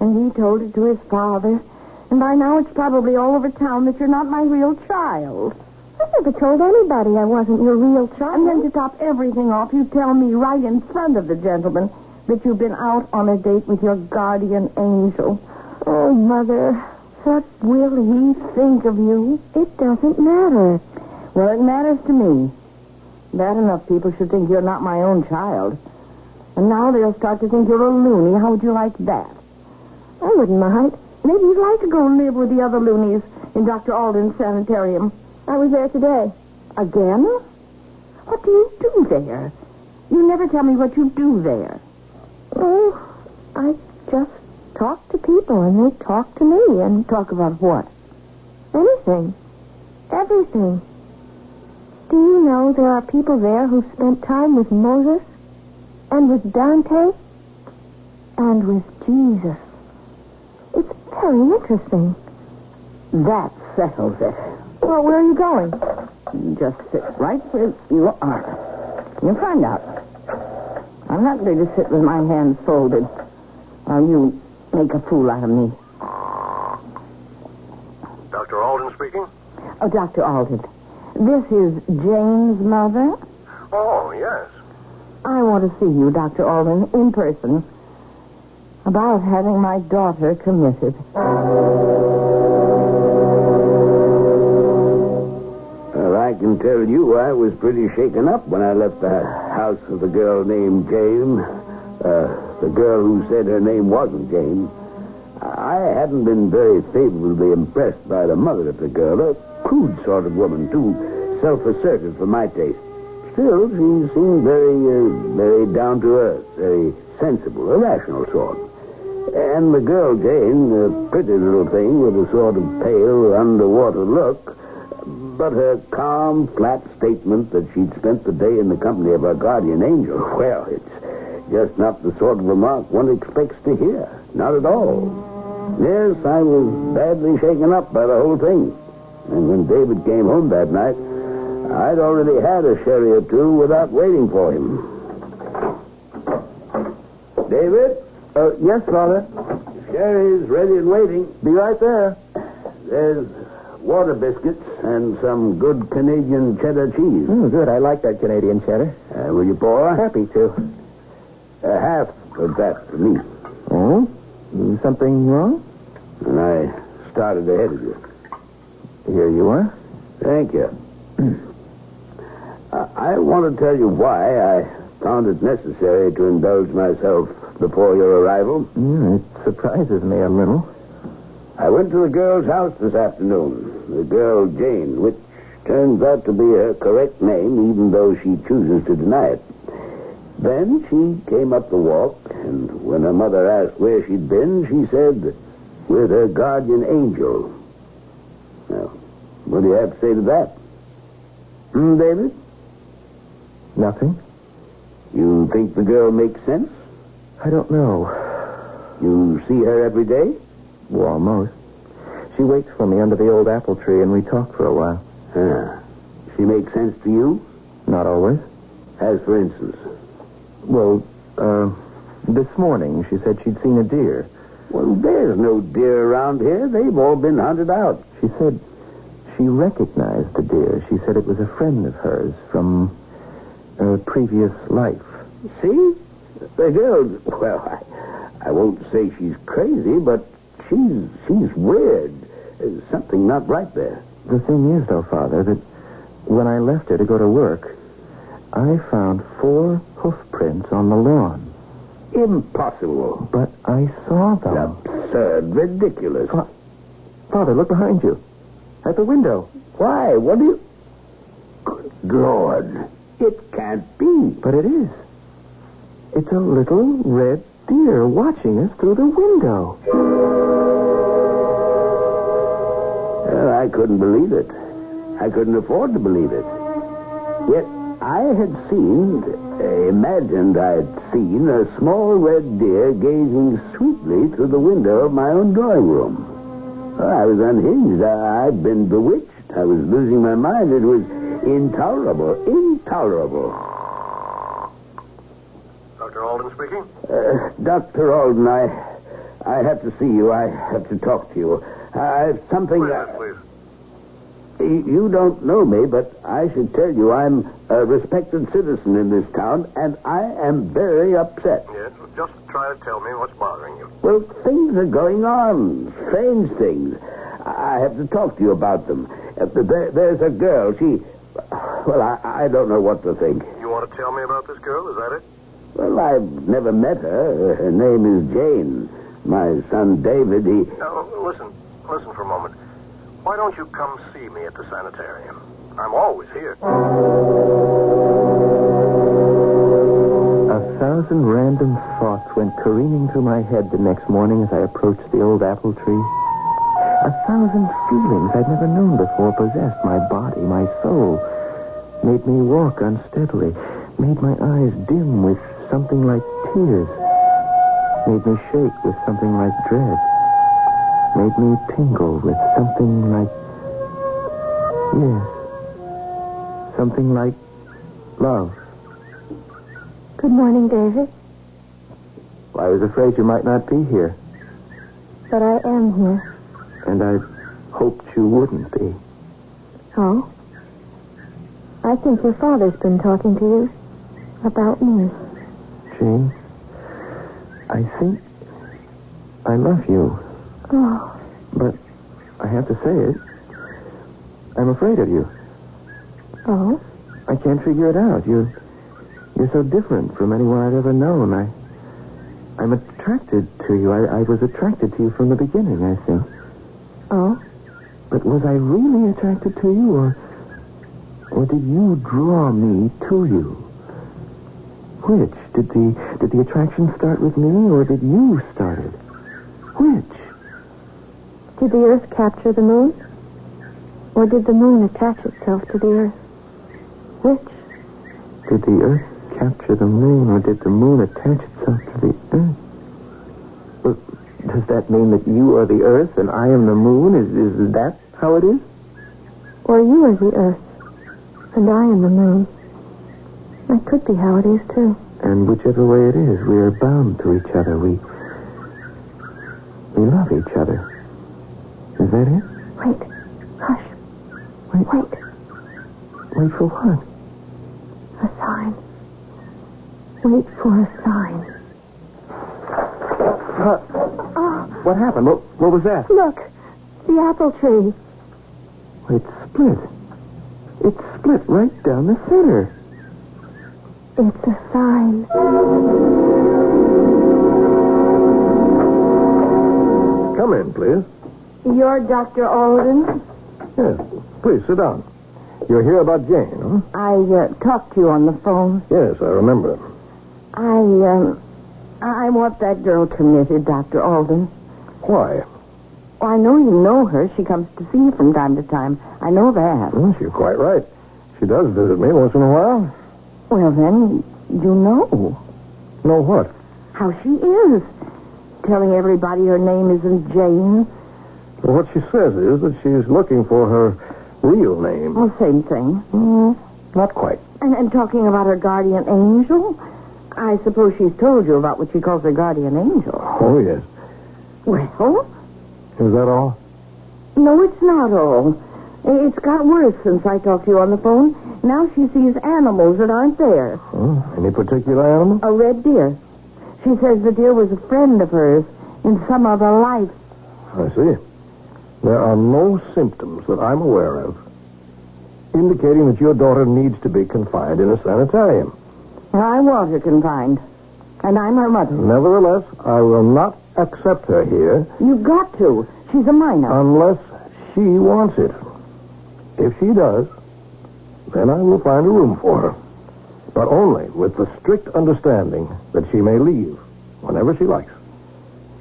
Speaker 21: And he told it to his father. And by now it's probably all over town that you're not my real child.
Speaker 13: I never told anybody I wasn't your real child.
Speaker 21: And then to top everything off, you tell me right in front of the gentleman that you've been out on a date with your guardian angel.
Speaker 13: Oh, Mother,
Speaker 21: what will he think of you?
Speaker 13: It doesn't matter.
Speaker 21: Well, it matters to me. Bad enough people should think you're not my own child. And now they'll start to think you're a loony. How would you like that?
Speaker 13: I wouldn't mind.
Speaker 21: Maybe you'd like to go and live with the other loonies in Dr. Alden's sanitarium.
Speaker 13: I was there today.
Speaker 21: Again? What do you do there? You never tell me what you do there.
Speaker 13: Oh, I just talk to people, and they talk to me, and...
Speaker 21: Talk about what?
Speaker 13: Anything. Everything. Do you know there are people there who spent time with Moses, and with Dante, and with Jesus? It's very interesting.
Speaker 21: That settles it.
Speaker 13: Well, where are you going?
Speaker 21: You just sit right where you are. You'll find out. I'm not going to sit with my hands folded while you make a fool out of me.
Speaker 15: Dr. Alden speaking?
Speaker 21: Oh, Dr. Alden. This is Jane's mother.
Speaker 15: Oh, yes.
Speaker 21: I want to see you, Dr. Alden, in person, about having my daughter committed.
Speaker 23: Well, I can tell you I was pretty shaken up when I left the house of the girl named Jane. The girl who said her name wasn't Jane. I hadn't been very favorably impressed by the mother of the girl, a crude sort of woman, too self-assertive for my taste. Still, she seemed very down to earth, very sensible, a rational sort. And the girl, Jane, a pretty little thing with a sort of pale, underwater look, but her calm, flat statement that she'd spent the day in the company of her guardian angel, well, it's just not the sort of remark one expects to hear. Not at all. Yes, I was badly shaken up by the whole thing. And when David came home that night, I'd already had a sherry or two without waiting for him. David?
Speaker 20: Yes, Father?
Speaker 23: Sherry's ready and waiting.
Speaker 20: Be right there.
Speaker 23: There's water biscuits and some good Canadian cheddar cheese.
Speaker 20: Good. I like that Canadian cheddar.
Speaker 23: Will you pour?
Speaker 20: Happy to.
Speaker 23: Half of that for me.
Speaker 20: Oh? Something wrong?
Speaker 23: And I started ahead of you.
Speaker 20: Here you are.
Speaker 23: Thank you. I want to tell you why I found it necessary to indulge myself before your arrival.
Speaker 20: It surprises me a little.
Speaker 23: I went to the girl's house this afternoon. The girl, Jane, which turns out to be her correct name, even though she chooses to deny it. Then she came up the walk, and when her mother asked where she'd been, she said, with her guardian angel. Now, what do you have to say to that? David?
Speaker 20: Nothing.
Speaker 23: You think the girl makes sense?
Speaker 20: I don't know.
Speaker 23: You see her every day?
Speaker 20: Well, almost. She waits for me under the old apple tree, and we talk for a while.
Speaker 23: She makes sense to you?
Speaker 20: Not always.
Speaker 23: As for instance?
Speaker 20: Well, this morning she said she'd seen a deer.
Speaker 23: Well, there's no deer around here. They've all been hunted out.
Speaker 20: She said she recognized the deer. She said it was a friend of hers from a previous life.
Speaker 23: See? The girl, well, I won't say she's crazy, but she's weird. There's something not right there.
Speaker 20: The thing is, though, Father, that when I left her to go to work, I found 4 hoof prints on the lawn.
Speaker 23: Impossible.
Speaker 20: But I saw them.
Speaker 23: Absurd. Ridiculous.
Speaker 20: Father, look behind you. At the window.
Speaker 23: Why? What do you... Good Lord. It can't be.
Speaker 20: But it is. It's a little red deer watching us through the window.
Speaker 23: Well, I couldn't believe it. I couldn't afford to believe it. Yet I had imagined I'd seen a small red deer gazing sweetly through the window of my own drawing room. I was unhinged. I'd been bewitched. I was losing my mind. It was intolerable. Intolerable.
Speaker 15: Dr. Alden speaking?
Speaker 23: Dr. Alden, I have to see you. I have to talk to you. I've something...
Speaker 15: Please.
Speaker 23: You don't know me, but I should tell you I'm a respected citizen in this town, and I am very upset.
Speaker 15: Yes, just try to tell me what's bothering you.
Speaker 23: Well, things are going on. Strange things. I have to talk to you about them. There's a girl. She... Well, I don't know what to think.
Speaker 15: You want to tell me about this girl? Is that it?
Speaker 23: Well, I've never met her. Her name is Jane. My son David, he...
Speaker 15: Now, listen for a moment. Why don't you come see me at the sanitarium? I'm always here.
Speaker 20: 1,000 random thoughts went careening through my head the next morning as I approached the old apple tree. 1,000 feelings I'd never known before possessed my body, my soul, made me walk unsteadily, made my eyes dim with something like tears, made me shake with something like dread, made me tingle with something like... Yes, something like love.
Speaker 13: Good morning, David.
Speaker 20: I was afraid you might not be here.
Speaker 13: But I am here.
Speaker 20: And I hoped you wouldn't be.
Speaker 13: Oh? I think your father's been talking to you about me.
Speaker 20: Jane, I think I love you.
Speaker 13: Oh.
Speaker 20: But I have to say it. I'm afraid of you.
Speaker 13: Oh?
Speaker 20: I can't figure it out. You're so different from anyone I've ever known. I'm attracted to you. I was attracted to you from the beginning, I think.
Speaker 13: Oh?
Speaker 20: But was I really attracted to you, or did you draw me to you? Which? Did the attraction start with me, or did you start it? Which?
Speaker 13: Did the Earth capture the moon? Or did the moon attach itself to the Earth? Which?
Speaker 20: Did the Earth capture the moon, or did the moon attach itself to the Earth? Well, does that mean that you are the Earth and I am the moon? Is that how it is?
Speaker 13: Or you are the Earth, and I am the moon. That could be how it is, too.
Speaker 20: And whichever way it is, we are bound to each other. We love each other. Is that it?
Speaker 13: Wait. Hush.
Speaker 20: Wait. Wait for what?
Speaker 13: A sign. Wait for a sign.
Speaker 20: What happened? What was that?
Speaker 13: Look. The apple tree.
Speaker 20: It's split. It's split right down the center.
Speaker 13: It's a sign.
Speaker 3: Come in, please.
Speaker 21: You're Dr. Alden?
Speaker 3: Yes. Please, sit down. You're here about Jane, huh?
Speaker 21: I talked to you on the phone.
Speaker 3: Yes, I remember.
Speaker 21: I want that girl committed, Dr. Alden.
Speaker 3: Why?
Speaker 21: Well, I know you know her. She comes to see you from time to time. I know that.
Speaker 3: Well, you're quite right. She does visit me once in a while.
Speaker 21: Well, then, you know.
Speaker 3: Know what?
Speaker 21: How she is. Telling everybody her name isn't Jane.
Speaker 3: Well, what she says is that she's looking for her real name.
Speaker 21: Well, same thing.
Speaker 3: Not quite.
Speaker 21: And talking about her guardian angel? I suppose she's told you about what she calls her guardian angel.
Speaker 3: Oh, yes.
Speaker 21: Well?
Speaker 3: Is that all?
Speaker 21: No, it's not all. It's got worse since I talked to you on the phone. Now she sees animals that aren't there.
Speaker 3: Oh, any particular animal?
Speaker 21: A red deer. She says the deer was a friend of hers in some other life.
Speaker 3: I see. There are no symptoms that I'm aware of indicating that your daughter needs to be confined in a sanitarium.
Speaker 21: I want her confined. And I'm her mother.
Speaker 3: Nevertheless, I will not accept her here.
Speaker 21: You've got to. She's a minor.
Speaker 3: Unless she wants it. If she does, then I will find a room for her. But only with the strict understanding that she may leave whenever she likes.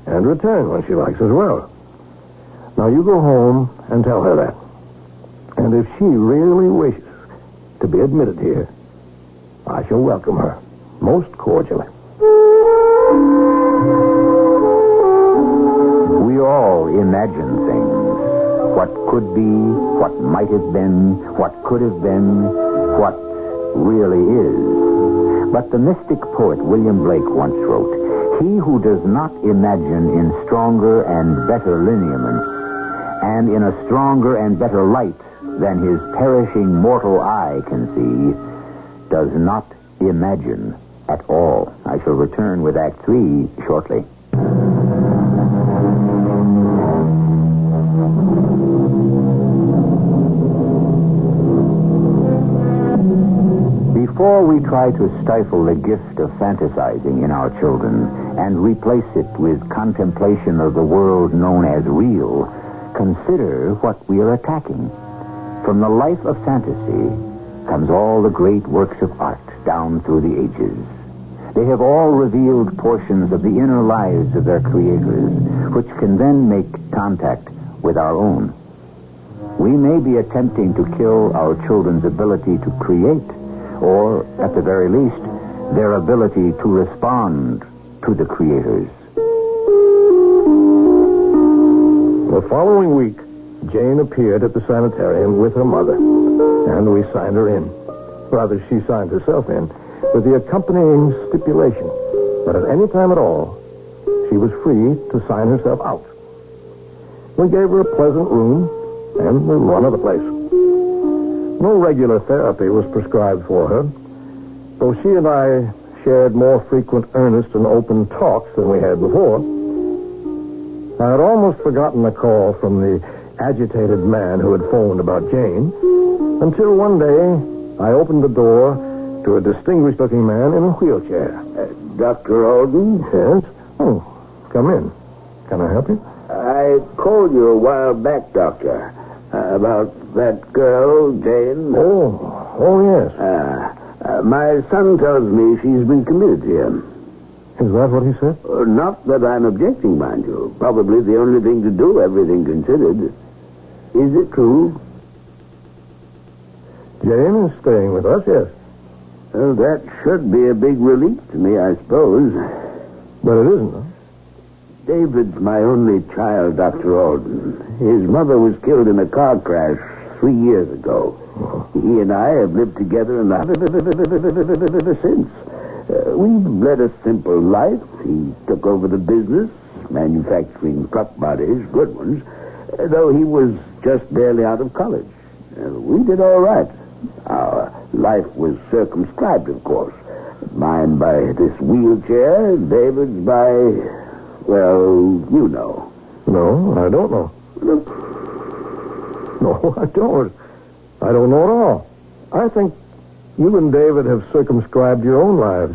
Speaker 3: And return when she likes as well. Now you go home and tell her that. And if she really wishes to be admitted here, I shall welcome her most cordially.
Speaker 18: We all imagine things. What could be, what might have been, what could have been, what really is. But the mystic poet William Blake once wrote, "He who does not imagine in stronger and better lineaments, and in a stronger and better light than his perishing mortal eye can see, does not imagine at all." I shall return with Act 3 shortly. Before we try to stifle the gift of fantasizing in our children and replace it with contemplation of the world known as real, consider what we are attacking. From the life of fantasy comes all the great works of art down through the ages. They have all revealed portions of the inner lives of their creators, which can then make contact with our own. We may be attempting to kill our children's ability to create, or, at the very least, their ability to respond to the creators.
Speaker 3: The following week, Jane appeared at the sanitarium with her mother, and we signed her in. Rather, she signed herself in, with the accompanying stipulation that at any time at all, she was free to sign herself out. We gave her a pleasant room and the run of the place. No regular therapy was prescribed for her, though she and I shared more frequent earnest and open talks than we had before. I had almost forgotten the call from the agitated man who had phoned about Jane, until one day I opened the door to a distinguished-looking man in a wheelchair.
Speaker 23: Dr. Alden?
Speaker 3: Yes? Oh, come in. Can I help you?
Speaker 23: I called you a while back, Doctor, about that girl, Jane.
Speaker 3: Oh, yes.
Speaker 23: My son tells me she's been committed here.
Speaker 3: Is that what he said?
Speaker 23: Not that I'm objecting, mind you. Probably the only thing to do, everything considered. Is it true?
Speaker 3: Jane is staying with us, yes.
Speaker 23: Well, that should be a big relief to me, I suppose.
Speaker 3: But it isn't, huh?
Speaker 23: David's my only child, Dr. Alden. His mother was killed in a car crash 3 years ago. He and I have lived together in the house ever since. We've led a simple life. He took over the business, manufacturing truck bodies, good ones, though he was just barely out of college. We did all right. Our life was circumscribed, of course. Mine by this wheelchair, David's by, well, you know.
Speaker 3: No, I don't know. No, I don't. I don't know at all. I think you and David have circumscribed your own lives,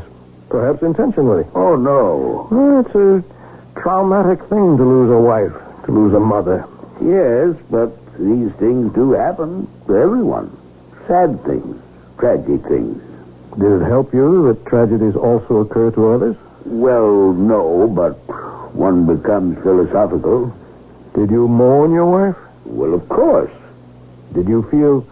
Speaker 3: perhaps intentionally.
Speaker 23: Oh, no.
Speaker 3: Well, it's a traumatic thing to lose a wife, to lose a mother.
Speaker 23: Yes, but these things do happen to everyone. Sad things, tragic things.
Speaker 3: Did it help you that tragedies also occur to others?
Speaker 23: Well, no, but one becomes philosophical.
Speaker 3: Did you mourn your wife?
Speaker 23: Well, of course.
Speaker 3: Did you feel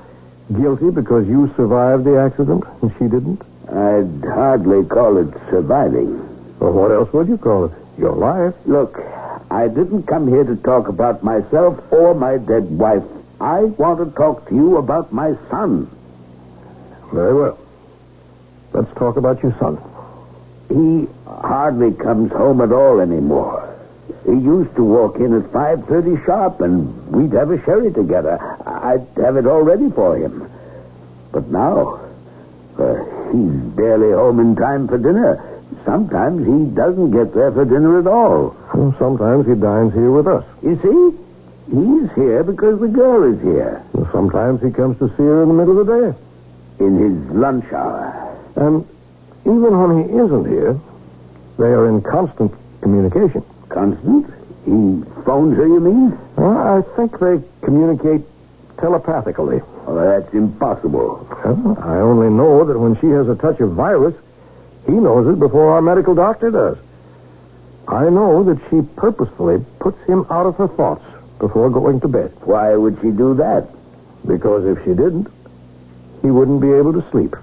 Speaker 3: guilty because you survived the accident and she didn't?
Speaker 23: I'd hardly call it surviving.
Speaker 3: Well, what else would you call it? Your life.
Speaker 23: Look, I didn't come here to talk about myself or my dead wife. I want to talk to you about my son.
Speaker 3: Very well. Let's talk about your son.
Speaker 23: He hardly comes home at all anymore. He used to walk in at 5:30 sharp, and we'd have a sherry together. I'd have it all ready for him. But now, he's barely home in time for dinner. Sometimes he doesn't get there for dinner at all.
Speaker 3: Well, sometimes he dines here with us.
Speaker 23: You see? He's here because the girl is here.
Speaker 3: Well, sometimes he comes to see her in the middle of the day.
Speaker 23: In his lunch hour.
Speaker 3: And even when he isn't here, they are in constant communication.
Speaker 23: Constant? He phones her, you mean?
Speaker 3: Well, I think they communicate telepathically.
Speaker 23: Oh, that's impossible.
Speaker 3: Well, I only know that when she has a touch of virus, he knows it before our medical doctor does. I know that she purposefully puts him out of her thoughts before going to bed.
Speaker 23: Why would she do that?
Speaker 3: Because if she didn't, he wouldn't be able to sleep.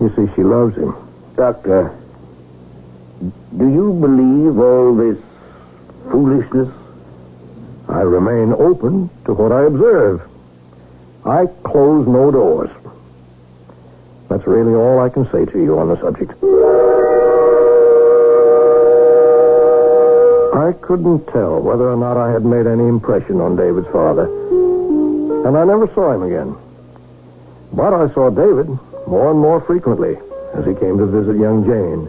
Speaker 3: You see, she loves him.
Speaker 23: Doctor, do you believe all this foolishness?
Speaker 3: I remain open to what I observe. I close no doors. That's really all I can say to you on the subject. I couldn't tell whether or not I had made any impression on David's father. And I never saw him again. But I saw David more and more frequently as he came to visit young Jane.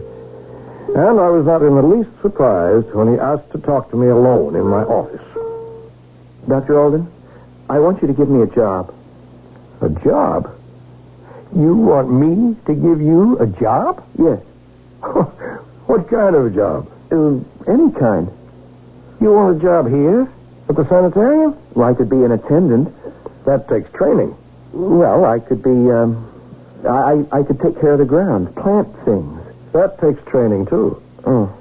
Speaker 3: And I was not in the least surprised when he asked to talk to me alone in my office.
Speaker 1: Dr. Alden, I want you to give me a job.
Speaker 3: A job? You want me to give you a job?
Speaker 1: Yes.
Speaker 3: What kind of a job?
Speaker 1: Any kind.
Speaker 3: You want a job here at the sanitarium?
Speaker 1: Well, I could be an attendant.
Speaker 3: That takes training.
Speaker 1: Well, I could be, I could take care of the grounds, plant things.
Speaker 3: That takes training, too.
Speaker 1: Oh.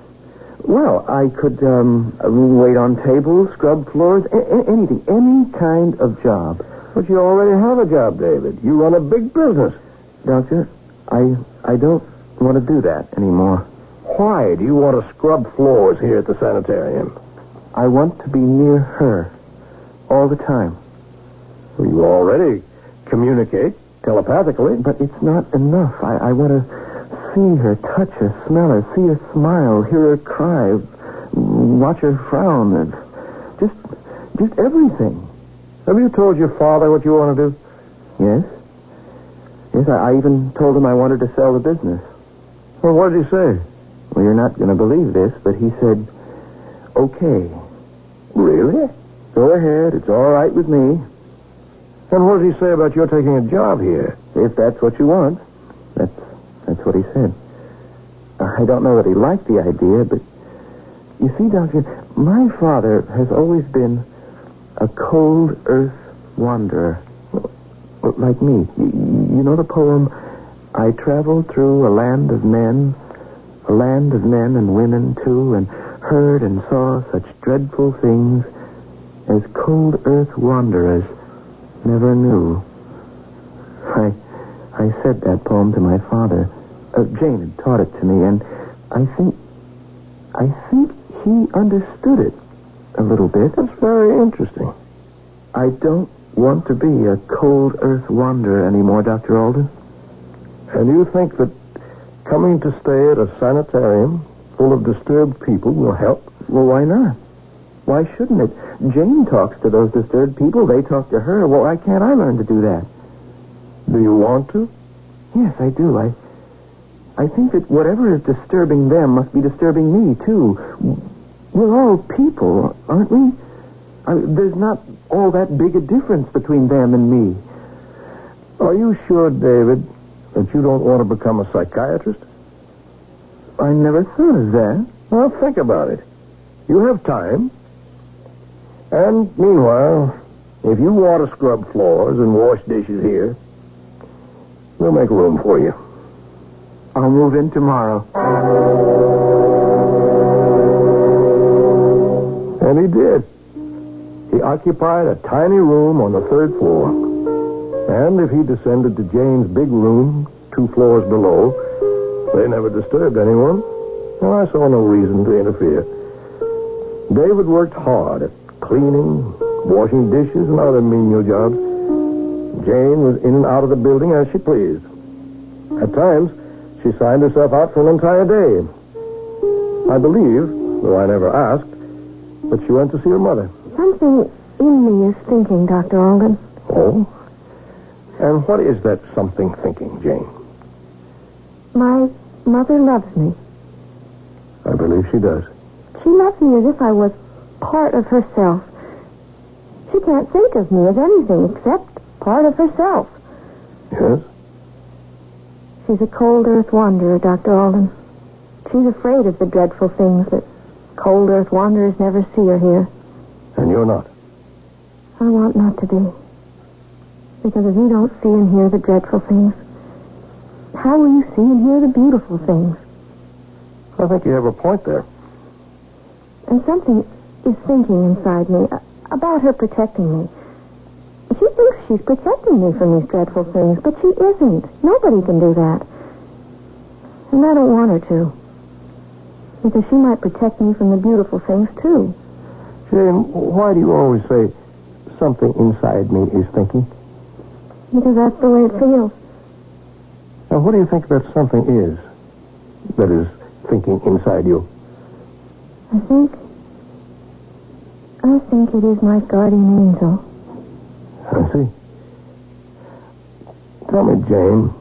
Speaker 1: Well, I could wait on tables, scrub floors, anything, any kind of job.
Speaker 3: But you already have a job, David. You run a big business.
Speaker 1: Doctor, I don't want to do that anymore.
Speaker 3: Why do you want to scrub floors here at the sanitarium?
Speaker 1: I want to be near her all the time.
Speaker 3: Well, you already communicate telepathically.
Speaker 1: But it's not enough. I want to see her, touch her, smell her, see her smile, hear her cry, watch her frown, just everything.
Speaker 3: Have you told your father what you want to do?
Speaker 1: Yes. Yes, I even told him I wanted to sell the business.
Speaker 3: Well, what did he say?
Speaker 1: Well, you're not going to believe this, but he said, okay.
Speaker 3: Really?
Speaker 1: Go ahead. It's all right with me.
Speaker 3: And what did he say about your taking a job here?
Speaker 1: If that's what you want. That's what he said. I don't know that he liked the idea, but you see, Doctor, my father has always been a cold earth wanderer. Like me. You know the poem, I traveled through a land of men, A land of men and women, too, and heard and saw such dreadful things as cold earth wanderers never knew. I said that poem to my father. Jane had taught it to me, and I think he understood it a little bit.
Speaker 3: That's very interesting.
Speaker 1: I don't want to be a cold earth wanderer anymore, Dr. Alden.
Speaker 3: And you think that coming to stay at a sanitarium full of disturbed people will help?
Speaker 1: Well, why not? Why shouldn't it? Jane talks to those disturbed people. They talk to her. Well, why can't I learn to do that?
Speaker 3: Do you want to?
Speaker 1: Yes, I do. I think that whatever is disturbing them must be disturbing me, too. We're all people, aren't we? There's not all that big a difference between them and me.
Speaker 3: Are you sure, David, that you don't want to become a psychiatrist?
Speaker 1: I never thought of that.
Speaker 3: Well, think about it. You have time. And meanwhile, if you want to scrub floors and wash dishes here, we'll make room for you.
Speaker 1: I'll move in tomorrow.
Speaker 3: And he did. He occupied a tiny room on the 3rd floor. And if he descended to Jane's big room 2 floors below, they never disturbed anyone. Well, I saw no reason to interfere. David worked hard at cleaning, washing dishes, and other menial jobs. Jane was in and out of the building as she pleased. At times, she signed herself out for an entire day. I believe, though I never asked, that she went to see her mother.
Speaker 13: Something in me is thinking, Dr. Alden.
Speaker 3: Oh? And what is that something thinking, Jane?
Speaker 13: My mother loves me.
Speaker 3: I believe she does.
Speaker 13: She loves me as if I was part of herself. She can't think of me as anything except part of herself.
Speaker 3: Yes?
Speaker 13: She's a cold earth wanderer, Dr. Alden. She's afraid of the dreadful things that cold earth wanderers never see or hear.
Speaker 3: And you're not?
Speaker 13: I want not to be. Because if you don't see and hear the dreadful things, how will you see and hear the beautiful things?
Speaker 3: I think you have a point there.
Speaker 13: And something is thinking inside me about her protecting me. She thinks she's protecting me from these dreadful things, but she isn't. Nobody can do that. And I don't want her to. Because she might protect me from the beautiful things, too.
Speaker 3: Jane, why do you always say something inside me is thinking?
Speaker 13: Because that's the way it feels.
Speaker 3: Now, what do you think that something is that is thinking inside you?
Speaker 13: I think it is my guardian angel.
Speaker 3: I see. Tell me, Jane,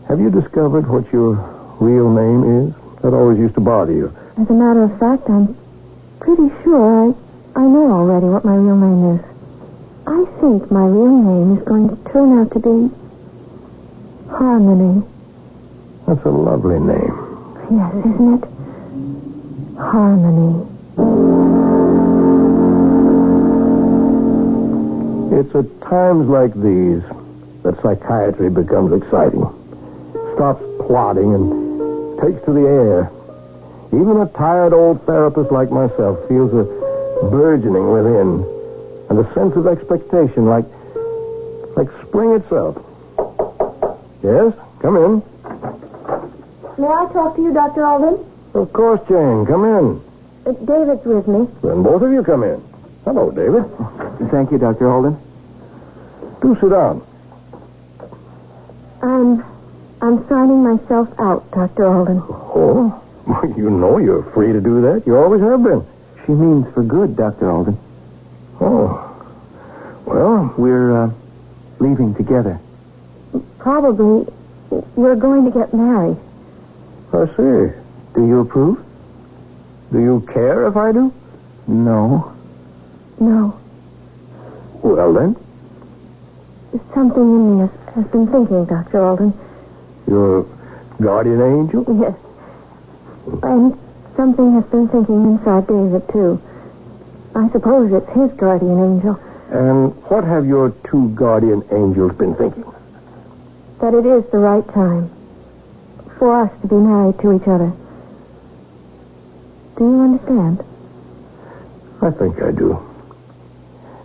Speaker 3: have you discovered what your real name is? That always used to bother you.
Speaker 13: As a matter of fact, I'm pretty sure I know already what my real name is. I think my real name is going to turn out to be Harmony.
Speaker 3: That's a lovely name.
Speaker 13: Yes, isn't it? Harmony.
Speaker 3: It's at times like these that psychiatry becomes exciting. Stops plodding and takes to the air. Even a tired old therapist like myself feels a burgeoning within and a sense of expectation like spring itself. Yes, come in.
Speaker 13: May I talk to you, Dr. Alden?
Speaker 3: Of course, Jane. Come in.
Speaker 13: David's with me.
Speaker 3: Then both of you come in. Hello, David.
Speaker 1: Thank you, Dr. Alden.
Speaker 3: Do sit down.
Speaker 13: I'm signing myself out, Dr. Alden.
Speaker 3: Oh? You know you're free to do that. You always have been.
Speaker 1: She means for good, Dr. Alden.
Speaker 3: Oh. Well,
Speaker 1: we're leaving together.
Speaker 13: Probably we're going to get married.
Speaker 3: I see.
Speaker 1: Do you approve?
Speaker 3: Do you care if I do?
Speaker 1: No.
Speaker 13: No.
Speaker 3: Well, then?
Speaker 13: Something in me has been thinking, Dr. Alden.
Speaker 3: Your guardian angel?
Speaker 13: Yes. And something has been thinking inside David, too. I suppose it's his guardian angel.
Speaker 3: And what have your 2 guardian angels been thinking?
Speaker 13: That it is the right time for us to be married to each other. Do you understand?
Speaker 3: I think I do.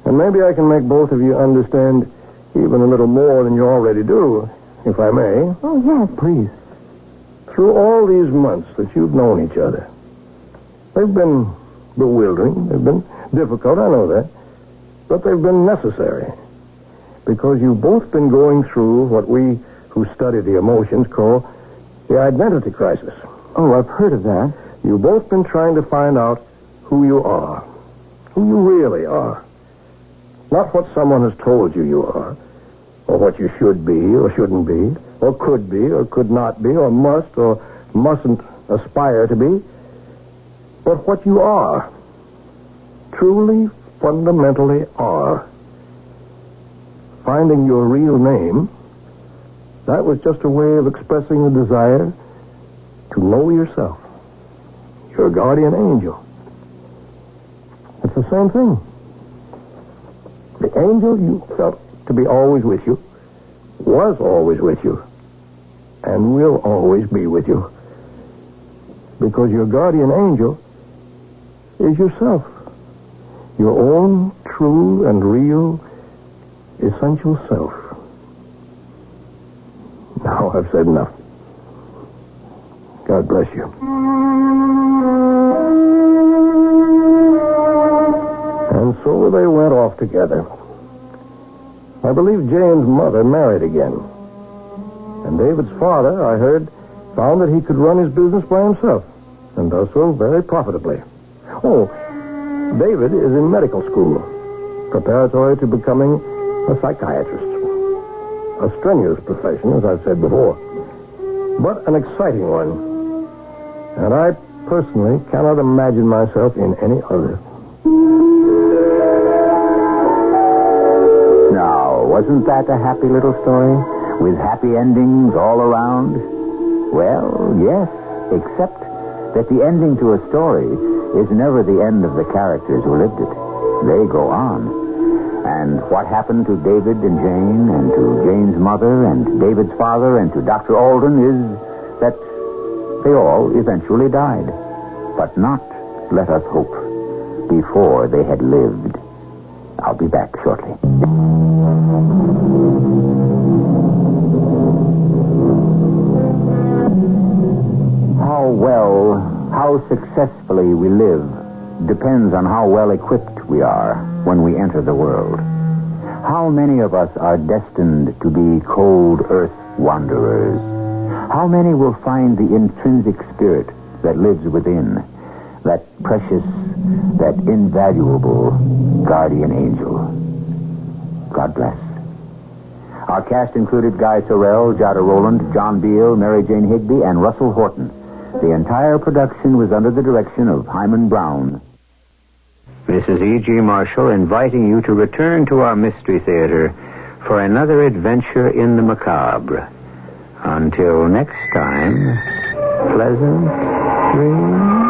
Speaker 3: And maybe I can make both of you understand even a little more than you already do, if I may.
Speaker 13: Oh, yes.
Speaker 3: Please. Through all these months that you've known each other, they've been bewildering, they've been difficult, I know that, but they've been necessary. Because you've both been going through what we who study the emotions call the identity crisis.
Speaker 1: Oh, I've heard of that.
Speaker 3: You've both been trying to find out who you are, who you really are. Not what someone has told you are, or what you should be or shouldn't be, or could not be, or must or mustn't aspire to be, but what you are, truly, fundamentally are. Finding your real name, that was just a way of expressing the desire to know yourself, your guardian angel. It's the same thing. The angel you felt to be always with you, was always with you, and will always be with you. Because your guardian angel is yourself. Your own true and real essential self. Now I've said enough. God bless you. And so they went off together. I believe Jane's mother married again. And David's father, I heard, found that he could run his business by himself, and does so very profitably. Oh, David is in medical school, preparatory to becoming a psychiatrist. A strenuous profession, as I've said before, but an exciting one. And I personally cannot imagine myself in any other.
Speaker 18: Now, wasn't that a happy little story? With happy endings all around? Well, yes, except that the ending to a story is never the end of the characters who lived it. They go on. And what happened to David and Jane, and to Jane's mother, and David's father, and to Dr. Alden is that they all eventually died. But not, let us hope, before they had lived. I'll be back shortly. How successfully we live depends on how well equipped we are when we enter the world. How many of us are destined to be cold earth wanderers? How many will find the intrinsic spirit that lives within, that precious, that invaluable guardian angel? God bless. Our cast included Guy Sorrell, Jada Rowland, John Beale, Mary Jane Higby, and Russell Horton. The entire production was under the direction of Hyman Brown. This is E.G. Marshall inviting you to return to our Mystery Theater for another adventure in the macabre. Until next time, pleasant dreams.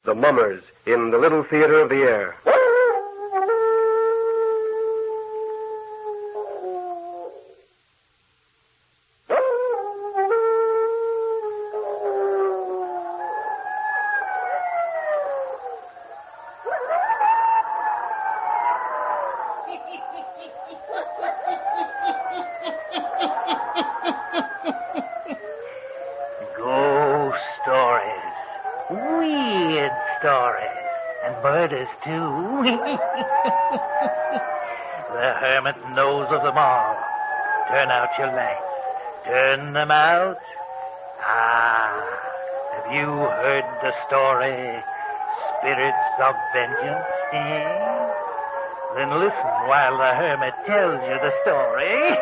Speaker 5: The Mummers in the Little Theater of the Air.
Speaker 14: Ghost stories. Weird stories. And murders, too. The hermit knows of them all. Turn out your lights. Turn them out. Ah, have you heard the story? spirits of vengeance, eh? Then listen while the hermit tells you the story.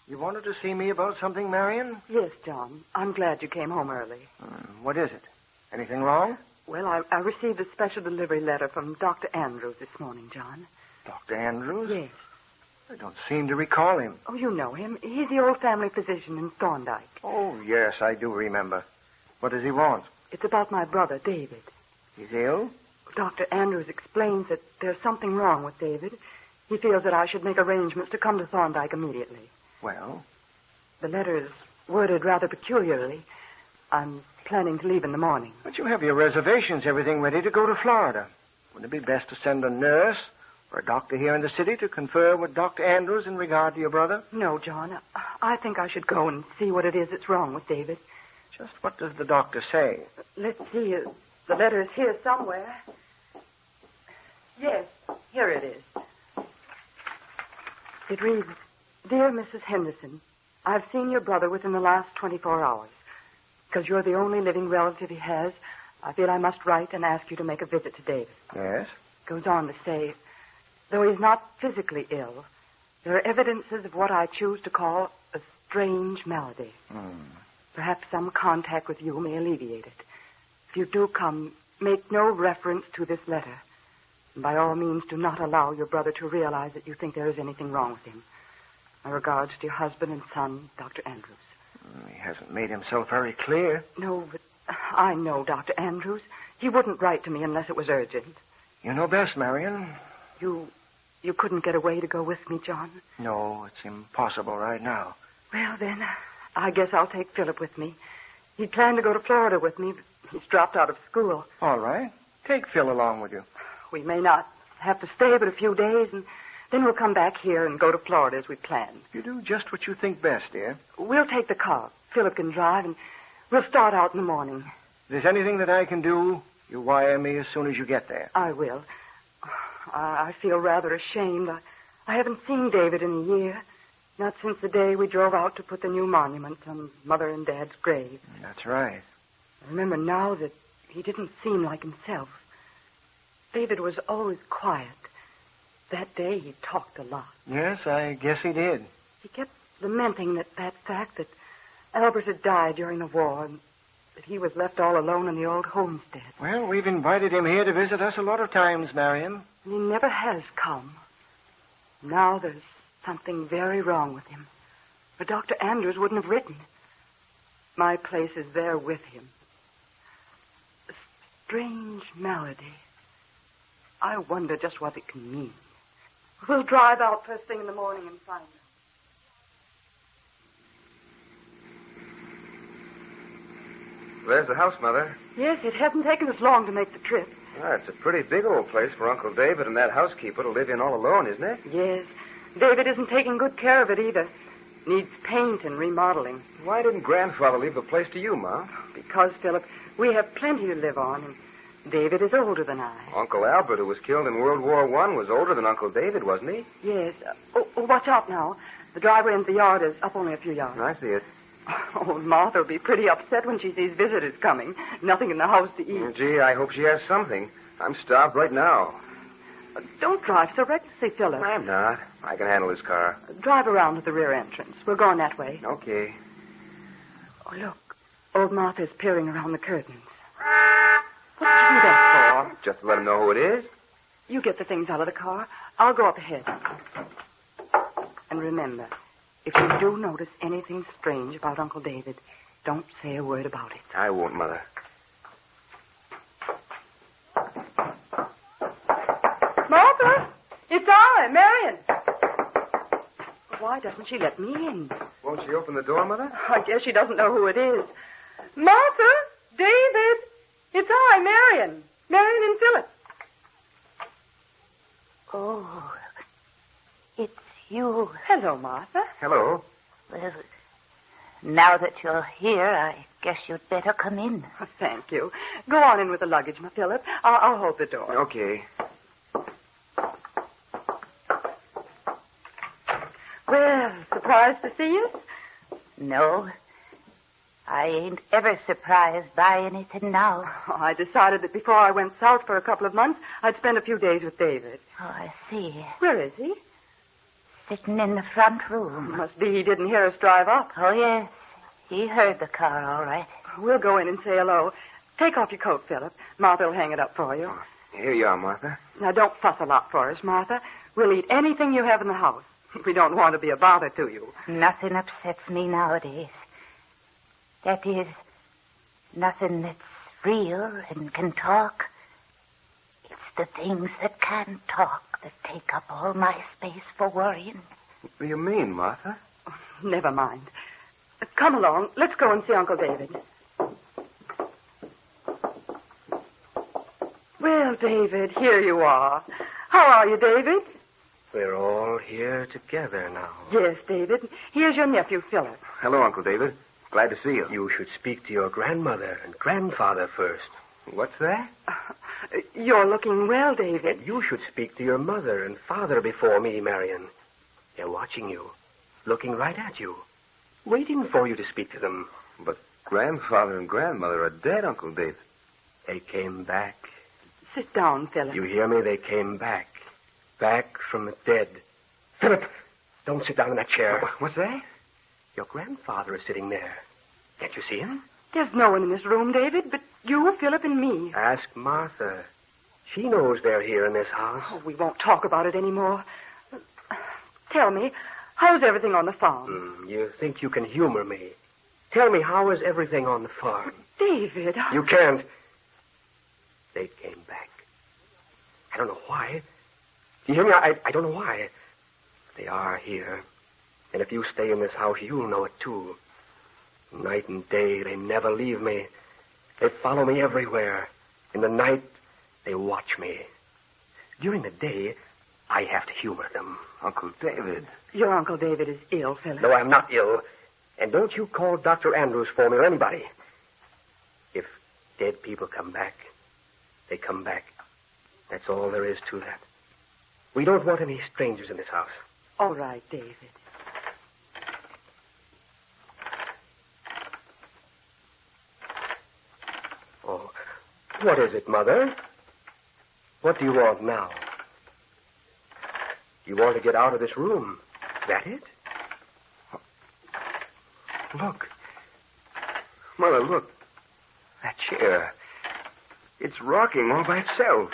Speaker 9: You wanted to see me about something, Marion?
Speaker 17: Yes, John. I'm glad you came home early.
Speaker 9: What is it? Anything wrong?
Speaker 17: Well, I received a special delivery letter from Dr. Andrews this morning, John.
Speaker 9: Dr. Andrews?
Speaker 17: Yes.
Speaker 9: I don't seem to recall him.
Speaker 17: Oh, you know him. He's the old family physician in Thorndyke.
Speaker 9: Oh, yes, I do remember. What does he want?
Speaker 17: It's about my brother, David.
Speaker 9: He's ill?
Speaker 17: Dr. Andrews explains that there's something wrong with David. He feels that I should make arrangements to come to Thorndyke immediately.
Speaker 9: Well?
Speaker 17: The letter is worded rather peculiarly. I'm planning to leave in the morning.
Speaker 9: But you have your reservations, everything ready to go to Florida. Wouldn't it be best to send a nurse or a doctor here in the city to confer with Dr. Andrews in regard to your brother?
Speaker 17: No, John. I think I should go and see what it is that's wrong with David.
Speaker 9: Just what does the doctor say?
Speaker 17: Let's see. The letter is here somewhere. Yes, here it is. It reads, Dear Mrs. Henderson, I've seen your brother within the last 24 hours. Because you're the only living relative he has, I feel I must write and ask you to make a visit to David.
Speaker 9: Yes?
Speaker 17: Goes on to say, though he's not physically ill, there are evidences of what I choose to call a strange malady. Perhaps some contact with you may alleviate it. If you do come, make no reference to this letter. And by all means, do not allow your brother to realize that you think there is anything wrong with him. My regards to your husband and son, Dr. Andrews.
Speaker 9: He hasn't made himself very clear.
Speaker 17: No, but I know Dr. Andrews. He wouldn't write to me unless it was urgent.
Speaker 9: You know best, Marion.
Speaker 17: You couldn't get away to go with me, John?
Speaker 9: No, it's impossible right now.
Speaker 17: Well, then, I guess I'll take Philip with me. He planned to go to Florida with me, but he's dropped out of school.
Speaker 9: All right. Take Phil along with you.
Speaker 17: We may not have to stay but a few days, and then we'll come back here and go to Florida as we planned.
Speaker 9: You do just what you think best, dear.
Speaker 17: We'll take the car. Philip can drive, and we'll start out in the morning.
Speaker 9: If there's anything that I can do, you wire me as soon as you get there.
Speaker 17: I will. I feel rather ashamed. I haven't seen David in a year. Not since the day we drove out to put the new monument on Mother and Dad's grave.
Speaker 9: That's right.
Speaker 17: I remember now that he didn't seem like himself. David was always quiet. That day he talked a lot.
Speaker 9: Yes, I guess he did.
Speaker 17: He kept lamenting that fact that Albert had died during the war and that he was left all alone in the old homestead.
Speaker 9: Well, we've invited him here to visit us a lot of times, Marion.
Speaker 17: And he never has come. Now there's something very wrong with him. But Dr. Andrews wouldn't have written. My place is there with him. A strange malady. I wonder just what it can mean. We'll drive out first thing in the morning and find him.
Speaker 19: There's the house, Mother.
Speaker 17: Yes, it hasn't taken us long to make the trip.
Speaker 19: It's a pretty big old place for Uncle David and that housekeeper to live in all alone, isn't it?
Speaker 17: Yes. David isn't taking good care of it either. Needs paint and remodeling.
Speaker 19: Why didn't Grandfather leave the place to you, Ma?
Speaker 17: Because, Philip, we have plenty to live on, and David is older than I.
Speaker 19: Uncle Albert, who was killed in World War I, was older than Uncle David, wasn't he?
Speaker 17: Yes. Watch out now. The driveway into the yard is up only a few yards.
Speaker 19: I see it.
Speaker 17: Oh, Martha will be pretty upset when she sees visitors coming. Nothing in the house to eat.
Speaker 19: Gee, I hope she has something. I'm starved right now.
Speaker 17: Don't drive so recklessly, Philip.
Speaker 19: I'm not. I can handle this car.
Speaker 17: Drive around to the rear entrance. We're going that way.
Speaker 19: Okay.
Speaker 17: Oh, look. Old Martha's peering around the curtains. What did you do that for?
Speaker 19: Just to let him know who it is.
Speaker 17: You get the things out of the car. I'll go up ahead. And remember, if you do notice anything strange about Uncle David, don't say a word about it.
Speaker 19: I won't, Mother.
Speaker 17: Martha! It's I, Marion. Why doesn't she let me in?
Speaker 19: Won't she open the door, Mother?
Speaker 17: I guess she doesn't know who it is. Martha! David! It's I, Marion. Marion and Philip.
Speaker 7: Oh, it's you.
Speaker 17: Hello, Martha.
Speaker 19: Hello.
Speaker 7: Well, now that you're here, I guess you'd better come in.
Speaker 17: Oh, thank you. Go on in with the luggage, my Philip. I'll hold the door.
Speaker 19: Okay.
Speaker 17: Well, surprised to see you?
Speaker 2: No. I ain't ever surprised by anything now.
Speaker 17: Oh, I decided that before I went south for a couple of months, I'd spend a few days with David.
Speaker 2: Oh, I see.
Speaker 17: Where is he?
Speaker 2: Sitting in the front room.
Speaker 17: Must be he didn't hear us drive up.
Speaker 2: Oh, yes. He heard the car, all right.
Speaker 17: We'll go in and say hello. Take off your coat, Philip. Martha'll hang it up for you.
Speaker 19: Here you are, Martha.
Speaker 17: Now, don't fuss a lot for us, Martha. We'll eat anything you have in the house. We don't want to be a bother to you.
Speaker 2: Nothing upsets me nowadays. That is, nothing that's real and can talk. It's the things that can't talk that take up all my space for worrying.
Speaker 19: What do you mean, Martha?
Speaker 17: Never mind. Come along. Let's go and see Uncle David. Well, David, here you are. How are you, David?
Speaker 5: We're all here together now.
Speaker 17: Yes, David. Here's your nephew, Philip.
Speaker 19: Hello, Uncle David. Glad to see you.
Speaker 5: You should speak to your grandmother and grandfather first.
Speaker 19: What's that?
Speaker 17: You're looking well, David.
Speaker 5: You should speak to your mother and father before me, Marion. They're watching you, looking right at you, waiting for you to speak to them.
Speaker 19: But grandfather and grandmother are dead, Uncle David.
Speaker 5: They came back.
Speaker 17: Sit down, Philip.
Speaker 5: You hear me? They came back. Back from the dead. Philip, don't sit down in that chair.
Speaker 19: What's that?
Speaker 5: Your grandfather is sitting there. Can't you see him?
Speaker 17: There's no one in this room, David, but you, Philip, and me.
Speaker 5: Ask Martha. She knows they're here in this house.
Speaker 17: Oh, we won't talk about it anymore. Tell me, how's everything on the farm?
Speaker 5: You think you can humor me. Tell me, how is everything on the farm?
Speaker 17: David,
Speaker 5: You can't. They came back. I don't know why. Do you hear me? I don't know why. They are here. And if you stay in this house, you'll know it, too. Night and day, they never leave me. They follow me everywhere. In the night, they watch me. During the day, I have to humor them.
Speaker 19: Uncle David.
Speaker 17: Your Uncle David is ill, Philip.
Speaker 5: No, I'm not ill. And don't you call Dr. Andrews for me or anybody. If dead people come back, they come back. That's all there is to that. We don't want any strangers in this house.
Speaker 17: All right, David.
Speaker 5: Oh, what is it, Mother? What do you want now? You want to get out of this room. Is that it?
Speaker 19: Look. Mother, look. That chair. It's rocking all by itself.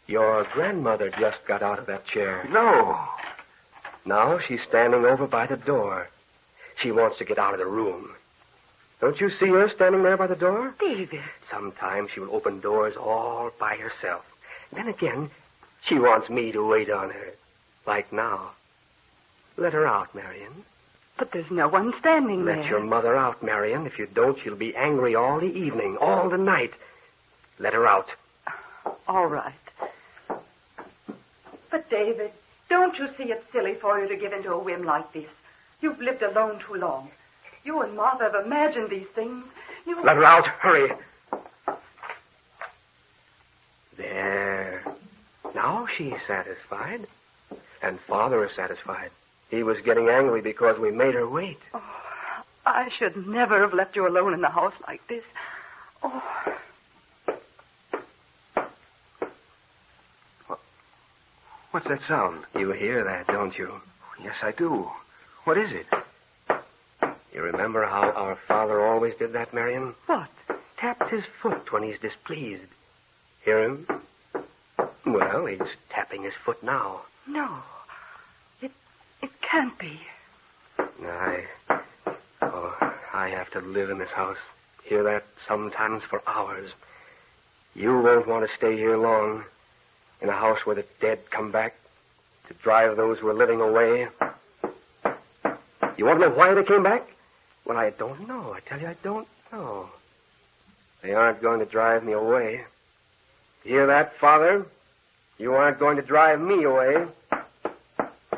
Speaker 5: Your grandmother just got out of that chair.
Speaker 19: No.
Speaker 5: Now she's standing over by the door. She wants to get out of the room. Don't you see her standing there by the door?
Speaker 17: David.
Speaker 5: Sometimes she will open doors all by herself. Then again, she wants me to wait on her. Like now. Let her out, Marion.
Speaker 17: But there's no one standing there.
Speaker 5: Let your mother out, Marion. If you don't, she'll be angry all the evening, all the night. Let her out.
Speaker 17: All right. But, David, don't you see it's silly for you to give in to a whim like this? You've lived alone too long. You and Martha have imagined these things.
Speaker 5: Let her out. Hurry. There. Now she's satisfied. And Father is satisfied. He was getting angry because we made her wait.
Speaker 17: Oh, I should never have left you alone in the house like this. Oh.
Speaker 19: What's that sound?
Speaker 5: You hear that, don't you?
Speaker 19: Yes, I do. What is it?
Speaker 5: You remember how our father always did that, Marion?
Speaker 17: What?
Speaker 5: Tapped his foot when he's displeased. Hear him? Well, he's tapping his foot now.
Speaker 17: No. It can't be.
Speaker 5: I have to live in this house. Hear that sometimes for hours. You won't want to stay here long. In a house where the dead come back to drive those who are living away. You want to know why they came back? Well, I don't know. I tell you, I don't know. They aren't going to drive me away. Hear that, Father? You aren't going to drive me away.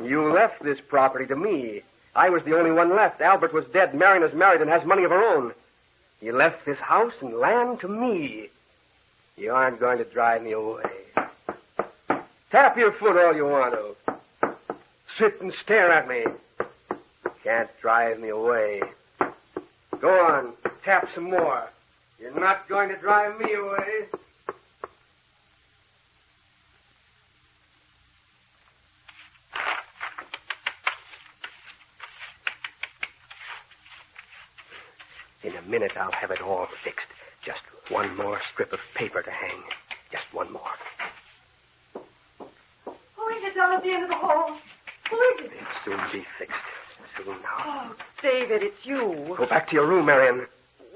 Speaker 5: You left this property to me. I was the only one left. Albert was dead. Marion is married and has money of her own. You left this house and land to me. You aren't going to drive me away. Tap your foot all you want to. Sit and stare at me. Can't drive me away. Go on, tap some more. You're not going to drive me away. In a minute, I'll have it all fixed. Just one more strip of paper to hang. Just one more.
Speaker 17: Who is it down at the end of the hall? Who is it?
Speaker 5: It'll soon be fixed. Soon now.
Speaker 17: Oh, David, it's you.
Speaker 5: Go back to your room, Marion.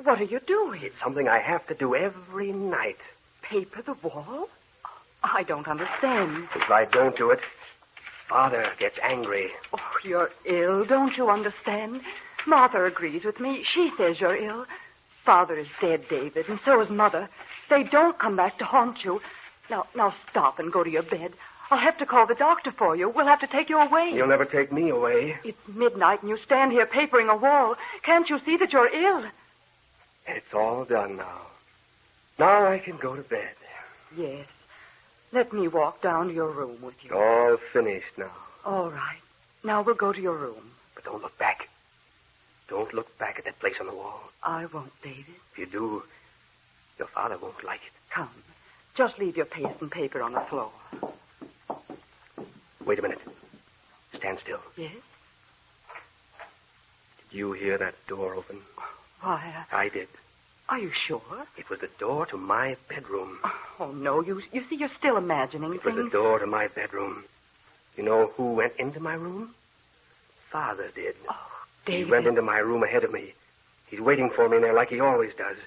Speaker 17: What are you doing?
Speaker 5: It's something I have to do every night.
Speaker 17: Paper the wall? I don't understand.
Speaker 5: If I don't do it, Father gets angry.
Speaker 17: Oh, you're ill. Don't you understand? Martha agrees with me. She says you're ill. Father is dead, David, and so is Mother. They don't come back to haunt you. Now stop and go to your bed. I'll have to call the doctor for you. We'll have to take you away.
Speaker 5: You'll never take me away.
Speaker 17: It's midnight and you stand here papering a wall. Can't you see that you're ill?
Speaker 5: It's all done now. Now I can go to bed.
Speaker 17: Yes. Let me walk down to your room with you.
Speaker 5: All finished now.
Speaker 17: All right. Now we'll go to your room.
Speaker 5: But don't look back. Don't look back at that place on the wall.
Speaker 17: I won't, David.
Speaker 5: If you do, your father won't like it.
Speaker 17: Come. Just leave your paste and paper on the floor.
Speaker 5: Wait a minute. Stand still.
Speaker 17: Yes?
Speaker 5: Did you hear that door open?
Speaker 17: Why?
Speaker 5: I did.
Speaker 17: Are you sure?
Speaker 5: It was the door to my bedroom.
Speaker 17: Oh, no. You see, you're still imagining
Speaker 5: It
Speaker 17: things.
Speaker 5: was the door to my bedroom. You know who went into my room? Father did.
Speaker 17: Oh, David.
Speaker 5: He went into my room ahead of me. He's waiting for me in there like he always does.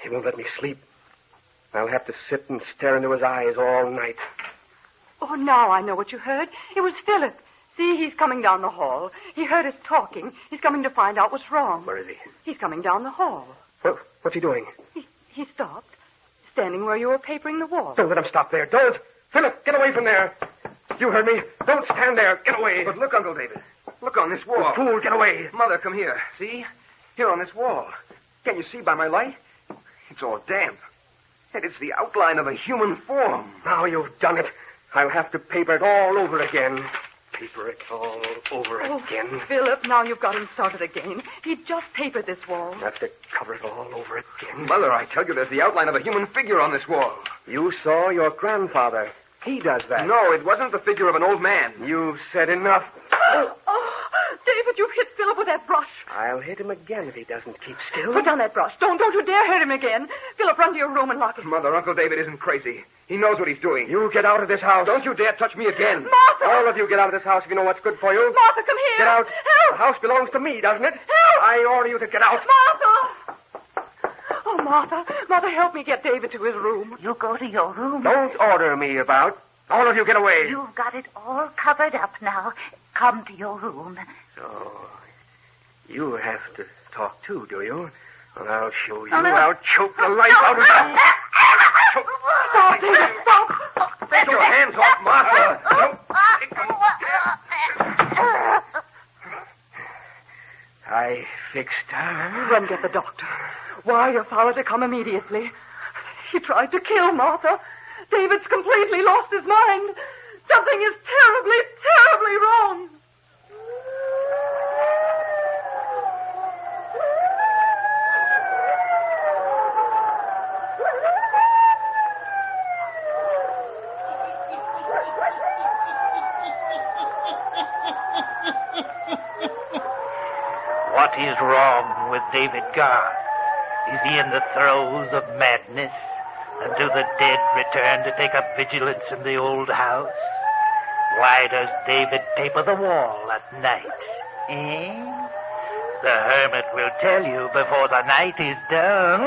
Speaker 5: He won't let me sleep. I'll have to sit and stare into his eyes all night.
Speaker 17: Oh, now I know what you heard. It was Philip. See, he's coming down the hall. He heard us talking. He's coming to find out what's wrong.
Speaker 5: Where is he?
Speaker 17: He's coming down the hall.
Speaker 5: What's he doing?
Speaker 17: He stopped, standing where you were papering the wall.
Speaker 5: Don't let him stop there. Don't. Philip, get away from there. You heard me. Don't stand there. Get away.
Speaker 19: But look, Uncle David. Look on this wall.
Speaker 5: You fool, get away.
Speaker 19: Mother, come here. See? Here on this wall. Can you see by my light? It's all damp. And it's the outline of a human form.
Speaker 5: Now you've done it. I'll have to paper it all over again. Paper it all over again.
Speaker 17: Philip, now you've got him started again. He just papered this wall.
Speaker 5: I have to cover it all over again.
Speaker 19: Mother, I tell you, there's the outline of a human figure on this wall.
Speaker 5: You saw your grandfather. He does that.
Speaker 19: No, it wasn't the figure of an old man.
Speaker 5: You've said enough.
Speaker 17: David, you've hit Philip with that brush.
Speaker 5: I'll hit him again if he doesn't keep still.
Speaker 17: Put down that brush. Don't you dare hit him again. Philip, run to your room and lock it.
Speaker 19: Mother, Uncle David isn't crazy. He knows what he's doing.
Speaker 5: You get out of this house.
Speaker 19: Don't you dare touch me again.
Speaker 17: Martha!
Speaker 5: All of you get out of this house if you know what's good for you.
Speaker 17: Martha, come here.
Speaker 5: Get out.
Speaker 17: Help!
Speaker 5: The house belongs to me, doesn't it?
Speaker 17: Help!
Speaker 5: I order you to get out.
Speaker 17: Martha! Oh, Martha. Martha, help me get David to his room.
Speaker 2: You go to your room.
Speaker 5: Don't order me about. All of you get away.
Speaker 2: You've got it all covered up now. Come to your room.
Speaker 5: So, you have to talk too, do you? Well, I'll show you.
Speaker 2: Oh, no.
Speaker 5: I'll choke the life out of you.
Speaker 17: Stop, David, stop.
Speaker 19: Take your hands off Martha.
Speaker 5: I fixed her.
Speaker 17: Run, get the doctor. Wire your father to come immediately. He tried to kill Martha. David's completely lost his mind. Something is terribly, terribly wrong.
Speaker 14: What is wrong with David Garth? Is he in the throes of madness? And do the dead return to take up vigilance in the old house? Why does David paper the wall at night? The hermit will tell you before the night is done.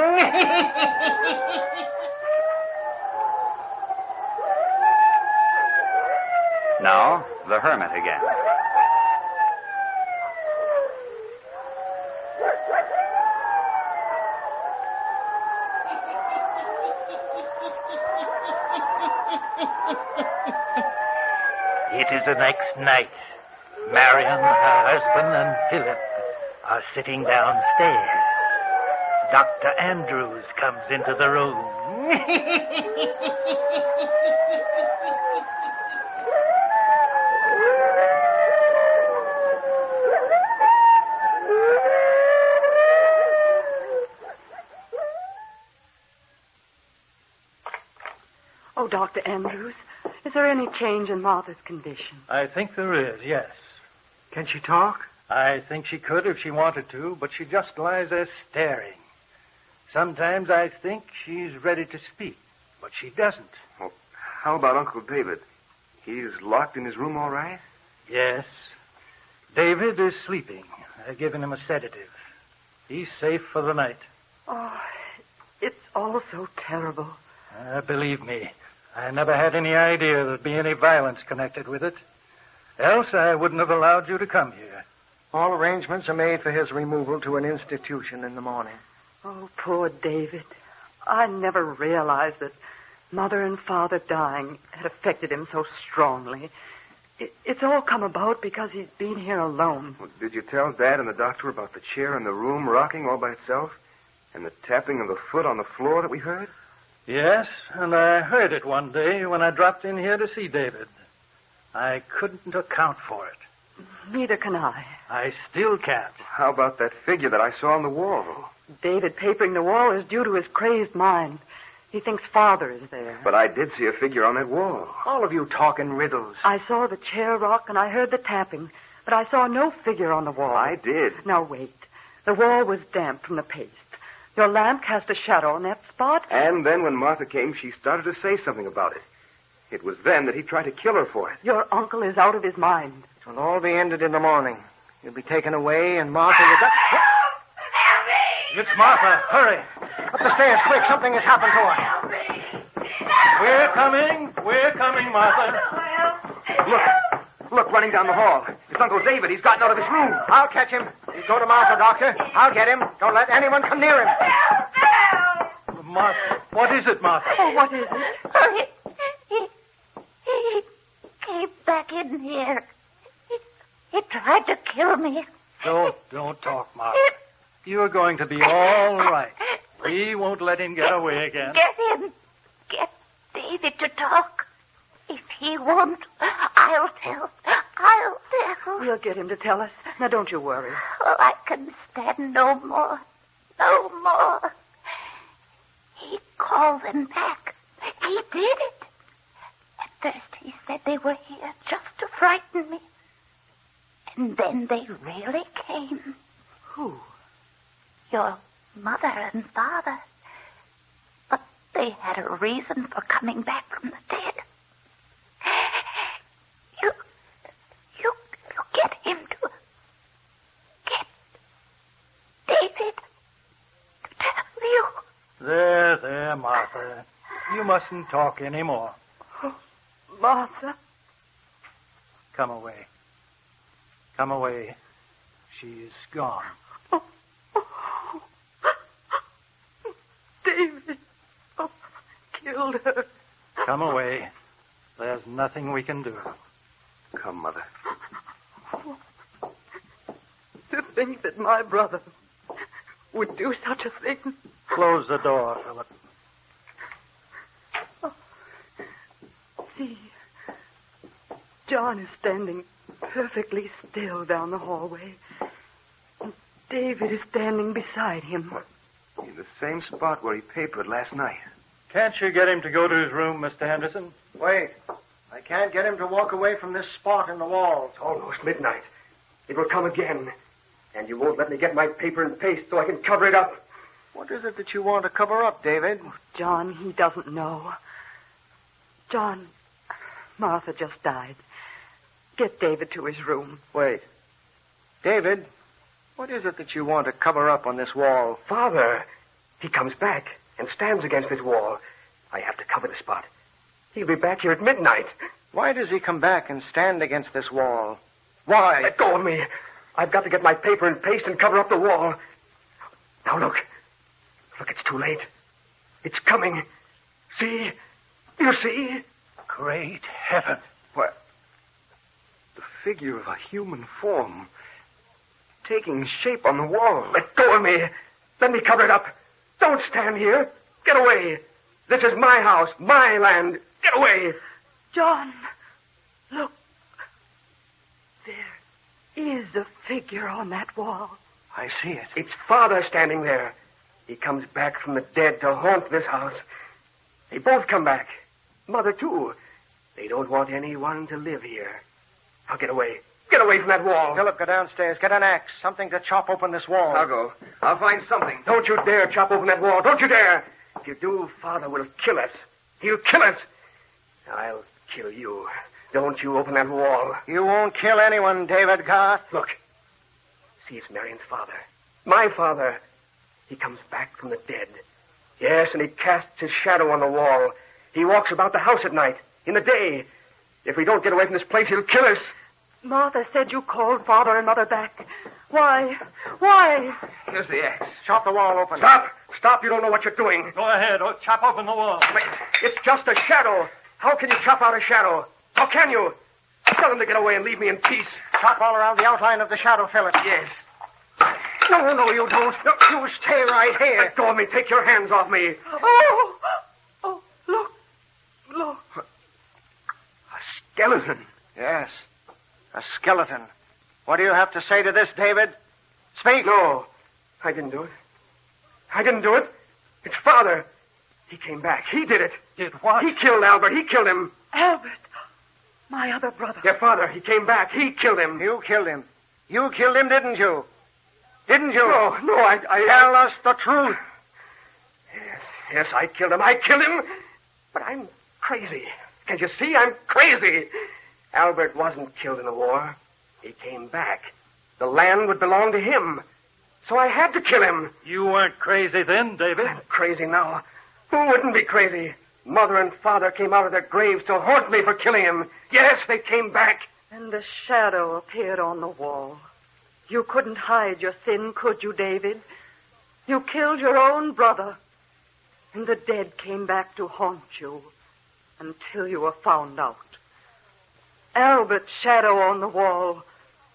Speaker 10: Now, the hermit again.
Speaker 14: It is the next night. Marion, her husband, and Philip are sitting downstairs. Dr. Andrews comes into the room.
Speaker 17: Dr. Andrews? Is there any change in Martha's condition?
Speaker 4: I think there is, yes.
Speaker 9: Can she talk?
Speaker 4: I think she could if she wanted to, but she just lies there staring. Sometimes I think she's ready to speak, but she doesn't.
Speaker 19: Well, how about Uncle David? He's locked in his room all right?
Speaker 4: Yes. David is sleeping. I've given him a sedative. He's safe for the night.
Speaker 17: Oh, it's all so terrible.
Speaker 4: Believe me, I never had any idea there'd be any violence connected with it. Else I wouldn't have allowed you to come here.
Speaker 9: All arrangements are made for his removal to an institution in the morning.
Speaker 17: Oh, poor David. I never realized that Mother and Father dying had affected him so strongly. It's all come about because he's been here alone.
Speaker 19: Well, did you tell Dad and the doctor about the chair in the room rocking all by itself? And the tapping of the foot on the floor that we heard?
Speaker 4: Yes, and I heard it one day when I dropped in here to see David. I couldn't account for it.
Speaker 17: Neither can I.
Speaker 4: I still can't.
Speaker 19: How about that figure that I saw on the wall?
Speaker 17: David papering the wall is due to his crazed mind. He thinks Father is there.
Speaker 19: But I did see a figure on that wall.
Speaker 9: All of you talk in riddles.
Speaker 17: I saw the chair rock and I heard the tapping, but I saw no figure on the wall.
Speaker 19: I did.
Speaker 17: Now, wait. The wall was damp from the paste. Your lamp cast a shadow on that spot.
Speaker 19: And then when Martha came, she started to say something about it. It was then that he tried to kill her for it.
Speaker 17: Your uncle is out of his mind.
Speaker 9: It will all be ended in the morning. You'll be taken away, and Martha will...
Speaker 4: It's Martha. Hurry.
Speaker 9: Up the stairs, quick. Something has happened to her.
Speaker 4: We're coming. We're coming, Martha.
Speaker 19: Look, running down the hall. It's Uncle David. He's gotten out of his room.
Speaker 9: I'll catch him. You go to Martha, Doctor. I'll get him. Don't let anyone come near him.
Speaker 4: Martha, what is it, Martha?
Speaker 17: Oh, what is it?
Speaker 2: Oh, he came back in here. He tried to kill me.
Speaker 4: Don't talk, Martha. You're going to be all right. We won't let him get away again.
Speaker 2: Get him. Get David to talk. If he won't, I'll tell.
Speaker 17: We'll get him to tell us. Now, don't you worry.
Speaker 2: Oh, I can stand no more. No more. He called them back. He did it. At first he said they were here just to frighten me. And then they really came.
Speaker 17: Who?
Speaker 2: Your mother and father. But they had a reason for coming back from the dead. You get him to... Get David to tell you.
Speaker 4: There, Martha. You mustn't talk anymore.
Speaker 17: Oh, Martha.
Speaker 4: Come away. Come away. She's gone.
Speaker 17: David. Oh, killed her.
Speaker 4: Come away. There's nothing we can do.
Speaker 19: Come, Mother.
Speaker 17: To think that my brother would do such a thing.
Speaker 4: Close the door, Philip.
Speaker 17: Oh. See, John is standing perfectly still down the hallway. And David is standing beside him.
Speaker 19: In the same spot where he papered last night.
Speaker 4: Can't you get him to go to his room, Mr. Henderson?
Speaker 9: Wait. I can't get him to walk away from this spot in the wall.
Speaker 19: It's almost midnight. It will come again. And you won't let me get my paper and paste so I can cover it up.
Speaker 9: What is it that you want to cover up, David?
Speaker 17: Oh, John, he doesn't know. John, Martha just died. Get David to his room.
Speaker 9: Wait. David, what is it that you want to cover up on this wall?
Speaker 19: Father, he comes back and stands against this wall. I have to cover the spot. He'll be back here at midnight.
Speaker 9: Why does he come back and stand against this wall? Why?
Speaker 19: Let go of me. I've got to get my paper and paste and cover up the wall. Now look. Look, it's too late. It's coming. See? You see?
Speaker 4: Great heaven.
Speaker 19: What? The figure of a human form taking shape on the wall. Let go of me. Let me cover it up. Don't stand here. Get away. This is my house, my land. Get away.
Speaker 17: John, look. There is a figure on that wall.
Speaker 19: I see it. It's Father standing there. He comes back from the dead to haunt this house. They both come back.
Speaker 5: Mother, too. They don't want anyone to live here. Now get away. Get away from that wall.
Speaker 9: Philip, go downstairs. Get an axe. Something to chop open this wall.
Speaker 5: I'll go. I'll find something. Don't you dare chop open that wall. Don't you dare. If you do, Father will kill us. He'll kill us. I'll kill you. Don't you open that wall.
Speaker 9: You won't kill anyone, David Garth.
Speaker 5: Look. See, it's Marion's father. My father. He comes back from the dead. Yes, and he casts his shadow on the wall. He walks about the house at night, in the day. If we don't get away from this place, he'll kill us.
Speaker 17: Martha said you called Father and Mother back. Why? Why?
Speaker 5: Here's the axe.
Speaker 9: Chop the wall open.
Speaker 5: Stop! Stop! You don't know what you're doing.
Speaker 4: Go ahead. Chop open the wall.
Speaker 5: Wait. It's just a shadow. How can you chop out a shadow? How can you? Tell them to get away and leave me in peace.
Speaker 9: Chop all around the outline of the shadow, Philip.
Speaker 5: Yes.
Speaker 9: No, you don't. No, you stay right here.
Speaker 5: Let go of me. Take your hands off me.
Speaker 17: Oh, look.
Speaker 5: A skeleton.
Speaker 9: Yes, a skeleton. What do you have to say to this, David? Speak.
Speaker 5: No, I didn't do it. I didn't do it. It's Father. He came back. He did it.
Speaker 4: Did what?
Speaker 5: He killed Albert. He killed him.
Speaker 17: Albert, my other brother.
Speaker 5: Your father. He came back. He killed him.
Speaker 9: You killed him. You killed him, didn't you? Didn't you?
Speaker 5: No, I
Speaker 9: Tell us the truth.
Speaker 5: Yes, I killed him. I killed him. But I'm crazy. Can't you see? I'm crazy. Albert wasn't killed in the war. He came back. The land would belong to him. So I had to kill him.
Speaker 4: You weren't crazy then, David.
Speaker 5: I'm crazy now. Who wouldn't be crazy? Mother and Father came out of their graves to haunt me for killing him. Yes, they came back.
Speaker 17: And the shadow appeared on the wall. You couldn't hide your sin, could you, David? You killed your own brother. And the dead came back to haunt you until you were found out. Albert's shadow on the wall.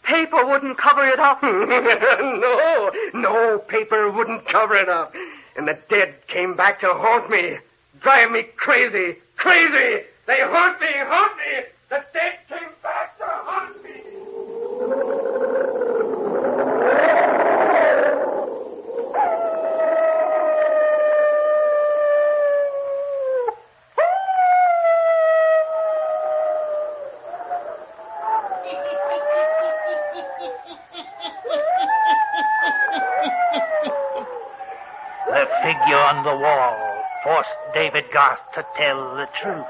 Speaker 17: Paper wouldn't cover it up.
Speaker 5: No, paper wouldn't cover it up. And the dead came back to haunt me. Drive me crazy. Crazy! They haunt me! The dead came back to haunt me!
Speaker 14: The figure on the wall forced David Garth to tell the truth.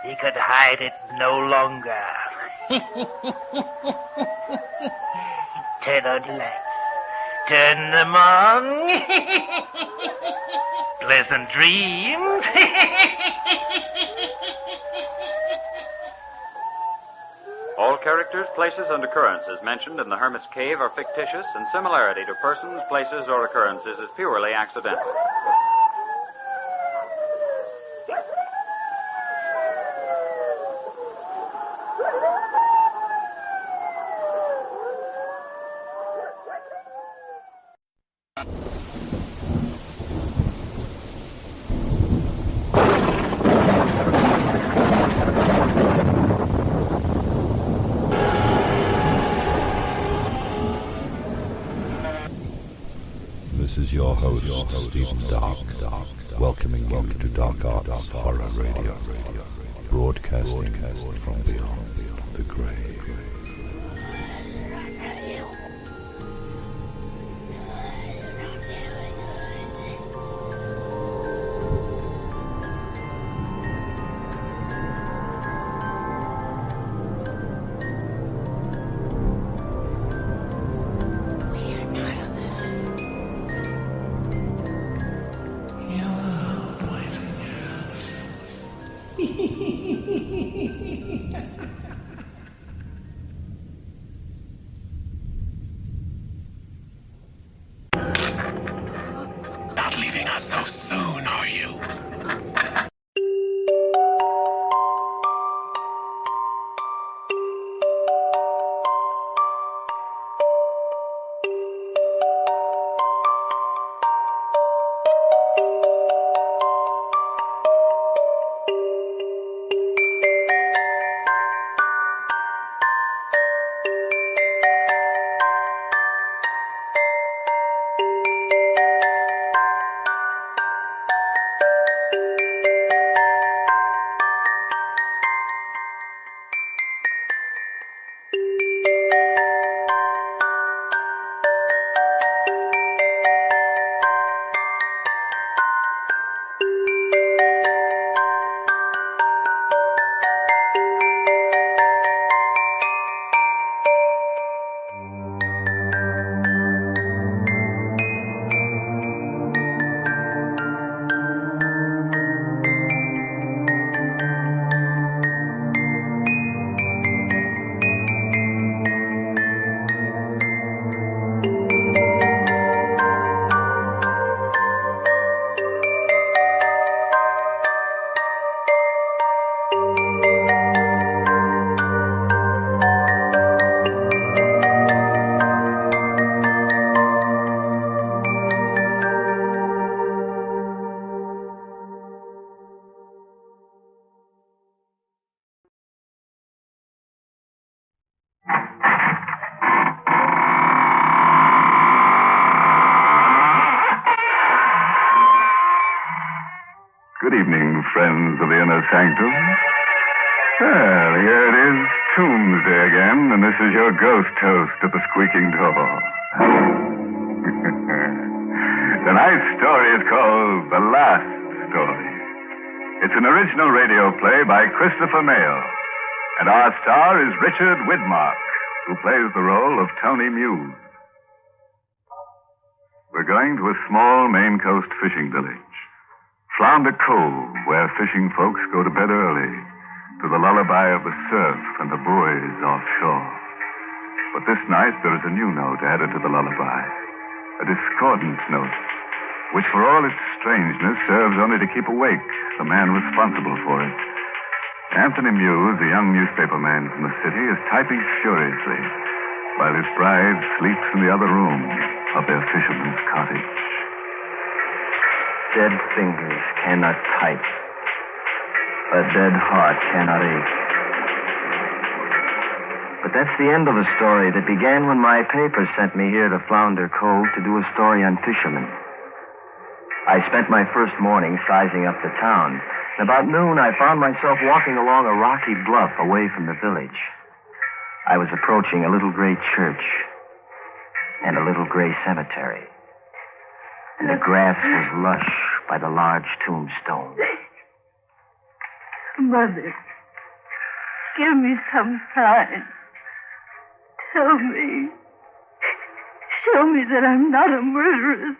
Speaker 14: He could hide it no longer. Turn on the lights. Turn them on. Pleasant dreams.
Speaker 10: All characters, places, and occurrences mentioned in the Hermit's Cave are fictitious, and similarity to persons, places, or occurrences is purely accidental.
Speaker 11: This is your host, Stephen Dark, welcoming you to Dark Arts Horror Radio, broadcasting from beyond the grave.
Speaker 6: Good evening, friends of the Inner Sanctum. Well, here it is, Tombsday again, and this is your ghost host at the squeaking door. Tonight's story is called The Last Story. It's an original radio play by Christopher Mayle, and our star is Richard Widmark, who plays the role of Tony Muse. We're going to a small Maine coast fishing village, Flounder Cove, where fishing folks go to bed early, to the lullaby of the surf and the buoys offshore. But this night there is a new note added to the lullaby, a discordant note, which for all its strangeness serves only to keep awake the man responsible for it. Anthony Muse, a young newspaper man from the city, is typing furiously, while his bride sleeps in the other room of their fisherman's cottage.
Speaker 12: Dead fingers cannot type. A dead heart cannot ache. But that's the end of a story that began when my paper sent me here to Flounder Cove to do a story on fishermen. I spent my first morning sizing up the town. About noon, I found myself walking along a rocky bluff away from the village. I was approaching a little gray church and a little gray cemetery. And the grass was lush by the large tombstone.
Speaker 22: Mother, give me some sign. Tell me. Show me that I'm not a murderess.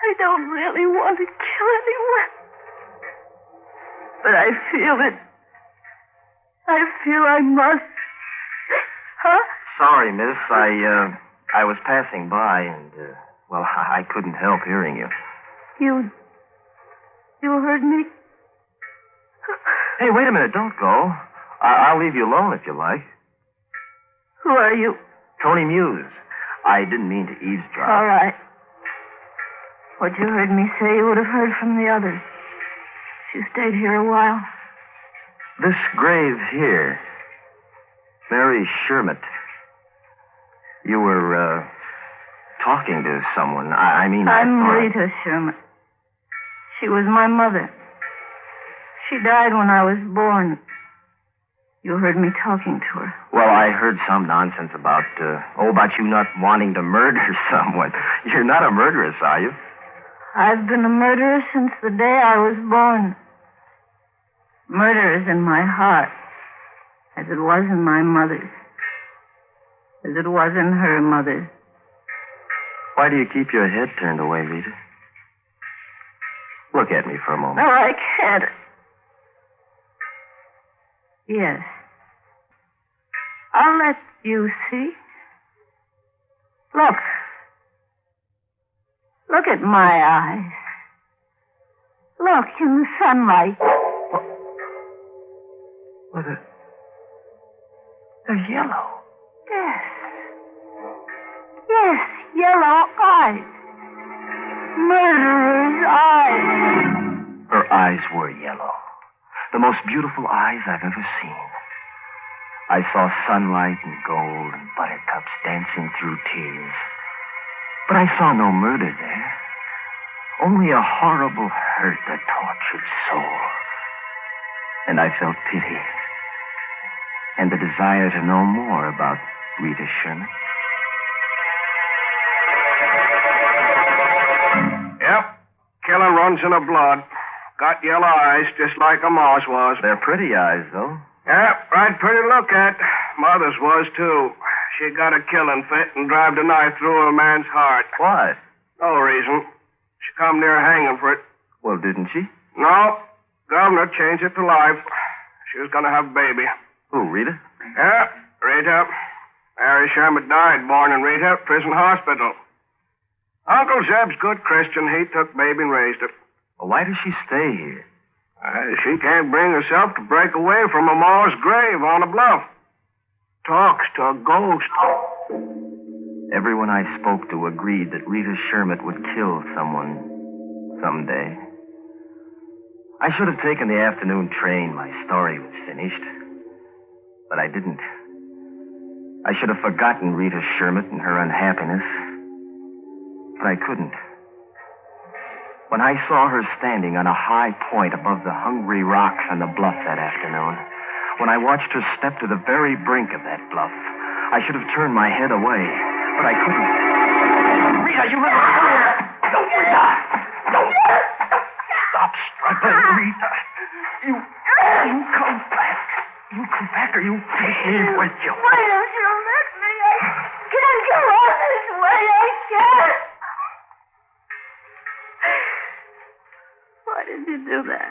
Speaker 22: I don't really want to kill anyone. But I feel it. I feel I must. Huh?
Speaker 12: Sorry, miss. I was passing by and, I couldn't help hearing you.
Speaker 22: You heard me?
Speaker 12: Hey, wait a minute. Don't go. I'll leave you alone if you like.
Speaker 22: Who are you?
Speaker 12: Tony Muse. I didn't mean to eavesdrop.
Speaker 22: All right. What you heard me say, you would have heard from the others. You stayed here a while.
Speaker 12: This grave here, Mary Sherman. You were, talking to someone. I'm
Speaker 22: Rita Sherman. She was my mother. She died when I was born. You heard me talking to her.
Speaker 12: Well, I heard some nonsense about you not wanting to murder someone. You're not a murderess, are you?
Speaker 22: I've been a murderer since the day I was born. Murder is in my heart, as it was in my mother's, as it was in her mother's.
Speaker 12: Why do you keep your head turned away, Rita? Look at me for a moment.
Speaker 22: No, I can't. Yes. I'll let you see. Look. Look at my eyes. Look in the sunlight.
Speaker 12: What? They're yellow.
Speaker 22: Yes. Yes, yellow eyes. Murderer's eyes.
Speaker 12: Her eyes were yellow. The most beautiful eyes I've ever seen. I saw sunlight and gold and buttercups dancing through tears. But I saw no murder there. Only a horrible hurt, a tortured soul. And I felt pity. And the desire to know more about Rita Sherman.
Speaker 9: Yep. Killing runs in her blood. Got yellow eyes, just like a mouse was.
Speaker 12: They're pretty eyes, though.
Speaker 9: Yep, right pretty to look at. Mother's was, too. She got a killing fit and drive the knife through a man's heart.
Speaker 12: Why?
Speaker 9: No reason. She come near hanging for it.
Speaker 12: Well, didn't she?
Speaker 9: No. Governor changed it to life. She was going to have a baby.
Speaker 12: Who, Rita?
Speaker 9: Yeah, Rita. Mary Sherman died, born in Rita, prison hospital. Uncle Zeb's good Christian. He took baby and raised it.
Speaker 12: Well, why does she stay here?
Speaker 9: She can't bring herself to break away from a Ma's grave on a bluff. Talks to a ghost.
Speaker 12: Everyone I spoke to agreed that Rita Sherman would kill someone someday. I should have taken the afternoon train. My story was finished. But I didn't. I should have forgotten Rita Sherman and her unhappiness. But I couldn't. When I saw her standing on a high point above the hungry rocks on the bluff that afternoon, when I watched her step to the very brink of that bluff, I should have turned my head away, but I couldn't. Rita, you little... Don't, Rita! Don't! Stop struggling, Rita. You come back. You come back or you take me with you.
Speaker 22: Why don't you let me? I can't go on this way. I can't. Why did you do that?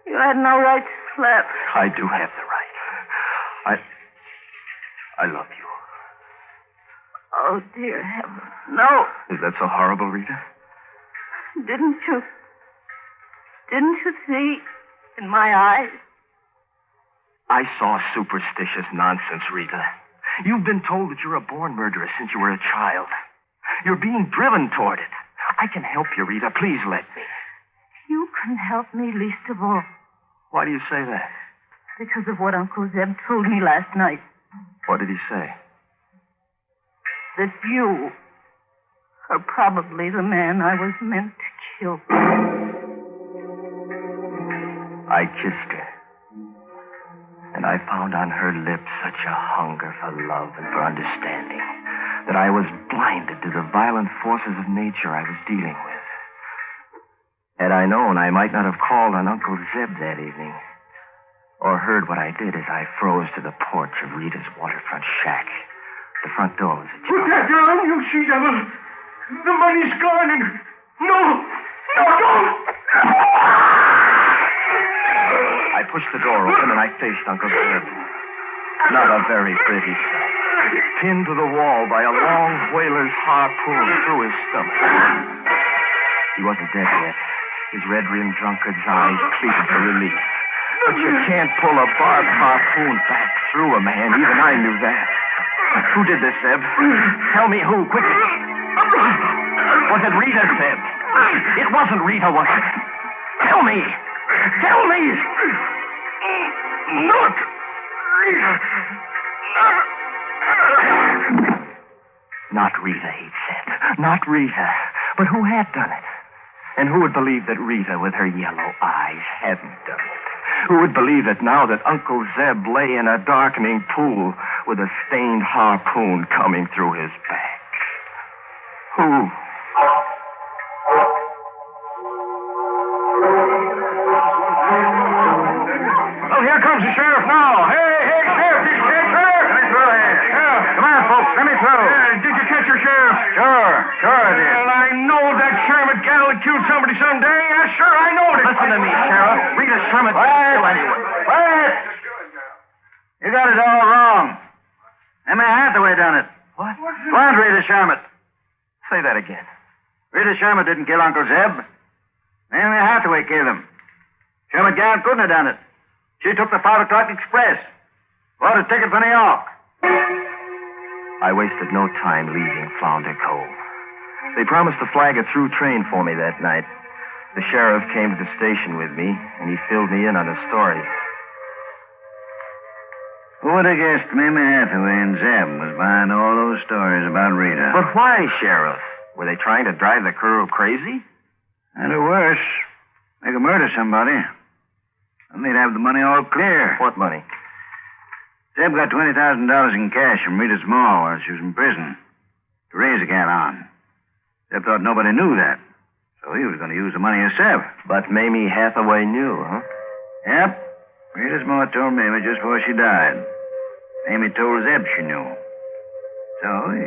Speaker 22: You had no right to slap.
Speaker 12: I do have the right. I love you.
Speaker 22: Oh, dear heaven. No.
Speaker 12: Is that so horrible, Rita?
Speaker 22: Didn't you see in my eyes?
Speaker 12: I saw superstitious nonsense, Rita. You've been told that you're a born murderer since you were a child. You're being driven toward it. I can help you, Rita. Please let me.
Speaker 22: You can help me least of all.
Speaker 12: Why do you say that?
Speaker 22: Because of what Uncle Zeb told me last night.
Speaker 12: What did he say?
Speaker 22: That you are probably the man I was meant to kill.
Speaker 12: I kissed her. And I found on her lips such a hunger for love and for understanding that I was blinded to the violent forces of nature I was dealing with. Had I known, I might not have called on Uncle Zeb that evening, or heard what I did as I froze to the porch of Rita's waterfront shack. The front door was ajar.
Speaker 19: Put that down, you she-devil. The money's gone and... No, don't!
Speaker 12: I pushed the door open and I faced Uncle Zeb. Not a very pretty sight. Pinned to the wall by a long whaler's harpoon through his stomach. He wasn't dead yet. His red-rimmed drunkard's eyes pleaded for relief. But you can't pull a barbed harpoon back through a man. Even I knew that. Who did this, Zeb? Tell me who, quickly. Was it Rita, Zeb? It wasn't Rita, was it? Tell me! Tell me!
Speaker 19: Not Rita.
Speaker 12: Not Rita, he'd said. Not Rita. But who had done it? And who would believe that Rita, with her yellow eyes, hadn't done it? Who would believe that now that Uncle Zeb lay in a darkening pool with a stained harpoon coming through his back? Who?
Speaker 19: Oh, here comes the sheriff now. Hey, sheriff, did you catch her? Let me through here. Yeah. Come on, folks, let me through. Did you catch her, Sheriff? Sure I did. Well, I know that Sherman gal would kill somebody someday. I know it.
Speaker 12: Listen to me, Sheriff. Rita Sherman didn't kill anyone.
Speaker 8: Quiet! You got it all wrong. Emma Hathaway done it.
Speaker 12: What?
Speaker 8: What, Rita Sherman?
Speaker 12: Say that again.
Speaker 8: Rita Sherman didn't kill Uncle Zeb. Emma Hathaway killed him. Sherman Gann couldn't have done it. She took the 5 o'clock express. Bought a ticket for New York.
Speaker 12: I wasted no time leaving Flounder Cove. They promised to flag a through train for me that night. The sheriff came to the station with me, and he filled me in on the story.
Speaker 8: Who would have guessed Mamie Hathaway and Zeb was behind all those stories about Rita?
Speaker 12: But why, Sheriff? Were they trying to drive the crew crazy?
Speaker 8: And or worse, they could murder somebody. And they'd have the money all clear.
Speaker 12: What money?
Speaker 8: Zeb got $20,000 in cash from Rita's ma while she was in prison to raise the cat on. Zeb thought nobody knew that, so he was going to use the money himself.
Speaker 12: But Mamie Hathaway knew, huh?
Speaker 8: Yep. Rita's ma told Mamie just before she died. Mamie told Zeb she knew. So he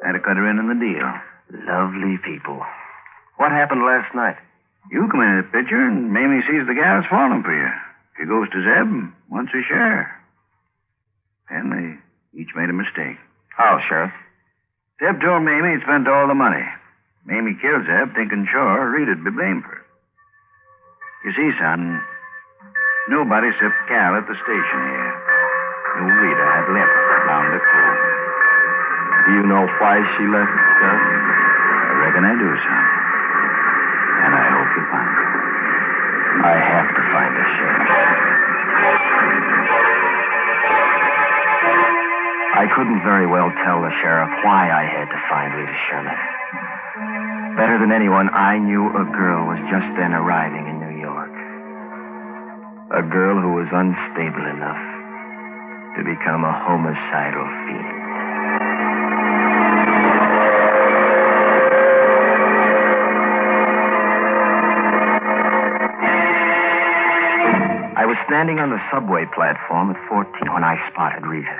Speaker 8: had to cut her in on the deal.
Speaker 12: Lovely people. What happened last night?
Speaker 8: You come into the picture, and Mamie sees the gal's falling for you. She goes to Zeb and wants her share. And they each made a mistake.
Speaker 12: How, Sheriff?
Speaker 8: Zeb told Mamie he'd spent all the money. Mamie killed Zeb, thinking sure Rita'd be blamed for it. You see, son, nobody except Cal at the station here knew Rita had left Flounder Cove.
Speaker 12: Do you know why she left, Sheriff?
Speaker 8: I reckon I do, son. And I hope you find her.
Speaker 12: I have to find her, Sheriff. I couldn't very well tell the sheriff why I had to find Rita Sherman. Better than anyone, I knew a girl was just then arriving in New York. A girl who was unstable enough to become a homicidal fiend. I was standing on the subway platform at 14 when I spotted Rita.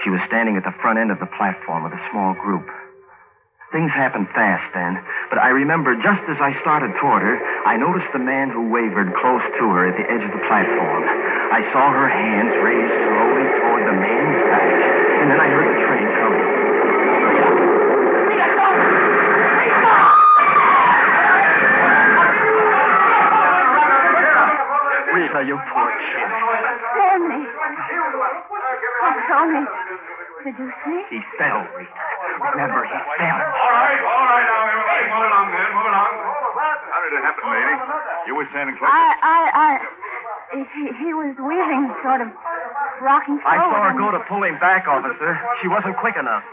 Speaker 12: She was standing at the front end of the platform with a small group. Things happened fast then, but I remember just as I started toward her, I noticed the man who wavered close to her at the edge of the platform. I saw her hands raised slowly toward the man's back, and then I heard the train coming. Rita, you poor kid.
Speaker 22: Tony. Oh, Tony. Did you see?
Speaker 12: He fell, Rita. Remember, he fell.
Speaker 6: All right now, everybody. Move along, man. Move along. How did it happen, lady? You were standing close.
Speaker 22: He was weaving, sort of rocking forward.
Speaker 12: I saw her go to pull him back, officer. She wasn't quick enough.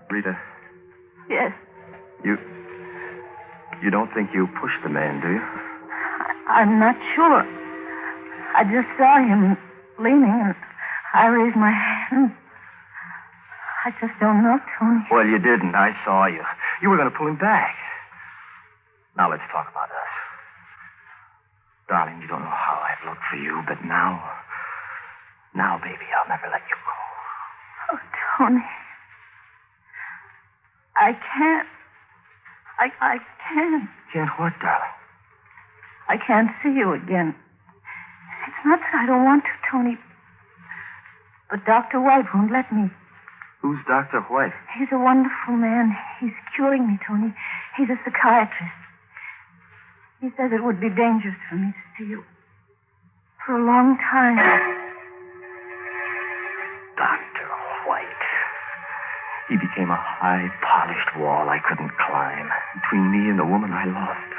Speaker 12: Rita.
Speaker 22: Yes.
Speaker 12: You don't think you pushed the man, do you?
Speaker 22: I'm not sure. I just saw him leaning, and I raised my hand. I just don't know, Tony.
Speaker 12: Well, you didn't. I saw you. You were going to pull him back. Now let's talk about us. Darling, you don't know how I've looked for you, but now, baby, I'll never let you go.
Speaker 22: Oh, Tony. I can't. I can't.
Speaker 12: Can't what, darling?
Speaker 22: I can't see you again. It's not that I don't want to, Tony. But Dr. White won't let me.
Speaker 12: Who's Dr. White?
Speaker 22: He's a wonderful man. He's curing me, Tony. He's a psychiatrist. He says it would be dangerous for me to see you for a long time.
Speaker 12: Dr. White. He became a high, polished wall I couldn't climb between me and the woman I loved.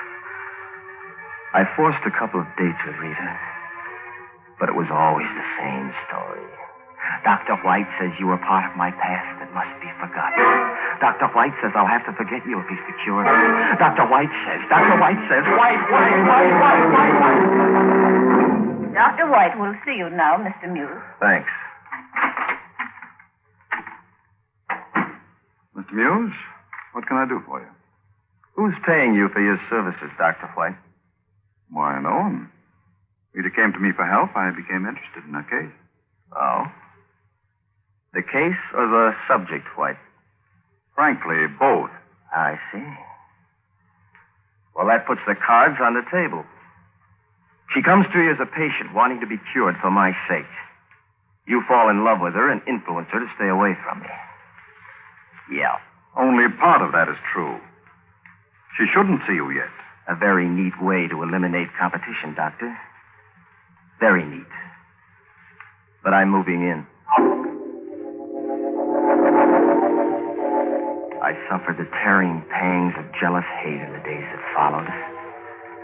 Speaker 12: I forced a couple of dates with Rita, but it was always the same story. Dr. White says you were part of my past that must be forgotten. Dr. White says I'll have to forget you if he's the cure. Dr. White says, White.
Speaker 22: Dr. White will see you now, Mr. Muse.
Speaker 12: Thanks.
Speaker 6: Mr. Muse, what can I do for you?
Speaker 12: Who's paying you for your services, Dr. White?
Speaker 6: Why, no one. Rita came to me for help. I became interested in her case.
Speaker 12: Oh? The case or the subject, White?
Speaker 6: Frankly, both.
Speaker 12: I see. Well, that puts the cards on the table. She comes to you as a patient wanting to be cured for my sake. You fall in love with her and influence her to stay away from me. Yeah.
Speaker 6: Only part of that is true. She shouldn't see you yet.
Speaker 12: A very neat way to eliminate competition, Doctor. Very neat. But I'm moving in. I suffered the tearing pangs of jealous hate in the days that followed.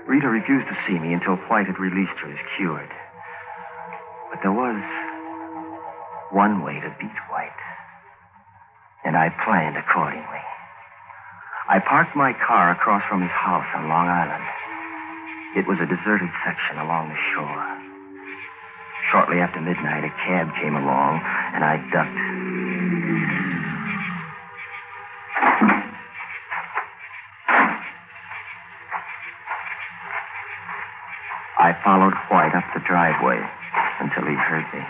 Speaker 12: Rita refused to see me until White had released her as cured. But there was one way to beat White. And I planned accordingly. I parked my car across from his house on Long Island. It was a deserted section along the shore. Shortly after midnight, a cab came along, and I ducked. I followed White up the driveway until he heard me.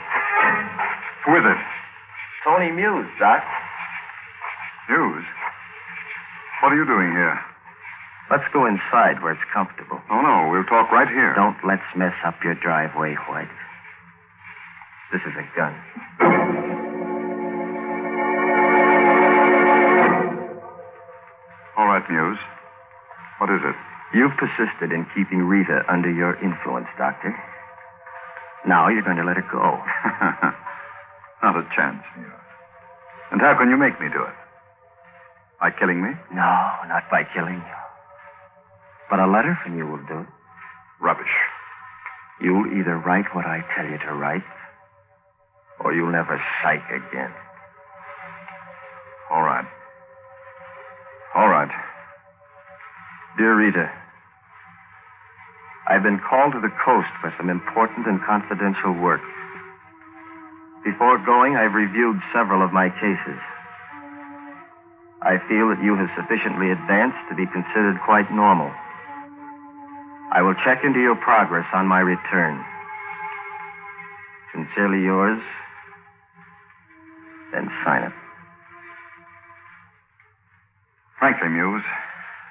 Speaker 6: Who is it?
Speaker 12: Tony Muse, Doc.
Speaker 6: Muse? What are you doing here?
Speaker 12: Let's go inside where it's comfortable.
Speaker 6: Oh, no. We'll talk right here.
Speaker 12: Don't let's mess up your driveway, White. This is a gun.
Speaker 6: All right, Muse. What is it?
Speaker 12: You've persisted in keeping Rita under your influence, Doctor. Now you're going to let her go.
Speaker 6: Not a chance, Muse. And how can you make me do it? By killing me?
Speaker 12: No, not by killing you. But a letter from you will do it.
Speaker 6: Rubbish.
Speaker 12: You'll either write what I tell you to write, or you'll never psych again.
Speaker 6: All right. All right.
Speaker 12: Dear Rita, I've been called to the coast for some important and confidential work. Before going, I've reviewed several of my cases. I feel that you have sufficiently advanced to be considered quite normal. I will check into your progress on my return. Sincerely yours, then sign it.
Speaker 6: Frankly, Muse,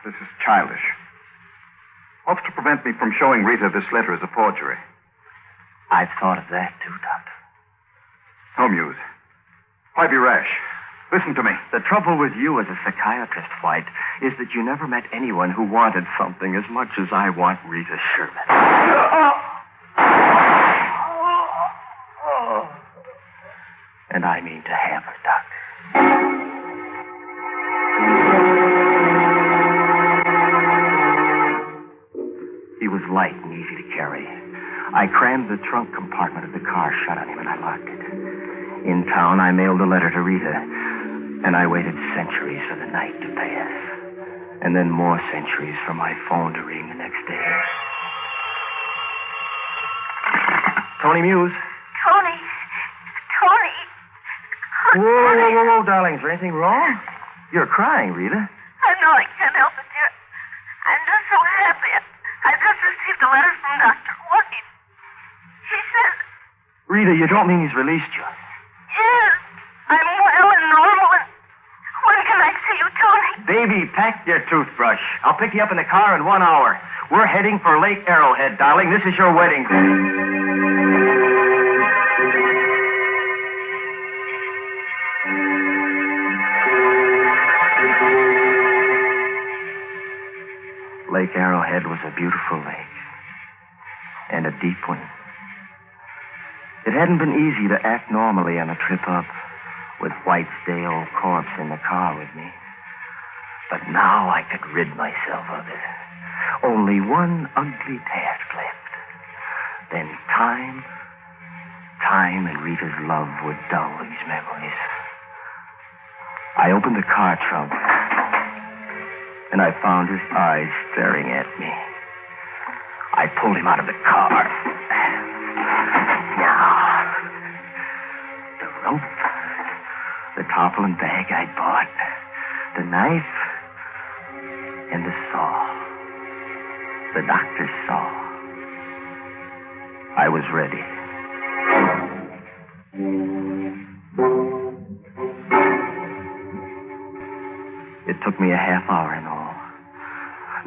Speaker 6: this is childish. What's to prevent me from showing Rita this letter as a forgery?
Speaker 12: I've thought of that, too, Doctor.
Speaker 6: No, Muse. Why be rash? Listen to me.
Speaker 12: The trouble with you as a psychiatrist, White, is that you never met anyone who wanted something as much as I want Rita Sherman. And I mean to have her, Doctor. He was light and easy to carry. I crammed the trunk compartment of the car shut on him, and I locked it. In town, I mailed a letter to Rita, and I waited centuries for the night to pass, and then more centuries for my phone to ring the next day. Tony Muse.
Speaker 22: Tony.
Speaker 12: Whoa, darling. Is there anything wrong? You're crying, Rita.
Speaker 22: I know I can't help it, dear. I'm just so happy. I just received a letter from Dr. White. He says...
Speaker 12: Rita, you don't mean he's released you?
Speaker 22: Yes. I'm well and normal. And when can I see you, Tony?
Speaker 12: Baby, pack your toothbrush. I'll pick you up in the car in 1 hour. We're heading for Lake Arrowhead, darling. This is your wedding day. Lake Arrowhead was a beautiful lake, and a deep one. It hadn't been easy to act normally on a trip up, with White's day-old corpse in the car with me. But now I could rid myself of it. Only one ugly task left. Then time and Rita's love would dull these memories. I opened the car trunk, and I found his eyes staring at me. I pulled him out of the car. Now, the rope, the tarpaulin bag I'd bought, the knife, and the saw. The doctor's saw. I was ready. It took me a half hour in all.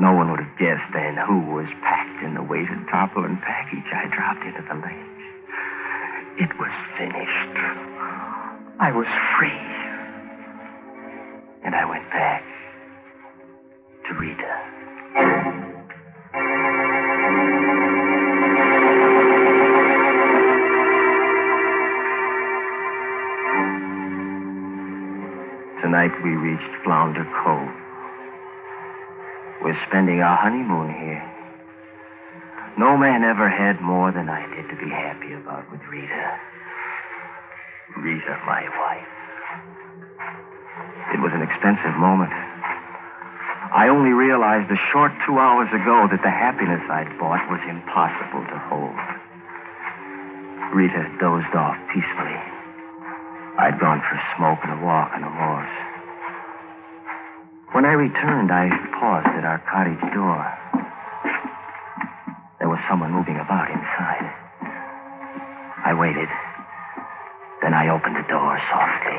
Speaker 12: No one would have guessed then who was packed in the weighted tarpaulin package I dropped into the lake. It was finished. I was free. And I went back to Rita. Tonight we reached Flounder Cove. We're spending our honeymoon here. No man ever had more than I did to be happy about with Rita. Rita, my wife. It was an expensive moment. I only realized a short 2 hours ago that the happiness I'd bought was impossible to hold. Rita dozed off peacefully. I'd gone for a smoke and a walk on the moors. When I returned, I paused at our cottage door. There was someone moving about inside. I waited. Then I opened the door softly.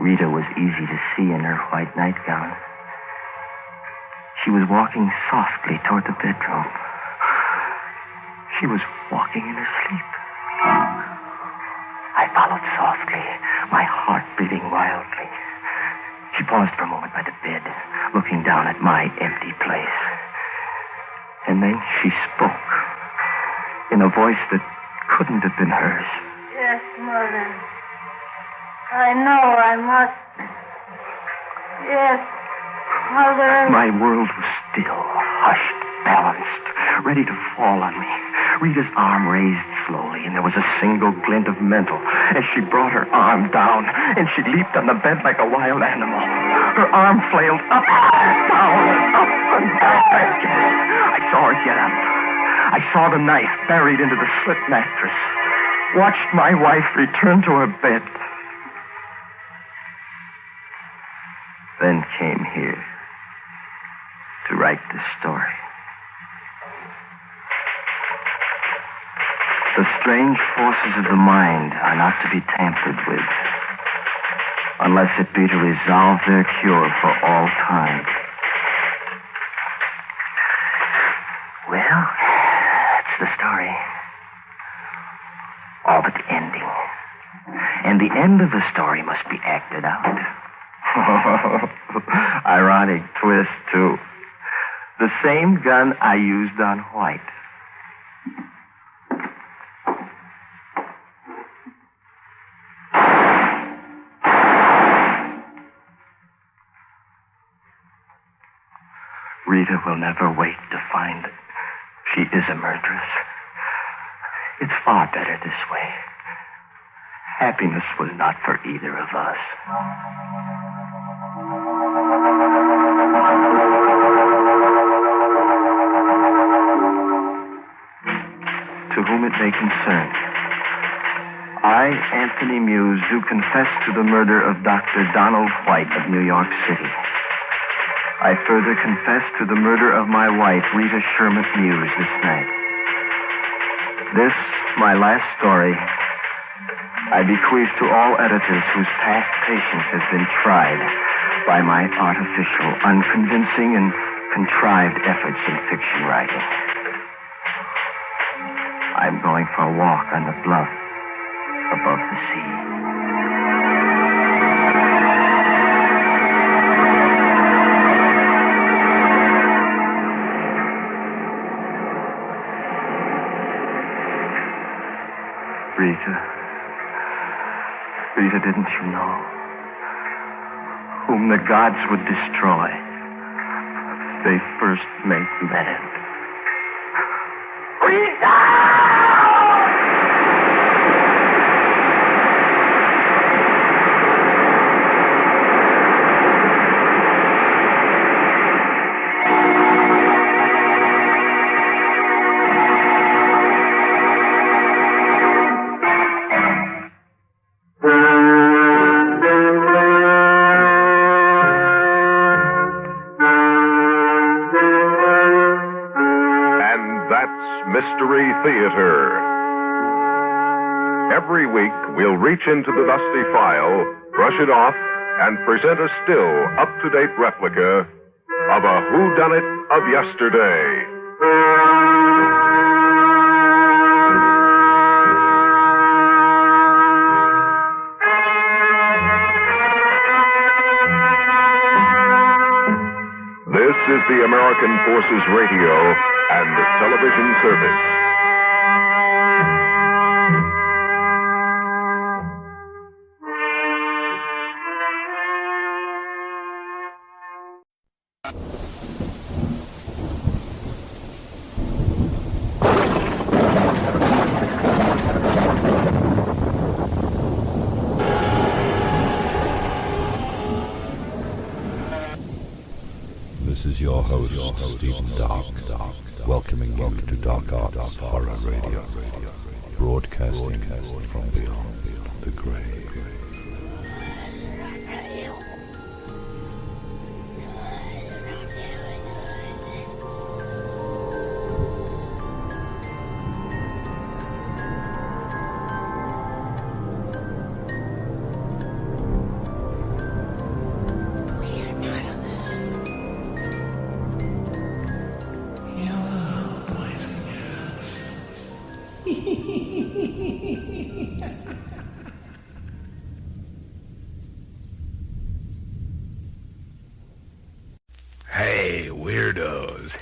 Speaker 12: Rita was easy to see in her white nightgown. She was walking softly toward the bedroom. She was walking in her sleep. I followed softly, my heart beating wildly. She paused for a moment by the bed, looking down at my empty place. And then she spoke, in a voice that couldn't have been hers.
Speaker 22: Yes, Mother. I know I must. Yes, Mother.
Speaker 12: My world was still, hushed, balanced, ready to fall on me. Rita's arm raised slowly, and there was a single glint of mental as she brought her arm down, and she leaped on the bed like a wild animal. Her arm flailed up, down, up, and down. I saw her get up. I saw the knife buried into the slit mattress. Watched my wife return to her bed. Then came here to write this story. The strange forces of the mind are not to be tampered with unless it be to resolve their cure for all time. Well, that's the story. All but the ending. And the end of the story must be acted out. Ironic twist, too. The same gun I used on White. Rita will never wait to find that she is a murderess. It's far better this way. Happiness was not for either of us. To whom it may concern, I, Anthony Muse, do confess to the murder of Dr. Donald White of New York City. I further confess to the murder of my wife, Rita Sherman Muse, this night. This, my last story, I bequeath to all editors whose past patience has been tried by my artificial, unconvincing, and contrived efforts in fiction writing. I'm going for a walk on the bluff above the sea. Rita, didn't you know? Whom the gods would destroy, they first make men. Rita!
Speaker 15: Mystery Theater. Every week, we'll reach into the dusty file, brush it off, and present a still, up-to-date replica of a whodunit of yesterday. This is the American Forces Radio and Television Service.
Speaker 11: This is your host, Stephen Dark, welcoming you to Dark Arts Horror Radio, broadcasting from beyond the grave.
Speaker 14: Hey, weirdos.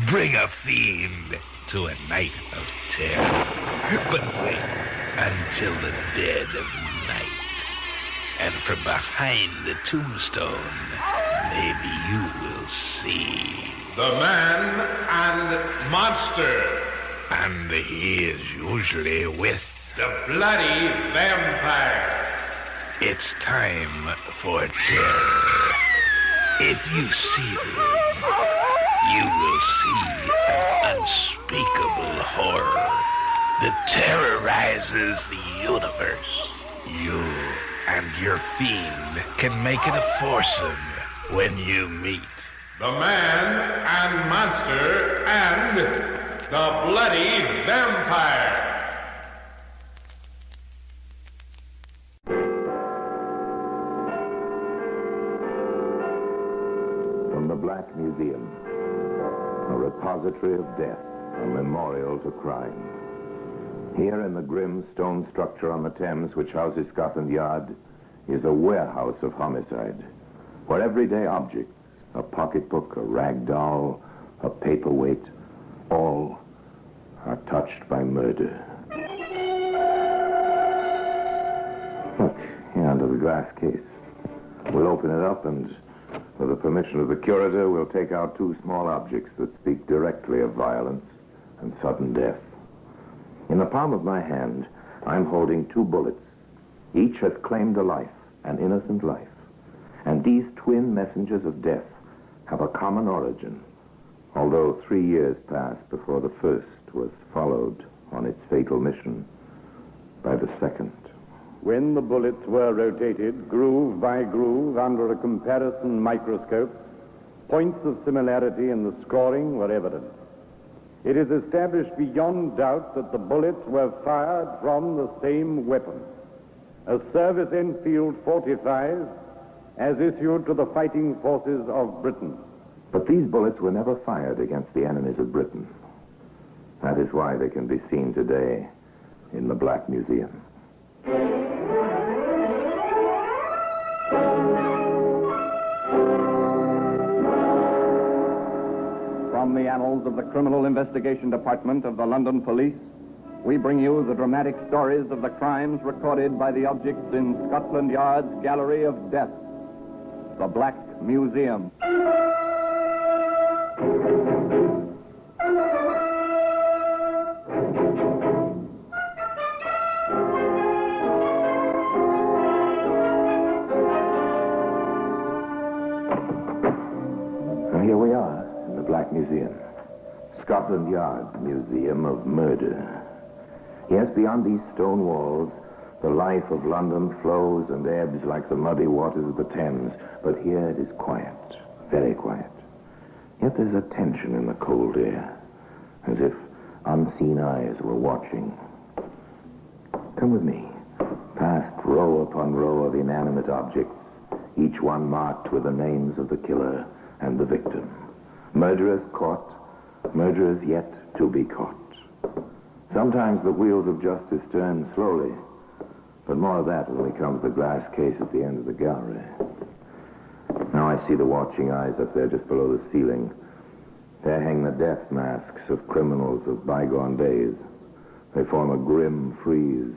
Speaker 14: Bring a fiend to a night of terror. But wait until the dead of night. And from behind the tombstone, Maybe you will see.
Speaker 16: The man and monster.
Speaker 14: And he is usually with
Speaker 16: the bloody vampire.
Speaker 14: It's time for terror. If you see them, you will see an unspeakable horror that terrorizes the universe. You and your fiend can make it a foursome when you meet.
Speaker 16: The man and monster and the bloody vampire.
Speaker 18: From the Black Museum, a repository of death, a memorial to crime. Here in the grim stone structure on the Thames, which houses Scotland Yard, is a warehouse of homicide, where everyday objects, a pocketbook, a rag doll, a paperweight, all are touched by murder. Look, here under the glass case. We'll open it up and, with the permission of the curator, we'll take out two small objects that speak directly of violence and sudden death. In the palm of my hand, I'm holding two bullets. Each has claimed a life, an innocent life. And these twin messengers of death have a common origin, although 3 years passed before the first was followed on its fatal mission by the second.
Speaker 20: When the bullets were rotated, groove by groove, under a comparison microscope, points of similarity in the scoring were evident. It is established beyond doubt that the bullets were fired from the same weapon, a Service Enfield 45, as issued to the fighting forces of Britain.
Speaker 18: But these bullets were never fired against the enemies of Britain. That is why they can be seen today in the Black Museum.
Speaker 21: From the annals of the Criminal Investigation Department of the London Police, we bring you the dramatic stories of the crimes recorded by the objects in Scotland Yard's Gallery of Death, the Black Museum.
Speaker 18: And here we are in the Black Museum, Scotland Yard's Museum of Murder. Yes, beyond these stone walls, the life of London flows and ebbs like the muddy waters of the Thames, but here it is quiet, very quiet. Yet there's a tension in the cold air, as if unseen eyes were watching. Come with me, past row upon row of inanimate objects, each one marked with the names of the killer and the victim. Murderers caught, murderers yet to be caught. Sometimes the wheels of justice turn slowly, but more of that when we come to the glass case at the end of the gallery. Now I see the watching eyes up there just below the ceiling. There hang the death masks of criminals of bygone days. They form a grim frieze.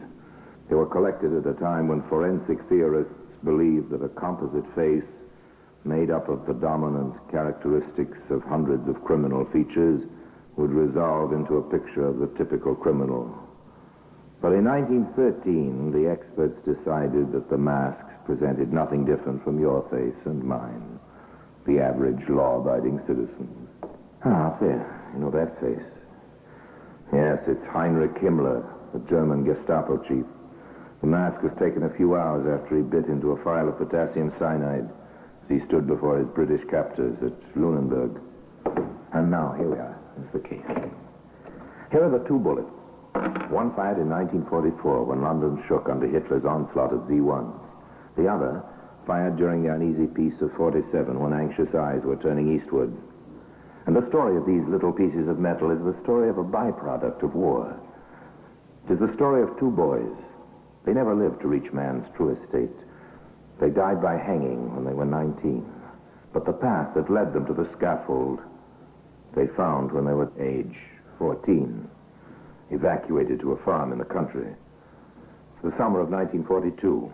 Speaker 18: They were collected at a time when forensic theorists believed that a composite face made up of the dominant characteristics of hundreds of criminal features would resolve into a picture of the typical criminal. But in 1913, the experts decided that the masks presented nothing different from your face and mine, the average law-abiding citizen. Ah, up there, you know that face? Yes, it's Heinrich Himmler, the German Gestapo chief. The mask was taken a few hours after he bit into a phial of potassium cyanide as he stood before his British captors at Lunenburg. And now, here we are. Here's the case. Here are the two bullets. One fired in 1944 when London shook under Hitler's onslaught of Z-1s. The other fired during the uneasy peace of 47 when anxious eyes were turning eastward. And the story of these little pieces of metal is the story of a byproduct of war. It is the story of two boys. They never lived to reach man's true estate. They died by hanging when they were 19. But the path that led them to the scaffold, they found when they were age 14, evacuated to a farm in the country. It's the summer of 1942.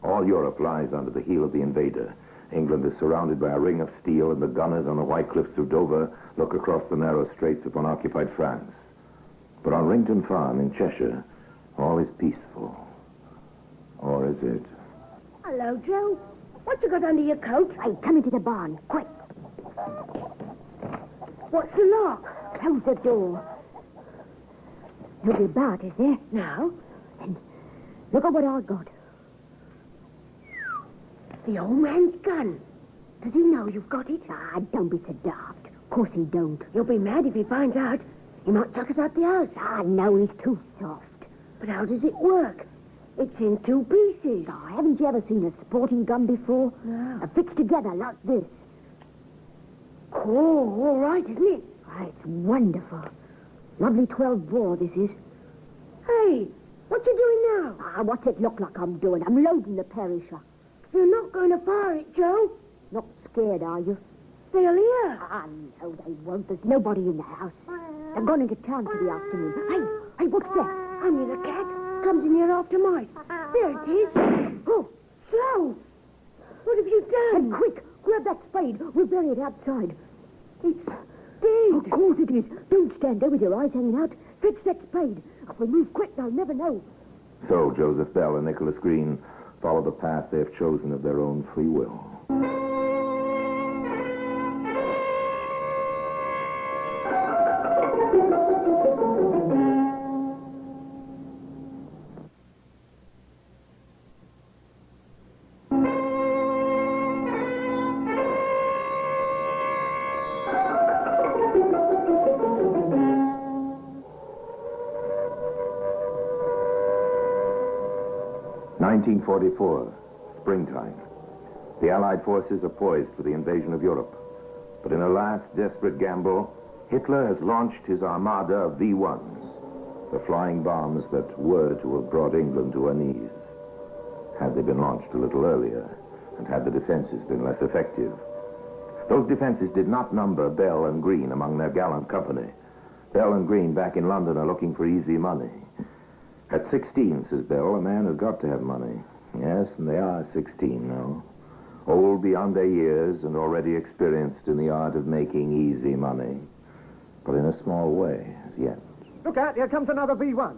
Speaker 18: All Europe lies under the heel of the invader,
Speaker 3: England is surrounded by a ring of steel, and the gunners on the white cliffs of Dover look across the narrow straits upon occupied France. But on Rington Farm in Cheshire, all is peaceful. Or is it?
Speaker 1: Hello, Joe. What you got under your coat?
Speaker 2: Hey, come into the barn, quick.
Speaker 1: What's the lock?
Speaker 2: Close the door. Nobody about, is there?
Speaker 1: No.
Speaker 2: Then look at what I got.
Speaker 1: The old man's gun. Does he know you've got it?
Speaker 2: Ah, don't be so daft. Of course he don't.
Speaker 1: You'll be mad if he finds out. He might chuck us out the house.
Speaker 2: Ah, no, he's too soft.
Speaker 1: But how does it work? It's in 2 pieces.
Speaker 2: Oh, haven't you ever seen a sporting gun before?
Speaker 1: No.
Speaker 2: Fixed together like this.
Speaker 1: Cool, all right, isn't it?
Speaker 2: Ah, it's wonderful. Lovely 12 bore, this is.
Speaker 1: Hey, what you doing now?
Speaker 2: Ah, what's it look like I'm doing? I'm loading the perisher.
Speaker 1: You're not going to fire it, Joe?
Speaker 2: Not scared, are you?
Speaker 1: They'll hear.
Speaker 2: Ah, no, they won't. There's nobody in the house. They've gone into town for the afternoon. Hey, what's that?
Speaker 1: Only the cat comes in here after mice. There it is. Oh, slow. What have you done?
Speaker 2: And quick, grab that spade. We'll bury it outside.
Speaker 1: It's dead.
Speaker 2: Of course it is. Don't stand there with your eyes hanging out. Fix that spade. If we move quick, they'll never know.
Speaker 3: So Joseph Bell and Nicholas Green follow the path they've chosen of their own free will. (1944), springtime. The Allied forces are poised for the invasion of Europe. But in a last desperate gamble, Hitler has launched his armada of V-1s, the flying bombs that were to have brought England to her knees. Had they been launched a little earlier, and had the defenses been less effective. Those defenses did not number Bell and Green among their gallant company. Bell and Green back in London are looking for easy money. At 16, says Bell, a man has got to have money. Yes, and they are 16 now. Old beyond their years and already experienced in the art of making easy money. But in a small way, as yet.
Speaker 9: Look out, here comes another V1.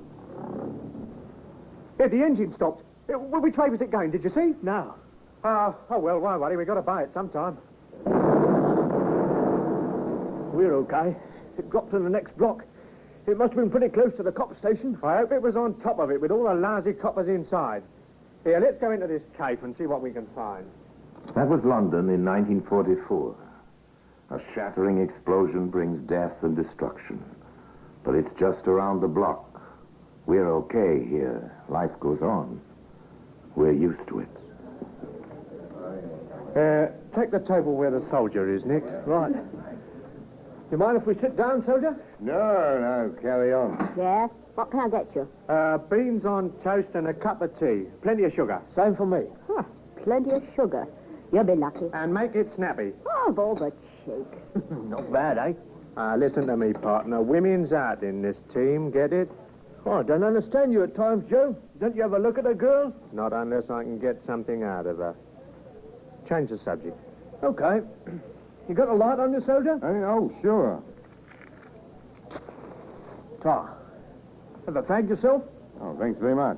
Speaker 9: Here, the engine stopped. Which way was it going, did you see? No. Oh, well, why worry? We've got to buy it sometime. We're okay. It dropped to the next block. It must have been pretty close to the copper station. I hope it was on top of it with all the lousy coppers inside. Here, let's go into this cave and see what we can find.
Speaker 3: That was London in 1944. A shattering explosion brings death and destruction. But it's just around the block. We're okay here. Life goes on. We're used to it.
Speaker 9: Take the table where the soldier is, Nick. Right. You mind if we sit down, soldier?
Speaker 20: No, carry on.
Speaker 2: Yeah? What can I get you?
Speaker 9: Beans on toast and a cup of tea. Plenty of sugar. Same for me.
Speaker 2: Huh, plenty of sugar. You'll be lucky.
Speaker 9: And make it snappy.
Speaker 2: Oh, of all but shake.
Speaker 9: Not bad, eh? Listen to me, partner. Women's out in this team, get it? Oh, I don't understand you at times, Joe. Don't you ever look at a girl? Not unless I can get something out of her. Change the subject. Okay. You got a light on you, soldier?
Speaker 20: Oh, sure.
Speaker 9: Tar. Ever fagged yourself?
Speaker 20: Oh, thanks very much.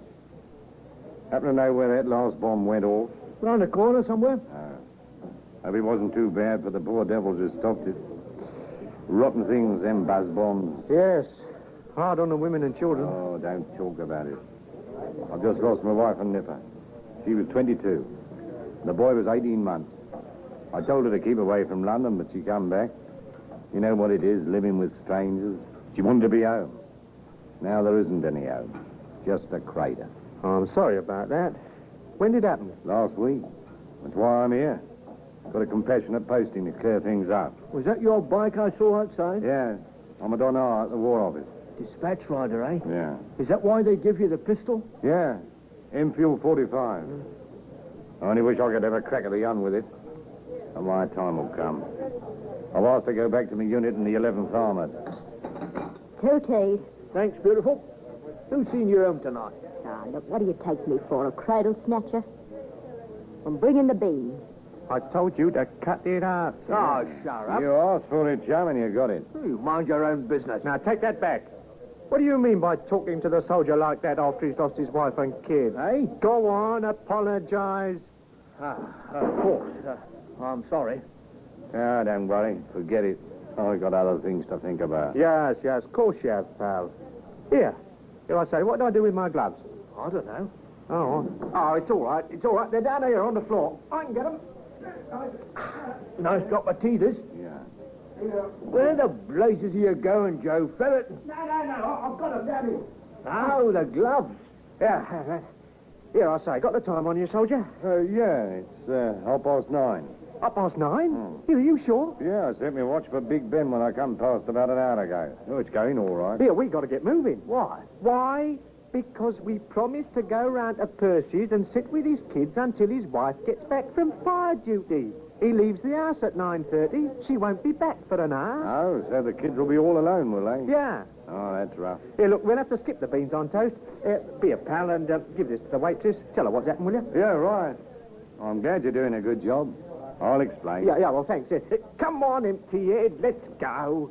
Speaker 20: Happen to know where that last bomb went off?
Speaker 9: Round the corner somewhere?
Speaker 20: Hope it wasn't too bad for the poor devils who stopped it. Rotten things, them buzz bombs.
Speaker 9: Yes. Hard on the women and children.
Speaker 20: Oh, don't talk about it. I've just lost my wife and nipper. She was 22. The boy was 18 months. I told her to keep away from London, but she come back. You know what it is, living with strangers. She wanted to be home. Now there isn't any home. Just a crater.
Speaker 9: Oh, I'm sorry about that. When did it happen?
Speaker 20: Last week. That's why I'm here. Got a compassionate posting to clear things up.
Speaker 9: Was that your bike I saw outside?
Speaker 20: Yeah. I'm a donor at the War Office.
Speaker 9: Dispatch rider, eh?
Speaker 20: Yeah.
Speaker 9: Is that why they give you the pistol?
Speaker 20: Yeah. M-Fuel 45. I only wish I could have a crack at the gun with it. And my time will come. I've asked to go back to my unit in the 11th Armoured.
Speaker 2: 2 teas.
Speaker 9: Thanks, beautiful. Who's seen you home tonight?
Speaker 2: Ah, look, what do you take me for, a cradle snatcher? I'm bringing the beans.
Speaker 9: I told you to cut it out.
Speaker 7: Oh, shut up.
Speaker 20: You asked for it, chum, and you got it.
Speaker 7: You mind your own business.
Speaker 9: Now, take that back. What do you mean by talking to the soldier like that after he's lost his wife and kid?
Speaker 7: Eh?
Speaker 9: Go on, apologise.
Speaker 7: Of course. I'm sorry.
Speaker 20: Ah, don't worry. Forget it. I've got other things to think about.
Speaker 9: Yes, of course you have, pal. Here I say, what do I do with my gloves?
Speaker 7: I don't know.
Speaker 9: Oh,
Speaker 7: it's all right. It's all right. They're down here on the floor. I can get them. Nice drop of tea, this.
Speaker 20: Yeah.
Speaker 7: Where the blazes are you going, Joe? Ferret?
Speaker 9: No. I've got them down here.
Speaker 7: Oh, the gloves.
Speaker 9: Yeah. Here, I say, got the time on you, soldier?
Speaker 20: Yeah, it's 9:30.
Speaker 9: 9:30? Here, are you sure?
Speaker 20: Yeah, I sent me watch for Big Ben when I come past about an hour ago. Oh, it's going all right.
Speaker 9: Here, we got to get moving.
Speaker 7: Why?
Speaker 9: Why? Because we promised to go round to Percy's and sit with his kids until his wife gets back from fire duty. He leaves the house at 9:30. She won't be back for an hour.
Speaker 20: Oh, so the kids will be all alone, will they?
Speaker 9: Yeah.
Speaker 20: Oh, that's rough.
Speaker 9: Here, look, we'll have to skip the beans on toast. Be a pal and give this to the waitress. Tell her what's happened, will you?
Speaker 20: Yeah, right. I'm glad you're doing a good job. I'll explain.
Speaker 9: Yeah, well, thanks. Come on, empty head, let's go.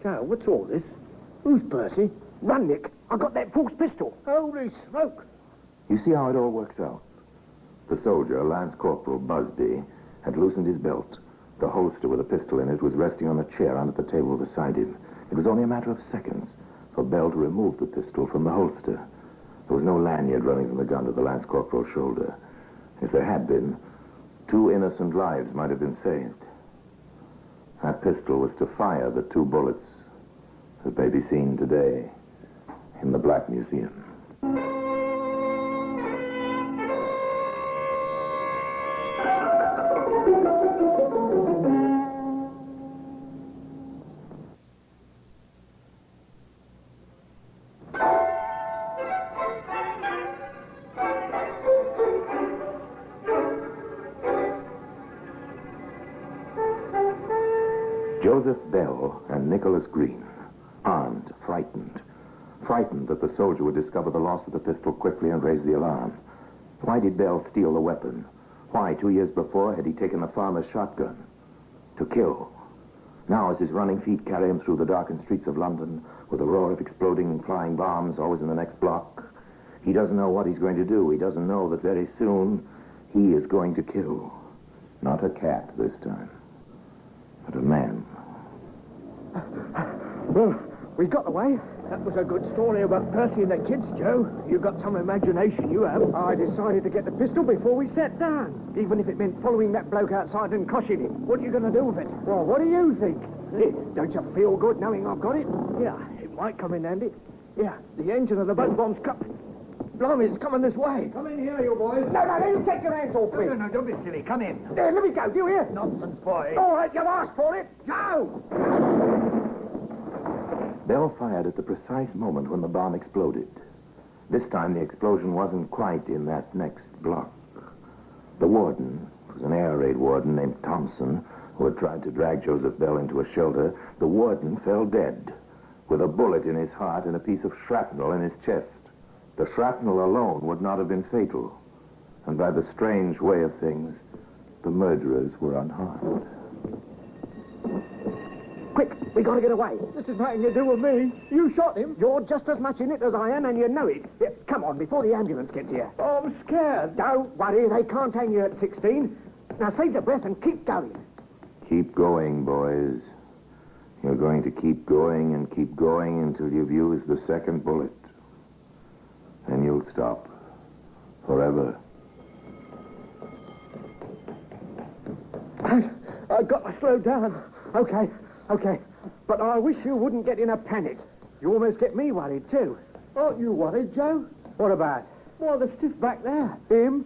Speaker 7: Joe, what's all this? Who's Percy?
Speaker 9: Run, Nick. I got that false pistol.
Speaker 7: Holy smoke.
Speaker 18: You see how it all works out? The soldier, Lance Corporal Busby, had loosened his belt. The holster with a pistol in it was resting on a chair under the table beside him. It was only a matter of seconds for Bell to remove the pistol from the holster. There was no lanyard running from the gun to the Lance Corporal's shoulder. If there had been, 2 innocent lives might have been saved. That pistol was to fire the 2 bullets that may be seen today in the Black Museum. Joseph Bell and Nicholas Green, armed, frightened that the soldier would discover the loss of the pistol quickly and raise the alarm. Why did Bell steal the weapon? Why, 2 years before, had he taken the farmer's shotgun? To kill. Now, as his running feet carry him through the darkened streets of London, with a roar of exploding and flying bombs always in the next block, he doesn't know what he's going to do. He doesn't know that very soon he is going to kill. Not a cat this time, but a man.
Speaker 7: Well, we got away. That was a good story about Percy and the kids, Joe. You got some imagination, you have.
Speaker 9: I decided to get the pistol before we sat down, even if it meant following that bloke outside and crushing him.
Speaker 7: What are you going to do with it?
Speaker 9: Well, what do you think? Don't you feel good knowing I've got it?
Speaker 7: Yeah, it might come in handy. Yeah, the engine of the boat bomb's cut. Blimey, it's coming this way.
Speaker 9: Come in here, you boys. No, you take your hands off me.
Speaker 7: No, don't be silly. Come in.
Speaker 9: There, let me go. Do you hear?
Speaker 7: Nonsense, boy.
Speaker 9: All right, you've asked for it. Go!
Speaker 18: Bell fired at the precise moment when the bomb exploded. This time the explosion wasn't quite in that next block. The warden, it was an air raid warden named Thompson, who had tried to drag Joseph Bell into a shelter, the warden fell dead, with a bullet in his heart and a piece of shrapnel in his chest. The shrapnel alone would not have been fatal, and by the strange way of things, the murderers were unharmed.
Speaker 9: Quick, we got to get away.
Speaker 7: This is nothing to do with me. You shot him.
Speaker 9: You're just as much in it as I am, and you know it. Yeah, come on, before the ambulance gets here.
Speaker 7: Oh, I'm scared.
Speaker 9: Don't worry, they can't hang you at 16. Now save your breath and keep going.
Speaker 18: Keep going, boys. You're going to keep going and keep going until you've used the second bullet. Then you'll stop. Forever.
Speaker 9: I've got to slow down. Okay. But I wish you wouldn't get in a panic. You almost get me worried, too.
Speaker 7: Aren't you worried, Joe?
Speaker 9: What about?
Speaker 7: Well, the stiff back there.
Speaker 9: Him?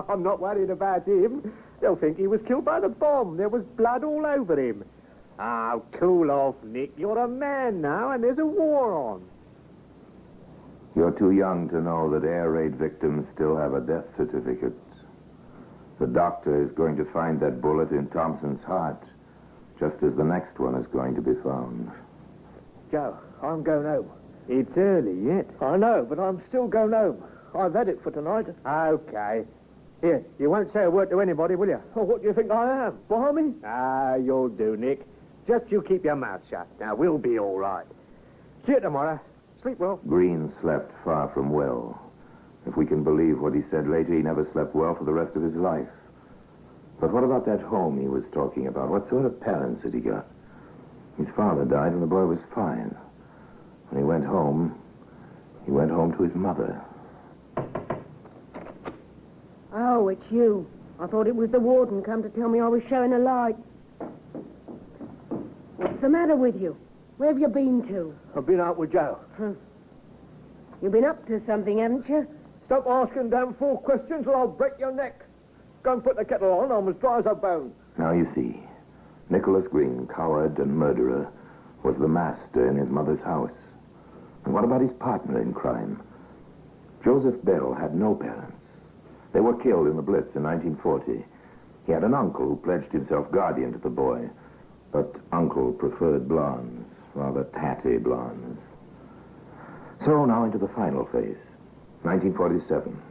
Speaker 9: I'm not worried about him. They'll think he was killed by the bomb. There was blood all over him. Oh, cool off, Nick. You're a man now, and there's a war on.
Speaker 18: You're too young to know that air raid victims still have a death certificate. The doctor is going to find that bullet in Thompson's heart, just as the next one is going to be found.
Speaker 7: Joe, I'm going home.
Speaker 9: It's early yet.
Speaker 7: I know, but I'm still going home.
Speaker 9: I've had it for tonight. Okay. Here, you won't say a word to anybody, will you? Oh, what do you think I am? Barmy? Ah, you'll do, Nick. Just you keep your mouth shut. Now, we'll be all right. See you tomorrow. Sleep well.
Speaker 18: Green slept far from well. If we can believe what he said later, he never slept well for the rest of his life. But what about that home he was talking about? What sort of parents had he got? His father died when the boy was 5. When he went home to his mother.
Speaker 1: Oh, it's you. I thought it was the warden come to tell me I was showing a light. What's the matter with you? Where have you been to?
Speaker 9: I've been out with Joe.
Speaker 1: You've been up to something, haven't you?
Speaker 9: Stop asking damn fool questions or I'll break your neck. Go and put the kettle on. I'm as dry as a bone.
Speaker 18: Now you see, Nicholas Green, coward and murderer, was the master in his mother's house. And what about his partner in crime? Joseph Bell had no parents. They were killed in the Blitz in 1940. He had an uncle who pledged himself guardian to the boy. But Uncle preferred blondes, rather tatty blondes. So now into the final phase. 1947.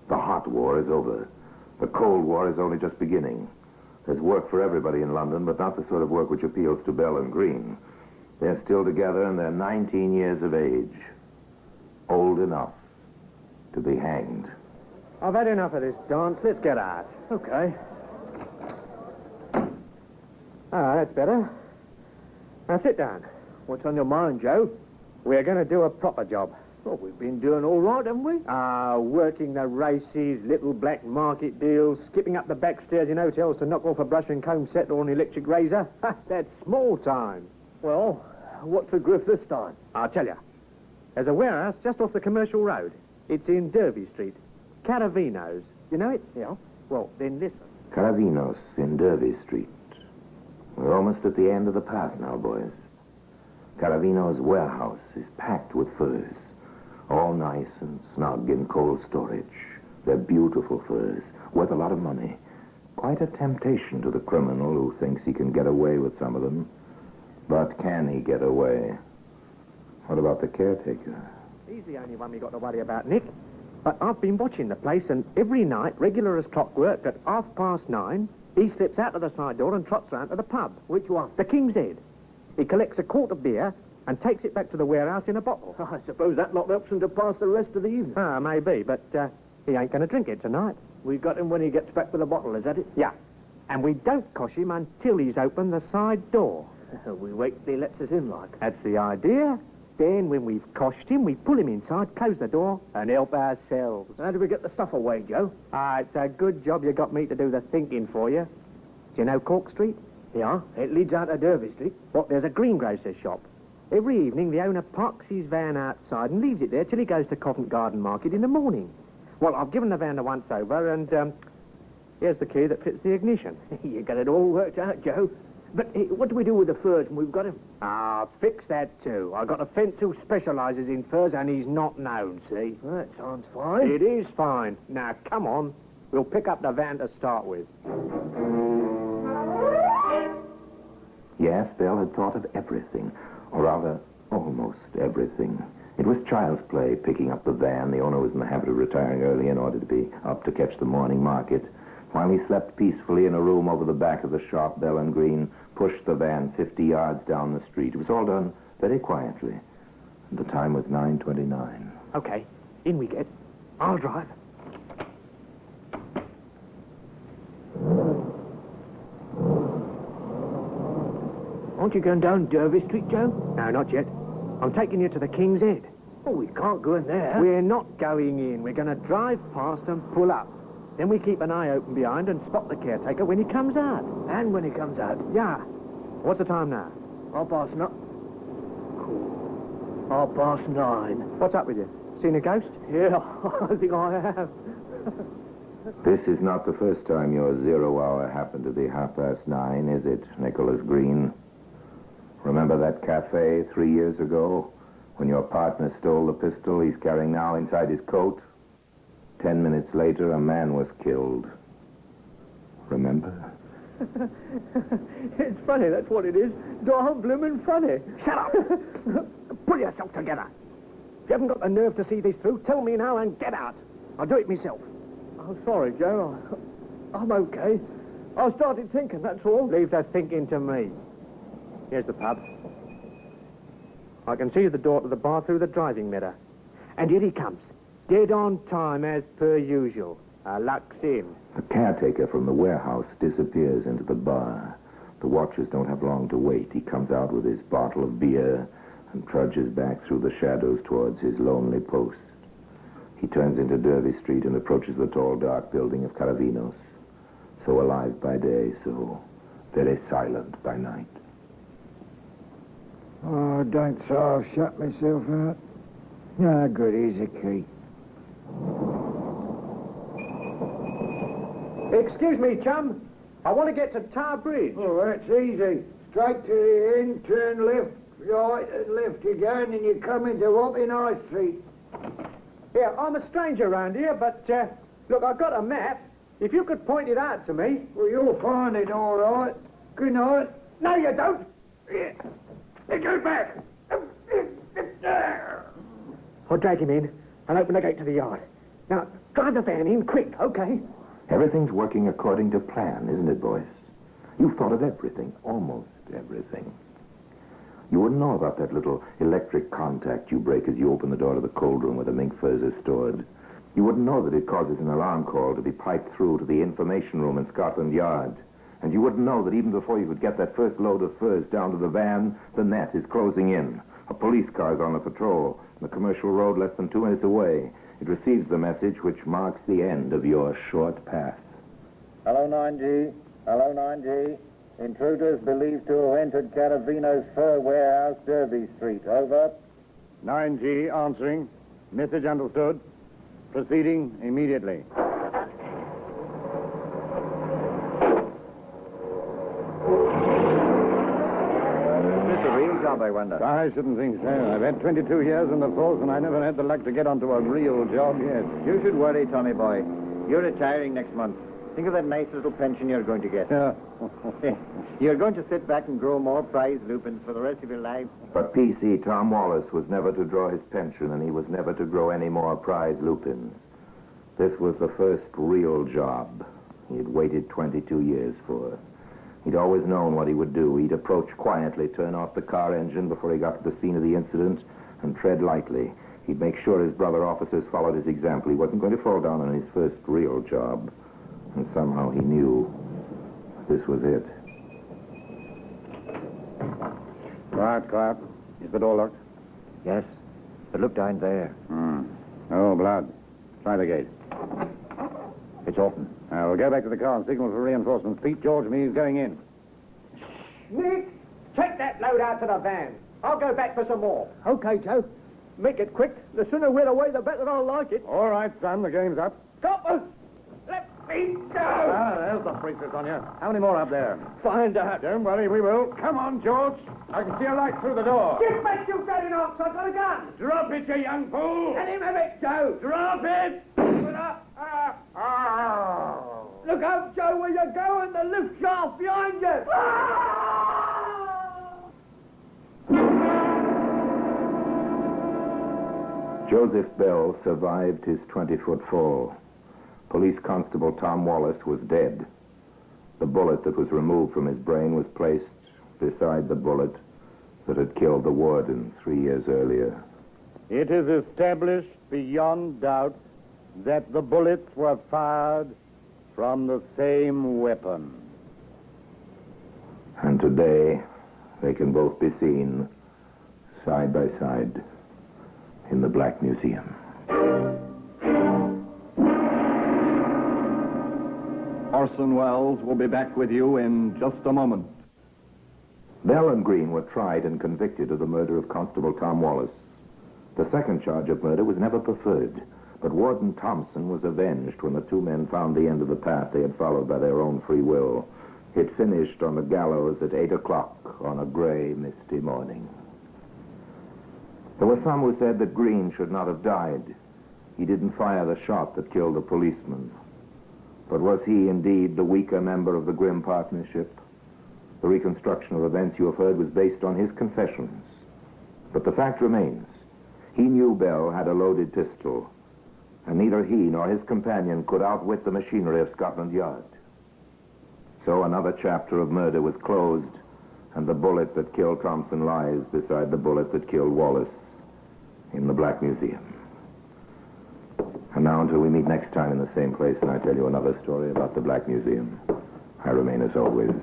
Speaker 18: The hot war is over. The Cold War is only just beginning. There's work for everybody in London, but not the sort of work which appeals to Bell and Green. They're still together and they're 19 years of age. Old enough to be hanged.
Speaker 9: I've had enough of this dance. Let's get out. Okay. Ah, that's better. Now sit down. What's on your mind, Joe? We're going to do a proper job. Well, we've been doing all right, haven't we? Working the races, little black market deals, skipping up the back stairs in hotels to knock off a brush and comb set or an electric razor. That's small time. Well, what's the grift this time? I'll tell you. There's a warehouse just off the commercial road. It's in Derby Street. Caravino's. You know it? Yeah. Well, then listen.
Speaker 18: Caravino's in Derby Street. We're almost at the end of the path now, boys. Caravino's warehouse is packed with furs. All nice and snug in cold storage. They're beautiful furs, worth a lot of money. Quite a temptation to the criminal who thinks he can get away with some of them. But can he get away? What about the caretaker?
Speaker 9: He's the only one we got to worry about, Nick. But I've been watching the place, and every night, regular as clockwork, at 9:30, he slips out of the side door and trots round to the pub. Which one? The King's Head. He collects a quart of beer and takes it back to the warehouse in a bottle. I suppose that lot helps him to pass the rest of the evening. Maybe, but he ain't going to drink it tonight. We got him when he gets back with the bottle, is that it? Yeah. And we don't cosh him until he's opened the side door. We wait till he lets us in, like. That's the idea. Then, when we've coshed him, we pull him inside, close the door, and help ourselves. How do we get the stuff away, Joe? It's a good job you got me to do the thinking for you. Do you know Cork Street? Yeah, it leads out to Derby Street. What, there's a greengrocer's shop. Every evening, the owner parks his van outside and leaves it there till he goes to Covent Garden Market in the morning. Well, I've given the van a once-over, and here's the key that fits the ignition. You got it all worked out, Joe. But what do we do with the furs when we've got him? Fix that too. I got a fence who specialises in furs, and he's not known, see? Well, that sounds fine. It is fine. Now, come on. We'll pick up the van to start with.
Speaker 18: Yes, Bell had thought of everything, or rather, almost everything. It was child's play, picking up the van. The owner was in the habit of retiring early in order to be up to catch the morning market. While he slept peacefully in a room over the back of the shop, Bell and Green pushed the van 50 yards down the street. It was all done very quietly. The time was 9:29.
Speaker 9: Okay, in we get. I'll drive. Aren't you going down Derby Street, Joe? No, not yet. I'm taking you to the King's Head. Oh, we can't go in there. We're not going in. We're going to drive past and pull up. Then we keep an eye open behind and spot the caretaker when he comes out. And when he comes out? Yeah. What's the time now? 9:30. Cool. 9:30. What's up with you? Seen a ghost? Yeah, I think I have.
Speaker 18: This is not the first time your 0 hour happened to be 9:30, is it, Nicholas Green? Remember that cafe 3 years ago when your partner stole the pistol he's carrying now inside his coat? 10 minutes later, a man was killed. Remember?
Speaker 9: It's funny, that's what it is. Darn bloomin' funny. Shut up! Pull yourself together. If you haven't got the nerve to see this through, tell me now and get out.
Speaker 7: I'll do it myself. Oh, sorry, Joe. I'm okay. I started thinking, that's all. Leave that thinking to me. Here's the pub. I can see the door to the bar through the driving mirror. And here he comes. Dead on time, as per usual. Luck's in.
Speaker 18: The caretaker from the warehouse disappears into the bar. The watchers don't have long to wait. He comes out with his bottle of beer and trudges back through the shadows towards his lonely post. He turns into Derby Street and approaches the tall, dark building of Caravinos. So alive by day, so very silent by night.
Speaker 4: Oh, don't say I've shut myself out. No good, here's a key.
Speaker 7: Excuse me, chum. I want to get to Tower Bridge.
Speaker 4: Oh, that's easy. Straight to the end, turn left, right and left you go, and then you come into Wapping High Street.
Speaker 7: Yeah, I'm a stranger around here, but, look, I've got a map. If you could point it out to me.
Speaker 4: Well, you'll find it all right. Good night.
Speaker 7: No, you don't.
Speaker 4: Yeah. Go back.
Speaker 7: I'll drag him in and open the gate to the yard. Now, drive the van in quick, okay?
Speaker 18: Everything's working according to plan, isn't it, boys? You've thought of everything, almost everything. You wouldn't know about that little electric contact you break as you open the door to the cold room where the mink furs are stored. You wouldn't know that it causes an alarm call to be piped through to the information room in Scotland Yard. And you wouldn't know that even before you could get that first load of furs down to the van, the net is closing in. A police car's on the patrol, on the commercial road less than 2 minutes away. It receives the message which marks the end of your short path.
Speaker 21: Hello, 9G. Hello, 9G. Intruders believed to have entered Caravino's fur warehouse, Derby Street. Over.
Speaker 20: 9G answering. Message understood. Proceeding immediately.
Speaker 21: This a real job, I wonder?
Speaker 20: I shouldn't think so. I've had 22 years in the force, and I never had the luck to get onto a real job yet.
Speaker 21: You should worry, Tommy boy. You're retiring next month. Think of that nice little pension you're going to get.
Speaker 20: Yeah.
Speaker 21: You're going to sit back and grow more prize lupins for the rest of your life.
Speaker 18: But PC Tom Wallace was never to draw his pension, and he was never to grow any more prize lupins. This was the first real job he had waited 22 years for. He'd always known what he would do. He'd approach quietly, turn off the car engine before he got to the scene of the incident, and tread lightly. He'd make sure his brother officers followed his example. He wasn't going to fall down on his first real job. And somehow he knew this was it.
Speaker 20: Quiet, quiet. Is the door locked?
Speaker 21: Yes, but look down there.
Speaker 20: Oh, blood. Try the gate.
Speaker 21: It's open.
Speaker 20: We'll go back to the car and signal for reinforcements. Pete George and me is going in.
Speaker 7: Nick, take that load out to the van. I'll go back for some more. Okay, Joe. Make it quick. The sooner we're away, the better I'll like it.
Speaker 20: All right, son. The game's up.
Speaker 7: Coppers! Let me go!
Speaker 20: There's the priestess on you. How many more up there?
Speaker 7: Find out.
Speaker 20: Don't worry, we will. Come on, George. I can see a light through the door.
Speaker 7: Get back, you dirty ox! I've got a gun!
Speaker 20: Drop it, you young fool!
Speaker 7: Let him have it, Joe!
Speaker 20: Drop it!
Speaker 7: Look out, Joe, where you're going. The lift shaft behind you.
Speaker 18: Joseph Bell survived his 20-foot fall. Police Constable Tom Wallace was dead. The bullet that was removed from his brain was placed beside the bullet that had killed the warden 3 years earlier.
Speaker 20: It is established beyond doubt that the bullets were fired from the same weapon.
Speaker 18: And today, they can both be seen side by side in the Black Museum.
Speaker 21: Orson Welles will be back with you in just a moment.
Speaker 18: Bell and Green were tried and convicted of the murder of Constable Tom Wallace. The second charge of murder was never preferred, but Warden Thompson was avenged when the two men found the end of the path they had followed by their own free will. It finished on the gallows at 8 o'clock on a gray, misty morning. There were some who said that Green should not have died. He didn't fire the shot that killed the policeman. But was he indeed the weaker member of the grim partnership? The reconstruction of events you have heard was based on his confessions. But the fact remains, he knew Bell had a loaded pistol,
Speaker 13: and neither he nor his companion could outwit the machinery of Scotland Yard. So another chapter of murder was closed, and the bullet that killed Thompson lies beside the bullet that killed Wallace in the Black Museum. And now, until we meet next time in the same place and I tell you another story about the Black Museum, I remain, as always,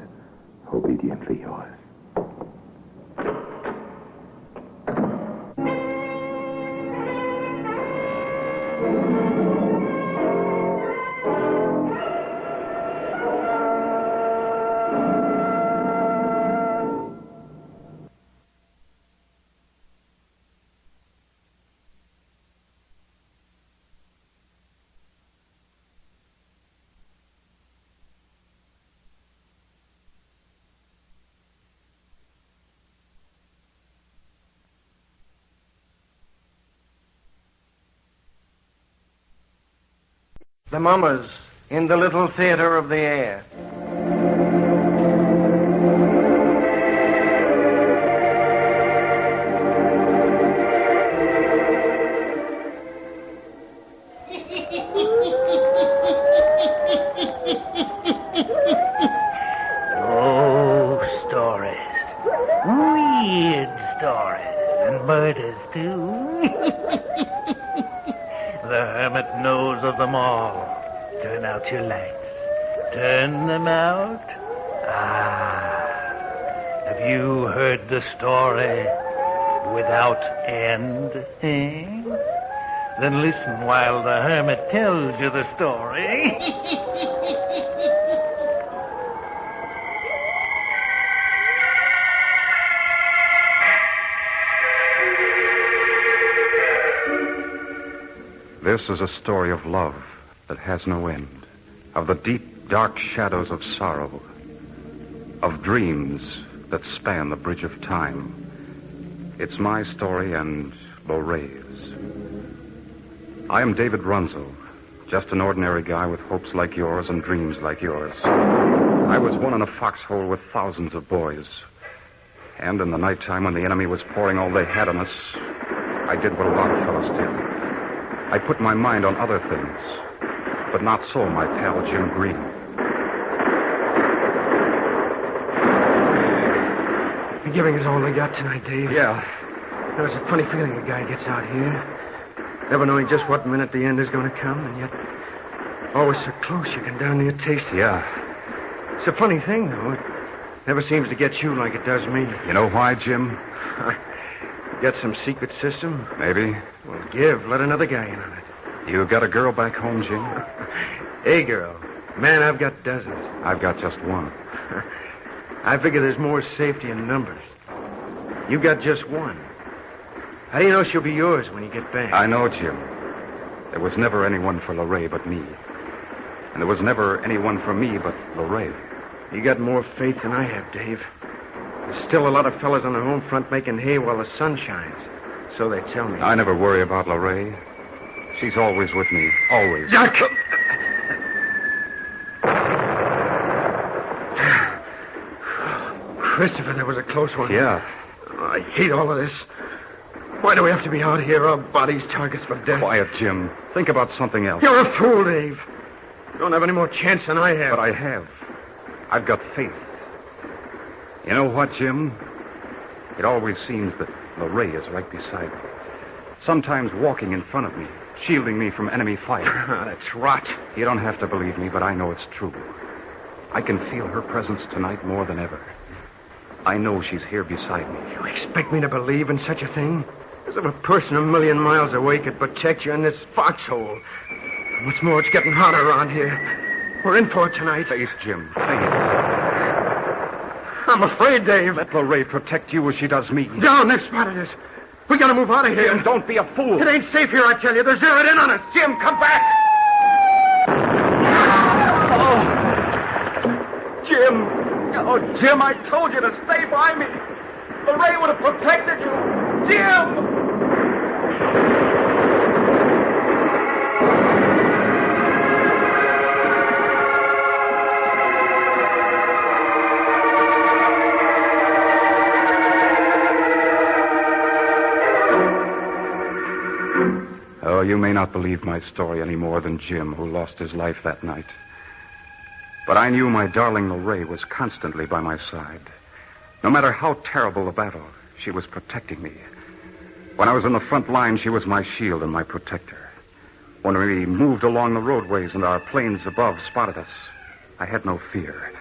Speaker 13: obediently yours.
Speaker 17: The Mummers in the Little Theater of the Air.
Speaker 14: Oh, stories. Weird stories. And murders, too. The hermit knows of them all. Turn out your lights. Turn them out. Have you heard the story without end? Eh? Then listen while the hermit tells you the story.
Speaker 23: This is a story of love that has no end, of the deep, dark shadows of sorrow, of dreams that span the bridge of time. It's my story and Lorraine's. I am David Runzel, just an ordinary guy with hopes like yours and dreams like yours. I was one in a foxhole with thousands of boys. And in the nighttime when the enemy was pouring all they had on us, I did what a lot of fellows did. I put my mind on other things, but not so my pal Jim Green.
Speaker 19: You're giving us all we got tonight, Dave.
Speaker 23: Yeah.
Speaker 19: There's a funny feeling a guy gets out here, never knowing just what minute the end is going to come, and yet always so close you can damn near taste it.
Speaker 23: Yeah.
Speaker 19: It's a funny thing, though. It never seems to get you like it does me.
Speaker 23: You know why, Jim?
Speaker 19: Got some secret system?
Speaker 23: Maybe.
Speaker 19: Well, let another guy in on it.
Speaker 23: You got a girl back home, Jim?
Speaker 19: A girl. Man, I've got dozens.
Speaker 23: I've got just one.
Speaker 19: I figure there's more safety in numbers. You got just one. How do you know she'll be yours when you get back?
Speaker 23: I know, Jim. There was never anyone for Lorraine but me. And there was never anyone for me but Lorraine.
Speaker 19: You got more faith than I have, Dave. There's still a lot of fellas on the home front making hay while the sun shines. So they tell me.
Speaker 23: I never worry about Lorraine. She's always with me. Always.
Speaker 19: Jack! Christopher, that was a close one.
Speaker 23: Yeah.
Speaker 19: Oh, I hate all of this. Why do we have to be out here, our bodies targets for death?
Speaker 23: Quiet, Jim. Think about something else.
Speaker 19: You're a fool, Dave. You don't have any more chance than I have.
Speaker 23: But I have. I've got faith. You know what, Jim? It always seems that Lorraine is right beside me. Sometimes walking in front of me, shielding me from enemy fire.
Speaker 19: That's rot.
Speaker 23: You don't have to believe me, but I know it's true. I can feel her presence tonight more than ever. I know she's here beside me.
Speaker 19: You expect me to believe in such a thing? As if a person a million miles away could protect you in this foxhole. What's more, it's getting hotter around here. We're in for it tonight.
Speaker 23: Faith, Jim. Faith.
Speaker 19: I'm afraid, Dave.
Speaker 23: Let Lorraine protect you as she does me.
Speaker 19: Down, they've spotted us. We gotta move out of here.
Speaker 23: Jim, don't be a fool.
Speaker 19: It ain't safe here, I tell you. They're zeroed in on us.
Speaker 23: Jim, come back!
Speaker 19: Oh.
Speaker 23: Jim! Oh, Jim, I told you to stay by me. Lorraine would have protected you. Jim! Oh, you may not not believe my story any more than Jim, who lost his life that night. But I knew my darling Lorraine was constantly by my side. No matter how terrible the battle, she was protecting me. When I was in the front line, she was my shield and my protector. When we moved along the roadways and our planes above spotted us, I had no fear,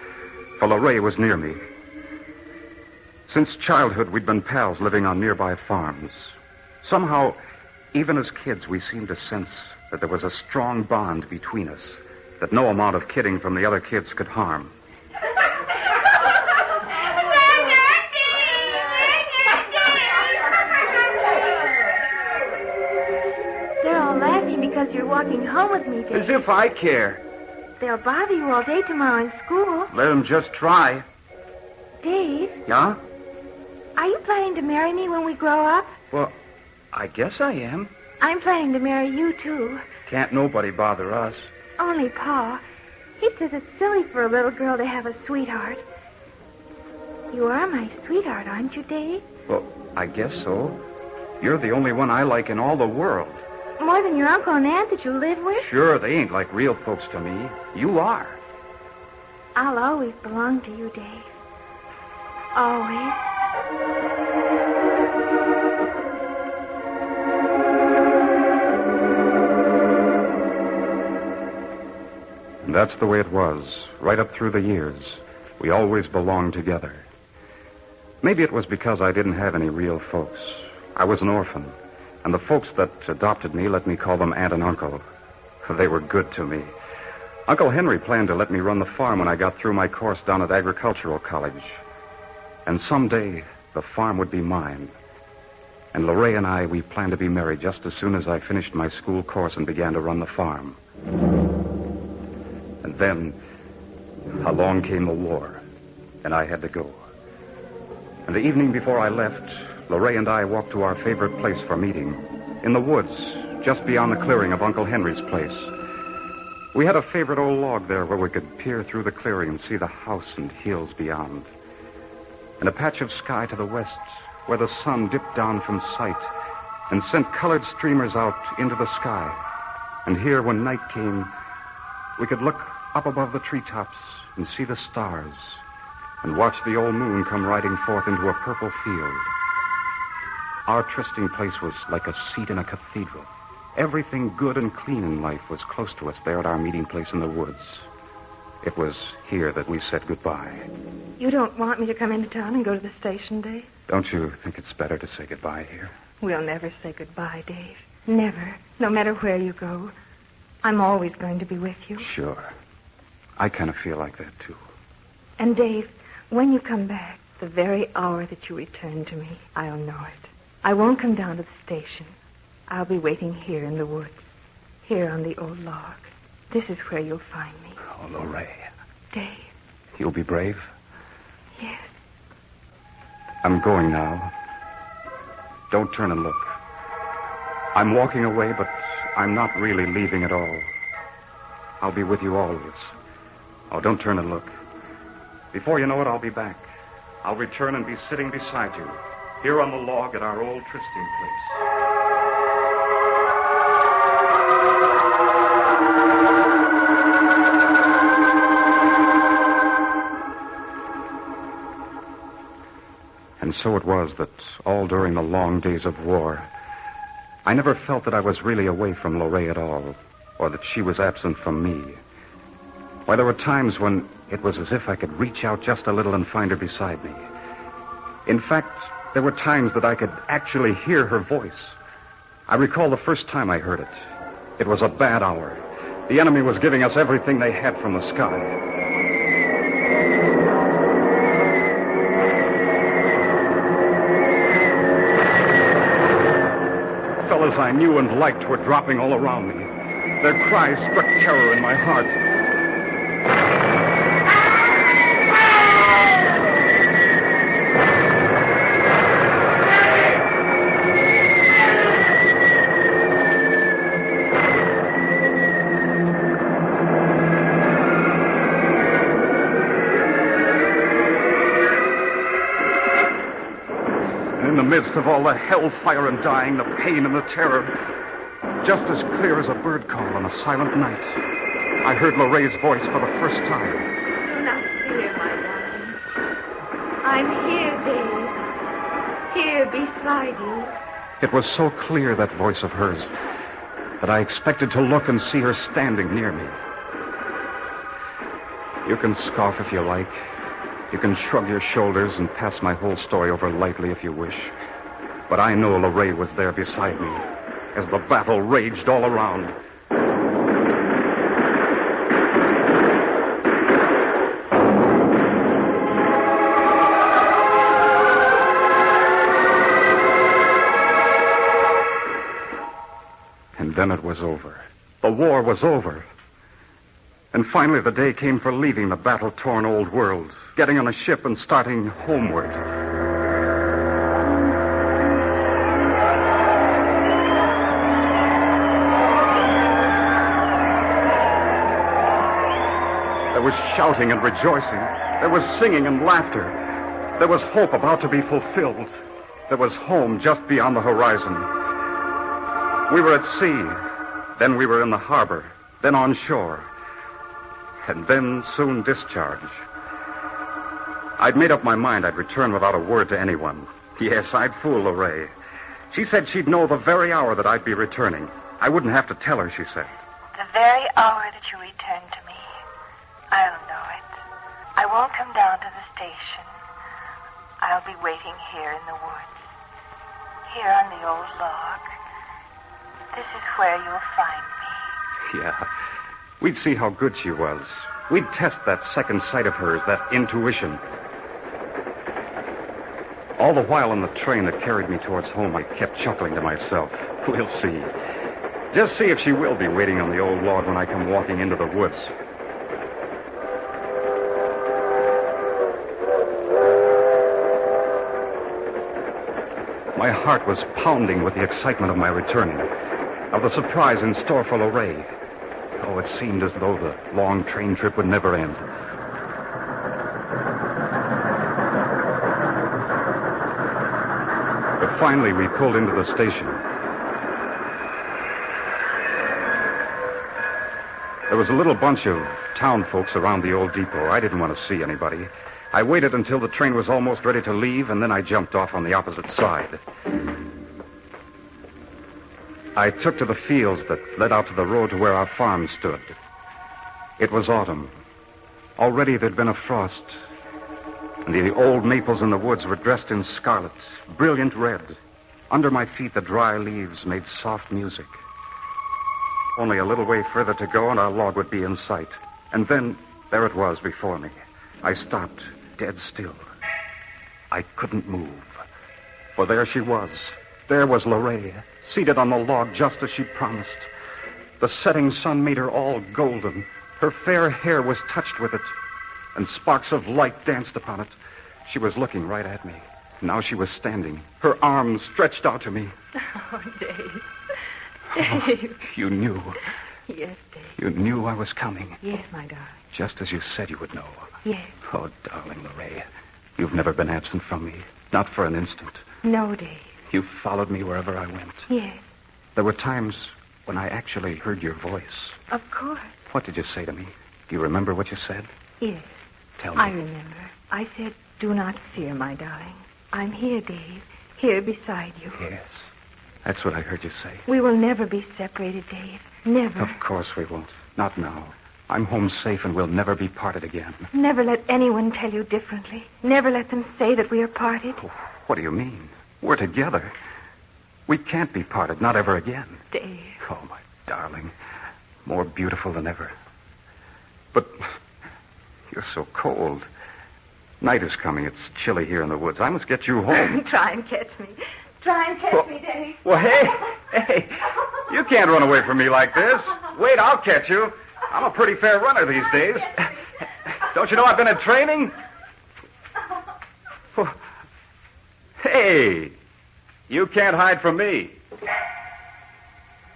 Speaker 23: for Lorraine was near me. Since childhood, we'd been pals living on nearby farms. Somehow, even as kids, we seemed to sense that there was a strong bond between us that no amount of kidding from the other kids could harm.
Speaker 5: They're all laughing because you're walking home with me, Dave.
Speaker 17: As if I care.
Speaker 5: They'll bother you all day tomorrow in school.
Speaker 17: Let them just try.
Speaker 5: Dave,
Speaker 17: Yeah?
Speaker 5: are you planning to marry me when we grow up?
Speaker 17: Well, I guess I am.
Speaker 5: I'm planning to marry you, too.
Speaker 17: Can't nobody bother us.
Speaker 5: Only Pa. He says it's silly for a little girl to have a sweetheart. You are my sweetheart, aren't you, Dave?
Speaker 17: Well, I guess so. You're the only one I like in all the world.
Speaker 5: More than your uncle and aunt that you live with?
Speaker 17: Sure, they ain't like real folks to me. You are.
Speaker 5: I'll always belong to you, Dave. Always.
Speaker 23: And that's the way it was, right up through the years. We always belonged together. Maybe it was because I didn't have any real folks. I was an orphan, and the folks that adopted me let me call them aunt and uncle. They were good to me. Uncle Henry planned to let me run the farm when I got through my course down at agricultural college. And someday, the farm would be mine. And Lorraine and I, we planned to be married just as soon as I finished my school course and began to run the farm. And then, along came the war, and I had to go. And the evening before I left, Lorraine and I walked to our favorite place for meeting, in the woods, just beyond the clearing of Uncle Henry's place. We had a favorite old log there where we could peer through the clearing and see the house and hills beyond. And a patch of sky to the west where the sun dipped down from sight and sent colored streamers out into the sky. And here, when night came, we could look up above the treetops and see the stars and watch the old moon come riding forth into a purple field. Our trysting place was like a seat in a cathedral. Everything good and clean in life was close to us there at our meeting place in the woods. It was here that we said goodbye.
Speaker 5: You don't want me to come into town and go to the station, Dave?
Speaker 23: Don't you think it's better to say goodbye here?
Speaker 5: We'll never say goodbye, Dave. Never. No matter where you go. I'm always going to be with you.
Speaker 23: Sure. I kind of feel like that, too.
Speaker 5: And, Dave, when you come back, the very hour that you return to me, I'll know it. I won't come down to the station. I'll be waiting here in the woods, here on the old log. This is where you'll find me.
Speaker 23: Oh, Lorraine.
Speaker 5: Dave.
Speaker 23: You'll be brave?
Speaker 5: Yes.
Speaker 23: I'm going now. Don't turn and look. I'm walking away, but I'm not really leaving at all. I'll be with you always. Oh, don't turn and look. Before you know it, I'll be back. I'll return and be sitting beside you, here on the log at our old trysting place. And so it was that all during the long days of war, I never felt that I was really away from Lorraine at all, or that she was absent from me. Why, there were times when it was as if I could reach out just a little and find her beside me. In fact, there were times that I could actually hear her voice. I recall the first time I heard it. It was a bad hour. The enemy was giving us everything they had from the sky. Fellas I knew and liked were dropping all around me. Their cries struck terror in my heart. In the midst of all the hellfire and dying, the pain and the terror,
Speaker 17: just as clear as a bird call on a silent night. I heard Lorraine's voice for the first time.
Speaker 5: Do not fear, my darling. I'm here, Dave. Here beside you.
Speaker 17: It was so clear, that voice of hers, that I expected to look and see her standing near me. You can scoff if you like. You can shrug your shoulders and pass my whole story over lightly if you wish. But I know Lorraine was there beside me as the battle raged all around. And then it was over. The war was over. And finally the day came for leaving the battle-torn old world, getting on a ship and starting homeward. There was shouting and rejoicing. There was singing and laughter. There was hope about to be fulfilled. There was home just beyond the horizon. We were at sea. Then we were in the harbor. Then on shore. And then soon discharge. I'd made up my mind I'd return without a word to anyone. Yes, I'd fool Lorraine. She said she'd know the very hour that I'd be returning. I wouldn't have to tell her, she said.
Speaker 2: The very hour that you return to me, I'll know it. I won't come down to the station. I'll be waiting here in the woods. Here on the old log. This is where you'll find me.
Speaker 17: Yeah. We'd see how good she was. We'd test that second sight of hers, that intuition. All the while on the train that carried me towards home, I kept chuckling to myself. We'll see. Just see if she will be waiting on the old log when I come walking into the woods. My heart was pounding with the excitement of my returning, of the surprise in store for Lorraine. Oh, it seemed as though the long train trip would never end. But finally, we pulled into the station. There was a little bunch of town folks around the old depot. I didn't want to see anybody. I waited until the train was almost ready to leave, and then I jumped off on the opposite side. I took to the fields that led out to the road to where our farm stood. It was autumn. Already there'd been a frost, and the old maples in the woods were dressed in scarlet, brilliant red. Under my feet, the dry leaves made soft music. Only a little way further to go, and our log would be in sight. And then, there it was before me. I stopped, dead still. I couldn't move. For there she was. There was Lorraine, seated on the log just as she promised. The setting sun made her all golden. Her fair hair was touched with it, and sparks of light danced upon it. She was looking right at me. Now she was standing, her arms stretched out to me.
Speaker 5: Oh, Dave.
Speaker 17: Dave. Oh, you knew.
Speaker 5: Yes, Dave.
Speaker 17: You knew I was coming.
Speaker 5: Yes, my darling.
Speaker 17: Just as you said you would know.
Speaker 5: Yes.
Speaker 17: Oh, darling Lorraine, you've never been absent from me. Not for an instant.
Speaker 5: No, Dave.
Speaker 17: You followed me wherever I went.
Speaker 5: Yes.
Speaker 17: There were times when I actually heard your voice.
Speaker 5: Of course.
Speaker 17: What did you say to me? Do you remember what you said?
Speaker 5: Yes.
Speaker 17: Tell me.
Speaker 5: I remember. I said, do not fear, my darling. I'm here, Dave. Here beside you.
Speaker 17: Yes. That's what I heard you say.
Speaker 5: We will never be separated, Dave. Never.
Speaker 17: Of course we won't. Not now. I'm home safe and we'll never be parted again.
Speaker 5: Never let anyone tell you differently. Never let them say that we are parted.
Speaker 17: Oh, what do you mean? We're together. We can't be parted, not ever again.
Speaker 5: Dave.
Speaker 17: Oh, my darling. More beautiful than ever. But you're so cold. Night is coming. It's chilly here in the woods. I must get you home.
Speaker 5: Try and catch me. Try and catch me, Dave.
Speaker 17: Well, hey. You can't run away from me like this. Wait, I'll catch you. I'm a pretty fair runner these days. Don't you know I've been in training? Hey, you can't hide from me.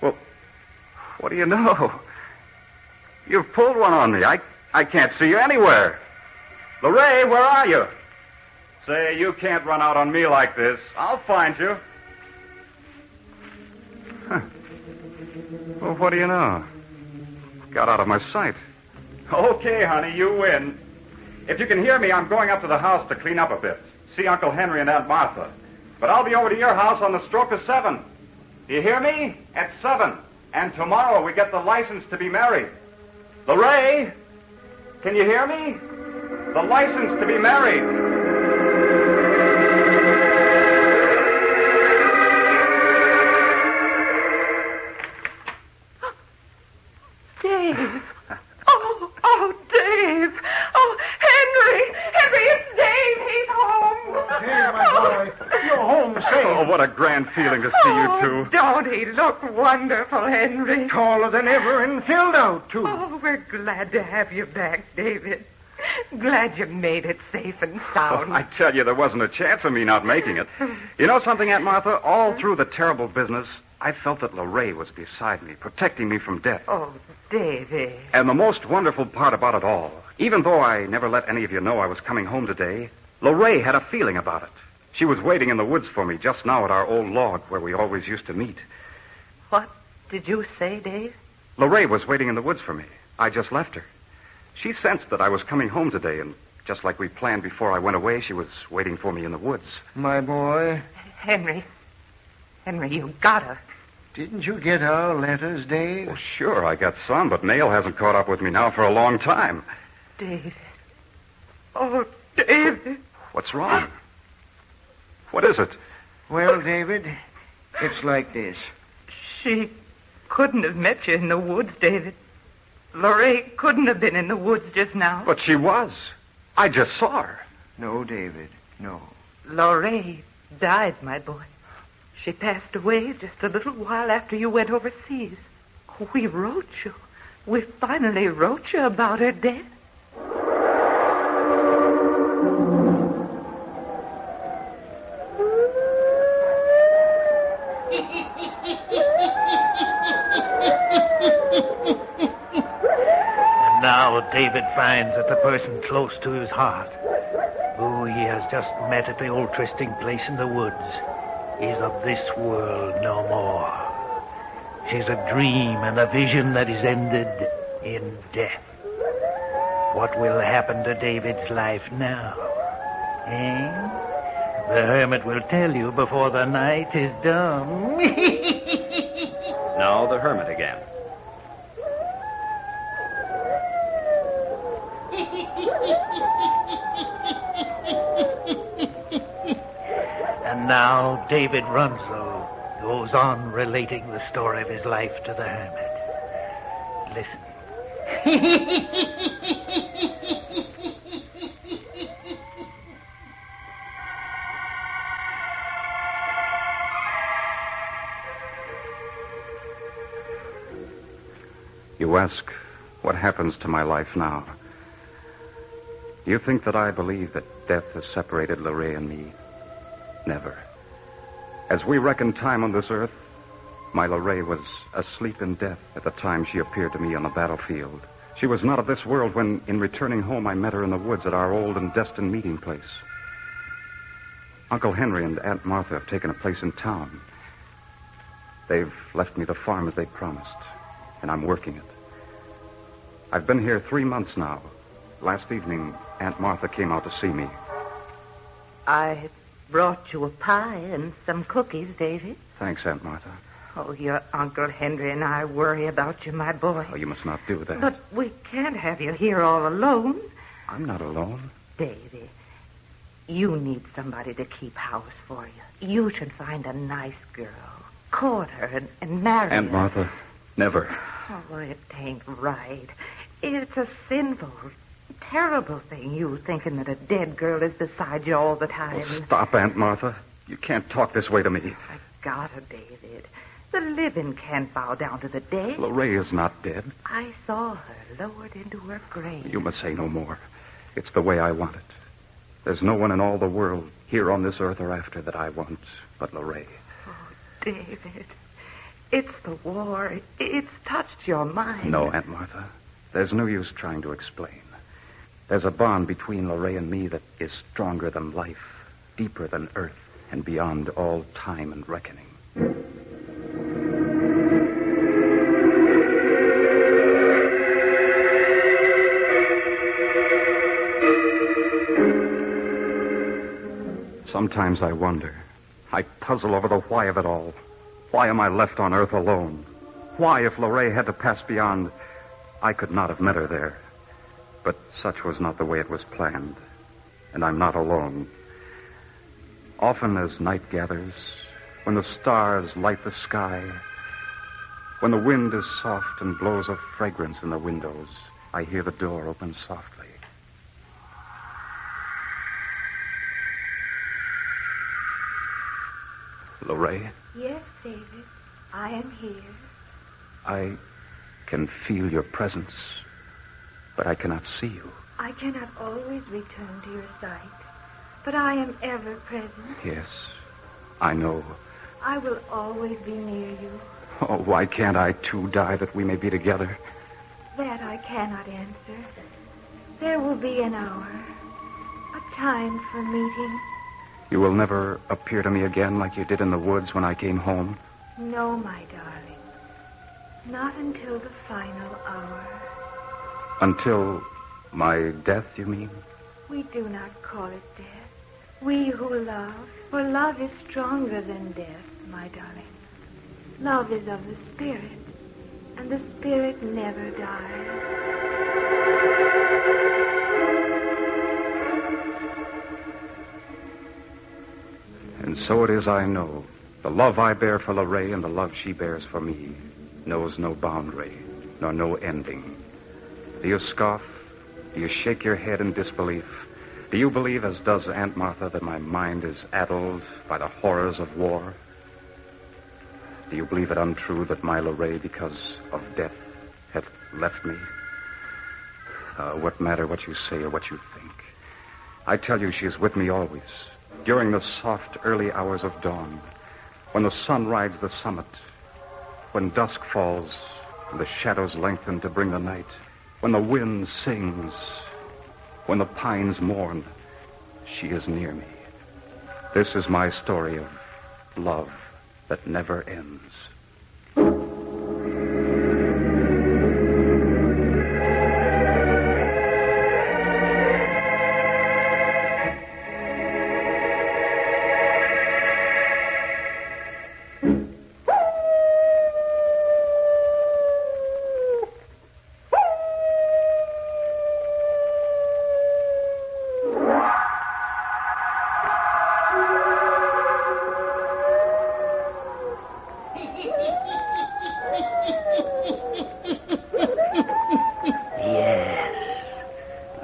Speaker 17: Well, what do you know? You've pulled one on me. I can't see you anywhere. Lorraine, where are you? Say, you can't run out on me like this. I'll find you. Huh. Well, what do you know? Got out of my sight.
Speaker 6: Okay, honey, you win. If you can hear me, I'm going up to the house to clean up a bit. See Uncle Henry and Aunt Martha. But I'll be over to your house on the stroke of 7. Do you hear me? At 7. And tomorrow we get the license to be married. Lorraine, can you hear me? The license to be married.
Speaker 5: Dave. Oh, Dave. Oh, Henry. Henry, it's Dave. He's home.
Speaker 9: Here, my boy. You're home safe.
Speaker 6: Oh, what a grand feeling to see you two.
Speaker 5: Don't he look wonderful, Henry?
Speaker 9: Taller than ever and filled out, too.
Speaker 5: Oh, we're glad to have you back, David. Glad you made it safe and sound.
Speaker 17: I tell you, there wasn't a chance of me not making it. You know something, Aunt Martha? All through the terrible business, I felt that Lorraine was beside me, protecting me from death.
Speaker 5: Oh, David.
Speaker 17: And the most wonderful part about it all, even though I never let any of you know I was coming home today, Lorraine had a feeling about it. She was waiting in the woods for me just now at our old log where we always used to meet.
Speaker 5: What did you say, Dave?
Speaker 17: Lorraine was waiting in the woods for me. I just left her. She sensed that I was coming home today, and just like we planned before I went away, she was waiting for me in the woods.
Speaker 9: My boy.
Speaker 5: Henry, you gotta.
Speaker 9: Didn't you get our letters, Dave?
Speaker 17: Well, sure, I got some, but mail hasn't caught up with me now for a long time.
Speaker 5: David. Oh, David.
Speaker 17: What's wrong? What is it?
Speaker 9: Well, David, it's like this.
Speaker 5: She couldn't have met you in the woods, David. Lorraine couldn't have been in the woods just now.
Speaker 17: But she was. I just saw her.
Speaker 9: No, David, no.
Speaker 5: Lorraine died, my boy. She passed away just a little while after you went overseas. We wrote you. We finally wrote you about her death.
Speaker 14: And now David finds that the person close to his heart, who he has just met at the old trysting place in the woods, is of this world no more. She's a dream and a vision that is ended in death. What will happen to David's life now? The hermit will tell you before the night is done.
Speaker 6: No, the hermit again.
Speaker 14: And now David Runslow goes on relating the story of his life to the hermit. Listen.
Speaker 17: You ask, what happens to my life now? You think that I believe that death has separated Lorraine and me? Never. As we reckon time on this earth, my Lorraine was asleep in death at the time she appeared to me on the battlefield. She was not of this world when, in returning home, I met her in the woods at our old and destined meeting place. Uncle Henry and Aunt Martha have taken a place in town. They've left me the farm as they promised, and I'm working it. I've been here 3 months now. Last evening, Aunt Martha came out to see me.
Speaker 5: I brought you a pie and some cookies, David.
Speaker 17: Thanks, Aunt Martha.
Speaker 5: Oh, your Uncle Henry and I worry about you, my boy.
Speaker 17: Oh, you must not do that.
Speaker 5: But we can't have you here all alone.
Speaker 17: I'm not alone.
Speaker 5: Davy, you need somebody to keep house for you. You should find a nice girl, court her, and marry her.
Speaker 17: Aunt Martha, never.
Speaker 5: Oh, it ain't right. It's a sinful, terrible thing, you thinking that a dead girl is beside you all the time.
Speaker 17: Oh, stop, Aunt Martha. You can't talk this way to me.
Speaker 5: I gotta, David. The living can't bow down to the dead.
Speaker 17: Lorraine is not dead.
Speaker 5: I saw her lowered into her grave.
Speaker 17: You must say no more. It's the way I want it. There's no one in all the world, here on this earth or after, that I want but Lorraine.
Speaker 5: Oh, David. It's the war. It's touched your mind.
Speaker 17: No, Aunt Martha. There's no use trying to explain. There's a bond between Lorraine and me that is stronger than life, deeper than earth, and beyond all time and reckoning. Sometimes I wonder. I puzzle over the why of it all. Why am I left on Earth alone? Why, if Lorraine had to pass beyond, I could not have met her there. But such was not the way it was planned. And I'm not alone. Often as night gathers, when the stars light the sky, when the wind is soft and blows a fragrance in the windows, I hear the door open softly. Lorraine?
Speaker 5: Yes, David. I am here.
Speaker 17: I can feel your presence, but I cannot see you.
Speaker 5: I cannot always return to your sight, but I am ever present.
Speaker 17: Yes, I know.
Speaker 5: I will always be near you.
Speaker 17: Oh, why can't I, too, die that we may be together?
Speaker 5: That I cannot answer. There will be an hour, a time for meeting.
Speaker 17: You will never appear to me again like you did in the woods when I came home?
Speaker 5: No, my darling. Not until the final hour.
Speaker 17: Until my death, you mean?
Speaker 5: We do not call it death. We who love, for love is stronger than death, my darling. Love is of the spirit, and the spirit never dies.
Speaker 17: And so it is I know. The love I bear for Lorraine and the love she bears for me knows no boundary, nor no ending. Do you scoff? Do you shake your head in disbelief? Do you believe, as does Aunt Martha, that my mind is addled by the horrors of war? Do you believe it untrue that my Lorraine, because of death, hath left me? What matter what you say or what you think? I tell you she is with me always, during the soft early hours of dawn, when the sun rides the summit, when dusk falls and the shadows lengthen to bring the night, when the wind sings, when the pines mourn, she is near me. This is my story of love that never ends.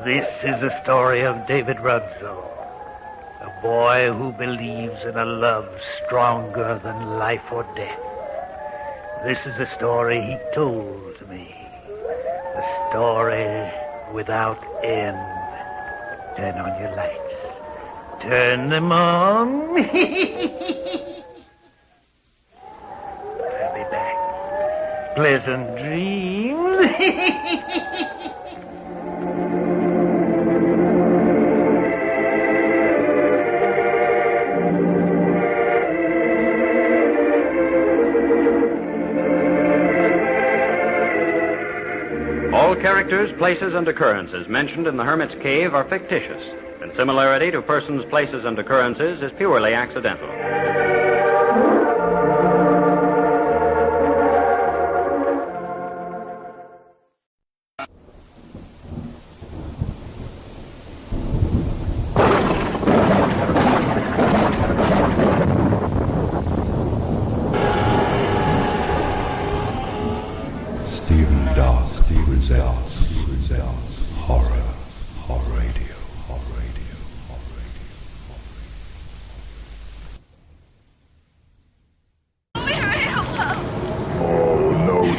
Speaker 14: This is the story of David Rudsell, a boy who believes in a love stronger than life or death. This is the story he told me, a story without end. Turn on your lights. Turn them on. I'll be back. Pleasant dreams.
Speaker 8: All characters, places, and occurrences mentioned in the Hermit's Cave are fictitious, and similarity to persons, places, and occurrences is purely accidental.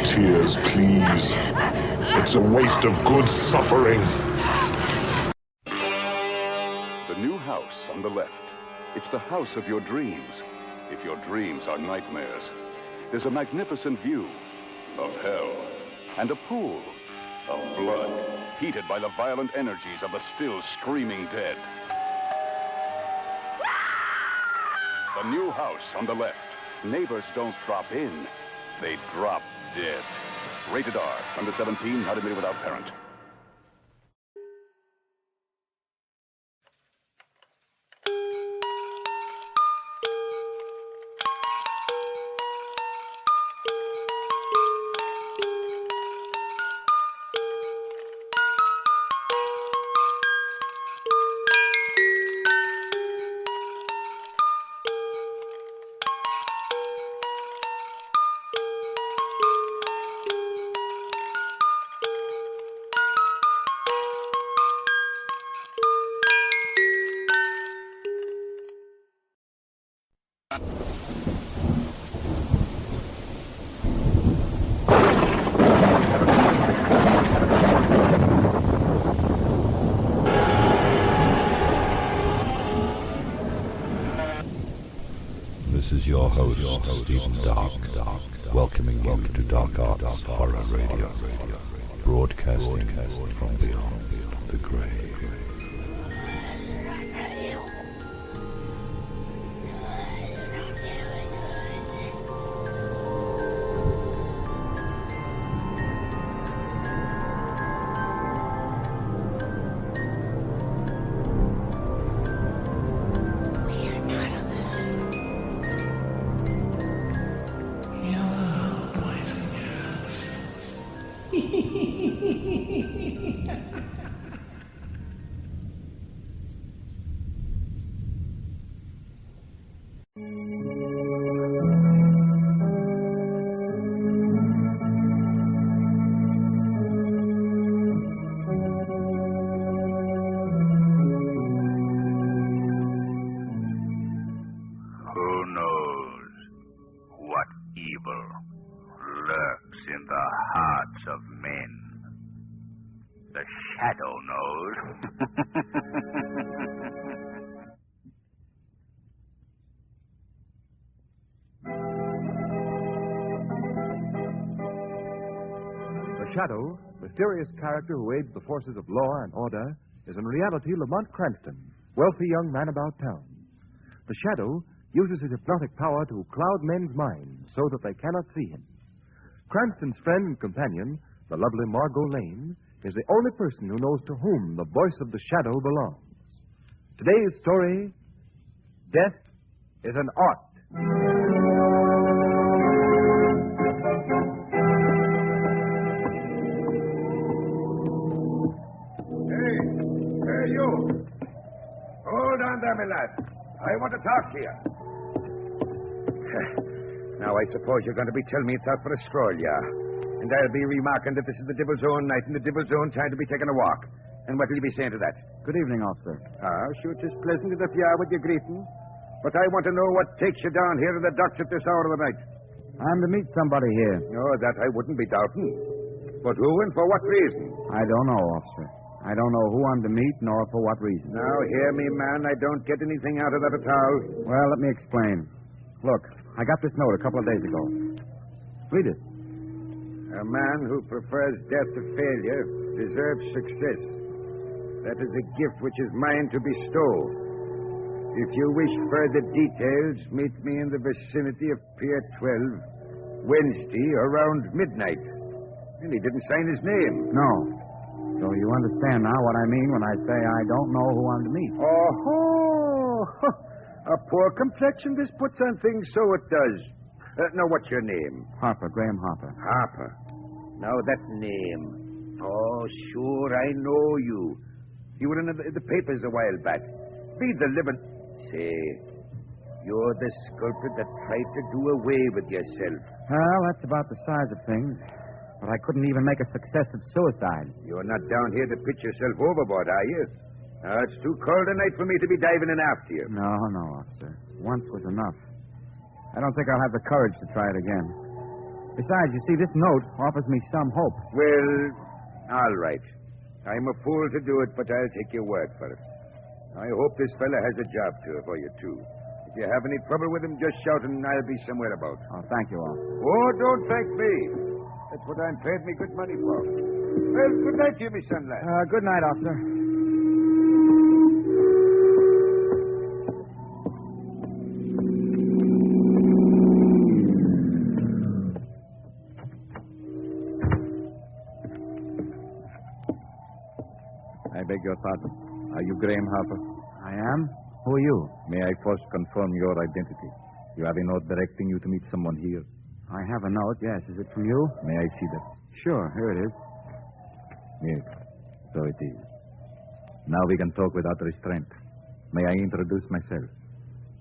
Speaker 10: Tears, please. It's a waste of good suffering.
Speaker 22: The new house on the left. It's the house of your dreams, if your dreams are nightmares. There's a magnificent view of hell and a pool of blood, heated by the violent energies of the still screaming dead. The new house on the left. Neighbors don't drop in, they drop dead. Rated R. Under 17, not admitted without parent.
Speaker 11: This is your host, Stephen Dark, welcoming you to Dark Arts Horror Radio, broadcasting from beyond the grave.
Speaker 12: Shadow, mysterious character who aids the forces of law and order, is in reality Lamont Cranston, wealthy young man about town. The Shadow uses his hypnotic power to cloud men's minds so that they cannot see him. Cranston's friend and companion, the lovely Margot Lane, is the only person who knows to whom the voice of the Shadow belongs. Today's story, Death is an Art.
Speaker 15: Hey, you. Hold on there, my lad. I want to talk to you. Now, I suppose you're going to be telling me it's out for a stroll, yeah? And I'll be remarking that this is the Devil's Own night and the Devil's Own time to be taking a walk. And what will you be saying to that?
Speaker 24: Good evening, officer.
Speaker 15: Sure, it's pleasant enough you are with your greeting. But I want to know what takes you down here to the docks at this hour of the night.
Speaker 24: I'm to meet somebody here.
Speaker 15: Oh, that I wouldn't be doubting. But who and for what reason?
Speaker 24: I don't know, officer. I don't know who I'm to meet, nor for what reason.
Speaker 15: Now, hear me, man. I don't get anything out of that at all.
Speaker 24: Well, let me explain. Look, I got this note a couple of days ago. Read it.
Speaker 15: A man who prefers death to failure deserves success. That is a gift which is mine to bestow. If you wish further details, meet me in the vicinity of Pier 12, Wednesday, around midnight. And he didn't sign his name.
Speaker 24: No. So you understand now what I mean when I say I don't know who I'm to meet.
Speaker 15: Oh, a poor complexion this puts on things, so it does. Now, what's your name?
Speaker 24: Harper, Graham Harper.
Speaker 15: Harper. Now, that name. Oh, sure, I know you. You were in the papers a while back. Be the living... Say, you're the sculptor that tried to do away with yourself.
Speaker 24: Well, that's about the size of things. But I couldn't even make a success of suicide.
Speaker 15: You're not down here to pitch yourself overboard, are you? It's too cold a night for me to be diving in after you.
Speaker 24: No, officer. Once was enough. I don't think I'll have the courage to try it again. Besides, you see, this note offers me some hope.
Speaker 15: Well, all right. I'm a fool to do it, but I'll take your word for it. I hope this fella has a job for you, too. If you have any trouble with him, just shout and I'll be somewhere about.
Speaker 24: Oh, thank you, officer.
Speaker 15: Oh, don't thank me. That's what I'm paid me good money for. Well, good night to you, me son, lad.
Speaker 24: Good night, officer.
Speaker 25: I beg your pardon. Are you Graham Harper?
Speaker 24: I am. Who are you?
Speaker 25: May I first confirm your identity? You have a note directing you to meet someone here.
Speaker 24: I have a note, yes. Is it from you?
Speaker 25: May I see that?
Speaker 24: Sure, here it is.
Speaker 25: Yes, so it is. Now we can talk without restraint. May I introduce myself?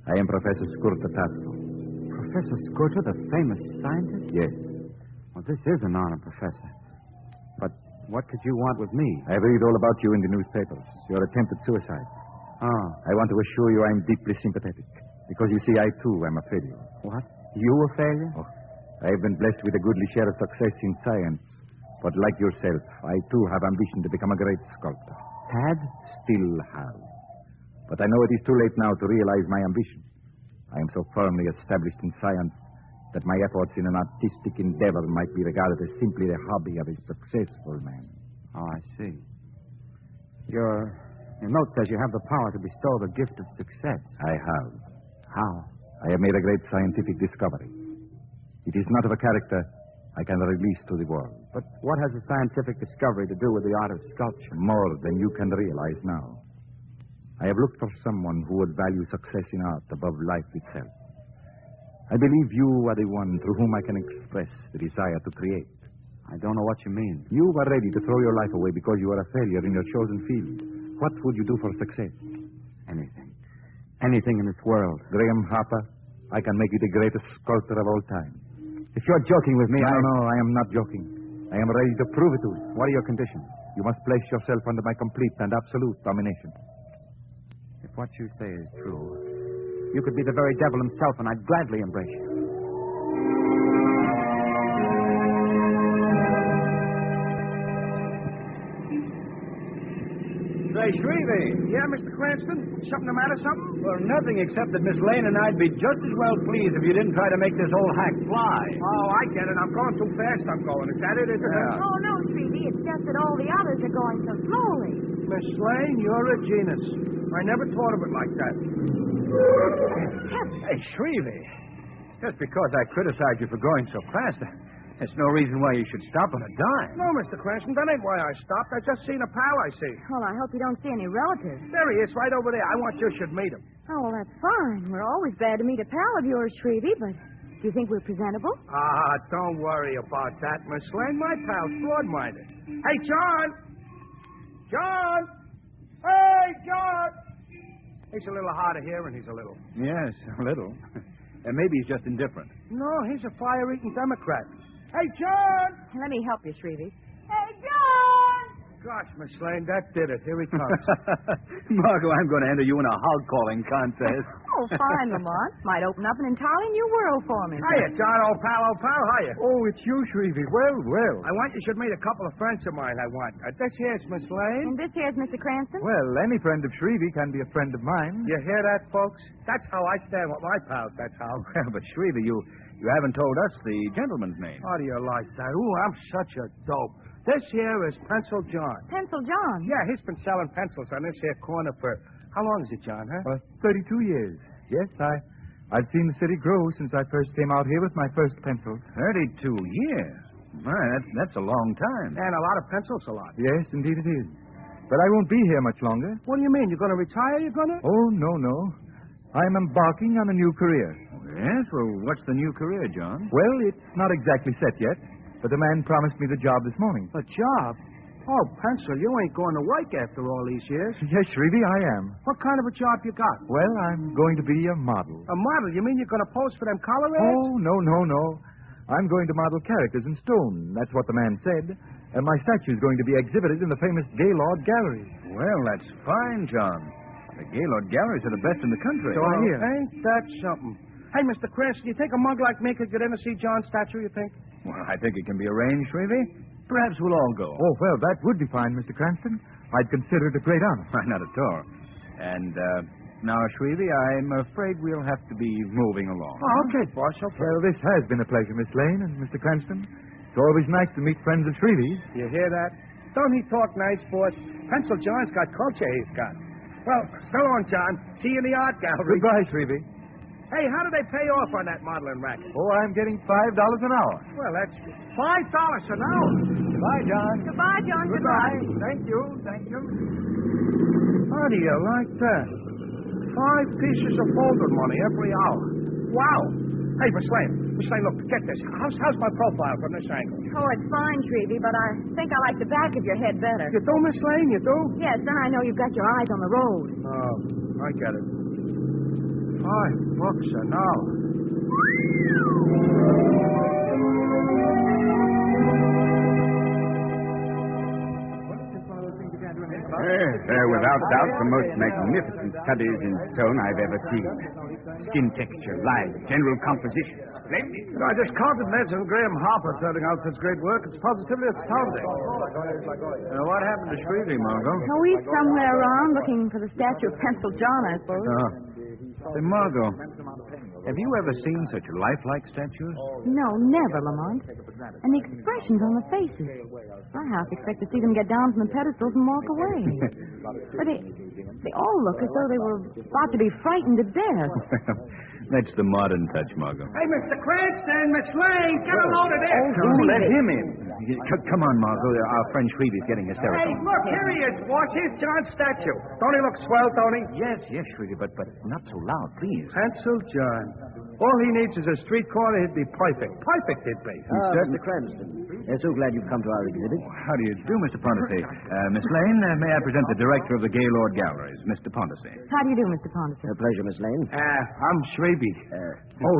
Speaker 25: I am Professor Skurta Tasso.
Speaker 24: Professor Skurta, the famous scientist?
Speaker 25: Yes.
Speaker 24: Well, this is an honor, Professor. But what could you want with me?
Speaker 25: I read all about you in the newspapers. Your attempted suicide.
Speaker 24: Oh.
Speaker 25: I want to assure you I am deeply sympathetic. Because you see, I too am a failure.
Speaker 24: What? You a failure?
Speaker 25: Oh, I have been blessed with a goodly share of success in science. But like yourself, I too have ambition to become a great sculptor.
Speaker 24: Had?
Speaker 25: Still have. But I know it is too late now to realize my ambition. I am so firmly established in science that my efforts in an artistic endeavor might be regarded as simply the hobby of a successful man.
Speaker 24: Oh, I see. Your note says you have the power to bestow the gift of success.
Speaker 25: I have.
Speaker 24: How?
Speaker 25: I have made a great scientific discovery. It is not of a character I can release to the world.
Speaker 24: But what has a scientific discovery to do with the art of sculpture?
Speaker 25: More than you can realize now. I have looked for someone who would value success in art above life itself. I believe you are the one through whom I can express the desire to create.
Speaker 24: I don't know what you mean.
Speaker 25: You were ready to throw your life away because you were a failure in your chosen field. What would you do for success?
Speaker 24: Anything. Anything in this world.
Speaker 25: Graham Harper, I can make you the greatest sculptor of all time.
Speaker 24: If you're joking with me,
Speaker 25: No, I am not joking. I am ready to prove it to you.
Speaker 24: What are your conditions?
Speaker 25: You must place yourself under my complete and absolute domination.
Speaker 24: If what you say is true, you could be the very devil himself, and I'd gladly embrace you.
Speaker 1: Say, Shrevey. Yeah, Mr. Cranston? Something the matter, something?
Speaker 3: Well, nothing except that Miss Lane and I'd be just as well pleased if you didn't try to make this old hack fly.
Speaker 1: Oh, I get it. I'm going too fast, I'm going. Is that it? Is it?
Speaker 3: Yeah.
Speaker 4: Oh, no, Shrevey. It's just that all the others are going so slowly.
Speaker 1: Miss Lane, you're a genius. I never thought of it like that.
Speaker 3: Hey, Shrevey. Just because I criticize you for going so fast, there's no reason why you should stop on a dime.
Speaker 1: No, Mr. Cranston, that ain't why I stopped. I just seen a pal I see.
Speaker 4: Well, I hope you don't see any relatives.
Speaker 1: There he is, right over there. I want you should meet him.
Speaker 4: Oh, well, that's fine. We're always glad to meet a pal of yours, Shrevey, but do you think we're presentable?
Speaker 1: Ah, don't worry about that, Miss Lane. My pal's broad-minded. Hey, John! John! Hey, John! He's a little hard of hearing, he's a little.
Speaker 3: Yes, a little. And maybe he's just indifferent.
Speaker 1: No, he's a fire-eating Democrat. Hey, John!
Speaker 4: Let me help you, Shrevey. Hey, John!
Speaker 1: Gosh, Miss Lane, that did it. Here he comes.
Speaker 3: Margot, I'm going to enter you in a hog-calling contest.
Speaker 4: Oh, fine, Lamont. Might open up an entirely new world for me.
Speaker 1: Hiya, John, old pal, hiya.
Speaker 3: Oh, it's you, Shrevey. Well.
Speaker 1: I want you should meet a couple of friends of mine, I want. This here's Miss Lane.
Speaker 4: And this here's Mr. Cranston.
Speaker 3: Well, any friend of Shrevey can be a friend of mine.
Speaker 1: You hear that, folks? That's how I stand with my pals, that's how.
Speaker 3: Well, but Shrevey, you haven't told us the gentleman's name.
Speaker 1: How do you like that? Ooh, I'm such a dope. This here is Pencil John.
Speaker 4: Pencil John?
Speaker 1: Yeah, he's been selling pencils on this here corner for... How long is it, John, huh?
Speaker 3: 32 years. Yes, I've seen the city grow since I first came out here with my first pencils. 32 years? My, that's a long time.
Speaker 1: And a lot of pencils, a lot.
Speaker 3: Yes, indeed it is. But I won't be here much longer.
Speaker 1: What do you mean? You're going to retire, you're going to?
Speaker 3: Oh, no. I'm embarking on a new career. Yes? Well, what's the new career, John? Well, it's not exactly set yet, but the man promised me the job this morning.
Speaker 1: A job? Oh, Pencil, you ain't going to work after all these years.
Speaker 3: Yes, Shrevey, I am.
Speaker 1: What kind of a job you got?
Speaker 3: Well, I'm going to be a model.
Speaker 1: A model? You mean you're going to pose for them color ads?
Speaker 3: Oh, no. I'm going to model characters in stone. That's what the man said. And my statue is going to be exhibited in the famous Gaylord Gallery. Well, that's fine, John. The Gaylord Galleries are the best in the country.
Speaker 1: So I hear. Ain't that something? Hey, Mr. Cranston, you think a mug like me could get in to see John's statue, you think?
Speaker 3: Well, I think it can be arranged, Shrevey. Perhaps we'll all go. Oh, well, that would be fine, Mr. Cranston. I'd consider it a great honor. Not at all. And, now, Shrevey, I'm afraid we'll have to be moving along.
Speaker 1: Oh, okay, boss, okay.
Speaker 3: Well, this has been a pleasure, Miss Lane and Mr. Cranston. It's always nice to meet friends of Shrevey's.
Speaker 1: You hear that? Don't he talk nice, boss? Pencil John's got culture, he's got. Well, so long, John. See you in the art gallery.
Speaker 3: Goodbye, Shrevey.
Speaker 1: Hey, how do they pay off on that modeling racket?
Speaker 3: Oh, I'm getting $5 an hour.
Speaker 1: Well, that's $5 an hour.
Speaker 3: Goodbye, John.
Speaker 4: Goodbye, John.
Speaker 1: Goodbye. Thank you. How do you like that? 5 pieces of folded money every hour. Wow. Hey, Miss Lane, look, get this. How's my profile from this angle?
Speaker 4: Oh, it's fine, Shrevey, but I think I like the back of your head better.
Speaker 1: You do, Miss Lane? You do?
Speaker 4: Yes, then I know you've got your eyes on the road.
Speaker 1: Oh, I get it. $5 an hour.
Speaker 15: They're without doubt the most magnificent studies in stone I've ever seen. Skin texture, lines, general composition. Splendid.
Speaker 1: I just counted Ned's and Graham Harper turning out such great work. It's positively astounding.
Speaker 3: What happened to Shrevey, Margot?
Speaker 4: Oh, he's somewhere around looking for the statue of Pencil John, I suppose.
Speaker 3: Say, Margot, have you ever seen such lifelike statues?
Speaker 4: No, never, Lamont. And the expressions on the faces. I half expect to see them get down from the pedestals and walk away. But they all look as though they were about to be frightened to death.
Speaker 3: That's the modern touch, Margot.
Speaker 1: Hey, Mr. Cranston, Miss Lane, get a load of this.
Speaker 3: Let him in. Come on, Margot. Our friend Shrevey's getting hysterical.
Speaker 1: Hey, look, here he is, boss. Here's John's statue. Don't he look swell, don't he?
Speaker 3: Yes, Shrevey, but not so loud, please.
Speaker 1: Pencil John. All he needs is a street corner. He'd be perfect. Perfect, he'd be.
Speaker 7: Mr. Cranston. So glad you've come to our exhibit.
Speaker 3: How do you do, Mr. Pondice? Miss Lane, may I present the director of the Gaylord Galleries, Mr. Pondice.
Speaker 4: How do you do, Mr. Pondice?
Speaker 7: A pleasure, Miss Lane.
Speaker 3: I'm Shrevey.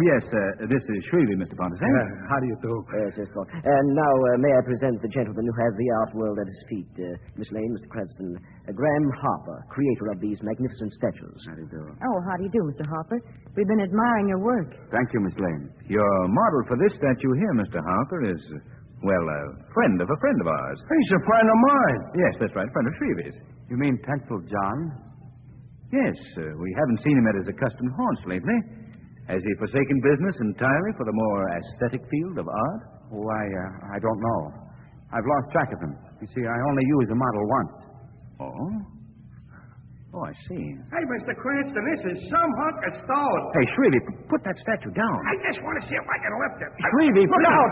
Speaker 3: Yes, this is Shrevey, Mr. Pondice.
Speaker 1: How do you do?
Speaker 7: Yes, And now, may I present the gentleman who has the art world at his feet. Miss Lane, Mr. Cranston. Graham Harper, creator of these magnificent statues. How do you do?
Speaker 4: Oh, how do you do, Mr. Harper? We've been admiring your work.
Speaker 3: Thank you, Miss Lane. Your model for this statue here, Mr. Harper, is, well, a friend of ours.
Speaker 1: He's a friend of mine.
Speaker 3: Yes, that's right, a friend of Shrevey's.
Speaker 24: You mean Pencil John?
Speaker 3: Yes, we haven't seen him at his accustomed haunts lately. Has he forsaken business entirely for the more aesthetic field of art?
Speaker 24: Oh, I don't know. I've lost track of him. You see, I only used a model once.
Speaker 3: Oh, I see.
Speaker 1: Hey, Mr. Cranston, this is some hunk of stone.
Speaker 3: Hey, Shrevey, put that statue down.
Speaker 1: I just want to see if I can lift it.
Speaker 3: Shrevey,
Speaker 1: look out!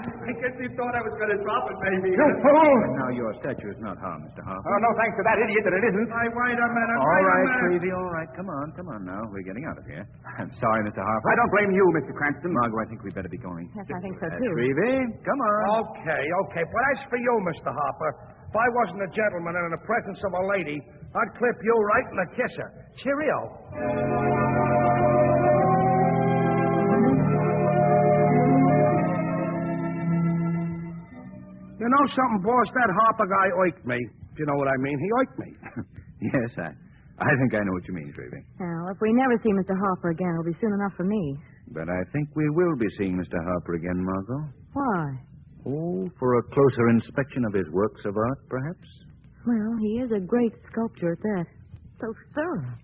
Speaker 1: I guess he thought I was going to drop it, maybe.
Speaker 3: You fool! Now, your statue is not harmed, Mr. Harper.
Speaker 1: Oh, no, thanks to that idiot that it isn't. Wait a minute.
Speaker 3: All right, Shrevey, all right. Come on now. We're getting out of here. I'm sorry, Mr. Harper.
Speaker 24: I don't blame you, Mr. Cranston.
Speaker 3: Margot, I think we'd better be going.
Speaker 4: Yes, I think so, too.
Speaker 3: Shrevey, come on.
Speaker 1: Okay. But as for you, Mr. Harper, if I wasn't a gentleman and in the presence of a lady, I'd clip you right in the kisser. Cheerio. You know something, boss? That Harper guy oiked me. If you know what I mean. He oiked me.
Speaker 3: Yes, I think I know what you mean, Shrevey.
Speaker 4: Well, if we never see Mr. Harper again, it'll be soon enough for me.
Speaker 3: But I think we will be seeing Mr. Harper again, Margot.
Speaker 4: Why?
Speaker 3: Oh, for a closer inspection of his works of art, perhaps?
Speaker 4: Well, he is a great sculptor at that. So thorough.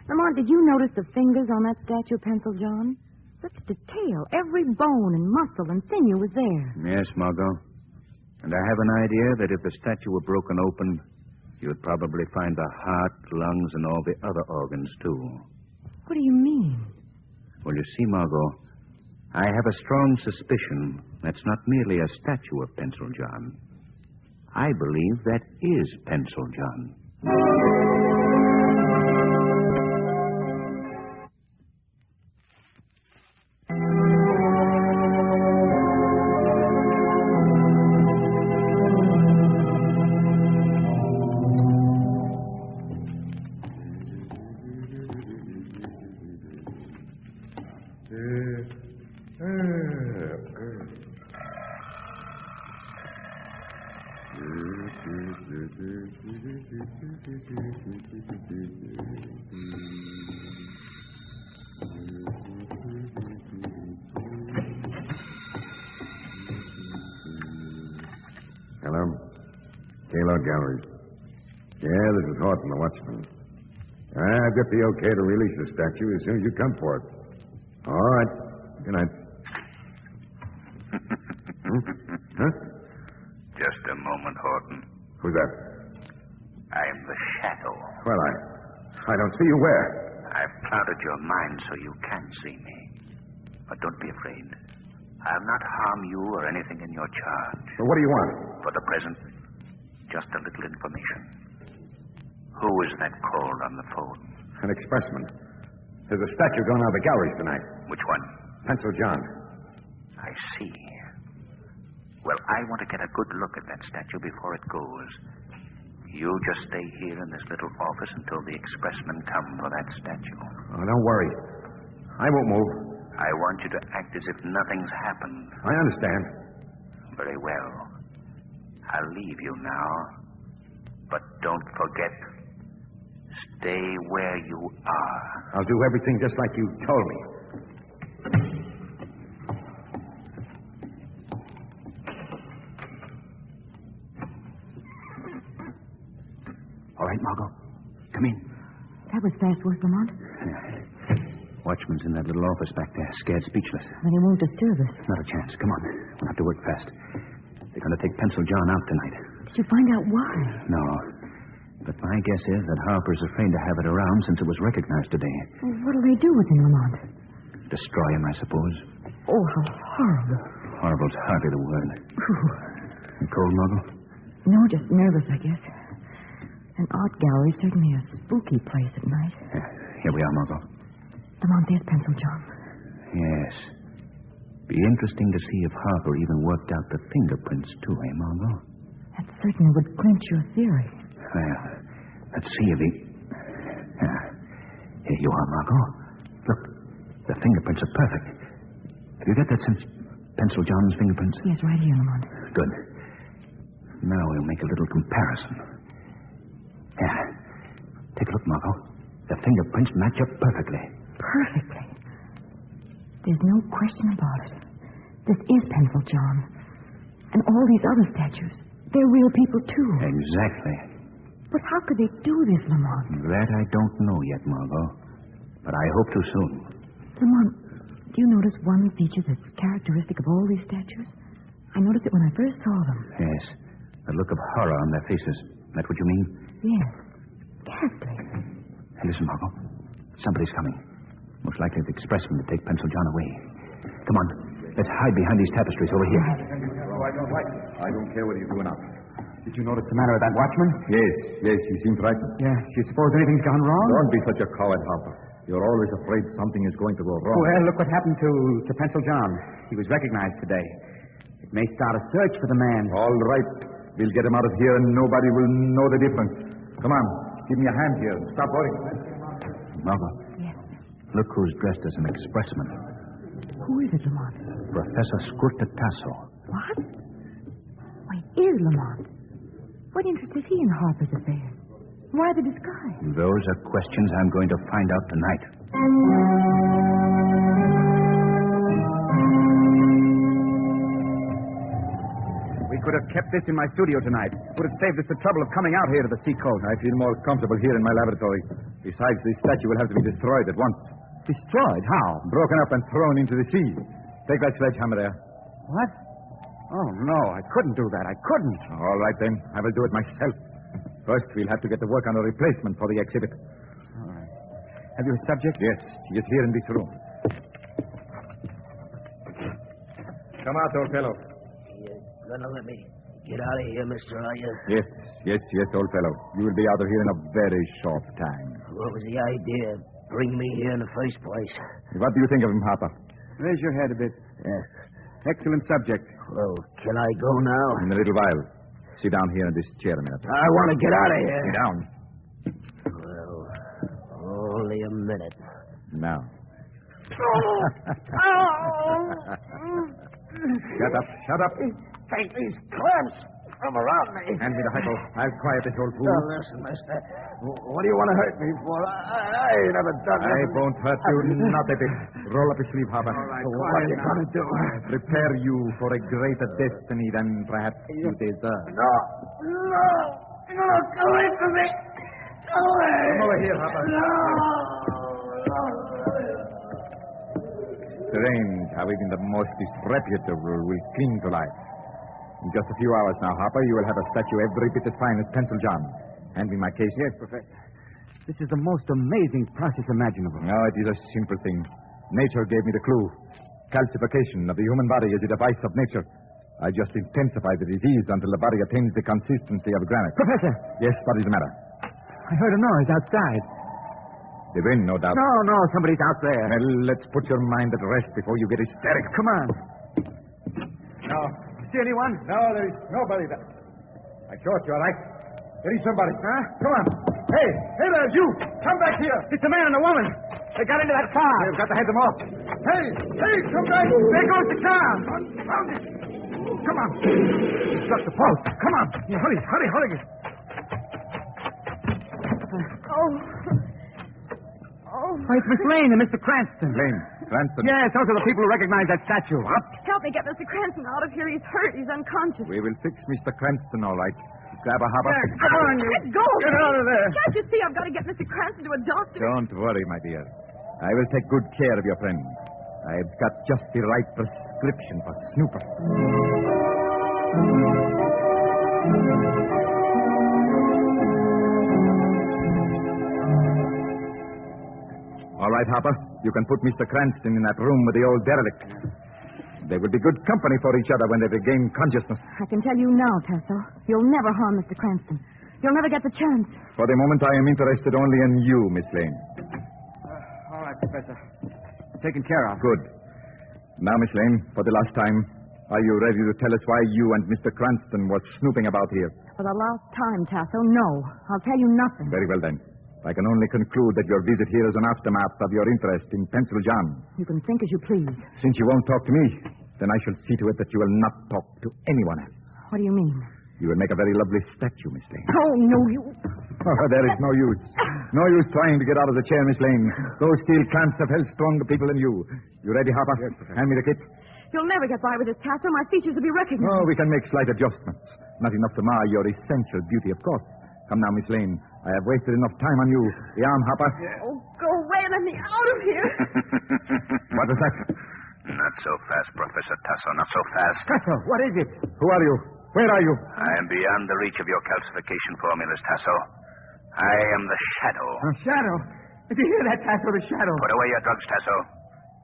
Speaker 4: Lamont, did you notice the fingers on that statue of Pencil John? Such detail. Every bone and muscle and sinew was there.
Speaker 3: Yes, Margot. And I have an idea that if the statue were broken open, you'd probably find the heart, lungs, and all the other organs, too.
Speaker 4: What do you mean?
Speaker 3: Well, you see, Margot, I have a strong suspicion that's not merely a statue of Pencil John. I believe that is Pencil John.
Speaker 15: Hello? Gaylord Galleries. Yeah, this is Horton, the watchman. I've got the okay to release the statue as soon as you come for it. All right. Good night. Huh?
Speaker 16: Just a moment, Horton.
Speaker 15: Who's that?
Speaker 16: I'm the Shadow.
Speaker 15: Well, I don't see you where.
Speaker 16: I've clouded your mind so you can't see me. But don't be afraid. I'll not harm you or anything in your charge.
Speaker 15: So what do you want?
Speaker 16: For the present, just a little information. Who is that called on the phone?
Speaker 15: An expressman. There's a statue going out of the galleries tonight.
Speaker 16: Which one?
Speaker 15: Pencil John.
Speaker 16: I see. Well, I want to get a good look at that statue before it goes. You just stay here in this little office until the expressmen come for that statue.
Speaker 15: Oh, don't worry. I won't move.
Speaker 16: I want you to act as if nothing's happened.
Speaker 15: I understand.
Speaker 16: Very well. I'll leave you now. But don't forget, stay where you are.
Speaker 24: I'll do everything just like you told me. All right, Margot. Come in.
Speaker 4: That was fast work, Lamont.
Speaker 24: Watchman's in that little office back there, scared speechless.
Speaker 4: Then he won't disturb us.
Speaker 24: Not a chance. Come on. We'll have to work fast. They're going to take Pencil John out tonight.
Speaker 4: Did you find out why?
Speaker 24: No. But my guess is that Harper's afraid to have it around since it was recognized today.
Speaker 4: Well, what'll they do with him, Lamont?
Speaker 24: Destroy him, I suppose.
Speaker 4: Oh, how horrible.
Speaker 24: Horrible's hardly the word. You cold, Margot?
Speaker 4: No, just nervous, I guess. An art gallery, certainly a spooky place at night.
Speaker 24: Here we are, Margot.
Speaker 4: Lamont, there's Pencil John.
Speaker 24: Yes. Be interesting to see if Harper even worked out the fingerprints, too, Margot?
Speaker 4: That certainly would clinch your theory.
Speaker 24: Well, let's see if he... Here you are, Margot. Look, the fingerprints are perfect. Have you got that since Pencil John's fingerprints?
Speaker 4: Yes, right here, Lamont.
Speaker 24: Good. Now we'll make a little comparison. Yeah. Take a look, Margot. The fingerprints match up perfectly.
Speaker 4: Perfectly. There's no question about it. This is Pencil John. And all these other statues, they're real people, too.
Speaker 24: Exactly.
Speaker 4: But how could they do this, Lamont?
Speaker 24: That I don't know yet, Margot. But I hope to soon.
Speaker 4: Lamont, do you notice one feature that's characteristic of all these statues? I noticed it when I first saw them.
Speaker 24: Yes. The look of horror on their faces. That's what you mean?
Speaker 4: Yes. Ghastly.
Speaker 24: Hey, listen, Margot. Somebody's coming. Most likely the expressman to take Pencil John away. Come on. Let's hide behind these tapestries over here.
Speaker 25: I don't care what you do now.
Speaker 24: Did you notice the manner of that watchman?
Speaker 25: Yes, he seemed frightened.
Speaker 24: Yes. You suppose anything's gone wrong?
Speaker 25: Don't be such a coward, Harper. You're always afraid something is going to go wrong.
Speaker 24: Well, look what happened to Pencil John. He was recognized today. It may start a search for the man.
Speaker 25: All right. We'll get him out of here and nobody will know the difference. Come on. Give me a hand here. Stop worrying.
Speaker 24: Margot.
Speaker 4: Yes.
Speaker 24: Look who's dressed as an expressman.
Speaker 4: Who is it, Lamont?
Speaker 24: Professor Scurtatasso.
Speaker 4: What? Why, it is Lamont. What interest is he in Harper's affairs? Why the disguise?
Speaker 24: Those are questions I'm going to find out tonight. We could have kept this in my studio tonight. Would have saved us the trouble of coming out here to the seacoast.
Speaker 25: I feel more comfortable here in my laboratory. Besides, this statue will have to be destroyed at once.
Speaker 24: Destroyed? How?
Speaker 25: Broken up and thrown into the sea. Take that sledgehammer there.
Speaker 24: What? Oh, no, I couldn't do that. I couldn't.
Speaker 25: All right, then. I will do it myself. First, we'll have to get to work on a replacement for the exhibit.
Speaker 24: All right. Have you a subject?
Speaker 25: Yes, he is here in this room. Come out, old fellow.
Speaker 7: You're gonna let me get out of here, mister, are you?
Speaker 25: Yes, old fellow. You will be out of here in a very short time.
Speaker 7: What was the idea? Bring me here in the first place.
Speaker 25: What do you think of him, Harper?
Speaker 24: Raise your head a bit.
Speaker 7: Yes.
Speaker 24: Excellent subject.
Speaker 7: Well, can I go now?
Speaker 25: In a little while. Sit down here in this chair a minute.
Speaker 7: I want to get out of here.
Speaker 25: Sit down.
Speaker 7: Well, only a minute.
Speaker 25: Now. Shut up.
Speaker 7: Take these clamps from around me.
Speaker 25: Hand me the hypo. I'll quiet this old fool.
Speaker 7: Now, listen, mister. What do you want to hurt me for? I ain't never done
Speaker 25: I
Speaker 7: nothing.
Speaker 25: won't hurt you, not a bit. Roll up your sleeve, Harper.
Speaker 7: All right, what are you going to do?
Speaker 25: Prepare you for a greater destiny than perhaps you deserve.
Speaker 7: No. Go away from me. Go away.
Speaker 25: Come over here, Harper.
Speaker 7: No.
Speaker 25: Strange how even the most disreputable will cling to life. In just a few hours now, Harper, you will have a statue every bit as fine as Pencil John. Hand me my case.
Speaker 24: Yes, Professor. This is the most amazing process imaginable.
Speaker 25: No, it is a simple thing. Nature gave me the clue. Calcification of the human body is a device of nature. I just intensify the disease until the body attains the consistency of granite.
Speaker 24: Professor!
Speaker 25: Yes, what is the matter?
Speaker 24: I heard a noise outside.
Speaker 25: The wind, no doubt.
Speaker 24: No, somebody's out there.
Speaker 25: Well, let's put your mind at rest before you get hysterical.
Speaker 24: Come on.
Speaker 25: No.
Speaker 24: See anyone?
Speaker 25: No, there is nobody there. I thought you all right. There is somebody. Huh? Come on. Hey, there's you. Come back here.
Speaker 24: It's a man and a woman. They got into that car.
Speaker 25: We've got to head them off. Hey, come back.
Speaker 24: There goes the car.
Speaker 25: Found it. Come on. He's got the pulse. Come on.
Speaker 24: Yeah, hurry.
Speaker 4: Arthur. Oh.
Speaker 1: Oh, it's Miss Lane and Mr. Cranston.
Speaker 25: Lane, Cranston.
Speaker 1: Yes, those are the people who recognize that statue. Up.
Speaker 4: Help me get Mr. Cranston out of here. He's hurt. He's unconscious.
Speaker 25: We will fix Mr. Cranston, all right. Grab a hopper.
Speaker 1: Come on, you.
Speaker 4: Let go.
Speaker 1: Get out of there.
Speaker 4: Can't you see I've got to get Mr. Cranston to a doctor?
Speaker 25: Don't worry, my dear. I will take good care of your friend. I've got just the right prescription for Snooper. All right, Hopper. You can put Mr. Cranston in that room with the old derelict. They will be good company for each other when they regain consciousness.
Speaker 4: I can tell you now, Tasso. You'll never harm Mr. Cranston. You'll never get the chance.
Speaker 25: For the moment, I am interested only in you, Miss Lane.
Speaker 1: All right, Professor. Taken care of.
Speaker 25: Good. Now, Miss Lane, for the last time, are you ready to tell us why you and Mr. Cranston were snooping about here?
Speaker 4: For the last time, Tasso, no. I'll tell you nothing.
Speaker 25: Very well, then. I can only conclude that your visit here is an aftermath of your interest in Pencil John.
Speaker 4: You can think as you please.
Speaker 25: Since you won't talk to me, then I shall see to it that you will not talk to anyone else.
Speaker 4: What do you mean?
Speaker 25: You will make a very lovely statue, Miss Lane.
Speaker 4: Oh, no, you...
Speaker 25: Oh, there is no use. No use trying to get out of the chair, Miss Lane. Those steel clamps have held stronger people than you. You ready, Hopper? Yes, Professor. Hand me the kit.
Speaker 4: You'll never get by with this, Tasso. My features will be recognized.
Speaker 25: Oh, we can make slight adjustments. Not enough to mar your essential beauty, of course. Come now, Miss Lane. I have wasted enough time on you. The arm, Hopper.
Speaker 4: Oh, go away and let me out of here.
Speaker 25: What was that?
Speaker 16: Not so fast, Professor Tasso. Not so fast.
Speaker 1: Tasso, what is it?
Speaker 25: Who are you? Where are you?
Speaker 16: I am beyond the reach of your calcification formulas, Tasso. I am the Shadow.
Speaker 1: A shadow? Did you hear that, Tasso, the shadow?
Speaker 16: Put away your drugs, Tasso.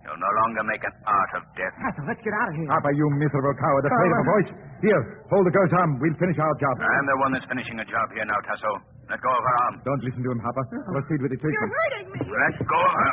Speaker 16: You'll no longer make an art of death.
Speaker 1: Tasso, let's get out of here.
Speaker 25: Hopper, you miserable coward, afraid of a voice. Here, hold the girl's arm. We'll finish our job.
Speaker 16: I'm the one that's finishing a job here now, Tasso. Let go of her arm.
Speaker 25: Don't listen to him, Hopper. Proceed with the treatment.
Speaker 4: You're hurting me.
Speaker 16: Let go of her